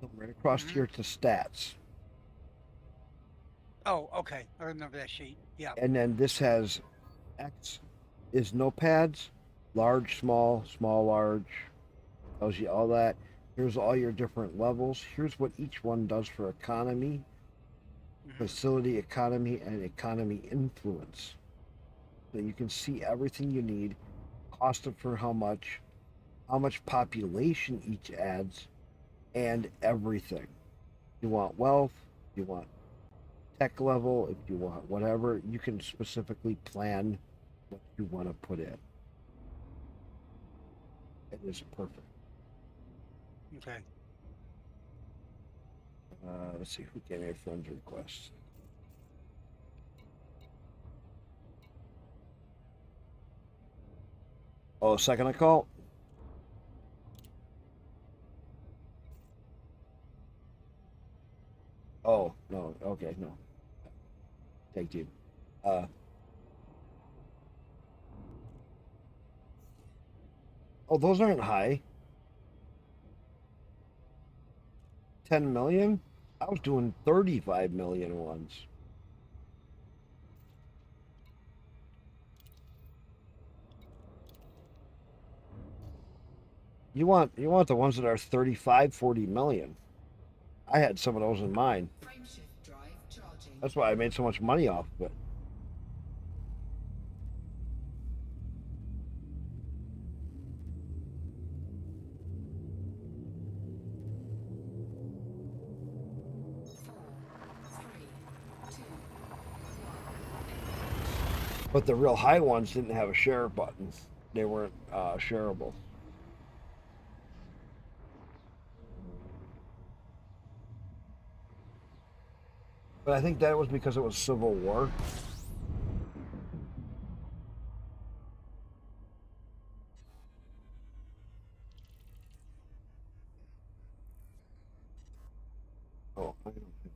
Come right across here to stats. Oh, okay. I remember that sheet. Yeah. And then this has X is notepads, large, small, small, large. Tells you all that. Here's all your different levels. Here's what each one does for economy, facility economy, and economy influence. So you can see everything you need, cost it for how much population each adds, and everything. You want wealth, you want tech level, if you want whatever, you can specifically plan what you want to put in. It is perfect. Okay. Let's see who gave me a friend's request. Oh, second I call. Oh, no. Okay, no. Take two. Oh, those aren't high. 10 million? I was doing 35 million ones. You want the ones that are 35, 40 million. I had some of those in mind. That's why I made so much money off of it. But the real high ones didn't have a share button. They weren't shareable. But I think that was because it was Civil War. Oh, I don't have it.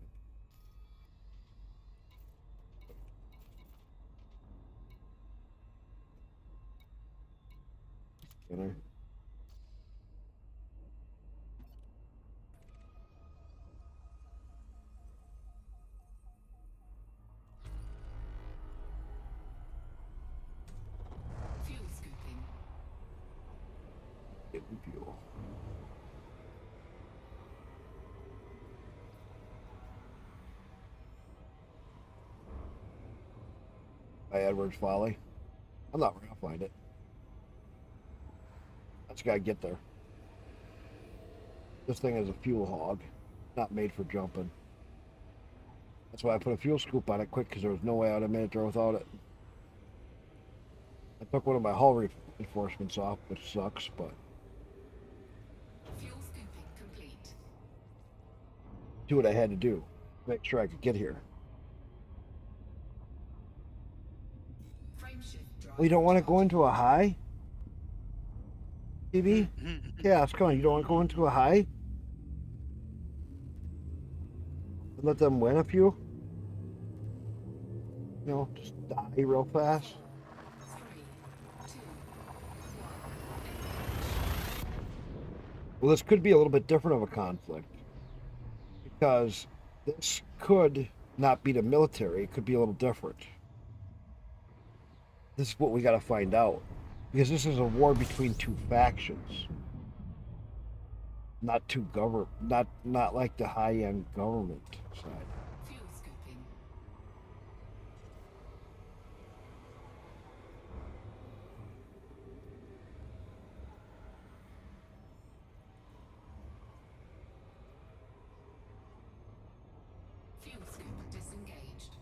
Scanner. Fuel scooping. Get the fuel. By Edward's Folly. I'm not gonna find it. I just gotta get there. This thing is a fuel hog, not made for jumping. That's why I put a fuel scoop on it quick, because there was no way I'd have made it there without it. I took one of my hull reinforcements off, which sucks, but Fuel scooping complete. do what I had to do to make sure I could get here. Frame shift drive. Well, you don't want to go into a high? TV? Yeah, it's coming. You don't want to go into a high? And let them win a few? You know, just die real fast? 3, 2, 1. Well, this could be a little bit different of a conflict. Because This could not be the military. It could be a little different. This is what we got to find out. Because this is a war between two factions. Not two not like the high-end government side. Fuel scooping. Fuel scoop disengaged.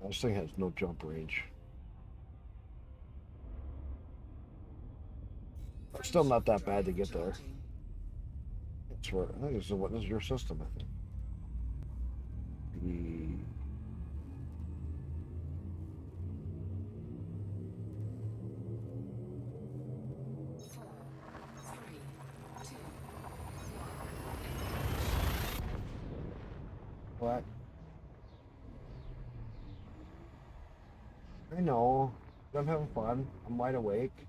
This thing has no jump range. But still not that bad to get there. It's where I think this is your system, I think. What? I know. I'm having fun. I'm wide awake.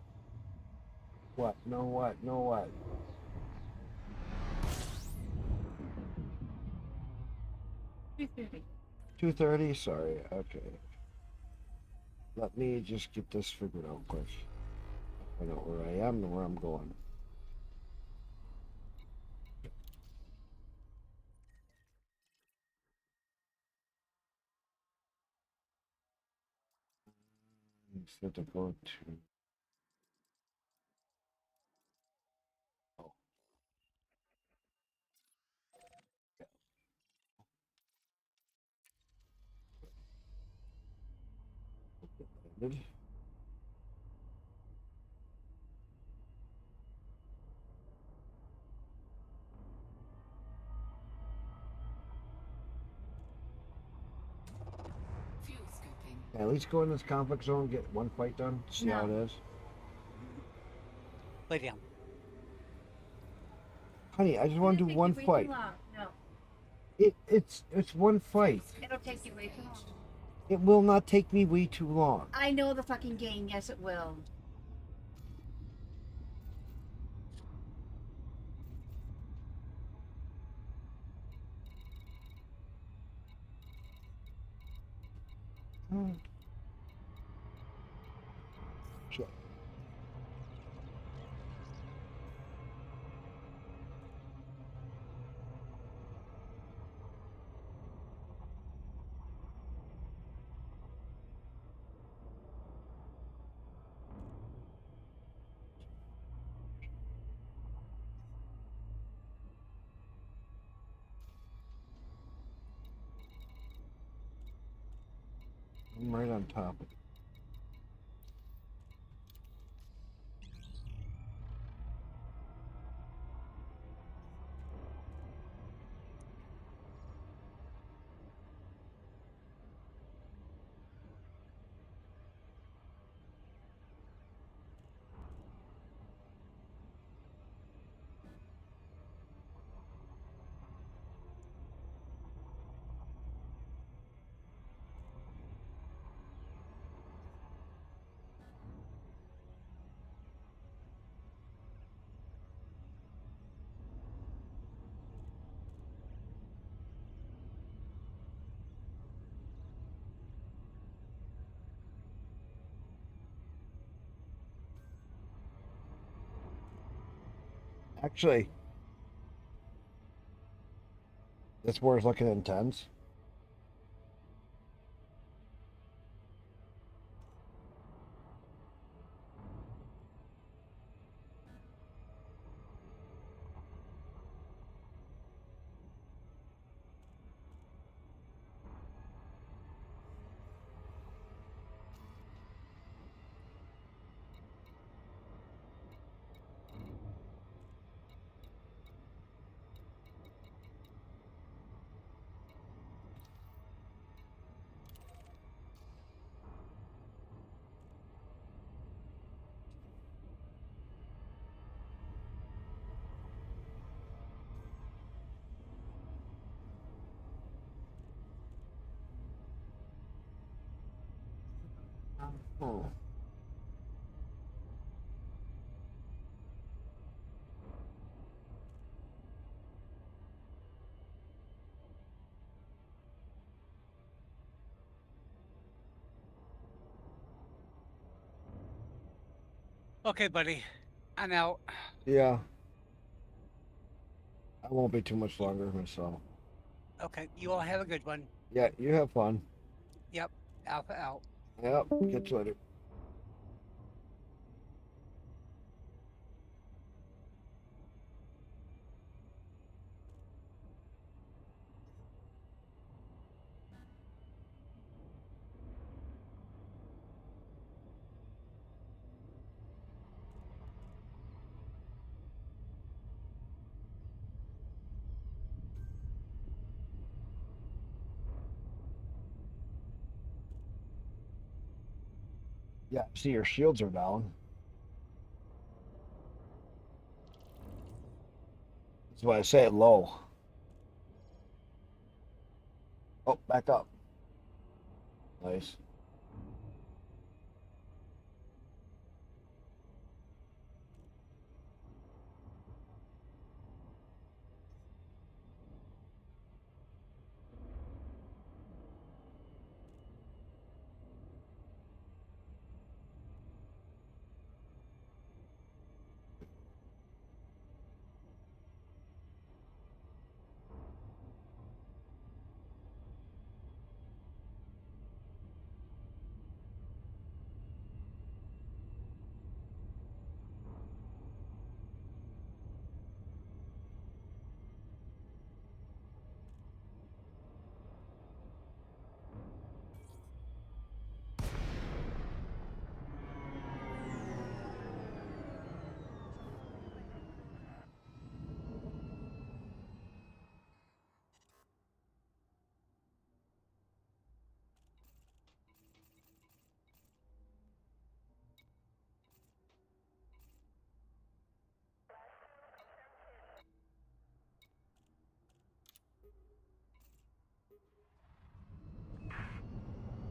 What? No what? No what? 2:30. 2:30? Sorry. Okay. Let me just get this figured out quick. I know where I am and where I'm going. So to go to. Oh. Landed. Fuel scooping. Yeah, at least go in this conflict zone, get one fight done, see how it is. Lay down. Honey, I just want to do one Way too fight. long. No. It's one fight. It'll take you way too long. It will not take me way too long. I know the fucking game. Yes, it will. Sure. I'm right on top of it. Actually, this war is looking intense. Oh. Okay, buddy. I'm out. Yeah. I won't be too much longer myself. Okay, you all have a good one. Yeah, you have fun. Yep. Alpha out. Yep. Catch you later. Yeah, see your shields are down. That's why I say it low. Oh, back up. Nice.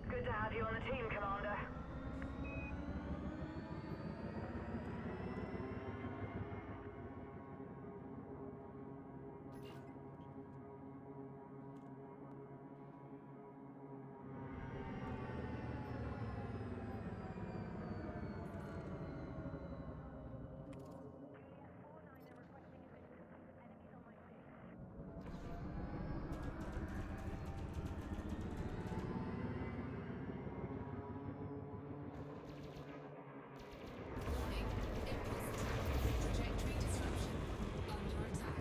Good to have you on the team, Commander. Warning. Imposter. Trajectory disruption. Under attack.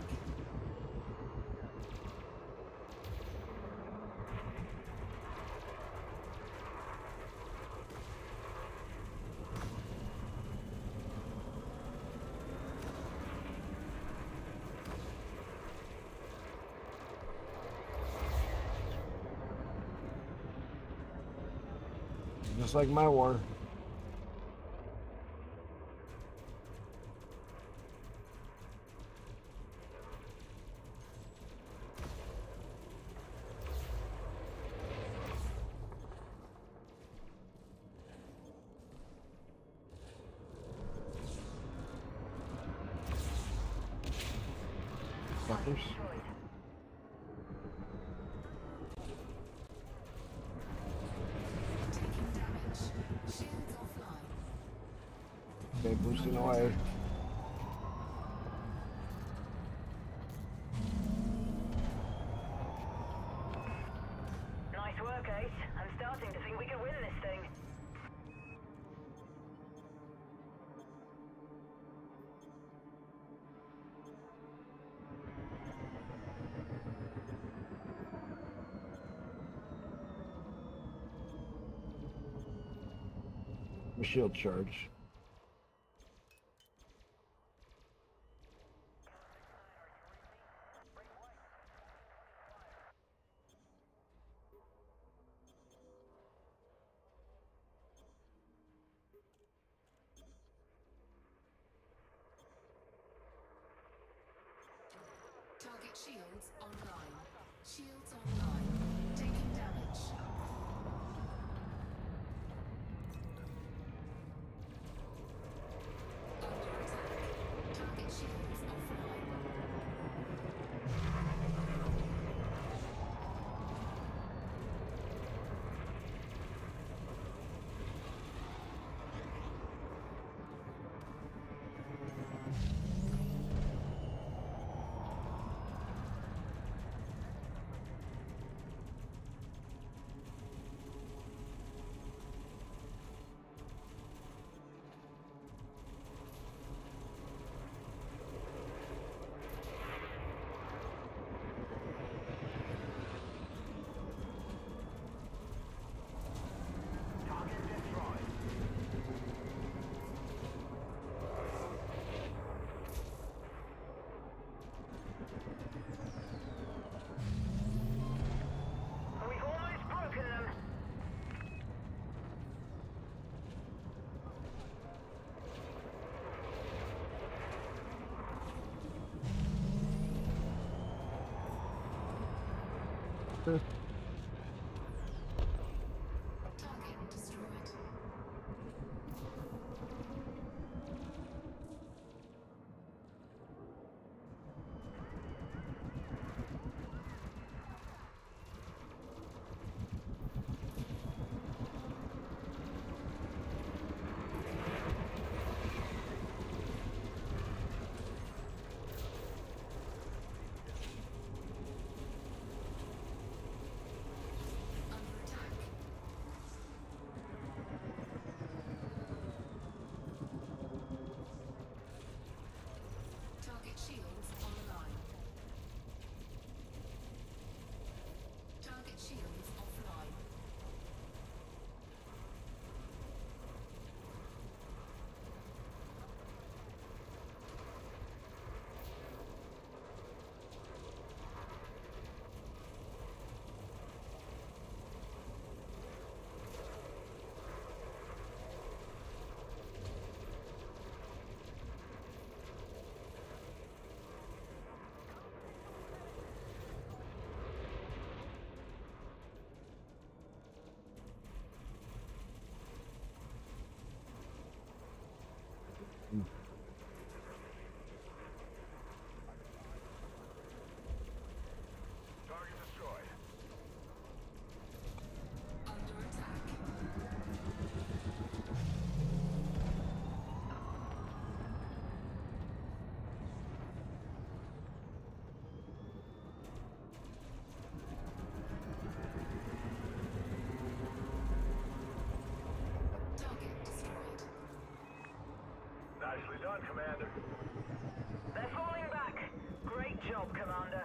Just like my war. Fuckers. Taking damage. Shields offline. Okay, boosting away. Nice work, Ace. I'm starting to think we can win this thing. My shield charge. Target shields online. Shields online. Taking damage. faster. Target destroyed. Target shields online. Target shields offline. Target destroyed. Under attack. Target destroyed. Nicely done, Commander. They're falling back. Great job, Commander.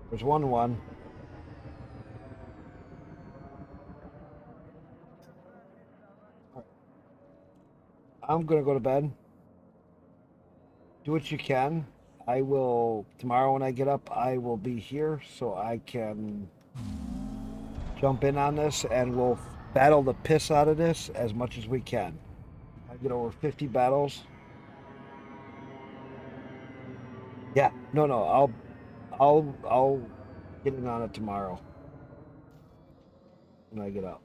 There's 1-1. I'm gonna go to bed. Do what you can. I will tomorrow when I get up. I will be here so I can jump in on this, and we'll battle the piss out of this as much as we can. I get over 50 battles. Yeah, no, I'll get in on it tomorrow when I get up.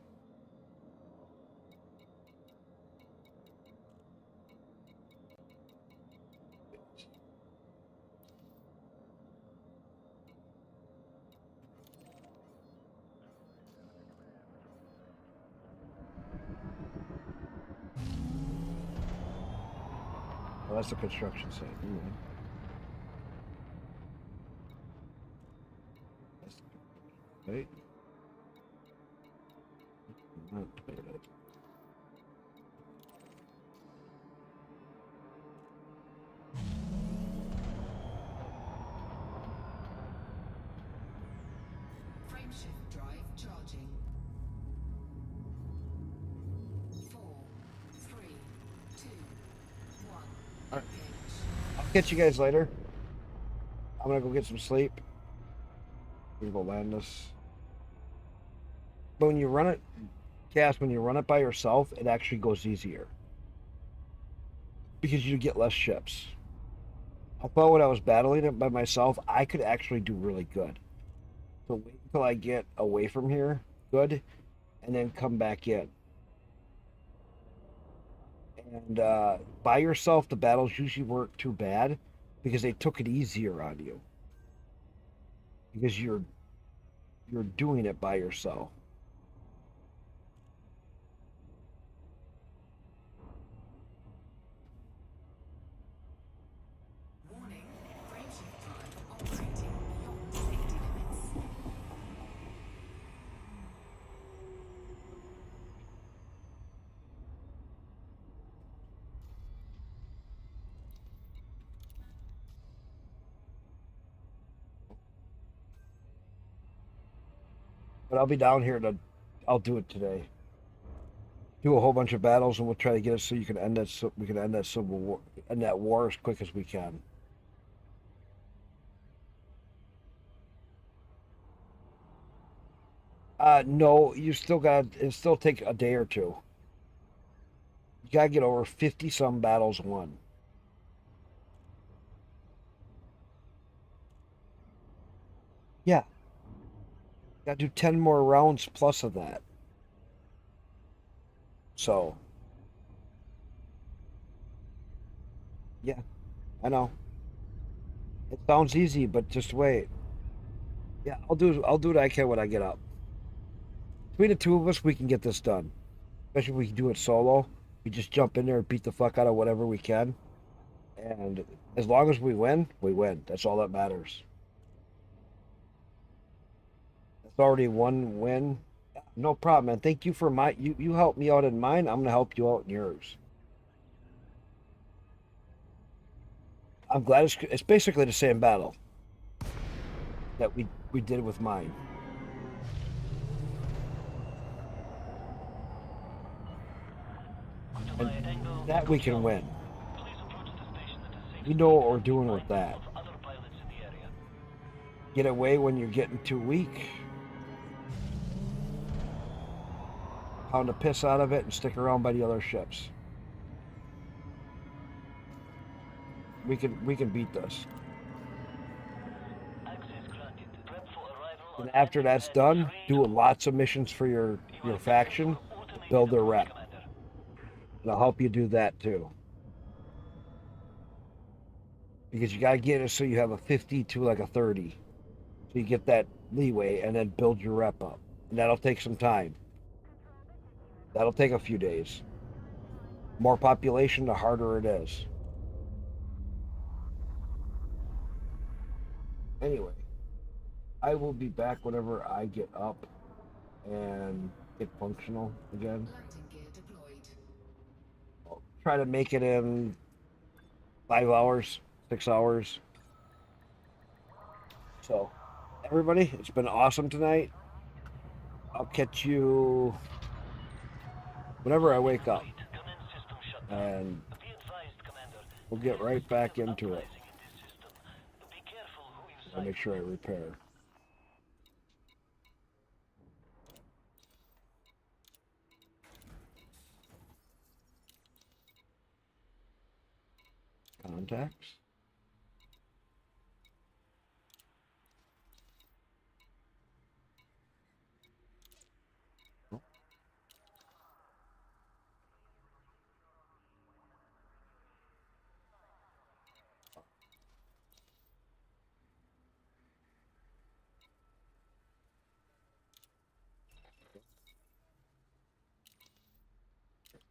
Oh, that's the construction site. That's the right. Not cleared it. Frameshift drive charging. 4, 3, 2, 1. All right. I'll catch you guys later. I'm gonna go get some sleep. We're gonna go land this. But when you run it, when you run it by yourself, it actually goes easier because you get less ships. I thought when I was battling it by myself, I could actually do really good. So wait until I get away from here, good, and then come back in. And by yourself, the battles usually weren't too bad because they took it easier on you because you're doing it by yourself. Warning, frameshift drive operating beyond safety limits. But I'll be down here I'll do it today. do a whole bunch of battles, and we'll try to get it so you can end that. So we can end that civil war, end that war as quick as we can. No, you still got. It still take a day or two. You gotta get over 50 some battles won. Yeah. Gotta do 10 more rounds plus of that. So. Yeah, I know. It sounds easy, but just wait. Yeah, I'll do what I can when I get up. Between the two of us, we can get this done. Especially if we can do it solo. We just jump in there and beat the fuck out of whatever we can. And as long as we win, we win. That's all that matters. That's already one win. No problem, man. Thank you for you helped me out in mine. I'm gonna help you out in yours. I'm glad it's basically the same battle that we did with mine. And that we can win. We know what we're doing with that. Get away when you're getting too weak. Pound the piss out of it and stick around by the other ships. We can beat this. And after that's done, do lots of missions for your faction, build their rep. And I'll help you do that too. Because you gotta get it so you have a 50 to like a 30. So you get that leeway and then build your rep up. And that'll take some time. That'll take a few days. More population, the harder it is. Anyway, I will be back whenever I get up and get functional again. Landing gear deployed. I'll try to make it in 5 hours, 6 hours. So, everybody, it's been awesome tonight. I'll catch you whenever I wake up. And we'll get right back into it. I'll make sure I repair. Contacts.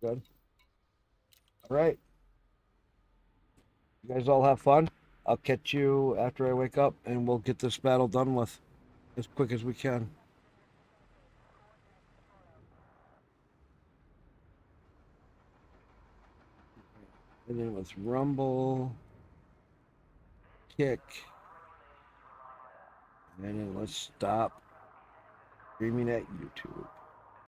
Good. All right. You guys all have fun. I'll catch you after I wake up and we'll get this battle done with as quick as we can. And then with Rumble, Kick, and then let's stop streaming at YouTube.